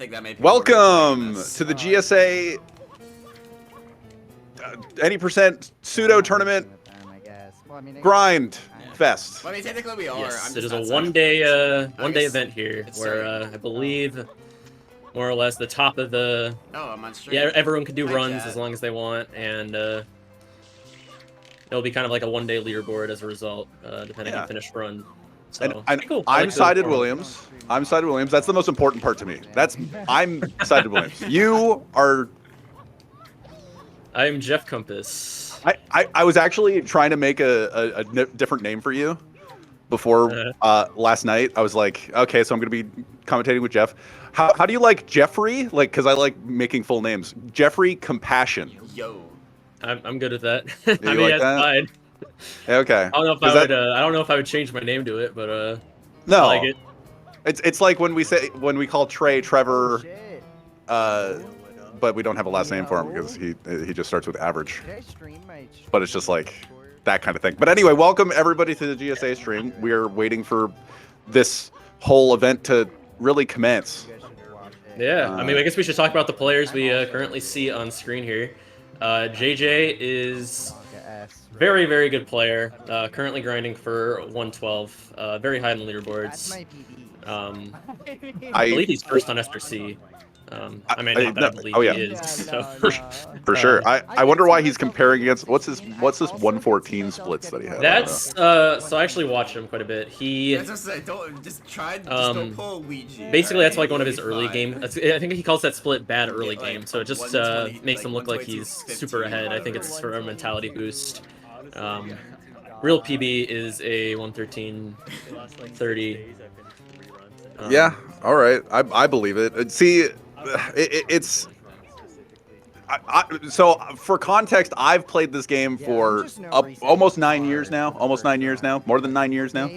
think that made people Welcome to the GSA any percent pseudo tournament grind fest. Well, I mean, technically we are. Yes, I'm it just is a not one-day event here it's where starting. I believe more or less the top of the Oh, I'm on stream. yeah everyone can do Hi, runs chat. as long as they want, and it'll be kind of like a one-day leaderboard as a result, depending on finished run. So And cool. I'm like sided Williams. I'm sided Williams. That's the most important part to me. I'm sided Williams. You are. I'm Jeff Compass. I was actually trying to make a different name for you before last night. I was like, okay, so I'm going to be commentating with Jeff. How do you like Jeffrey? Like, because I like making full names. Jeffrey Compassion. Yo. I'm good with that. Yeah, I mean, like that's fine. Okay. I don't know if I would. I don't know if I would change my name to it, but no. I like it. It's like when we call Trey Trevor, but we don't have a last name for him because he just starts with average. But it's just like that kind of thing. But anyway, welcome everybody to the GSA stream. We are waiting for this whole event to really commence. Yeah, I mean, I guess we should talk about the players we currently see on screen here. JJ is very, very good player. Currently grinding for 112. Very high on the leaderboards. I believe he's first on SWRC. I mean, not that I believe he is. So. For sure. I wonder why he's comparing against what's this 114 splits that he has. That's so I actually watched him quite a bit. He don't pull Ouija. Basically, that's like one of his early game. I think he calls that split bad early game. So it just makes him look like he's super ahead. I think it's for a mentality boost. Real PB is a 113.30. Yeah. All right. I believe it. See. It's so for context, I've played this game for almost 9 years now. More than 9 years now.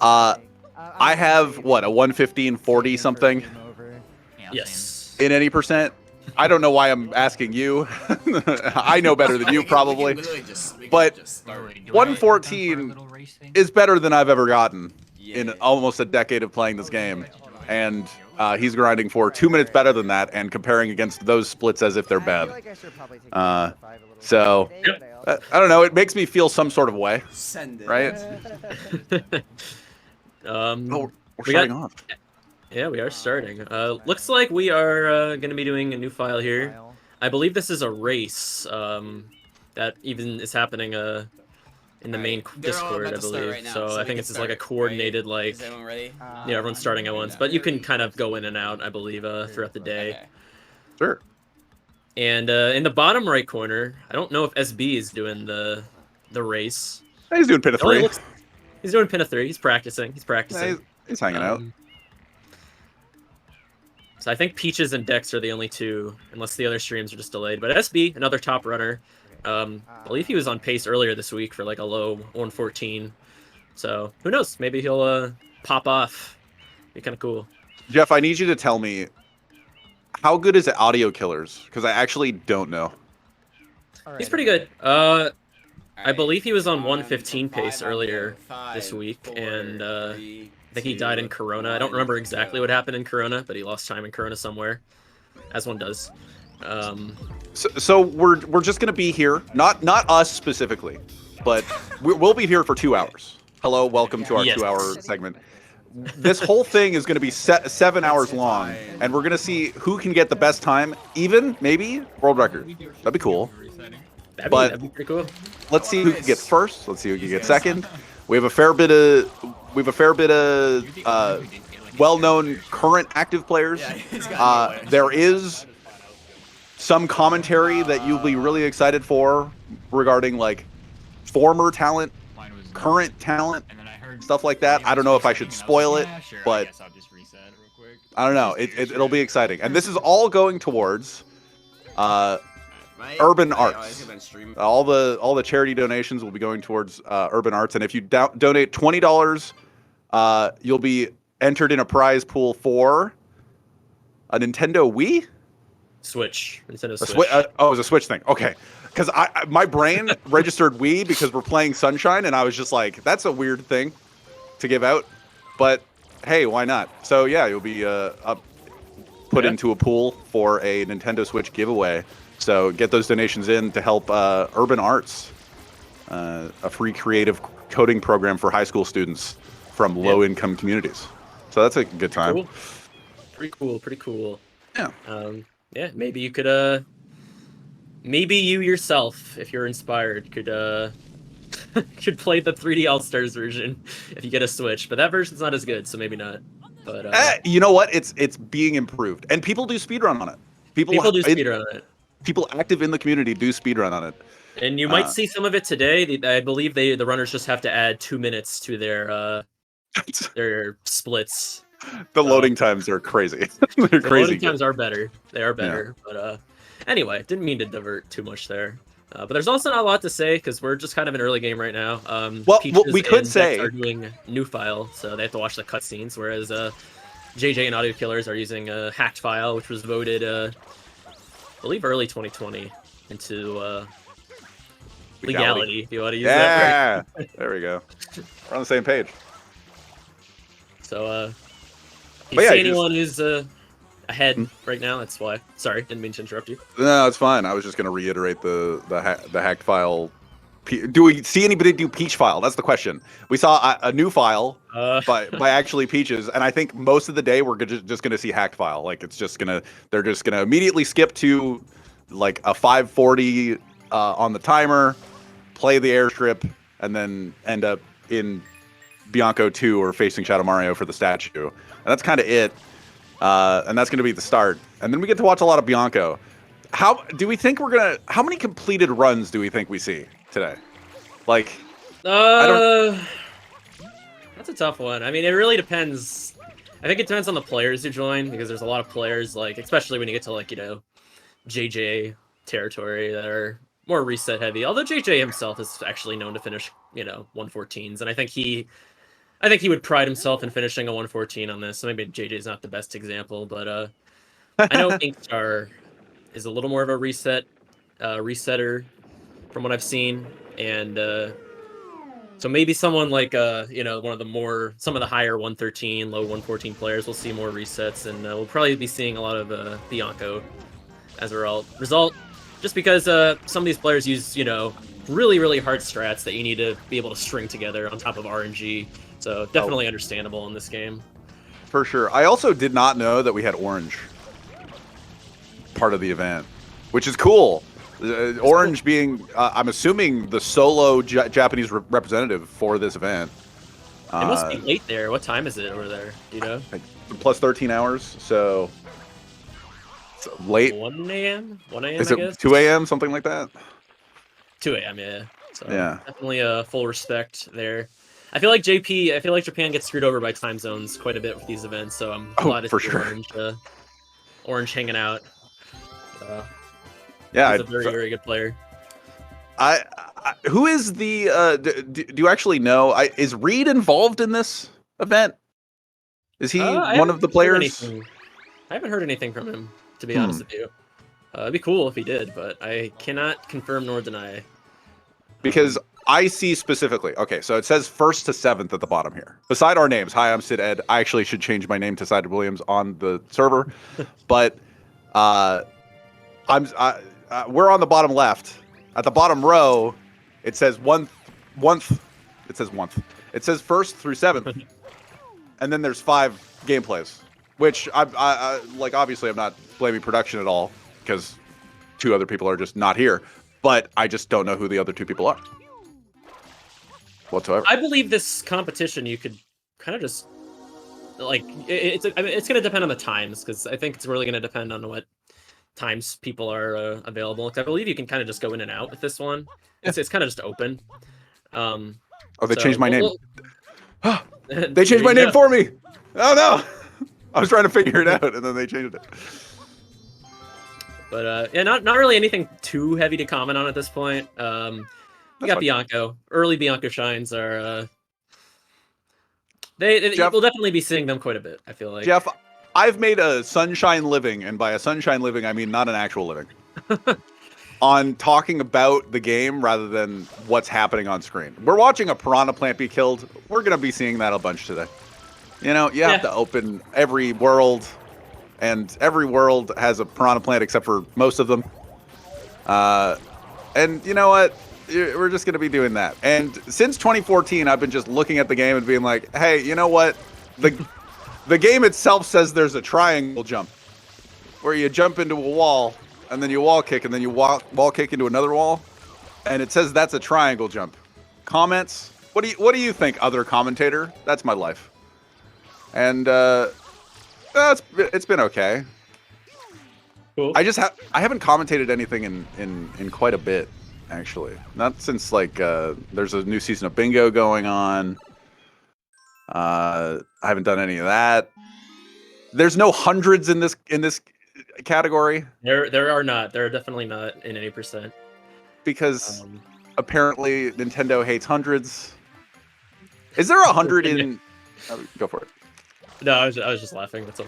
I have what, a 115.40 something. Yes. In any percent. I don't know why I'm asking you. I know better than you probably. But 114 is better than I've ever gotten in almost a decade of playing this game. And he's grinding for 2 minutes better than that and comparing against those splits as if they're bad. So, I don't know. It makes me feel some sort of way. Right? We're starting off. Yeah, we are starting. Looks like we are going to be doing a new file here. I believe this is a race that even is happening in the main Discord, I believe. Right now, so I think it's just like a coordinated, like, everyone's starting at once. But you can kind of go in and out, I believe, throughout the day. Okay. Sure. And in the bottom right corner, I don't know if SB is doing the race. He's doing pin of 3. He's doing pin of 3. He's practicing. Yeah, he's hanging out. So I think Peaches and Dex are the only two, unless the other streams are just delayed. But SB, another top runner. I believe he was on pace earlier this week for like a low 114. So who knows? Maybe he'll pop off. Be kind of cool. Jeff, I need you to tell me, how good is it Audio Killers? Because I actually don't know. He's pretty good. I believe he was on 115 pace earlier this week, and I think he died in Corona. I don't remember exactly what happened in Corona, but he lost time in Corona somewhere, as one does. So we're just gonna be here, not us specifically, but we'll be here for 2 hours. Hello, welcome to our 2-hour segment. This whole thing is gonna be 7 hours long, and we're gonna see who can get the best time, even maybe world record. That'd be cool. That'd be pretty cool. Let's see who can get first. Let's see who can get second. We have a fair bit of well-known current active players. There is some commentary that you'll be really excited for regarding like former talent, current talent, stuff like that. I don't know if I should spoil it, but I don't know. It'll be exciting, and this is all going towards urban arts. All the charity donations will be going towards urban arts, and if you donate $20, you'll be entered in a prize pool for a Nintendo Wii. Switch. Nintendo Switch. It was a Switch thing. Okay. Because my brain registered Wii because we're playing Sunshine, and I was just like, that's a weird thing to give out. But hey, why not? So yeah, you'll be put into a pool for a Nintendo Switch giveaway. So get those donations in to help Urban Arts, a free creative coding program for high school students from low-income communities. So that's a good time. Cool. Pretty cool. Pretty cool. Yeah. Yeah. Maybe you could. Maybe you yourself, if you're inspired, could could play the 3D All-Stars version if you get a Switch. But that version's not as good, so maybe not. But you know what? It's being improved, and people do speedrun on it. People do speedrun on it. People active in the community do speedrun on it. And you might see some of it today. I believe the runners just have to add 2 minutes to their splits. The loading times are crazy. They're the crazy. Loading times are better. They are better. Yeah. But anyway, didn't mean to divert too much there. But there's also not a lot to say because we're just kind of an early game right now. Well, Peaches we could and say Dex are doing new file, so they have to watch the cutscenes. Whereas JJ and Audio Killers are using a hacked file, which was voted, I believe, early 2020 into legality. If you want to use that. Yeah, there we go. We're on the same page. So, if you see anyone who's ahead right now, that's why. Sorry, didn't mean to interrupt you. No, it's fine. I was just going to reiterate the hacked file. Do we see anybody do Peach file? That's the question. We saw a new file by actually Peaches, and I think most of the day we're just going to see hacked file. Like they're just going to immediately skip to like a 540 on the timer, play the airstrip, and then end up in Bianco 2 or facing Shadow Mario for the statue. And that's kind of it. And that's going to be the start. And then we get to watch a lot of Bianco. How do we think how many completed runs do we think we see today? Like, that's a tough one. I mean, it really depends. I think it depends on the players who join, because there's a lot of players, like, especially when you get to, like, JJ territory that are more reset heavy. Although JJ himself is actually known to finish, 114s, and I think he would pride himself in finishing a 114 on this. So maybe JJ's not the best example, but I know Inkstar is a little more of a resetter from what I've seen, and so maybe someone like one of some of the higher 113, low 114 players will see more resets, and we'll probably be seeing a lot of Bianco as a result, just because some of these players use really, really hard strats that you need to be able to string together on top of RNG. So definitely understandable in this game. For sure. I also did not know that we had Orange part of the event, which is cool. Orange being, I'm assuming, the solo Japanese representative for this event. It must be late there. What time is it over there? Do you know? Plus 13 hours, so it's late. 1 a.m.? 1 a.m., Is I it guess? 2 a.m., something like that? 2 a.m., yeah. So yeah. Definitely full respect there. I feel like Japan gets screwed over by time zones quite a bit with these events, so I'm glad to see Orange hanging out. Yeah, he's a very, very good player. Who is the? Do you actually know? Is Reed involved in this event? Is he one of the players? I haven't heard anything from him, to be honest with you. It'd be cool if he did, but I cannot confirm nor deny. Because I see specifically. Okay, so it says 1st to 7th at the bottom here. Beside our names, hi, I'm Sid Ed. I actually should change my name to Sid Williams on the server, but we're on the bottom left. At the bottom row, it says one. It says 1st through 7th, and then there's 5 gameplays. Which I like. Obviously, I'm not blaming production at all because 2 other people are just not here. But I just don't know who the other 2 people are whatsoever. I believe this competition, you could kind of just it's going to depend on the times, because I think it's really going to depend on what times people are available. I believe you can kind of just go in and out with this one. Yeah. It's kind of just open. They changed my name. They changed my name for me. Oh no! I was trying to figure it out, and then they changed it. But yeah, not really anything too heavy to comment on at this point. We got Bianco. Early Bianco shines are Jeff, we'll definitely be seeing them quite a bit, I feel like. Jeff, I've made a sunshine living, and by a sunshine living I mean not an actual living, on talking about the game rather than what's happening on screen. We're watching a piranha plant be killed. We're gonna be seeing that a bunch today. You have to open every world and every world has a Piranha Plant except for most of them. And you know what? We're just going to be doing that. And since 2014, I've been just looking at the game and being like, hey, you know what? The game itself says there's a triangle jump where you jump into a wall and then you wall kick and then you wall kick into another wall. And it says that's a triangle jump. Comments? What do you think, other commentator? That's my life. And it's been okay. Cool. I haven't commentated anything in quite a bit, actually. Not since like there's a new season of Bingo going on. I haven't done any of that. There's no hundreds in this category. There are not. There are definitely not in any percent. Because apparently Nintendo hates hundreds. Is there 100 in? Go for it. No, I was just laughing. That's all.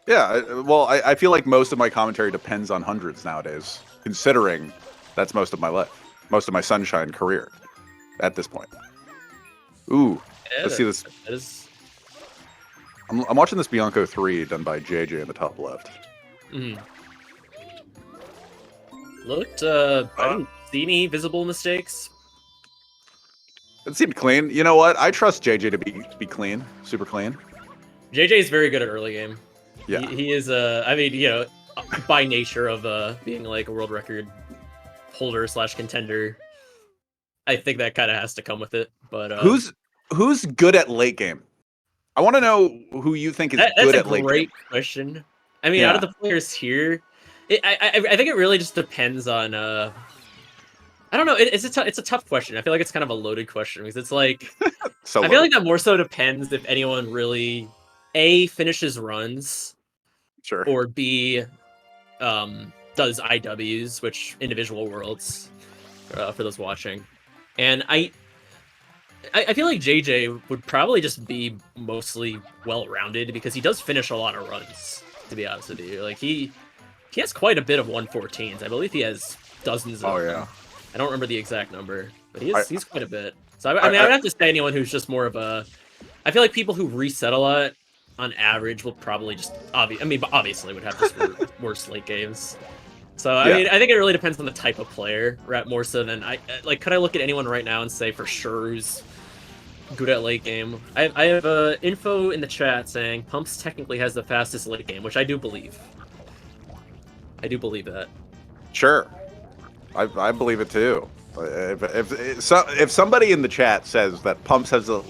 Yeah, well, I feel like most of my commentary depends on hundreds nowadays, considering that's most of my life, most of my Sunshine career at this point. Ooh, yeah, let's see this. That is... I'm watching this Bianco 3 done by JJ in the top left. Looked, I didn't see any visible mistakes. It seemed clean. You know what? I trust JJ to be clean, super clean. JJ is very good at early game. Yeah, he is. I mean, you know, by nature of being like a world record holder / contender, I think that kind of has to come with it. But who's good at late game? I want to know who you think is good at late game. That's a great question. I mean, out of the players here, I think it really just depends on. I don't know. It's a tough question. I feel like it's kind of a loaded question because it's like I feel like that more so depends if anyone really A, finishes runs, sure, or B, does IWs, which individual worlds for those watching. And I feel like JJ would probably just be mostly well-rounded because he does finish a lot of runs, to be honest with you. Like he has quite a bit of 114s. I believe he has dozens of them. I don't remember the exact number, but he's quite a bit. So I mean, I would have to say anyone who's just more of a... I feel like people who reset a lot, on average, will probably just... obviously would have just worse late games. So, I mean, I think it really depends on the type of player, right? More so than... could I look at anyone right now and say for sure who's good at late game? I have info in the chat saying Pumps technically has the fastest late game, which I do believe. I do believe that. Sure. I believe it too. If somebody in the chat says that Pumps has the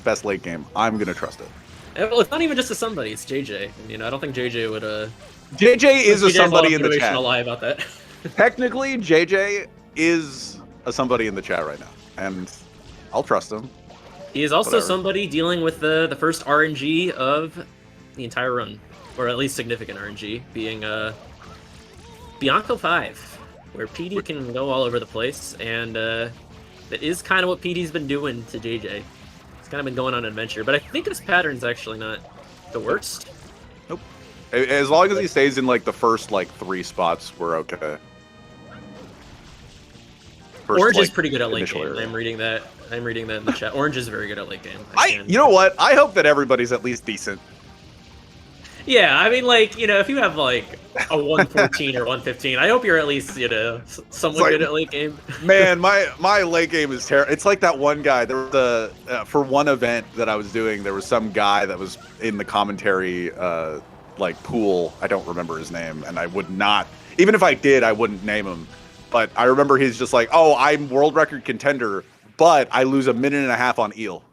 best late game, I'm gonna trust it. Well, it's not even just a somebody; it's JJ. You know, I don't think JJ would. JJ is a somebody in the chat. Lie about that. Technically, JJ is a somebody in the chat right now, and I'll trust him. He is also somebody dealing with the first RNG of the entire run, or at least significant RNG, being Bianco 5. Where PD can go all over the place, and that is kind of what PD's been doing to JJ. It's kind of been going on an adventure, but I think this pattern's actually not the worst. Nope. As long as he stays in like the first 3 spots, we're okay. Orange is pretty good at late game. I'm reading that in the chat. Orange is very good at late game. You know what? I hope that everybody's at least decent. Yeah, I mean, if you have, a 114 or 115, I hope you're at least, somewhat good at late game. Man, my late game is terrible. It's like that one guy. There was for one event that I was doing, there was some guy that was in the commentary, pool. I don't remember his name, and I would not, even if I did, I wouldn't name him. But I remember he's just like, oh, I'm world record contender, but I lose a minute and a half on eel.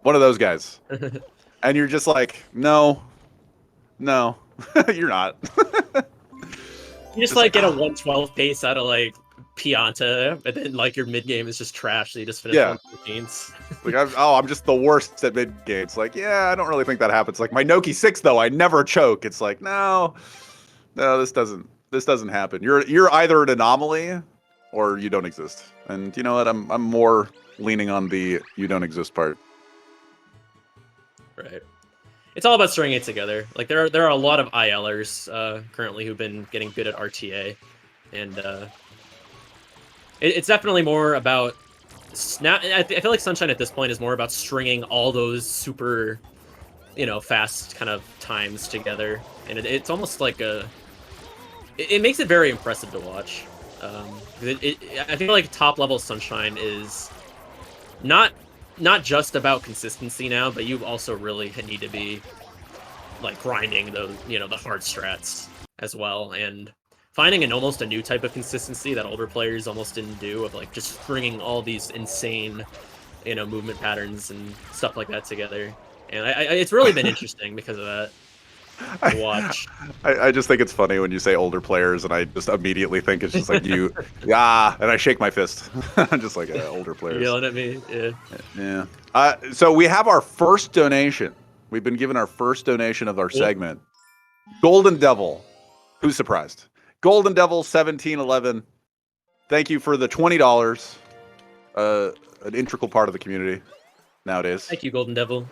One of those guys. And you're just like, no, you're not. You just get a 112 pace out of Pianta, and then your mid game is just trash. So you just finish 115s. I'm just the worst at mid games. I don't really think that happens. My Noki 6 though, I never choke. It's no, this doesn't happen. You're either an anomaly or you don't exist. And you know what? I'm more leaning on the you don't exist part. Right. It's all about stringing it together. There are a lot of ILers currently who've been getting good at RTA, and it's definitely more about I feel like Sunshine at this point is more about stringing all those super fast kind of times together, and it's almost like it makes it very impressive to watch. I feel like top level Sunshine is not just about consistency now, but you also really need to be like grinding the the hard strats as well, and finding almost a new type of consistency that older players almost didn't do, of like just stringing all these insane movement patterns and stuff like that together. And it's really been interesting because of that to watch. I just think it's funny when you say older players, and I just immediately think it's just like you, yeah, and I shake my fist. I'm just like older players. You're yelling at me, yeah. So we have our first donation. We've been given our first donation of our segment. Golden Devil, who's surprised? Golden Devil 1711. Thank you for the $20. An integral part of the community nowadays. Thank you, Golden Devil.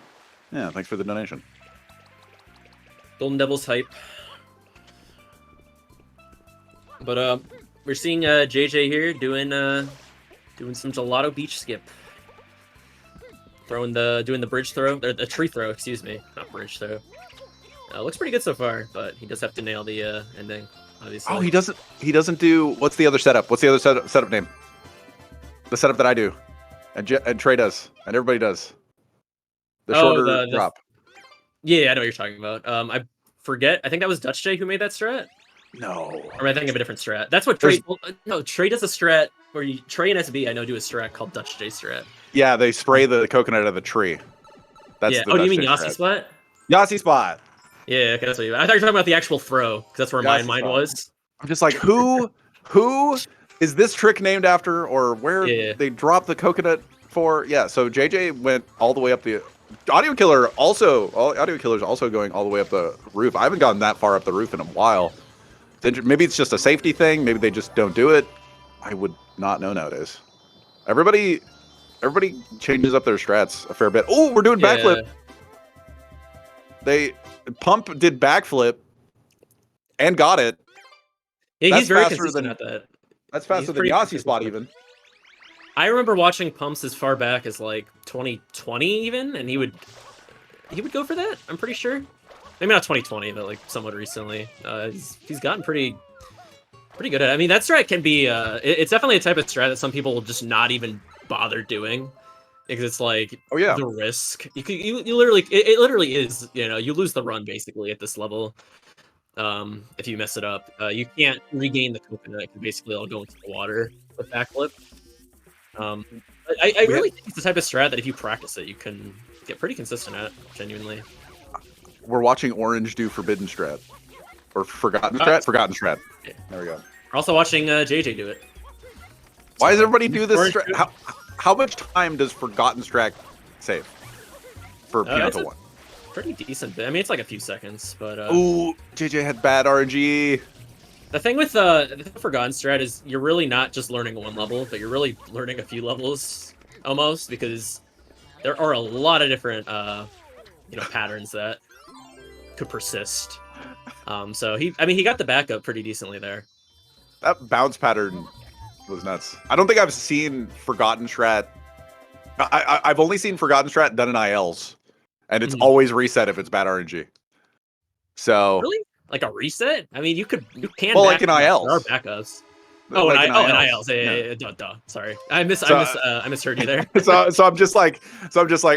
Yeah, thanks for the donation. Golden Devil's hype. But we're seeing JJ here doing some gelato beach skip. Doing the bridge throw, the tree throw, excuse me, not bridge throw. Looks pretty good so far, but he does have to nail the ending, obviously. Oh, he doesn't do. What's the other setup? What's the other setup name? The setup that I do, and Trey does, and everybody does. The shorter drop. Yeah, I know what you're talking about. I forget. I think that was Dutch J who made that strat. No. Or am I thinking of a different strat? That's what Trey. No, Trey does a strat where Trey and SB I know do a strat called Dutch J strat. Yeah, they spray the coconut out of the tree. That's oh, you mean Yossi spot? Yossi spot. Yeah, okay, that's what you mean. I thought you were talking about the actual throw, because that's where my mind was. I'm just like, who is this trick named after, or where they drop the coconut for? Yeah, so JJ went all the way up the Audio Killer's also going all the way up the roof. I haven't gotten that far up the roof in a while. Maybe it's just a safety thing. Maybe they just don't do it. I would not know nowadays. Everybody changes up their strats a fair bit. Oh, we're doing backflip. Pump did backflip and got it. Yeah, he's very consistent at that. That's faster than Yossi spot even. I remember watching Pumps as far back as like 2020 even, and he would go for that. I'm pretty sure. Maybe not 2020, but like somewhat recently. He's gotten pretty good at it. I mean, that strat can be it's definitely a type of strat that some people will just not even bother doing, because it's like the risk. You literally it literally is, you lose the run basically at this level. If you mess it up, you can't regain the coconut. It can basically all go into the water with backflip. I really think it's the type of strat that if you practice it, you can get pretty consistent at, genuinely. We're watching Orange do Forbidden Strat. Or Forgotten Strat? Forgotten Strat. Yeah. There we go. We're also watching JJ do it. Why does everybody do this strat? How much time does Forgotten Strat save for Pianta 1? Pretty decent. I mean, it's like a few seconds, but... Ooh, JJ had bad RNG. The thing with the Forgotten Strat is you're really not just learning one level, but you're really learning a few levels, almost, because there are a lot of different, patterns that could persist. So he got the backup pretty decently there. That bounce pattern was nuts. I don't think I've seen Forgotten Strat. I've only seen Forgotten Strat done in ILs, and it's always reset if it's bad RNG. So really, like a reset? I mean, you can. Well, like in ILs, there are backups. Oh, like in ILs. Yeah. Duh. Sorry, I misheard you there. so I'm just like,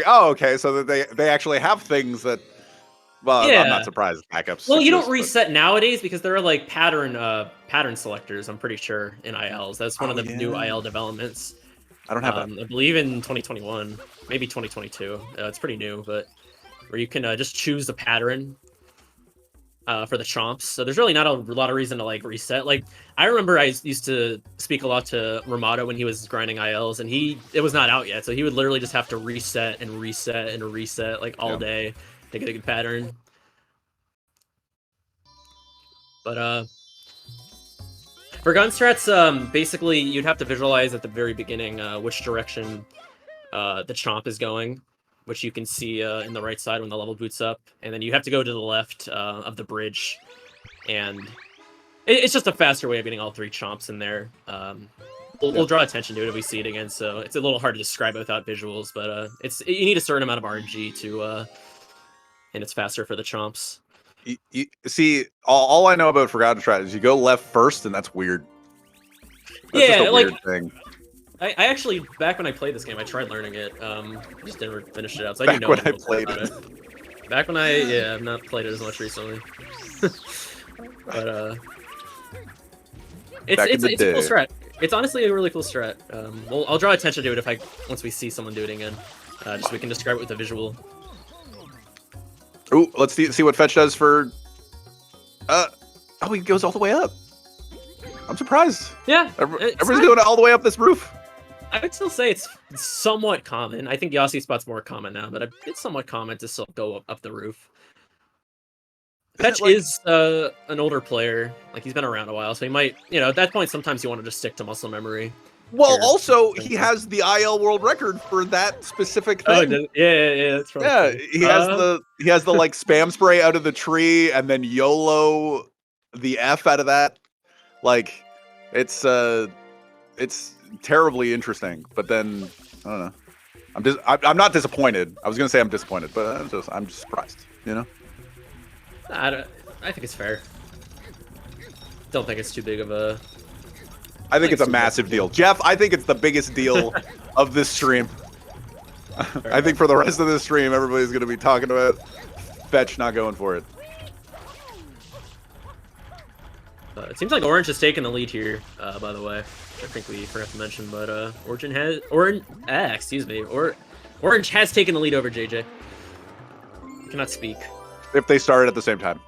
oh, okay. So that they actually have things that. Well, I'm not surprised. Backups. Well, you don't reset nowadays because there are like pattern selectors. I'm pretty sure in ILs. That's one of the new IL developments. I don't have that. I believe in 2021, maybe 2022. It's pretty new, but where you can just choose a pattern for the chomps. So there's really not a lot of reason to like reset. Like I remember I used to speak a lot to Ramato when he was grinding ILs, and it was not out yet, so he would literally just have to reset and reset and reset like all day to get a good pattern. But for gun strats, basically you'd have to visualize at the very beginning which direction the chomp is going, which you can see in the right side when the level boots up, and then you have to go to the left of the bridge, and it's just a faster way of getting all three chomps in there. We'll draw attention to it if we see it again, so it's a little hard to describe it without visuals, but you need a certain amount of RNG and it's faster for the chomps. You see, all I know about Forgotten Strat is you go left first, and that's weird. That's just a weird thing. I actually, back when I played this game, I tried learning it. Just never finished it out. So I back do know when I played it. Back when I've not played it as much recently. But it's a cool strat. It's honestly a really cool strat. Well, I'll draw attention to it once we see someone do it again. Just so we can describe it with a visual. Ooh, let's see what Fetch does for. Oh, he goes all the way up. I'm surprised. Yeah, everyone's doing it all the way up this roof. I would still say it's somewhat common. I think Yossi Spot's more common now, but it's somewhat common to still go up the roof. Fetch is an older player. Like, he's been around a while, so he might, at that point, sometimes you want to just stick to muscle memory. Well, also, he has the IL world record for that specific thing. Oh, yeah, that's right. Yeah, he has the like spam spray out of the tree and then YOLO the F out of that. Like, it's terribly interesting. But then I don't know. I'm not disappointed. I was gonna say I'm disappointed, but I'm just surprised. I think it's fair. Don't think it's too big of a. I think it's a massive deal. Jeff, I think it's the biggest deal of this stream. I think for the rest of this stream, everybody's going to be talking about Fetch not going for it. It seems like Orange has taken the lead here, by the way. I think we forgot to mention, but Orange has taken the lead over JJ. Cannot speak. If they started at the same time.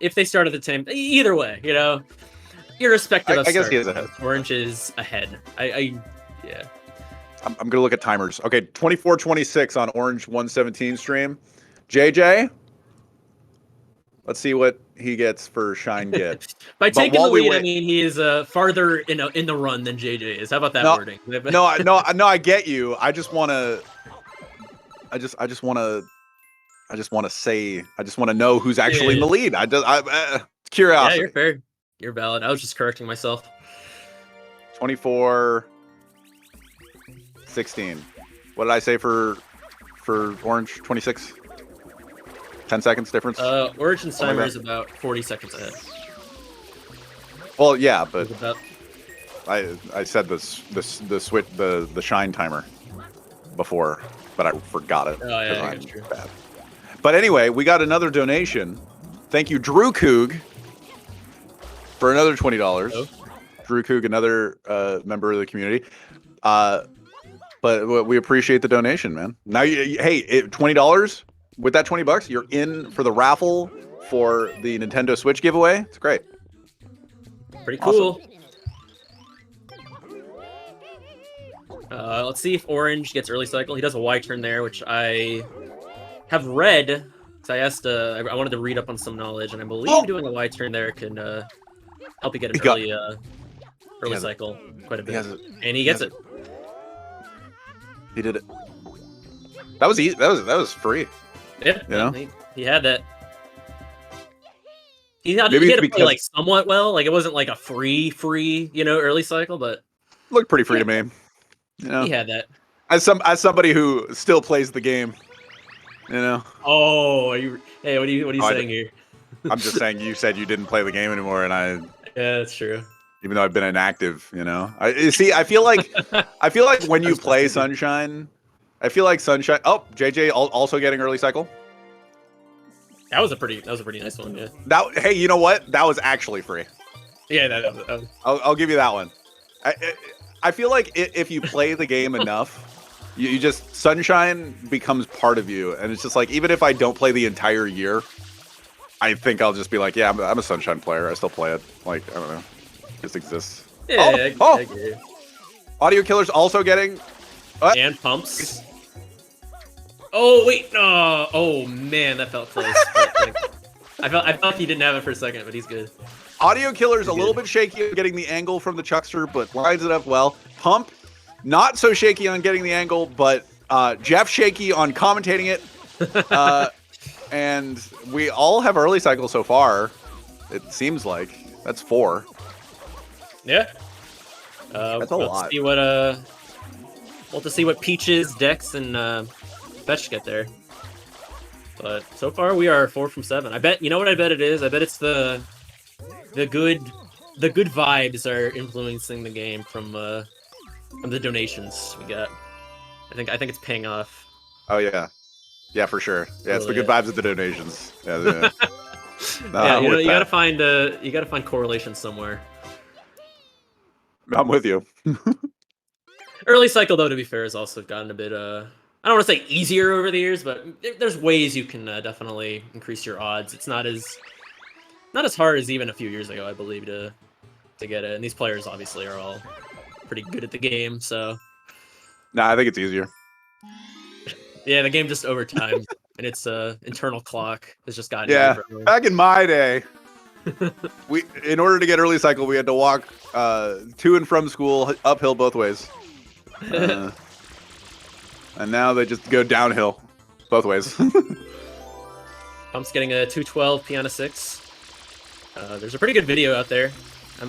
If they start at the same, either way, irrespective of I guess he is ahead. Orange is ahead. Yeah. I'm going to look at timers. Okay, 24:26 on Orange 117 stream. JJ, let's see what he gets for Shine Get. By taking the lead, I mean he is farther in the run than JJ is. How about that wording? No, I get you. I just want to know who's actually in the lead. It's curiosity. Yeah, you're fair. You're valid. I was just correcting myself. 24:16. What did I say for Orange? 26. 10 seconds difference. Orange and Timer is about 40 seconds ahead. Well, yeah, but I said the Shine timer before, but I forgot it. Oh yeah, that's true. Bad. But anyway, we got another donation. Thank you, Drew Coog, for another $20. Oh. Drew Coog, another member of the community. But we appreciate the donation, man. Now, hey, $20 with that $20, you're in for the raffle for the Nintendo Switch giveaway. It's great. Pretty cool. Awesome. Let's see if Orange gets early cycle. He does a Y turn there, which I have read. Because I asked, I wanted to read up on some knowledge, and I believe doing a Y turn there can help you get an early cycle quite a bit. And he gets it. He did it. That was easy. That was free. Yeah, he had that. He had to play like somewhat well. Like it wasn't like a free, early cycle, but looked pretty free to me. He had that. As somebody who still plays the game, Oh, hey, what are you saying here? I'm just saying you said you didn't play the game anymore, and yeah, that's true. Even though I've been inactive, I feel like when you play Sunshine, Sunshine. Oh, JJ also getting early cycle. That was a pretty nice one. Yeah. Hey, you know what? That was actually free. Yeah, that was... I'll give you that one. I feel like if you play the game enough, you just Sunshine becomes part of you, and it's just like even if I don't play the entire year, I think I'll just be like, yeah, I'm a Sunshine player. I still play it. Like I don't know. Just exists. Yeah, I agree. Audio Killer's also getting and pumps. Oh wait, no! Oh man, that felt close. I felt he didn't have it for a second, but he's good. Audio Killer's a little bit shaky on getting the angle from the Chuckster, but lines it up well. Pump, not so shaky on getting the angle, but Jeff shaky on commentating it. And we all have early cycle so far. It seems like that's 4. Yeah. That's a lot. We'll have to see what Peaches, Dex, and Fetch get there. But so far we are 4 from 7. I bet, you know what I bet it is? I bet it's the good vibes are influencing the game from the donations we got. I think it's paying off. Oh yeah. Yeah, for sure. Yeah, it's the good vibes of the donations. Yeah, yeah, you gotta find correlation somewhere. I'm with you. Early cycle, though, to be fair, has also gotten a bit I don't want to say easier over the years, but there's ways you can definitely increase your odds. It's not as hard as even a few years ago, I believe, to get it. And these players obviously are all pretty good at the game, so. Nah, I think it's easier. Yeah, the game just over time, and its internal clock has just gotten. Yeah, back in my day, in order to get early cycle, we had to walk to and from school uphill both ways. And now they just go downhill both ways. Pump's getting a 212 Piano 6. There's a pretty good video out there.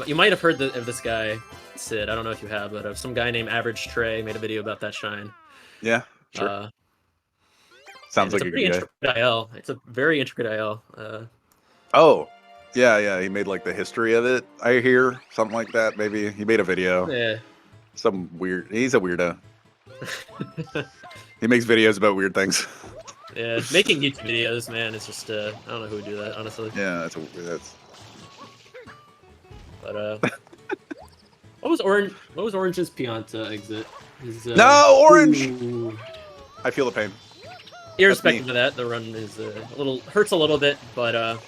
You might have heard of this guy, Sid. I don't know if you have, but some guy named Average Trey made a video about that shine. Yeah, sure. Sounds like a good intricate IL. It's a very intricate IL. Oh, yeah. He made like the history of it. I hear something like that. Maybe he made a video. Yeah. Some weird. He's a weirdo. He makes videos about weird things. Yeah, making YouTube videos, man, is just I don't know who would do that, honestly. Yeah, that's. But what was Orange's Pianta exit? No, Orange. Ooh. I feel the pain. Irrespective of that, the run is hurts a little bit, but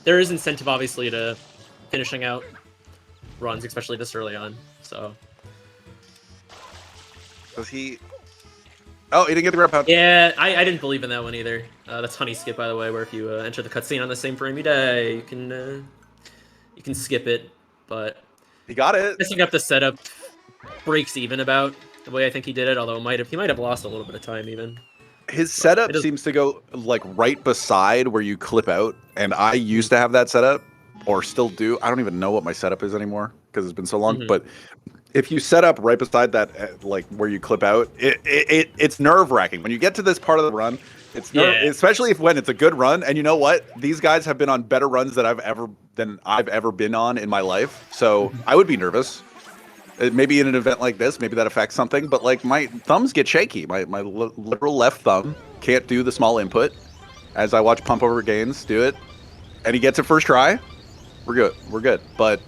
there is incentive obviously to finishing out runs, especially this early on. So. Was he? Oh, he didn't get the grab pound. Yeah, I didn't believe in that one either. That's honey skip, by the way, where if you enter the cutscene on the same frame you die, you can skip it. But he got it. Messing up the setup breaks even about the way I think he did it. Although he might have lost a little bit of time even. His setup seems to go like right beside where you clip out, and I used to have that setup, or still do. I don't even know what my setup is anymore because it's been so long. But if you set up right beside that, like where you clip out, it's nerve wracking when you get to this part of the run. It's especially when it's a good run. And you know what? These guys have been on better runs than I've ever been on in my life. So I would be nervous. Maybe in an event like this, maybe that affects something. But like my thumbs get shaky. My literal left thumb can't do the small input. As I watch Pump Over Gains do it, and he gets it first try, we're good. We're good. But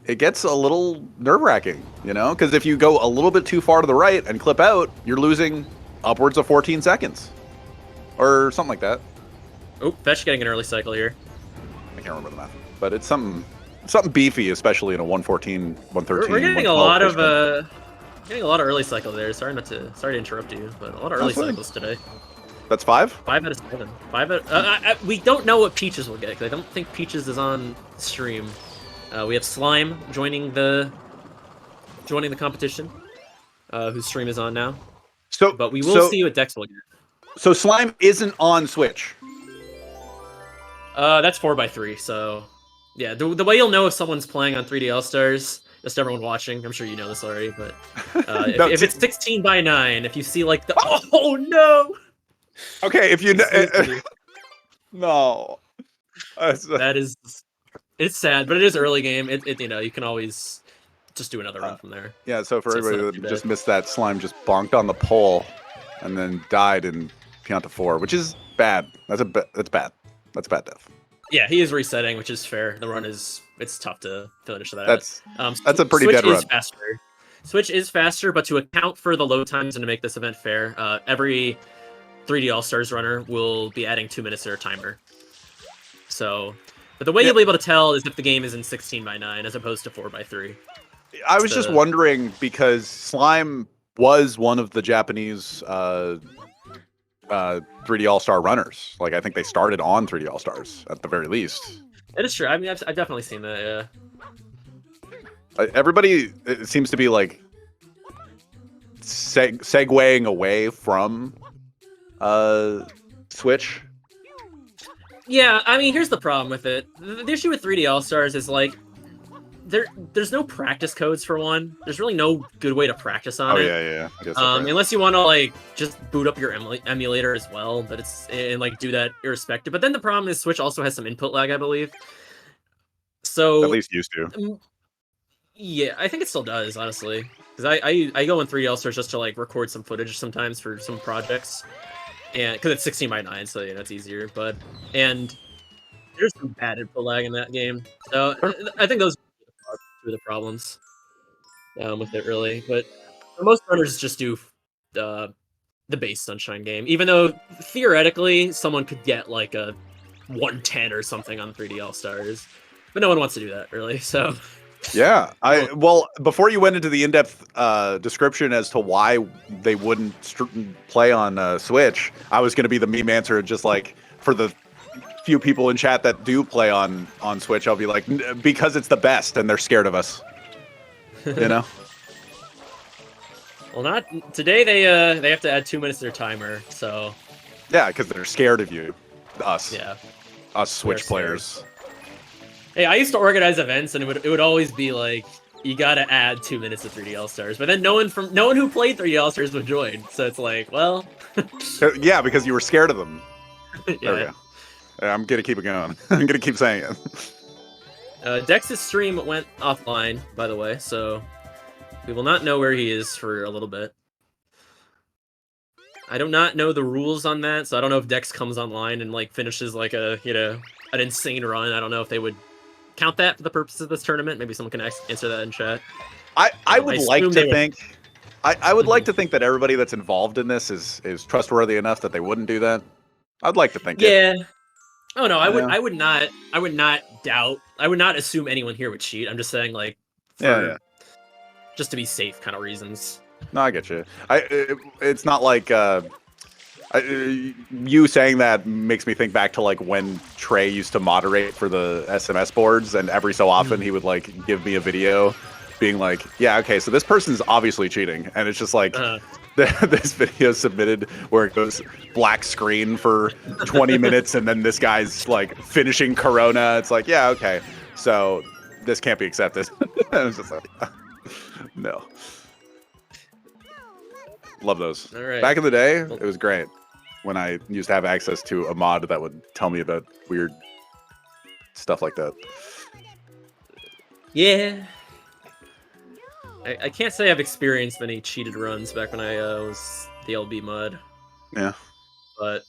it gets a little nerve-wracking, you know? Because if you go a little bit too far to the right and clip out, you're losing upwards of 14 seconds. Or something like that. Oh, Fetch getting an early cycle here. I can't remember the math. But it's something beefy, especially in a 114, 113. We're getting a lot of early cycle there. Sorry to interrupt you, but a lot of early cycles today. That's 5? 5 out of 7. We don't know what Peaches will get, because I don't think Peaches is on stream. We have Slime joining the competition, whose stream is on now. But we will see what Dex will get. So Slime isn't on Switch. That's 4x3. So yeah, the way you'll know if someone's playing on 3D All Stars, just everyone watching. I'm sure you know this already, but if it's 16:9, if you see like the oh no. Okay, if you know, no, it's sad, but it is early game. It you can always just do another run from there. Yeah, so for everybody that just missed that, Slime just bonked on the pole and then died in Pianta 4, which is bad. That's bad. That's a bad death. Yeah, he is resetting, which is fair. The run it's tough to finish that. That's a pretty dead run. Switch is faster, but to account for the load times and to make this event fair, every 3D All Stars runner will be adding 2 minutes to their timer. So, but the way you'll be able to tell is if the game is in 16:9 as opposed to 4x3. I was just wondering because Slime was one of the Japanese 3D All-Star runners. Like, I think they started on 3D All-Stars at the very least. It is true. I mean, I've definitely seen that, yeah. Everybody seems to be, like, segueing away from Switch. Yeah, I mean, here's the problem with it. The issue with 3D All-Stars is, like, there's no practice codes for one. There's really no good way to practice on it. Yeah. I guess that's right. Unless you want to like just boot up your emulator as well, but and like do that irrespective. But then the problem is Switch also has some input lag, I believe. So at least used to. Yeah, I think it still does, honestly. Because I go in 3D All-Stars just to like record some footage sometimes for some projects, and because it's 16:9, so it's easier. And there's some bad input lag in that game, so I think those are two of the problems with it, really. But for most runners, just do the base Sunshine game, even though theoretically someone could get like a 110 or something on 3D All-Stars, but no one wants to do that, really. So. Yeah, well, before you went into the in-depth description as to why they wouldn't play on Switch, I was going to be the meme answer, just like for the few people in chat that do play on Switch, I'll be like, because it's the best and they're scared of us, you know? Well, not today. They have to add 2 minutes to their timer, so. Yeah, because they're scared of you, us. Yeah. Us Switch players. Hey, I used to organize events, and it would always be like, you gotta add 2 minutes of 3D All-Stars, but then no one who played 3D All-Stars would join. So it's like, well, yeah, because you were scared of them. Yeah. There we go. I'm gonna keep it going. I'm gonna keep saying it. Dex's stream went offline, by the way, so we will not know where he is for a little bit. I do not know the rules on that, so I don't know if Dex comes online and like finishes like an insane run. I don't know if they would count that for the purposes of this tournament. Maybe someone can answer that in chat. I would like to think I would like to think that everybody that's involved in this is trustworthy enough that they wouldn't do that. I'd like to think it. Oh no, I would not doubt, I would not assume anyone here would cheat. I'm just saying like just to be safe kind of reasons. No, I get you. It's not like you saying that makes me think back to like when Trey used to moderate for the SMS boards, and every so often he would like give me a video being like, yeah, okay, so this person's obviously cheating, and it's just like this video submitted where it goes black screen for 20 minutes and then this guy's like finishing Corona. It's like, yeah, okay, so this can't be accepted. And it's just like, no. Love those. All right. Back in the day, it was great when I used to have access to a mod that would tell me about weird stuff like that. Yeah. I can't say I've experienced any cheated runs back when I was the LB mod. Yeah. But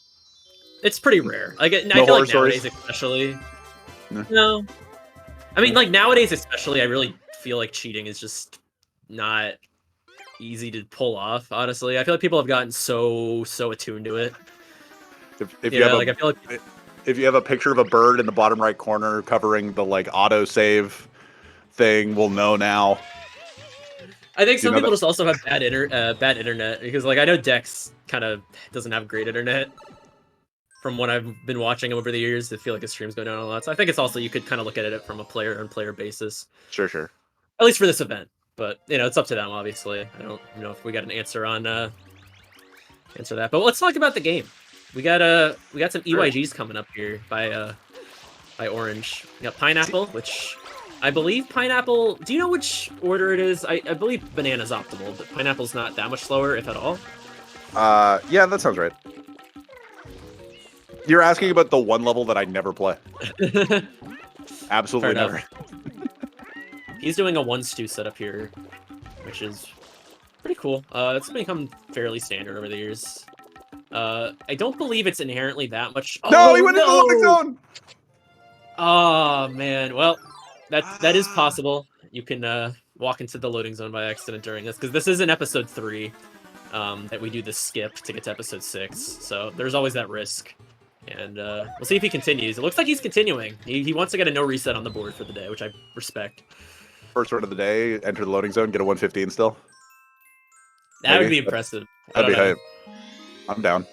it's pretty rare. I feel like nowadays especially. No. I mean, like nowadays especially, I really feel like cheating is just not easy to pull off, honestly. I feel like people have gotten so attuned to it. If you have a picture of a bird in the bottom right corner covering the like auto save thing, we'll know now. I think some people just also have bad internet, because like I know Dex kind of doesn't have great internet. From what I've been watching over the years, I feel like his streams go down a lot. So I think it's also, you could kind of look at it from a player-on-player basis. Sure. At least for this event. But, it's up to them, obviously. I don't know if we got an answer on answer that. But let's talk about the game. We got some EYGs coming up here by Orange. We got Pineapple, which I believe Pineapple... Do you know which order it is? I believe Banana's optimal, but Pineapple's not that much slower, if at all. Yeah, that sounds right. You're asking about the one level that I never play. Absolutely never. He's doing a 1-stew setup here, which is pretty cool. It's become fairly standard over the years. I don't believe it's inherently that much. No, he went into the loading zone! Oh, man. Well, that is possible. You can walk into the loading zone by accident during this, because this is in episode 3 that we do the skip to get to episode 6. So there's always that risk. And we'll see if he continues. It looks like he's continuing. He wants to get a no reset on the board for the day, which I respect. First word of the day, enter the loading zone, get a 115 still. That would be impressive. That'd be hype. I'm down.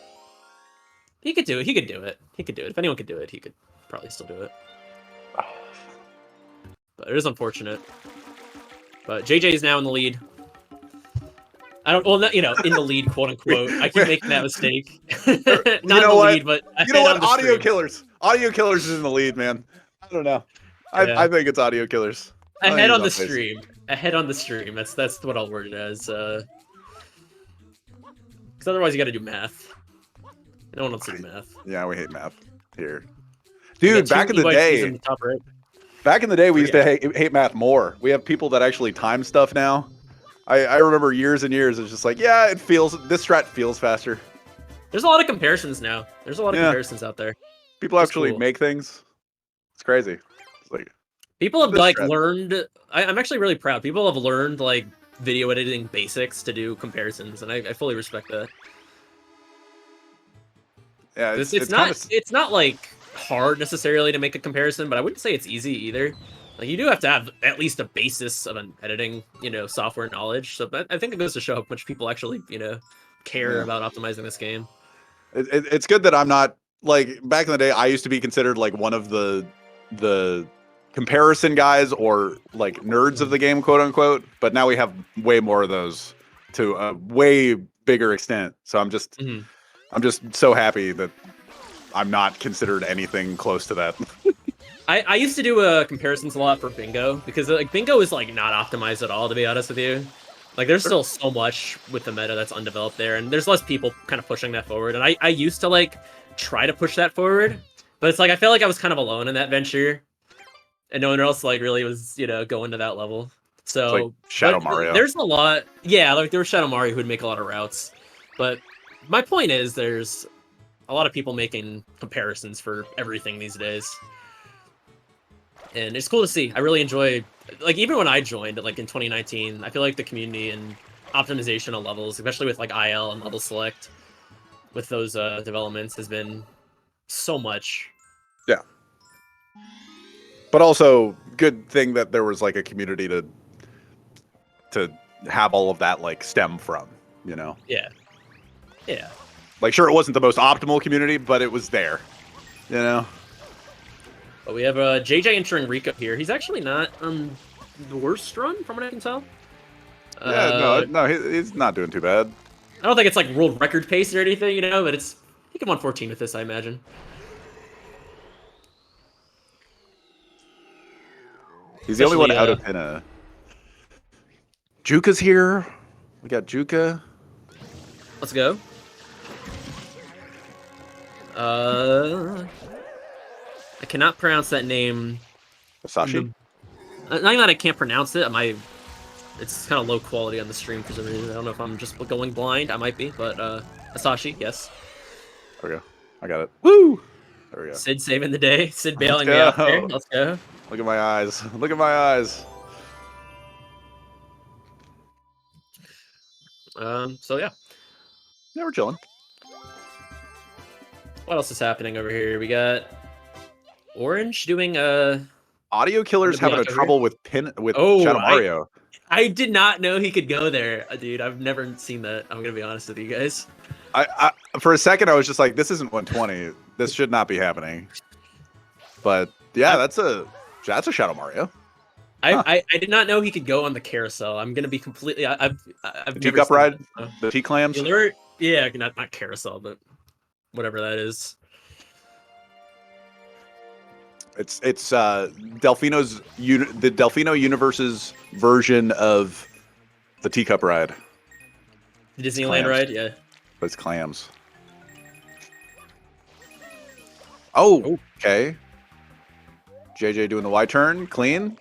He could do it. He could do it. If anyone could do it, he could probably still do it. But it is unfortunate. But JJ is now in the lead. In the lead, quote unquote. I keep making that mistake. Not in the lead, but you know what? Audio Killers is in the lead, man. I don't know. I think it's Audio Killers. Ahead on the stream. Ahead on the stream. That's what I'll word it as. Because otherwise you got to do math. No one wants to do math. Yeah, we hate math here, dude. Back in the day, in the top right. Back in the day, we used to hate math more. We have people that actually time stuff now. I remember years and years. It's just like, yeah, this strat feels faster. There's a lot of comparisons now. There's a lot of comparisons out there. People actually make things. It's crazy. It's like people have like learned. I'm actually really proud. People have learned like video editing basics to do comparisons, and I fully respect that. Yeah, it's not like hard necessarily to make a comparison, but I wouldn't say it's easy either. Like you do have to have at least a basis of an editing, software knowledge. So I think it goes to show how much people actually, care about optimizing this game. It's good that I'm not like back in the day. I used to be considered like one of the comparison guys or like nerds of the game, quote unquote. But now we have way more of those to a way bigger extent. So I'm just so happy that I'm not considered anything close to that. I used to do comparisons a lot for bingo because like bingo is like not optimized at all, to be honest with you. Like there's still so much with the meta that's undeveloped there, and there's less people kind of pushing that forward. And I used to like try to push that forward, but it's like I felt like I was kind of alone in that venture, and no one else like really was going to that level. So like Shadow Mario. There's a lot, like there was Shadow Mario who would make a lot of routes, but my point is there's a lot of people making comparisons for everything these days. And it's cool to see. I really enjoy, like, even when I joined, like, in 2019, I feel like the community and optimization of levels, especially with, like, IL and level select, with those developments, has been so much. Yeah. But also, good thing that there was, like, a community to have all of that, like, stem from, Yeah. Yeah. Like, sure, it wasn't the most optimal community, but it was there, But we have JJ entering Rico here. He's actually not on the worst run, from what I can tell. No, he's not doing too bad. I don't think it's like world record pace or anything, but he can 114 with this, I imagine. He's the only one out of Pinna. Juka's here. We got Juka. Let's go. I cannot pronounce that name. Asashi? Not even that I can't pronounce it. It's kind of low quality on the stream for some reason. I don't know if I'm just going blind. I might be, but Asashi, yes. There we go. I got it. Woo! There we go. Sid saving the day. Sid bailing me out there. Let's go. Look at my eyes. Look at my eyes. So yeah. Yeah, we're chilling. What else is happening over here? We got Orange doing Audio Killer's having trouble with Shadow Mario. I did not know he could go there, dude. I've never seen that. I'm gonna be honest with you guys. I for a second I was just like, this isn't 120. This should not be happening. But yeah, that's a Shadow Mario. I did not know he could go on the carousel. I'm gonna be completely. I've teacup ride, the tea clams. Yeah, not carousel, but whatever that is. It's Delfino's the Delfino Universe's version of the teacup ride. The Disneyland ride, yeah. But it's clams. Oh, okay. JJ doing the Y turn, clean.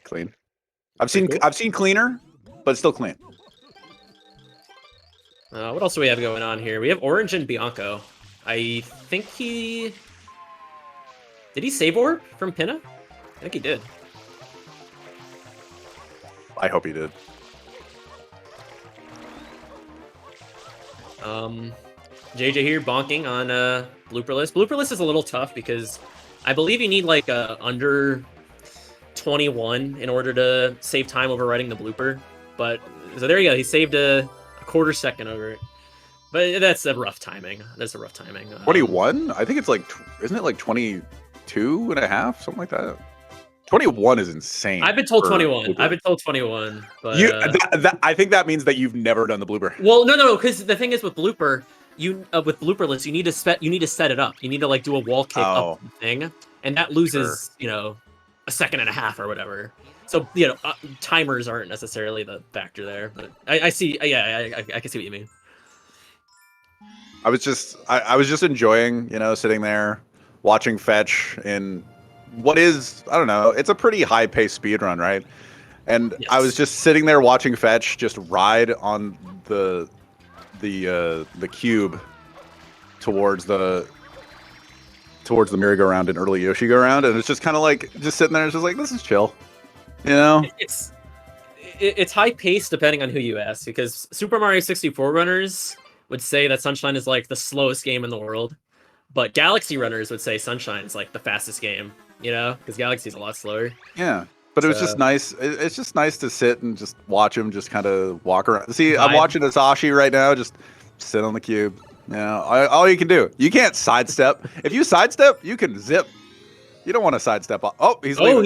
I've seen cleaner, but it's still clean. What else do we have going on here? We have Orange and Bianco. I think did he save orb from Pinna? I think he did. I hope he did. JJ here bonking on blooper list. Blooper list is a little tough because I believe you need like under 21 in order to save time overwriting the blooper. But so there you go. He saved a quarter second over it. But that's a rough timing. 21? I think it's like, isn't it like 22 and a half? Something like that. 21 is insane. I've been told 21. I've been told 21. But I think that means that you've never done the blooper. Well, no, because the thing is with blooper, with blooper lists, you need to set it up. You need to like do a wall kick up the thing, and that loses, a a second and a half or whatever. So, you know, timers aren't necessarily the factor there, but I see, yeah, I can see what you mean. I was just enjoying, you know, sitting there watching Fetch in what is, I don't know, it's a pretty high-paced speedrun, right? And Yes. I was just sitting there watching Fetch just ride on the cube towards the merry-go-round and early Yoshi go-round, and it's just kind of like just sitting there, it's just like, this is chill, you know? It's high-paced depending on who you ask, because Super Mario 64 runners would say that Sunshine is like the slowest game in the world, but Galaxy runners would say Sunshine is like the fastest game, you know, because Galaxy's a lot slower. Yeah, but it was just nice. It's just nice to sit and just watch him just kind of walk around. See, I'm watching Asashi right now, just sit on the cube. You know, all you can do. You can't sidestep. If you sidestep, you can zip. You don't want to sidestep. Oh, he's leaving.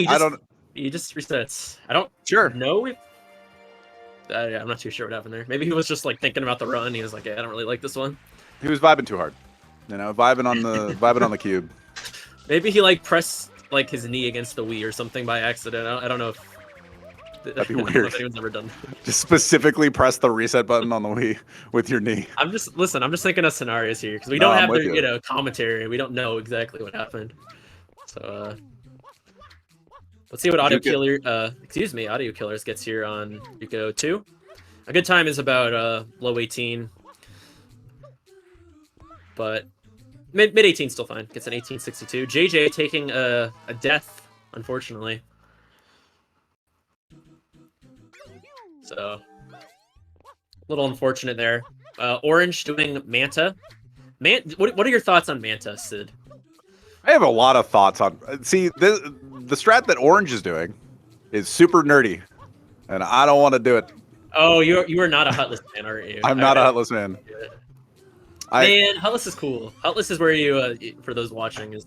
He just resets. I don't know if. Yeah, I'm not too sure what happened there. Maybe he was just like thinking about the run. He was like, "Yeah, I don't really like this one." He was vibing too hard, you know, vibing on the cube. Maybe he like pressed like his knee against the Wii or something by accident. I don't know if that'd be weird. If anyone's ever done. Just specifically press the reset button on the Wii with your knee. I'm just thinking of scenarios here because we don't have the, you know, commentary. We don't know exactly what happened. So let's see what Audio Killers gets here on Yuko 2. A good time is about low 18, but mid 18 still fine. Gets an 1862. JJ taking a death, unfortunately. So a little unfortunate there. Orange doing Manta. What are your thoughts on Manta, Sid? I have a lot of thoughts on. See, the strat that Orange is doing is super nerdy, and I don't want to do it. Oh, you are not a Hutless man, are you? I'm not a Hutless man. Man, Hutless is cool. Hutless is where you, for those watching, is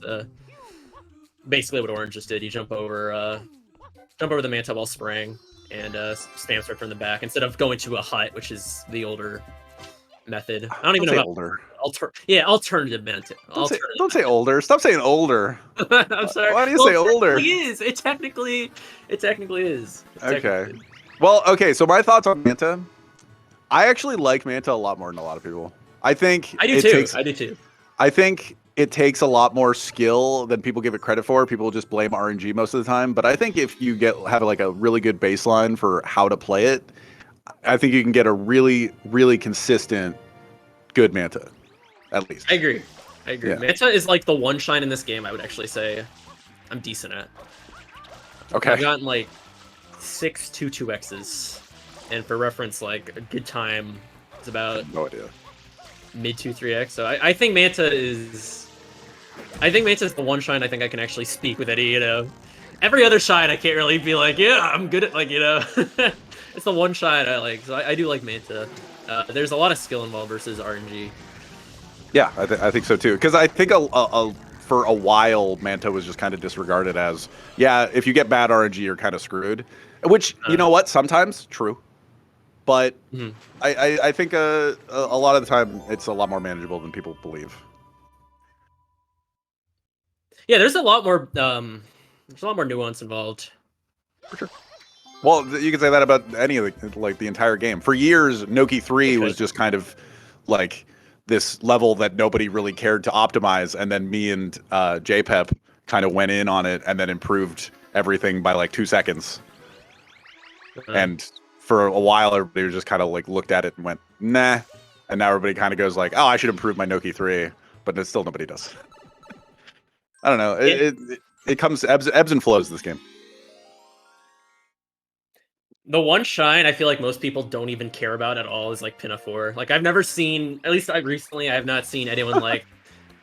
basically what Orange just did. You jump over the Manta while spraying and spam start from the back instead of going to a hut, which is the older method. I don't even know older. Alternative Manta. Don't say older. Stop saying older. I'm sorry. Why do you say older? It technically is. Okay. Well, okay. So my thoughts on Manta. I actually like Manta a lot more than a lot of people. I do too. I think it takes a lot more skill than people give it credit for. People just blame RNG most of the time. But I think if you have like a really good baseline for how to play it, I think you can get a really, really consistent good Manta, at least. I agree. Yeah. Manta is like the one shine in this game I would actually say I'm decent at. Okay. I've gotten like 6 2-2Xs. And for reference, like a good time is about no idea. Mid 2-3X. So I think Manta is the one shine I think I can actually speak with any, you know. Every other shine I can't really be like, yeah, I'm good at, like, you know. It's the one shine I like. So I do like Manta. There's a lot of skill involved versus RNG. Yeah, I think so too. Because I think for a while, Manta was just kind of disregarded as, yeah, if you get bad RNG, you're kind of screwed. Which, you know what, sometimes, true. But I think a lot of the time, it's a lot more manageable than people believe. Yeah, there's a lot more nuance involved. For sure. Well, you can say that about any of the entire game. For years, Noki 3 was just kind of like this level that nobody really cared to optimize, and then me and JPEP kind of went in on it and then improved everything by like 2 seconds. And for a while, everybody just kind of like looked at it and went, nah. And now everybody kind of goes like, oh, I should improve my Noki 3, but still nobody does. I don't know. It comes ebbs and flows this game. The one shine I feel like most people don't even care about at all is like Pinafore. Like I've never seen, at least I have not seen anyone like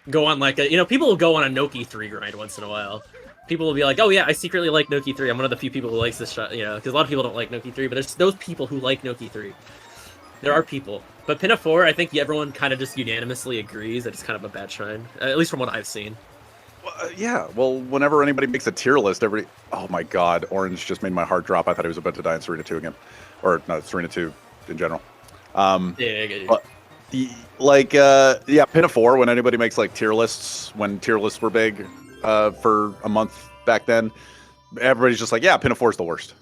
go on like a, you know, people will go on a Noki 3 grind once in a while. People will be like, oh yeah, I secretly like Noki 3. I'm one of the few people who likes this shot, you know, because a lot of people don't like Noki 3, but there's those people who like Noki 3. There are people. But Pinafore, I think everyone kind of just unanimously agrees that it's kind of a bad shrine, at least from what I've seen. Yeah, well, whenever anybody makes a tier list, everybody... Oh my god, Orange just made my heart drop. I thought he was about to die in Serena 2 again. Or, no, Serena 2 in general. Yeah, I get you. Yeah, Pinafore, when anybody makes, like, tier lists, when tier lists were big for a month back then, everybody's just like, yeah, Pinafore is the worst.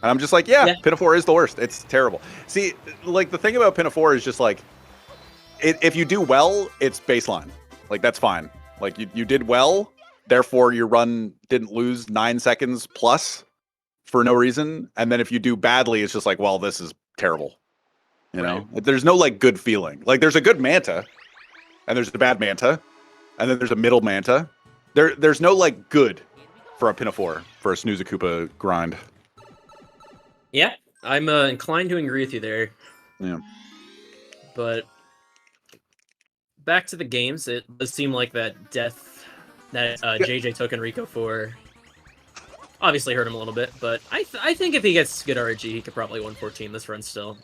And I'm just like, yeah, Pinafore is the worst. It's terrible. See, like, the thing about Pinafore is just like, if you do well, it's baseline. Like, that's fine. Like, you did well, therefore your run didn't lose 9 seconds plus for no reason. And then if you do badly, it's just like, well, this is terrible. You know? There's no, like, good feeling. Like, there's a good Manta, and there's a bad Manta, and then there's a middle Manta. There's no, like, good for a Pinafore, for a Snooze-a-Koopa grind. Yeah, I'm inclined to agree with you there. Yeah. But back to the games, it does seem like that death that JJ took Enrico for obviously hurt him a little bit, but I think if he gets good RNG, he could probably 114 this run still.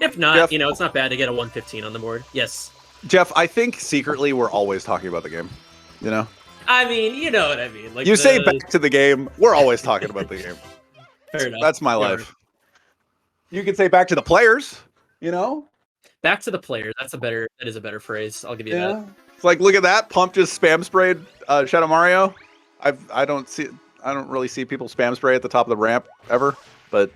If not, Jeff, you know, it's not bad to get a 115 on the board. Yes. Jeff, I think secretly we're always talking about the game. You know? I mean, you know what I mean. Like, you say back to the game, we're always talking about the game. Fair enough. That's my life. You could say back to the players, you know? Back to the players. That is a better phrase. I'll give you that. It's like, look at that. Pump just spam sprayed Shadow Mario. I don't really see people spam spray at the top of the ramp ever, but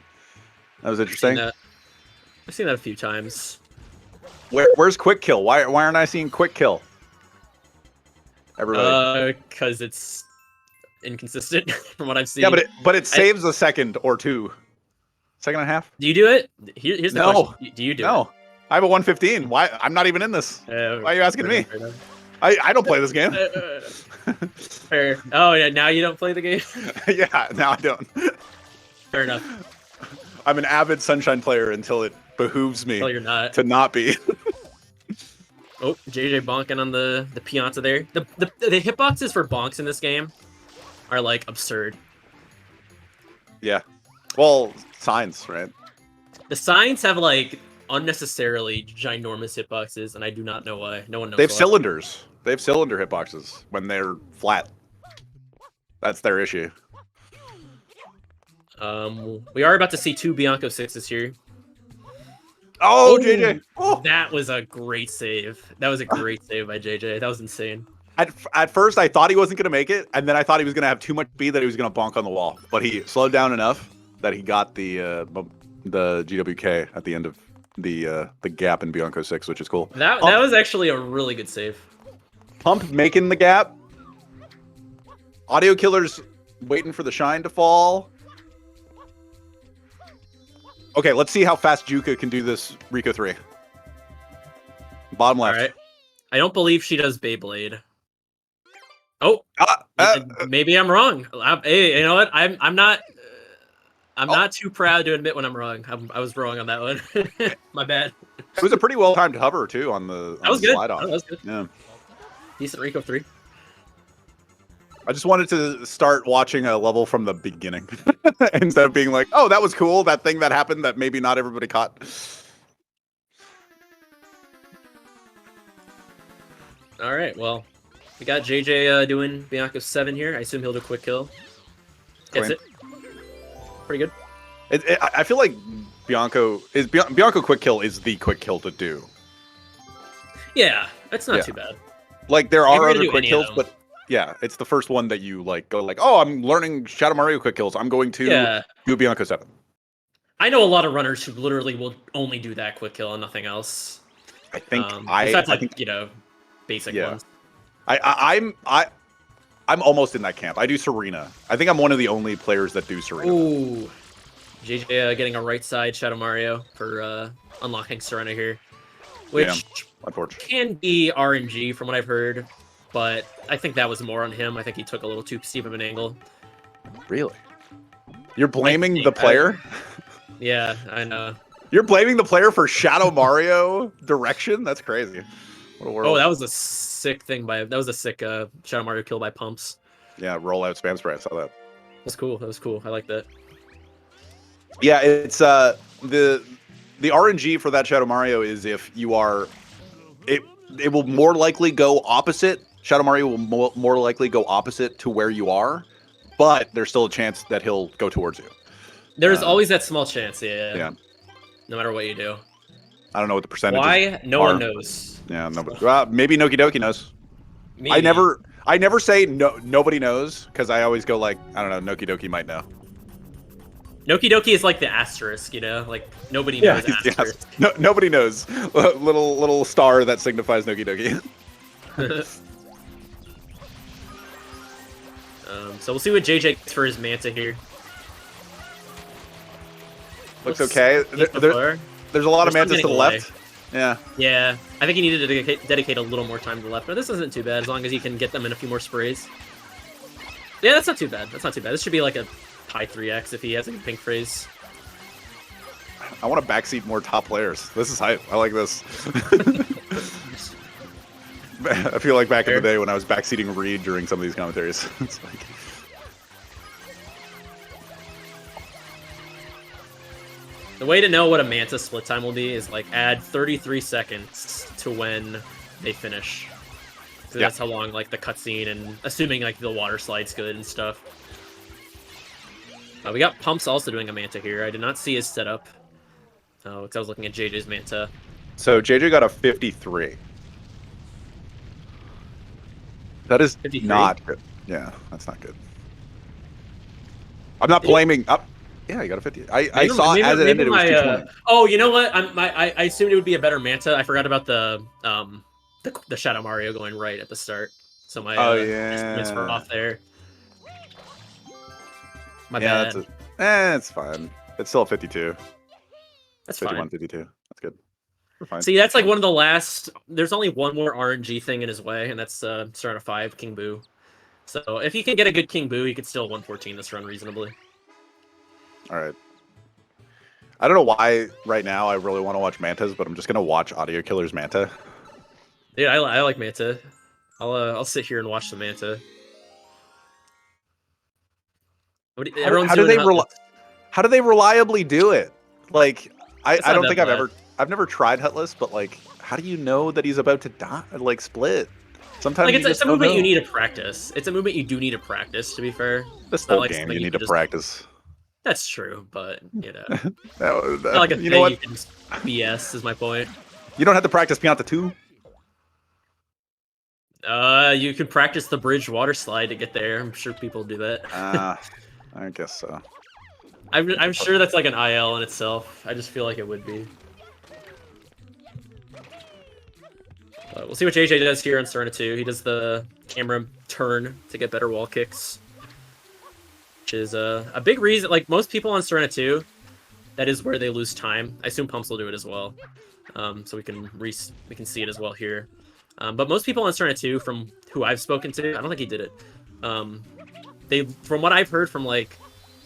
that was interesting. I've seen that a few times. Where's Quick Kill? Why aren't I seeing Quick Kill? Everybody. Because it's inconsistent from what I've seen. Yeah, but it saves a second or two. Second and a half. Do you do it? Here's the question. Do you do it? No. I have a 115. Why? I'm not even in this. Why are you asking me? I don't play this game. Fair. Oh, yeah, now you don't play the game? Yeah, now I don't. Fair enough. I'm an avid Sunshine player until it behooves me to not be. Oh, JJ bonking on the Pianta there. The hitboxes for bonks in this game are, like, absurd. Yeah. Well, signs, right? The signs have, like, unnecessarily ginormous hitboxes, and I do not know why. No one knows. They have cylinders. They have cylinder hitboxes when they're flat. That's their issue. We are about to see 2 Bianco 6s here. Oh, JJ! Oh. That was a great save. That was a great save by JJ. That was insane. At first, I thought he wasn't going to make it, and then I thought he was going to have too much speed that he was going to bonk on the wall. But he slowed down enough that he got the GWK at the end of the gap in Bianco 6, which is cool. That was actually a really good save. Pump making the gap. Audio Killer's waiting for the shine to fall. Okay, let's see how fast Juka can do this Rico 3. Bottom left. All right. I don't believe she does Beyblade. Oh, maybe I'm wrong. Hey, you know what? I'm not too proud to admit when I'm wrong. I was wrong on that one. My bad. It was a pretty well timed hover too on the slide off. That was good. Yeah. Decent Rico 3. I just wanted to start watching a level from the beginning instead of being like, oh, that was cool. That thing that happened that maybe not everybody caught. All right. Well, we got JJ doing Bianco 7 here. I assume he'll do quick kill. Gets it. Pretty good. I feel like Bianco quick kill is the quick kill to do. Yeah, that's not too bad. Like there are other quick kills, but yeah, it's the first one that you like go like, oh, I'm learning Shadow Mario quick kills. I'm going to do Bianco 7. I know a lot of runners who literally will only do that quick kill and nothing else. I think I think, you know, basic ones. I'm almost in that camp. I do Serena. I think I'm one of the only players that do Serena. Ooh. JJ getting a right side Shadow Mario for unlocking Serena here. Which can be RNG from what I've heard, but I think that was more on him. I think he took a little too steep of an angle. Really? You're blaming the player? Yeah, I know. You're blaming the player for Shadow Mario direction? That's crazy. What a world. Oh, that was a sick thing that was a sick Shadow Mario kill by Pumps. Yeah, roll out spam spray. I saw that. That's cool. That was cool. I like that. Yeah, it's the RNG for that Shadow Mario is if you are, it will more likely go opposite. Shadow Mario will more likely go opposite to where you are, but there's still a chance that he'll go towards you. There's always that small chance, yeah. No matter what you do. I don't know what the percentage is. Why? No one knows. Yeah, nobody. Well, maybe Noki Doki knows. Maybe. I never say no. Nobody knows because I always go like, I don't know. Noki Doki might know. Noki Doki is like the asterisk, you know, like nobody knows asterisk. No, nobody knows. Little star that signifies Noki Doki. So we'll see what JJ gets for his Manta here. Looks okay. There's a lot of Mantas to the left. Yeah. Yeah, I think he needed to dedicate a little more time to the left, but this isn't too bad as long as he can get them in a few more sprays. Yeah, that's not too bad. That's not too bad. This should be like a high 3x if he has a pink phrase. I want to backseat more top players. This is hype. I like this. I feel like back in the day when I was backseating Reed during some of these commentaries. It's like... The way to know what a Manta split time will be is like add 33 seconds to when they finish. So that's how long like the cutscene and assuming like the water slide's good and stuff. We got Pumps also doing a Manta here. I did not see his setup. Oh, because I was looking at JJ's Manta. So JJ got a 53. That is 53? Not good. Yeah, that's not good. I'm not blaming. Yeah, you got a 50. I saw it as it ended. It was 220. Oh, you know what? I assumed it would be a better Manta. I forgot about the Shadow Mario going right at the start. So my estimates were off there. My bad. It's fine. It's still a 52. That's 51, fine. 52. That's good. We're fine. See, that's like one of the last. There's only one more RNG thing in his way, and that's Strata 5 King Boo. So if he can get a good King Boo, he could still 114 this run reasonably. All right. I don't know why right now I really want to watch Mantas, but I'm just gonna watch Audio Killer's Manta. Yeah, I like Manta. I'll sit here and watch the Manta. How do they reliably do it? Like I don't think I've never tried Hutless, but like how do you know that he's about to die? Like split. Sometimes like it's a movement you need to practice. It's a movement you do need to practice. To be fair, this whole game you need to practice. That's true, but you know, not like a thing you can just BS is my point. You don't have to practice Pianta 2. You can practice the bridge water slide to get there. I'm sure people do that. I guess so. I'm sure that's like an IL in itself. I just feel like it would be. But we'll see what JJ does here on Serena 2. He does the camera turn to get better wall kicks. Which is a big reason, like most people on Serena 2, that is where they lose time. I assume Pumps will do it as well. So we can see it as well here. But most people on Serena 2, from who I've spoken to, I don't think he did it. From what I've heard from like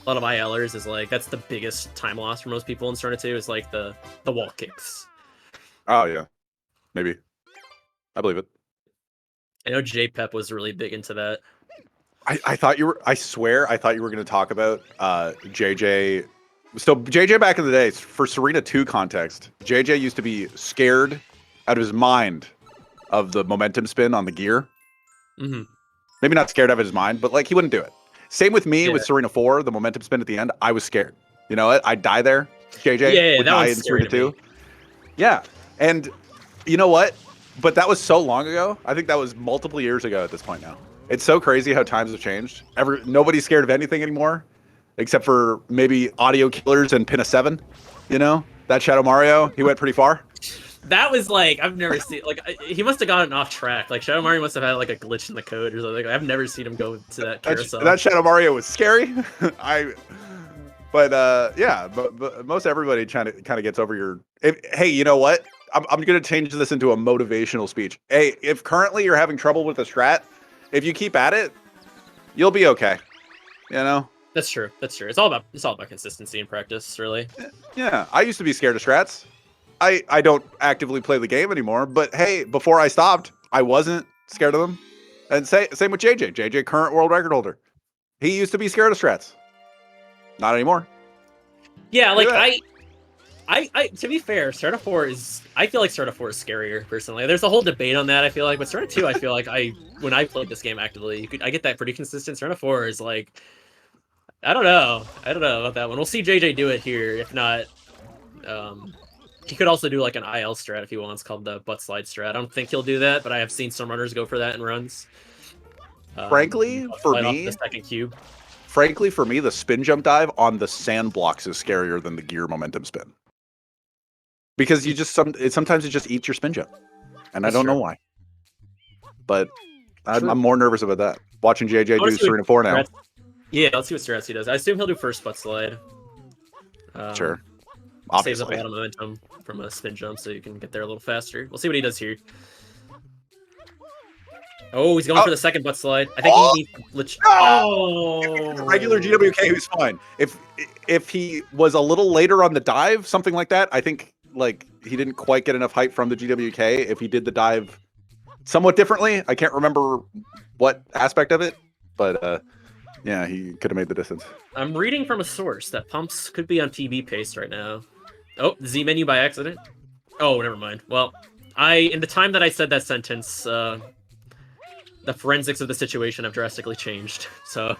a lot of ILers, is like that's the biggest time loss for most people in Serena 2 is like the wall kicks. Oh yeah, maybe. I believe it. I know J-Pep was really big into that. I thought you were. I swear, I thought you were going to talk about JJ. So JJ back in the day, for Serena 2 context, JJ used to be scared out of his mind of the momentum spin on the gear. Mm-hmm. Maybe not scared out of his mind, but like he wouldn't do it. Same with me with Serena 4, the momentum spin at the end. I was scared. You know what? I'd die there. JJ would die in Serena 2. Yeah, and you know what? But that was so long ago. I think that was multiple years ago at this point now. It's so crazy how times have changed. Nobody's scared of anything anymore, except for maybe Audio Killers and Pinna 7. You know, that Shadow Mario, he went pretty far. That was like, I've never seen, like, he must have gotten off track. Like, Shadow Mario must have had like a glitch in the code or something. I've never seen him go to that carousel. That Shadow Mario was scary. But most everybody kind of gets over your. Hey, you know what? I'm going to change this into a motivational speech. Hey, if currently you're having trouble with a strat, if you keep at it, you'll be okay. You know? That's true. That's true. It's all about consistency and practice, really. Yeah, I used to be scared of strats. I don't actively play the game anymore, but hey, before I stopped, I wasn't scared of them. And same with JJ. JJ, current world record holder. He used to be scared of strats. Not anymore. Yeah, like I to be fair, Strata 4 I feel like Strata 4 is scarier personally. There's a whole debate on that, I feel like, but Strata 2, I feel like when I played this game actively, I get that pretty consistent. Strata 4 is like, I don't know about that one. We'll see JJ do it here. If not, he could also do like an IL strat if he wants, called the butt slide strat. I don't think he'll do that, but I have seen some runners go for that in runs. Frankly, for me, the second cube. Frankly, for me, the spin jump dive on the sand blocks is scarier than the gear momentum spin. Because you just sometimes it just eats your spin jump, and I don't know why. But I'm more nervous about that. Watching JJ do 3 and 4 now. Yeah, let's see what SWRC does. I assume he'll do first butt slide. Sure. Saves up a lot of momentum from a spin jump, so you can get there a little faster. We'll see what he does here. Oh, he's going for the second butt slide. I think he needs. Regular GWK, who's fine. If he was a little later on the dive, something like that, I think like he didn't quite get enough height from the GWK. If he did the dive somewhat differently, I can't remember what aspect of it, but yeah, he could have made the distance. I'm reading from a source that pumps could be on PB pace right now. Oh, Z menu by accident. Oh, never mind. Well, in the time that I said that sentence, the forensics of the situation have drastically changed. So,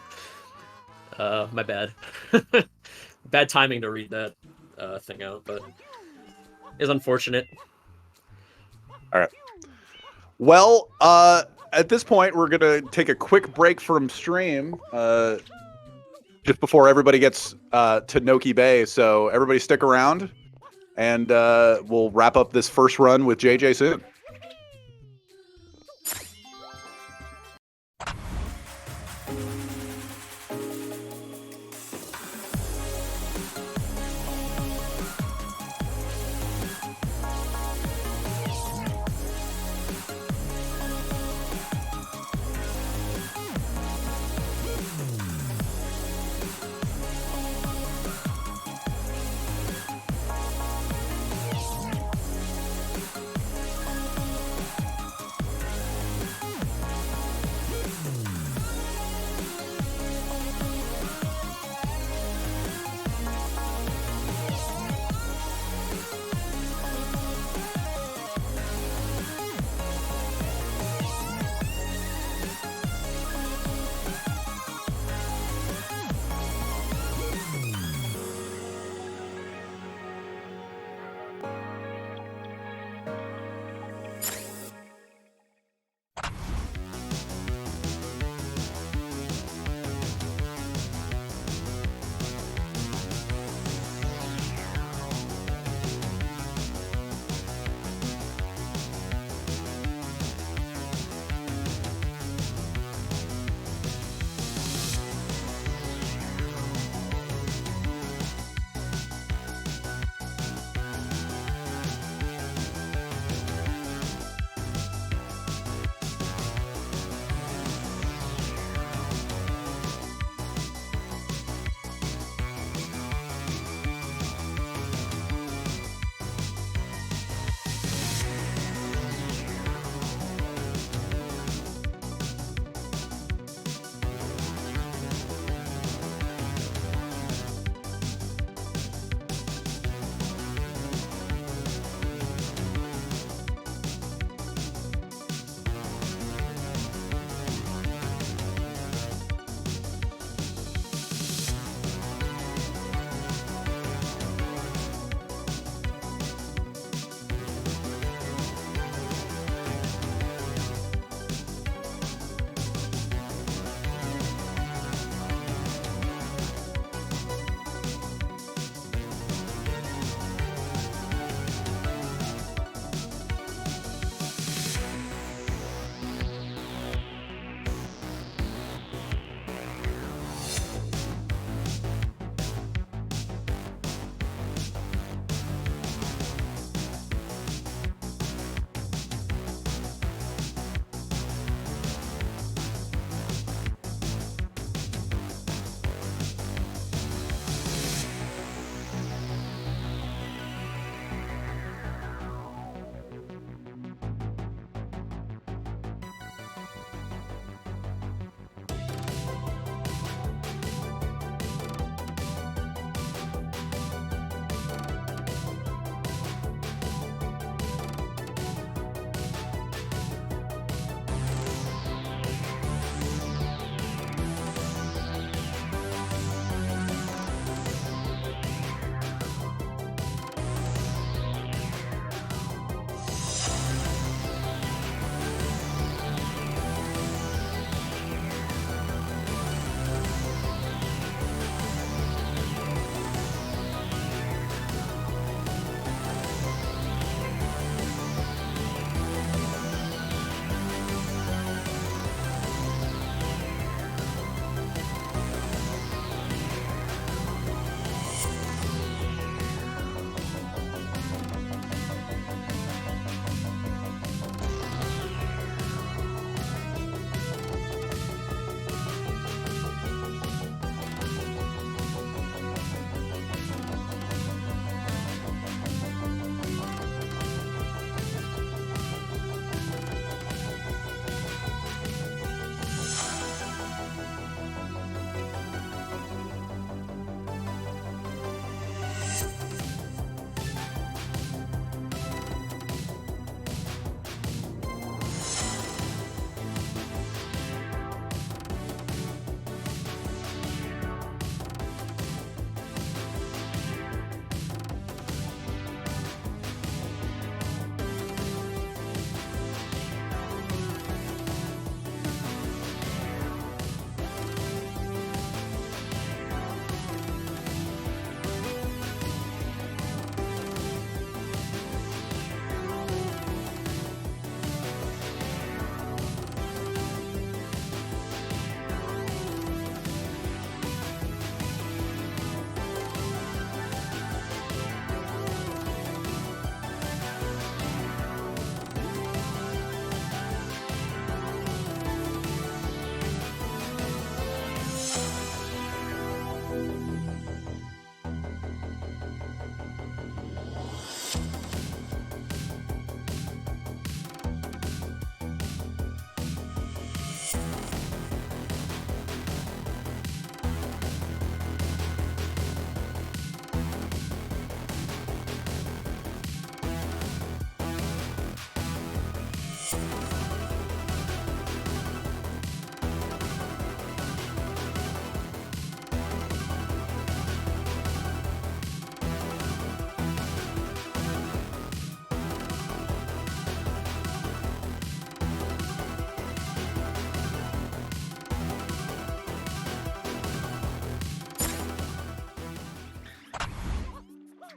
my bad. Bad timing to read that thing out, but it's unfortunate. All right. Well, at this point, we're going to take a quick break from stream just before everybody gets to Noki Bay. So everybody stick around, and we'll wrap up this first run with JJ soon.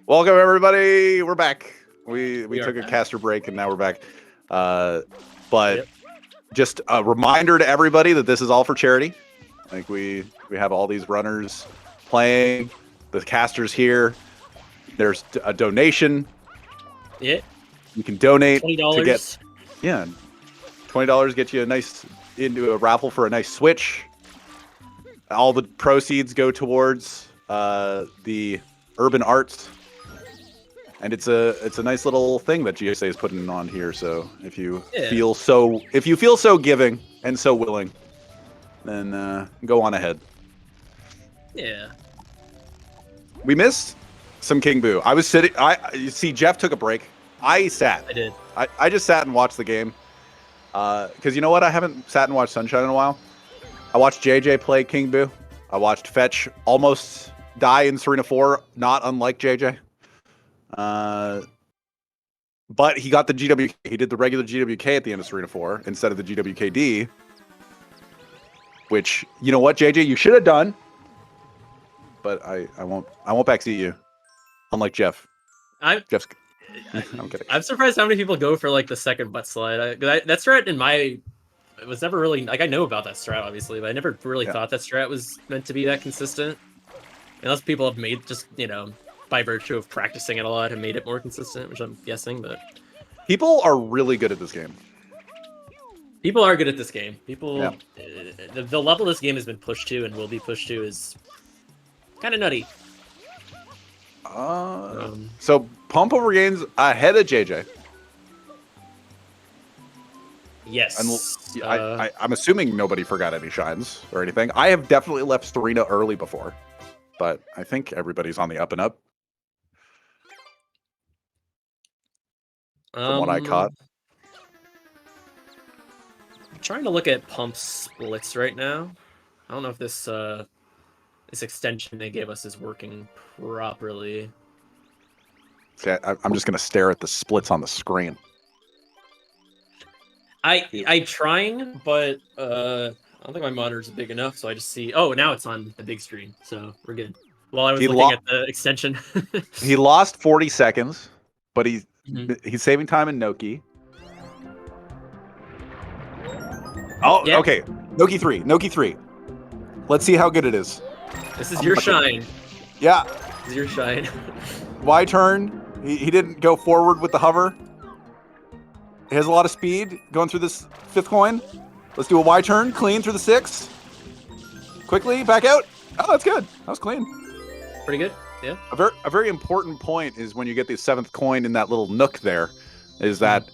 Welcome everybody. We're back. We took a back. caster break and now we're back. But just a reminder to everybody that this is all for charity. Like we have all these runners playing, the casters here. There's a donation. Yeah. You can donate $20. to get $20 get you a nice into a raffle for a nice Switch. All the proceeds go towards the urban arts. And it's a nice little thing that GSA is putting on here. So if you feel so giving and so willing, then go on ahead. Yeah. We missed some King Boo. I was sitting. You see, Jeff took a break. I sat. I did. I just sat and watched the game. Because you know what? I haven't sat and watched Sunshine in a while. I watched JJ play King Boo. I watched Fetch almost die in Serena 4, not unlike JJ. But he got the GW. He did the regular GWK at the end of Serena 4 instead of the GWKD. Which, you know what, JJ, you should have done. But I won't backseat you. Unlike Jeff. I'm kidding. I'm surprised how many people go for like the second butt slide. That strat it was never really like I know about that strat obviously, but I never really thought that strat was meant to be that consistent. Unless people have made just by virtue of practicing it a lot and made it more consistent, which I'm guessing. But people are really good at this game. People are good at this game. People, the level this game has been pushed to and will be pushed to is kind of nutty. So Pump over gains ahead of JJ. Yes. I'm assuming nobody forgot any shines or anything. I have definitely left Serena early before, but I think everybody's on the up and up. From what I caught. I'm trying to look at Pump splits right now. I don't know if this extension they gave us is working properly. Okay, I'm just gonna stare at the splits on the screen. I'm trying, but I don't think my monitor's big enough, so I just see. Oh, now it's on the big screen, so we're good. While I was looking at the extension, he lost 40 seconds, but he's saving time in Noki. Oh, okay. Noki 3. Let's see how good it is. This is your shine. Yeah. This is your shine. Y turn. He didn't go forward with the hover. He has a lot of speed going through this 5th coin. Let's do a Y turn. Clean through the 6. Quickly, back out. Oh, that's good. That was clean. Pretty good. Yeah. A very important point is when you get the 7th coin in that little nook there, is that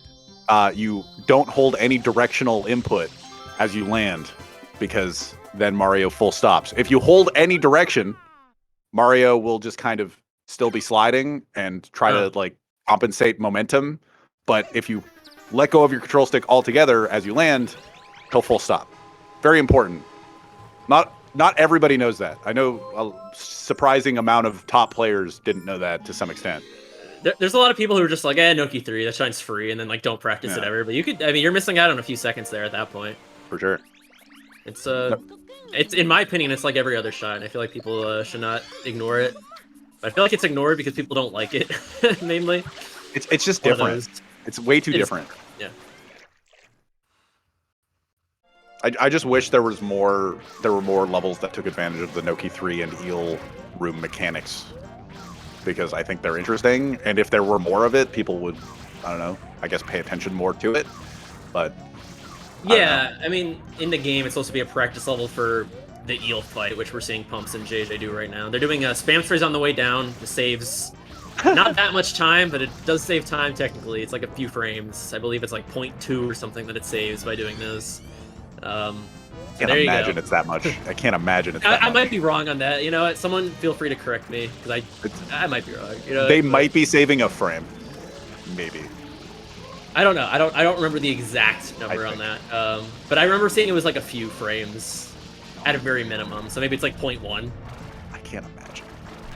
you don't hold any directional input as you land, because then Mario full stops. If you hold any direction, Mario will just kind of still be sliding and try to like compensate momentum. But if you let go of your control stick altogether as you land, he'll full stop. Very important. Not everybody knows that. I know a surprising amount of top players didn't know that to some extent. There's a lot of people who are just like, Noki 3, that shine's free, and then like don't practice it ever. But you're missing out on a few seconds there at that point. For sure. It's in my opinion, it's like every other shine. I feel like people should not ignore it. But I feel like it's ignored because people don't like it, mainly. It's just different. It's way too different. Yeah. I just wish there were more levels that took advantage of the Noki 3 and Eel room mechanics, because I think they're interesting, and if there were more of it, people would, I don't know, I guess pay attention more to it. But yeah, I mean, in the game, it's supposed to be a practice level for the Eel fight, which we're seeing Pumps and JJ do right now. They're doing spam sprays on the way down. It saves not that much time, but it does save time technically. It's like a few frames. I believe it's like 0.2 or something that it saves by doing those. I can't imagine it's that much. I can't imagine it's that much. I might be wrong on that. You know what? Someone feel free to correct me, because I might be wrong. You know, they might be saving a frame. Maybe. I don't know. I don't remember the exact number on that. But I remember seeing it was like a few frames at a very minimum. So maybe it's like 0.1. I can't imagine.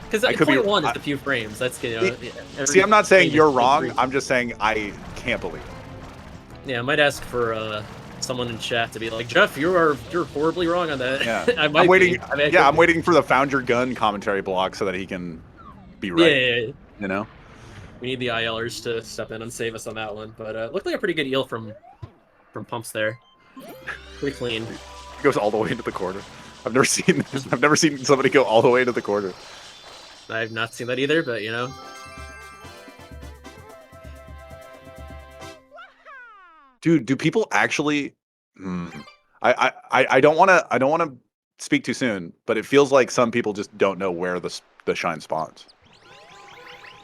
Because 0.1 is a few frames. That's see, I'm not saying you're wrong. I'm just saying I can't believe it. Yeah, I might ask for someone in chat to be like, Jeff, you're horribly wrong on that. Yeah, I'm waiting. I'm waiting for the Found Your Gun commentary block so that he can be right. Yeah. You know? We need the ILers to step in and save us on that one. But looked like a pretty good eel from Pumps there. Pretty clean. He goes all the way into the corner. I've never seen this. I've never seen somebody go all the way into the corner. I've not seen that either, but you know. Dude, do people actually? I don't want to speak too soon, but it feels like some people just don't know where the shine spawns.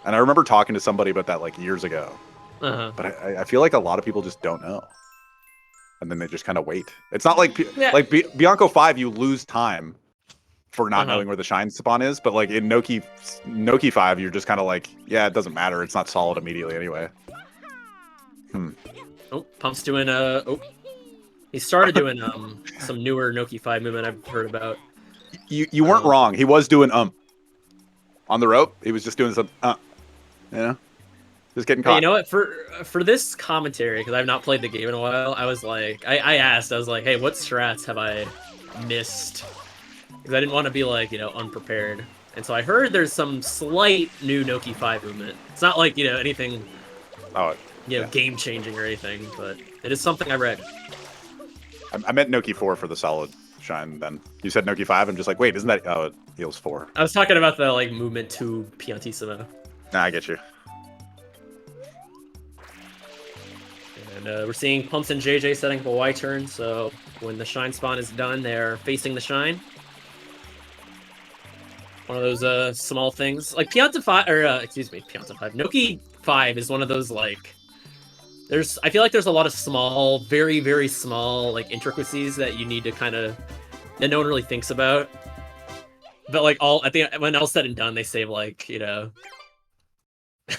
And I remember talking to somebody about that like years ago. But I feel like a lot of people just don't know. And then they just kind of wait. It's not like like Bianco 5, you lose time for not knowing where the shine spawn is, but like in Noki 5, you're just kind of like, yeah, it doesn't matter. It's not solid immediately anyway. Oh, Pump's doing he started doing some newer Noki 5 movement I've heard about. You weren't wrong. He was doing on the rope. He was just doing some you know, just getting caught. Hey, you know what? For this commentary, because I've not played the game in a while, I was like, I asked, I was like, hey, what strats have I missed? Because I didn't want to be like, you know, unprepared. And so I heard there's some slight new Noki 5 movement. It's not like, you know, anything, you know, game changing or anything, but it is something I read. I meant Noki 4 for the solid shine. Then you said Noki 5. I'm just like, wait, isn't that? Oh, it heals 4. I was talking about the like movement to Piantissimo. Nah, I get you. And we're seeing Pumps and JJ setting up a Y turn. So when the shine spawn is done, they're facing the shine. One of those small things like Pianta 5, or excuse me, Pianta 5. Noki 5 is one of those like. I feel like there's a lot of small, very, very small, like, intricacies that you need to kind of, that no one really thinks about. But, like, when all said and done, they save, like, you know,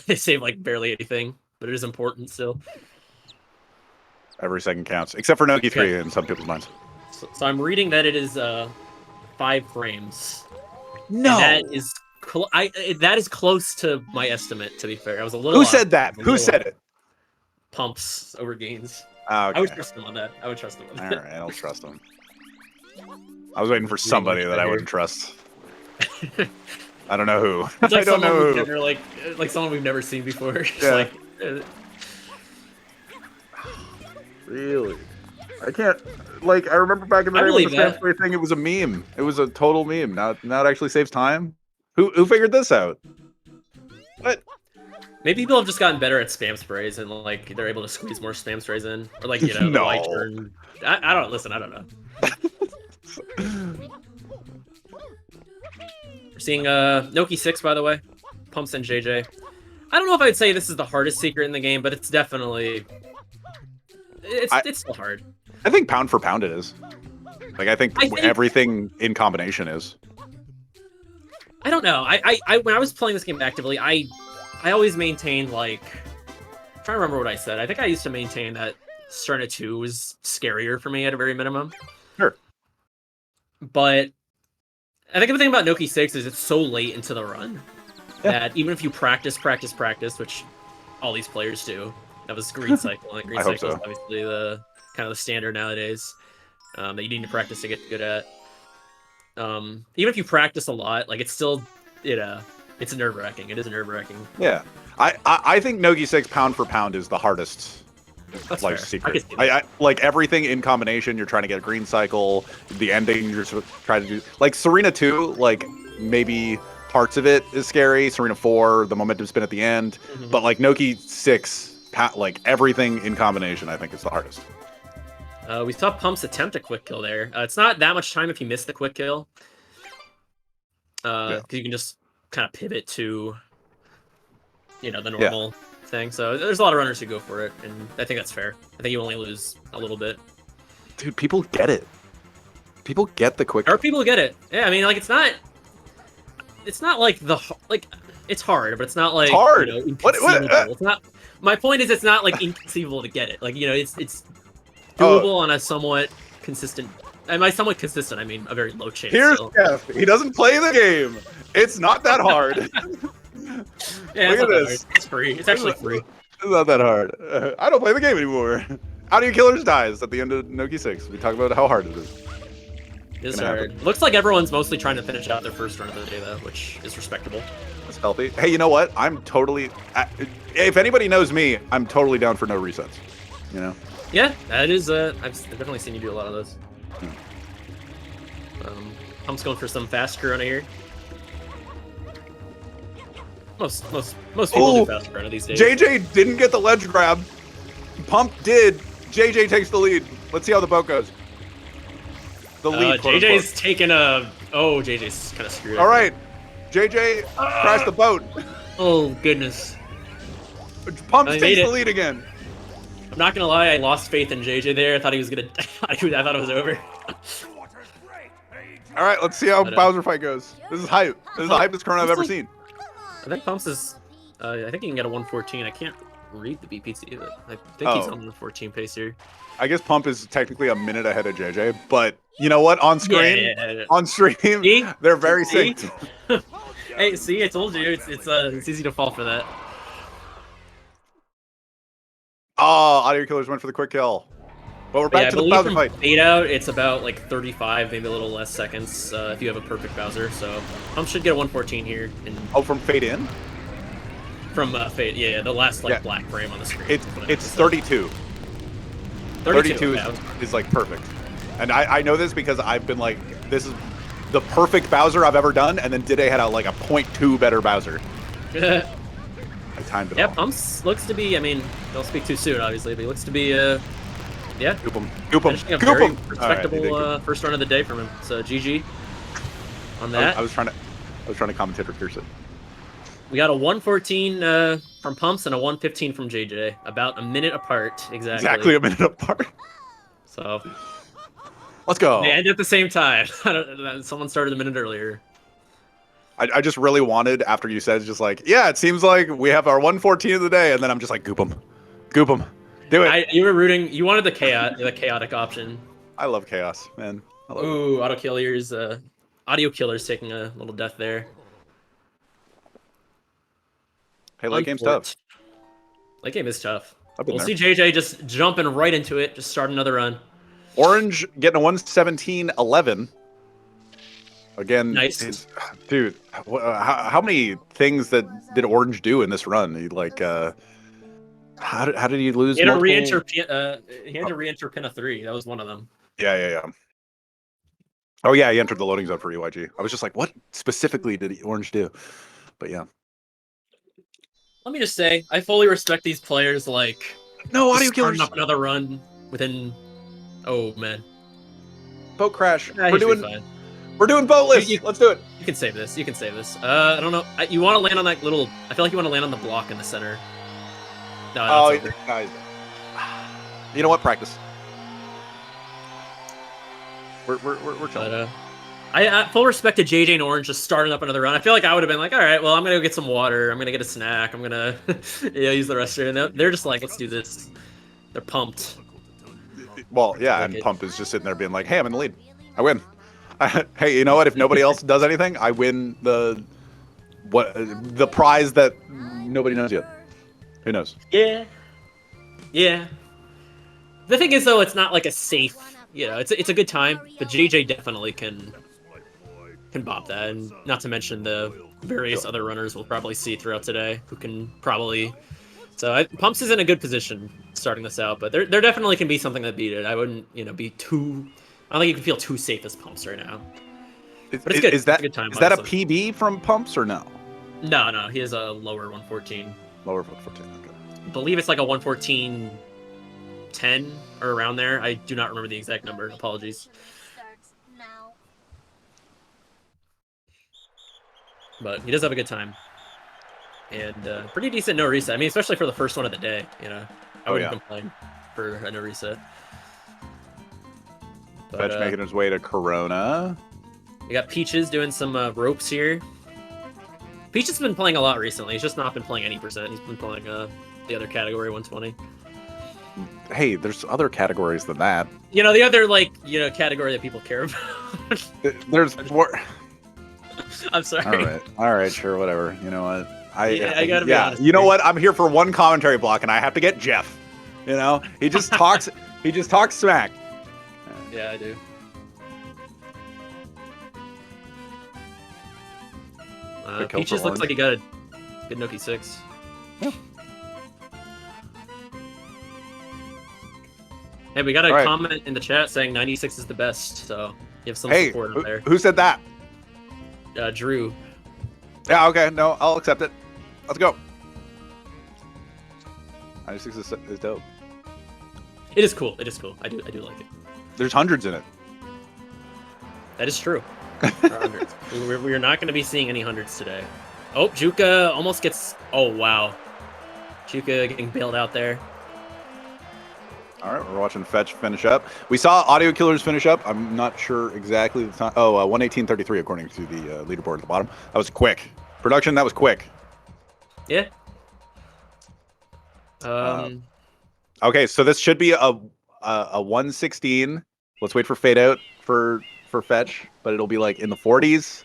they save, like, barely anything. But it is important still. Every second counts, except for Noki 3 in some people's minds. So I'm reading that it is 5 frames. No! And that is close to my estimate, to be fair. I was a little Who said that? Who said it? Pumps over gains. Okay. I would trust him on that. I would trust him on that. Alright, I'll trust him. I was waiting for somebody that I wouldn't trust. I don't know who. It's like I don't know who. Never, like someone we've never seen before. Yeah. Really? I can't. Like, I remember back in the day with the transfer thing, it was a meme. It was a total meme. Now it actually saves time. Who figured this out? What? Maybe people have just gotten better at spam sprays and like they're able to squeeze more spam sprays in, or like you know, no. the turn. I don't listen. I don't know. We're seeing Noki 6, by the way, Pumps and JJ. I don't know if I'd say this is the hardest secret in the game, but it's definitely it's still hard. I think pound for pound it is. Like I think everything in combination is. I don't know. I when I was playing this game actively, I always maintained, like, I'm trying to remember what I said. I think I used to maintain that Strena 2 was scarier for me at a very minimum. Sure. But I think the thing about Noki 6 is it's so late into the run that even if you practice, which all these players do, that was green cycle, and green cycle is obviously the kind of the standard nowadays that you need to practice to get good at. Even if you practice a lot, like, it's still, you know, it's nerve-wracking. It is nerve-wracking. Yeah. I think Noki 6 pound for pound is the hardest secret. I like everything in combination. You're trying to get a green cycle. The ending you're trying to do. Like Serena 2, like maybe parts of it is scary. Serena 4, the momentum spin at the end. But like Noki 6, like everything in combination, I think is the hardest. We saw Pumps attempt a quick kill there. It's not that much time if you miss the quick kill. Because you can just kind of pivot to, you know, the normal thing. So there's a lot of runners who go for it, and I think that's fair. I think you only lose a little bit. Dude, people get it. People get the quick. Or people get it. Yeah, I mean, like, it's not like it's hard, but it's not like, it's hard. You know, inconceivable. It's not. My point is, it's not like inconceivable to get it. Like, you know, it's doable on a somewhat consistent. And by somewhat consistent, I mean a very low chance. Here's Jeff. He doesn't play the game. It's not that hard. Yeah, look at this. It's free. It's actually free. It's not that hard. I don't play the game anymore. How do you killers dies at the end of Noki 6? We talk about how hard it is. It's hard. Looks like everyone's mostly trying to finish out their first run of the day, though, which is respectable. That's healthy. Hey, you know what? I'm totally. If anybody knows me, I'm totally down for no resets. You know. Yeah, that is. I've definitely seen you do a lot of those. I'm just going for some faster run here. Most people do faster run these days. JJ didn't get the ledge grab. Pump did. JJ takes the lead. Let's see how the boat goes. The lead. JJ's taking a. Oh, JJ's kind of screwed. All right, JJ crashed the boat. Oh goodness. Pump takes the lead again. I'm not gonna lie, I lost faith in JJ there. I thought he was gonna. I thought it was over. All right, let's see how Bowser fight goes. This is hype. This is the hypest Corona I've ever seen. I think Pumps is. I think he can get a 114. I can't read the BPT, but I think he's on the 14 pace here. I guess Pump is technically a minute ahead of JJ, but you know what? On screen, on stream, see? They're very synced. Hey, see, I told you, it's easy to fall for that. Oh, Audio Killers went for the quick kill. But we're back to the Bowser fight. Fade out, it's about like 35, maybe a little less seconds if you have a perfect Bowser. So Pump should get a 114 here. And from fade in? From fade, yeah, the last black frame on the screen. It's 32. 32 is like perfect. And I know this because I've been like, this is the perfect Bowser I've ever done, and then Dide had a 0.2 better Bowser. I timed it all. Pumps looks to be, I mean, don't speak too soon, obviously, but he looks to be, yeah. Goop him. Goop him. A very respectable first run of the day from him. So GG on that. I was trying to commentate for Pearson. We got a 114 from Pumps and a 115 from JJ. About a minute apart, exactly. Exactly a minute apart. So let's go. They end at the same time. Someone started a minute earlier. I just really wanted, after you said, just like, yeah, it seems like we have our 114 of the day, and then I'm just like, goop him. Goop him. Do it. You were rooting. You wanted the chaotic option. I love chaos, man. Ooh, Audio Killers taking a little death there. Hey, late game's tough. Late game is tough. We'll see JJ just jumping right into it. Just start another run. Orange getting a 117.11. Again, nice. Dude, how many things did Orange do in this run? He how did he lose? He had to re-enter pin of 3. That was one of them. Yeah. Oh yeah, he entered the loading zone for EYG. I was just like, what specifically did Orange do? But yeah. Let me just say, I fully respect these players. No Audio Killers. Up another run within. Oh man. Boat crash. Nah, We're doing boatless. Let's do it. You can save this. I don't know. You want to land on that little. I feel like you want to land on the block in the center. No, guys. You know what? Practice. We're chilling. I full respect to JJ and Orange just starting up another run. I feel like I would have been like, all right, well, I'm gonna go get some water. I'm gonna get a snack. I'm gonna use the restroom. And they're just like, let's do this. They're pumped. Well, yeah, and Pump is just sitting there being like, hey, I'm in the lead. I win. Hey, you know what? If nobody else does anything, I win the prize that nobody knows yet. Who knows? Yeah. The thing is, though, it's not like a safe. It's a good time, but JJ definitely can bop that, and not to mention the various other runners we'll probably see throughout today who can probably. So Pumps is in a good position starting this out, but there definitely can be something that beat it. I wouldn't be too. I don't think you can feel too safe as Pumps right now. But it's good. Is that a good time, is that a PB from Pumps or no? No. He has a lower 114. Lower 114. Okay. I believe it's like a 114.10 or around there. I do not remember the exact number. Apologies. But he does have a good time. And pretty decent no reset. I mean, especially for the first one of the day. I wouldn't complain for a no reset. Fetch making his way to Corona. We got Peaches doing some ropes here. Peaches has been playing a lot recently. He's just not been playing any percent. He's been playing the other category 120. Hey, there's other categories than that. The other category that people care about. There's more. I'm sorry. All right, sure, whatever. You know what? I gotta be honest. You know what? I'm here for one commentary block, and I have to get Jeff. He just talks. He just talks smack. Yeah, I do. Good kill Peaches for looks like he got a good Noki 6. Yeah. Hey, we got a Right. comment in the chat saying 96 is the best, so you have some support up there. Who said that? Drew. Yeah, okay, no, I'll accept it. Let's go. 96 is dope. It is cool. It is cool. I do like it. There's hundreds in it. That is true. We're not going to be seeing any hundreds today. Oh, Juka almost gets... Oh, wow. Juka getting bailed out there. All right, we're watching Fetch finish up. We saw Audio Killers finish up. I'm not sure exactly the time. Oh, 118.33 according to the leaderboard at the bottom. That was quick. Production, that was quick. Yeah. Okay, so this should be a 116. Let's wait for fade out for Fetch, but it'll be like in the 40s.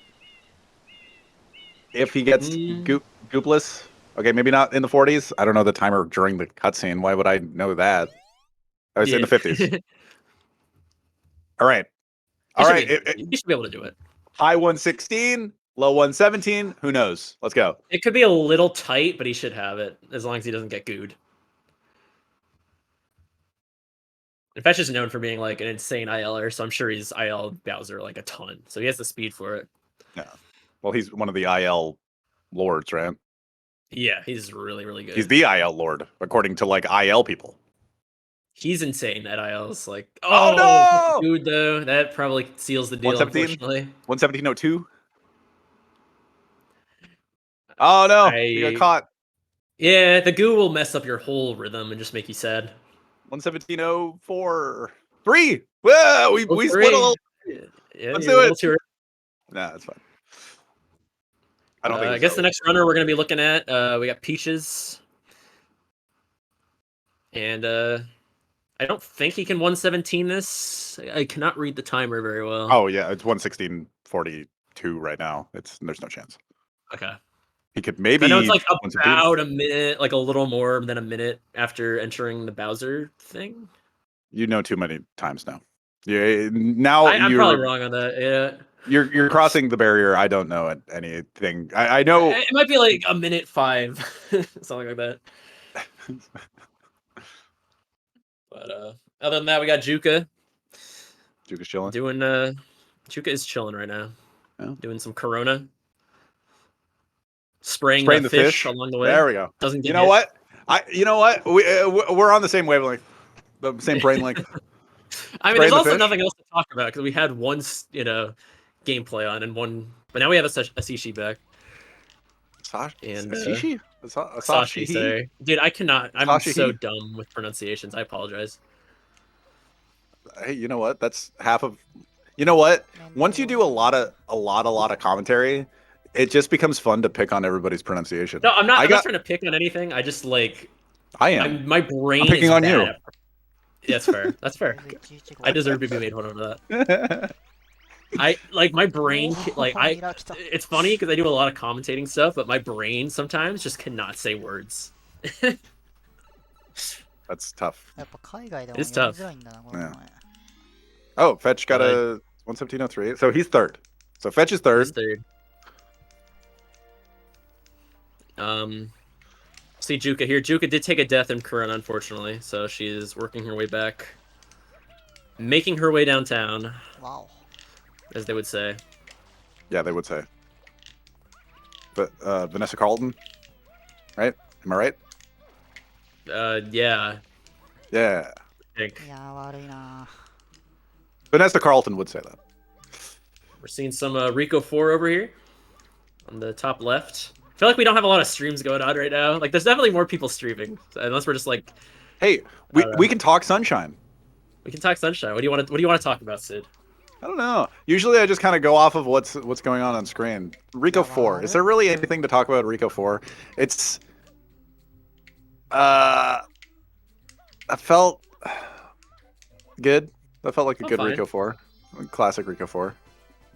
If he gets goopless. Okay, maybe not in the 40s. I don't know the timer during the cutscene. Why would I know that? I was in the 50s. All right. All right. You should be able to do it. High 116, low 117. Who knows? Let's go. It could be a little tight, but he should have it as long as he doesn't get gooed. And Fetch is known for being like an insane ILer, so I'm sure he's IL Bowser like a ton. So he has the speed for it. Yeah. Well, he's one of the IL lords, right? Yeah, he's really, really good. He's the IL lord, according to like IL people. He's insane at ILs. Like, oh no, dude, though that probably seals the deal. 117? Unfortunately, 117.02. Oh no, you got caught. Yeah, the goo will mess up your whole rhythm and just make you sad. 117.04. 3. Whoa, we split a little. Yeah, let's do it. Nah, that's fine. I don't think. I guess the next runner we're gonna be looking at, we got Peaches, and I don't think he can 117 this. I cannot read the timer very well. Oh yeah, it's 116.42 right now. There's no chance. Okay. He could maybe. I know it's like about a minute, like a little more than a minute after entering the Bowser thing. You know too many times now. Yeah, now I'm probably wrong on that. Yeah. You're crossing the barrier. I don't know anything. I know it might be like a minute 5, something like that. But other than that, we got Juka. Juka's chilling. Juka is chilling right now. Yeah. Doing some Corona. Spraying the fish along the way. There we go. Doesn't get You know what? We're on the same wavelength, the same brain length. I mean, there's also nothing else to talk about because we had one, gameplay on and one, but now we have a Asishi back. Asishi? Asashi, sorry. Dude, I cannot. I'm so dumb with pronunciations. I apologize. Hey, you know what? That's half of. You know what? Once you do a lot of commentary, it just becomes fun to pick on everybody's pronunciation. No, I'm not. I'm not trying to pick on anything. I just like. I am. My brain. I'm picking on you. That's fair. That's fair. I deserve to be made fun of that. My brain, it's funny because I do a lot of commentating stuff, but my brain sometimes just cannot say words. That's tough. It's tough. Yeah. Oh, Fetch got a 117.03, so he's third. So Fetch is third. He's third. See Juka here. Juka did take a death in Corona, unfortunately, so she is working her way back, making her way downtown. Wow. As they would say. Yeah, they would say. But Vanessa Carlton, right? Am I right? Yeah. Yeah. I think. Vanessa Carlton would say that. We're seeing some Rico 4 over here on the top left. I feel like we don't have a lot of streams going on right now. Like, there's definitely more people streaming, unless we're just like. Hey, we can talk Sunshine. We can talk Sunshine. What do you want to talk about, Sid? I don't know. Usually I just kind of go off of what's going on screen. Rico 4. Is there really anything to talk about Rico 4? It's that felt good. That felt like a good Rico 4. Classic Rico 4.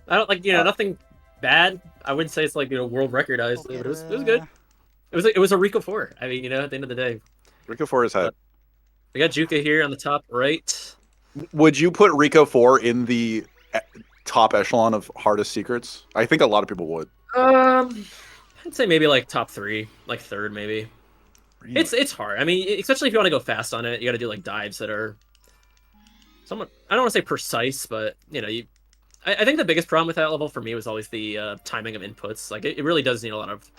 I don't like, nothing bad. I wouldn't say it's like, world record obviously, but it was good. It was a Rico 4. I mean, at the end of the day. Rico 4 is head. We got Juka here on the top right. Would you put Rico 4 in the top echelon of hardest secrets? I think a lot of people would. I'd say maybe like top 3, like third maybe. Really? It's hard. I mean, especially if you want to go fast on it, you got to do like dives that are somewhat. I don't want to say precise, but you know, I think the biggest problem with that level for me was always the timing of inputs. Like it really does need a lot of.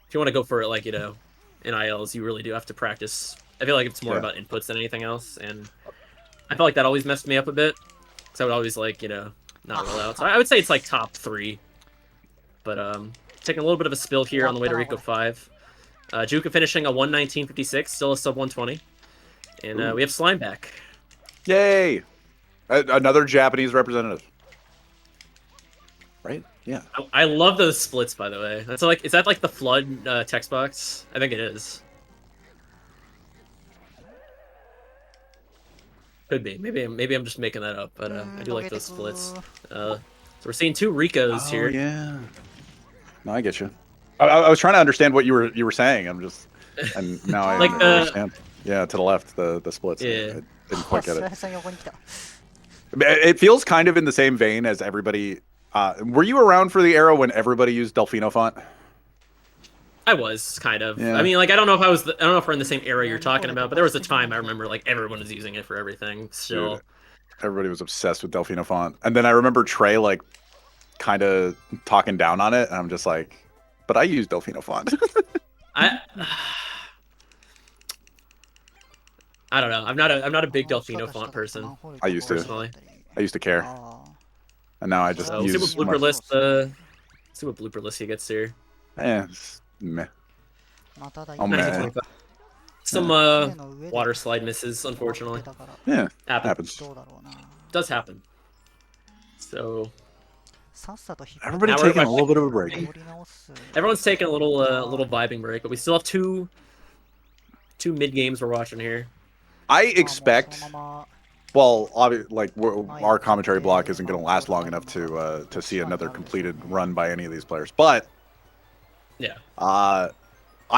If you want to go for it, like, you know, in ILs, you really do have to practice. I feel like it's more about inputs than anything else, and I felt like that always messed me up a bit. So I would always, like, you know, not roll out. So I would say it's like top 3. But taking a little bit of a spill here on the way to Rico 5. Juka finishing a 119.56, still a sub 120. And we have Slime back. Yay! Another Japanese representative. Right? Yeah. I love those splits, by the way. That's like, is that like the Flood text box? I think it is. Could be. Maybe I'm just making that up, but I do like those splits. So we're seeing 2 Ricos here. Yeah. No, I get you. I was trying to understand what you were saying. And now I like, understand. Yeah, to the left, the splits. Yeah. I didn't quite get it. It feels kind of in the same vein as everybody. Were you around for the era when everybody used Delfino font? I was kind of. Yeah. I mean, like, I don't know if I don't know if we're in the same era you're talking about, but there was a time I remember like everyone was using it for everything. Still, dude, everybody was obsessed with Delfino font, and then I remember Trey like kind of talking down on it, and I'm just like, but I use Delfino font. I don't know. I'm not a big Delfino font person. I used to. Personally. I used to care, and now I just use. See what blooper list. See what blooper list he gets here. Yeah, meh. Oh, meh. Some water slide misses, unfortunately. Yeah, happens. Does happen. So everybody taking a little bit of a break. Everyone's taking a little vibing break, but we still have two mid games we're watching here. I expect. Well, like our commentary block isn't going to last long enough to see another completed run by any of these players, but yeah, I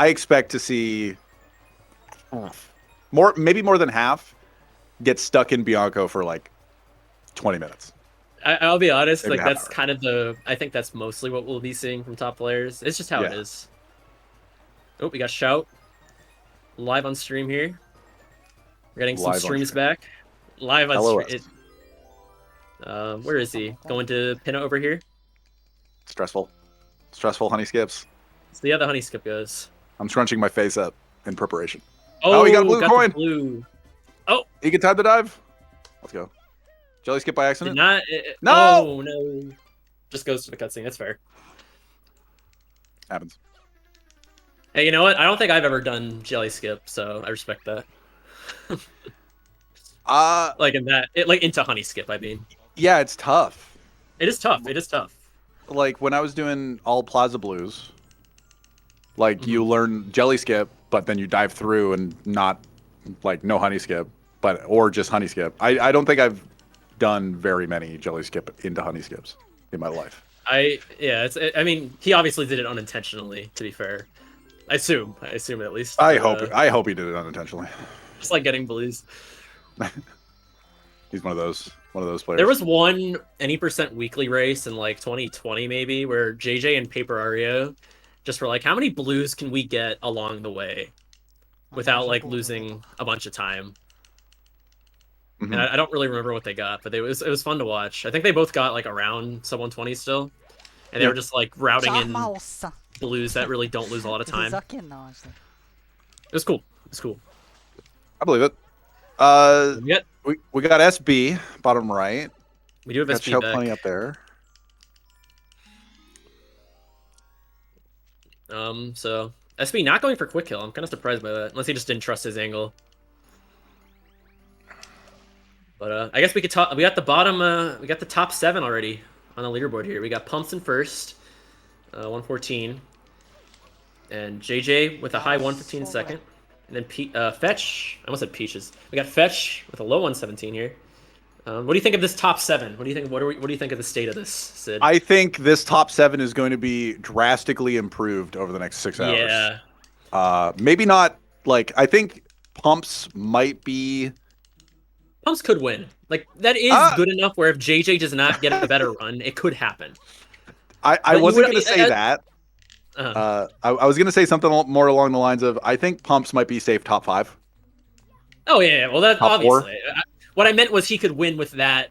expect to see maybe more than half get stuck in Bianco for like 20 minutes. I'll be honest, maybe like that's kind of I think that's mostly what we'll be seeing from top players. It's just how it is. Oh, we got Shout live on stream here. We're getting some streams back. Live on stream. Where is he? Going to Pinna over here? Stressful, honey skips. So the other honey skip goes. I'm scrunching my face up in preparation. Oh, he got a blue coin. Blue. Oh, he can time the dive. Let's go. Jelly skip by accident? No! Oh, no. Just goes to the cutscene. That's fair. Happens. Hey, you know what? I don't think I've ever done jelly skip, so I respect that. Like in that, like into honey skip, I mean. Yeah, it's tough. It is tough. It is tough. Like when I was doing all Plaza Blues, like you learn jelly skip, but then you dive through and not like no honey skip, or just honey skip. I don't think I've done very many jelly skip into honey skips in my life. I mean, he obviously did it unintentionally, to be fair. I assume at least. I hope he did it unintentionally. Just like getting blues. He's one of those players. There was one any% weekly race in like 2020 maybe where JJ and Paper Ario just were like, how many blues can we get along the way without like losing a bunch of time? And I don't really remember what they got, but it was fun to watch. I think they both got like around sub 120 still, and they were just like routing in blues that really don't lose a lot of time. It was cool. It's cool. I believe it. We got SB bottom right. We do have SB back. Plenty up there. So SB not going for quick kill. I'm kind of surprised by that, unless he just didn't trust his angle. But I guess we could talk. We got the bottom. We got the top 7 already on the leaderboard here. We got Pumps in first, 114, and JJ with a high 115 second, and then Fetch. I almost said Peaches. We got Fetch with a low 117 here. What do you think of this top 7? What do you think? What do you think of the state of this, Sid? I think this top 7 is going to be drastically improved over the next 6 hours. Yeah. Maybe not. Like I think Pumps might be. Pumps could win. Like that is good enough where if JJ does not get a better run, it could happen. I wasn't going to say that. I was going to say something more along the lines of, I think Pumps might be safe top 5. Oh, yeah. Well, that's top obviously. What I meant was he could win with that.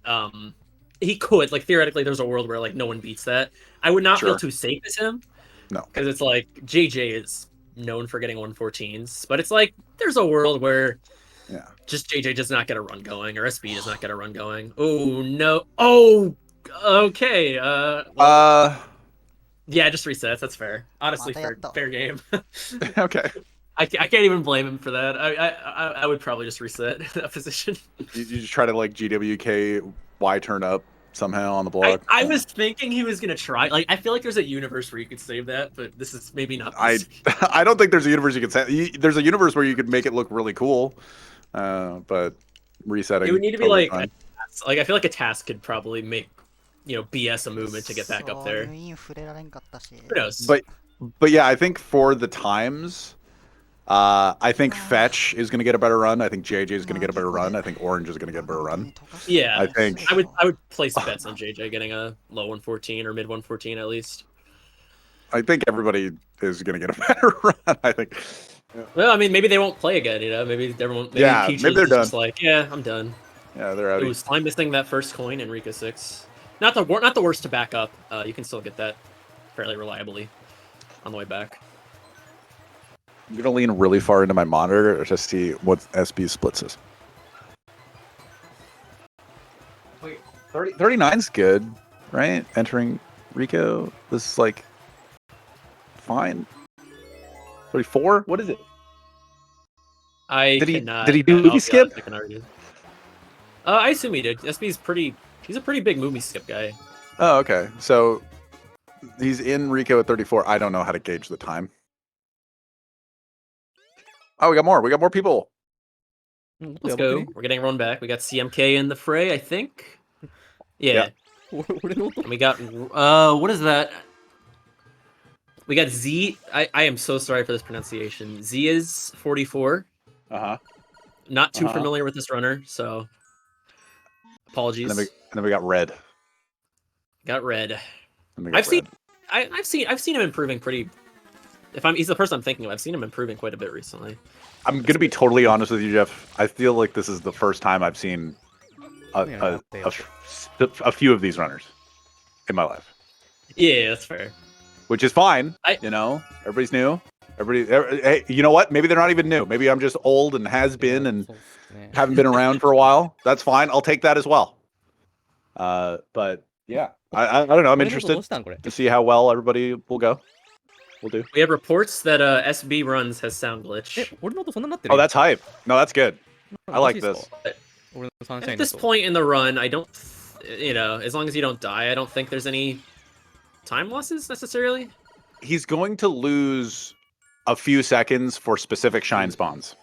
He could. Like, theoretically, there's a world where, like, no one beats that. I would not feel too safe as him. No. Because it's like, JJ is known for getting 114s. But it's like, there's a world where just JJ does not get a run going, or SB does not get a run going. Oh, no. Oh, okay. Yeah, just resets. That's fair. Honestly, fair game. Okay. I can't even blame him for that. I would probably just reset that position. You just try to like GWK Y turn up somehow on the block. I was thinking he was gonna try. Like, I feel like there's a universe where you could save that, but this is maybe not. I don't think there's a universe you could save. There's a universe where you could make it look really cool, but resetting. It would need to be like a task. Like, I feel like a task could probably make, BS a movement to get back up there. Who knows? But yeah, I think for the times. I think Fetch is going to get a better run. I think JJ is going to get a better run. I think Orange is going to get a better run. Yeah, I think I would place bets on JJ getting a low 114 or mid 114 at least. I think everybody is going to get a better run. I think. Yeah. Well, I mean, maybe they won't play again. Maybe everyone. Maybe they're done. Just like, yeah, I'm done. Yeah, they're out. Ooh, Slime missing that first coin in Rika 6. Not the worst to back up. You can still get that fairly reliably on the way back. I'm going to lean really far into my monitor to see what SB splits is. Wait, 39's good, right? Entering Rico. This is like fine. 34? What is it? Did he do movie skip? I assume he did. SB's he's a pretty big movie skip guy. Oh, okay. So he's in Rico at 34. I don't know how to gauge the time. Oh, we got more people. Let's go. We're getting run back. We got CMK in the fray, I think. Yeah. And we got what is that? We got Z. I am so sorry for this pronunciation. Z is 44. Not too familiar with this runner, so apologies. And then we got Red. Got Red. I've seen him improving pretty. He's the person I'm thinking of. I've seen him improving quite a bit recently. I'm gonna be totally honest with you, Jeff. I feel like this is the first time I've seen a few of these runners in my life. Yeah, that's fair. Which is fine. Everybody's new. Hey, you know what? Maybe they're not even new. Maybe I'm just old and has been and haven't been around for a while. That's fine. I'll take that as well. But yeah, I don't know. I'm interested to see how well everybody will go. We'll do. We have reports that SB runs has sound glitch. Oh, that's hype. No, that's good. I like this. At this point in the run, I don't, as long as you don't die, I don't think there's any time losses necessarily. He's going to lose a few seconds for specific shine spawns.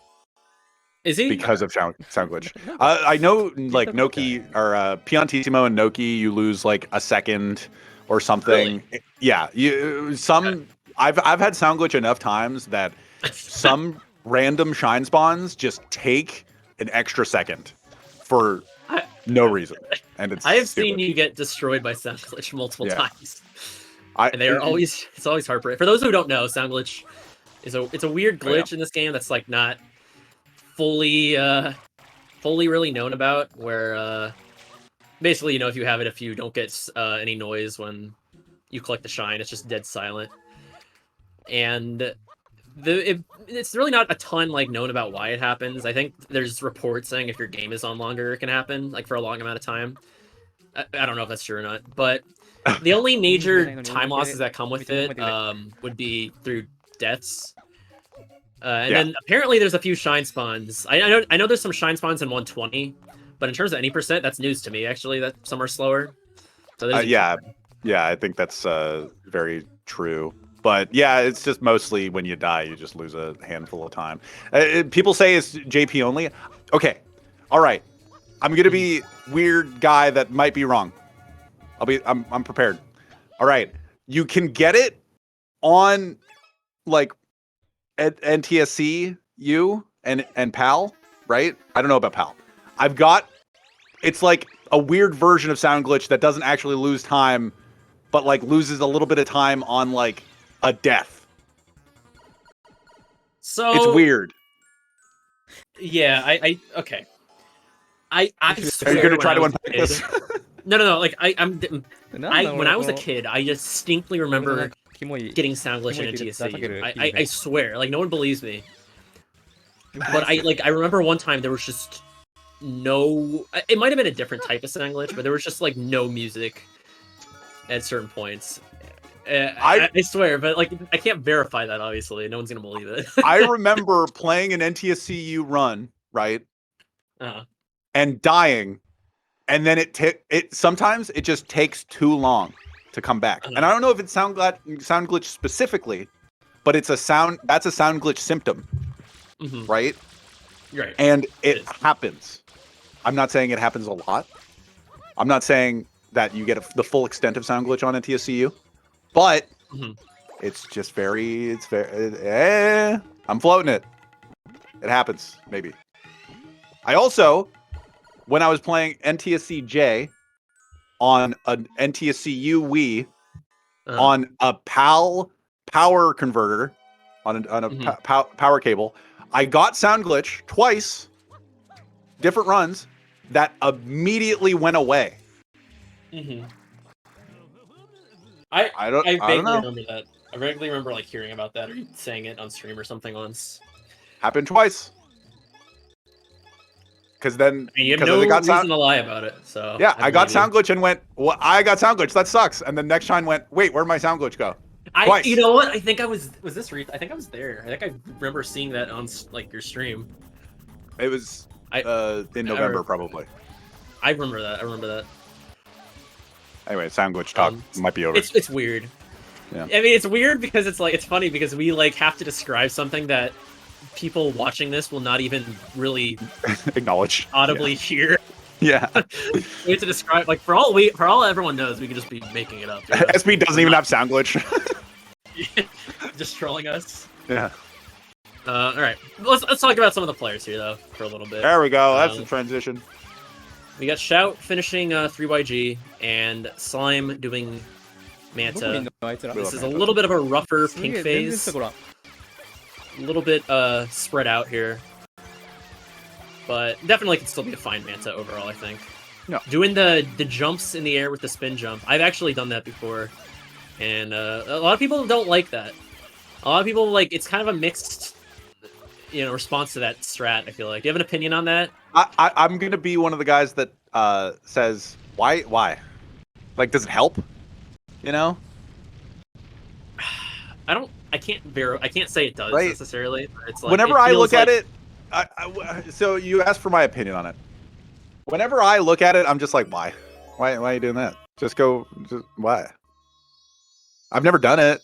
Is he? Because of sound glitch. I know, like Noki or Piantissimo and Noki, you lose like a second or something. Really? Yeah, I've had sound glitch enough times that some random shine spawns just take an extra second for no reason, and I have seen you get destroyed by sound glitch multiple times, and it's always heartbreaking. For those who don't know, sound glitch is a weird glitch in this game that's like not fully really known about. Where basically, if you have it, if you don't get any noise when you collect the shine, it's just dead silent. And it's really not a ton known about why it happens. I think there's reports saying if your game is on longer, it can happen for a long amount of time. I don't know if that's true or not, but the only major time losses that come with it would be through deaths. And then apparently there's a few shine spawns. I know there's some shine spawns in 120, but in terms of any percent, that's news to me actually. That some are slower. So yeah, I think that's very true. But yeah, it's just mostly when you die, you just lose a handful of time. People say it's JP only. Okay, all right. I'm gonna be weird guy that might be wrong. I'm prepared. All right, you can get it on like NTSC U and PAL, right? I don't know about PAL. It's like a weird version of sound glitch that doesn't actually lose time but like loses a little bit of time on like a death. So it's weird. Yeah, okay. I swear Are you gonna try to unpack this? No. Like when I was a kid, I distinctly remember getting sound glitch in NTSC. I swear, like no one believes me. But I remember one time there was just no. It might have been a different type of sound glitch, but there was just like no music at certain points. I swear, but like I can't verify that. Obviously, no one's gonna believe it. I remember playing an NTSCU run, right, and dying, and then it sometimes it just takes too long to come back. And I don't know if it's sound glitch specifically, but it's that's a sound glitch symptom, right? Right. And it happens. I'm not saying it happens a lot. I'm not saying that you get the full extent of sound glitch on NTSCU. But it's just I'm floating it. It happens, maybe. I also, when I was playing NTSC-J on an NTSC-U Wii on a PAL power converter, on a power cable, I got sound glitch twice, different runs, that immediately went away. I vaguely know. remember that. I vaguely remember like hearing about that or saying it on stream or something once. Happened twice. Because then you have no reason to lie about it. So yeah, I got sound glitch and went, well, I got sound glitch. That sucks. And then next time went, wait, where'd my sound glitch go? Twice. You know what? I think I was this Reed? I think I was there. I think I remember seeing that on like your stream. It was in November probably. I remember that. Anyway, sound glitch talk might be over. It's weird. Yeah. I mean, it's weird because it's funny because we like have to describe something that people watching this will not even really acknowledge, audibly hear. Yeah. We have to describe like for all everyone knows, we could just be making it up. You know? SB doesn't even have sound glitch. Just trolling us. Yeah. All right. Let's talk about some of the players here though for a little bit. There we go. That's the transition. We got Shout finishing 3YG and Slime doing Manta. This is a little bit of a rougher pink phase. A little bit spread out here. But definitely can still be a fine Manta overall, I think. No. Doing the jumps in the air with the spin jump. I've actually done that before. And a lot of people don't like that. A lot of people like it's kind of a mixed response to that strat, I feel like. Do you have an opinion on that? I'm gonna be one of the guys that says why? Like, does it help? You know? I can't say it does necessarily. But it's like, whenever I look at it, so you asked for my opinion on it. Whenever I look at it, I'm just like, why? Why are you doing that? Just why? I've never done it.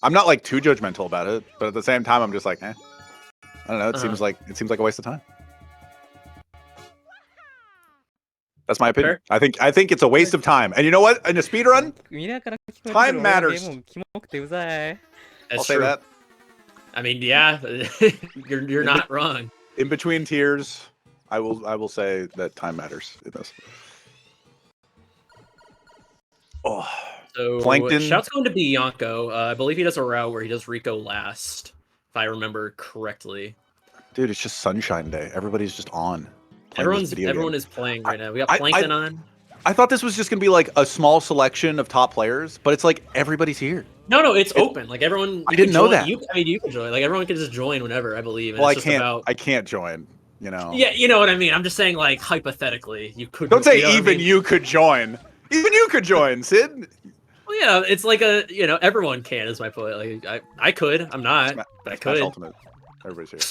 I'm not like too judgmental about it, but at the same time, I'm just like, I don't know. It seems like a waste of time. That's my opinion. Fair. I think it's a waste of time. And you know what? In a speedrun, time matters. I'll say that. I mean, yeah, you're not wrong. In between tiers, I will say that time matters in this. Oh, so Plankton. Shout's going to be Yonko. I believe he does a route where he does Rico last, if I remember correctly. Dude, it's just Sunshine Day. Everybody's just on. Everyone is playing right now. We got Plankton on. I thought this was just gonna be like a small selection of top players, but it's like everybody's here. No, it's open. Like everyone. I didn't know that. You can join. Like everyone can just join whenever, I believe. Well, I can't join. You know. Yeah, you know what I mean. I'm just saying, like hypothetically, you could. Don't say you could join. Even you could join, Sid. Well, yeah, it's like everyone can is my point. Like I could. I'm not, but I could. Smash Ultimate. Everybody's here.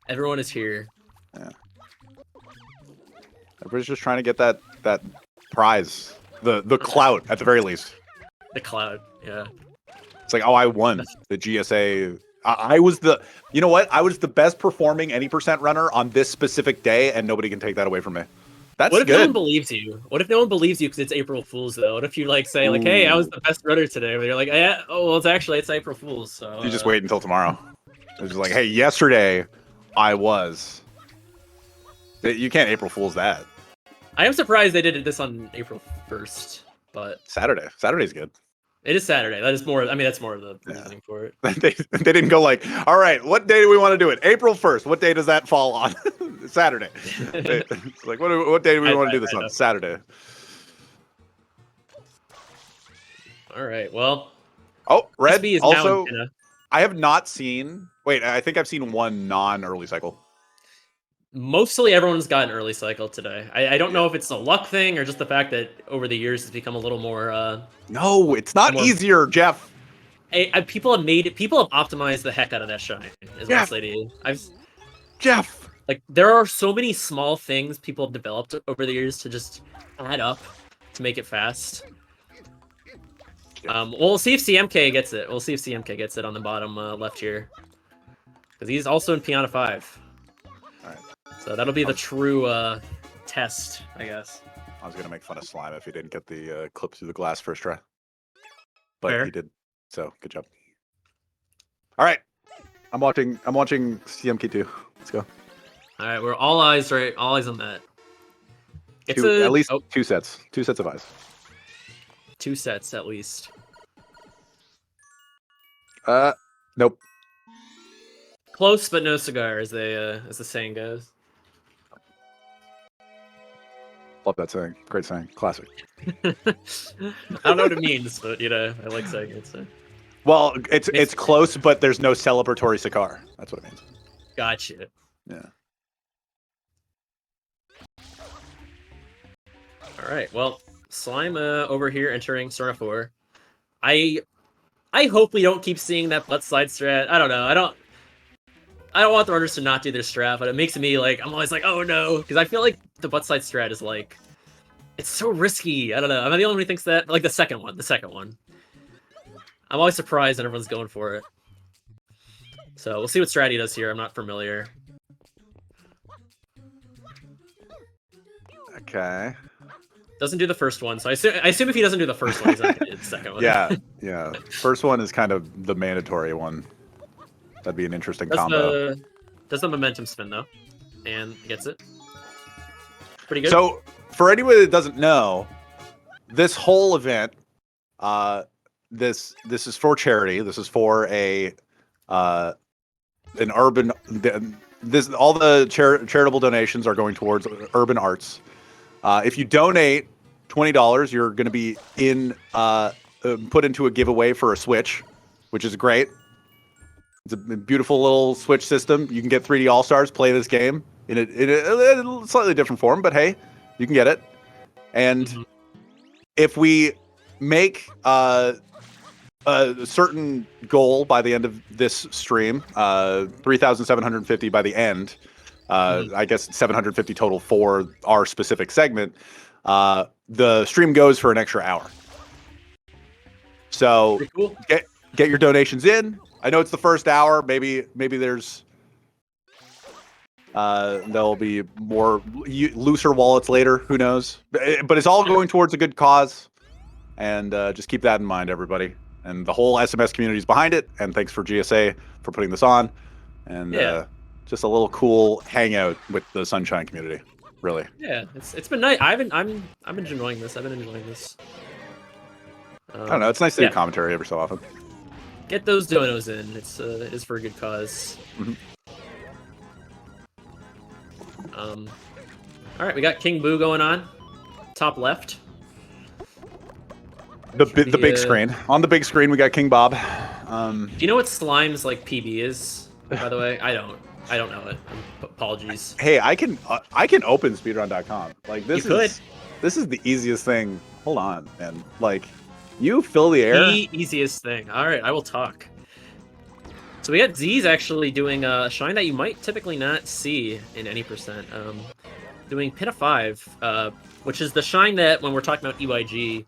Everyone is here. Yeah. Everybody's just trying to get that prize, the clout at the very least. The clout, yeah. It's like, oh, I won the GSA. I was you know what? I was the best performing any % runner on this specific day, and nobody can take that away from me. That's what if good. No one believes you? What if no one believes you because it's April Fool's though? What if you like say like, hey, I was the best runner today? But you're like, yeah, oh well, it's April Fool's. So you just wait until tomorrow. It's just like, hey, yesterday I was. You can't April Fool's that. I am surprised they did this on April 1st, but Saturday's good. It is Saturday. That is more. I mean, that's more of the reasoning for it. They didn't go like, all right, what day do we want to do it? April 1st. What day does that fall on? Saturday. It's like, what day do we want to do this on? Saturday. All right. Well. Oh, Red. SB is also, now in I have not seen. Wait, I think I've seen one non-early cycle. Mostly everyone's got an early cycle today. I don't know if it's a luck thing or just the fact that over the years it's become a little more. No, it's not easier, Jeff. People have optimized the heck out of that shine. Is what I'll say to you. Jeff. Like there are so many small things people have developed over the years to just add up to make it fast. We'll see if CMK gets it. We'll see if CMK gets it on the bottom left here, because he's also in Piana 5. All right. So that'll be the true test, I guess. I was gonna make fun of Slime if he didn't get the clip through the glass first try, but he did. So good job. All right, I'm watching CMK 2. Let's go. All right, we're all eyes on that. It's at least 2 sets. 2 sets of eyes. 2 sets at least. Nope. Close but no cigar, as the saying goes. Love that saying. Great saying. Classic. I don't know what it means, but I like saying it. So. Well, it's close, but there's no celebratory cigar. That's what it means. Gotcha. Yeah. All right. Well, Slime over here entering Sora 4. I hope we don't keep seeing that butt slide strat. I don't know. I don't want the runners to not do their strat, but it makes me like, I'm always like, oh no, because I feel like the butt slide strat is like, it's so risky. I don't know. Am I the only one who thinks that? Like the second one. I'm always surprised that everyone's going for it. So we'll see what strat he does here. I'm not familiar. Okay. Doesn't do the first one, so I assume if he doesn't do the first one, he's not going to do the second one. Yeah. First one is kind of the mandatory one. That'd be an interesting combo. Does the momentum spin though, and gets it. Pretty good. So, for anyone that doesn't know, this whole event, this is for charity. This is for an urban. All the charitable donations are going towards urban arts. If you donate $20, you're going to be put into a giveaway for a Switch, which is great. It's a beautiful little Switch system. You can get 3D All-Stars, play this game in a slightly different form, but hey, you can get it. And if we make a certain goal by the end of this stream, 3,750 by the end, I guess 750 total for our specific segment, the stream goes for an extra hour. So cool. Get your donations in. I know it's the first hour. Maybe there's there'll be more looser wallets later. Who knows? But it's all going towards a good cause, and just keep that in mind, everybody. And the whole SMS community is behind it. And thanks for GSA for putting this on. And just a little cool hangout with the Sunshine community. Really. Yeah, it's been nice. I'm enjoying this. I've been enjoying this. I don't know. It's nice to do commentary every so often. Get those donos in. It is for a good cause. All right, we got King Boo going on, top left. The big screen. On the big screen, we got King Bob. Do you know what Slime's like PB is? By the way, I don't know it. Apologies. Hey, I can open speedrun.com. Like this is the easiest thing. Hold on, man. Like. You fill the air. The easiest thing. All right, I will talk. So we got Z's actually doing a shine that you might typically not see in any percent. Doing Pita 5, which is the shine that when we're talking about EYG,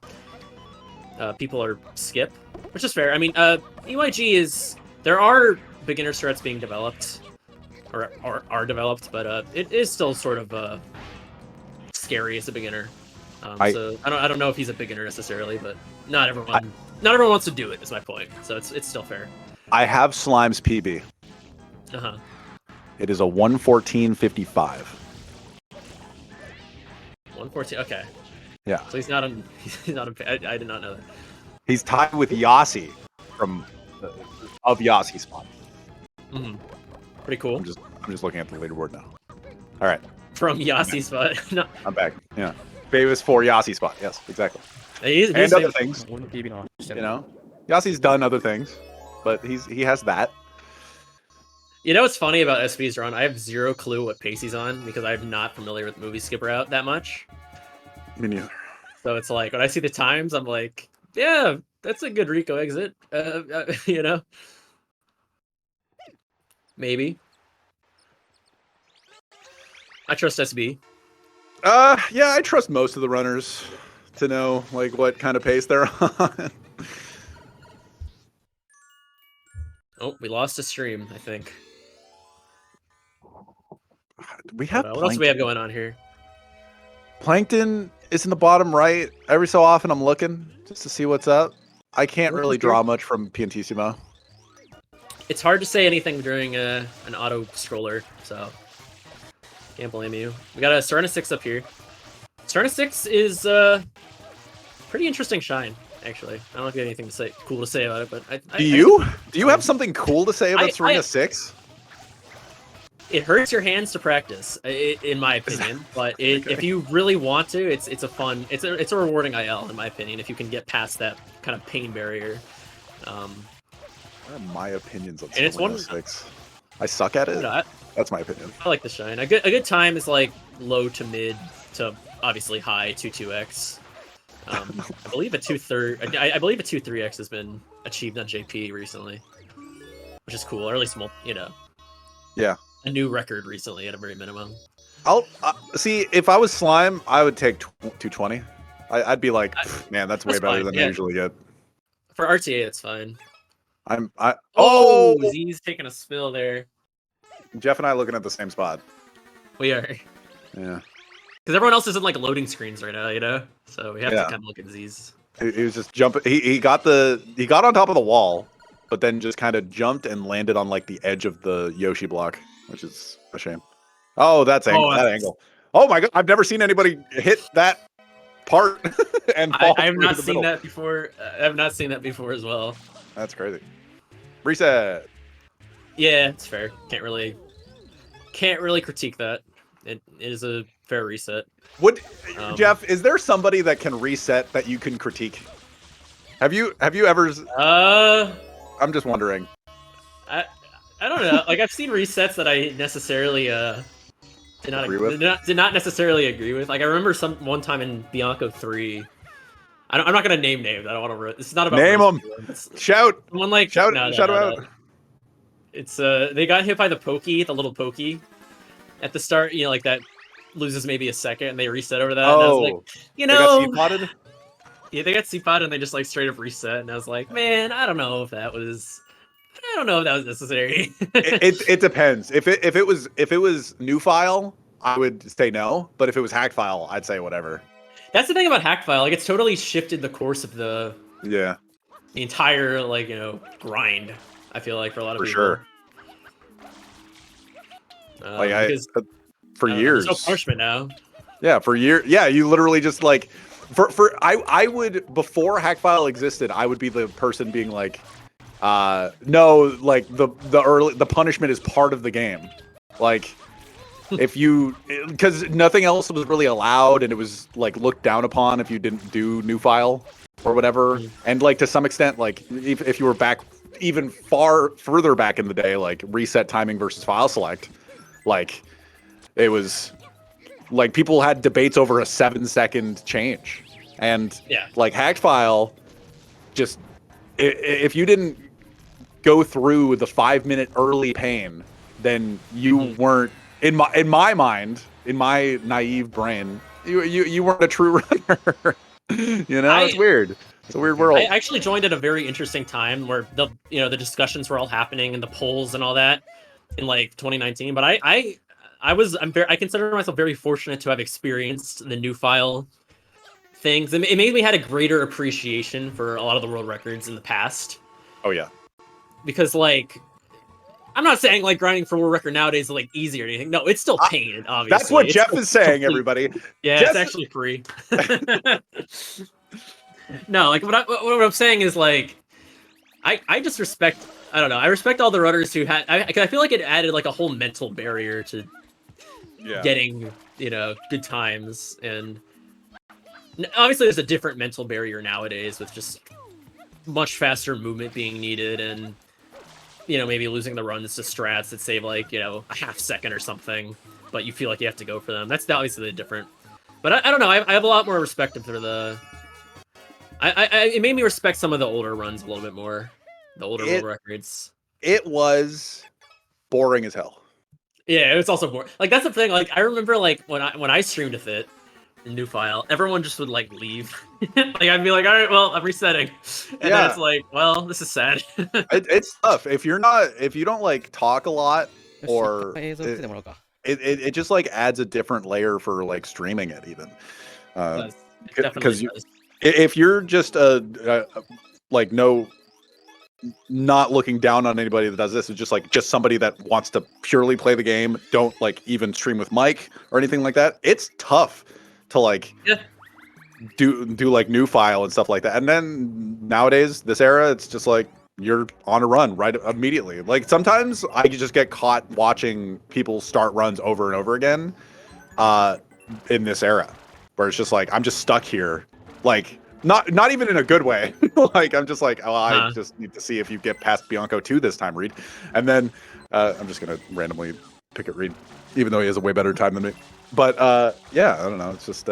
people are skip, which is fair. I mean, EYG is there are beginner strats being developed, or are developed, but it is still sort of scary as a beginner. So I don't know if he's a beginner necessarily, but not everyone wants to do it. Is my point. So it's still fair. I have Slime's PB. It is a 114.55. 114. Okay. Yeah. So he's not on. He's not on. I did not know that. He's tied with Yassi of Yassi's spot. Pretty cool. I'm just looking at the leaderboard now. All right. From Yassi's spot. No. I'm back. Yeah. Famous for Yassi's spot. Yes, exactly. He's and other things. You know, Yassi's done other things, but he has that. You know what's funny about Speedrun? I have zero clue what pace he's on because I'm not familiar with Movie Skipper out that much. Me neither. So it's like when I see the times, I'm like, yeah, that's a good Rico exit. You know, maybe. I trust SB. Yeah, I trust most of the runners to know like what kind of pace they're on. Oh, we lost a stream, I think. We have what else do we have going on here? Plankton is in the bottom right. Every so often I'm looking just to see what's up. I can't really draw much from Piantissimo. It's hard to say anything during an auto scroller, so can't blame you. We got a Serena 6 up here. Serena 6 is pretty interesting shine, actually. I don't have anything cool to say about it, but do you have something cool to say about Serena 6? It hurts your hands to practice, in my opinion. But if you really want to, it's a fun, it's a rewarding IL, in my opinion. If you can get past that kind of pain barrier. What are my opinions on and Serena 6? I suck at it. That's my opinion. I like the shine. A good time is like low to mid to obviously high 2-2x. I believe a 2-3. I believe a 2-3x has been achieved on JP recently, which is cool. Or at least yeah. A new record recently at a very minimum. I'll see if I was Slime, I would take 220. I'd be like, man, that's way better than I usually get. For RTA, it's fine. Oh, Z's taking a spill there. Jeff and I looking at the same spot. We are. Yeah. Because everyone else isn't like loading screens right now, you know. So we have to kind of look at Z's. He was just jumping. He got on top of the wall, but then just kind of jumped and landed on like the edge of the Yoshi block, which is a shame. Oh, that angle. Oh my god, I've never seen anybody hit that part and fall. I have not seen that before. I have not seen that before as well. That's crazy. Reset. Yeah, it's fair. Can't really critique that. It is a fair reset. Jeff, is there somebody that can reset that you can critique? Have you ever? I'm just wondering. I don't know. Like I've seen resets that I necessarily did not necessarily agree with. Like I remember one time in Bianco 3. I'm not gonna name names. I don't want to. This is not about name them. Shout. Someone like shout them out. It's they got hit by the little pokey, at the start. You know, like that loses maybe a second, and they reset over that. Oh, and I was like, you know, they got C-potted? Yeah, they got C-potted, and they just like straight up reset. And I was like, man, I don't know if that was necessary. it depends. If it was new file, I would say no. But if it was hacked file, I'd say whatever. That's the thing about hacked file. Like it's totally shifted the course of the entire grind. I feel like for a lot of people. Sure. For years. There's no punishment now. Yeah, for years. Yeah, you literally just like I would before hackfile existed, I would be the person being like, no, like the punishment is part of the game. Like because nothing else was really allowed, and it was like looked down upon if you didn't do new file or whatever. And like to some extent, like if you were back even further back in the day, like reset timing versus file select, like it was like people had debates over a 7-second change, and like hacked file, just if you didn't go through the 5-minute early pain, then you weren't in my mind, in my naive brain, you weren't a true runner. It's weird. It's a weird world. I actually joined at a very interesting time where the discussions were all happening and the polls and all that in like 2019. But I consider myself very fortunate to have experienced the new file things. It made me had a greater appreciation for a lot of the world records in the past. Oh yeah. Because like I'm not saying like grinding for world record nowadays is like easy or anything. No, it's still pain. Obviously, that's what it's Jeff is saying, everybody. Yeah, Jeff... it's actually free. No, like what I'm saying is like, I just respect. I don't know. I respect all the runners who had. I feel like it added like a whole mental barrier to getting good times, and obviously there's a different mental barrier nowadays with just much faster movement being needed, and maybe losing the runs to strats that save like a half second or something, but you feel like you have to go for them. That's obviously different. But I don't know. I have a lot more respect for the. It made me respect some of the older runs a little bit more. The older world records. It was boring as hell. Yeah, it was also boring. Like that's the thing. Like I remember, like when I streamed with it in New File, everyone just would like leave. Like I'd be like, all right, well, I'm resetting, and then it's like, well, this is sad. It's tough if you don't like talk a lot, or it just like adds a different layer for like streaming it even. Because if you're just like not looking down on anybody that does this, it's just somebody that wants to purely play the game, don't like even stream with mic or anything like that. It's tough to like do like New File and stuff like that. And then nowadays, this era, it's just like you're on a run right immediately. Like sometimes I just get caught watching people start runs over and over again in this era, where it's just like I'm just stuck here, like not even in a good way. Like I'm just like, oh, I just need to see if you get past Bianco 2 this time, Reed. And then I'm just gonna randomly pick at Reed, even though he has a way better time than me. But yeah, I don't know. It's just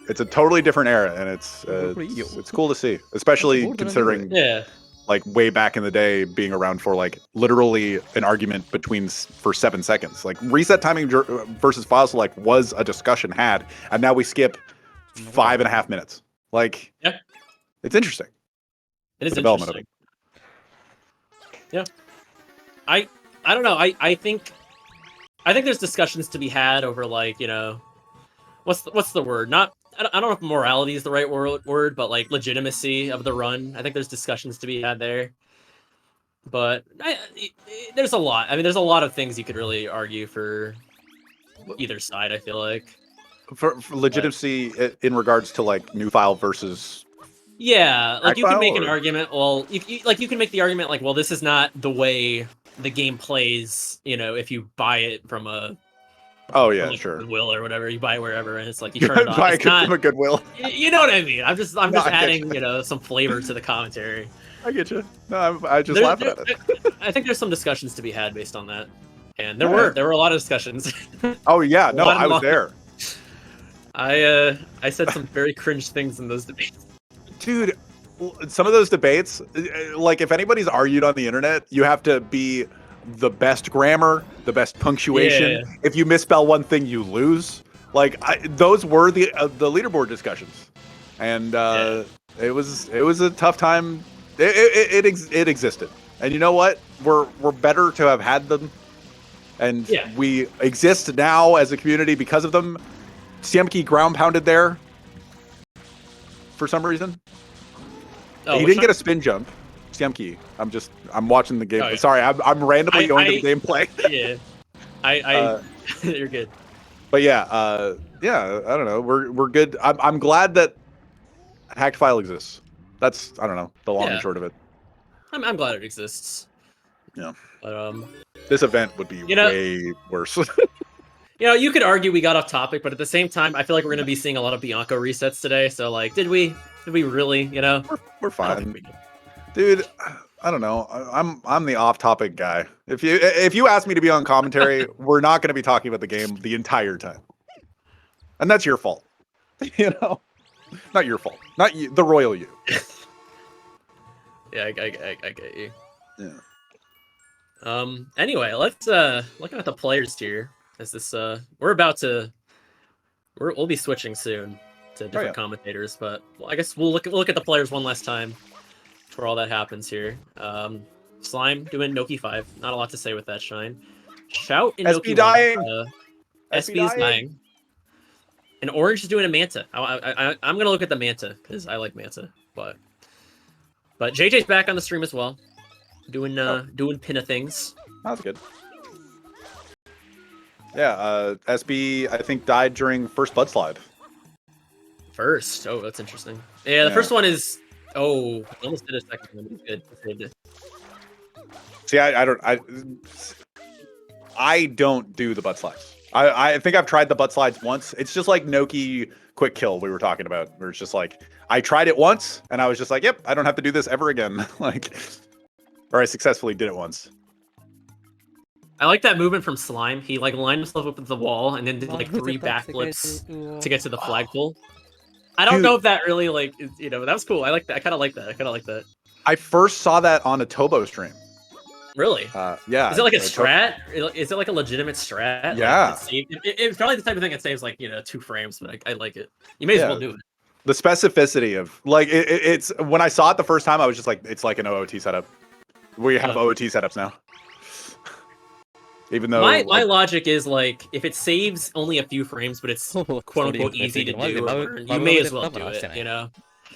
it's a totally different era, and it's cool to see, especially considering like way back in the day being around for like literally an argument for 7 seconds. Like reset timing versus file select was a discussion had, and now we skip 5.5 minutes. Like, it's interesting. It is interesting. Yeah, I don't know. I think there's discussions to be had over like what's the word? I don't know if morality is the right word, but like legitimacy of the run. I think there's discussions to be had there. But there's a lot. I mean, there's a lot of things you could really argue for either side, I feel like. For legitimacy in regards to like New File versus like you can make an argument. Well, you can make the argument like, well, this is not the way the game plays. If you buy it from a sure, Goodwill or whatever, you buy it wherever, and it's like you turn it on. Buy it from a Goodwill. You know what I mean? I'm just adding some flavor to the commentary. I get you. No, I just laugh at it. I think there's some discussions to be had based on that, and there were a lot of discussions. Oh yeah, no, I was there. I said some very cringe things in those debates. Dude, some of those debates, like if anybody's argued on the internet, you have to be the best grammar, the best punctuation. Yeah. If you misspell one thing, you lose. Like those were the leaderboard discussions, and it was a tough time. It existed, and you know what? We're better to have had them, and we exist now as a community because of them. Siemki ground pounded there for some reason. Oh, he didn't get a spin jump. Siemki. I'm watching the game. Oh, yeah. Sorry, I'm randomly going to the gameplay. Yeah. You're good. But yeah, I don't know. We're good. I'm glad that Hacked File exists. That's, I don't know, the long and short of it. I'm glad it exists. Yeah. But this event would be way worse. You could argue we got off topic, but at the same time, I feel like we're going to be seeing a lot of Bianco resets today. So, like, did we really? We're fine, dude. I don't know. I'm the off-topic guy. If you ask me to be on commentary, we're not going to be talking about the game the entire time, and that's your fault. Not your fault. Not you, the royal you. Yeah, I get you. Yeah. Anyway, let's looking at the players tier. As this we'll be switching soon to different commentators, but I guess we'll look at the players one last time before all that happens here. Slime doing Noki 5. Not a lot to say with that, Shine. Shout in SB Noki dying. 1. SB is dying. And Orange is doing a Manta. I'm gonna look at the Manta because I like Manta, but JJ's back on the stream as well, doing pinna things. That's good. Yeah, SB, I think, died during first Bud Slide. First? Oh, that's interesting. Yeah, the first one is... Oh, I almost did a second one. It's good. I saved it. See, I don't do the butt slides. I think I've tried the butt slides once. It's just like Noki quick kill we were talking about. Where it's just like, I tried it once, and I was just like, yep, I don't have to do this ever again. Like, or I successfully did it once. I like that movement from Slime. He like lined himself up with the wall and then did like 3 backflips to get to the flagpole. I don't know if that really like is, you know, that was cool. I like that. I kind of like that. I first saw that on a Tobo stream. Really? Yeah. Is it like a strat? Is it like a legitimate strat? Yeah. Like, it's probably the type of thing that saves like 2 frames, but I like it. You may as well do it. The specificity of like it's when I saw it the first time, I was just like, it's like an OOT setup. We have OOT setups now. Even though my logic is like, if it saves only a few frames, but it's quote unquote easy to do, you may as well do it. You know?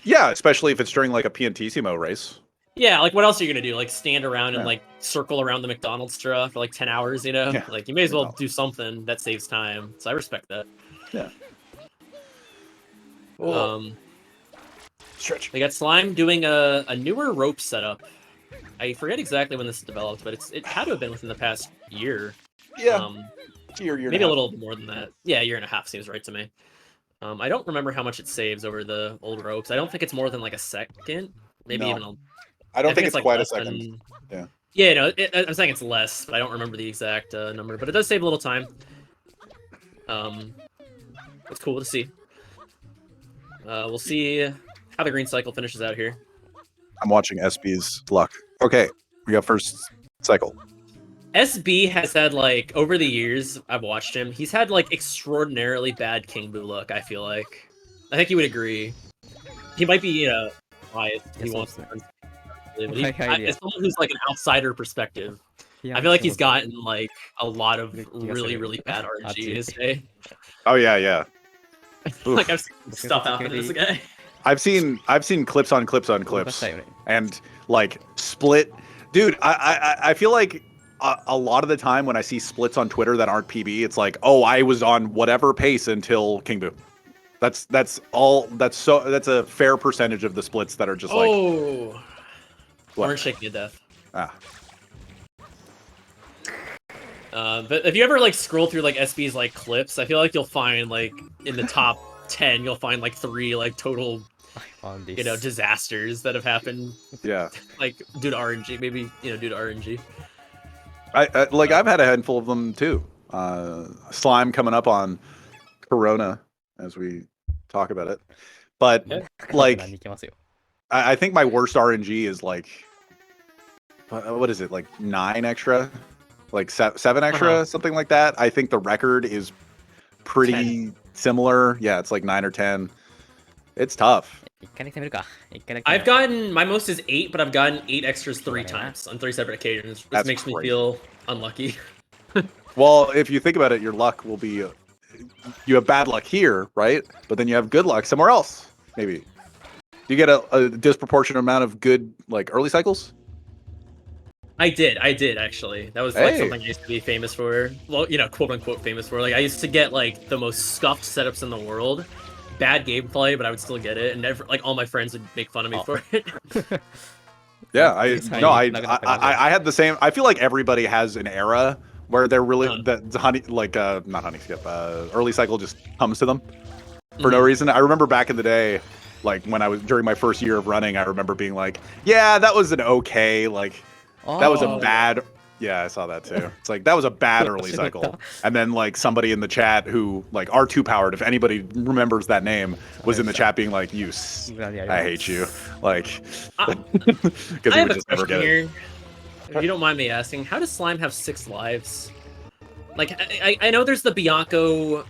Yeah, especially if it's during like a PNTissimo race. Yeah, like what else are you gonna do? Like stand around and like circle around the McDonald's for like 10 hours, you know? Yeah. Like you may as well do something that saves time. So I respect that. Yeah. Stretch. They got Slime doing a newer rope setup. I forget exactly when this developed, but it had to have been within the past year. Yeah. Year maybe a little more than that. Yeah, 1.5 years seems right to me. I don't remember how much it saves over the old ropes. I don't think it's more than like a second. Maybe even a... I don't think it's like quite a second. Yeah. Yeah, no, I'm saying it's less, but I don't remember the exact number. But it does save a little time. It's cool to see. We'll see how the green cycle finishes out here. I'm watching SB's luck. Okay, we got first cycle. SB has had, like, over the years I've watched him, he's had, like, extraordinarily bad King Boo luck, I feel like. I think you would agree. He might be, biased. He wants to... As someone who's, like, an outsider perspective, I feel like he's gotten, like, a lot of really, really bad RNG in his day. Oh, yeah. Like, I've seen stuff happen to this guy. I've seen clips on clips, and like split, dude. I feel like a lot of the time when I see splits on Twitter that aren't PB, it's like, oh, I was on whatever pace until King Boo. That's a fair percentage of the splits that are just like. Oh, orange shaking to death. But if you ever like scroll through like SB's like clips, I feel like you'll find like in the top 10, you'll find like 3 like total, disasters that have happened. Yeah. Like due to RNG, maybe due to RNG. I've had a handful of them too. Slime coming up on Corona as we talk about it, but like I think my worst RNG is like what is it, like 9 extra, like 7 extra, something like that. I think the record is pretty 10. Similar. Yeah, it's like 9 or 10. It's tough. I've gotten, my most is 8, but I've gotten 8 extras 3 times on 3 separate occasions, which makes me feel unlucky. Well, if you think about it, your luck will be, you have bad luck here, right? But then you have good luck somewhere else, maybe. Do you get a disproportionate amount of good, like, early cycles? I did actually. That was like something I used to be famous for. Well, quote unquote famous for. Like I used to get like the most scuffed setups in the world. Bad gameplay, but I would still get it, and like all my friends would make fun of me for it. Yeah, I had the same. I feel like everybody has an era where they're really early cycle just comes to them for no reason. I remember back in the day, like when I was during my first year of running, I remember being like, yeah, that was an okay, like. That was a bad. Yeah, I saw that too. It's like that was a bad early cycle. And then like somebody in the chat who like R2 Powered, if anybody remembers that name, was in the chat being like, I hate you. Like, because he would just never get it. If you don't mind me asking, how does Slime have 6 lives? Like, I know there's the Bianco.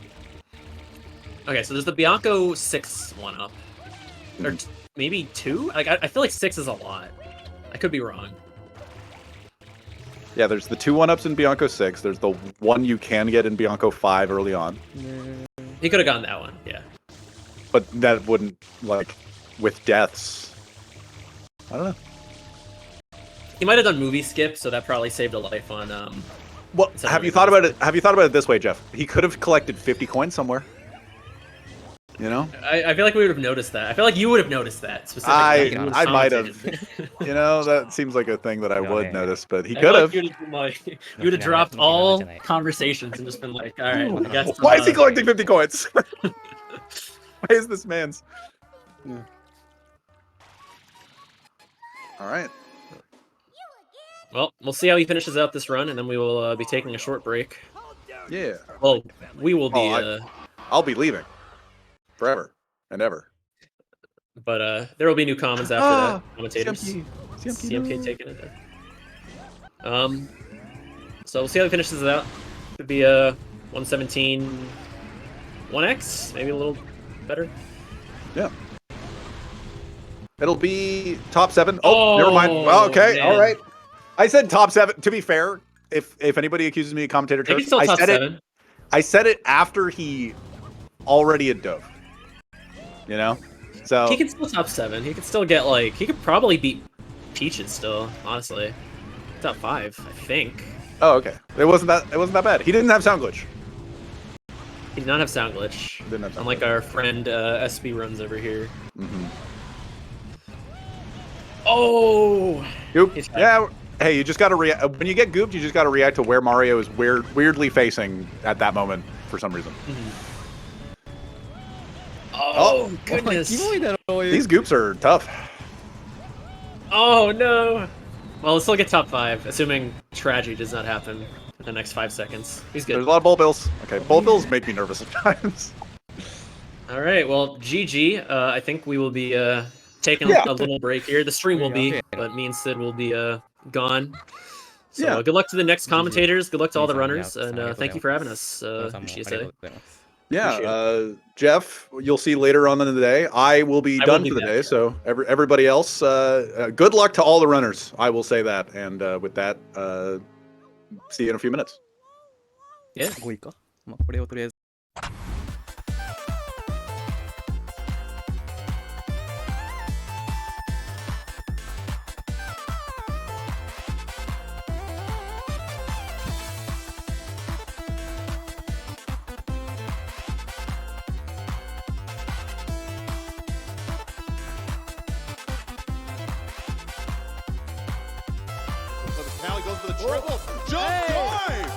Okay, so there's the Bianco 6 1-up, or maybe 2. Like, I feel like 6 is a lot. I could be wrong. Yeah, there's the 2 1-ups in Bianco 6. There's the one you can get in Bianco 5 early on. He could have gotten that one, yeah. But that wouldn't, like, with deaths. I don't know. He might have done movie skip, so that probably saved a life on. Well, have you thought about it? Have you thought about it this way, Jeff? He could have collected 50 coins somewhere. You know? I feel like we would have noticed that. I feel like you would have noticed that specifically. I might have. You know, that seems like a thing that I would notice, but he could have. You would have dropped all conversations and just been like, all right, I guess. Why is he collecting 50 coins? Why is this man's? Yeah. All right. Well, we'll see how he finishes out this run, and then we will be taking a short break. Yeah. Well, we will be. I'll be leaving. Forever and ever. But there will be new comments after that. Commentators. CMK taking it there. So we'll see how he finishes it out. Could be a 117 1x, maybe a little better. Yeah. It'll be top 7. Oh, never mind. Well, okay, man. All right. I said top 7. To be fair, if anybody accuses me of commentator curse, I said it after he already had dove. You know, so he can still top 7. He could still get like he could probably beat Peaches still. Honestly, top 5, I think. Oh, okay. It wasn't that bad. He didn't have sound glitch. He did not have sound glitch. Didn't have sound unlike glitch. Our friend SWRC over here. Mm-hmm. Oh. Goop. Yeah. Hey, you just gotta react when you get gooped. You just gotta react to where Mario is weirdly facing at that moment for some reason. Mm-hmm. Oh, goodness. These goops are tough. Oh, no. Well, we'll still get top 5, assuming tragedy does not happen in the next 5 seconds. He's good. There's a lot of bull bills. Okay, bull bills make me nervous sometimes. All right, well, GG. I think we will be taking a little break here. The stream will be, but me and Sid will be gone. So good luck to the next commentators. Good luck to all the runners, and thank you for having us, GSA. Yeah, Jeff, you'll see later on in the day. I will be done for the day, so everybody else, good luck to all the runners. I will say that, and with that, see you in a few minutes. Yeah. Now he goes for the triple. Jump dive!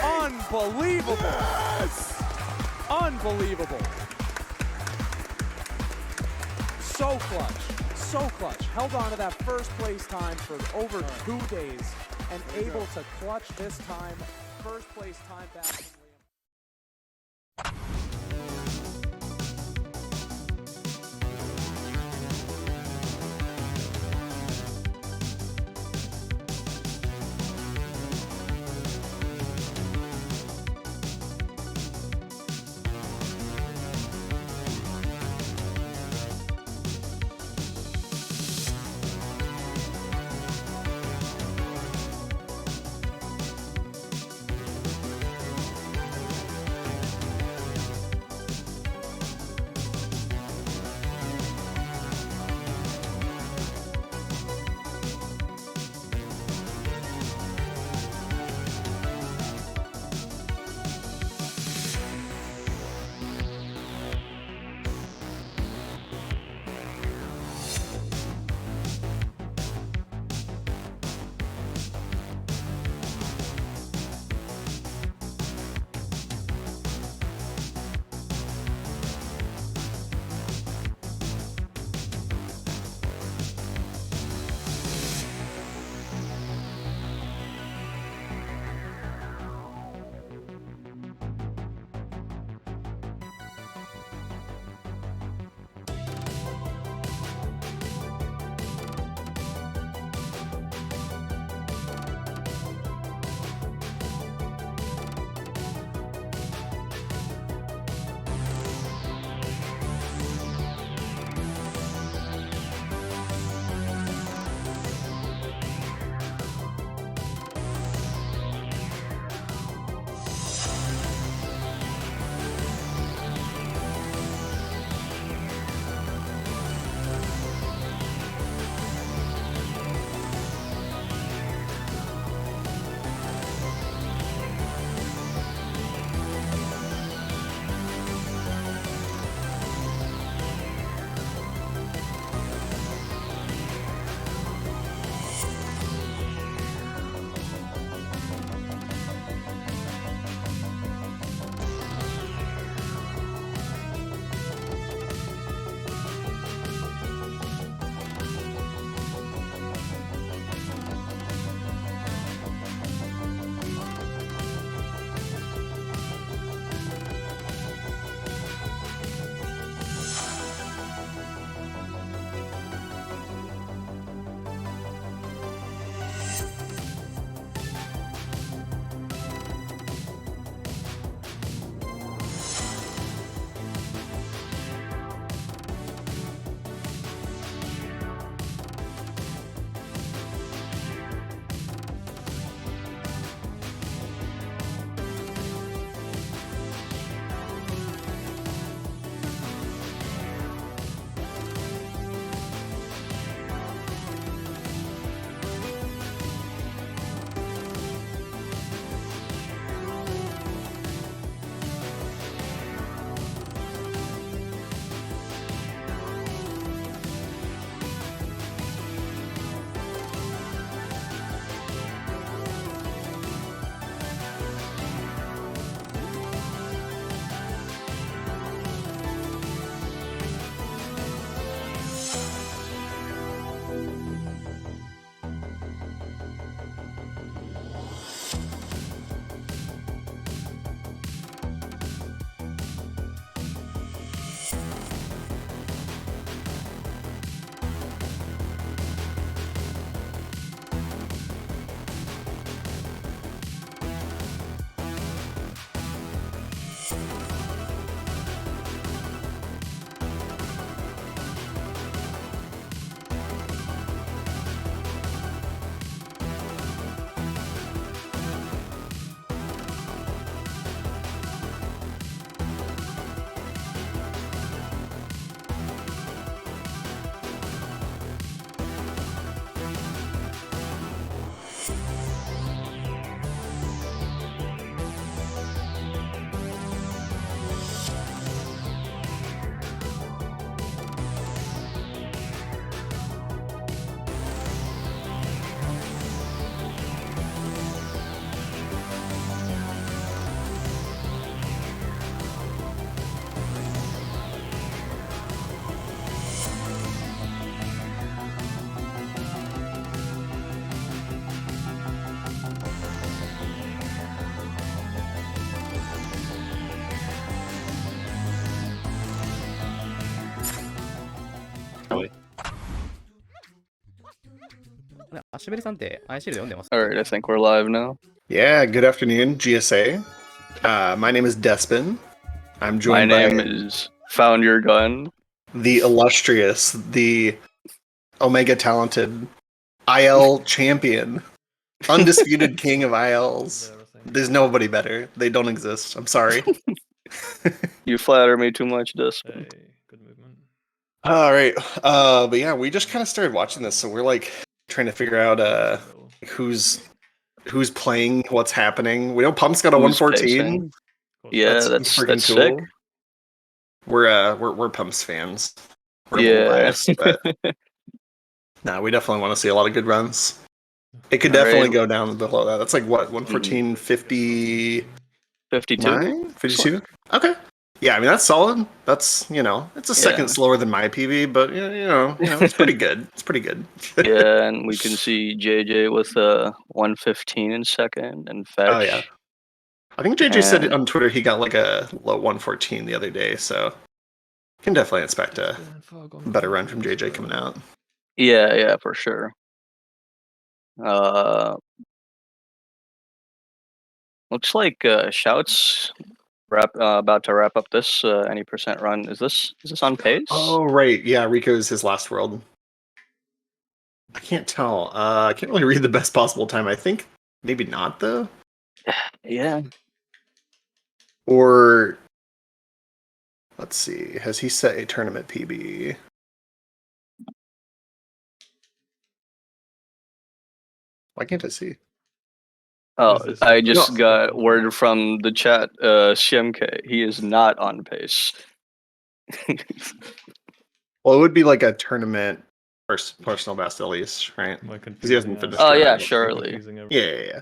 Unbelievable! Yes! Unbelievable! So clutch. So clutch. Held on to that first place time for over 2 days and able to clutch this time. First place time back from Liam. Alright, I think we're live now. Yeah, good afternoon, GSA. My name is Despin. I'm My joined name by is Found Your Gun. the illustrious, the Omega talented IL champion, undisputed king of ILs. There's nobody better. They don't exist. I'm sorry. You flatter me too much, Despin. Good movement. All right, but yeah, we just kind of started watching this, so we're like trying to figure out who's playing, what's happening. We know Pump's got a Who's 114. pacing? Yeah, that's freaking sick. We're Pumps fans. We're a little biased, but no, we definitely want to see a lot of good runs. It could definitely go down below that. That's like what, 114, 50, 52? 52? Okay. Yeah, I mean that's solid. That's it's a second slower than my PB, but it's pretty good. It's pretty good. Yeah, and we can see JJ with 115 in second and Fetch. Oh yeah. I think JJ said on Twitter he got like a low 114 the other day, so can definitely expect a better run from JJ coming out. Yeah, for sure. Looks like Shout's about to wrap up this any percent run. Is this on pace? Oh right, yeah. Rico's his last world. I can't tell. I can't really read the best possible time. I think maybe not though. Yeah. Or let's see. Has he set a tournament PB? Why can't I see? Oh, I just got word from the chat, Shemke. He is not on pace. Well, it would be like a tournament personal best at least, right? Because he hasn't finished. Oh yeah, surely. Yeah.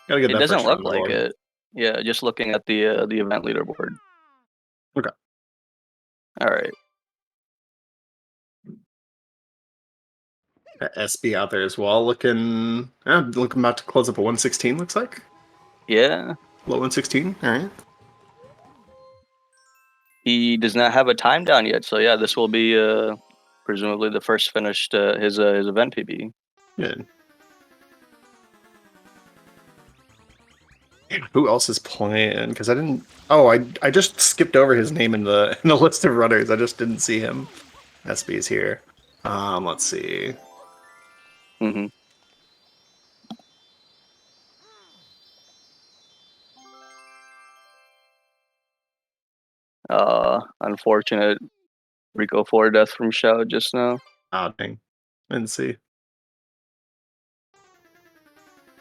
Gotta get It that doesn't first look round like board. it. Yeah, just looking at the event leaderboard. Okay. All right. SB out there as well, looking about to close up a 116. Looks like. Yeah. Low 116. All right. He does not have a time down yet, so yeah, this will be presumably the first finished his event PB. Good. Who else is playing? Because I didn't. Oh, I just skipped over his name in the list of runners. I just didn't see him. SB is here. Let's see. Mm-hmm. Unfortunate Rico 4 death from Shout just now. Oh dang. Didn't see. I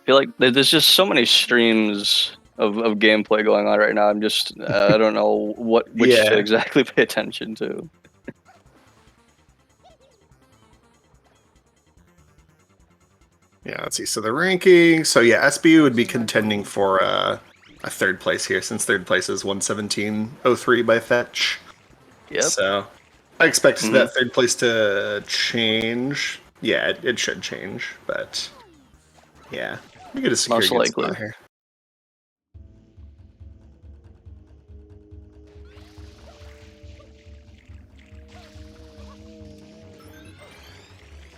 feel like there's just so many streams of gameplay going on right now. I'm just I don't know which to exactly pay attention to. Yeah, let's see. So the ranking. So yeah, SBU would be contending for a third place here, since third place is 117.03 by Fetch. Yep. So I expect that third place to change. Yeah, it should change, but yeah, we get a secure Most likely spot here.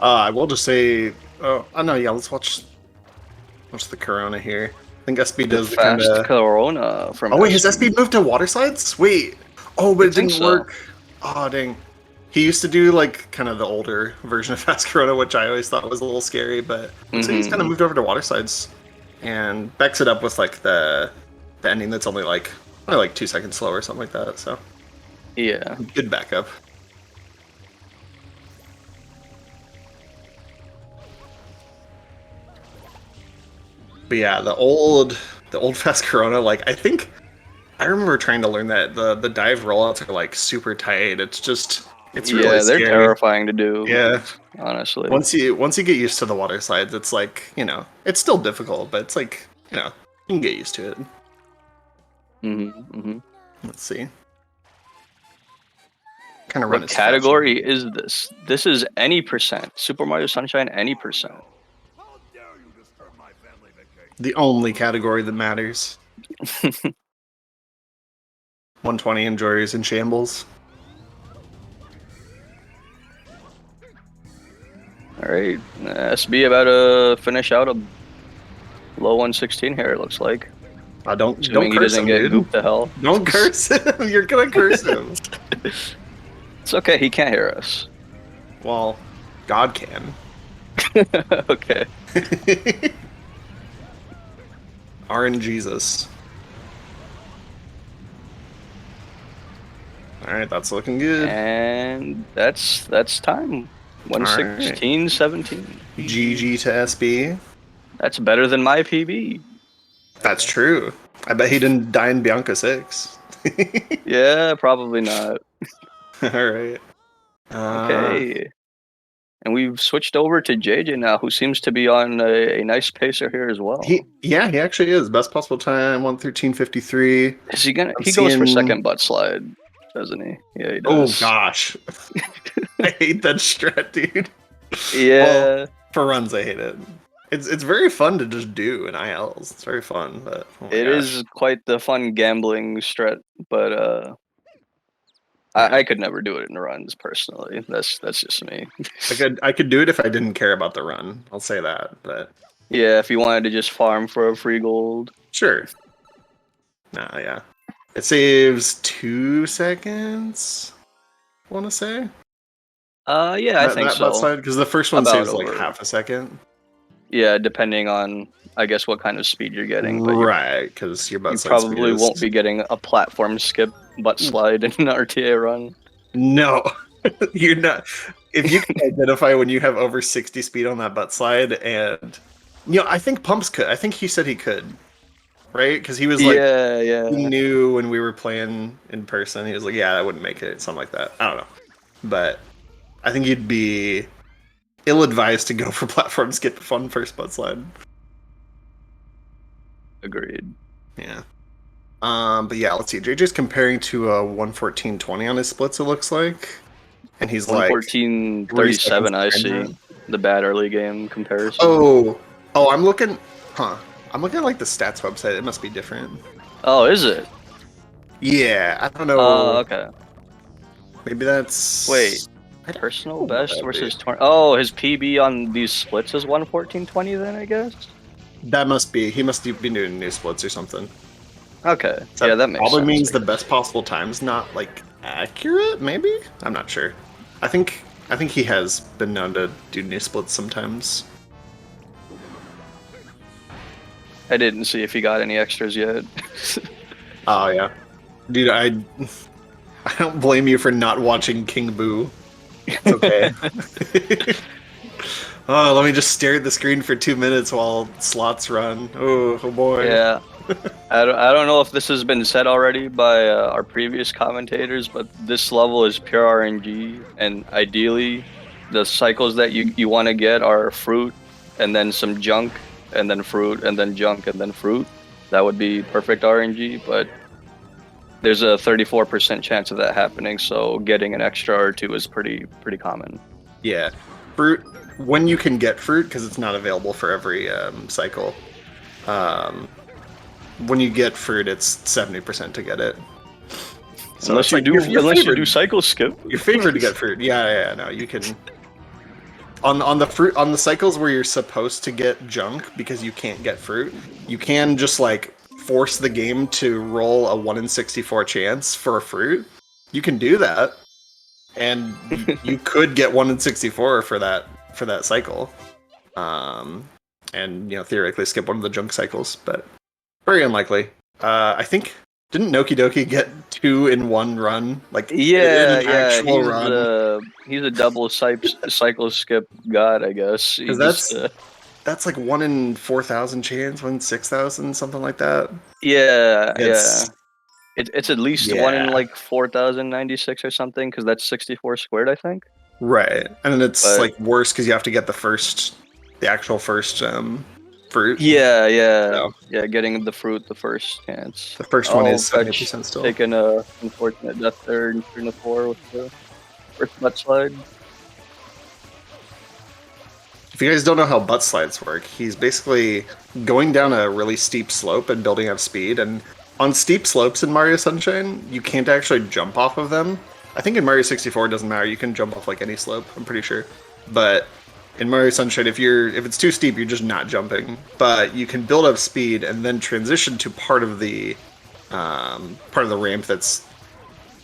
I will just say, oh no, yeah, let's watch the Corona here. I think SB does the kind of Corona from. Oh wait, has SB moved to water slides? Wait, oh, but it didn't work. Oh dang, he used to do like kind of the older version of Fast Corona, which I always thought was a little scary, but so he's kind of moved over to water slides and backs it up with like the ending that's only like 2 seconds slow or something like that. So yeah, good backup. But yeah, the old Fast Corona, like I remember trying to learn that the dive rollouts are like super tight. It's really they're scary. terrifying to do. Yeah, honestly. Once you get used to the water slides, it's like it's still difficult, but it's like you can get used to it. Let's see. Kind of run. What category is this? This is any percent. Super Mario Sunshine any percent. The only category that matters. 120 enjoyers in shambles. All right, SB about to finish out a low 116 here. It looks like. Don't Assuming he curse doesn't him, get dude. gooped to hell. Don't curse him. You're gonna curse him. It's okay. He can't hear us. Well, God can. Okay. RNGesus. All right, that's looking good. And that's time. 116-17. GG to SB. That's better than my PB. That's true. I bet he didn't die in Bianca 6. Yeah, probably not. All right. Okay. And we've switched over to JJ now, who seems to be on a nice pacer here as well. He actually is. Best possible time, 1:13:53. Is he gonna? He goes for second butt slide, doesn't he? Yeah, he does. Oh gosh, I hate that strat, dude. Yeah. Well, for runs, I hate it. It's very fun to just do in ILs. It's very fun, but it is quite the fun gambling strat. But I could never do it in runs personally. That's just me. I could do it if I didn't care about the run. I'll say that. But yeah, if you wanted to just farm for a free gold, sure. Nah, yeah. It saves 2 seconds. I want to say. Yeah, I think so. Because the first one saves like half a second. Yeah, depending on, I guess, what kind of speed you're getting. But right, because your butt slide probably won't be getting a platform skip butt slide in an RTA run. No, you're not. If you can identify when you have over 60 speed on that butt slide, and I think Pumps could. I think he said he could, right? Because he was like, yeah. He knew when we were playing in person. He was like, yeah, I wouldn't make it, something like that. I don't know, but I think you'd be ill-advised to go for platform skip fun first butt slide. Agreed. Yeah. But yeah, let's see. JJ's comparing to a 1:14:20 on his splits, it looks like. And he's like 1:14:37, I see. The bad early game comparison. Oh, I'm looking I'm looking at like the stats website. It must be different. Oh, is it? Yeah, I don't know. Oh, okay. Maybe that's wait. Personal best versus 20. Oh, his PB on these splits is 1:14:20 then, I guess? That must be. He must be doing new splits or something. Okay. Yeah, that makes sense. Probably means the best possible time's not like accurate, maybe? I'm not sure. I think he has been known to do new splits sometimes. I didn't see if he got any extras yet. Oh yeah. Dude, I don't blame you for not watching King Boo. It's okay. Oh, let me just stare at the screen for 2 minutes while slots run. Oh boy. Yeah. I don't know if this has been said already by our previous commentators, but this level is pure RNG, and ideally, the cycles that you want to get are fruit, and then some junk, and then fruit, and then junk, and then fruit. That would be perfect RNG, but there's a 34% chance of that happening, so getting an extra or two is pretty common. Yeah. Fruit, when you can get fruit, because it's not available for every cycle. When you get fruit, it's 70% to get it. So unless you do cycle skip, you're favored to get fruit. Yeah, no, you can. On the cycles where you're supposed to get junk because you can't get fruit, you can just like force the game to roll a 1 in 64 chance for a fruit. You can do that, and you could get 1 in 64 for that cycle, and theoretically skip one of the junk cycles, but very unlikely. I think didn't Noki Doki get 2 in 1 run? Like actual run. He's a double cycle skip god, I guess. That's like 1 in 4,000 chance, 1 in 6,000, something like that. Yeah. It's at least 1 in like 4,096 or something, because that's 64 squared, I think. Right, and then it's like worse because you have to get the actual first fruit. Yeah, getting the fruit the first chance. The first one is 70% still. Taking a unfortunate death there in turn 4 with the first butt slide. If you guys don't know how butt slides work, he's basically going down a really steep slope and building up speed. And on steep slopes in Mario Sunshine, you can't actually jump off of them. I think in Mario 64 it doesn't matter. You can jump off like any slope, I'm pretty sure. But in Mario Sunshine, if it's too steep, you're just not jumping. But you can build up speed and then transition to part of the ramp that's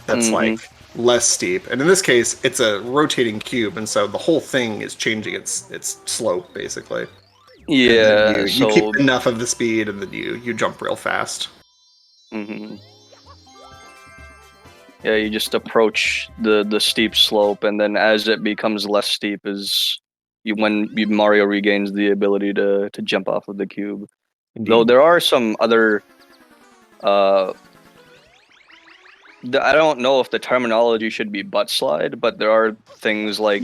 like less steep. And in this case, it's a rotating cube, and so the whole thing is changing its slope basically. Yeah, you keep enough of the speed, and then you jump real fast. Yeah, you just approach the steep slope, and then as it becomes less steep, is when Mario regains the ability to jump off of the cube. Indeed. Though there are some other, I don't know if the terminology should be butt slide, but there are things like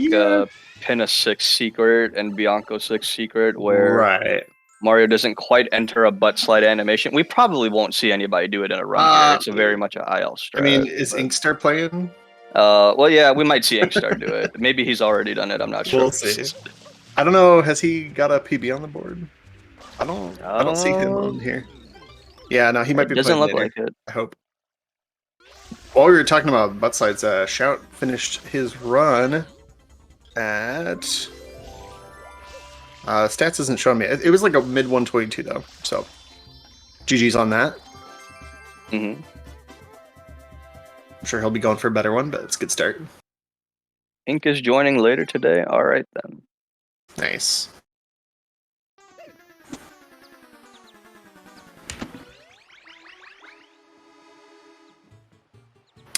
Pinna 6 secret and Bianco 6 secret where Mario doesn't quite enter a butt slide animation. We probably won't see anybody do it in a run here. It's very much an IL strat. I mean, is Inkstar playing? Well, yeah, we might see Inkstar do it. Maybe he's already done it. I'm not sure. We'll see. I don't know. Has he got a PB on the board? I don't see him on here. Yeah, no, he might be. Doesn't playing look later, like it. I hope. While we were talking about butt slides, Shout finished his run at. Stats isn't showing me. It was like a mid 122 though, so GG's on that. I'm sure he'll be going for a better one, but it's a good start. Ink is joining later today. All right then. Nice.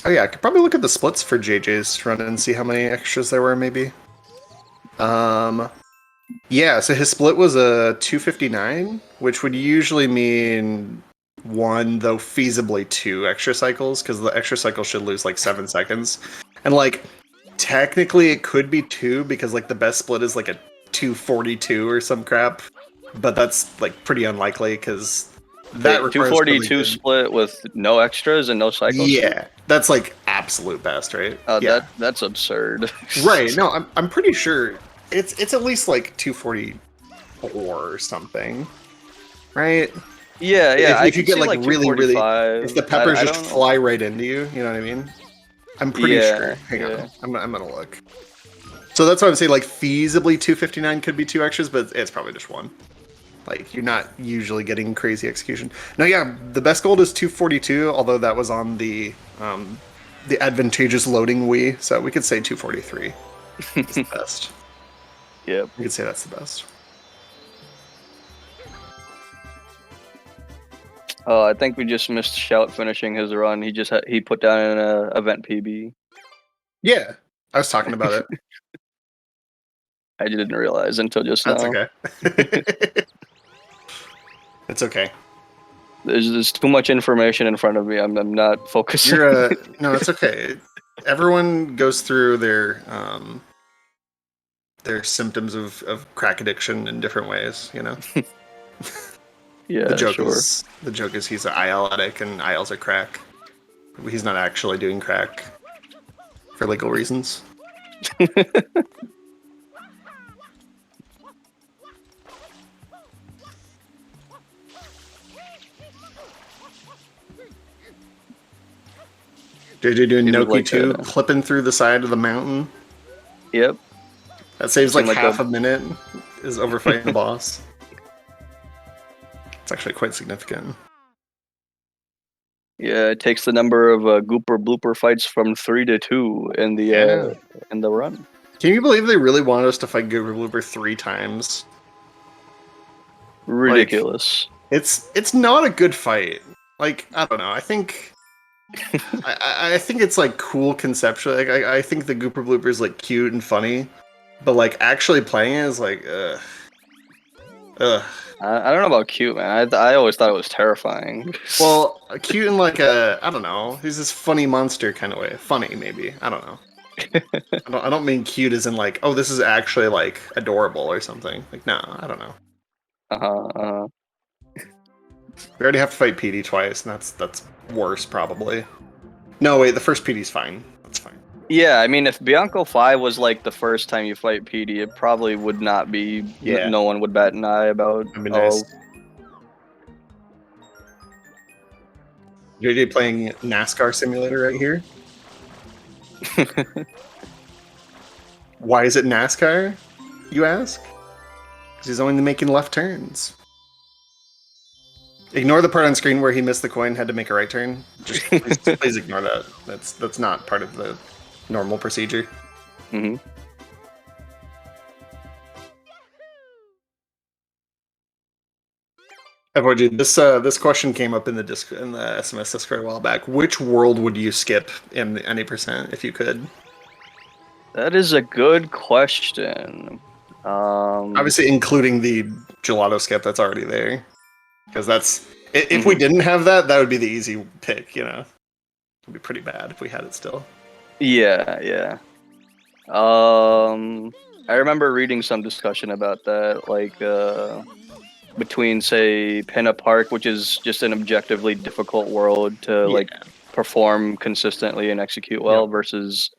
Oh yeah, I could probably look at the splits for JJ's run and see how many extras there were, maybe. Yeah, so his split was a 259, which would usually mean 1, though feasibly 2 extra cycles, because the extra cycle should lose like 7 seconds. And like, technically it could be 2, because like the best split is like a 242 or some crap. But that's like pretty unlikely, because that 242 really split with no extras and no cycles. Yeah, that's like absolute best, right? Yeah. That's absurd. Right, no, I'm pretty sure it's at least like 244 or something, right? Yeah. If you get like really, if the peppers just fly right into you, you know what I mean? I'm pretty sure. Hang on, I'm gonna look. So that's why I'm saying like feasibly 259 could be 2 extras, but it's probably just 1. Like you're not usually getting crazy execution. No, yeah, the best gold is 242, although that was on the advantageous loading Wii, so we could say 243 is the best. Yep. We could say that's the best. Oh, I think we just missed Shout finishing his run. He put down an event PB. Yeah, I was talking about it. I didn't realize until just now. That's okay. It's okay. There's too much information in front of me. I'm not focusing. No, it's okay. Everyone goes through their symptoms of crack addiction in different ways, you know. Yeah, the joke is he's an IL addict and ILs are crack. He's not actually doing crack for legal reasons. JJ doing Noki like 2, clipping through the side of the mountain. Yep. That saves like half a minute, is over fighting the boss. It's actually quite significant. Yeah, it takes the number of Gooper Blooper fights from 3 to 2 in the run. Can you believe they really wanted us to fight Gooper Blooper 3 times? Ridiculous. Like, it's not a good fight. Like, I don't know. I think I think it's like cool conceptually. Like, I think the Gooper Blooper is like cute and funny, but like actually playing it is like ugh. I don't know about cute, man. I always thought it was terrifying. Well, cute in like I don't know. He's this funny monster kind of way. Funny maybe. I don't know. I don't mean cute as in like, oh, this is actually like adorable or something. Like, no, I don't know. We already have to fight PD twice, and that's worse probably. No, wait, the first PD's fine. That's fine. Yeah, I mean, if Bianco 5 was like the first time you fight PD, it probably would not be. Yeah. No one would bat an eye about. That'd be nice. JJ playing NASCAR simulator right here. Why is it NASCAR? you ask? Because he's only making left turns. Ignore the part on screen where he missed the coin, had to make a right turn. Just please ignore that. That's not part of the normal procedure. Mm-hmm. This question came up in the SMS Discord a while back. Which world would you skip in any percent if you could? That is a good question. Obviously, including the gelato skip that's already there, because that's if we didn't have that, that would be the easy pick. You know, it'd be pretty bad if we had it still. Yeah. I remember reading some discussion about that, like between, say, Pinna Park, which is just an objectively difficult world to like perform consistently and execute well, versus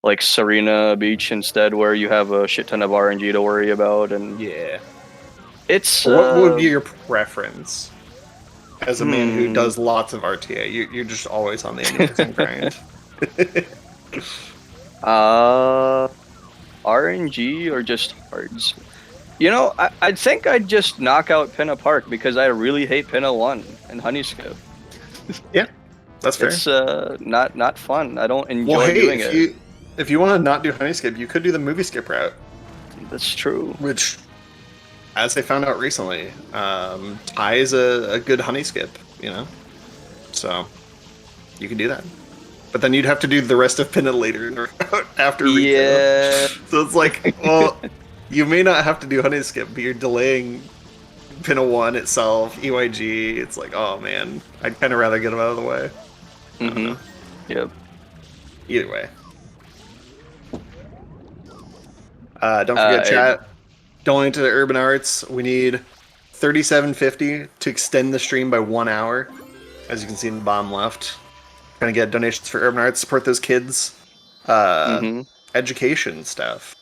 like Serena Beach instead, where you have a shit ton of RNG to worry about. And it's what would be your preference as a man who does lots of RTA? You're just always on the 80% grind. RNG or just hards? You know, I think I'd just knock out Pinna Park because I really hate Pinna 1 and Honeyskip. Yeah, that's fair. It's not fun. I don't enjoy doing it. If you want to not do Honeyskip, you could do the movie skip route. That's true. Which, as they found out recently, Thai is a good Honeyskip, you know? So, you can do that. But then you'd have to do the rest of Pinna later after retail. Yeah. So it's like, well, you may not have to do Honeyskip, but you're delaying Pinna 1 itself, EYG. It's like, oh man, I'd kind of rather get them out of the way. Yep. Either way. Don't forget, chat. Donate to the Urban Arts. We need $37.50 to extend the stream by 1 hour. As you can see in the bottom left. Trying to get donations for Urban Arts, support those kids. Education stuff.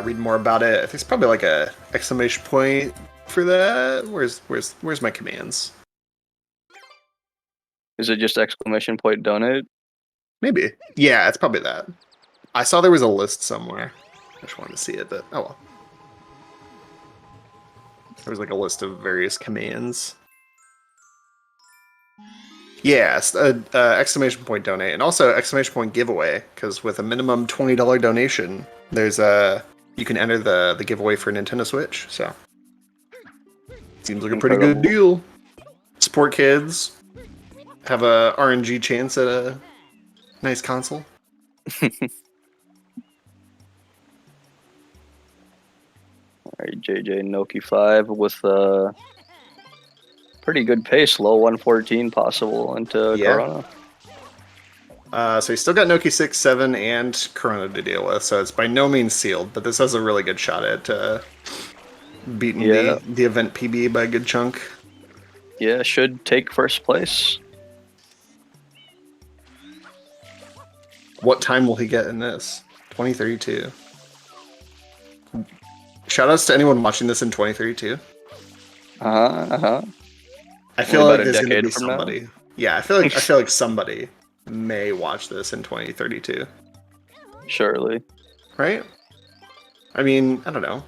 Read more about it. I think it's probably like a exclamation point for that. Where's my commands? Is it just exclamation point donate? Maybe. Yeah, it's probably that. I saw there was a list somewhere. I just wanted to see it, but oh well. There was like a list of various commands. Yes, exclamation point donate, and also exclamation point giveaway, because with a minimum $20 donation, there's you can enter the giveaway for Nintendo Switch. So seems like a pretty good deal. Support kids, have a RNG chance at a nice console. Alright, JJ Noki 5 with pretty good pace, low 114 possible into Corona. So he's still got Noki 6, 7, and Corona to deal with, so it's by no means sealed, but this has a really good shot at beating the event PB by a good chunk. Yeah, should take first place. What time will he get in this? 2032. Shoutouts to anyone watching this in 2032. I feel like there's gonna be somebody. Now? Yeah, I feel like somebody may watch this in 2032. Surely. Right? I mean, I don't know.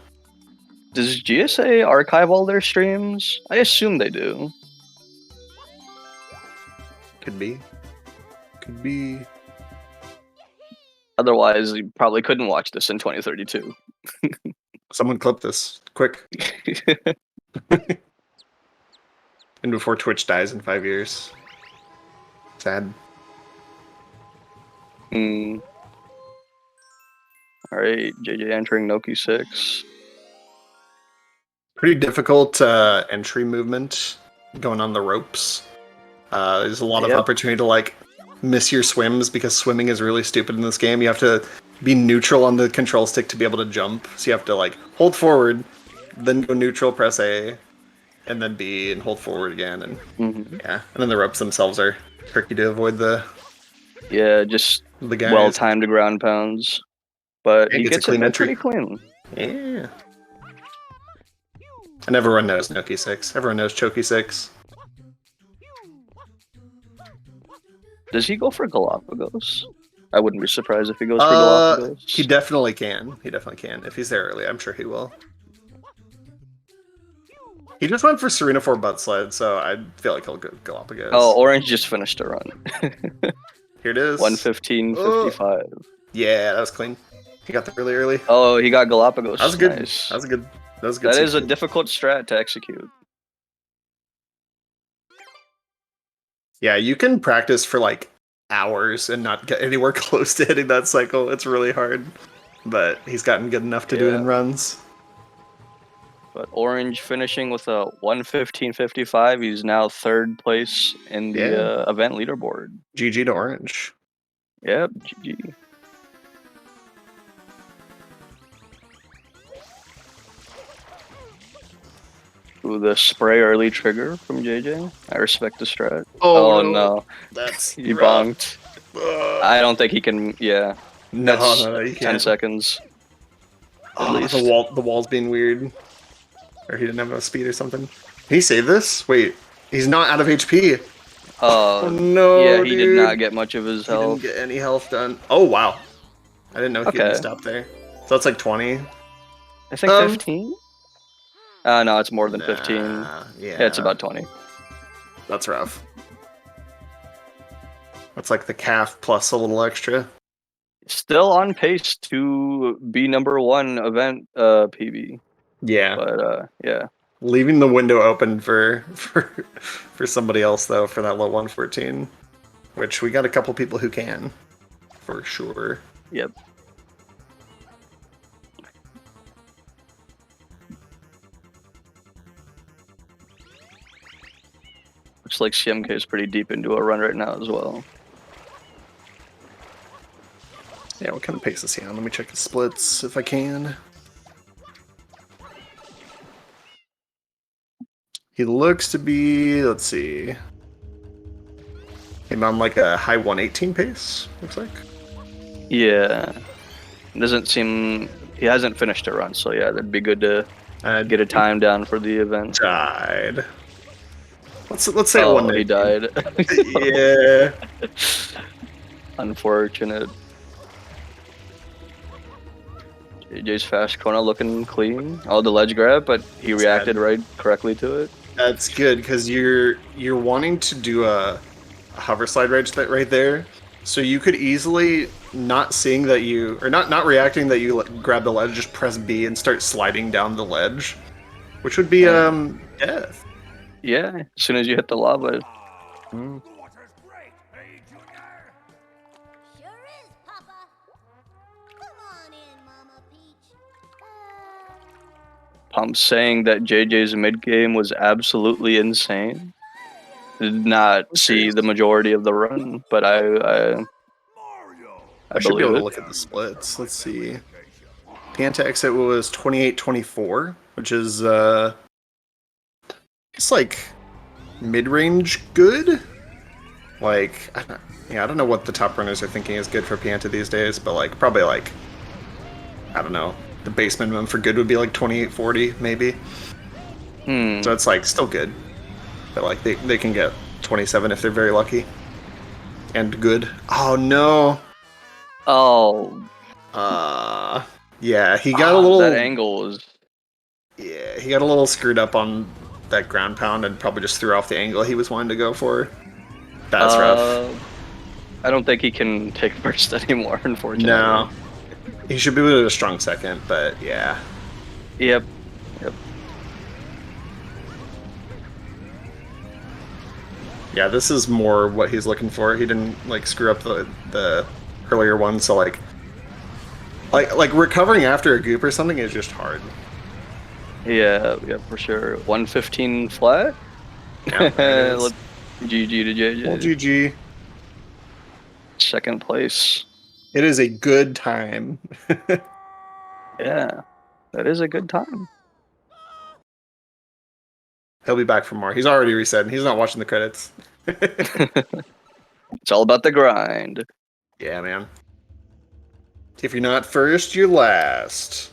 Does GSA archive all their streams? I assume they do. Could be. Could be. Otherwise, you probably couldn't watch this in 2032. Someone clip this. Quick. And before Twitch dies in 5 years. Sad. Alright, JJ entering Noki 6. Pretty difficult entry movement going on the ropes. There's a lot of opportunity to like miss your swims because swimming is really stupid in this game. You have to be neutral on the control stick to be able to jump. So you have to like hold forward, then go neutral, press A, and then B, and hold forward again. And and then the ropes themselves are tricky to avoid the just the guys. Well-timed ground pounds. But he gets a clean entry. Pretty clean. Yeah. And everyone knows Noki 6. Everyone knows Choki 6. Does he go for Galapagos? I wouldn't be surprised if he goes for Galapagos. He definitely can. He definitely can. If he's there early, I'm sure he will. He just went for Serena 4 butt sled, so I feel like he'll go Galapagos. Oh, Orange just finished a run. Here it is. 1:15:55. Yeah, that was clean. He got there really early. Oh, he got Galapagos. That was good. Nice. That was a good. That was a good. That is a CQ. difficult strat to execute. Yeah, you can practice for like hours and not get anywhere close to hitting that cycle. It's really hard, but he's gotten good enough to do it in runs. But Orange finishing with a 1:15:55. He's now 3rd place in the event leaderboard. GG to Orange. Yep, GG. Ooh, the spray early trigger from JJ. I respect the strat. Oh no. That's he bonked. I don't think he can. Yeah. No, you 10 can't. seconds. Oh, the wall's being weird. Or he didn't have enough speed or something. Can he save this? Wait, he's not out of HP. Oh no, yeah, he dude. did not get much of his health. He didn't get any health done. Oh wow. I didn't know he could stop there. So that's like 20. I think 15? No, it's more than 15. Yeah, it's about 20. That's rough. That's like the calf plus a little extra. Still on pace to be #1 event PB. Yeah. But yeah. Leaving the window open for somebody else though for that low 114, which we got a couple people who can, for sure. Yep. Looks like CMK is pretty deep into a run right now as well. Yeah, what kind of pace is he on? Let me check his splits if I can. He looks to be, let's see, him on like a high 118 pace, looks like. Yeah. Doesn't seem, he hasn't finished a run, so yeah, that'd be good to get a time down for the event. Died. Let's say 1 he died. Yeah. Unfortunate. JJ's fast chrono looking clean. Oh, the ledge grab, but he reacted right correctly to it. That's good because you're wanting to do a hover slide right there, so you could easily not seeing that you or not reacting that you grab the ledge, just press B and start sliding down the ledge, which would be death. Yeah, as soon as you hit the lava. Pump saying that JJ's mid game was absolutely insane. Did not see the majority of the run, but I should be able to it. look at the splits. Let's see. Panta exit was 28-24, which is it's like mid-range good. Like I don't know what the top runners are thinking is good for Panta these days, but like probably like I don't know. The base minimum for good would be like 28-40 maybe. So it's like still good, but like they can get 27 if they're very lucky. And good. Oh no. Oh. Yeah, he got a little. That angle was. Yeah, he got a little screwed up on that ground pound and probably just threw off the angle he was wanting to go for. That's rough. I don't think he can take first anymore, unfortunately. No. He should be with a strong second, but yeah. Yep. Yeah, this is more what he's looking for. He didn't like screw up the earlier one, so like recovering after a goop or something is just hard. Yeah, for sure. 115 flat. Yeah, GG to JJ. Well, GG. Second place. It is a good time. Yeah, that is a good time. He'll be back for more. He's already reset. He's not watching the credits. It's all about the grind. Yeah, man. If you're not first, you're last.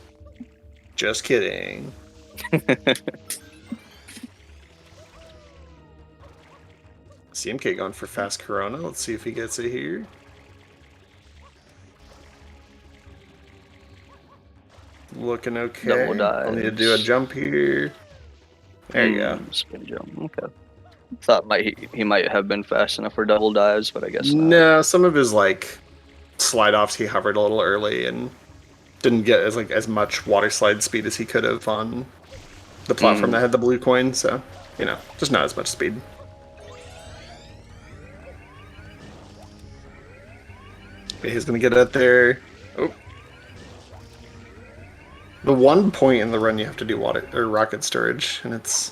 Just kidding. CMK going for fast Corona. Let's see if he gets it here. Looking okay. Double dives. I'll need to do a jump here. There you go. Spin jump. Okay. Thought he might have been fast enough for double dives, but I guess not. No, some of his like slide offs he hovered a little early and didn't get as much water slide speed as he could have on the platform that had the blue coin. So just not as much speed. Okay, he's gonna get out there. Oh. The one point in the run you have to do water or rocket storage, and it's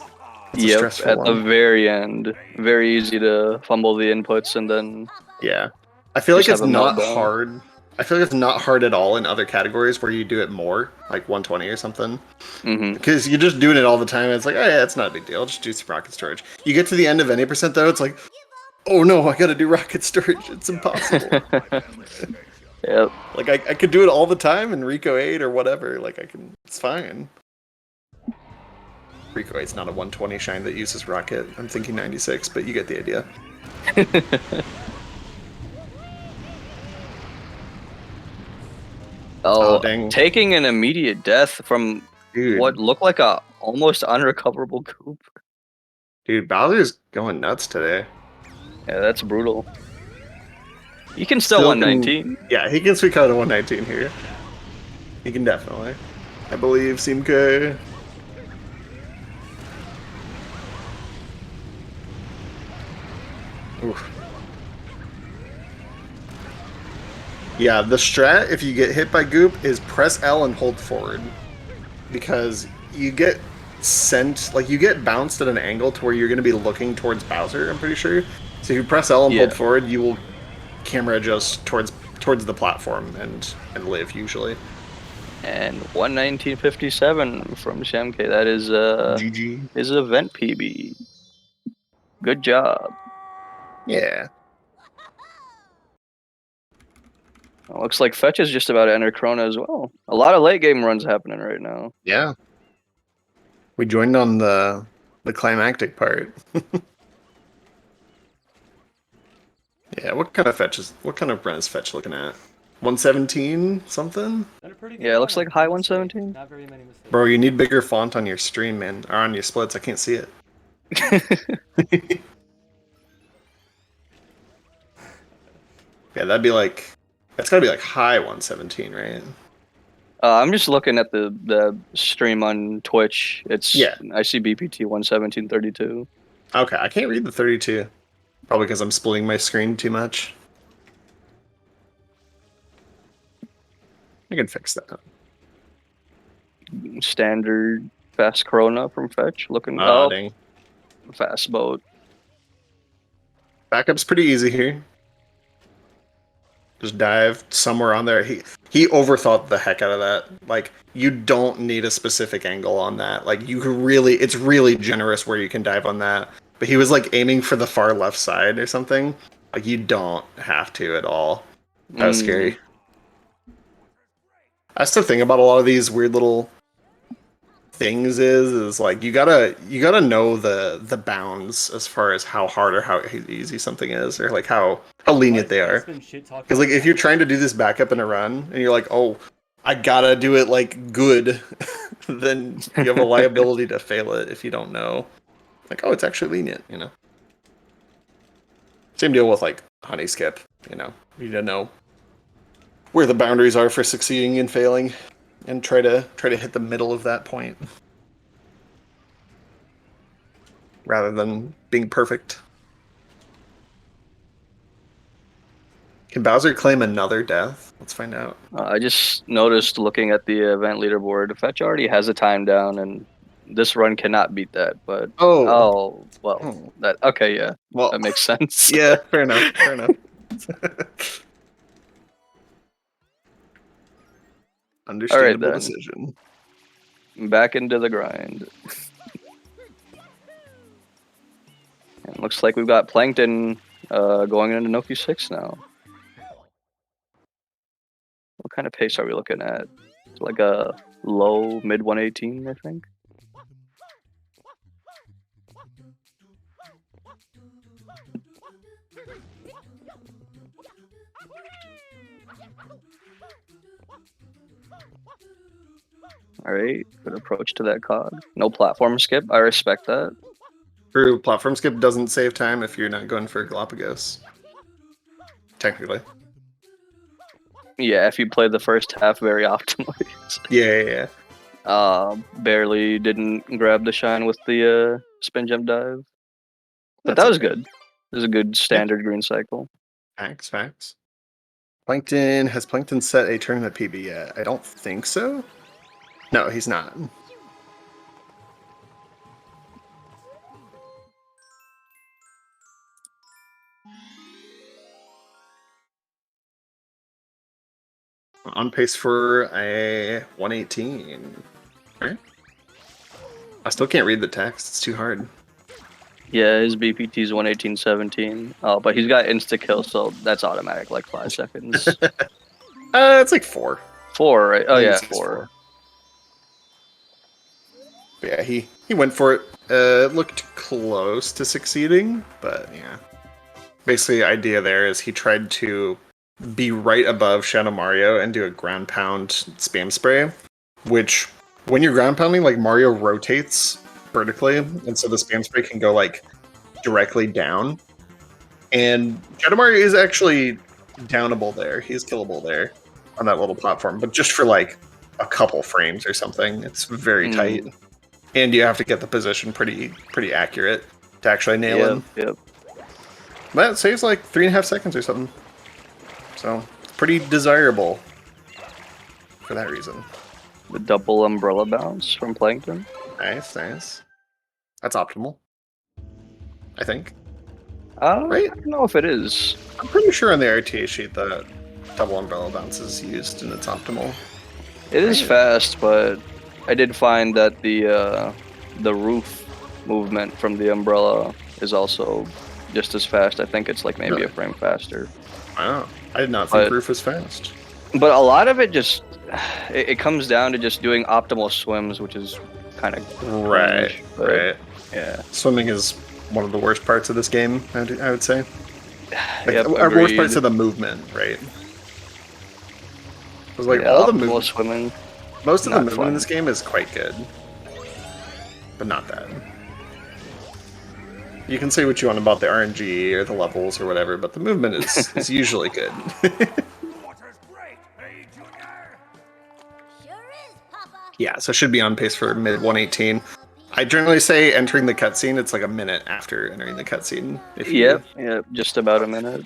a stressful at one. the very end. Very easy to fumble the inputs and then Yeah. I feel like just it's have a not meltdown. hard. I feel like it's not hard at all in other categories where you do it more, like 120 or something. Because you're just doing it all the time, and it's like, oh yeah, it's not a big deal. Just do some rocket storage. You get to the end of any percent though, it's like, oh no, I gotta do rocket storage. It's impossible. Yep. Like I could do it all the time in Rico 8 or whatever. Like it's fine. Rico 8's not a 120 shine that uses rocket. I'm thinking 96, but you get the idea. Oh, dang. Taking an immediate death from what looked like a almost unrecoverable goop. Dude, Bowser's going nuts today. Yeah, that's brutal. You can still 119. Yeah, he can squeak out a 119 here. He can definitely. I believe Simke. Oof. Yeah, the strat, if you get hit by goop, is press L and hold forward. Because you get sent, like you get bounced at an angle to where you're going to be looking towards Bowser, I'm pretty sure. So if you press L and hold forward, you will camera adjust towards the platform and live usually. And 119.57 from Shamke. That is GG. His event PB. Good job. Yeah. Well, looks like Fetch is just about to enter Krona as well. A lot of late game runs happening right now. Yeah. We joined on the climactic part. Yeah, what kind of run is Fetch looking at? 117 something? Yeah, it looks like high 117. Not very many mistakes. Bro, you need bigger font on your stream, man. Or on your splits. I can't see it. Yeah, that's gotta be like high 117, right? I'm just looking at the stream on Twitch. It's I see BPT 117.32. Okay, I can't read the 32. Probably because I'm splitting my screen too much. I can fix that. Standard fast Corona from Fetch. Looking Dang. Fast boat. Backup's pretty easy here. Just dive somewhere on there. He overthought the heck out of that. Like, you don't need a specific angle on that. Like, it's really generous where you can dive on that. But he was like aiming for the far left side or something. Like, you don't have to at all. That was scary. That's the thing about a lot of these weird little things is like you gotta know the bounds as far as how hard or how easy something is, or like how lenient they are. Because like if you're trying to do this backup in a run and you're like, oh, I gotta do it like good, then you have a liability to fail it if you don't know. Like, oh, it's actually lenient, Same deal with like honey skip, You need to know where the boundaries are for succeeding and failing, and try to hit the middle of that point, rather than being perfect. Can Bowser claim another death? Let's find out. I just noticed looking at the event leaderboard, Fetch already has a time down, and this run cannot beat that. But that okay, yeah, well, that makes sense. Yeah, fair enough. Fair enough. Understandable decision. Back into the grind. And looks like we've got Plankton going into Noki 6 now. What kind of pace are we looking at? It's like a low, mid 118, I think. All right, good approach to that cog. No platform skip. I respect that. True, platform skip doesn't save time if you're not going for Galapagos. Technically. Yeah, if you play the first half very optimally. Yeah. Barely didn't grab the shine with the spin jump dive. But that was good. It was a good standard green cycle. Facts. Has Plankton set a tournament PB yet? I don't think so. No, he's not. On pace for a 118. Right? I still can't read the text. It's too hard. Yeah, his BPT is 118.17. Oh, but he's got insta kill, so that's automatic, like 5 seconds. It's like 4. 4, right? Oh yeah, 4. 4. But yeah, he went for it. It looked close to succeeding, but yeah. Basically, the idea there is he tried to be right above Shadow Mario and do a ground pound spam spray, which when you're ground pounding, like Mario rotates vertically, and so the spam spray can go like directly down. And Shadow Mario is actually downable there. He's killable there on that little platform, but just for like a couple frames or something. It's very tight. And you have to get the position pretty accurate to actually nail him. Yep. That saves like 3.5 seconds or something. So it's pretty desirable for that reason. The double umbrella bounce from Plankton. Nice. That's optimal, I think. Right? I don't know if it is. I'm pretty sure on the RTA sheet that double umbrella bounce is used and it's optimal. It is fast, but I did find that the roof movement from the umbrella is also just as fast. I think it's like maybe a frame faster. Wow. I did not think roof was fast. But a lot of it just it comes down to just doing optimal swims, which is kind of right. Yeah. Swimming is one of the worst parts of this game, I would say. Like, worst parts of the movement, right? Because like all the movement, swimming, most of the movement in this game is quite good, but not that. You can say what you want about the RNG or the levels or whatever, but the movement is usually good. Yeah, so it should be on pace for mid 118. I generally say entering the cutscene, it's like a minute after entering the cutscene. Yep, just about a minute.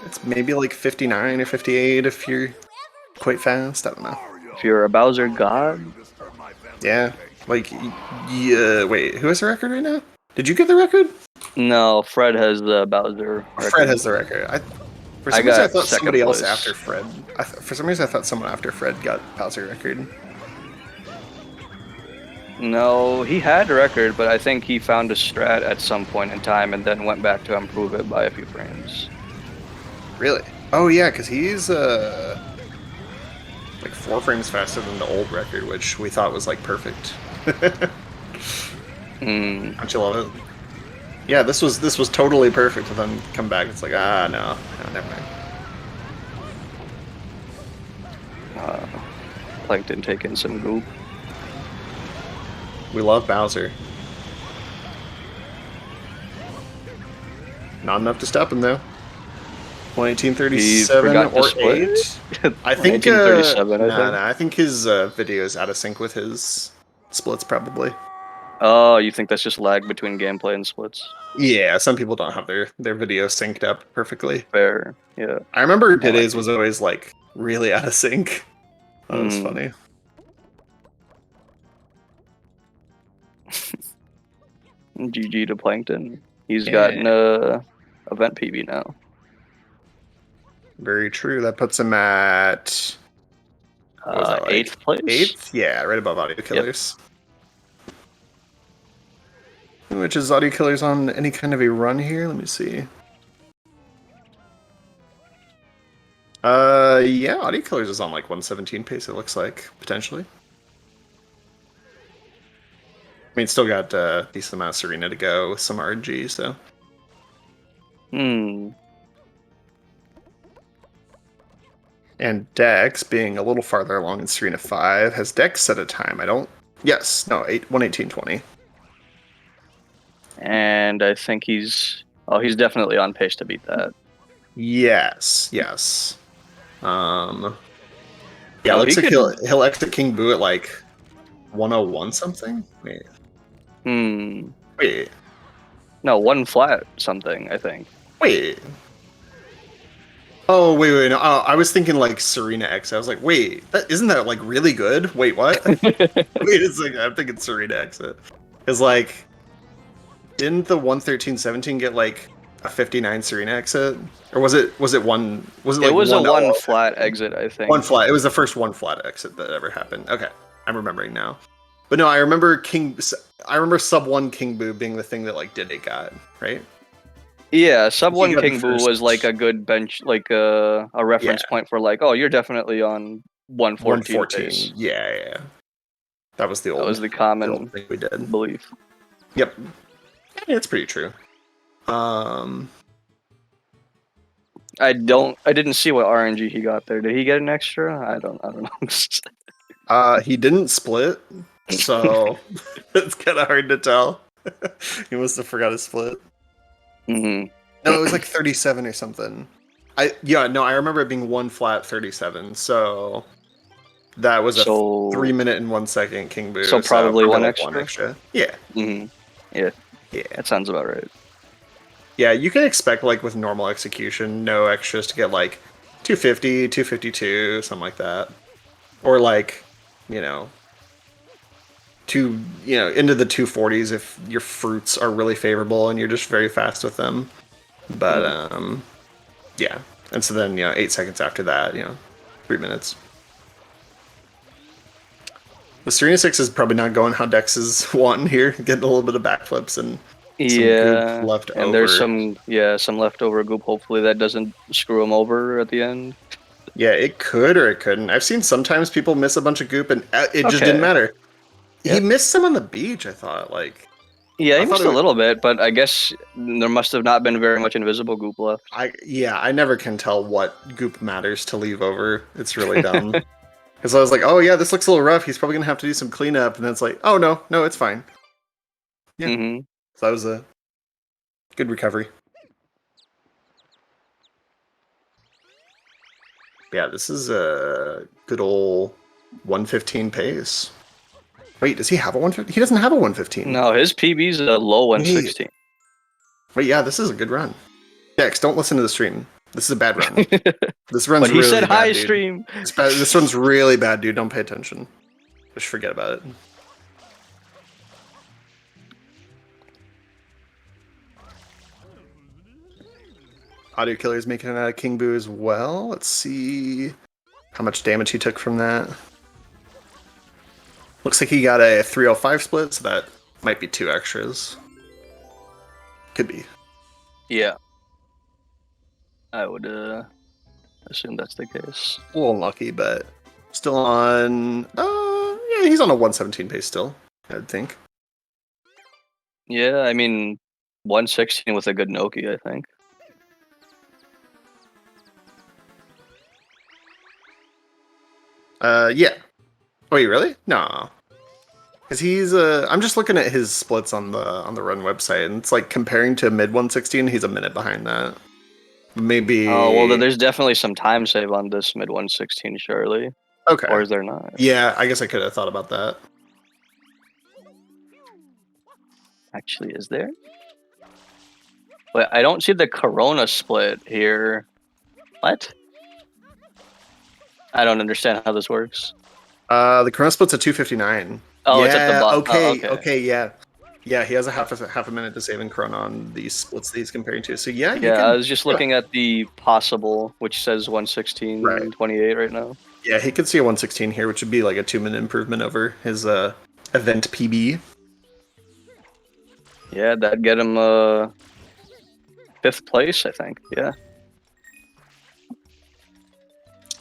It's maybe like 59 or 58 if you're quite fast. I don't know. If you're a Bowser god? Yeah. Like, wait, who has the record right now? Did you get the record? No, Fred has the Bowser record. Fred has the record. For some reason, I thought somebody else after Fred. For some reason, I thought someone after Fred got Bowser record. No, he had a record, but I think he found a strat at some point in time and then went back to improve it by a few frames. Really? Oh yeah, because he's like 4 frames faster than the old record, which we thought was like perfect. Don't you love it? Yeah, this was totally perfect, and then come back, it's like, no, never mind. Plankton taking some goop. We love Bowser. Not enough to stop him though. 1937 or 8. I think 1937. I think his video is out of sync with his splits probably. Oh, you think that's just lag between gameplay and splits? Yeah, some people don't have their video synced up perfectly. Fair, yeah. I remember Dide's was always like really out of sync. That was funny. GG to Plankton. He's gotten event PB now. Very true. That puts him at 8th place. 8th? Yeah, right above Audio Killers. Yep. Which is Audio Killers on any kind of a run here? Let me see. Yeah, Audio Killers is on like 117 pace, it looks like, potentially. I mean, still got a decent amount of Serena to go with some RNG, so. And Dex, being a little farther along in Serena 5, has Dex set a time. Yes, no, 1:18:20. And I think he's definitely on pace to beat that. Yes. Yeah, Oh, looks he like could- he'll exit King Boo at like 101 something. Wait. No, one flat something, I think. Wait. Oh, wait. No. Oh, I was thinking like Serena X. I was like, wait, isn't that like really good? Wait, what? Wait a second. I'm thinking Serena exit. Because like, didn't the 113.17 get like a 59 Serena exit? Or was it one? Was it like It was a one one flat exit, I think. One flat. It was the first one flat exit that ever happened. Okay, I'm remembering now. But no, I remember sub 1 King Boo being the thing that like Diddy got, right? Yeah, sub He 1 got the King Boo first- was like a good bench, like a reference point for like, oh, you're definitely on 114 114. pace. Yeah. That was the old. That was the common thing we did. belief. Yep. Yeah, it's pretty true. I didn't see what RNG he got there. Did he get an extra? I don't know. He didn't split, so it's kind of hard to tell. He must have forgot his split. Mm-hmm. No, it was like 37 or something. I remember it being one flat 37. So that was a 3 minute and 1 second King Boo. So probably one like extra. Yeah. Mm-hmm. Yeah. That sounds about right. Yeah, you can expect like with normal execution, no extras to get like 250, 252, something like that, or like into the 240s if your fruits are really favorable and you're just very fast with them. But yeah, and so then 8 seconds after that, 3 minutes. The Serena 6 is probably not going how Dex is wanting here, getting a little bit of backflips and some goop left over. And there's some leftover goop. Hopefully that doesn't screw him over at the end. Yeah, it could or it couldn't. I've seen sometimes people miss a bunch of goop and it just didn't matter. He missed some on the beach, I thought. Yeah, he missed a little bit, but I guess there must have not been very much invisible goop left. I never can tell what goop matters to leave over. It's really dumb. Because I was like, oh yeah, this looks a little rough. He's probably going to have to do some cleanup. And then it's like, oh no, it's fine. Yeah. Mm-hmm. So that was a good recovery. Yeah, this is a good old 115 pace. Wait, does he have a 115? He doesn't have a 115. No, his PB's a low 116. Wait, yeah, this is a good run. Dex, don't listen to the stream. This is a bad run. This run's But he really said bad, hi, dude. stream. This run's really bad, dude. Don't pay attention. Just forget about it. Audio Killer's making it out of King Boo as well. Let's see how much damage he took from that. Looks like he got a 305 split, so that might be 2 extras. Could be. Yeah. I would assume that's the case. A little unlucky, but still on... yeah, he's on a 117 pace still, I'd think. Yeah, I mean, 116 with a good Noki, I think. Yeah. Wait, really? No. Because he's I'm just looking at his splits on the run website, and it's like comparing to mid 116, he's a minute behind that. Maybe. Oh well, then there's definitely some time save on this mid 116, surely. Okay. Or is there not? Yeah, I guess I could have thought about that. Actually, is there? But I don't see the Corona split here. What? I don't understand how this works. The Corona split's at 259. Oh, yeah, it's at the bottom. Okay, Oh, okay, yeah. Yeah, he has a half a minute to save in Corona on these splits that he's comparing to. So yeah, Yeah, I was just looking at the possible, which says 116 Right. and 28 right now. Yeah, he could see a 116 here, which would be like a 2-minute improvement over his event PB. Yeah, that'd get him 5th place, I think. Yeah.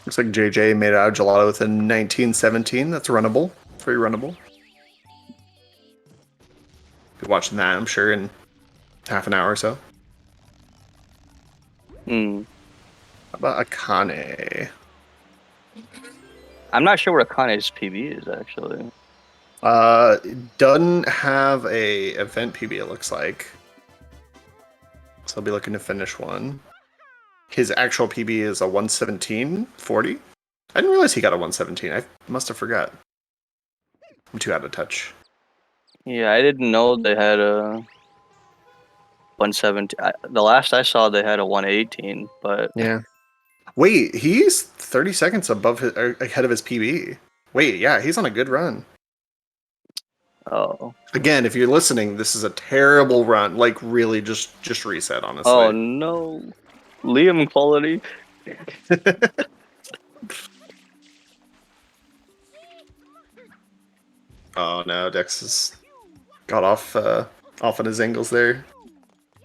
Looks like JJ made it out of Gelato with a 1917. That's runnable. Very runnable. Be watching that, I'm sure, in half an hour or so. Hmm. How about Akane? I'm not sure what Akane's PB is actually. Doesn't have a event PB, it looks like. So I'll be looking to finish one. His actual PB is a 117.40. I didn't realize he got a 117. I must have forgot. I'm too out of touch. Yeah, I didn't know they had a 117. The last I saw, they had a 118, but Yeah. Wait, he's 30 seconds ahead of his PB. Wait, yeah, he's on a good run. oh. Again, if you're listening, this is a terrible run. Like, really, just reset, honestly. Oh no, Liam quality. Oh no, Dex has got off on his angles there.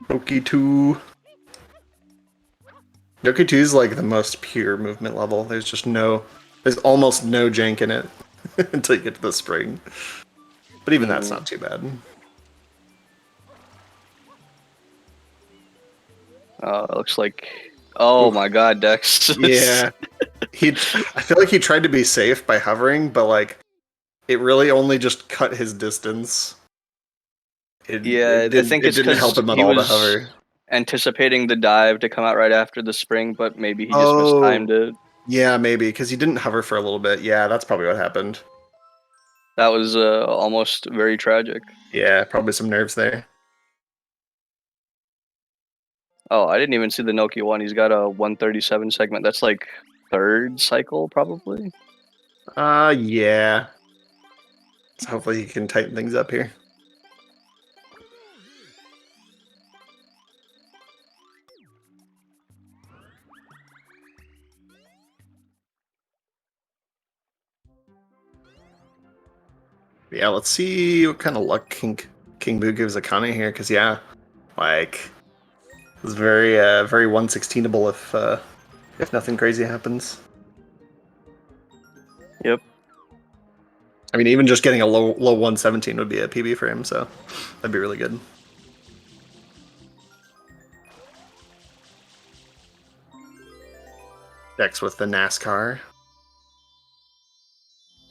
Noki 2. Noki 2 is like the most pure movement level. There's almost no jank in it until you get to the spring. But even that's not too bad. It looks like. Oh my God, Dex. Yeah, I feel like he tried to be safe by hovering, but like, it really only just cut his distance. I think it didn't help him at all to hover. Anticipating the dive to come out right after the spring, but maybe he just mistimed it. Yeah, maybe because he didn't hover for a little bit. Yeah, that's probably what happened. That was almost very tragic. Yeah, probably some nerves there. Oh, I didn't even see the Nokia one. He's got a 137 segment. That's like third cycle, probably. Yeah. So hopefully he can tighten things up here. Yeah, let's see what kind of luck King Boo gives Akane here, because yeah, like it's very very 116able if nothing crazy happens. Yep. I mean, even just getting a low 117 would be a PB for him, so that'd be really good. Dex with the NASCAR.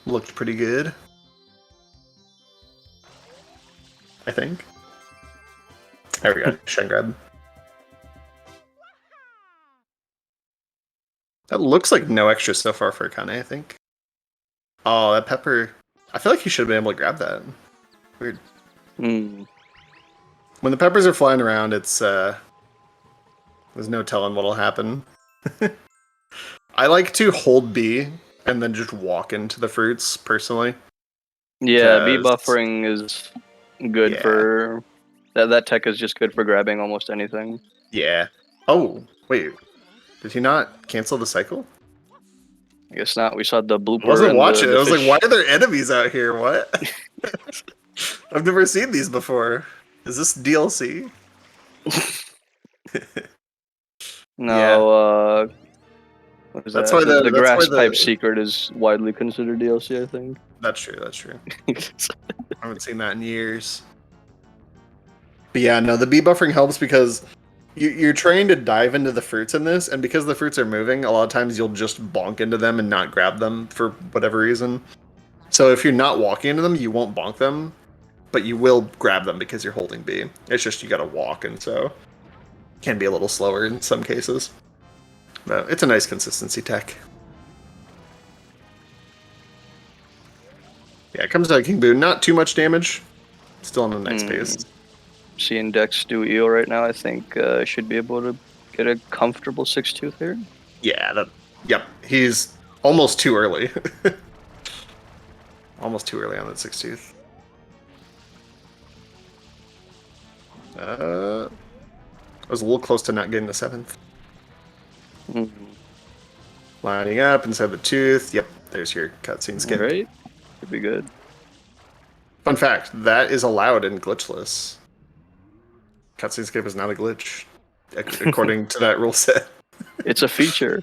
Looked pretty good, I think. There we go. Shen grab. That looks like no extra so far for Akane, I think. Oh, that pepper. I feel like he should have been able to grab that. Weird. When the peppers are flying around, it's there's no telling what'll happen. I like to hold B and then just walk into the fruits, personally. Yeah, B buffering is good for... That tech is just good for grabbing almost anything. Yeah. Oh, wait. Did he not cancel the cycle? I guess not. We saw the blooper. I wasn't watching. I was like, why are there enemies out here? What? I've never seen these before. Is this DLC? No, what is that's that? why the grass pipe secret is widely considered DLC, I think. That's true, that's true. I haven't seen that in years. But yeah, no, the bee buffering helps because you're trying to dive into the fruits in this, and because the fruits are moving, a lot of times you'll just bonk into them and not grab them for whatever reason. So if you're not walking into them, you won't bonk them, but you will grab them because you're holding B. It's just you gotta walk, and so it can be a little slower in some cases. But it's a nice consistency tech. Yeah, it comes out of King Boo. Not too much damage. Still on the next phase. Seeing Dex do EO right now, I think should be able to get a comfortable 6-tooth here. Yeah, yep. He's almost too early. Almost too early on that 6-tooth. I was a little close to not getting the 7th. Lining up inside the tooth. Yep, there's your cutscene skip. Right? Could be good. Fun fact, that is allowed in glitchless. Cutscene skip is not a glitch, according to that rule set. It's a feature.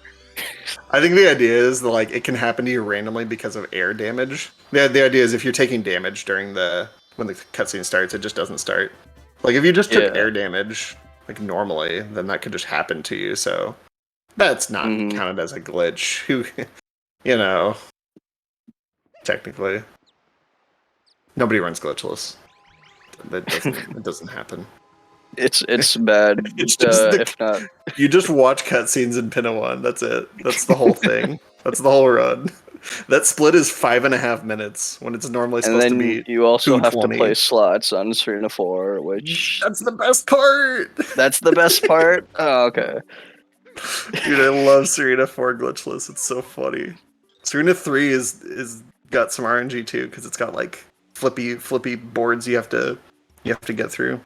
I think the idea is that like it can happen to you randomly because of air damage. The idea is if you're taking damage during when the cutscene starts, it just doesn't start. Like if you just took air damage like normally, then that could just happen to you. So that's not counted as a glitch. you know, technically, nobody runs glitchless. It doesn't happen. It's bad. It's just if not, you just watch cutscenes in Pinna 1. That's it. That's the whole thing. That's the whole run. That split is 5.5 minutes when it's normally and supposed to then be. you also have to 2:20. play slots on Serena 4, which That's the best part. that's the best part. Oh, okay. Dude, I love Serena 4 glitchless. It's so funny. Serena 3 is got some RNG too because it's got like flippy boards you have to get through.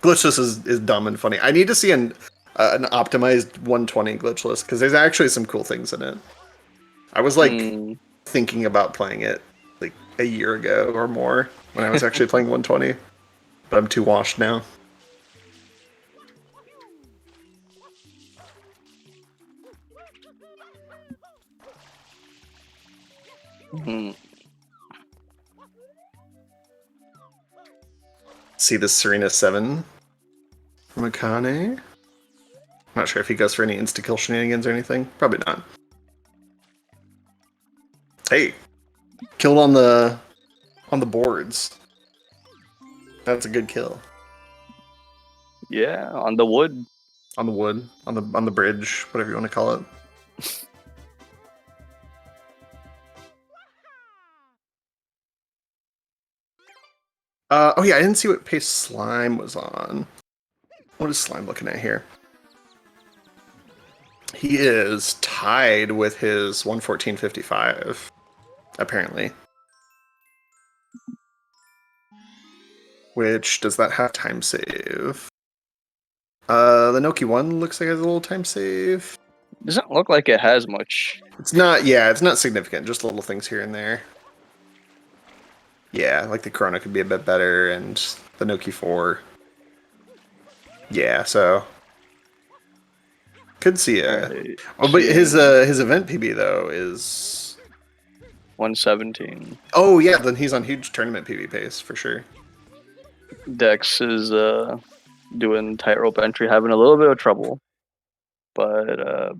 Glitchless is dumb and funny. I need to see an optimized 120 glitchless because there's actually some cool things in it. I was like thinking about playing it like a year ago or more when I was actually playing 120, but I'm too washed now. See this Serena 7 from Akane. Not sure if he goes for any insta-kill shenanigans or anything. Probably not. Hey, killed on the boards. That's a good kill. Yeah, on the wood. On the wood, on the bridge, whatever you want to call it. Oh yeah, I didn't see what pace Slime was on. What is Slime looking at here? He is tied with his 114.55, apparently. Which, does that have time save? The Noki 1 looks like it has a little time save. Doesn't look like it has much. It's not, yeah, it's not significant, just little things here and there. Yeah, like the Corona could be a bit better, and the Noki 4. Yeah, so could see it. Right. Oh, but his event PB though is 117. Oh yeah, then he's on huge tournament PB pace for sure. Dex is doing tightrope entry, having a little bit of trouble, but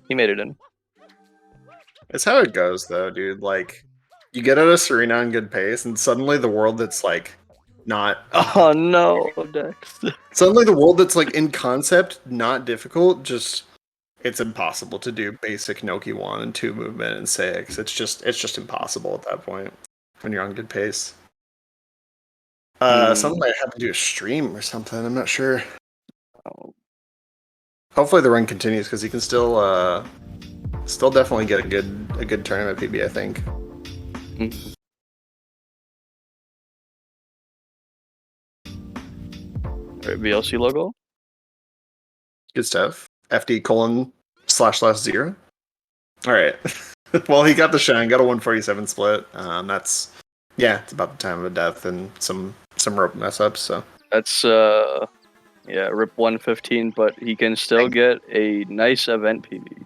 he made it in. It's how it goes though, dude. Like, you get out of Serena on good pace, and suddenly the world that's like not. Oh no, Dex. Suddenly the world that's like in concept not difficult, just it's impossible to do basic Noki 1 and 2 movement and 6. It's just impossible at that point when you're on good pace. Something might happen to a stream or something. I'm not sure. Hopefully the run continues because he can still definitely get a good tournament PB. I think. Right, VLC logo. Good stuff. FD://0. All right. Well, he got the shine. Got a 147 split. That's it's about the time of death and some rope mess ups. So that's rip 115, but he can still get a nice event PB.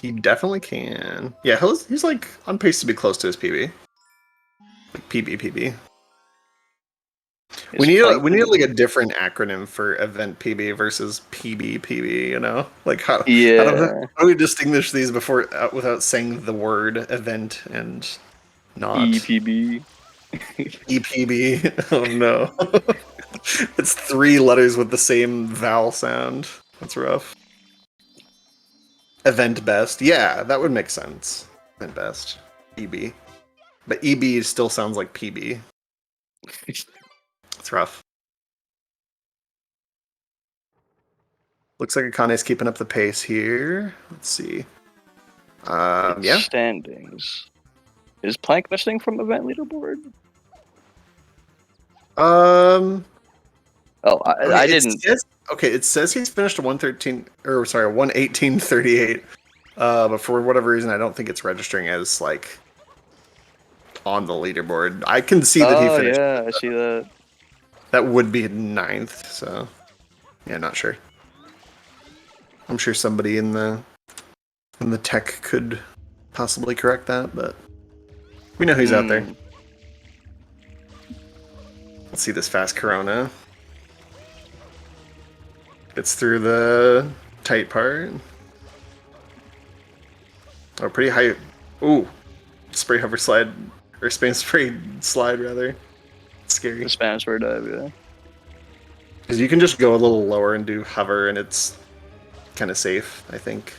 He definitely can. Yeah, he's like on pace to be close to his PB. Like PB. We need like a different acronym for event PB versus PB. You know, like how do we distinguish these before without saying the word event and not EPB. EPB. Oh no, it's 3 letters with the same vowel sound. That's rough. Event best, yeah, that would make sense. Event best, EB, but EB still sounds like PB. It's rough. Looks like Akane's keeping up the pace here. Let's see. Standings. Is Plank missing from event leaderboard? I didn't. It says he's finished a 118.38. But for whatever reason, I don't think it's registering as like on the leaderboard. I can see that he finished. Yeah, I see that. That would be 9th, so yeah, not sure. I'm sure somebody in the tech could possibly correct that, but we know who's out there. Let's see this fast Corona. Gets through the tight part. Oh, pretty high. Ooh, spray hover slide or spray slide rather. It's scary. The Spanish word dive, yeah. Because you can just go a little lower and do hover, and it's kind of safe, I think.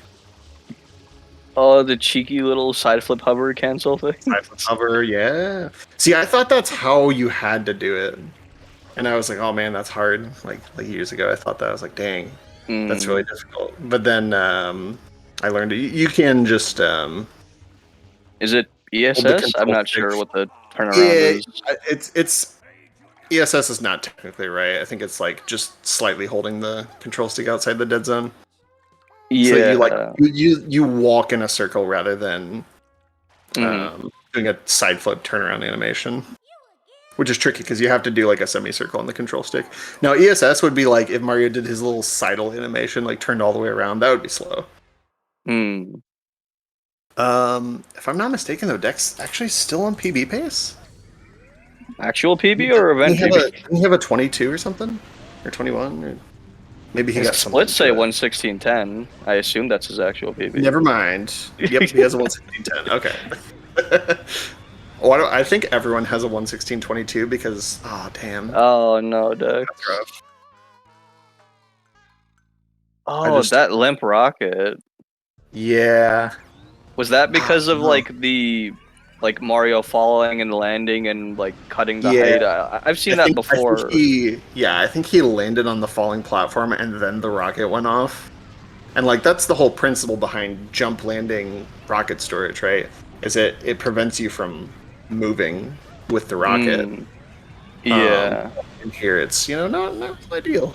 Oh, the cheeky little side flip hover cancel thing. Side flip hover, yeah. See, I thought that's how you had to do it, and I was like, oh man, that's hard. Like years ago, I thought that. I was like, dang, that's really difficult. But then I learned you can just. Is it ESS? I'm not sure what the turnaround is. It's ESS is not technically right. I think it's like just slightly holding the control stick outside the dead zone. Yeah. So you walk in a circle rather than doing a side flip turnaround animation, which is tricky because you have to do like a semicircle on the control stick. Now ESS would be like if Mario did his little sidle animation, like turned all the way around. That would be slow. If I'm not mistaken, though, Dex actually still on PB pace. Actual PB or event PB? Didn't he have a 22 or something? Or 21? Or maybe he got something. Let's say 116.10. I assume that's his actual PB. Never mind. Yep, he has a 116.10. Okay. I think everyone has a 116.22 because, damn. Oh, no, Dex. That's rough. Oh, that limp rocket. Yeah. Was that because of like Mario falling and landing and like cutting the height? I've seen that before. I think he landed on the falling platform and then the rocket went off. And like that's the whole principle behind jump landing rocket storage, right? Is it prevents you from moving with the rocket. Yeah. And here it's not ideal.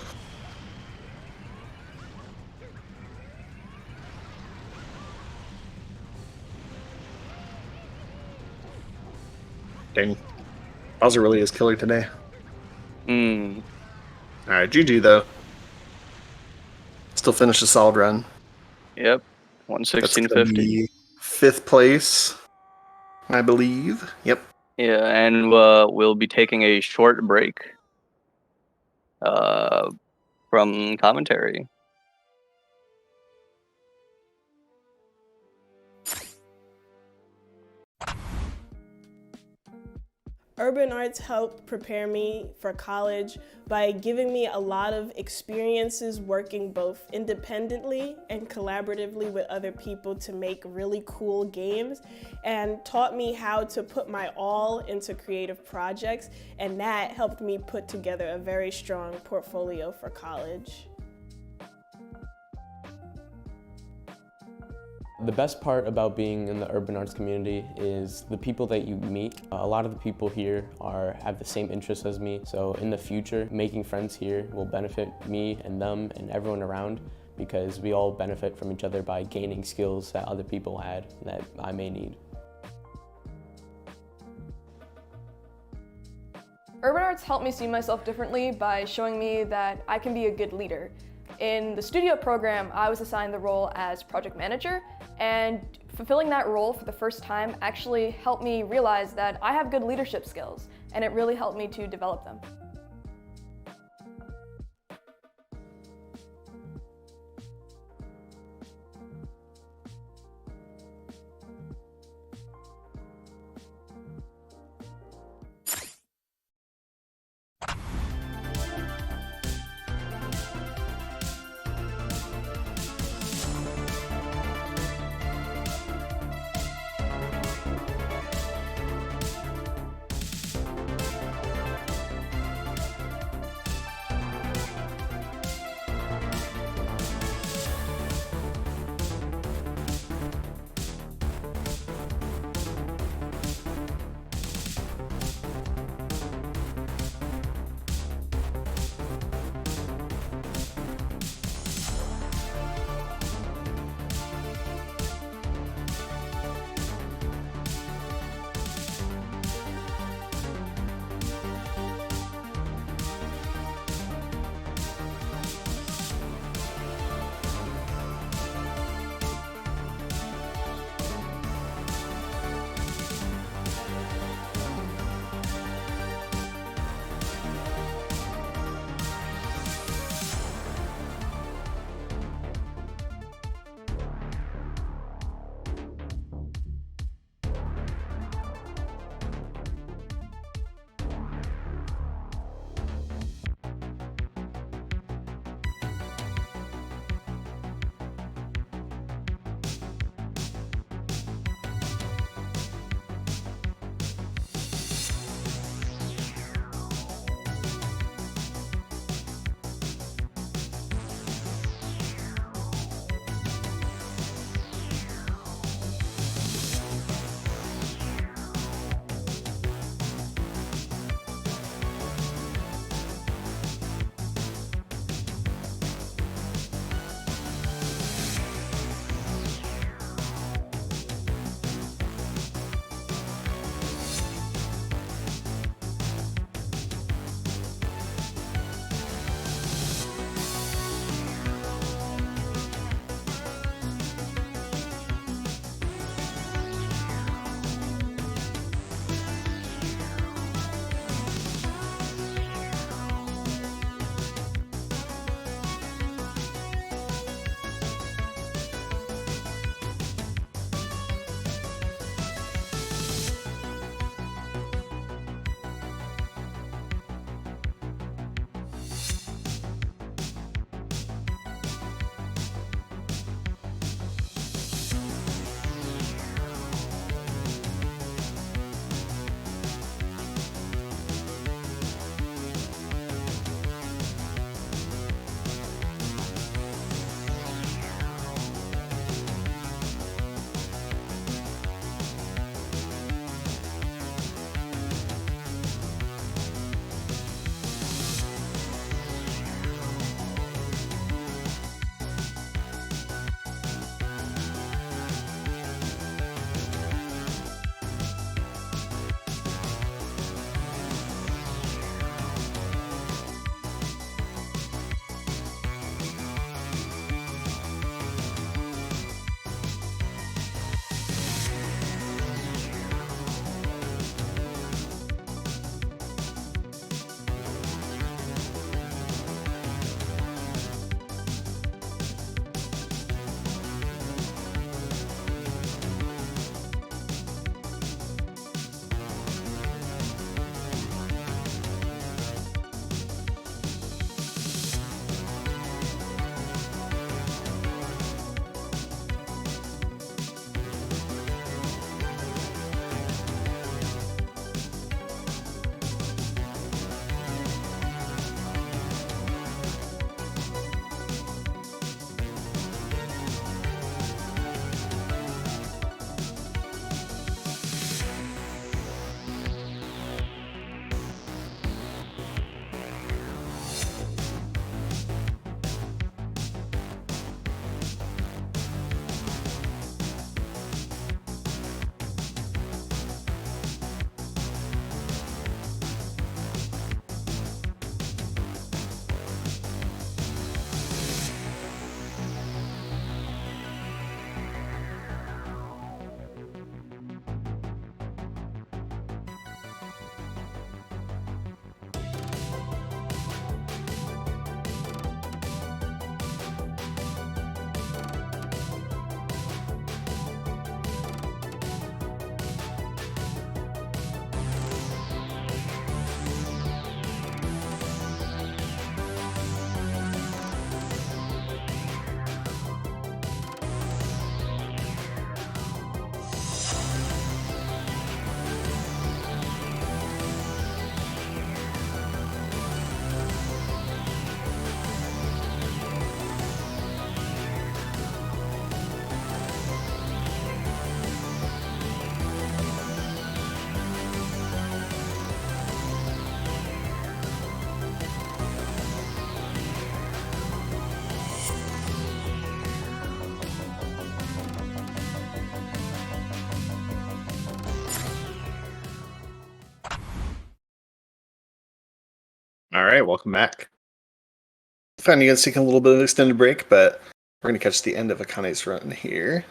Dang. Bowser really is killer today. Alright, GG though. Still finished a solid run. Yep. 116.50. 5th place, I believe. Yep. Yeah, and we'll be taking a short break from commentary. Urban Arts helped prepare me for college by giving me a lot of experiences working both independently and collaboratively with other people to make really cool games, and taught me how to put my all into creative projects, and that helped me put together a very strong portfolio for college. The best part about being in the urban arts community is the people that you meet. A lot of the people here have the same interests as me, so in the future, making friends here will benefit me and them and everyone around, because we all benefit from each other by gaining skills that other people had that I may need. Urban Arts helped me see myself differently by showing me that I can be a good leader. In the studio program, I was assigned the role as project manager, and fulfilling that role for the first time actually helped me realize that I have good leadership skills, and it really helped me to develop them. right, welcome back. Found you guys taking a little bit of an extended break, but we're going to catch the end of Akane's run here.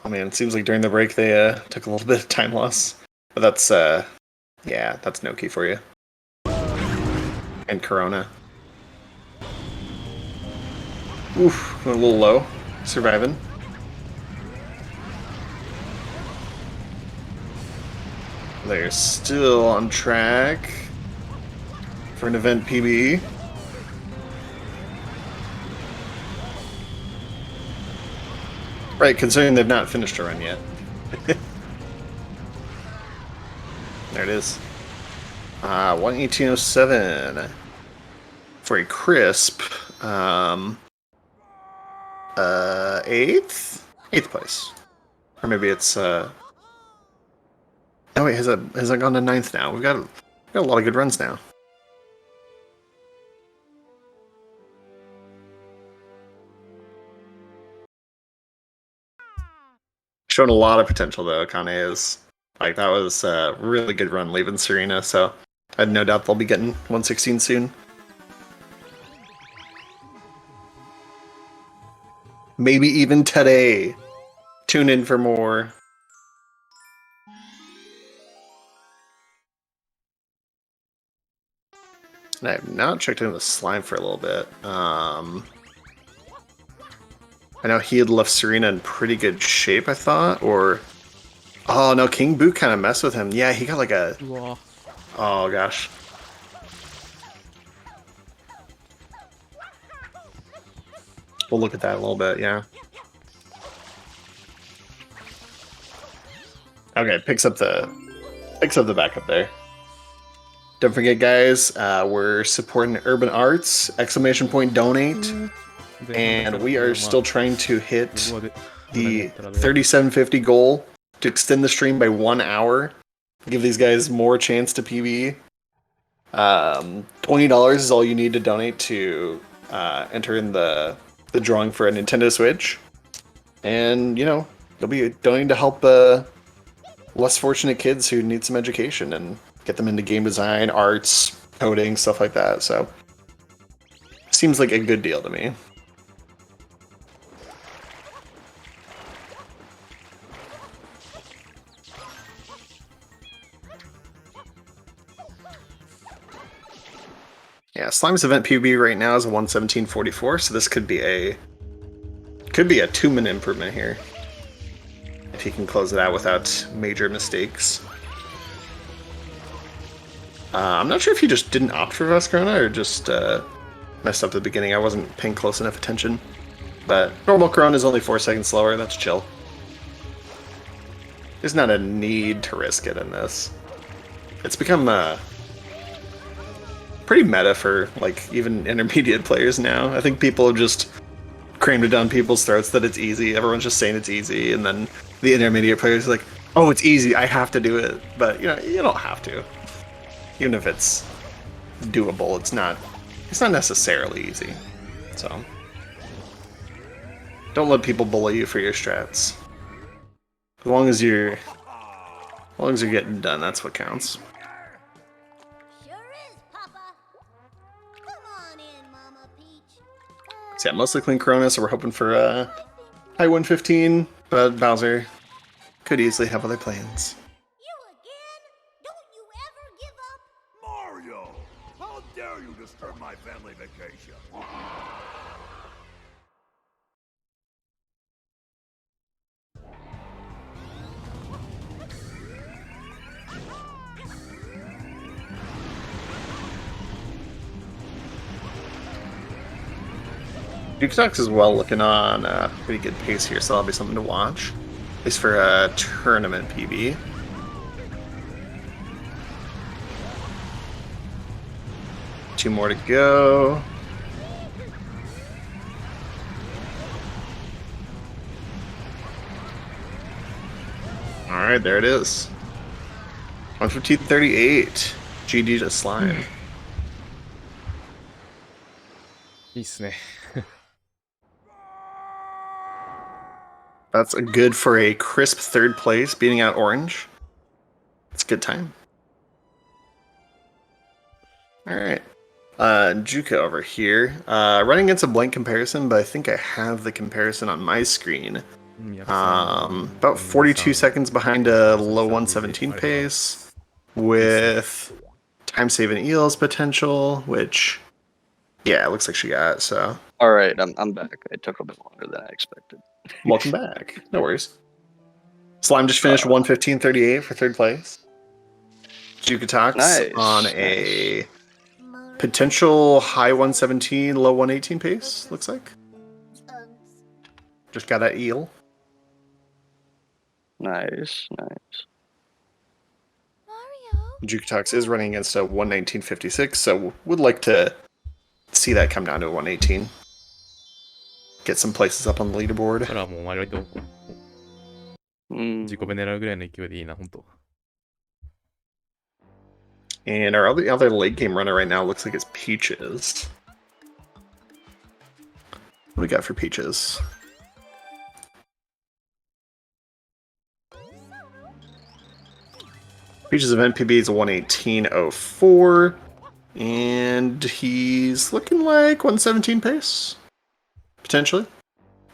Oh man, it seems like during the break they took a little bit of time loss. But that's, yeah, that's Noki for you. And Corona. Oof, a little low. Surviving. They're still on track for an event PB. Right, considering they've not finished a run yet. There it is. 118.07 for a crisp. 8th place, or maybe it's. Oh wait, has that gone to 9th now? We've got a lot of good runs now. Showing a lot of potential though. Akane is like that was a really good run leaving Serena, so I had no doubt they'll be getting 116 soon. Maybe even today. Tune in for more. And I have not checked into the slime for a little bit. I know he had left Serena in pretty good shape, I thought, or... Oh, no, King Boo kind of messed with him. Yeah, he got like a... Oh, gosh. We'll look at that a little bit, yeah. Okay, picks up the backup there. Don't forget, guys, we're supporting Urban Arts, ! Donate, and we are still trying to hit the 3750 goal to extend the stream by 1 hour, give these guys more chance to PB. $20 is all you need to donate to enter in the drawing for a Nintendo Switch, and you know you'll be donating to help less fortunate kids who need some education and get them into game design, arts, coding, stuff like that. So seems like a good deal to me. Yeah, Slime's event PB right now is a 117.44, so this could be a 2-minute improvement here if he can close it out without major mistakes. I'm not sure if he just didn't opt for Vescarona or just messed up at the beginning. I wasn't paying close enough attention. But normal Corona is only 4 seconds slower. That's chill. There's not a need to risk it in this. It's become pretty meta for like even intermediate players now. I think people have just crammed it down people's throats that it's easy. Everyone's just saying it's easy, and then the intermediate players are like, "Oh, it's easy. I have to do it." But you know, you don't have to. Even if it's doable, it's not necessarily easy. So don't let people bully you for your strats. As long as you're getting done, that's what counts. So yeah, mostly clean Corona, so we're hoping for high 115, but Bowser could easily have other plans. Mario! How dare you disturb my family vacation? Jukebox as well looking on a pretty good pace here, so that'll be something to watch. At least for a tournament PB. Two more to go. Alright, there it is. 115.38. GG to Slime. いいっすね。 That's good for a crisp 3rd place, beating out Orange. It's a good time. All right. Juka over here. Running against a blank comparison, but I think I have the comparison on my screen. About 42 seconds behind a low 117 pace with time saving eels potential, which, yeah, it looks like she got, so. All right, I'm back. It took a bit longer than I expected. Welcome back. No worries. Slime just finished 115.38 for third place. Juka Talks on a potential high 117, low 118 pace, looks like. Just got that eel. Nice. Juka Talks is running against a 119.56, so would like to see that come down to a 118. Get some places up on the leaderboard. これはもう割と自己ベ狙うぐらいの勢いでいいな、本当。 And our other late game runner right now looks like it's Peaches. What do we got for Peaches? Peaches event PB is a 118.04. And he's looking like 117 pace. Potentially.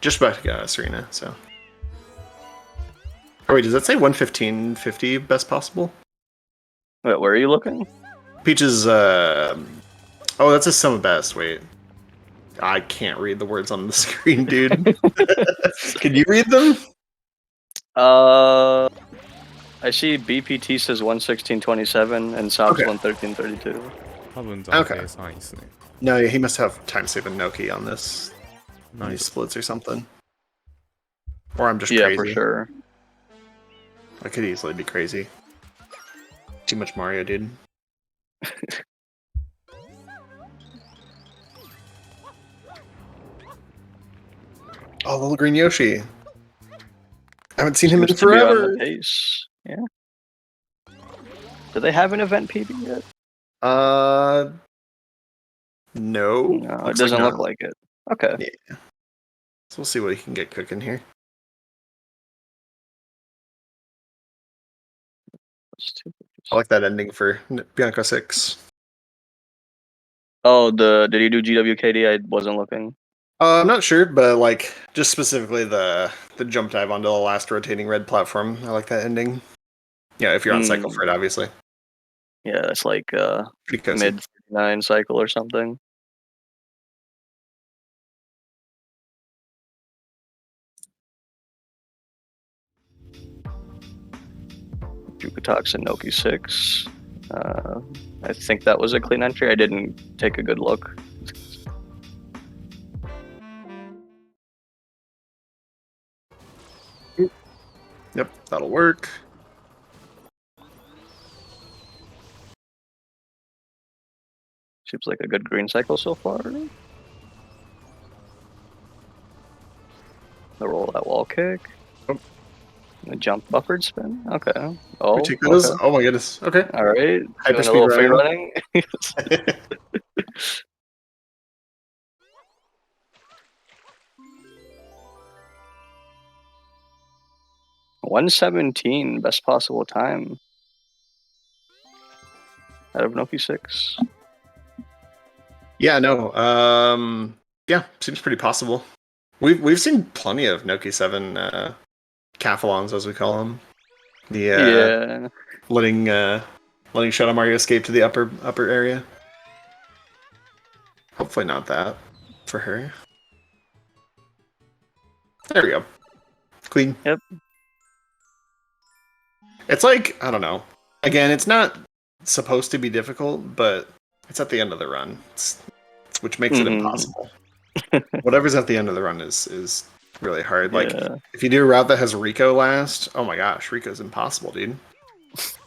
Just about to get out of Serena, so. Oh, wait, does that say 115.50 best possible? Wait, where are you looking? Peaches, oh, that's a sum of best. Wait. I can't read the words on the screen, dude. Can you read them? I see BPT says 116.27 and Sobs 113.32. Okay. No, yeah, he must have time saving Noki on this. Nice. These splits or something. Or I'm just crazy. Yeah, for sure. I could easily be crazy. Too much Mario, dude. Oh, little green Yoshi. I haven't seen him in forever. Yeah. Do they have an event PB yet? No. No, it doesn't look like it. Okay. Yeah. So we'll see what he can get cooking here. I like that ending for Bianca 6. Oh, did he do GWKD? I wasn't looking. I'm not sure, but like just specifically the jump dive onto the last rotating red platform. I like that ending. Yeah, if you're on cycle for it, obviously. Yeah, it's like mid 9 cycle or something. Jukatox and Noki 6. I think that was a clean entry. I didn't take a good look. Yep, that'll work. Seems like a good green cycle so far. The roll that wall kick. The jump buffered spin. Okay. Oh, take those. Oh my goodness. Okay. All right. Hyperspeed running. 117, best possible time. Out of Noki 6. Yeah, no. Yeah, seems pretty possible. We've seen plenty of Noki 7 Cathalons, as we call them. The letting Shadow Mario escape to the upper area. Hopefully not that for her. There we go. Clean. Yep. It's like, I don't know. Again, it's not supposed to be difficult, but it's at the end of the run, which makes it impossible. Whatever's at the end of the run is really hard. Like, if you do a route that has Rico last, oh my gosh, Rico's impossible, dude.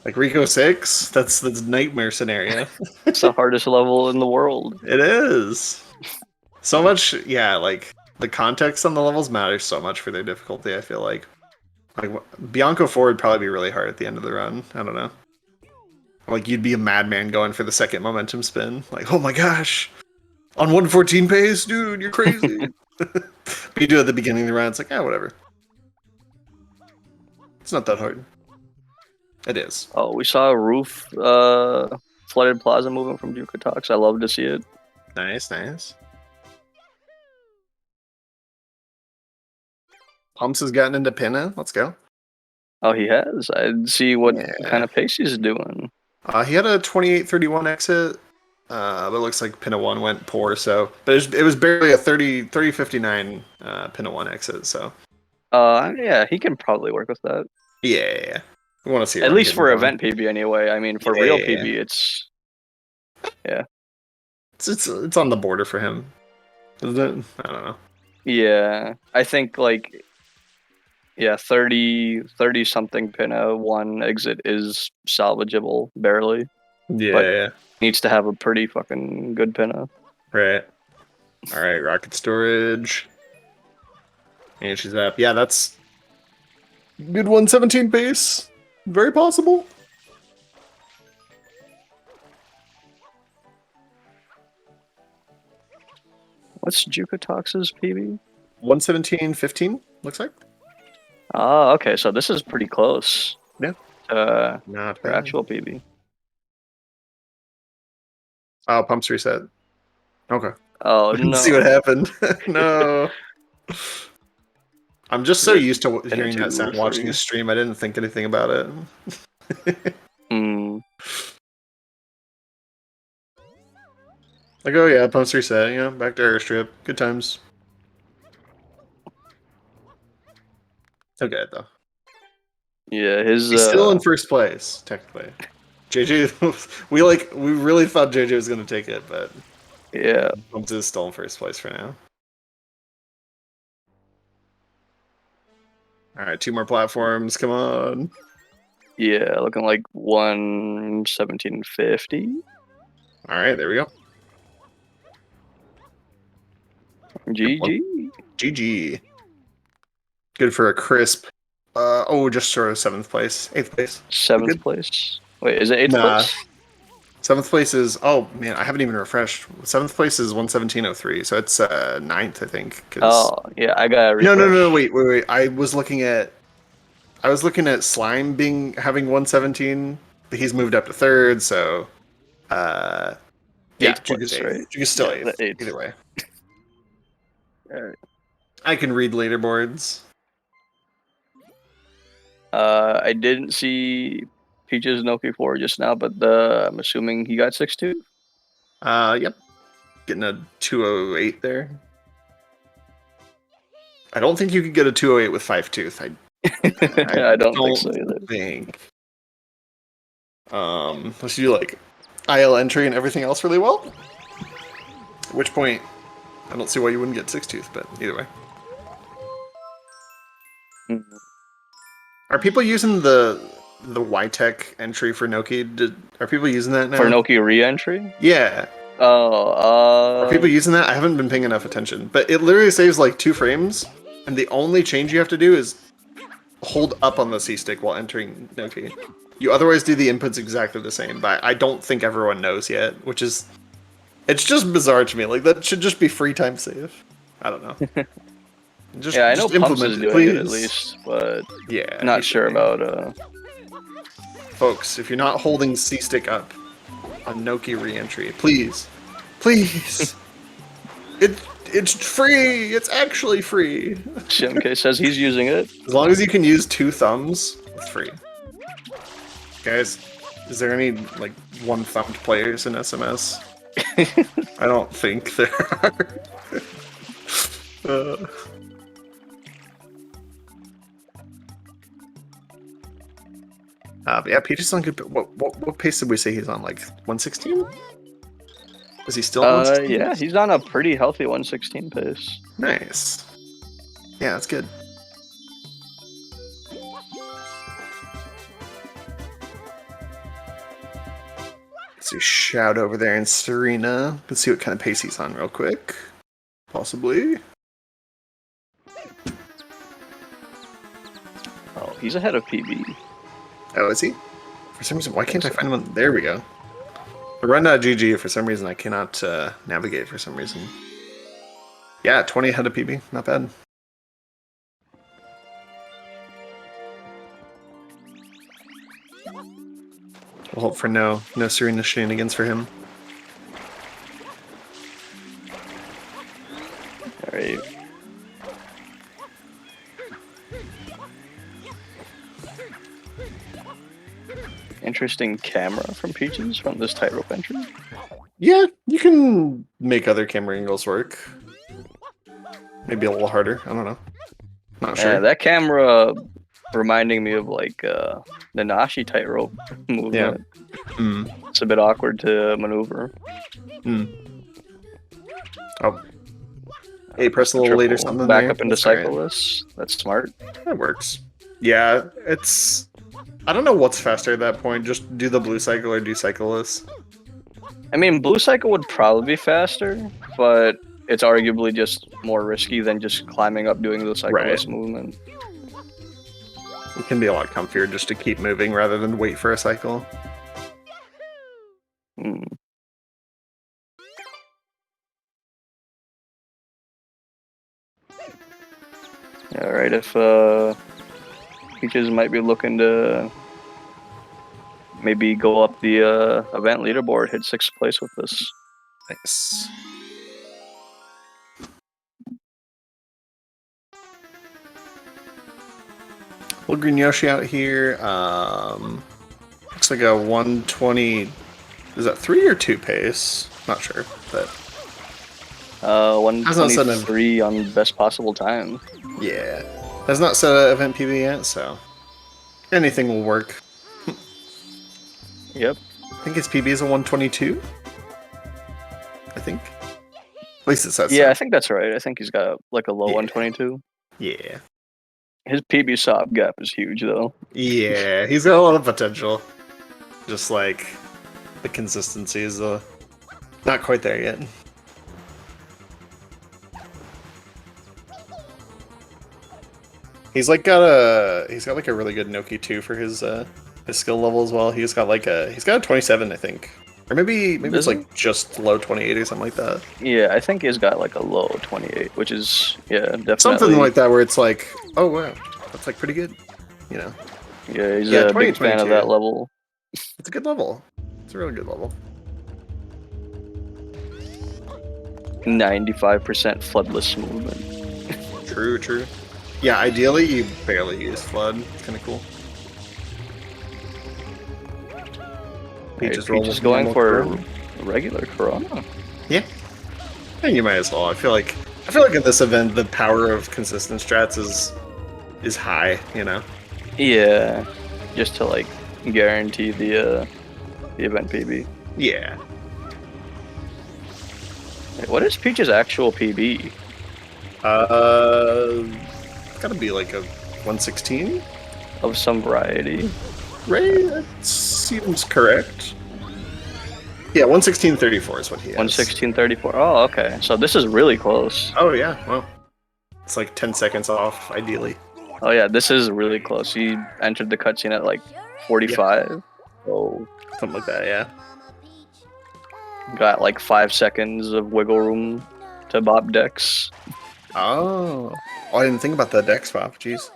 Like Rico 6, that's nightmare scenario. It's the hardest level in the world. It is. So much, yeah, like, the context on the levels matters so much for their difficulty, I feel like. Like, Bianco 4 would probably be really hard at the end of the run. I don't know. Like, you'd be a madman going for the second momentum spin. Like, oh my gosh! On 114 pace? Dude, you're crazy! But you do it at the beginning of the run, it's like, whatever. It's not that hard. It is. Oh, we saw a roof Flooded Plaza moving from Juka Talks. I love to see it. Nice, nice. Pumps has gotten into Pinna. Let's go. Oh, he has. I'd see what kind of pace he's doing. He had a 28-31 exit. But it looks like Pinna 1 went poor, so but it was barely a 30-59 Pinna 1 exit, so yeah, he can probably work with that. Yeah. We want to see at least for event PB anyway. I mean, for real PB, it's it's on the border for him, isn't it? I don't know. Yeah, I think like 30 something Pinna 1 exit is salvageable barely. Yeah. Needs to have a pretty fucking good Pinna. Right. All right, rocket storage. And she's up. Yeah, that's good 117 pace. Very possible. What's Juka Talks' PB? 117.15, looks like. Oh, okay, so this is pretty close. Yeah. Not for actual PB. Oh, pumps reset. Okay. Oh, no. See what happened. No. I'm just so used to hearing that sound watching a stream, I didn't think anything about it. Like, oh yeah, pumps reset, you know, back to airstrip. Good times. Okay, though. Yeah, he's still in first place, technically. JJ, we really thought JJ was gonna take it, but yeah, Pumps is still in first place for now. All right, 2 more platforms. Come on. Yeah, looking like 117.50. All right, there we go. GG. GG. Good for a crisp. Just sort of 7th place, 8th place. 7th place. Wait, is it 8th place? 7th place is. Oh man, I haven't even refreshed. 7th place is 117.03, so it's 9th, I think. Oh yeah, I got. No. Wait. I was looking at Slime having 117, but he's moved up to 3rd, so. Yeah, 8th place, right? Juka's still 8th. Either way. Alright. I can read leaderboards. I didn't see Peaches Noki 4 just now, but I'm assuming he got 6-2. Yep. Getting a 208 there. I don't think you could get a 208 with 5 tooth. I don't think so either. Let's do like IL entry and everything else really well. At which point, I don't see why you wouldn't get 6 tooth, but either way. Are people using the YTech entry for Noki? Are people using that now? For Noki re-entry? Yeah. Are people using that? I haven't been paying enough attention, but it literally saves like 2 frames, and the only change you have to do is hold up on the C-stick while entering Noki. You otherwise do the inputs exactly the same, but I don't think everyone knows yet, which is... It's just bizarre to me. Like, that should just be free time save. I don't know. I know Pumps is doing it at least, but not sure about... Folks, if you're not holding C-stick up on Noki re-entry, please. It's free! It's actually free! Shimk says he's using it. As long as you can use 2 thumbs, it's free. Guys, is there any, like, 1-thumbed players in SMS? I don't think there are. But yeah, Peach is on good. What pace did we say he's on? Like 116? Is he still? 116? Yeah, he's on a pretty healthy 116 pace. Nice. Yeah, that's good. Let's see, Shout over there in Serena. Let's see what kind of pace he's on real quick. Possibly. Oh, he's ahead of PB. Oh, is he? For some reason, why can't I find one? There we go. Run.gg, for some reason, I cannot navigate for some reason. Yeah, 20 ahead of PB. Not bad. We'll hope for no Serena shenanigans for him. All right. Interesting camera from Peaches from this tightrope entry. Yeah, you can make other camera angles work. Maybe a little harder. I don't know. Not sure. Yeah, that camera reminding me of like the Nashi tightrope movement. Yeah. Mm. It's a bit awkward to maneuver. Mm. Oh. Hey, press a little late or something. Back there. up into That's all right. cyclist. That's smart. That works. Yeah, it's. I don't know what's faster at that point. Just do the blue cycle or do cyclist. I mean, blue cycle would probably be faster, but it's arguably just more risky than just climbing up doing the cyclist movement. It can be a lot comfier just to keep moving rather than wait for a cycle. Hmm. Alright, if Peaches might be looking to maybe go up the event leaderboard, hit 6th place with this. Nice. Little green Yoshi out here. Looks like a 120. Is that 3 or 2 pace? Not sure, but 123 on best possible time. Yeah, has not set an event PB yet, so anything will work. Yep. I think his PB is a 122. I think. At least it says. Yeah, so. I think that's right. I think he's got like a low 122. Yeah. His PB stop gap is huge though. Yeah, he's got a lot of potential. Just like the consistency is not quite there yet. He's got like a really good Noki too for his skill level as well. He's got a 27, I think. Or maybe it's like just low 28 or something like that. Yeah, I think he's got like a low 28, which is definitely something like that where it's like, oh wow, that's like pretty good, you know. Yeah, he's a big fan of that level. It's a good level. It's a really good level. 95% floodless movement. True. Yeah, ideally you barely use flood. It's kind of cool. Peach is going for regular Corona. Yeah, and you might as well. I feel like in this event the power of consistent strats is high. You know. Yeah, just to like guarantee the event PB. Yeah. Wait, what is Peach's actual PB? It's gotta be like a 116 of some variety. Right, that seems correct. Yeah, 116.34 is what he has. 116.34. Oh, okay. So this is really close. Oh yeah, well, it's like 10 seconds off, ideally. Oh yeah, this is really close. He entered the cutscene at like 45. Yeah. Oh, something like that. Yeah. Got like 5 seconds of wiggle room to bop Dex. Oh, I didn't think about the Dex bop. Jeez.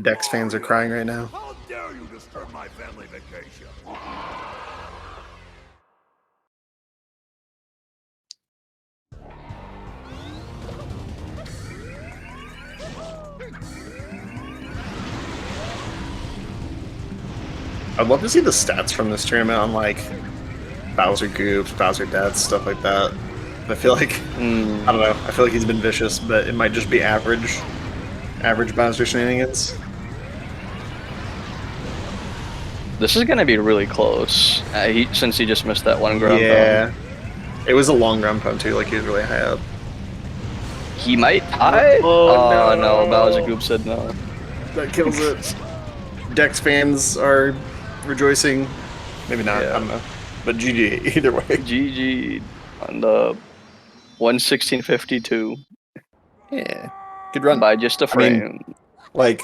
Dex fans are crying right now. How dare you disturb my family vacation? I'd love to see the stats from this tournament on like Bowser Goops, Bowser Deaths, stuff like that. I feel like I don't know. I feel like he's been vicious, but it might just be average Bowser shenanigans. This is gonna be really close. Since he just missed that one ground pound. It was a long ground pound too. Like he was really high up. He might tie. Oh no! Bowser Goop said no. That kills it. Dex fans are rejoicing. Maybe not. I don't know. But GG either way. GG on the 116.52. Yeah. Good run by just a frame. I mean, like.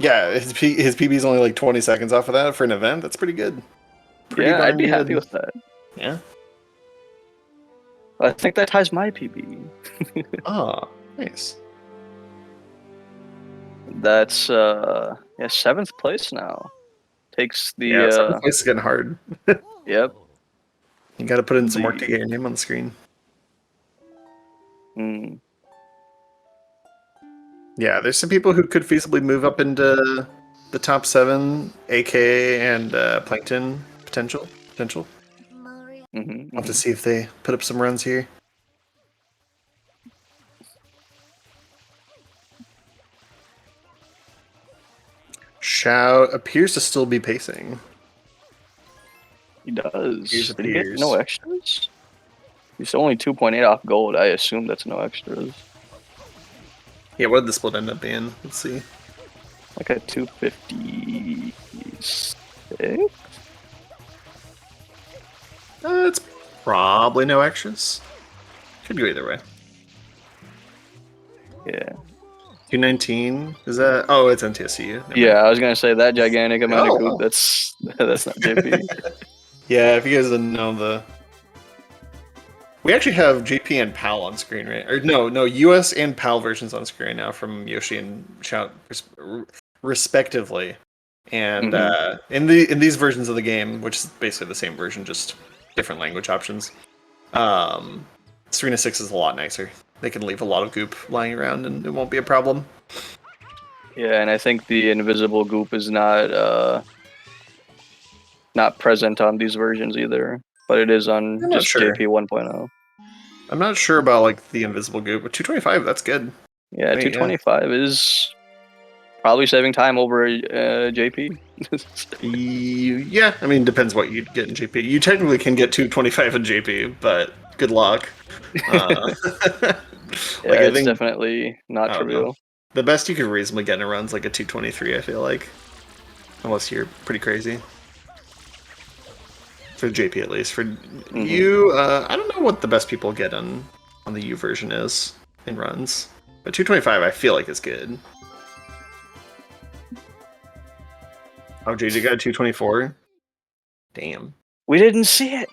Yeah, his PB is only like 20 seconds off of that for an event. That's pretty good. Yeah, I'd be happy with that. Yeah. I think that ties my PB. Oh, nice. That's yeah, 7th place now. Takes the 7th place is getting hard. Yep. You got to put in some work to get your name on the screen. Yeah, there's some people who could feasibly move up into the top 7, AK and Plankton potential. I'll have to see if they put up some runs here. Shout appears to still be pacing. He does. Here's Did he get no extras? He's only 2.8 off gold. I assume that's no extras. Yeah, what did the split end up being? Let's see. Like a 256? It's probably no extras. Could go either way. Yeah. 219? Is that? Oh, it's NTSU. Yeah, I was gonna say that gigantic amount of goop. That's not JP. Yeah, if you guys didn't know we actually have JP and PAL on screen, right? Or no, US and PAL versions on screen now from Yoshi and Shout, respectively. And in these versions of the game, which is basically the same version, just different language options, Serena 6 is a lot nicer. They can leave a lot of goop lying around and it won't be a problem. Yeah, and I think the invisible goop is not present on these versions either, but it is on just JP 1.0. I'm not sure about like the invisible goop, but 225, that's good. Yeah, 225 is probably saving time over JP. Yeah, I mean, depends what you get in JP. You technically can get 225 in JP, but good luck. Yeah, it's definitely not trivial. The best you could reasonably get in a run's like a 223, I feel like. Unless you're pretty crazy. For JP at least. For U, I don't know what the best people get on the U version is in runs. But 225 I feel like is good. Oh, JJ got a 224? Damn. We didn't see it!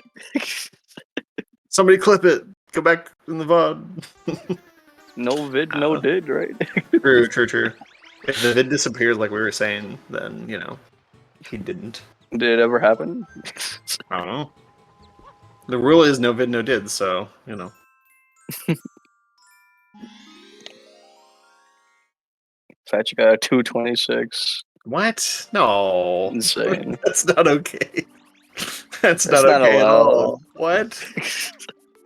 Somebody clip it! Go back in the VOD. No vid, no did, right? True. If the vid disappeared like we were saying, then, he didn't. Did it ever happen? I don't know. The rule is no vid, no did, so, Fetch got a 226. What? No. Insane. That's not okay. That's not okay at all. What?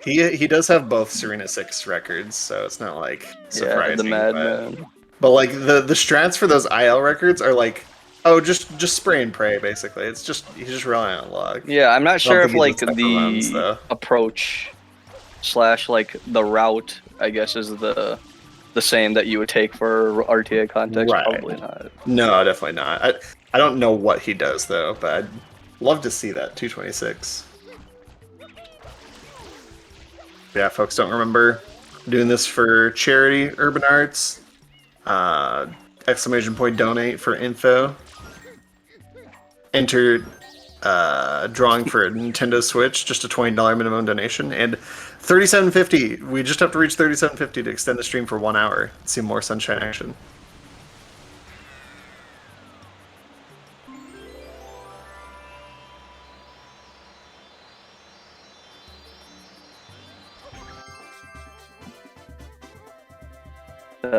He does have both Serena 6 records, so it's not like surprising. Yeah, the madman. But like the strats for those IL records are like, just spray and pray basically. It's just he's just relying on luck. Yeah, I'm not sure if like the approach / like the route, I guess, is the same that you would take for RTA context. Right. Probably not. No, definitely not. I don't know what he does though, but I'd love to see that 226. Yeah, folks don't remember doing this for charity, Urban Arts. ! Donate for info. Enter drawing for a Nintendo Switch, just a $20 minimum donation, and $37.50. We just have to reach $37.50 to extend the stream for 1 hour. See more Sunshine action.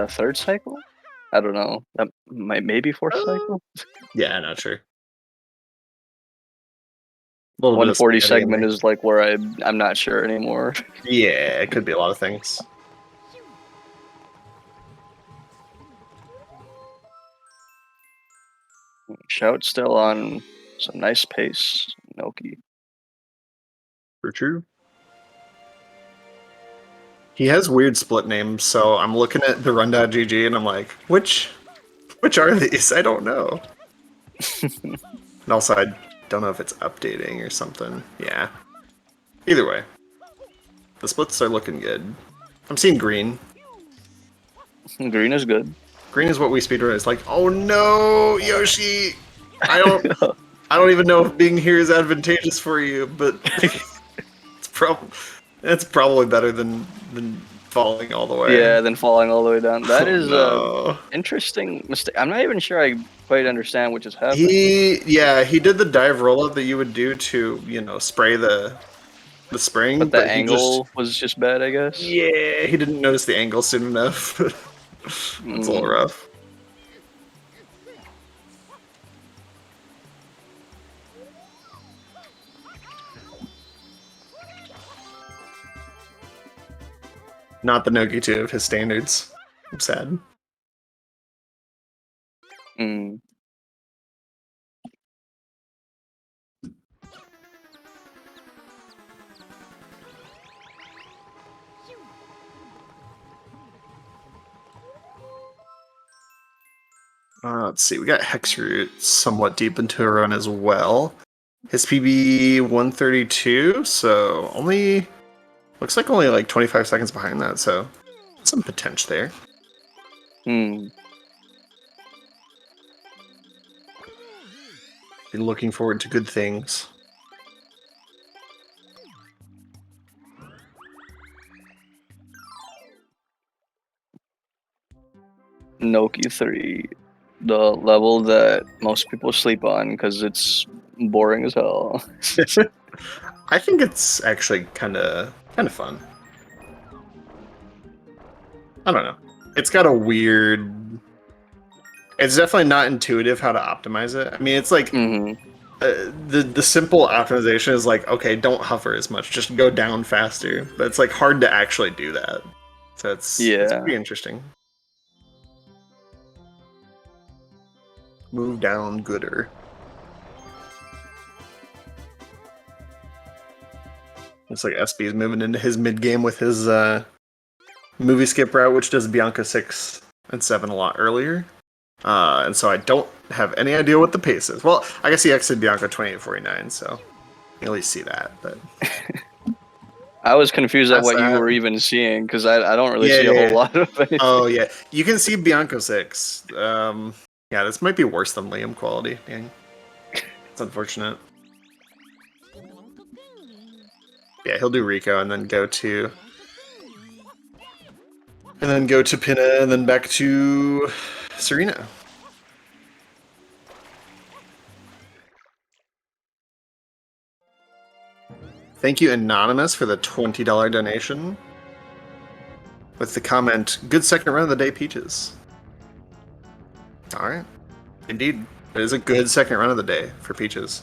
Third cycle? I don't know. That maybe fourth cycle? Yeah, not sure. 140 segment is like where I'm not sure anymore. Yeah, it could be a lot of things. Shout still on some nice pace. Noki. For true. He has weird split names, so I'm looking at the run.gg and I'm like, which are these? I don't know. And also, I don't know if it's updating or something. Yeah. Either way. The splits are looking good. I'm seeing green. Green is good. Green is what we speedrun. It's like, oh no, Yoshi! I don't even know if being here is advantageous for you, but it's probably better than falling all the way. Yeah, then falling all the way down. That is no. interesting mistake. I'm not even sure I quite understand what just happened. He did the dive rollout that you would do to, spray the spring. But the angle was just bad, I guess. Yeah, he didn't notice the angle soon enough. It's a little rough. Not the Nogi 2 of his standards. I'm sad. Let's see, we got Hexroot somewhat deep into a run as well. His PB 132, so looks like only like 25 seconds behind that, so some potential there. Been looking forward to good things. Noki 3, the level that most people sleep on because it's boring as hell. I think it's actually kind of fun. I don't know. It's got a weird. It's definitely not intuitive how to optimize it. I mean, it's like the simple optimization is like, okay, don't hover as much, just go down faster. But it's like hard to actually do that. So it's pretty interesting. Move down gooder. Looks like SB is moving into his mid game with his movie skip route, which does Bianca 6 and 7 a lot earlier. And so I don't have any idea what the pace is. Well, I guess he exited Bianca 28:49, so you can at least see that. But I was confused at what you were even seeing because I don't really see a whole lot of anything. Oh yeah, you can see Bianca 6. Yeah, this might be worse than Liam quality. Dang. It's unfortunate. Yeah, he'll do Rico and then go to Pinna and then back to Serena. Thank you, Anonymous, for the $20 donation. With the comment, good second run of the day, Peaches. Alright. Indeed. It is a good second run of the day for Peaches.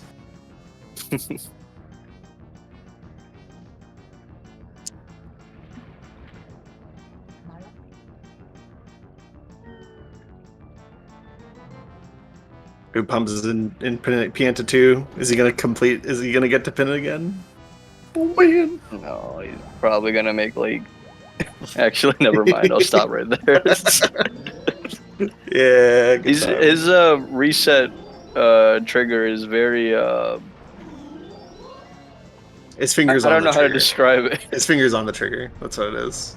Who pumps is in Pianta 2? Is he gonna complete? Is he gonna get to pin it again? Oh man! No, he's probably gonna make like. Actually, never mind. I'll stop right there. Yeah. His reset trigger is very. His fingers. I on don't the know how to trigger. describe it. His fingers on the trigger. That's what it is.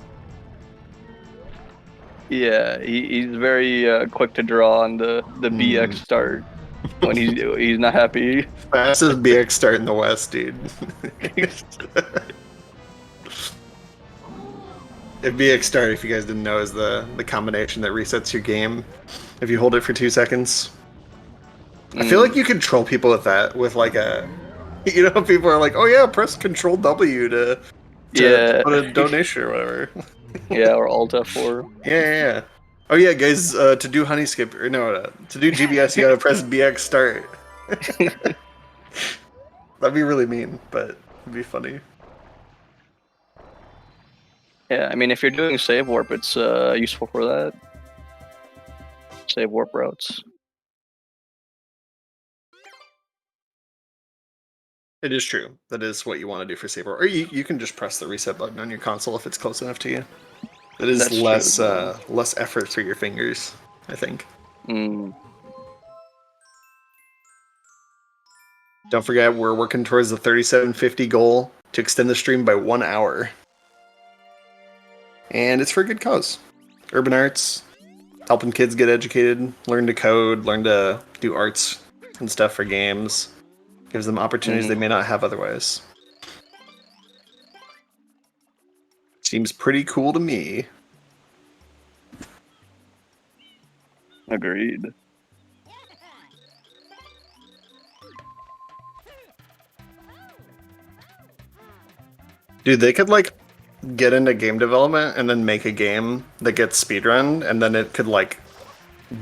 Yeah, he's very quick to draw on the BX start when he's not happy. Fastest BX start in the West, dude. If BX start, if you guys didn't know, is the combination that resets your game if you hold it for 2 seconds. I feel like you can troll people with that, with like a, people are like, oh yeah, press Control W to put a donation or whatever. Yeah, or Alt F4. Yeah. Oh yeah, guys, to do Honey Skip, or no, to do GBS, you gotta press BX start. That'd be really mean, but it'd be funny. Yeah, I mean, if you're doing save warp, it's useful for that. Save warp routes. It is true. That is what you want to do for save warp. Or you can just press the reset button on your console if it's close enough to you. It is less effort through your fingers, I think. Don't forget, we're working towards the 3750 goal to extend the stream by 1 hour. And it's for a good cause. Urban arts, helping kids get educated, learn to code, learn to do arts and stuff for games. Gives them opportunities they may not have otherwise. Seems pretty cool to me. Agreed. Dude, they could like get into game development and then make a game that gets speedrun, and then it could like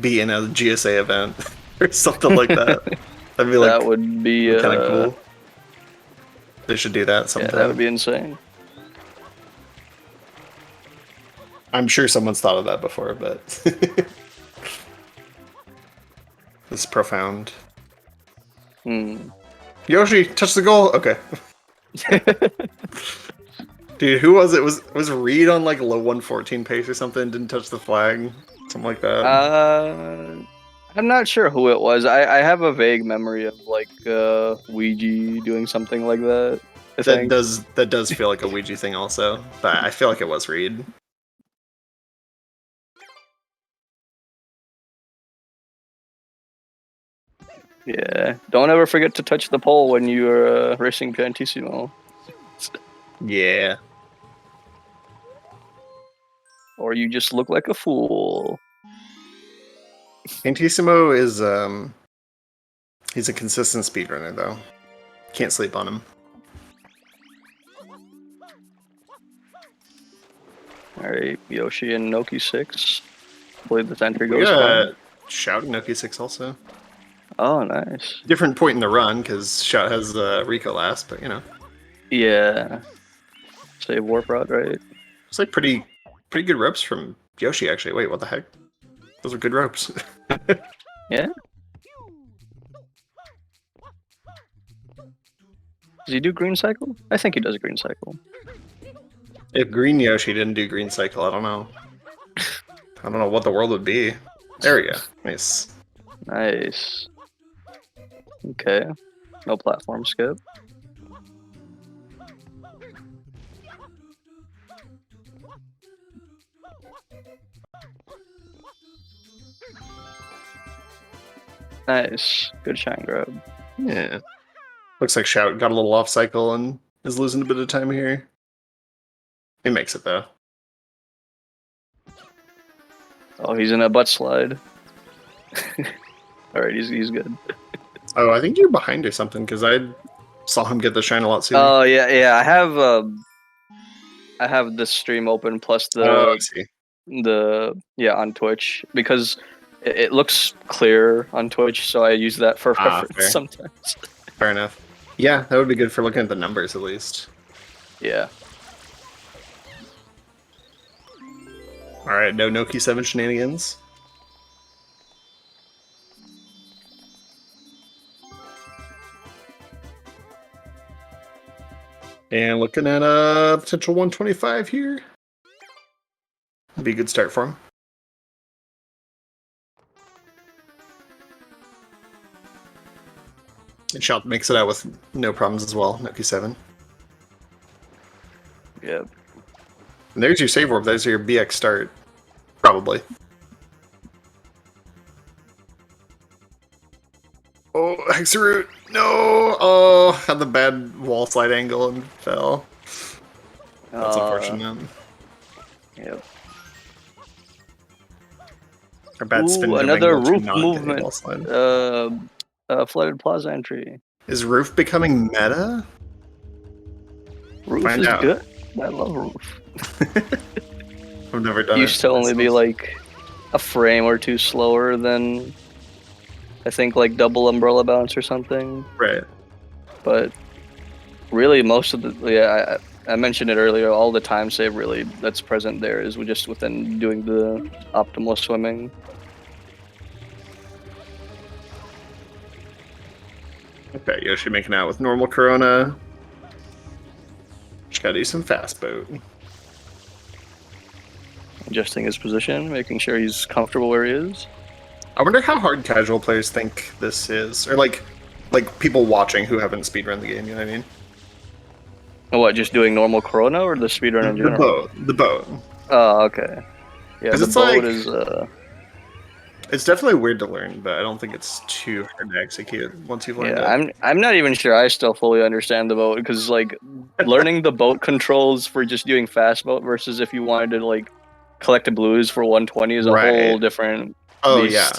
be in a GSA event or something like that. That'd be like that would be kind of cool. They should do that sometime. Yeah, that would be insane. I'm sure someone's thought of that before, but it's profound. Yoshi, touch the goal. Okay. Dude, who was it? Was Reed on like low 114 pace or something? Didn't touch the flag, something like that. I'm not sure who it was. I have a vague memory of like Ouija doing something like that. That does feel like a Ouija thing also, but I feel like it was Reed. Yeah, don't ever forget to touch the pole when you're racing Piantissimo. Yeah. Or you just look like a fool. Piantissimo is he's a consistent speedrunner though. Can't sleep on him. Alright, Yoshi and Noki 6. Believe this entry goes fine. Shout and Noki 6 also. Oh, nice. Different point in the run, because Shout has Rico last, but you know. Yeah. Save Warp Rod, right? It's like pretty good ropes from Yoshi, actually. Wait, what the heck? Those are good ropes. Yeah? Does he do Green Cycle? I think he does Green Cycle. If Green Yoshi didn't do Green Cycle, I don't know. I don't know what the world would be. There we go. Nice. Nice. Okay. No platform skip. Nice. Good shine grab. Yeah. Looks like Shout got a little off cycle and is losing a bit of time here. He makes it though. Oh, he's in a butt slide. Alright, he's good. Oh, I think you're behind or something, because I saw him get the shine a lot sooner. Oh yeah. I have this stream open plus the on Twitch because it looks clear on Twitch, so I use that for reference sometimes. Fair enough. Yeah, that would be good for looking at the numbers at least. Yeah. Alright, no Noki 7 shenanigans. And looking at a potential 125 here. That'd be a good start for him. And Shout makes it out with no problems as well, Noki 7. Yep. And there's your save warp, there's your BX start. Probably. Oh, Hexaroot! No! Oh, had the bad wall slide angle and fell. That's unfortunate. Yep. Or bad spin. Another roof movement. Flooded Plaza entry. Is Roof becoming meta? Roof is good. I love Roof. I've never done it. Used to only be like a frame or two slower than I think like double umbrella bounce or something. Right. But really most of the I mentioned it earlier, all the time save really that's present there is just within doing the optimal swimming. Okay, Yoshi making out with normal Corona. Just gotta do some fast boat. Adjusting his position, making sure he's comfortable where he is. I wonder how hard casual players think this is, or like people watching who haven't speedrun the game. You know what I mean? What, just doing normal Corona or the speedrun in general? The boat. Oh, okay. Yeah, the boat is. It's definitely weird to learn, but I don't think it's too hard to execute once you've learned it. I'm not even sure I still fully understand the boat because like learning the boat controls for just doing fast boat versus if you wanted to like collect the blues for 120 is a whole different beast. Yeah.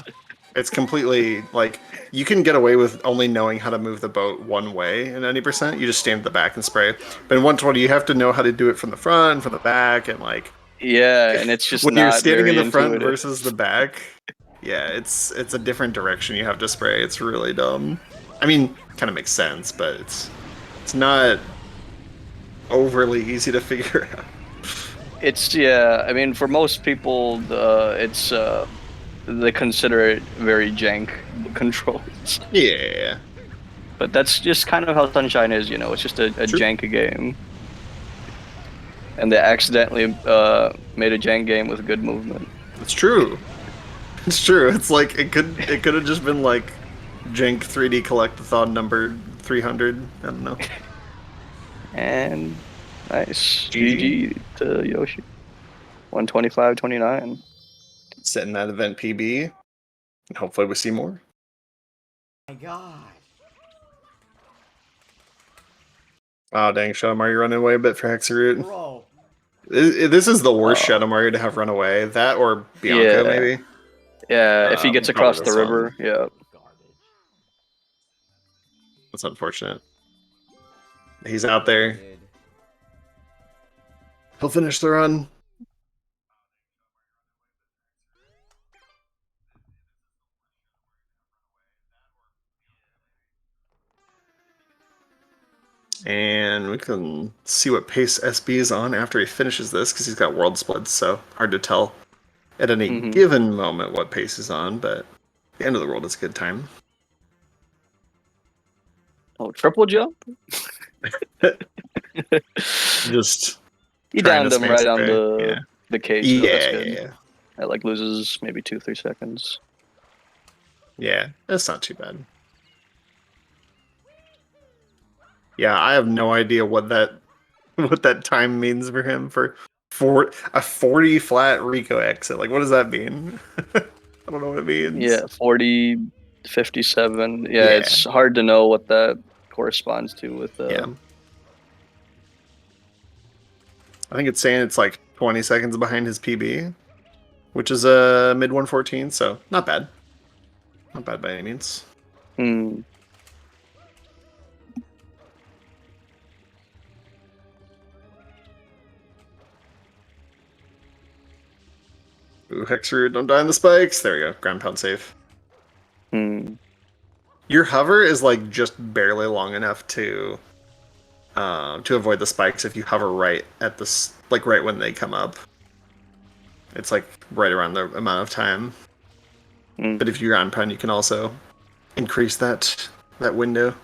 It's completely like you can get away with only knowing how to move the boat one way in any percent. You just stand at the back and spray. But in 120, you have to know how to do it from the front, from the back, and like and it's just when not you're standing in very the front intuitive. versus the back. Yeah, it's a different direction you have to spray. It's really dumb. I mean, kind of makes sense, but it's not overly easy to figure out. It's I mean, for most people, it's they consider it very jank controls. Yeah. But that's just kind of how Sunshine is, you know. It's just a jank game, and they accidentally made a jank game with good movement. It's true. It's true. It's like it could have just been like jank 3D collectathon number 300. I don't know. And nice GG to Yoshi. 125-29. Setting that event PB. And hopefully we see more. My God. Oh dang, Shadow Mario running away a bit for Hexaroot. Bro. This is the worst Shadow Mario to have run away. That or Bianca maybe. Yeah, if he gets across the river, yeah. That's unfortunate. He's out there. He'll finish the run. And we can see what pace SB is on after he finishes this, because he's got world splits, so hard to tell at any given moment what pace is on, but the end of the world is a good time. Oh, triple jump? Just he downed him right on the cage. So that's good. Yeah. It like loses maybe 2-3 seconds. Yeah, that's not too bad. Yeah, I have no idea what that time means for him for a 40 flat Rico exit. Like, what does that mean? I don't know what it means. Yeah, 40, 57. Yeah, it's hard to know what that corresponds to with I think it's saying it's like 20 seconds behind his PB, which is a mid 114, so not bad. Not bad by any means. Ooh, Hexaroot, don't die on the spikes. There we go. Ground pound safe. Your hover is like just barely long enough to avoid the spikes if you hover right at this, like right when they come up. It's like right around the amount of time. But if you ground pound, you can also increase that window.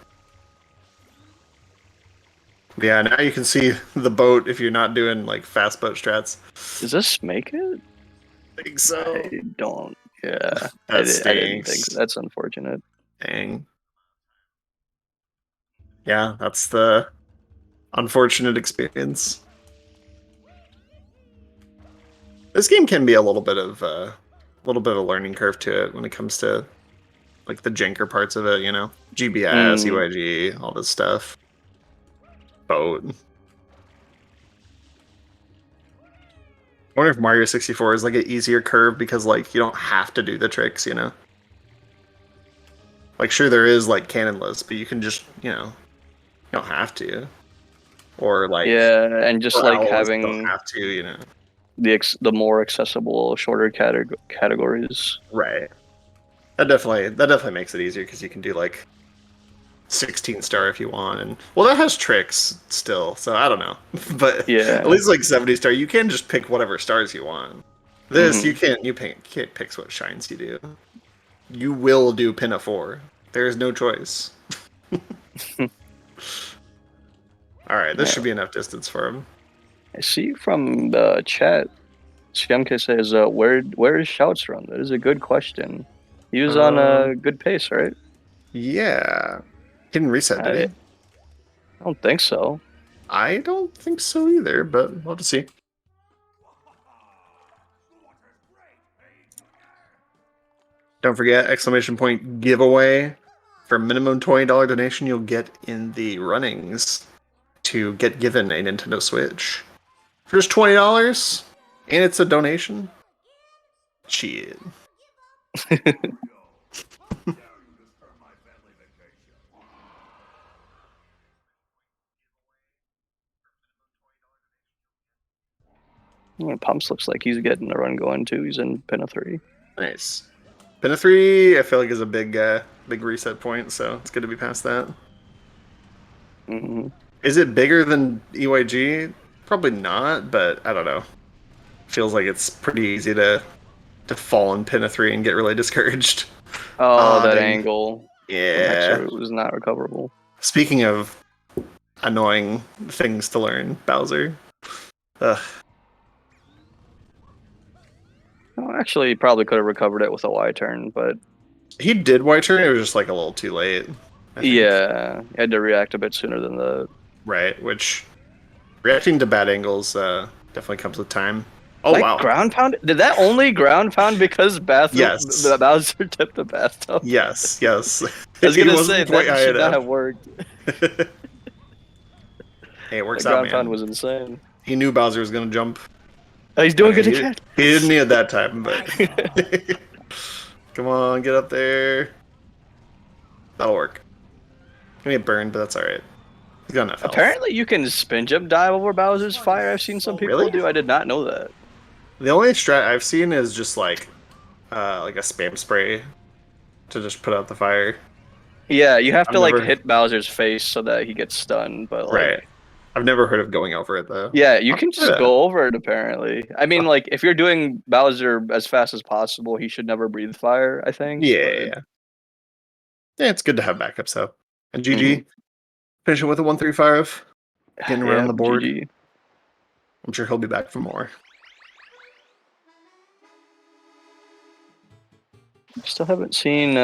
Yeah, now you can see the boat if you're not doing like fast boat strats. Does this make it? I think so. I don't. Yeah, I didn't think so. That's unfortunate. Dang. Yeah, that's the unfortunate experience. This game can be a little bit of a learning curve to it when it comes to like the janker parts of it, you know, GBS, EYG, all this stuff. Boat. I wonder if Mario 64 is like an easier curve because like you don't have to do the tricks, you know. Like sure there is like cannonless, but you can just, you know, you don't have to. Or like and just like having don't have to, you know. The more accessible, shorter categories. Right. That definitely makes it easier because you can do like 16 star if you want, and well, that has tricks still, so I don't know. But at least like 70 star, you can just pick whatever stars you want. This you can't pick what shines you do. You will do pin a 4. There is no choice. All right, this should be enough distance for him. I see from the chat, Siamke says, where is Shouts Run? That is a good question. He was on a good pace, right? Yeah. He didn't reset, did he? I don't think so. I don't think so either, but we'll have to see. Don't forget, exclamation point giveaway. For a minimum $20 donation, you'll get in the runnings to get given a Nintendo Switch. For just $20, and it's a donation. Shit. Pumps looks like he's getting a run going too. He's in pin of 3. Nice. Pin of 3, I feel like is a big reset point, so it's good to be past that. Mm-hmm. Is it bigger than EYG? Probably not, but I don't know. Feels like it's pretty easy to fall in pin of 3 and get really discouraged. Oh, that angle. Yeah. It was not recoverable. Speaking of annoying things to learn, Bowser. Ugh. Well, actually, he probably could have recovered it with a Y turn, but he did Y turn. It was just like a little too late. Yeah, he had to react a bit sooner than the right. Which reacting to bad angles definitely comes with time. Oh like wow! Ground pound? Did that only ground pound because the Bowser tipped the bathtub? Yes, yes. I was gonna say that should not have worked. Hey, it works the out, ground man. Pound was insane. He knew Bowser was gonna jump. Oh, he's doing good again. He didn't need it that time, but come on, get up there. That'll work. Gonna get burned, but that's alright. He's got enough health. Apparently, you can spin jump dive over Bowser's fire. I've seen some people do. I did not know that. The only strat I've seen is just like a spam spray to just put out the fire. Yeah, you have to like hit Bowser's face so that he gets stunned. But like, right, I've never heard of going over it though. Yeah, you can just go over it. Apparently, I mean, like if you're doing Bowser as fast as possible, he should never breathe fire. I think. Yeah, it's good to have backups though. And GG, finishing with a 135, getting around the board. GG. I'm sure he'll be back for more. Still haven't seen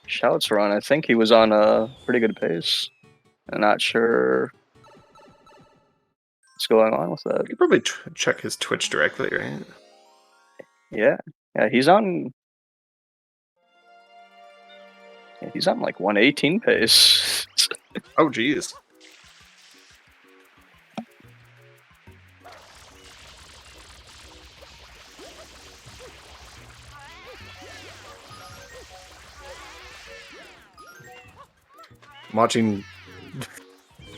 Shouts run. I think he was on a pretty good pace. I'm not sure what's going on with that. You could probably check his Twitch directly, right? Yeah, he's on. Yeah, he's on like 118 pace. Oh, geez. I'm watching.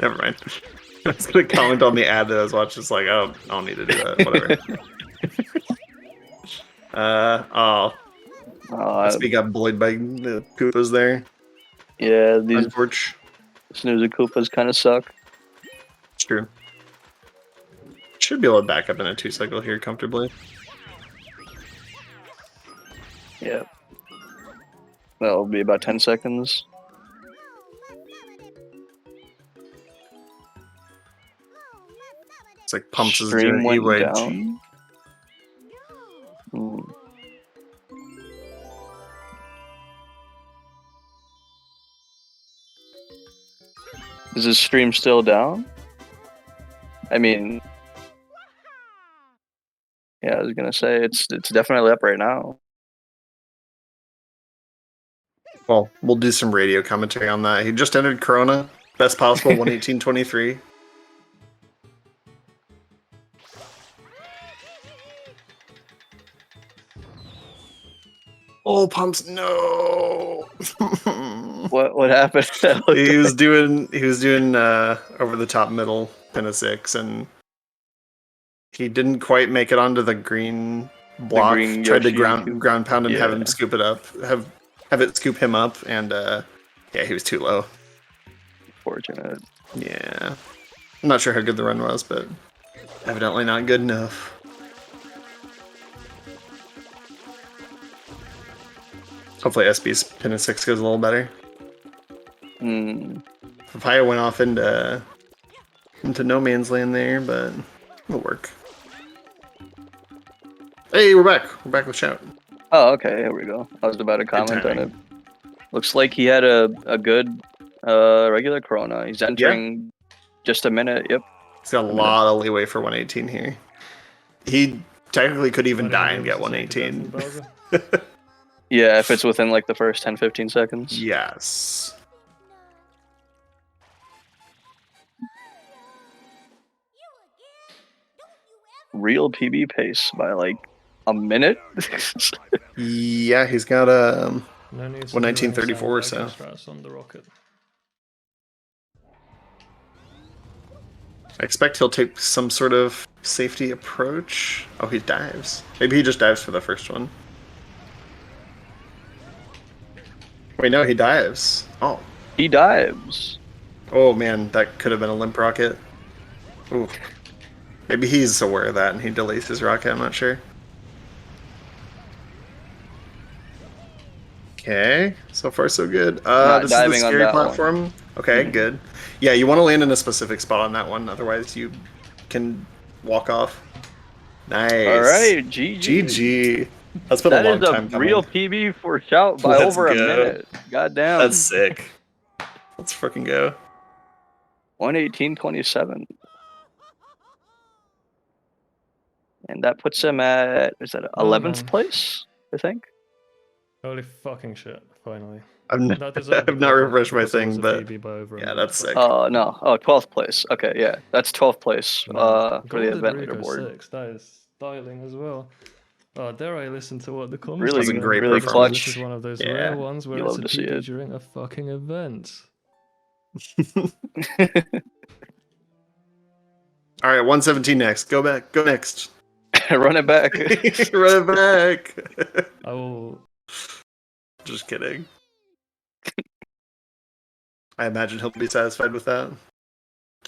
Never mind. I was gonna comment on the ad that I was watching. It's like, oh, I don't need to do that. Whatever. Must be got bullied by the Koopas there. Yeah, these Unfortunately. Snoozer Koopas kind of suck. It's true. Should be able to back up in a 2-cycle here comfortably. Yeah. That'll be about 10 seconds. It's like pumps is Stream doing went EYG. down. Is his stream still down? I mean, yeah, I was gonna say it's definitely up right now. Well, we'll do some radio commentary on that. He just entered Corona, best possible 118.23. Oh, pumps! No. What happened? he was doing over the top middle pin of 6, and he didn't quite make it onto the green block. Tried to ground pound and have him scoop it up, have it scoop him up, and yeah, he was too low. Fortunate. Yeah, I'm not sure how good the run was, but evidently not good enough. Hopefully SB's pin of 6 goes a little better. Papaya went off into no man's land there, but it'll work. Hey, we're back. We're back with Shout. Oh, okay. Here we go. I was about to comment on it. Looks like he had a good regular Corona. He's entering just a minute. Yep. He's got a lot of leeway for 118 here. He technically could even die and get 118. Yeah, if it's within like the first 10-15 seconds. Yes. Real PB pace by like a minute. Yeah, he's got a No need to 119.34 or so. strats on the rocket. I expect he'll take some sort of safety approach. Oh, he dives. Maybe he just dives for the first one. Wait, no, he dives. Oh. He dives. Oh man, that could have been a limp rocket. Ooh. Maybe he's aware of that and he delays his rocket, I'm not sure. Okay, so far so good. This is the scary platform. One. Okay, good. Yeah, you want to land in a specific spot on that one, otherwise you can walk off. Nice. All right, GG. GG. That's been a long time coming. That is a real PB for shout by over a minute. God damn. That's sick. Let's freaking go. 118.27. And that puts him at, is that 11th place, I think? Holy fucking shit, finally. I've not refreshed my thing, but yeah, that's sick. No. Oh, 12th place. Okay, yeah. That's 12th place for the event leaderboard. 6. That is styling as well. Oh, dare I listen to what the comments really, are? really clutch. This is one of those rare ones where it's a PB during a fucking event. All right, 117 next. Go back. Go next. Run it back. Run it back. I will. Just kidding. I imagine he'll be satisfied with that.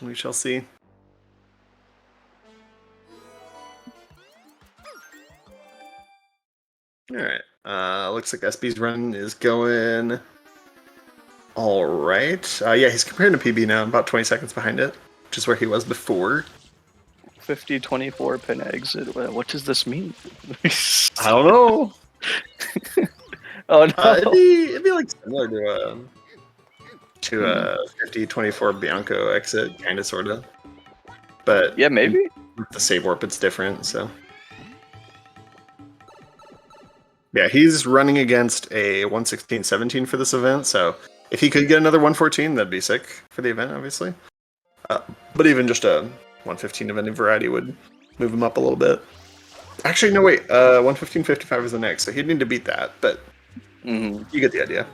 We shall see. Alright. Looks like SB's run is going alright. Yeah, he's comparing to PB now, about 20 seconds behind it, which is where he was before. 50-24 pin exit. What does this mean? I don't know. Oh no. It'd be like similar to a 50-24 Bianco exit, kind of, sort of. But yeah, maybe with the save warp, it's different. So yeah, he's running against a 116.17 for this event. So if he could get another 114, that'd be sick for the event, obviously. But even just a 115 of any variety would move him up a little bit. Actually, no, wait. 115.55 is the next, so he'd need to beat that. But you get the idea.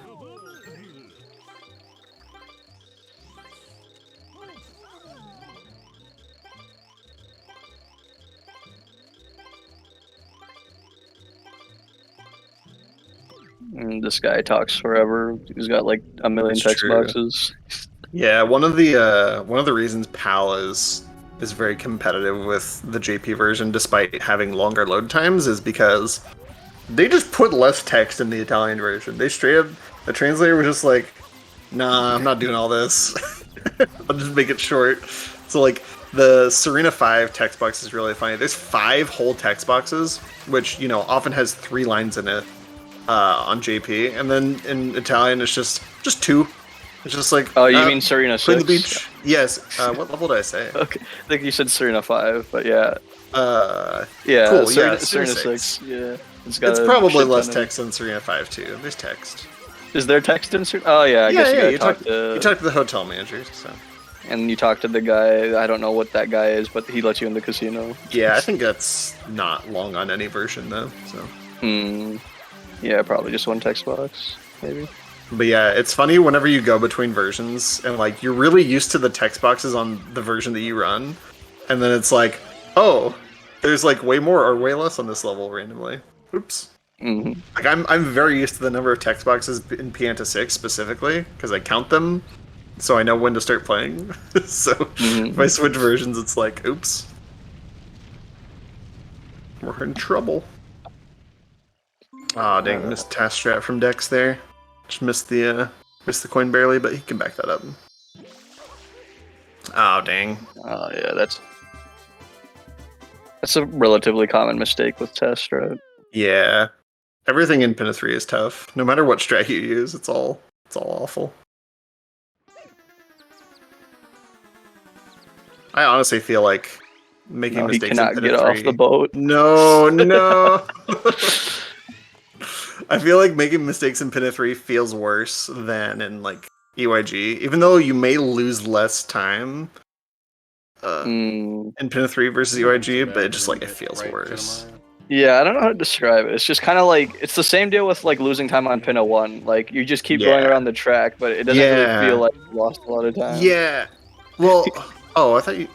This guy talks forever. He's got like a million text boxes. Yeah, one of the reasons PAL is very competitive with the JP version, despite having longer load times, is because they just put less text in the Italian version. They straight up, the translator was just like, nah, I'm not doing all this. I'll just make it short. So like the Serena 5 text box is really funny. There's 5 whole text boxes, which, you know, often has 3 lines in it on JP, and then in Italian it's just 2. It's just like, oh, you mean Serena 6? Beach. Yes. What level did I say? Okay, I think you said Serena 5, but yeah. Yeah. Cool. Serena 6. Yeah. It's probably less text than Serena 5 too. There's text. Is there text in Serena? Oh yeah. I guess you talk to the hotel manager. So. And you talk to the guy. I don't know what that guy is, but he lets you in the casino. Yeah, I think that's not long on any version though. So. Yeah, probably just one text box, maybe. But yeah, it's funny whenever you go between versions and like you're really used to the text boxes on the version that you run, and then it's like, oh, there's like way more or way less on this level randomly. Oops. Like I'm very used to the number of text boxes in Pianta 6 specifically because I count them, so I know when to start playing. So if I switch versions, it's like, oops, we're in trouble. Ah, dang, missed task strat from Dex there. Just missed the coin barely, but he can back that up. Oh, dang. Oh, yeah, that's a relatively common mistake with test strat. Yeah. Everything in Pinna 3 is tough. No matter what strat you use, it's all awful. I honestly feel like making mistakes in Pinna 3... He cannot get off the boat. No. I feel like making mistakes in Pinna 3 feels worse than in like EYG, even though you may lose less time in Pinna 3 versus EYG, but it just like it feels worse. Yeah, I don't know how to describe it. It's just kind of like it's the same deal with like losing time on Pinna 1. Like you just keep going around the track, but it doesn't really feel like you lost a lot of time. Yeah. Well, oh, I thought you.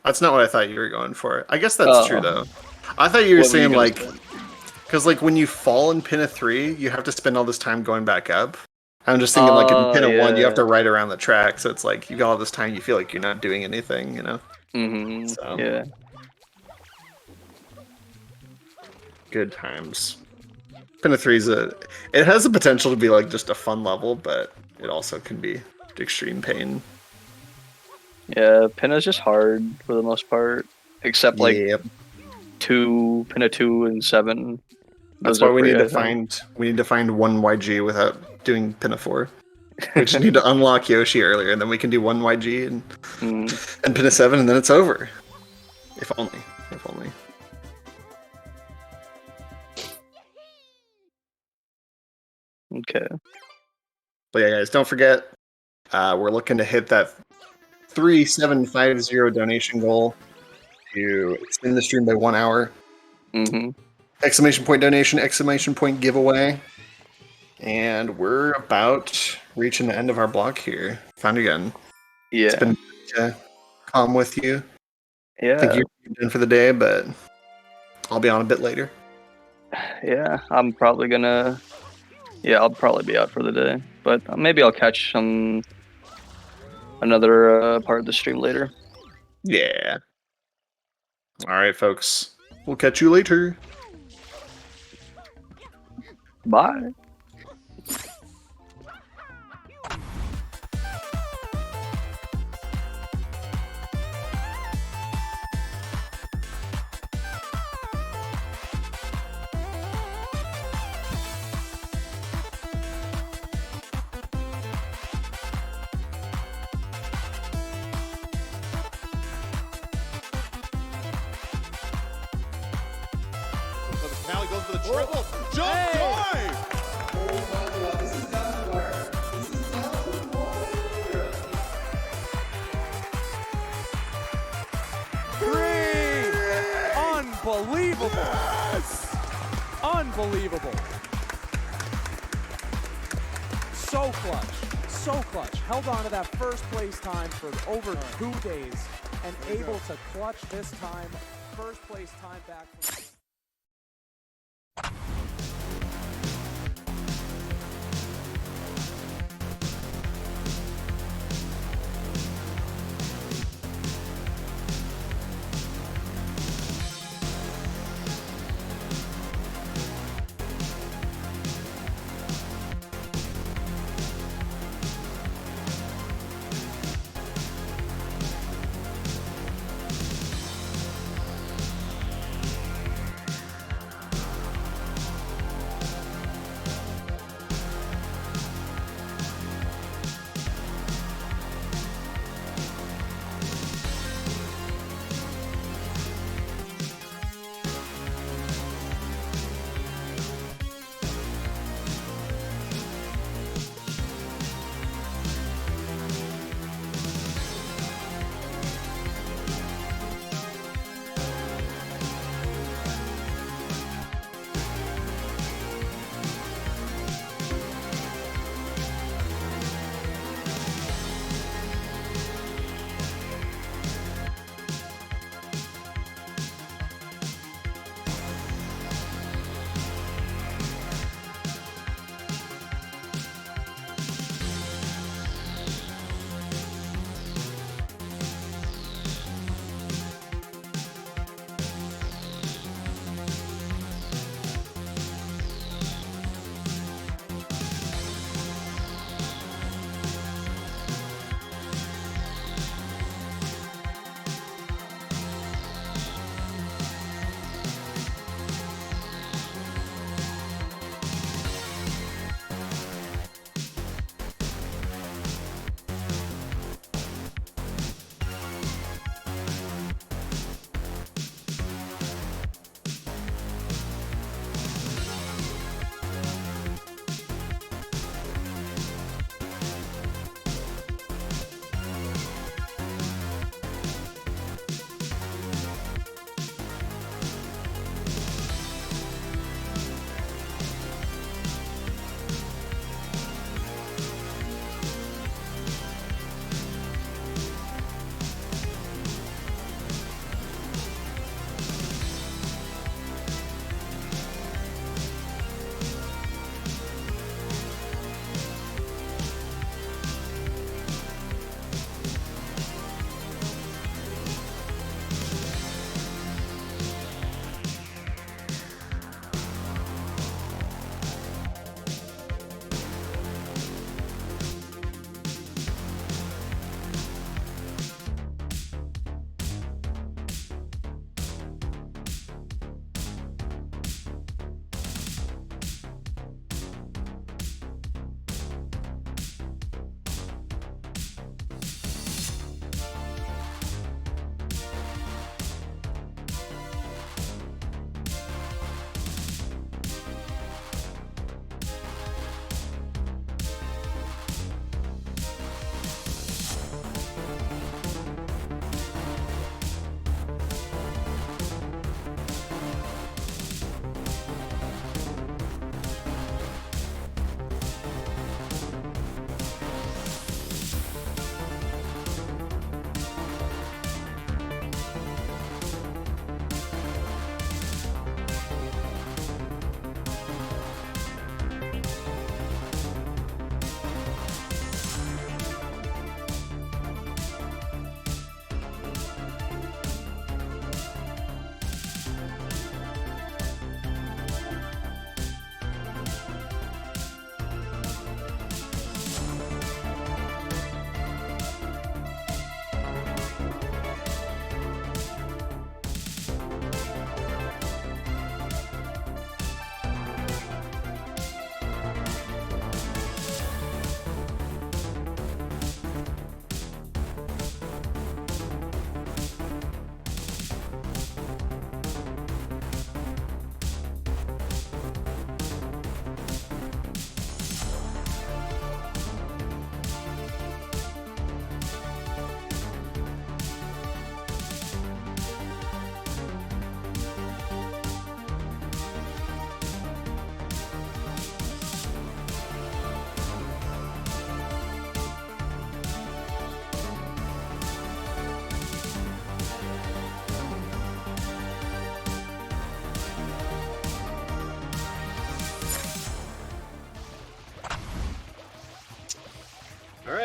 That's not what I thought you were going for. I guess that's true though. I thought you were saying like, because like when you fall in Pinna 3, you have to spend all this time going back up. I'm just thinking like in Pinna 1, you have to ride around the track, so it's like you got all this time, you feel like you're not doing anything, you know? So. Yeah. Good times. Pinna 3 it has the potential to be like just a fun level, but it also can be extreme pain. Yeah, Pinna's just hard for the most part, except like Pinna 2 and 7. That's why we need to find one YG without doing Pinna 4. We just need to unlock Yoshi earlier, and then we can do one YG and Pinna 7, and then it's over. If only. If only. Okay. But yeah, guys, don't forget, we're looking to hit that 3750 donation goal to extend the stream by 1 hour. Exclamation point donation, exclamation point giveaway. And we're about reaching the end of our block here. Found again. Yeah. It's been good to calm with you. Yeah. I think you're done for the day, but I'll be on a bit later. Yeah, I'm probably gonna. Yeah, I'll probably be out for the day, but maybe I'll catch another part of the stream later. Yeah. All right, folks. We'll catch you later. Bye. Now he goes for the triple. Jump dive! 3! Unbelievable! Yes! Unbelievable! So clutch. So clutch. Held on to that first place time for over 2 days and able to clutch this time. First place time back from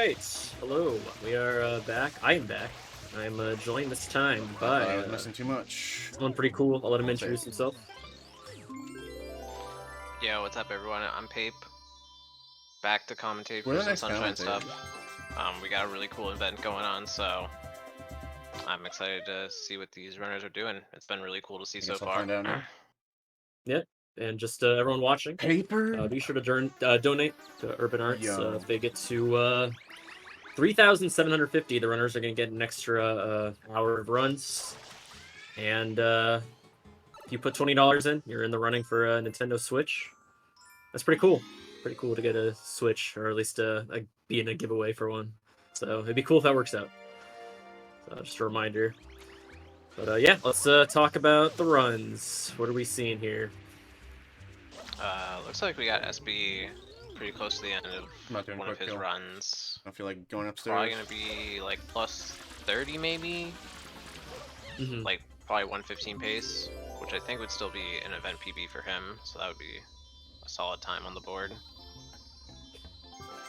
right, hello. We are back. I am back. I'm joined this time by. I was missing too much. Someone pretty cool. I'll let him introduce himself. Yo, what's up, everyone? I'm Pape. Back to commentate We're for the some next Sunshine commentator. stuff. We got a really cool event going on, so I'm excited to see what these runners are doing. It's been really cool to see so I'll far. find out now. Yeah, and just everyone watching, Paper. be sure to donate to Urban Arts. Yo. If they get to 3,750, the runners are going to get an extra hour of runs. And if you put $20 in, you're in the running for a Nintendo Switch. That's pretty cool. Pretty cool to get a Switch, or at least be in a giveaway for one. So it'd be cool if that works out. So just a reminder. But yeah, let's talk about the runs. What are we seeing here? Looks like we got SB pretty close to the end of one of his runs. I feel like going upstairs. Probably gonna be like plus 30 maybe. Like probably 115 pace, which I think would still be an event PB for him. So that would be a solid time on the board.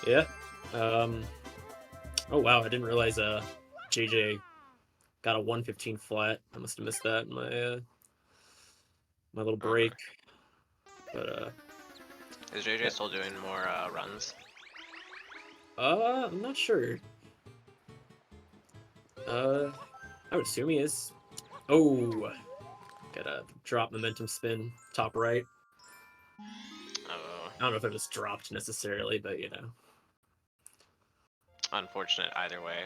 Yeah. Oh wow, I didn't realize JJ got a 115 flat. I must have missed that in my my little break. But is JJ still doing more runs? I'm not sure. I would assume he is. Oh, gotta drop momentum spin top right. Oh. I don't know if it was dropped necessarily, but you know. Unfortunate either way.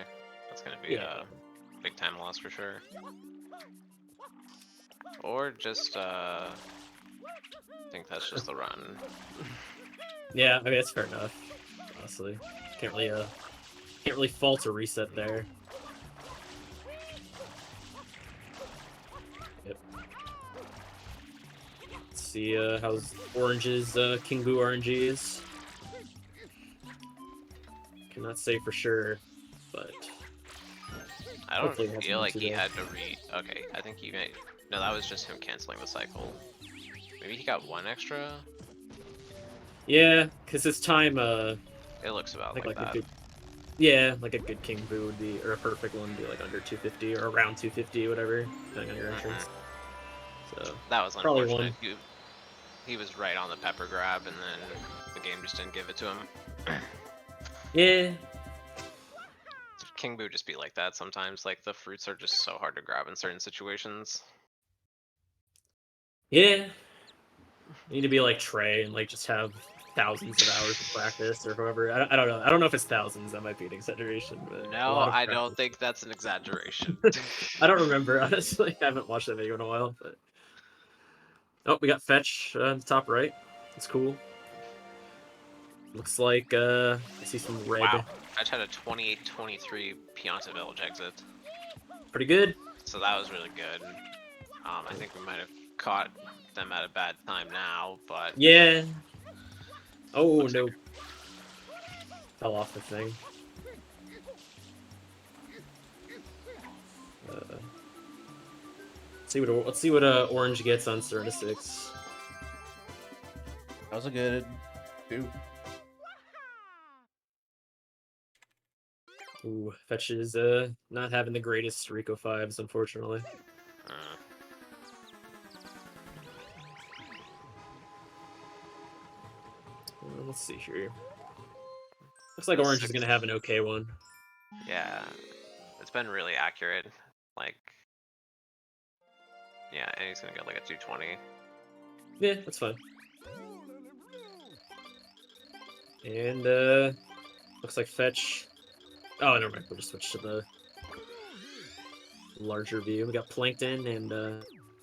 That's gonna be a big time loss for sure. Or just I think that's just the run. Yeah, I mean that's fair enough. Honestly, can't really fault a reset there. Yep. Let's see how's Orange's King Boo RNG is. Cannot say for sure, but I don't feel like he had to okay, I think he may. No, that was just him canceling the cycle. Maybe he got one extra. Yeah, because his time it looks about like that. A good, yeah, like a good King Boo would be, or a perfect one would be like under 250 or around 250, whatever, depending on your entrance. So that was probably unfortunate. He was right on the pepper grab, and then the game just didn't give it to him. Yeah. King Boo just be like that sometimes. Like the fruits are just so hard to grab in certain situations. Yeah. You need to be like Trey and like just have thousands of hours of practice or whoever. I don't know. I don't know if it's thousands. That might be an exaggeration. But no, I don't think that's an exaggeration. I don't remember, honestly. I haven't watched that video in a while. But oh, we got Fetch on the top right. That's cool. Looks like I see some red. Wow, Fetch had a 28-23 Pianta Village exit. Pretty good. So that was really good. I think we might have caught them at a bad time now, but yeah. Oh no! Fell off the thing. Let's see what Orange gets on Serena 6. That was a good 2. Ooh, Fetch is not having the greatest Rico 5s, unfortunately. Let's see here. Looks like Orange is gonna have an okay one. Yeah, it's been really accurate. Like, yeah, and he's gonna get like a 220. Yeah, that's fine. And looks like Fetch. Oh, never mind. We'll just switch to the larger view. We got Plankton and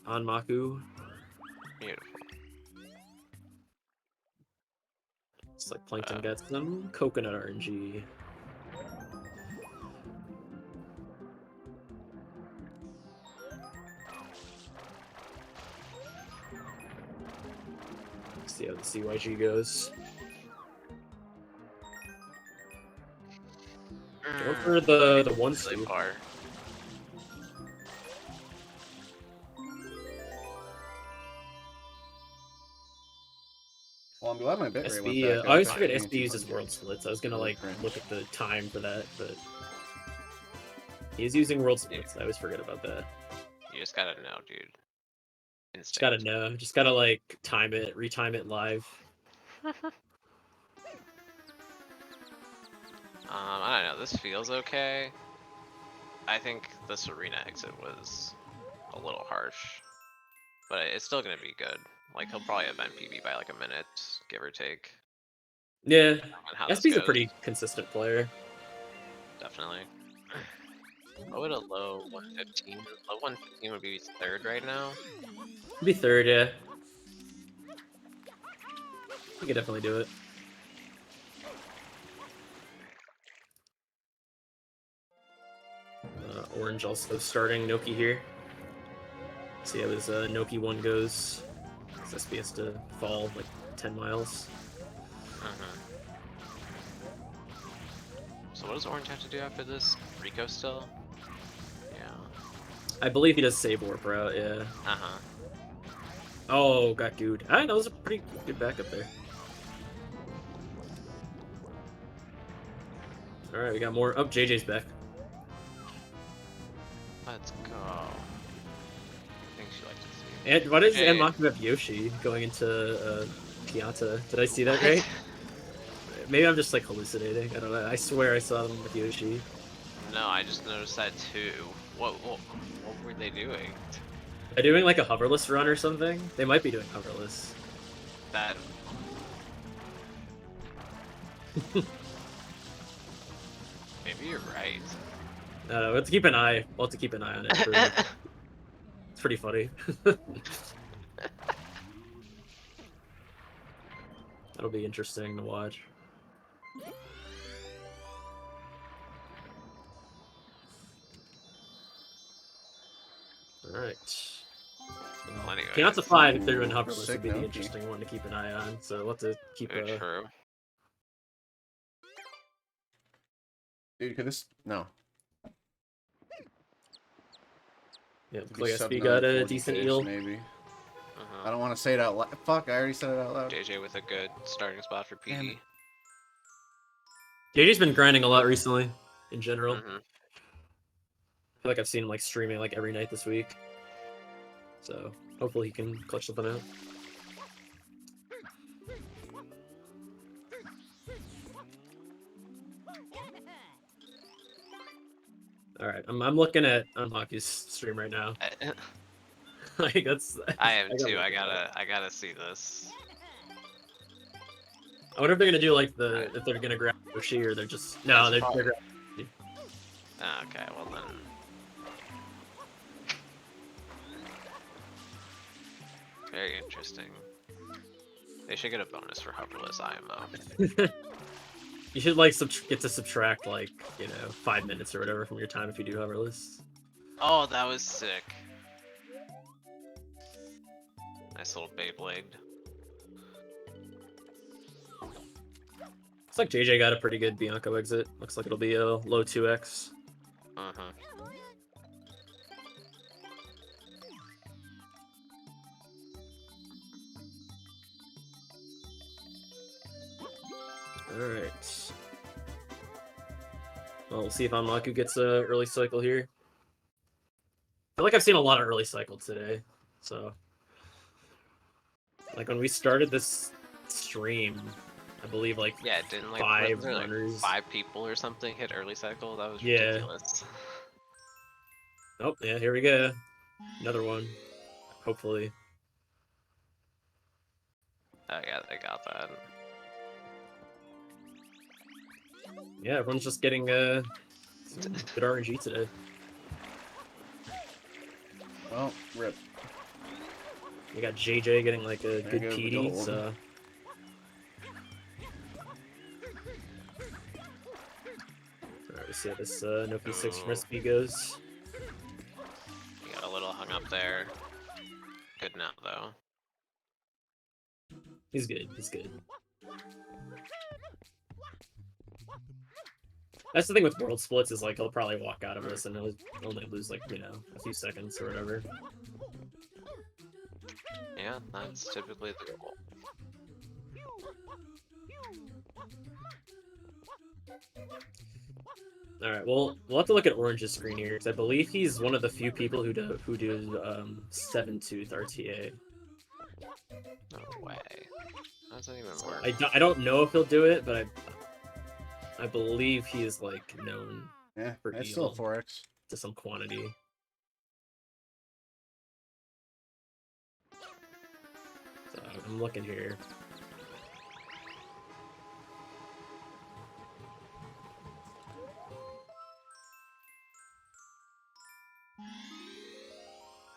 Anmaku. Beautiful. Looks like Plankton got some coconut RNG. Let's see how the CYG goes. Go for the one sleep. Well, I'm glad my bit rate went SB, back I always up. forget SB uses world splits. I was gonna like look at the time for that, but he's using world splits. I always forget about that. You just gotta know, dude. Just gotta know. Just gotta like time it, retime it live. I don't know. This feels okay. I think this arena exit was a little harsh, but it's still gonna be good. Like he'll probably event PB by like a minute, give or take. Yeah, How this SB's a goes. pretty consistent player. Definitely. What would a low 115? Low 115 would be third right now. Be third, yeah. You could definitely do it. Orange also starting Noki here. See how his Noki 1 goes. SB has to fall like 10 miles. So what does Orange have to do after this? Rico still? Yeah. I believe he does save warp route, yeah. Oh, got gooed. I know, that was a pretty good backup there. Alright, we got more. Oh, JJ's back. Let's go. Things you like to see. And why does Hey. Anmaku have Yoshi going into Kiata? Did I see that right? Maybe I'm just like hallucinating. I don't know. I swear I saw them with Yoshi. No, I just noticed that too. What were they doing? Are they doing like a hoverless run or something? They might be doing hoverless. That. Maybe you're right. We'll have to keep an eye. We'll have to keep an eye on it. It's pretty funny. That'll be interesting to watch. Alright. Well, anyway, Kiata 5, if they're doing hoverless, Sick would be the Noki. interesting one to keep an eye on. So we'll have to keep Very true. Dude, could this... No. Yeah, Could looks be like sub SB got a 940 decent fish, eel. Maybe. I don't want to say it out loud. Fuck, I already said it out loud. JJ with a good starting spot for Damn PD. JJ's been grinding a lot recently, in general. I feel like I've seen him like streaming like every night this week. So hopefully he can clutch something out. Alright, I'm looking at Unhockey's stream right now. Like that's I am too. I gotta see this. I wonder if they're gonna do like if they're gonna grab Yoshi or they're just they're grabbing Yoshi. Okay, well then. Very interesting. They should get a bonus for hoverless IMO. You should like get to subtract like 5 minutes or whatever from your time if you do hoverless. Oh, that was sick. Nice little Beyblade. Looks like JJ got a pretty good Bianco exit. Looks like it'll be a low 2x. Alright. Well, we'll see if Anmaku gets a early cycle here. I feel like I've seen a lot of early cycle today, so... Like, when we started this stream, I believe, like, Yeah, it didn't like 5 wasn't there, like, runners... 5 people or something hit early cycle? That was Yeah. ridiculous. Oh, yeah, here we go. Another one. Hopefully. Oh yeah, they got that. Yeah, everyone's just getting some good RNG today. Well, rip. We got JJ getting like a There good goes the PD, gold. so... Alright, let's see how this Noki 6 from SP goes. He got a little hung up there. Good now though. He's good, he's good. That's the thing with world splits is like he'll probably walk out of this and he'll only lose like, a few seconds or whatever. Yeah, that's typically the goal. All right, well, we'll have to look at Orange's screen here because I believe he's one of the few people who do 7-tooth RTA. No way. How does that even work? I don't know if he'll do it, but I believe he is like known for it's still 4x to some quantity. So I'm looking here.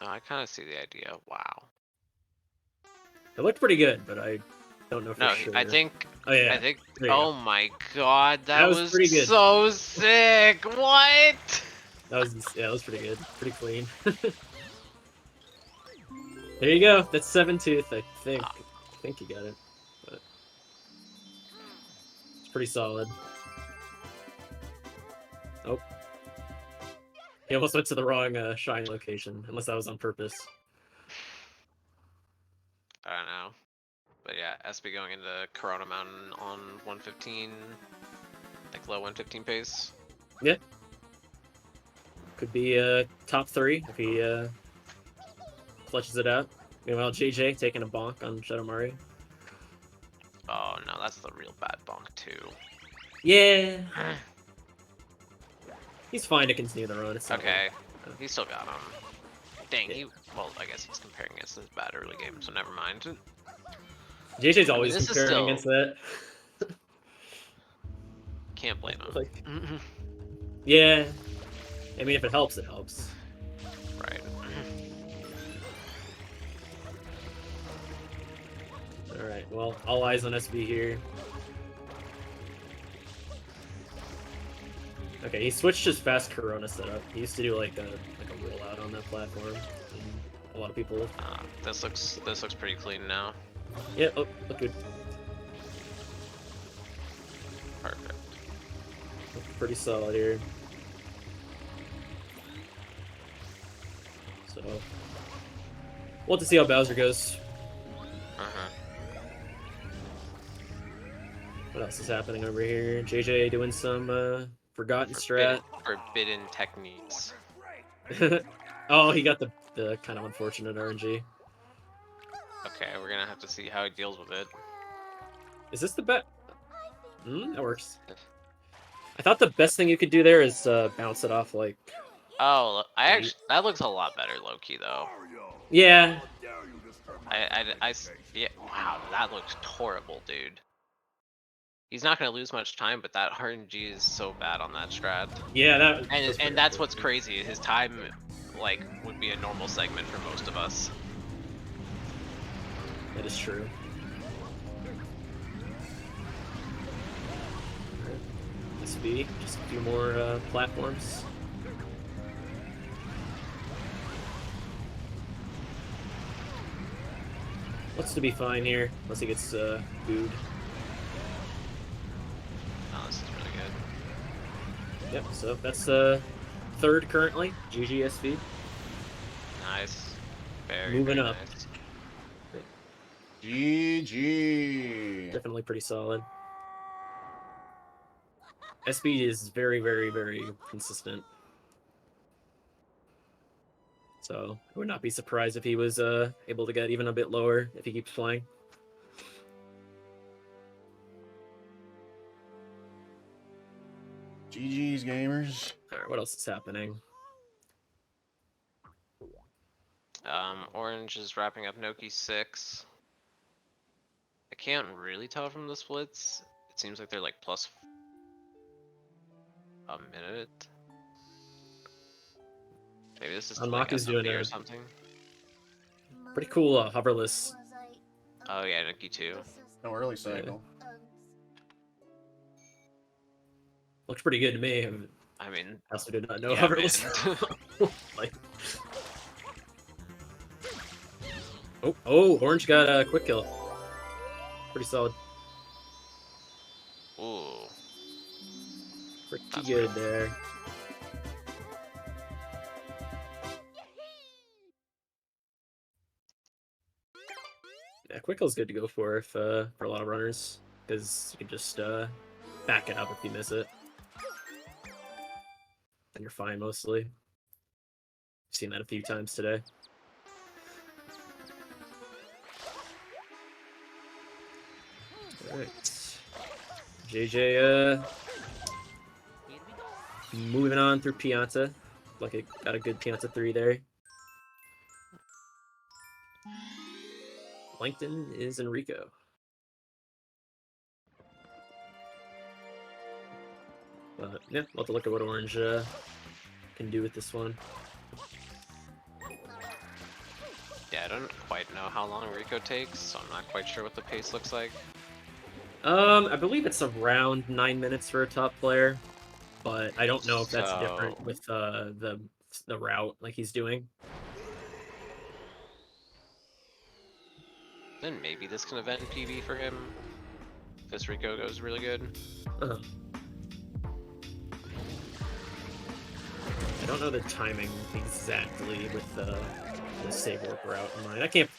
Oh, I kind of see the idea. Wow. It looked pretty good, but I don't know for No, sure. I think. Oh yeah. I think. There you Oh go. my god, that was pretty good. so sick. What? That was pretty good. Pretty clean. There you go. That's 7-tooth, I think. I think you got it. But it's pretty solid. Oh. He almost went to the wrong shine location, unless that was on purpose. I don't know. But yeah, SB going into Corona Mountain on 115, like low 115 pace. Yeah. Could be top 3 if he clutches it out. Meanwhile, JJ taking a bonk on Shadow Mario. Oh no, that's the real bad bonk too. Yeah. He's fine to continue the run. It's Okay, he still got him. Dang, well, I guess he's comparing against his bad early game, so never mind. JJ's always this is comparing still- against that. Can't blame him. Like, yeah. I mean, if it helps, it helps. Right. Alright, well, all eyes on SB here. Okay, he switched his fast Corona setup. He used to do like a rollout on that platform. And a lot of people. This looks pretty clean now. Yeah, look good. Perfect. Looking pretty solid here. So we'll have to see how Bowser goes. What else is happening over here? JJ doing some forgotten strat. Forbidden techniques. Oh, he got the kind of unfortunate RNG. Okay, we're gonna have to see how he deals with it. Is this the bet? That works. I thought the best thing you could do there is bounce it off like. Oh, that looks a lot better low key though. Yeah. Yeah. Wow, that looks horrible, dude. He's not gonna lose much time, but that RNG is so bad on that strat. Yeah, and that's what's crazy. His time, like, would be a normal segment for most of us. That is true. SB, just a few more platforms. Looks to be fine here, unless he gets booed. Oh, this is really good. Yep, so that's third currently. GG SV. Nice. Very Moving very up. Nice. GG. Definitely pretty solid. SB is very, very, very consistent. So I would not be surprised if he was able to get even a bit lower if he keeps playing. GG's gamers. Alright, what else is happening? Orange is wrapping up Noki 6. I can't really tell from the splits. It seems like they're like plus a minute. Maybe this is like Maku's doing SMB or a something. pretty cool hoverless. Oh yeah, Noki 2. No early cycle. Looks pretty good to me. I mean, I also did not know yeah, hoverless. Like, oh, Orange got a quick kill. Pretty solid. Ooh. Pretty good there. Yeah, quick is good to go for if for a lot of runners, because you can just back it up if you miss it, and you're fine mostly. I've seen that a few times today. Alright. JJ moving on through Pianta. Like it got a good Pianta 3 there. Plankton is Enrico. But yeah, we'll have to look at what Orange can do with this one. Yeah, I don't quite know how long Rico takes, so I'm not quite sure what the pace looks like. I believe it's around 9 minutes for a top player, but I don't know if that's different with the route like he's doing. Then maybe this can event PB for him. If this Rico goes really good. I don't know the timing exactly with the save warp route in mind. It can't.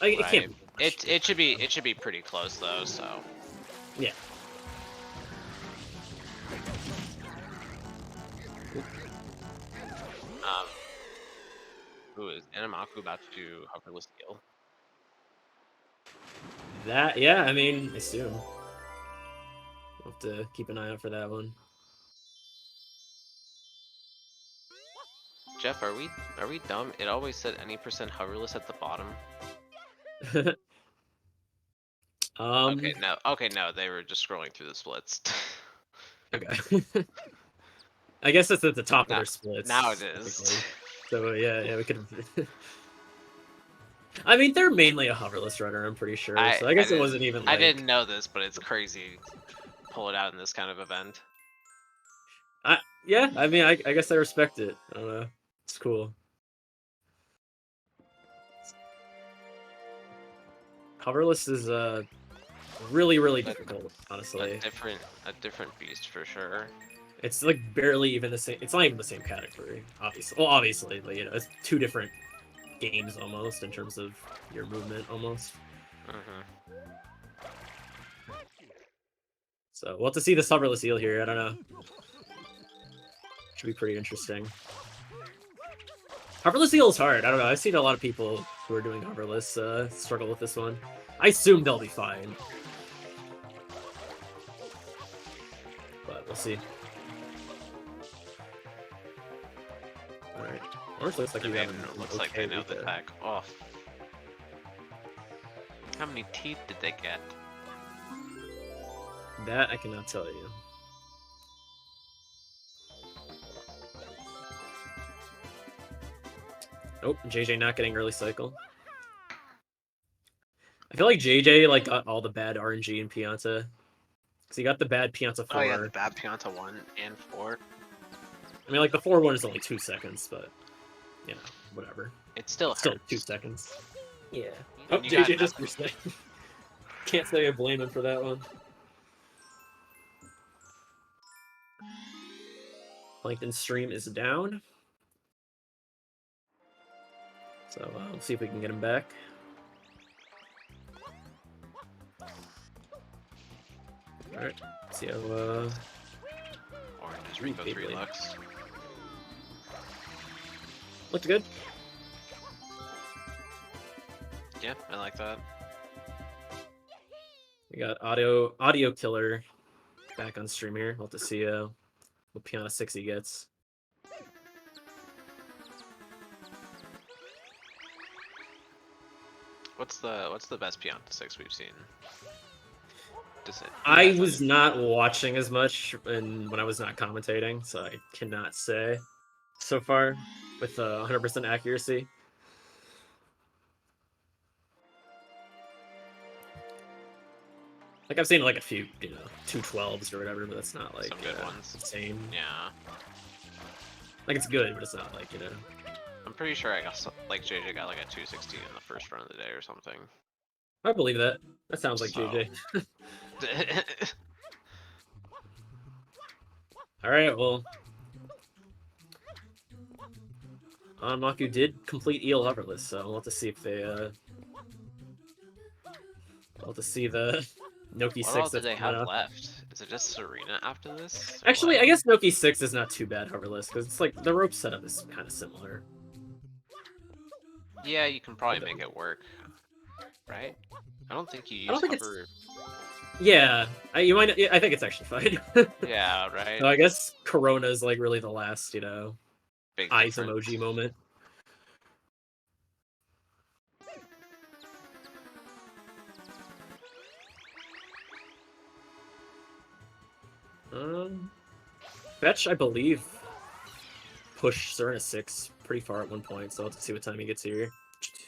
It should be pretty close though. So yeah. Who is Anamaku about to hoverless heal? That, yeah, I mean, I assume. We'll have to keep an eye out for that one. Jeff, are we dumb? It always said any percent hoverless at the bottom. Okay, no, they were just scrolling through the splits. Okay. I guess it's at the top of their splits. Now it is. So yeah, we could. I mean, they're mainly a hoverless runner, I'm pretty sure. So I guess it wasn't even. Like... I didn't know this, but it's crazy. Pull it out in this kind of event. Yeah, I mean, I guess I respect it. I don't know. It's cool. Hoverless is really difficult, honestly. A different beast for sure. It's like barely even the same. It's not even the same category, obviously. Well, obviously, but you know, it's two different games almost in terms of your movement, almost. So we'll have to see this hoverless eel here. I don't know. Should be pretty interesting. Hoverless eel is hard. I don't know. I've seen a lot of people who are doing hoverless struggle with this one. I assume they'll be fine, but we'll see. All right. Orange looks like like they know the tech. Oh. How many teeth did they get? That I cannot tell you. Nope, JJ not getting early cycle. I feel like JJ like got all the bad RNG in Pianta. Because he got the bad Pianta 4. Oh yeah, the bad Pianta 1 and 4. I mean, like, the 4 one is only 2 seconds, but, you know, whatever. It's still 2 seconds. Yeah. Oh, JJ just reset. Can't say I blame him for that one. Plankton stream is down. So, let's see if we can get him back. Alright, see how, Orange is Rico 3 Lux. Looked good. Yeah, I like that. We got audio killer back on stream here. We'll have to see what Piana 6 he gets. What's the best Pianta 6 we've seen? I was not watching as much when I was not commentating, so I cannot say so far with 100% accuracy. Like, I've seen like a few, 212s or whatever, but that's not like some good ones. Insane. Yeah. Like, it's good, but it's not like, I'm pretty sure I got like JJ got like a 216 in the first run of the day or something. I believe that. That sounds like JJ. Alright, well. Maku did complete eel hoverless, so we'll have to see if they Well, to see the Noki What 6 all do that's they coming have up. left? Is it just Serena after this? or Actually, what? I guess Noki 6 is not too bad hoverless, because it's like the rope setup is kind of similar. Yeah, you can probably make it work, right? I don't think you I don't use think hover. Yeah, you might. I think it's actually fine. Yeah, right. So I guess Corona is like really the last, you know, Big eyes difference. emoji moment. Fetch, I believe, push Serena 6 pretty far at one point, so let's see what time he gets here.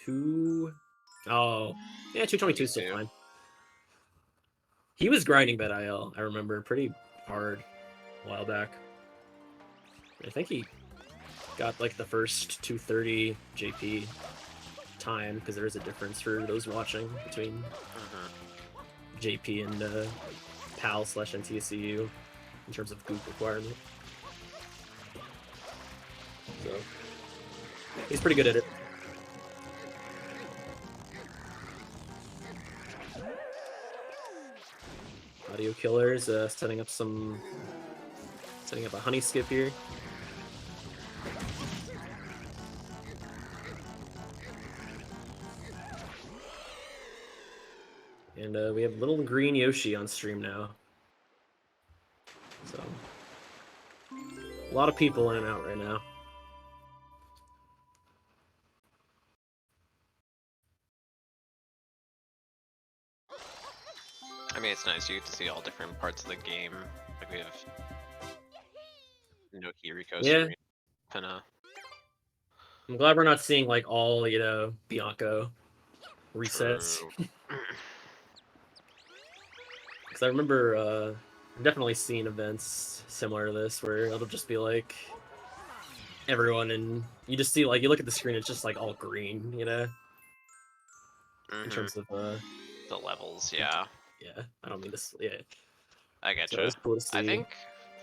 2... Oh, yeah, 222 is still fine. He was grinding that IL, I remember, pretty hard a while back. I think he got like the first 230 JP time, because there is a difference for those watching between JP and PAL/NTSCU in terms of goop requirement. So he's pretty good at it. Audio Killers setting up a honey skip here. And we have little green Yoshi on stream now. So a lot of people in and out right now. I mean, it's nice. You get to see all different parts of the game. Like we have Noki, Rico, Yeah. Serena, Penna. I'm glad we're not seeing like all, you know, Bianco resets. Because I remember I've definitely seen events similar to this where it'll just be like everyone, and you just see like you look at the screen, it's just like all green, you know. In terms of the levels, yeah. Yeah, I don't mean this. Yeah, I get So you. it's cool to see. I think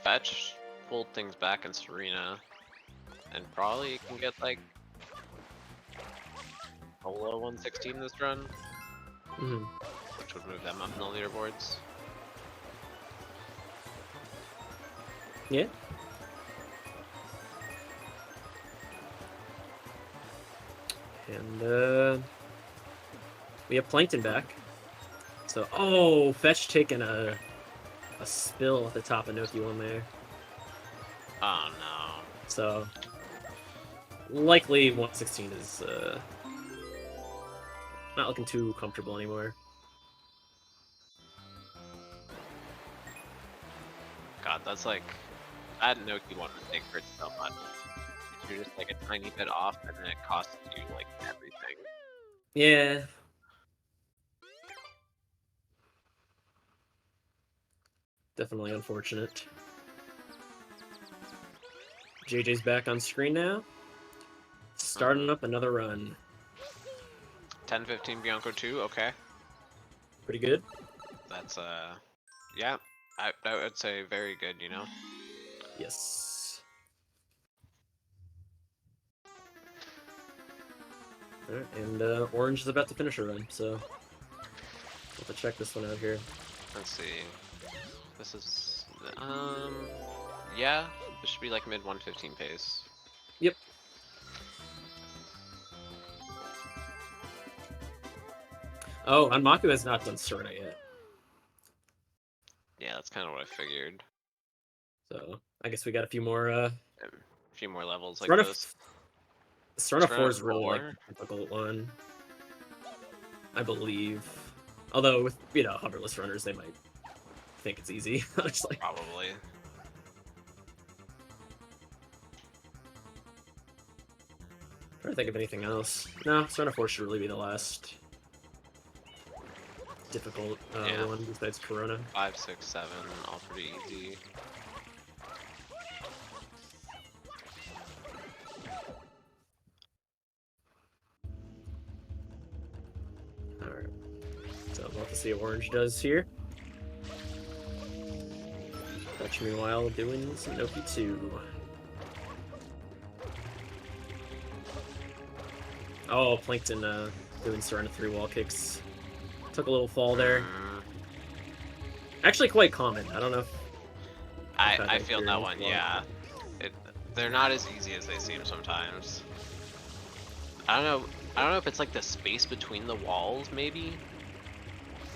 Fetch pulled things back in Serena, and probably can get like below 116 this run, which would move them up in the leaderboards. Yeah. And we have Plankton back. So, oh, Fetch taking a spill at the top of Noki 1 there. Oh no. So, likely 116 is not looking too comfortable anymore. God, that's like, that Noki 1 mistake hurts so much. You're just like a tiny bit off, and then it costs you like everything. Yeah. Definitely unfortunate. JJ's back on screen now. Starting up another run. 10-15 Bianco 2, okay. Pretty good. That's yeah, I would say very good, you know. Yes. Alright, and Orange is about to finish a run, so we'll have to check this one out here. Let's see. This is yeah, this should be like mid 115 pace. Yep. Oh, and Maku has not done Serena yet. Yeah, that's kind of what I figured. So I guess we got a few more levels like Serena, this. Serena 4 is Serena really like 4? a difficult one, I believe. Although with, you know, hoverless runners, they might think it's easy. Just like, probably. Trying to think of anything else. No, Serena 4 should really be the last difficult one besides Corona. 5, 6, 7, all pretty easy. Alright. So we'll have to see what Orange does here. Dutch meanwhile doing some Noki 2. Oh, Plankton doing Serena 3 wall kicks. Took a little fall there. Actually, quite common. I don't know. I feel that one. Yeah, they're not as easy as they seem sometimes. I don't know. I don't know if it's like the space between the walls. Maybe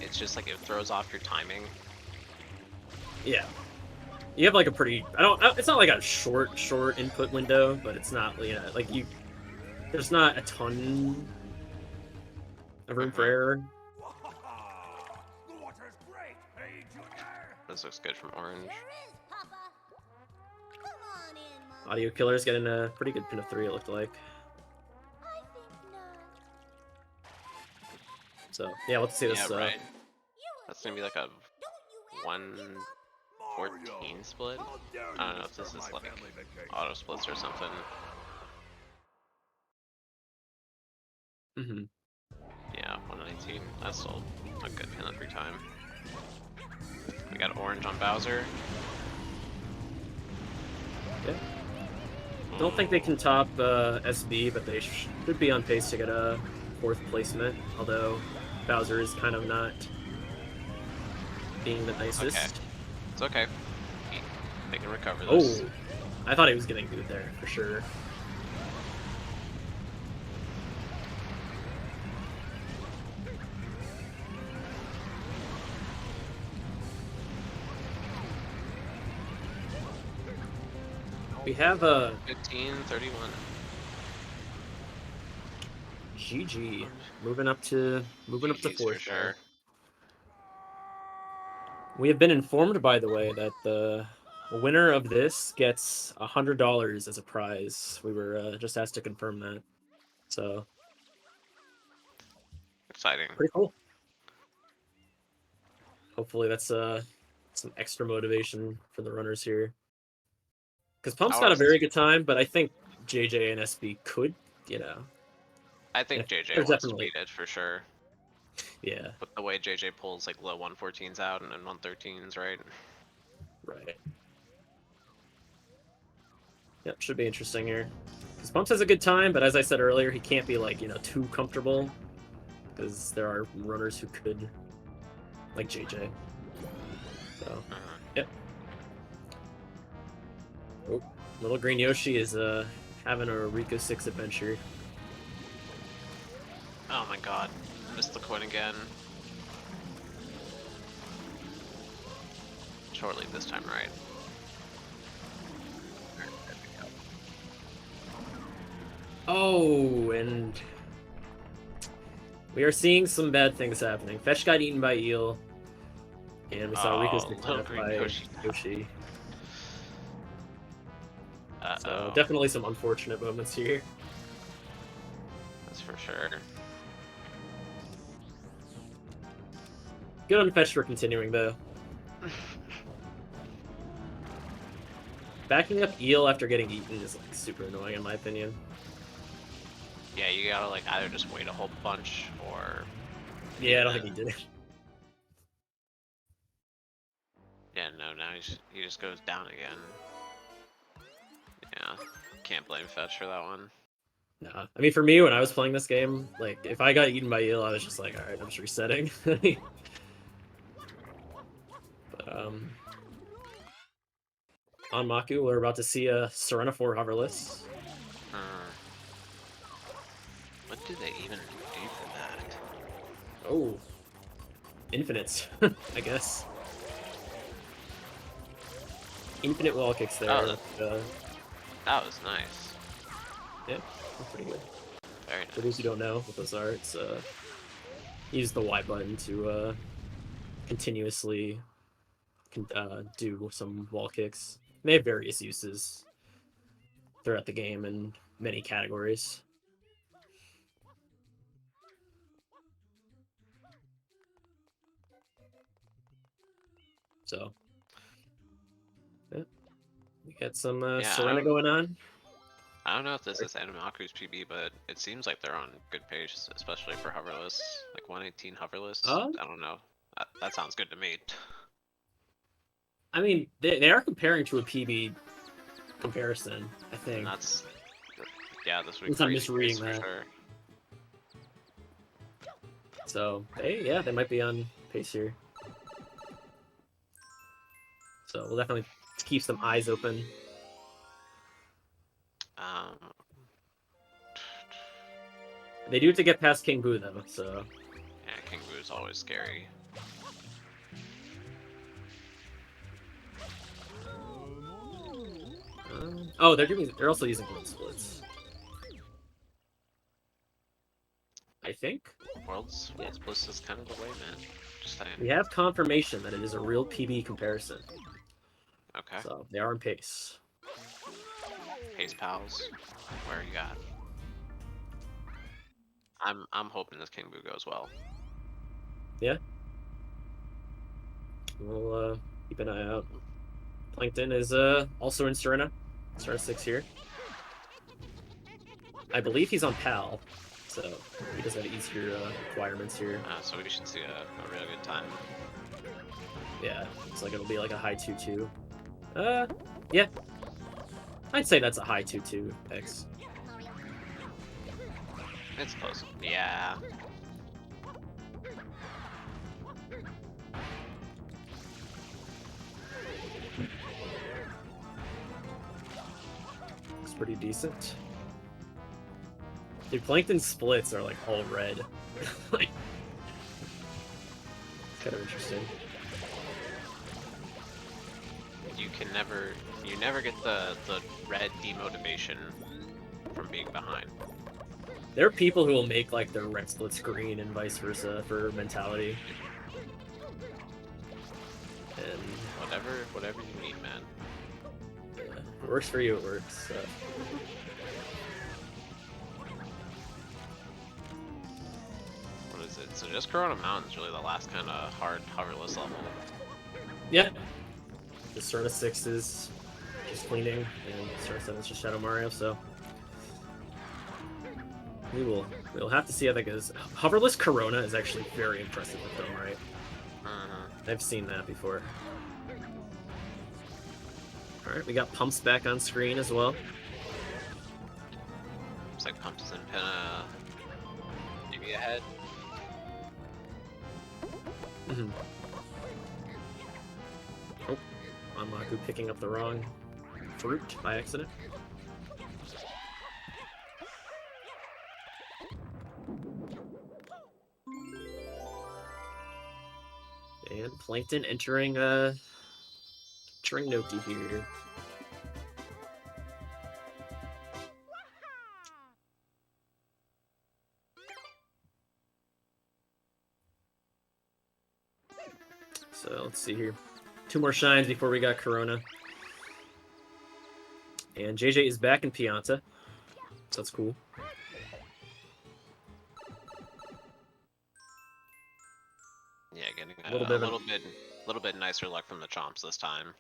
it's just like it throws off your timing. Yeah. You have like a pretty. It's not like a short input window, but it's not. Like you. There's not a ton of room for error. This looks good from orange. Audio Killer's getting a pretty good pin of 3, it looked like. So, yeah, let's see this. Yeah, right. That's gonna be like a 1-14 split. I don't know if this is like auto splits or something. Mm-hmm. Yeah, 119. That's still a good pin every time. We got orange on Bowser. Yeah. Don't think they can top SB, but they should be on pace to get a 4th placement, although Bowser is kind of not being the nicest. Okay. It's okay. They can recover this. Oh! I thought he was getting good there, for sure. We have a 15-31. GG moving up to 4th. For sure. We have been informed, by the way, that the winner of this gets $100 as a prize. We were just asked to confirm that. So exciting. Pretty cool. Hopefully that's some extra motivation for the runners here. Because Pump's got a very good time, but I think JJ and SB could, I think JJ wants to beat it for sure. Yeah. But the way JJ pulls like low 114s out and then 113s, right? Right. Yep, should be interesting here. Because Pumps has a good time, but as I said earlier, he can't be like, too comfortable. Because there are runners who could, like JJ. So, yep. Oh, little green Yoshi is having a Rico 6 adventure. Oh my god, missed the coin again. Shortly this time, right? Oh, and we are seeing some bad things happening. Fetch got eaten by Eel, and we saw Rico's declared by Yoshi. So definitely some unfortunate moments here. That's for sure. Good on Fetch for continuing, though. Backing up Eel after getting eaten is like super annoying in my opinion. Yeah, you gotta like either just wait a whole bunch or... Yeah, I don't think he did. Yeah, no, now he just goes down again. Yeah, can't blame Fetch for that one. Nah, I mean for me when I was playing this game, like if I got eaten by Eel, I was just like, alright, I'm just resetting. But on Maku, we're about to see a Serena 4 hoverless. What do they even do for that? Oh. Infinites, I guess. Infinite wall kicks there. Oh, that was nice. Yeah, that's pretty good. Very nice. For those who don't know what those are, it's use the Y button to continuously do some wall kicks. They have various uses throughout the game in many categories. So, yeah. We got some Serena going on. I don't know if this is Animaku's PB, but it seems like they're on good pace, especially for hoverless. Like 118 hoverless. I don't know. That sounds good to me. I mean, they are comparing to a PB comparison, I think. And that's... Yeah, this week. I'm misreading that. Sure. So they might be on pace here. So we'll definitely keep some eyes open. They do have to get past King Boo though, so. Yeah, King Boo is always scary. Oh, they're also using World Splits. I think. World Splits is kind of the way, man. Just saying. We have confirmation that it is a real PB comparison. Okay. So they are on pace. Pace pals, where you got? I'm hoping this King Boo goes well. Yeah. We'll keep an eye out. Plankton is also in Serena. Star 6 here. I believe he's on PAL, so he does have easier requirements here. So we should see a really good time. Yeah, it's like it'll be like a high 2-2. Yeah. I'd say that's a high 2-2 X. It's close. Yeah. It's pretty decent. Dude, Plankton splits are like all red. Like, kind of interesting. You never get the red demotivation from being behind. There are people who will make like their red splits green and vice versa for mentality. And whatever you need, man. Yeah, if it works for you, it works. So. What is it? So just Corona Mountain is really the last kind of hard hoverless level. Yeah. The Serena 6 is just cleaning, and Serena 7 is just Shadow Mario, so we'll have to see how that goes. Hoverless Corona is actually very impressive with them, right? I've seen that before. Alright, we got Pumps back on screen as well. Looks like Pumps and Pinna maybe ahead. Oh, Amaku picking up the wrong fruit by accident. And Plankton entering Noki here. So let's see here. 2 more shines before we got Corona. And JJ is back in Pianta. So that's cool. Yeah, getting a little bit nicer luck from the chomps this time.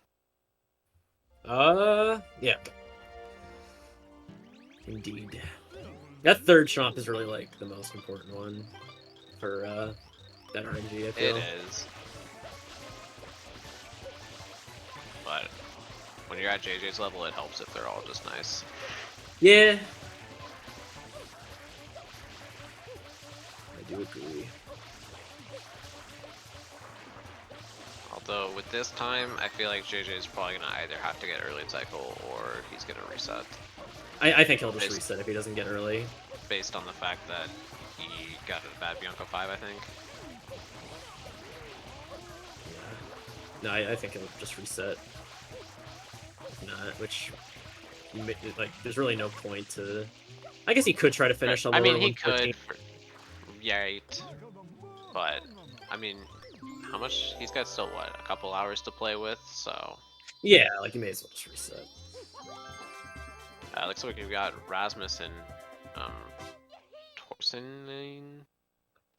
Yeah. Indeed. That third chomp is really like the most important one for that RNG, I feel. It is. But when you're at JJ's level, it helps if they're all just nice. Yeah. I do agree. Although with this time, I feel like JJ is probably gonna either have to get early cycle or he's gonna reset. I think he'll just reset if he doesn't get early. Based on the fact that he got a bad Bianco 5, I think. Yeah. No, I think he'll just reset. If not, which, like, there's really no point to... I guess he could try to finish on the lower 114. He could. Yeah, right. But, I mean, how much? He's got still, what, a couple hours to play with, so... Yeah, like, you may as well just reset. Looks like we've got Rasmus and Torsen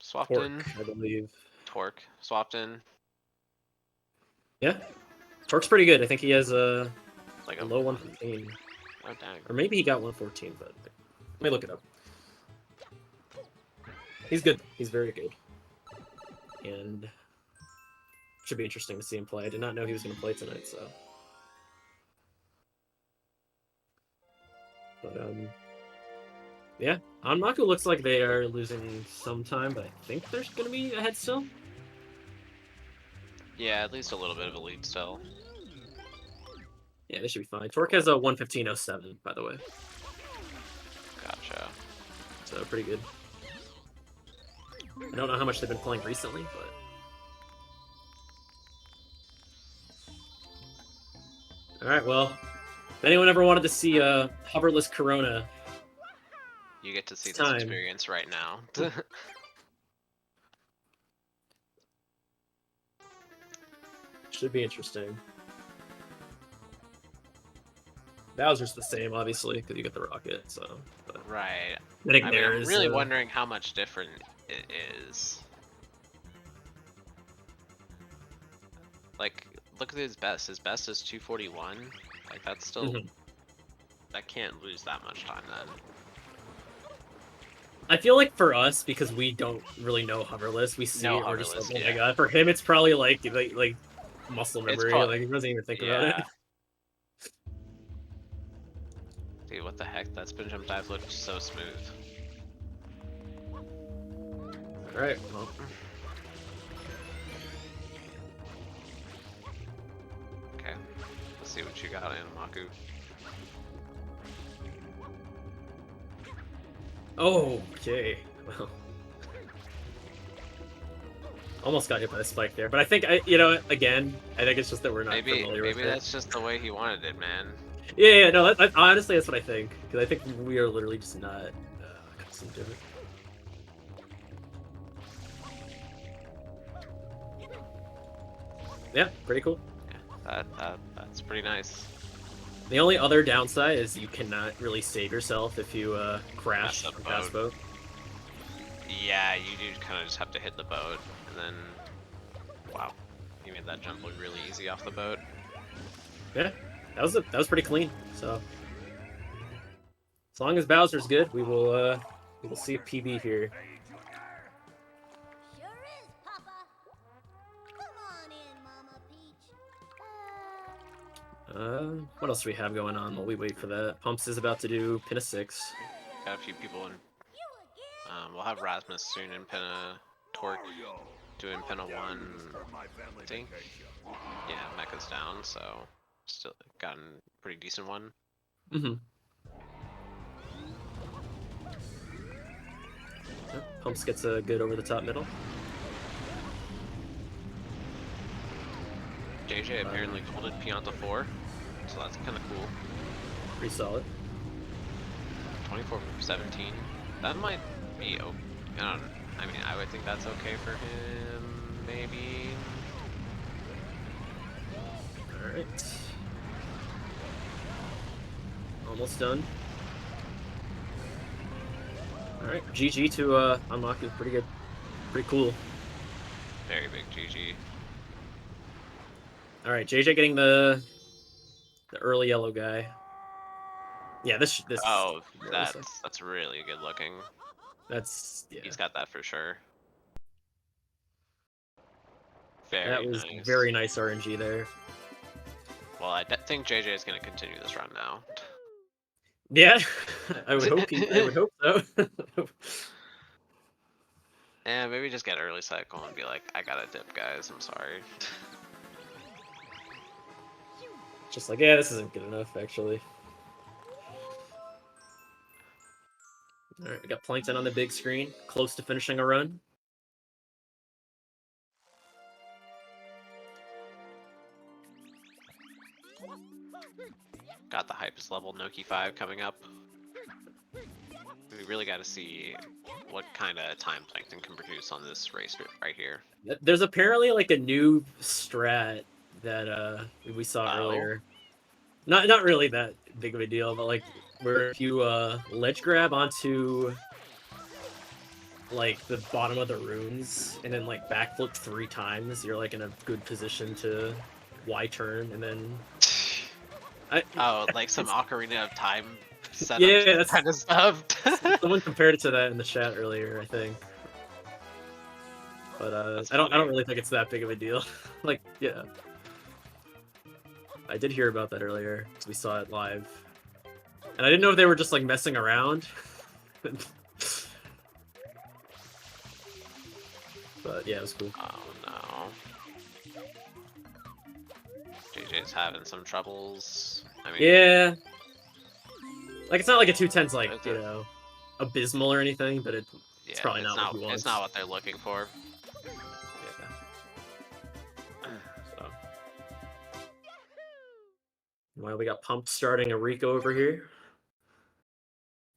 swapped in. I believe. Torque swapped in. Yeah. Torque's pretty good. I think he has a low 115. Oh, dang. Or maybe he got 114, but let me look it up. He's good. He's very good. And should be interesting to see him play. I did not know he was going to play tonight, so... But, Yeah, Anmaku looks like they are losing some time, but I think there's gonna be ahead still. Yeah, at least a little bit of a lead still. Yeah, they should be fine. Torque has a 115.07, by the way. Gotcha. So pretty good. I don't know how much they've been playing recently, but... Alright, well, if anyone ever wanted to see a hoverless Corona... You get to see this time. experience right now. Should be interesting. Bowser's the same, obviously, because you get the rocket, so... But right. I think I'm really wondering how much different it is. Like, look at his best. His best is 241. Like, that's still... That can't lose that much time, then. I feel like for us, because we don't really know hoverless, we see it, we're just like, oh my god. For him, it's probably like muscle memory. Like, he doesn't even think about it. Dude, what the heck? That spin jump dive looked so smooth. Alright, well. Okay, let's see what you got, Anmaku. Oh, okay. Well. Almost got hit by the spike there, but I think, again, I think it's just that we're not familiar with it. Maybe that's just the way he wanted it, man. Yeah, no, honestly, that's what I think. Because I think we are literally just not accustomed to it. Yeah, pretty cool. Yeah, that's pretty nice. The only other downside is you cannot really save yourself if you crash on fast boat. Yeah, you do kind of just have to hit the boat, and then... Wow, you made that jump look really easy off the boat. Yeah, that was pretty clean. So as long as Bowser's good, we will see a PB here. What else do we have going on while we wait for that? Pumps is about to do Pinna 6. Got a few people in. We'll have Rasmus soon in Pinna, Torque doing Pinna 1. I think. Yeah, Mecha's down, so still gotten a pretty decent one. Pumps gets a good over the top middle. JJ apparently called it Pianta 4, so that's kind of cool. Pretty solid. 24 from 17. That might be okay. I mean, I would think that's okay for him, maybe. Alright. Almost done. Alright, GG to Anmaku. Pretty good. Pretty cool. Very big GG. Alright, JJ getting the early yellow guy. Yeah, this oh, that's really good looking. That's He's got that for sure. That was nice. Very nice RNG there. Well, I think JJ is going to continue this run now. Yeah, I would hope I would hope so. And maybe just get early cycle and be like, I gotta dip, guys. I'm sorry. Just like, yeah, this isn't good enough, actually. Alright, we got Plankton on the big screen, close to finishing a run. Got the hypest level Noki 5 coming up. We really got to see what kind of time Plankton can produce on this race right here. There's apparently like a new strat that we saw earlier. Not really that big of a deal, but like where if you ledge grab onto like the bottom of the runes and then like backflip 3 times, you're like in a good position to Y turn and then. Like some Ocarina of Time setup, yeah, that's kind of stuff. Someone compared it to that in the chat earlier, I think. But I don't really think it's that big of a deal. Like, yeah. I did hear about that earlier, because we saw it live. And I didn't know if they were just like messing around. But yeah, it was cool. Oh no. JJ's having some troubles. I mean, Yeah. Like, it's not like a 210's like, you know, abysmal or anything, but it's yeah, probably not what he wants. It's not what they're looking for. Yeah. So. Well, we got Pump starting a Rico over here.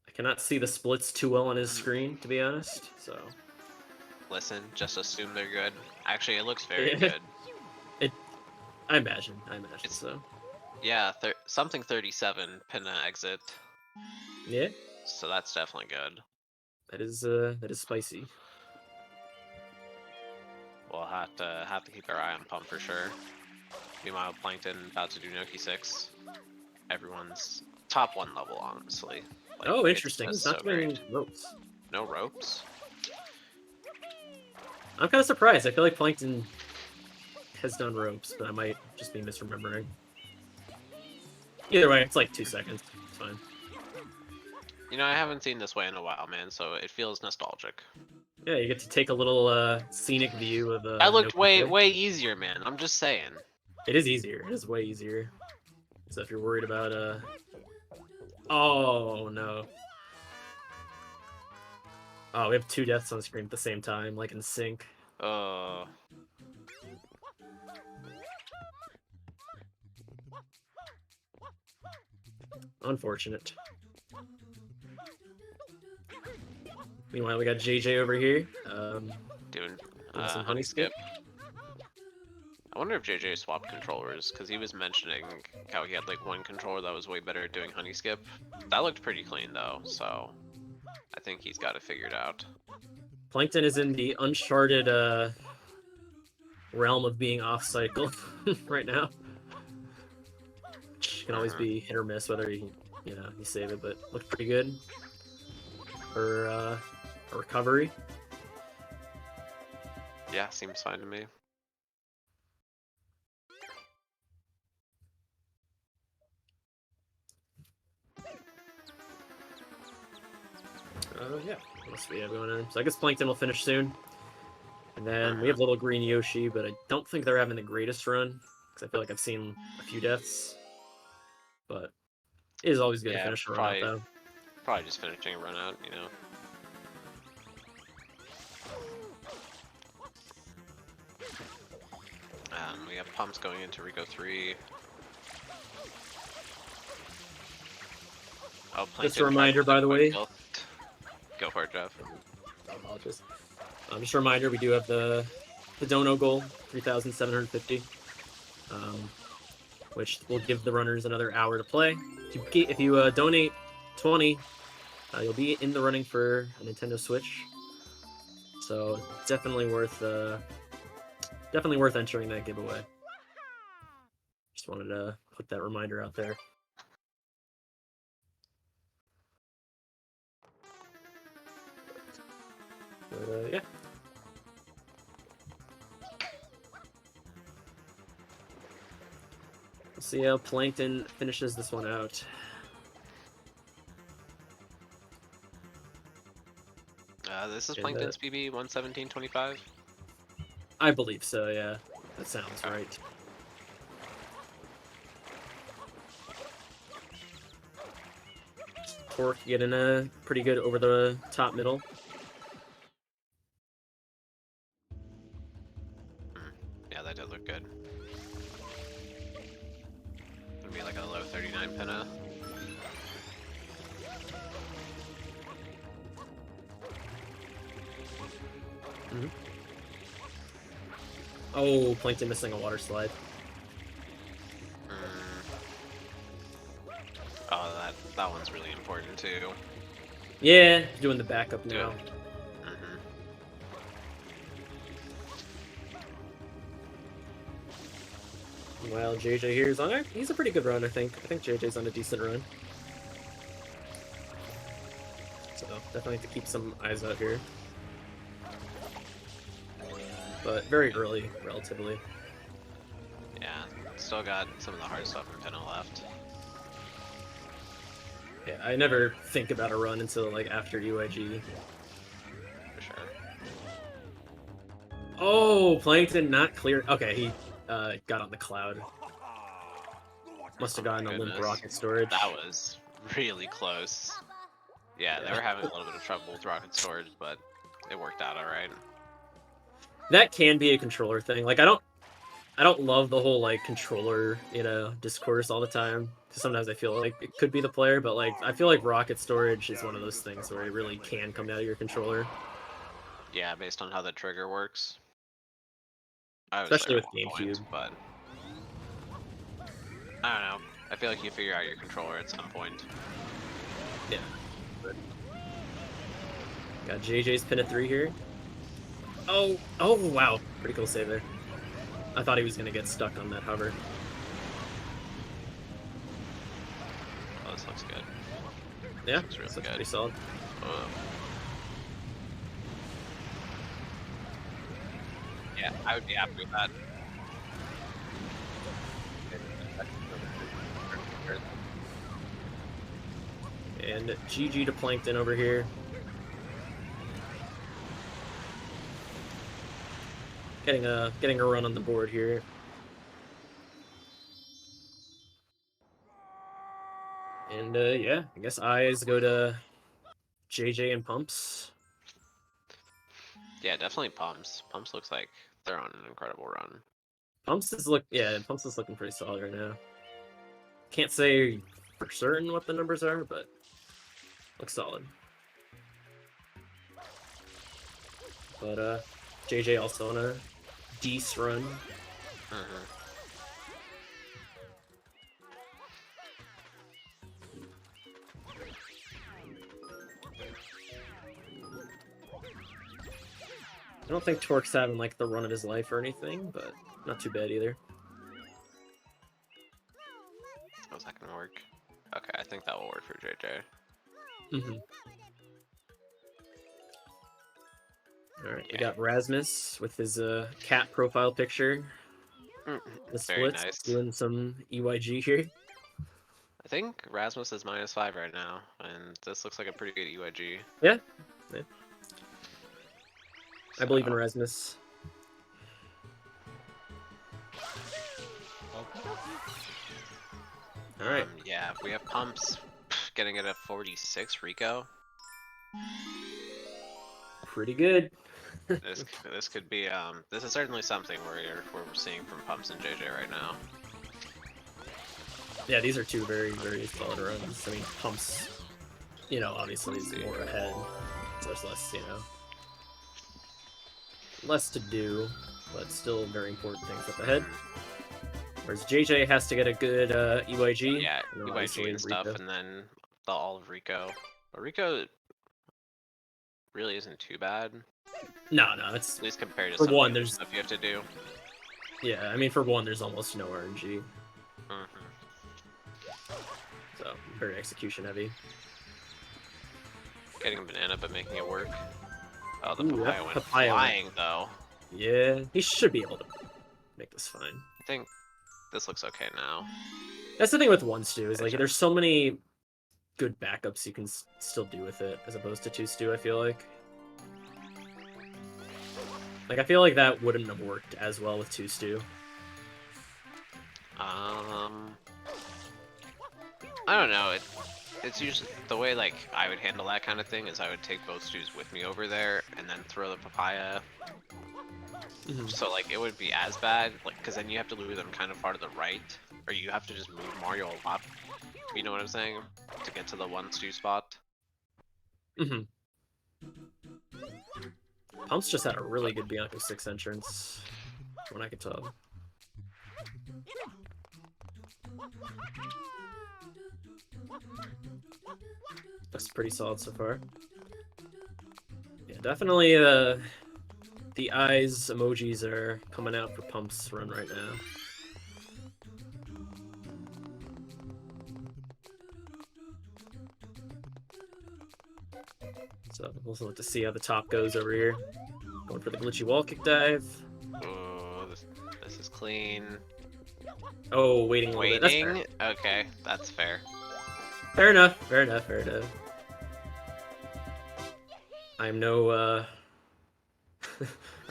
I cannot see the splits too well on his screen, to be honest, so. Listen, just assume they're good. Actually, it looks very good. I imagine so. Yeah, something 37 Pinna exit. Yeah. So that's definitely good. That is spicy. We'll have to keep our eye on Pump for sure. Meanwhile, Plankton about to do Noki 6. Everyone's top 1 level, honestly. Like, oh, interesting. It's not so great. ropes. No ropes? I'm kind of surprised. I feel like Plankton has done ropes, but I might just be misremembering. Either way, it's like 2 seconds. It's fine. You know, I haven't seen this way in a while, man, so it feels nostalgic. Yeah, you get to take a little scenic view of That looked way easier, man. I'm just saying. It is easier. It is way easier. So if you're worried about oh no. Oh, we have 2 deaths on screen at the same time, like in sync. Unfortunate. Meanwhile, we got JJ over here. Doing some honey skip. I wonder if JJ swapped controllers, because he was mentioning how he had like one controller that was way better at doing honey skip. That looked pretty clean though, so I think he's got it figured out. Plankton is in the uncharted realm of being off cycle right now. Which can always be hit or miss whether you save it, but looked pretty good for a recovery. Yeah, seems fine to me. Yeah, what else do we have going on? So I guess Plankton will finish soon. And then we have Little Green Yoshi, but I don't think they're having the greatest run, because I feel like I've seen a few deaths. But it is always good to finish a run out, though. Probably just finishing a run out, you know. We have Pumps going into Rico 3. Oh, just a reminder, by the way. Go for it, Jeff. Just a reminder, we do have the dono goal, 3,750, which will give the runners another hour to play. If you donate 20, you'll be in the running for a Nintendo Switch. So definitely worth entering that giveaway. Just wanted to put that reminder out there. But, yeah. We'll see how Plankton finishes this one out. This is Plankton's PB 117.25. I believe so, yeah. That sounds right. Torque getting a pretty good over the top middle. Yeah, that did look good. Gonna be like a low 39 pinna. Oh, Plankton missing a water slide. Oh, that one's really important too. Yeah, doing the backup now. Well, JJ here is on. He's a pretty good run, I think. I think JJ's on a decent run. So definitely have to keep some eyes out here. But very early, relatively. Yeah, still got some of the hard stuff in Pinna left. Yeah, I never think about a run until like after UIG. For sure. Oh, Plankton not clear. Okay, he got on the cloud. Must have gotten a limp rocket storage. That was really close. Yeah, they were having a little bit of trouble with rocket storage, but it worked out alright. That can be a controller thing. Like I don't love the whole like controller, discourse all the time. Because sometimes I feel like it could be the player, but like I feel like rocket storage is one of those things where it really can come out of your controller. Yeah, based on how the trigger works. I was Especially there with at one point, GameCube. but I don't know. I feel like you figure out your controller at some point. Yeah. Got JJ's pin at 3 here. Oh wow. Pretty cool save there. I thought he was gonna get stuck on that hover. Oh, this looks good. Yeah, this looks this really looks good. pretty solid. Yeah, I would be happy with that. And GG to Plankton over here. Getting a run on the board here. And yeah, I guess eyes go to JJ and Pumps. Yeah, definitely Pumps. Pumps looks like they're on an incredible run. Pumps is looking pretty solid right now. Can't say for certain what the numbers are, but looks solid. But JJ also on a decent run. I don't think Torque's having like the run of his life or anything, but not too bad either. How's that gonna work? Okay, I think that will work for JJ. Alright, we got Rasmus with his cat profile picture. The Very splits, nice. doing some EYG here. I think Rasmus is -5 right now, and this looks like a pretty good UIG. Yeah. I believe in Rasmus. Alright. Yeah, we have Pumps getting it at 46 Rico. Pretty good. This could be this is certainly something we're seeing from Pumps and JJ right now. Yeah, these are two very, very solid runs. I mean, Pumps, obviously is more ahead, so there's less, less to do, but still very important things up ahead. Whereas JJ has to get a good EYG. Yeah, and UIG obviously and stuff, Rico. and then the all of Rico. But Rico really isn't too bad. No, it's at least compared to for some one. of the There's stuff you have to do. Yeah, I mean for one, there's almost no RNG. So very execution heavy. Getting a banana but making it work. Oh, the Ooh, papaya went papaya went- flying though. Yeah, he should be able to make this fine. I think this looks okay now. That's the thing with one stew is like there's so many good backups you can still do with it as opposed to two stew. I feel like I feel like that wouldn't have worked as well with two stew. I don't know. It's usually the way like I would handle that kind of thing is I would take both stews with me over there and then throw the papaya. So like it wouldn't be as bad, like because then you have to lure them kind of far to the right, or you have to just move Mario a lot. You know what I'm saying? To get to the one stew spot. Pumps just had a really good Bianco 6 entrance, from what I could tell. Looks pretty solid so far. Yeah, definitely the eyes emojis are coming out for Pump's run right now. So we'll look to see how the top goes over here. Going for the glitchy wall kick dive. Oh, this is clean. Oh, waiting a little bit. That's fair. Okay, that's fair. Fair enough. Fair enough. Fair enough. I'm no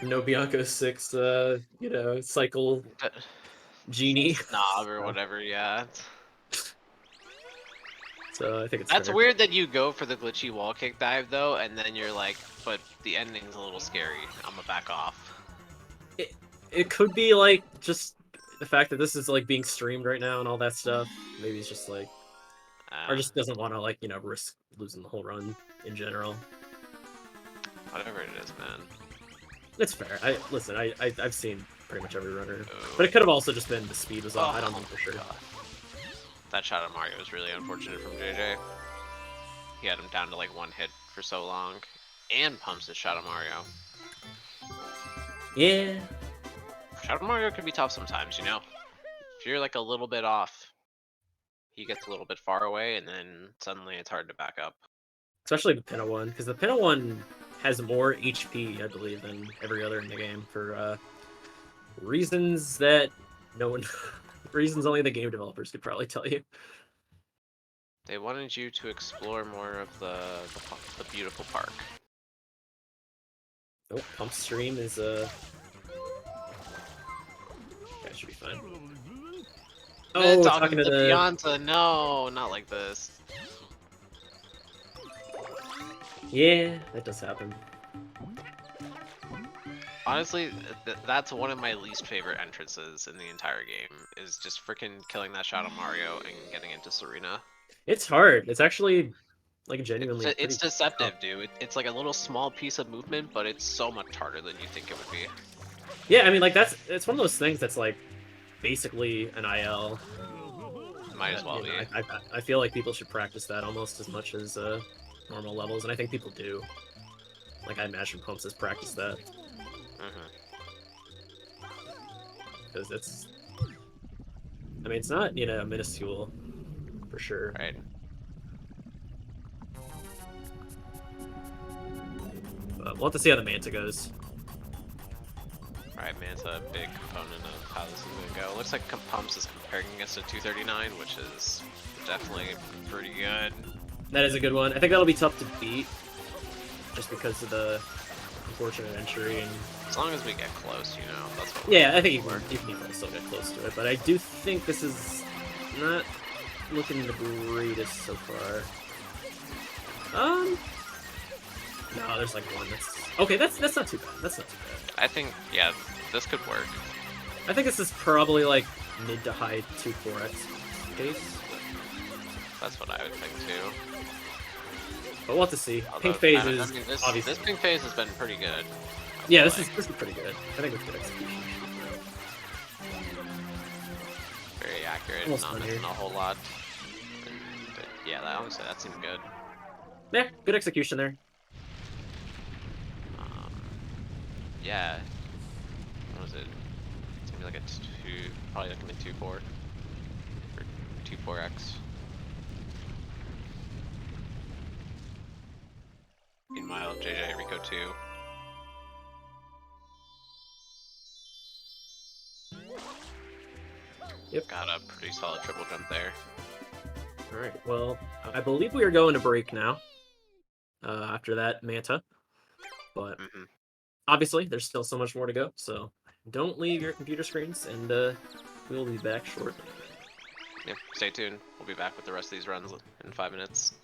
no Bianco 6 you know, cycle genie. Snob or whatever, yeah. So I think it's That's fair. weird that you go for the glitchy wall kick dive though, and then you're like, but the ending's a little scary. I'm gonna back off. It could be like just the fact that this is like being streamed right now and all that stuff. Maybe it's just like, or just doesn't want to like, you know, risk losing the whole run in general. Whatever it is, man. It's fair. I've seen pretty much every runner, but it could have also just been the speed was off. I don't know for sure. God. That shot at Mario was really unfortunate from JJ. He had him down to like 1 hit for so long, and pumps his shot at Mario. Yeah. Shot at Mario can be tough sometimes, you know? If you're like a little bit off, he gets a little bit far away, and then suddenly it's hard to back up. Especially the Pinna one, because the Pinna one has more HP, I believe, than every other in the game for reasons that no one, reasons only the game developers could probably tell you. They wanted you to explore more of the beautiful park. Nope, pump stream is that should be fine. Oh, talking to the Pianta, no, not like this. Yeah, that does happen. Honestly, that's one of my least favorite entrances in the entire game, is just freaking killing that shot on Mario and getting into Serena. It's hard. It's actually, like, genuinely It's deceptive, dude. It's like a little small piece of movement, but it's so much harder than you think it would be. Yeah, I mean, like, it's one of those things that's, like, basically an IL. Might as well be. I feel like people should practice that almost as much as normal levels, and I think people do. Like, I imagine Pumps has practiced that. Because it's... I mean, it's not, you know, minuscule, for sure. Right. We'll have to see how the Manta goes. Alright, Manta, a big component of how this is gonna go. Looks like Pumps is comparing against a 239, which is definitely pretty good. That is a good one. I think that'll be tough to beat, just because of the unfortunate entry. And as long as we get close, you know, that's what. Yeah, I think you can still get close to it, but I do think this is not looking the greatest so far. No, there's like one that's okay. That's not too bad. That's not too bad. I think this could work. I think this is probably like mid to high 2-4x pace. That's what I would think too. But we'll have to see. Although, Pink phase is obviously this pink phase has been pretty good. Yeah, this is pretty good. I think it's good execution. Very accurate, Almost not missing a whole lot. But yeah, honestly, that seemed good. Yeah, good execution there. Yeah. What was it? It's gonna be like a probably like a 2-4 or 2-4x. Meanwhile, JJ Rico 2. Yep. Got a pretty solid triple jump there. Alright, well, I believe we are going to break now. After that Manta. But obviously, there's still so much more to go, so don't leave your computer screens, and we'll be back shortly. Yeah, stay tuned. We'll be back with the rest of these runs in 5 minutes.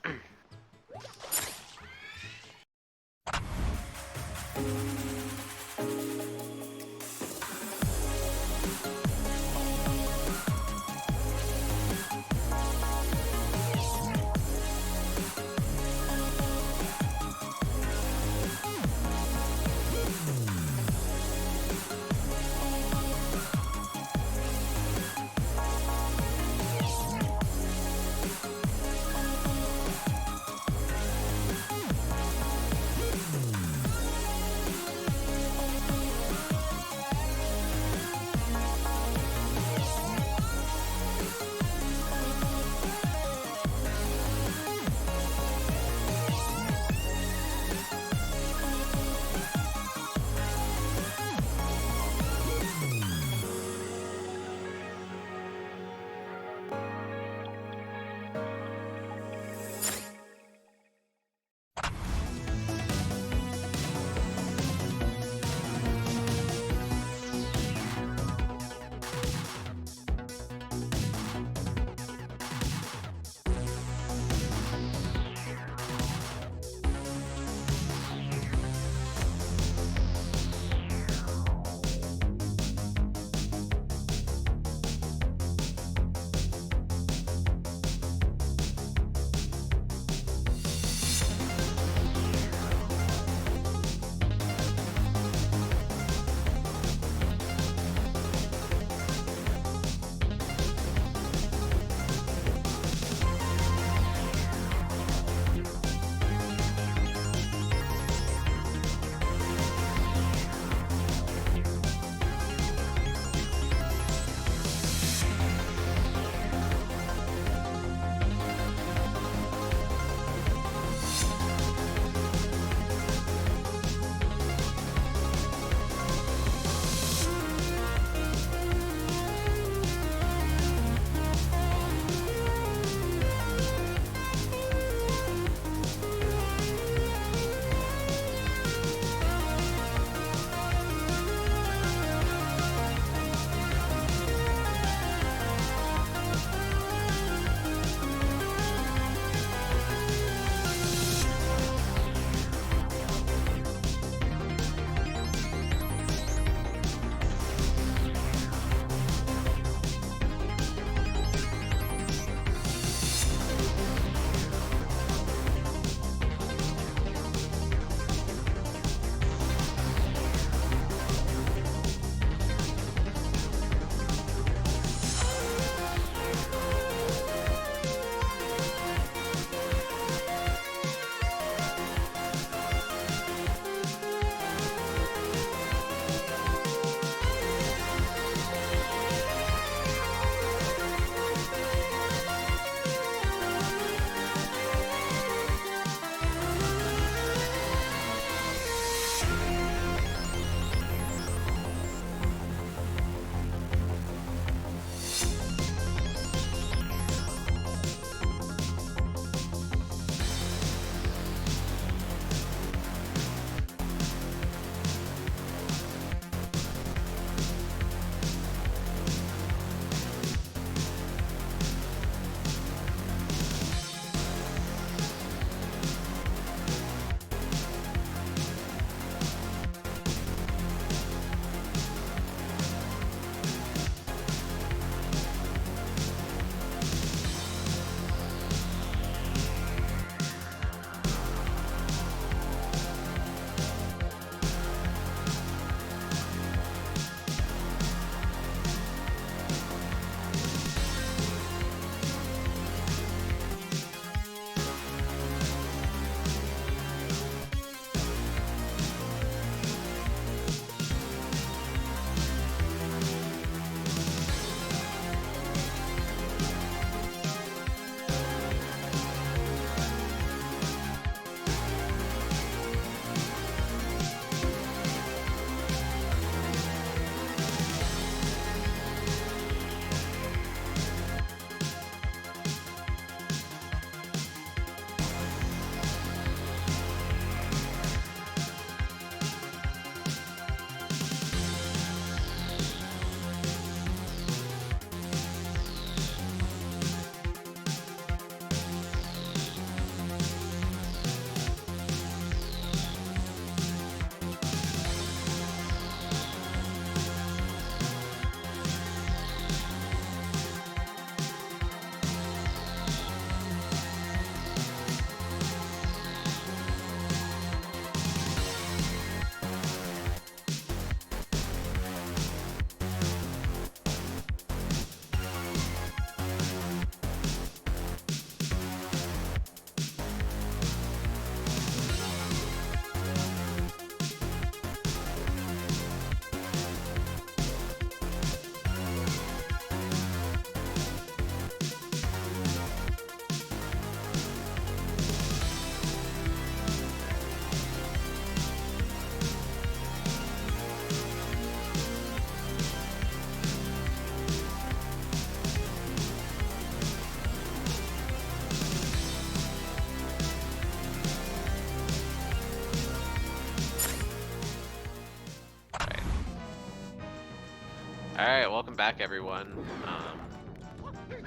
back, everyone.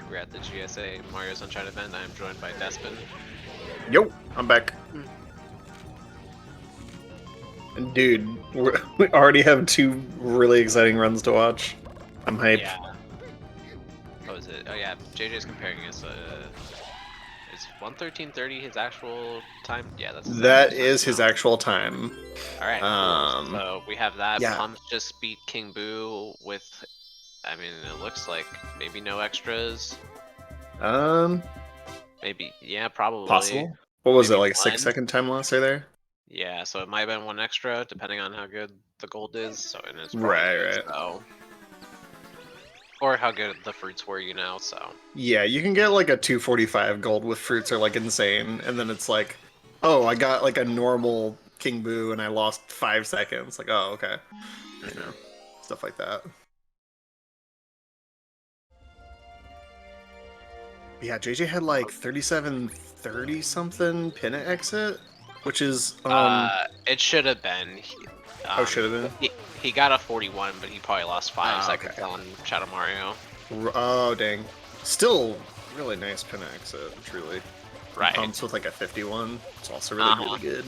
We're at the GSA Mario Sunshine event. I'm joined by Despin. Yo, I'm back. Dude, we already have 2 really exciting runs to watch. I'm hyped. Yeah. What was it? Oh yeah, JJ's comparing us. Is 1:13:30 his actual time? Yeah, that is his actual time. All right. Cool. So we have that. Yeah. Pumps just beat King Boo with. I mean, it looks like maybe no extras. Maybe. Yeah, probably. Possible. What was maybe it, like 1? 6-second time loss right there? Yeah, so it might have been 1 extra, depending on how good the gold is. So and it's Right. So. Or how good the fruits were, so. Yeah, you can get like a 245 gold with fruits are like insane, and then it's like, oh, I got like a normal King Boo and I lost 5 seconds. Like, oh, okay. Stuff like that. Yeah, JJ had like 37-30 something pin at exit, which is It should have been. should have been. He got a 41, but he probably lost 5 seconds on Shadow Mario. Oh dang! Still really nice pin at exit, truly. Right. Pumps with like a 51. It's also really good.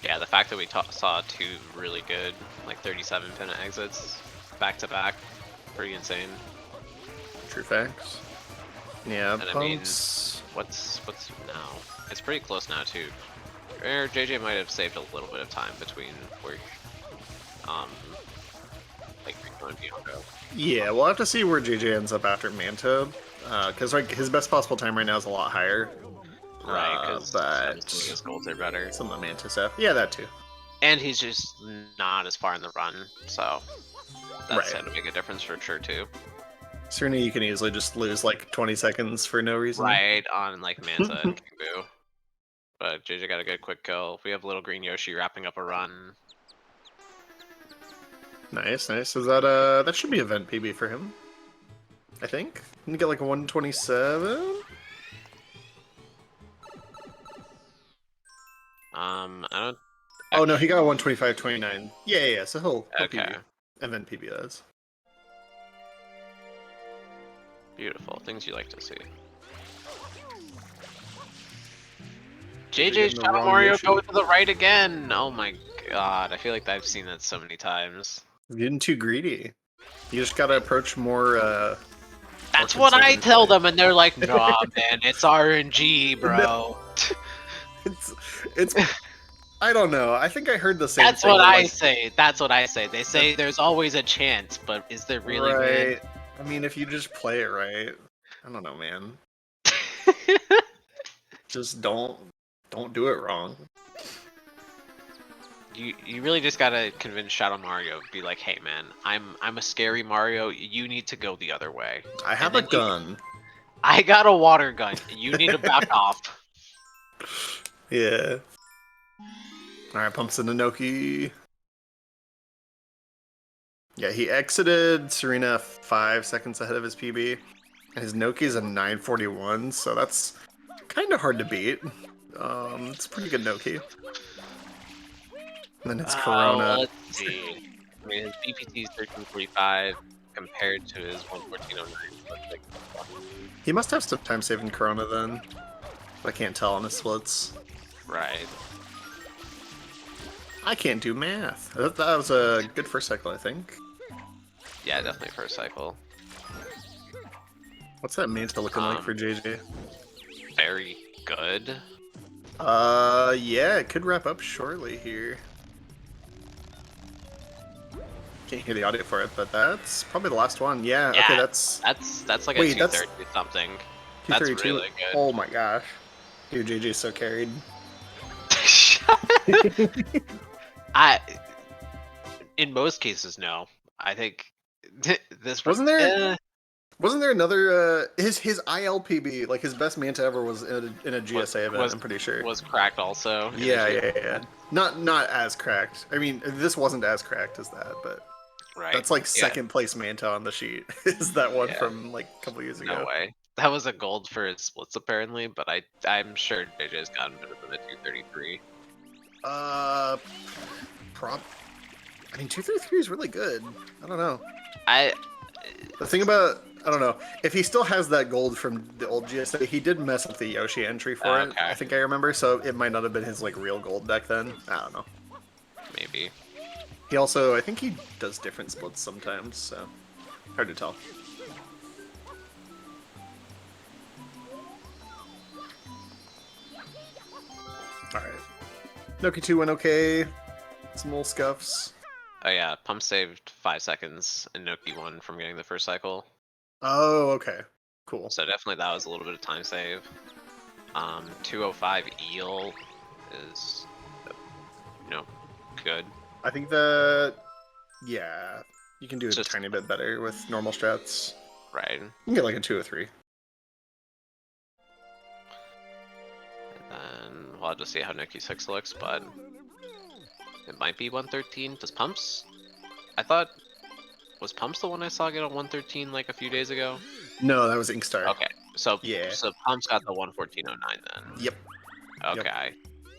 Yeah, the fact that we saw 2 really good, like 37 pin exits back to back, pretty insane. True facts. Yeah, and pumps. I mean, what's now? It's pretty close now too. Or JJ might have saved a little bit of time between where, like Rico and Bianco. Yeah, we'll have to see where JJ ends up after Manta, because like his best possible time right now is a lot higher. Right, because but his goals are better. Some of the Manta stuff. Yeah, that too. And he's just not as far in the run, so that's going to make a difference for sure too. Certainly, you can easily just lose like 20 seconds for no reason. Right, on like Manta and King Boo. But JJ got a good quick kill. We have Little Green Yoshi wrapping up a run. Nice, nice. Is that that should be event PB for him? I think. Can you get like a 127? I don't. Oh no, he got a 125.29. Yeah. So he'll okay. PB. Event PB that is. Beautiful. Things you like to see. JJ's Shadow Mario go to the right again! Oh my god, I feel like I've seen that so many times. You're getting too greedy. You just gotta approach more, That's what I tell them, and they're like, nah, man, it's RNG, bro. No. It's I don't know. I think I heard the same That's thing. What I say. That's what I say. They say there's always a chance, but is there really? Right. I mean, if you just play it right. I don't know, man. Just don't do it wrong. You really just gotta convince Shadow Mario, be like, hey man, I'm a scary Mario, you need to go the other way. I have a gun. I got a water gun. You need to back off. Yeah. Alright, pumps into Noki. Yeah, he exited Serena 5 seconds ahead of his PB. And his Noki's a 941, so that's kind of hard to beat. It's a pretty good Noki. And then it's Corona. Let's see. I mean, his BPT is 1345 compared to his 11409. He must have some time saving Corona then. I can't tell on his splits. Right. I can't do math. That was a good first cycle, I think. Yeah, definitely first cycle. What's that Manta looking like for JJ? Very good. Yeah, it could wrap up shortly here. Can't hear the audio for it, but that's probably the last one. Yeah, okay, that's like a 230 something. That's really good. Oh my gosh. Dude, JJ's so carried. In most cases, no. I think this wasn't there. Wasn't there another his ILPB, like his best Manta ever was in a GSA event? I'm pretty sure was cracked also. Yeah. Not as cracked. I mean, this wasn't as cracked as that, but that's like second place Manta on the sheet. Is that one from like a couple years ago? No way. That was a gold for his splits apparently, but I'm sure JJ's gotten better than a 233. I mean, 233 is really good. I don't know. The thing Oh, about, I don't know, if he still has that gold from the old GSA, he did mess up the Yoshi entry for it, I think I remember, so it might not have been his, like, real gold deck then. I don't know. Maybe. He also, I think he does different splits sometimes, so hard to tell. Alright. Noki 2 went okay. Some little scuffs. Oh yeah, Pump saved 5 seconds and Noki won from getting the first cycle. Oh, okay. Cool. So definitely that was a little bit of time save. 205 Eel is, you know, good. I think that, yeah, you can do it a tiny bit better with normal strats. Right. You can get like a 203. And then we'll have to see how Noki 6 looks, but it might be 113. Does Pumps? I thought, was Pumps the one I saw get on 113 like a few days ago? No, that was Inkstar. Okay, so yeah, so Pumps got the 114.09 then. Yep. Okay,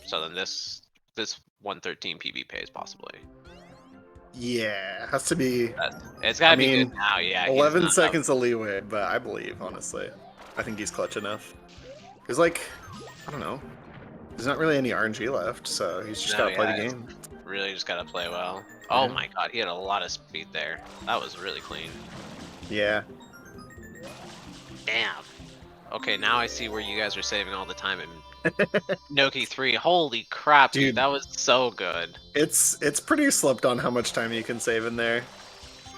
so then this 113 PB pays possibly. Yeah, has to be. It's gotta be good now. Yeah. 11 seconds of leeway, but I believe honestly, I think he's clutch enough. Cause like, I don't know, there's not really any RNG left, so he's just gotta play the game. Really, just gotta play well. Oh my god, he had a lot of speed there. That was really clean. Yeah. Damn. Okay, now I see where you guys are saving all the time in Noki 3. Holy crap, dude, that was so good. It's pretty slept on how much time you can save in there.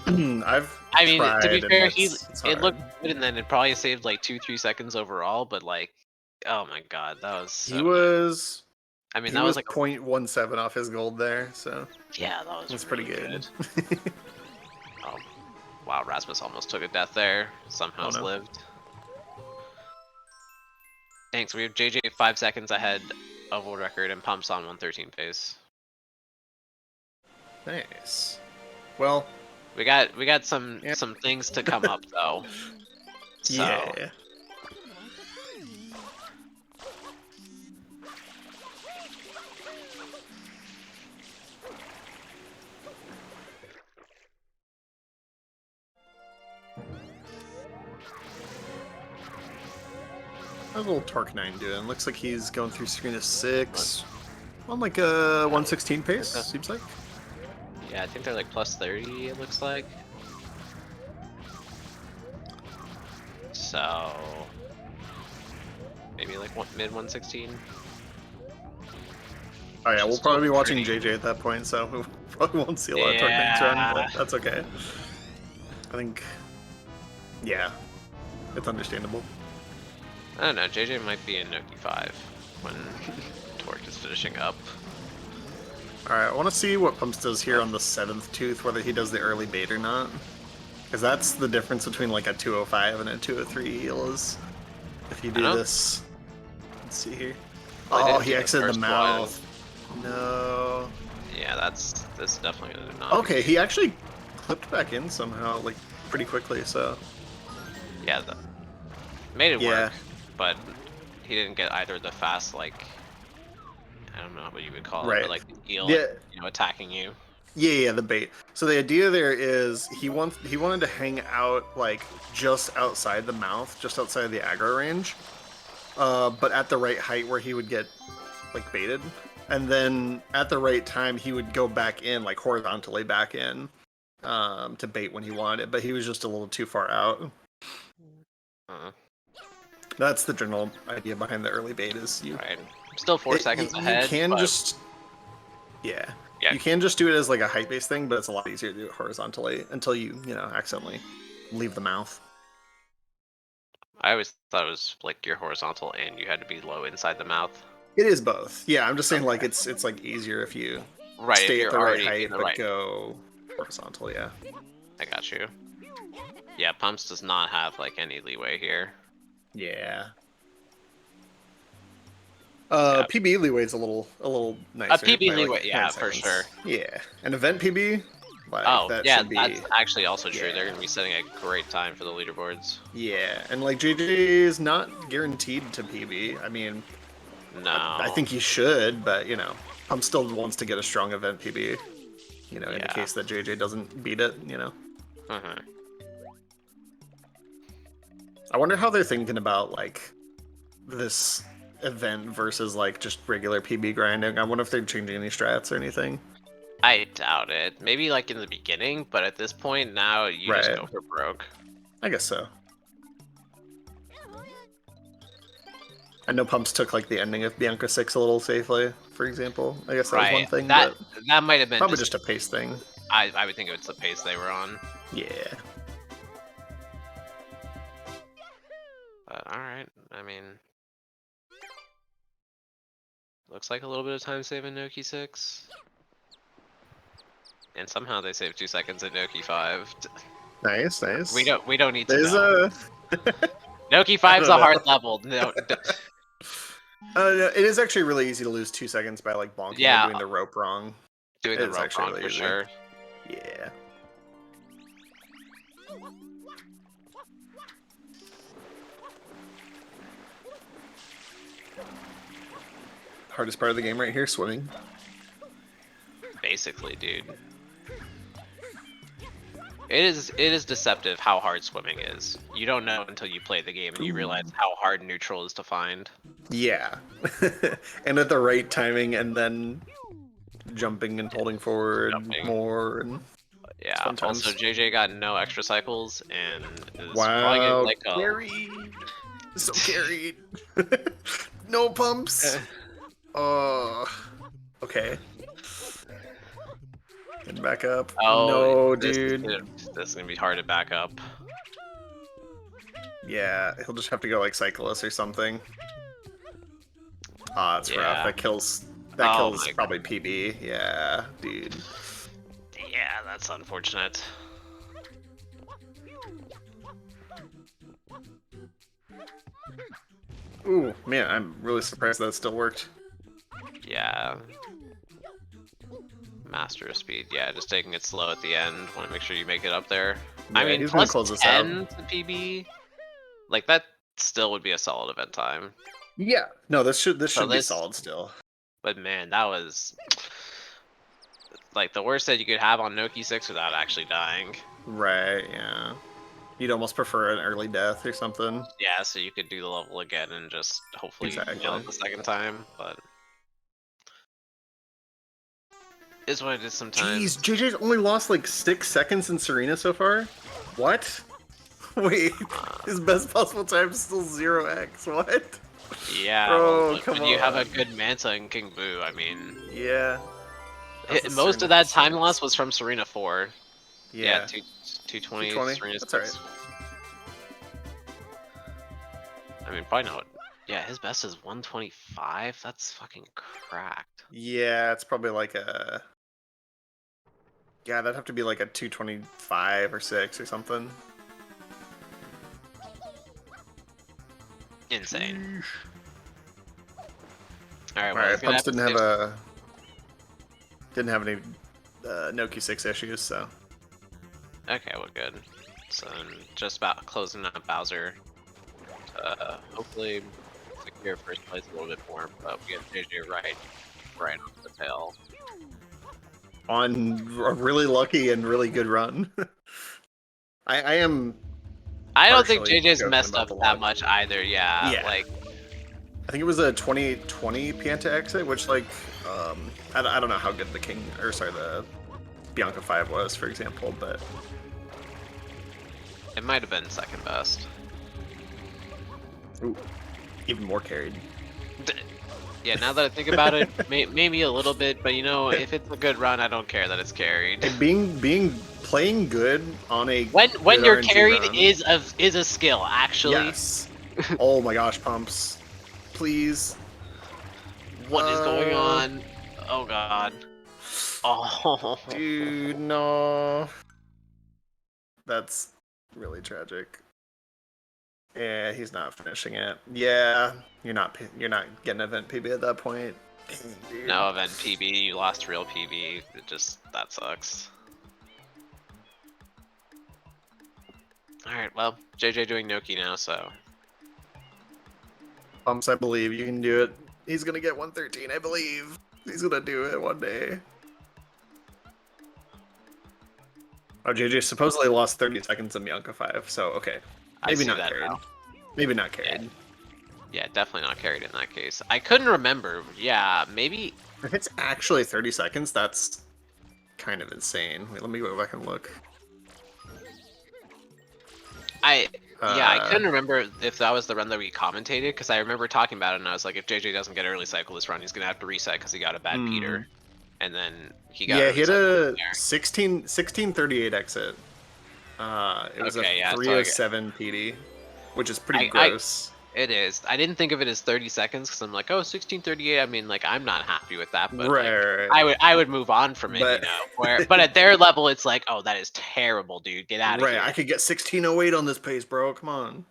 I mean, to be fair, it looked hard. good, and then it probably saved like 2-3 seconds overall. But like, oh my god, that was. So He was. I mean, he that was like 0.17 off his gold there, so. Yeah, that was pretty good. Oh, wow, Rasmus almost took a death there. Somehow lived. Thanks. We have JJ 5 seconds ahead of world record and Pumps on 113 pace. Nice. Well, we got some things to come up though. So. Yeah. How's little Torque 9 doing? Looks like he's going through screen of 6. On like a 116 pace, seems like. Yeah, I think they're like plus 30, it looks like. So maybe like mid 116. Oh yeah, we'll probably be watching JJ at that point, so we probably won't see a lot of Torque 9s run, but that's okay. I think, yeah, it's understandable. I don't know, JJ might be in Noki 5 when Torque is finishing up. Alright, I want to see what Pumps does here on the 7th tooth, whether he does the early bait or not. Because that's the difference between like a 205 and a 203 heal is if you do this. Let's see here. Oh, he exited the mouth. No. Yeah, this is definitely gonna not. Okay, he actually clipped back in somehow, like pretty quickly, so. Yeah, made it work, but he didn't get either the fast, like, I don't know what you would call it, but like the eel, you know, attacking you. Yeah, the bait. So the idea there is he wanted to hang out like just outside the mouth, just outside the aggro range, but at the right height where he would get like baited, and then at the right time he would go back in, like horizontally back in, to bait when he wanted it, but he was just a little too far out. That's the general idea behind the early bait is you. Right. Still 4 seconds ahead. You can but... just. Yeah. You can just do it as like a height-based thing, but it's a lot easier to do it horizontally until you accidentally leave the mouth. I always thought it was like you're horizontal and you had to be low inside the mouth. It is both. Yeah, I'm just saying like it's like easier if you stay at the right height but go horizontal. Yeah. I got you. Yeah, Pumps does not have like any leeway here. Yeah. PB leeway is a little nicer. A PB by, leeway, like, yeah, 9 for seconds. sure. Yeah, an event PB. Like, that yeah, should be... that's actually also true. They're gonna be setting a great time for the leaderboards. Yeah, and like JJ is not guaranteed to PB. I mean, no, I think he should, but Pump still wants to get a strong event PB. you know, in the case that JJ doesn't beat it, you know. I wonder how they're thinking about like this event versus like just regular PB grinding. I wonder if they're changing any strats or anything. I doubt it. Maybe like in the beginning, but at this point now you just go for broke. I guess so. I know Pumps took like the ending of Bianca 6 a little safely, for example. I guess that was one thing. That but that might have been probably just a pace thing. I would think it's the pace they were on. Yeah. But alright, I mean, looks like a little bit of time saving Noki 6. And somehow they saved 2 seconds at Noki 5. Nice, nice. We don't need to There's know. Noki 5's a hard level. No, it is actually really easy to lose 2 seconds by like bonking or doing the rope wrong. Doing the rope wrong for sure. Yeah. Hardest part of the game right here, swimming. Basically, dude. It is deceptive how hard swimming is. You don't know until you play the game and you realize how hard neutral is to find. Yeah. And at the right timing and then jumping and holding forward more and yeah. Also JJ got no extra cycles and is wow, like a carried. So carried. No pumps. Oh. Okay. Get back up. Oh, no, this dude. This is gonna be hard to back up. Yeah, he'll just have to go like Cyclist or something. Ah, it's rough. That kills. That kills probably PB. Yeah, dude. Yeah, that's unfortunate. Ooh, man, I'm really surprised that still worked. Yeah. Master of speed. Yeah, just taking it slow at the end. Want to make sure you make it up there. Yeah, I mean, he's plus gonna close this 10 out. to PB, like that still would be a solid event time. Yeah. No, this should be solid still. But man, that was like the worst that you could have on Noki 6 without actually dying. Right. Yeah. You'd almost prefer an early death or something. Yeah, so you could do the level again and just hopefully nail it the second time, but is what it is sometimes. Jeez, JJ's only lost like 6 seconds in Serena so far? What? Wait, his best possible time is still 0x, what? Yeah, bro, well, come when on. you have a good Manta and King Boo, I mean... Yeah. Most of that time loss was from Serena 4. Yeah. 220, 220? Serena That's 6. I mean, probably not. Yeah, his best is 125? That's fucking cracked. Yeah, it's probably like a... Yeah, that'd have to be like a 225 or 6 or something. Insane. Alright, Alright, Pumps didn't have any Noki 6 issues, so... Okay, well, good. So, just about closing out Bowser. Hopefully secure first place a little bit more, but we get JJ right on the tail. On a really lucky and really good run. I am... I don't think partially JJ's joking messed about up the that luck. much either, yeah. Like, I think it was a 2020 Pianta exit, which like, I don't know how good the Bianca 5 was, for example, but... it might have been second best. Ooh, even more carried. Yeah, now that I think about it, maybe a little bit, but you know, if it's a good run, I don't care that it's carried. And playing good on a when you're RNG carried run, is a skill, actually. Yes. Oh my gosh, Pumps. Please. What is going on? Oh god. Oh. Dude, no. That's really tragic. Yeah, he's not finishing it. Yeah, you're not getting event PB at that point. Dude. No event PB, you lost real PB. That sucks. Alright, well, JJ doing Noki now, so. Pumps, I believe you can do it. He's gonna get 113, I believe. He's gonna do it one day. Oh, JJ supposedly lost 30 seconds in Bianca 5, so okay. Maybe not carried. Maybe not carried. Yeah, definitely not carried in that case. I couldn't remember. Yeah, maybe. If it's actually 30 seconds, that's kind of insane. Wait, let me go back and look. I couldn't remember if that was the run that we commentated, because I remember talking about it and I was like, if JJ doesn't get early cycle this run, he's gonna have to reset because he got a bad Peter, and then he got. Yeah, he had a 1638 exit. It was a 307 PD, which is pretty gross. It is. I didn't think of it as 30 seconds because I'm like, oh, 1638. I mean, like, I'm not happy with that, but right. I would move on from it, you know. But at their level, it's like, oh, that is terrible, dude. Get out of here. Right. I could get 1608 on this pace, bro. Come on.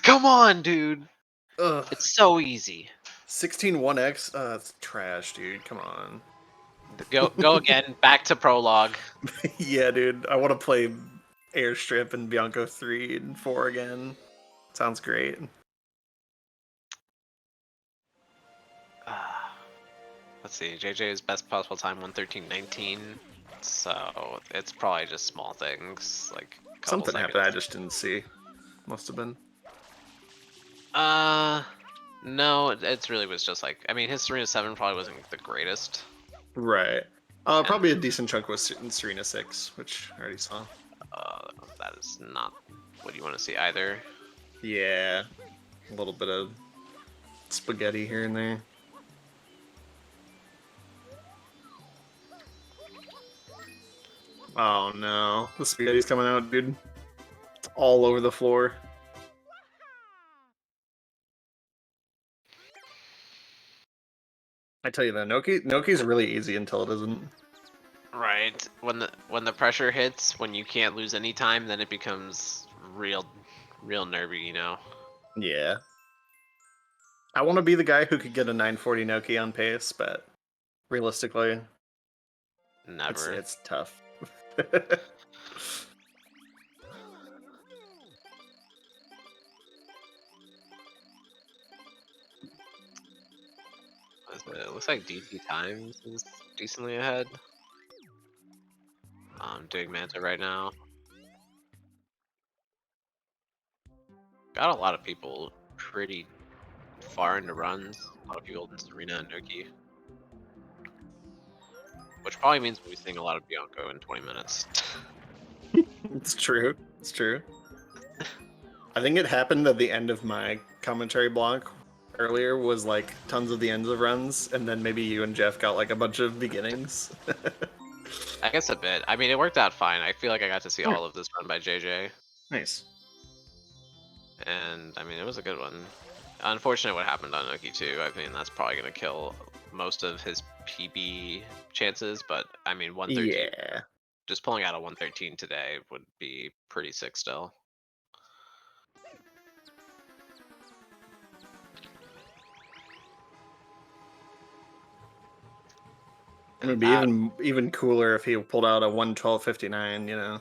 Come on, dude. Ugh. It's so easy. 161x. It's trash, dude. Come on. Go again. Back to prologue. Yeah, dude. I want to play Airstrip and Bianco 3 and 4 again. Sounds great. Let's see. JJ's best possible time 1:13.19. So it's probably just small things like something happened I just didn't see. Must have been. No, it really was just like, I mean, his Serena 7 probably wasn't the greatest. Right. Probably a decent chunk was in Serena 6, which I already saw. That is not what you want to see either. Yeah. A little bit of spaghetti here and there. Oh no, the spaghetti's coming out, dude. It's all over the floor. I tell you that Noki's really easy until it isn't. Right. When the pressure hits, when you can't lose any time, then it becomes real nervy, you know. Yeah. I want to be the guy who could get a 940 Noki on pace, but realistically, never. It's tough. It looks like DT Times is decently ahead. I'm doing Manta right now. Got a lot of people pretty far into runs. A lot of people in Serena and Noki. Which probably means we'll be seeing a lot of Bianco in 20 minutes. It's true. It's true. I think it happened at the end of my commentary block earlier was like tons of the ends of runs, and then maybe you and Jeff got like a bunch of beginnings. I guess a bit. I mean, it worked out fine. I feel like I got to see all of this run by JJ. Nice. And I mean, it was a good one. Unfortunate what happened on Noki too. I mean, that's probably gonna kill most of his PB chances. But I mean, 113. Yeah. Just pulling out a 113 today would be pretty sick still. It would be even cooler if he pulled out a 112.59, you know.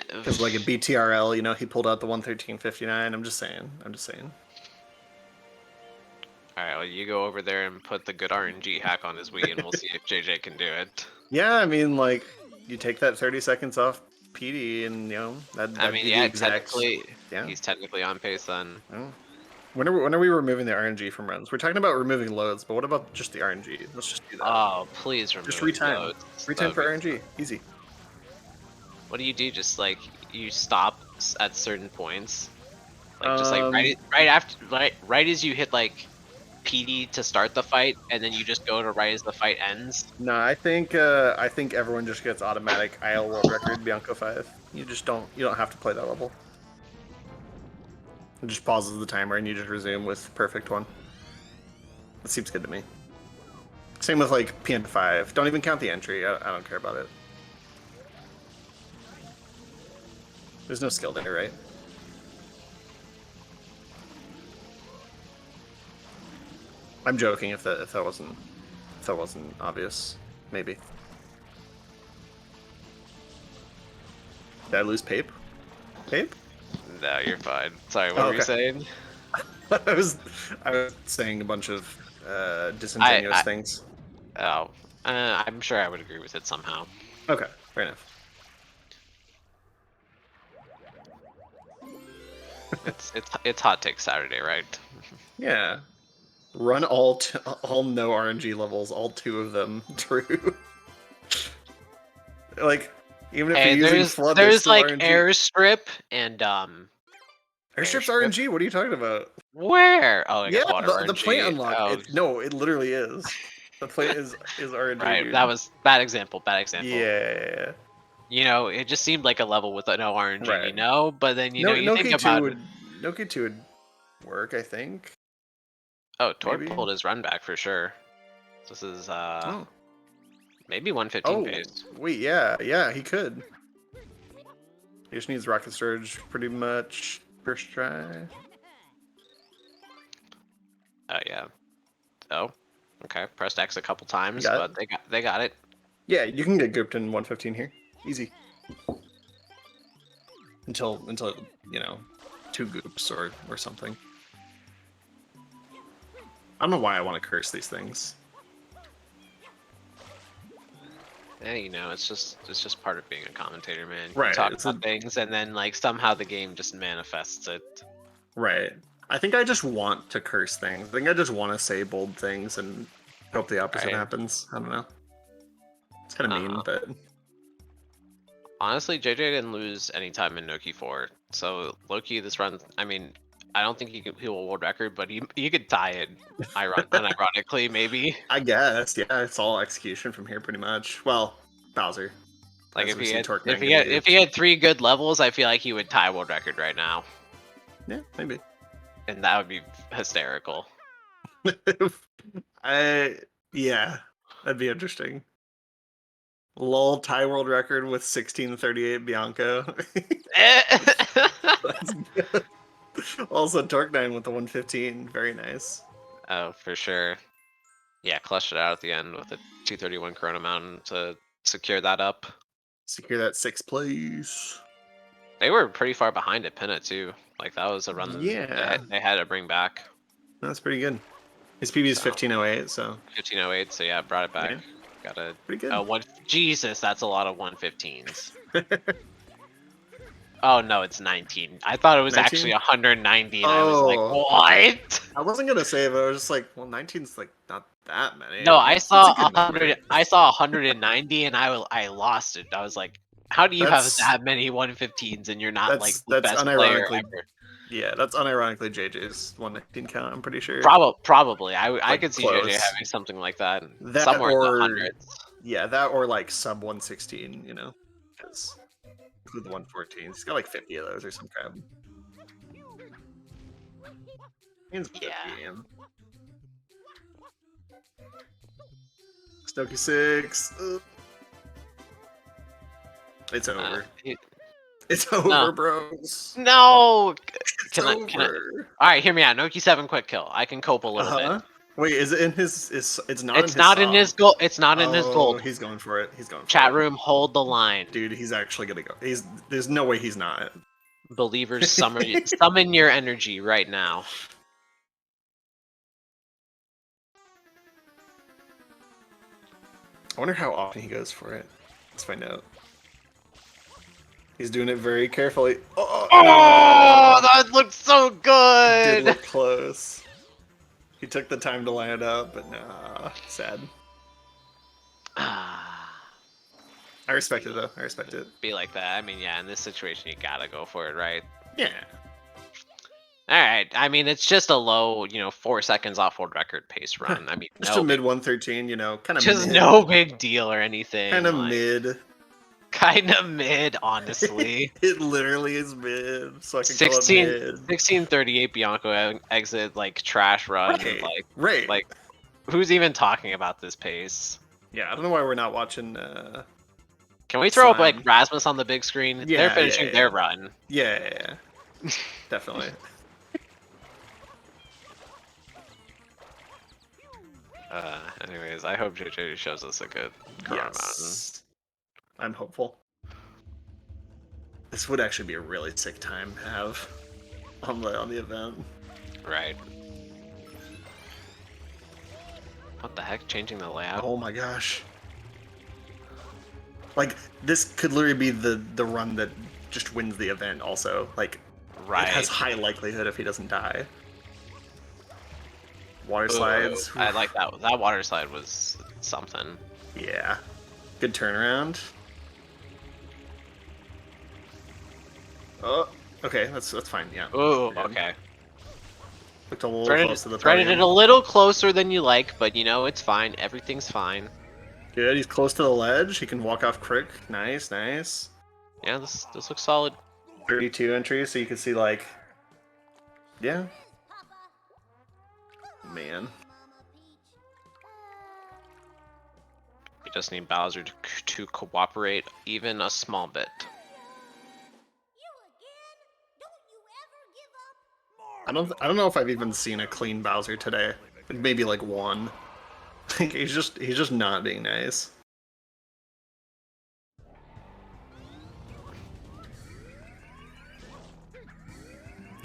Because like a BTRL, you know, he pulled out the 113.59. I'm just saying. Alright, well, you go over there and put the good RNG hack on his Wii, and we'll see if JJ can do it. Yeah, I mean, like, you take that 30 seconds off PD, and, you know, I mean, yeah, technically, he's technically on pace then. Oh. When are we removing the RNG from runs? We're talking about removing loads, but what about just the RNG? Let's just do that. Oh, please remove just retime. loads. Retime for RNG. Easy. What do? Just like you stop at certain points, like just like right as you hit like PD to start the fight, and then you just go to right as the fight ends. No, I think everyone just gets automatic IL world record Bianco 5. You don't have to play that level. It just pauses the timer and you just resume with perfect one. That seems good to me. Same with like PN5. Don't even count the entry. I don't care about it. There's no skill there, right? I'm joking if that wasn't obvious. Maybe. Did I lose Pape? Pape? No, you're fine. Sorry, what were you saying? I was saying a bunch of disingenuous things. Oh, I'm sure I would agree with it somehow. Okay, fair enough. It's hot take Saturday, right? Yeah. Run all no RNG levels, all 2 of them true. Like, even if Hey, you're using flood, there's still like RNG. Airstrip and Airstrip's RNG. What are you talking about? Where? Oh, I guess Yeah, water the RNG. plant unlock. Oh, No, it literally is. The plant is RNG. right. Dude. That was bad example. Bad example. Yeah. You know, it just seemed like a level with no RNG. Right. You know, but then you know you think K2 about would no K2 would work. I think. Oh, Torque maybe? pulled his run back for sure. This is Oh. maybe 115 Oh, pace. wait, yeah, he could. He just needs rocket storage pretty much first try. Oh yeah. Oh, okay. Pressed X a couple times, Got but they got it. Yeah, you can get grouped in 115 here, easy. Until you know, 2 goops or something. I don't know why I want to curse these things. Yeah, you know, it's just part of being a commentator, man. Right, You talk it's about things, and then like somehow the game just manifests it. Right. I think I just want to curse things. I think I just want to say bold things and hope the opposite happens. I don't know. It's kind of mean, but Honestly, JJ didn't lose any time in Noki 4, so Loki this run. I mean, I don't think he will world record, but he could tie it. Unironically, maybe. I guess, yeah, it's all execution from here, pretty much. Well, Bowser. Like As if we he see had Torque if Man he gonna had do. if he had 3 good levels, I feel like he would tie world record right now, Yeah, maybe. and that would be hysterical. Yeah, that'd be interesting. Lol tie world record with 1638 Bianco. That's good. Also Torque 9 with the 115, very nice. Oh, for sure. Yeah, clutched it out at the end with a 231 Corona Mountain to secure that up. Secure that 6th place. They were pretty far behind at Pinna too. Like that was a run Yeah. they had to bring back. That's pretty good. His PB is 1508, so 1508, so yeah, brought it back. Yeah. Got a Pretty good. one. Jesus, that's a lot of 115s. Oh no, it's 19. I thought it was 19? actually 190, and I was like, what? I wasn't gonna say it, but I was just like, well, 19's like not that many. No, I That's saw a good 100. number. I saw 190, and I lost it. I was like, how do you have That's- that many 115s and you're not like the that's best player unironically ever? Yeah, that's unironically JJ's 119 count, I'm pretty sure. Probably. I Like, could see close. JJ having something like that, That somewhere in the or hundreds. yeah, that or like sub 116, you know, because include the 114. He's got like 50 of those or some crap. Yeah. Stokey 6. It's over. It's over, No. bros. No. It's Can I? over. All right, hear me out. Noki 7 quick kill. I can cope a little bit. Wait, is it in his? It's not. It's not in his goal. It's not in his Oh, goal. he's going for it. He's going. For Chat it. room, hold the line. Dude, he's actually gonna go. There's no way he's not. Believers, summon your energy right now. I wonder how often he goes for it. Let's find out. He's doing it very carefully. Oh, that looked so good. Did look close. He took the time to line it up, but nah, sad. I respect it though. I respect it. Be like that. I mean, yeah, in this situation, you gotta go for it, right? Yeah. All right. I mean, it's just a low, 4 seconds off world record pace run. I mean, Just no a mid 113, kind of just mid. no big deal or anything. Kind of like, mid. Kind of mid, honestly. It literally is mid, so I can call it mid. 1638 Bianco exit like trash run. Right. Like, who's even talking about this pace? Yeah, I don't know why we're not watching. Can we throw up Slime. like Rasmus on the big screen? Yeah, They're finishing yeah. their run. Yeah. Definitely. Anyways, I hope JJ shows us a good Corona Mountain. I'm hopeful. This would actually be a really sick time to have on the event. Right. What the heck? Changing the layout? Oh my gosh. Like, this could literally be the run that just wins the event also. Like, Right. It has high likelihood if he doesn't die. Water slides. I like that. That water slide was something. Yeah. Good turnaround. Oh, okay, that's fine. Yeah. Oh, okay. Looked a little close to the threaded podium. it a little closer than you like, but you know it's fine. Everything's fine. Good. He's close to the ledge. He can walk off quick. Nice, nice. Yeah, this looks solid. 32 entries, so you can see like, yeah. Man. You just need Bowser to cooperate even a small bit. I don't know if I've even seen a clean Bowser today. Maybe like one. he's just not being nice.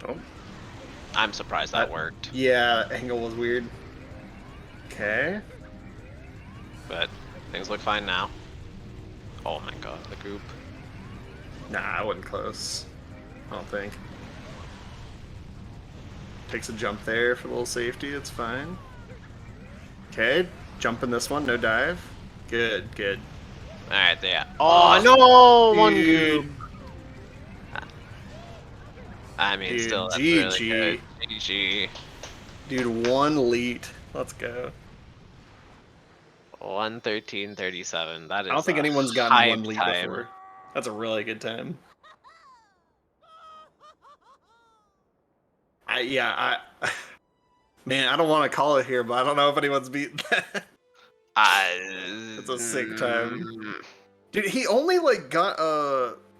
Oh. I'm surprised that worked. Yeah, angle was weird. Okay. But things look fine now. Oh my god, the goop. Nah, I wasn't close. I don't think. Takes a jump there for a little safety, it's fine. Okay, jump in this one, no dive. Good, good. Alright, yeah. Oh no! One dude. goop! I mean, Dude, still, that's GG. really good. GG. Dude, one lead. Let's go. 1:13:37. That is. I don't think a anyone's gotten hype one lead time. before. That's a really good time. Man, I don't want to call it here, but I don't know if anyone's beaten that. It's a sick time. Dude, he only like got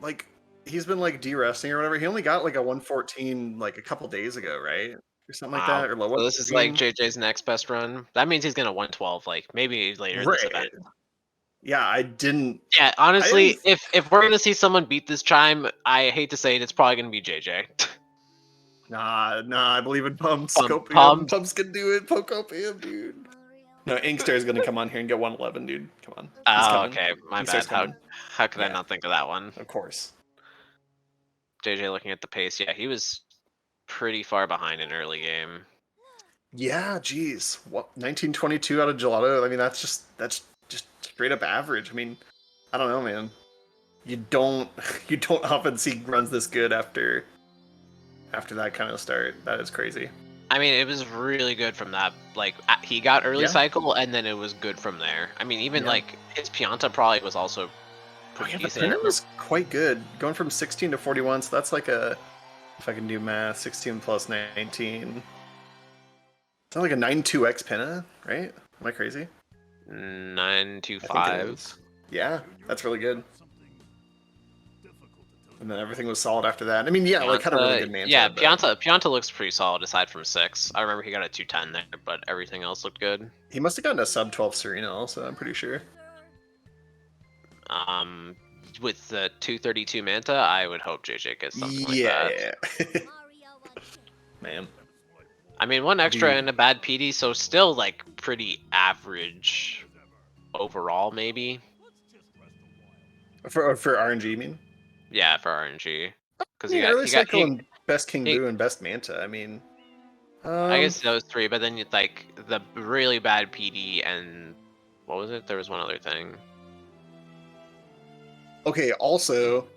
like he's been like de-resting or whatever. He only got like a 114 like a couple days ago, right? Or something like that. Or like, So this is like JJ's next best run. That means he's gonna 112, like maybe later in this event. Yeah, I didn't. Yeah, honestly, if we're gonna see someone beat this chime, I hate to say it, it's probably gonna be JJ. Nah, I believe in Pumps. Pumps. Pumps can do it. Pocopium, dude. No, Inkstar is gonna come on here and get 111, dude. Come on. Oh, okay, my bad. Coming. How could I not think of that one? Of course. JJ looking at the pace, yeah, he was pretty far behind in early game. Yeah, geez. What 1922 out of Gelato? I mean, that's just straight up average. I mean, I don't know, man. You don't often see runs this good after that kind of start. That is crazy. I mean, it was really good from that. Like, he got early cycle, and then it was good from there. I mean, even like his Pianta probably was also pretty the decent. Pinner was quite good, going from 16 to 41. So that's like a, if I can do math, 16 plus 19. It's not like a 9.2x Pinna, right? Am I crazy? 9.25. Yeah, that's really good. And then everything was solid after that. I mean, yeah, like had a really good man. Yeah, Pianta looks pretty solid aside from 6. I remember he got a 210 there, but everything else looked good. He must have gotten a sub 12 Serena also, I'm pretty sure. With the 232 Manta, I would hope JJ gets something like that. Yeah. Man. I mean, one extra and a bad PD, so still like pretty average overall, maybe. For RNG, you mean? Yeah, for RNG. Because early cycle and best King Boo and best Manta. I mean, I guess those 3, but then like the really bad PD and what was it? There was one other thing. Okay. Also,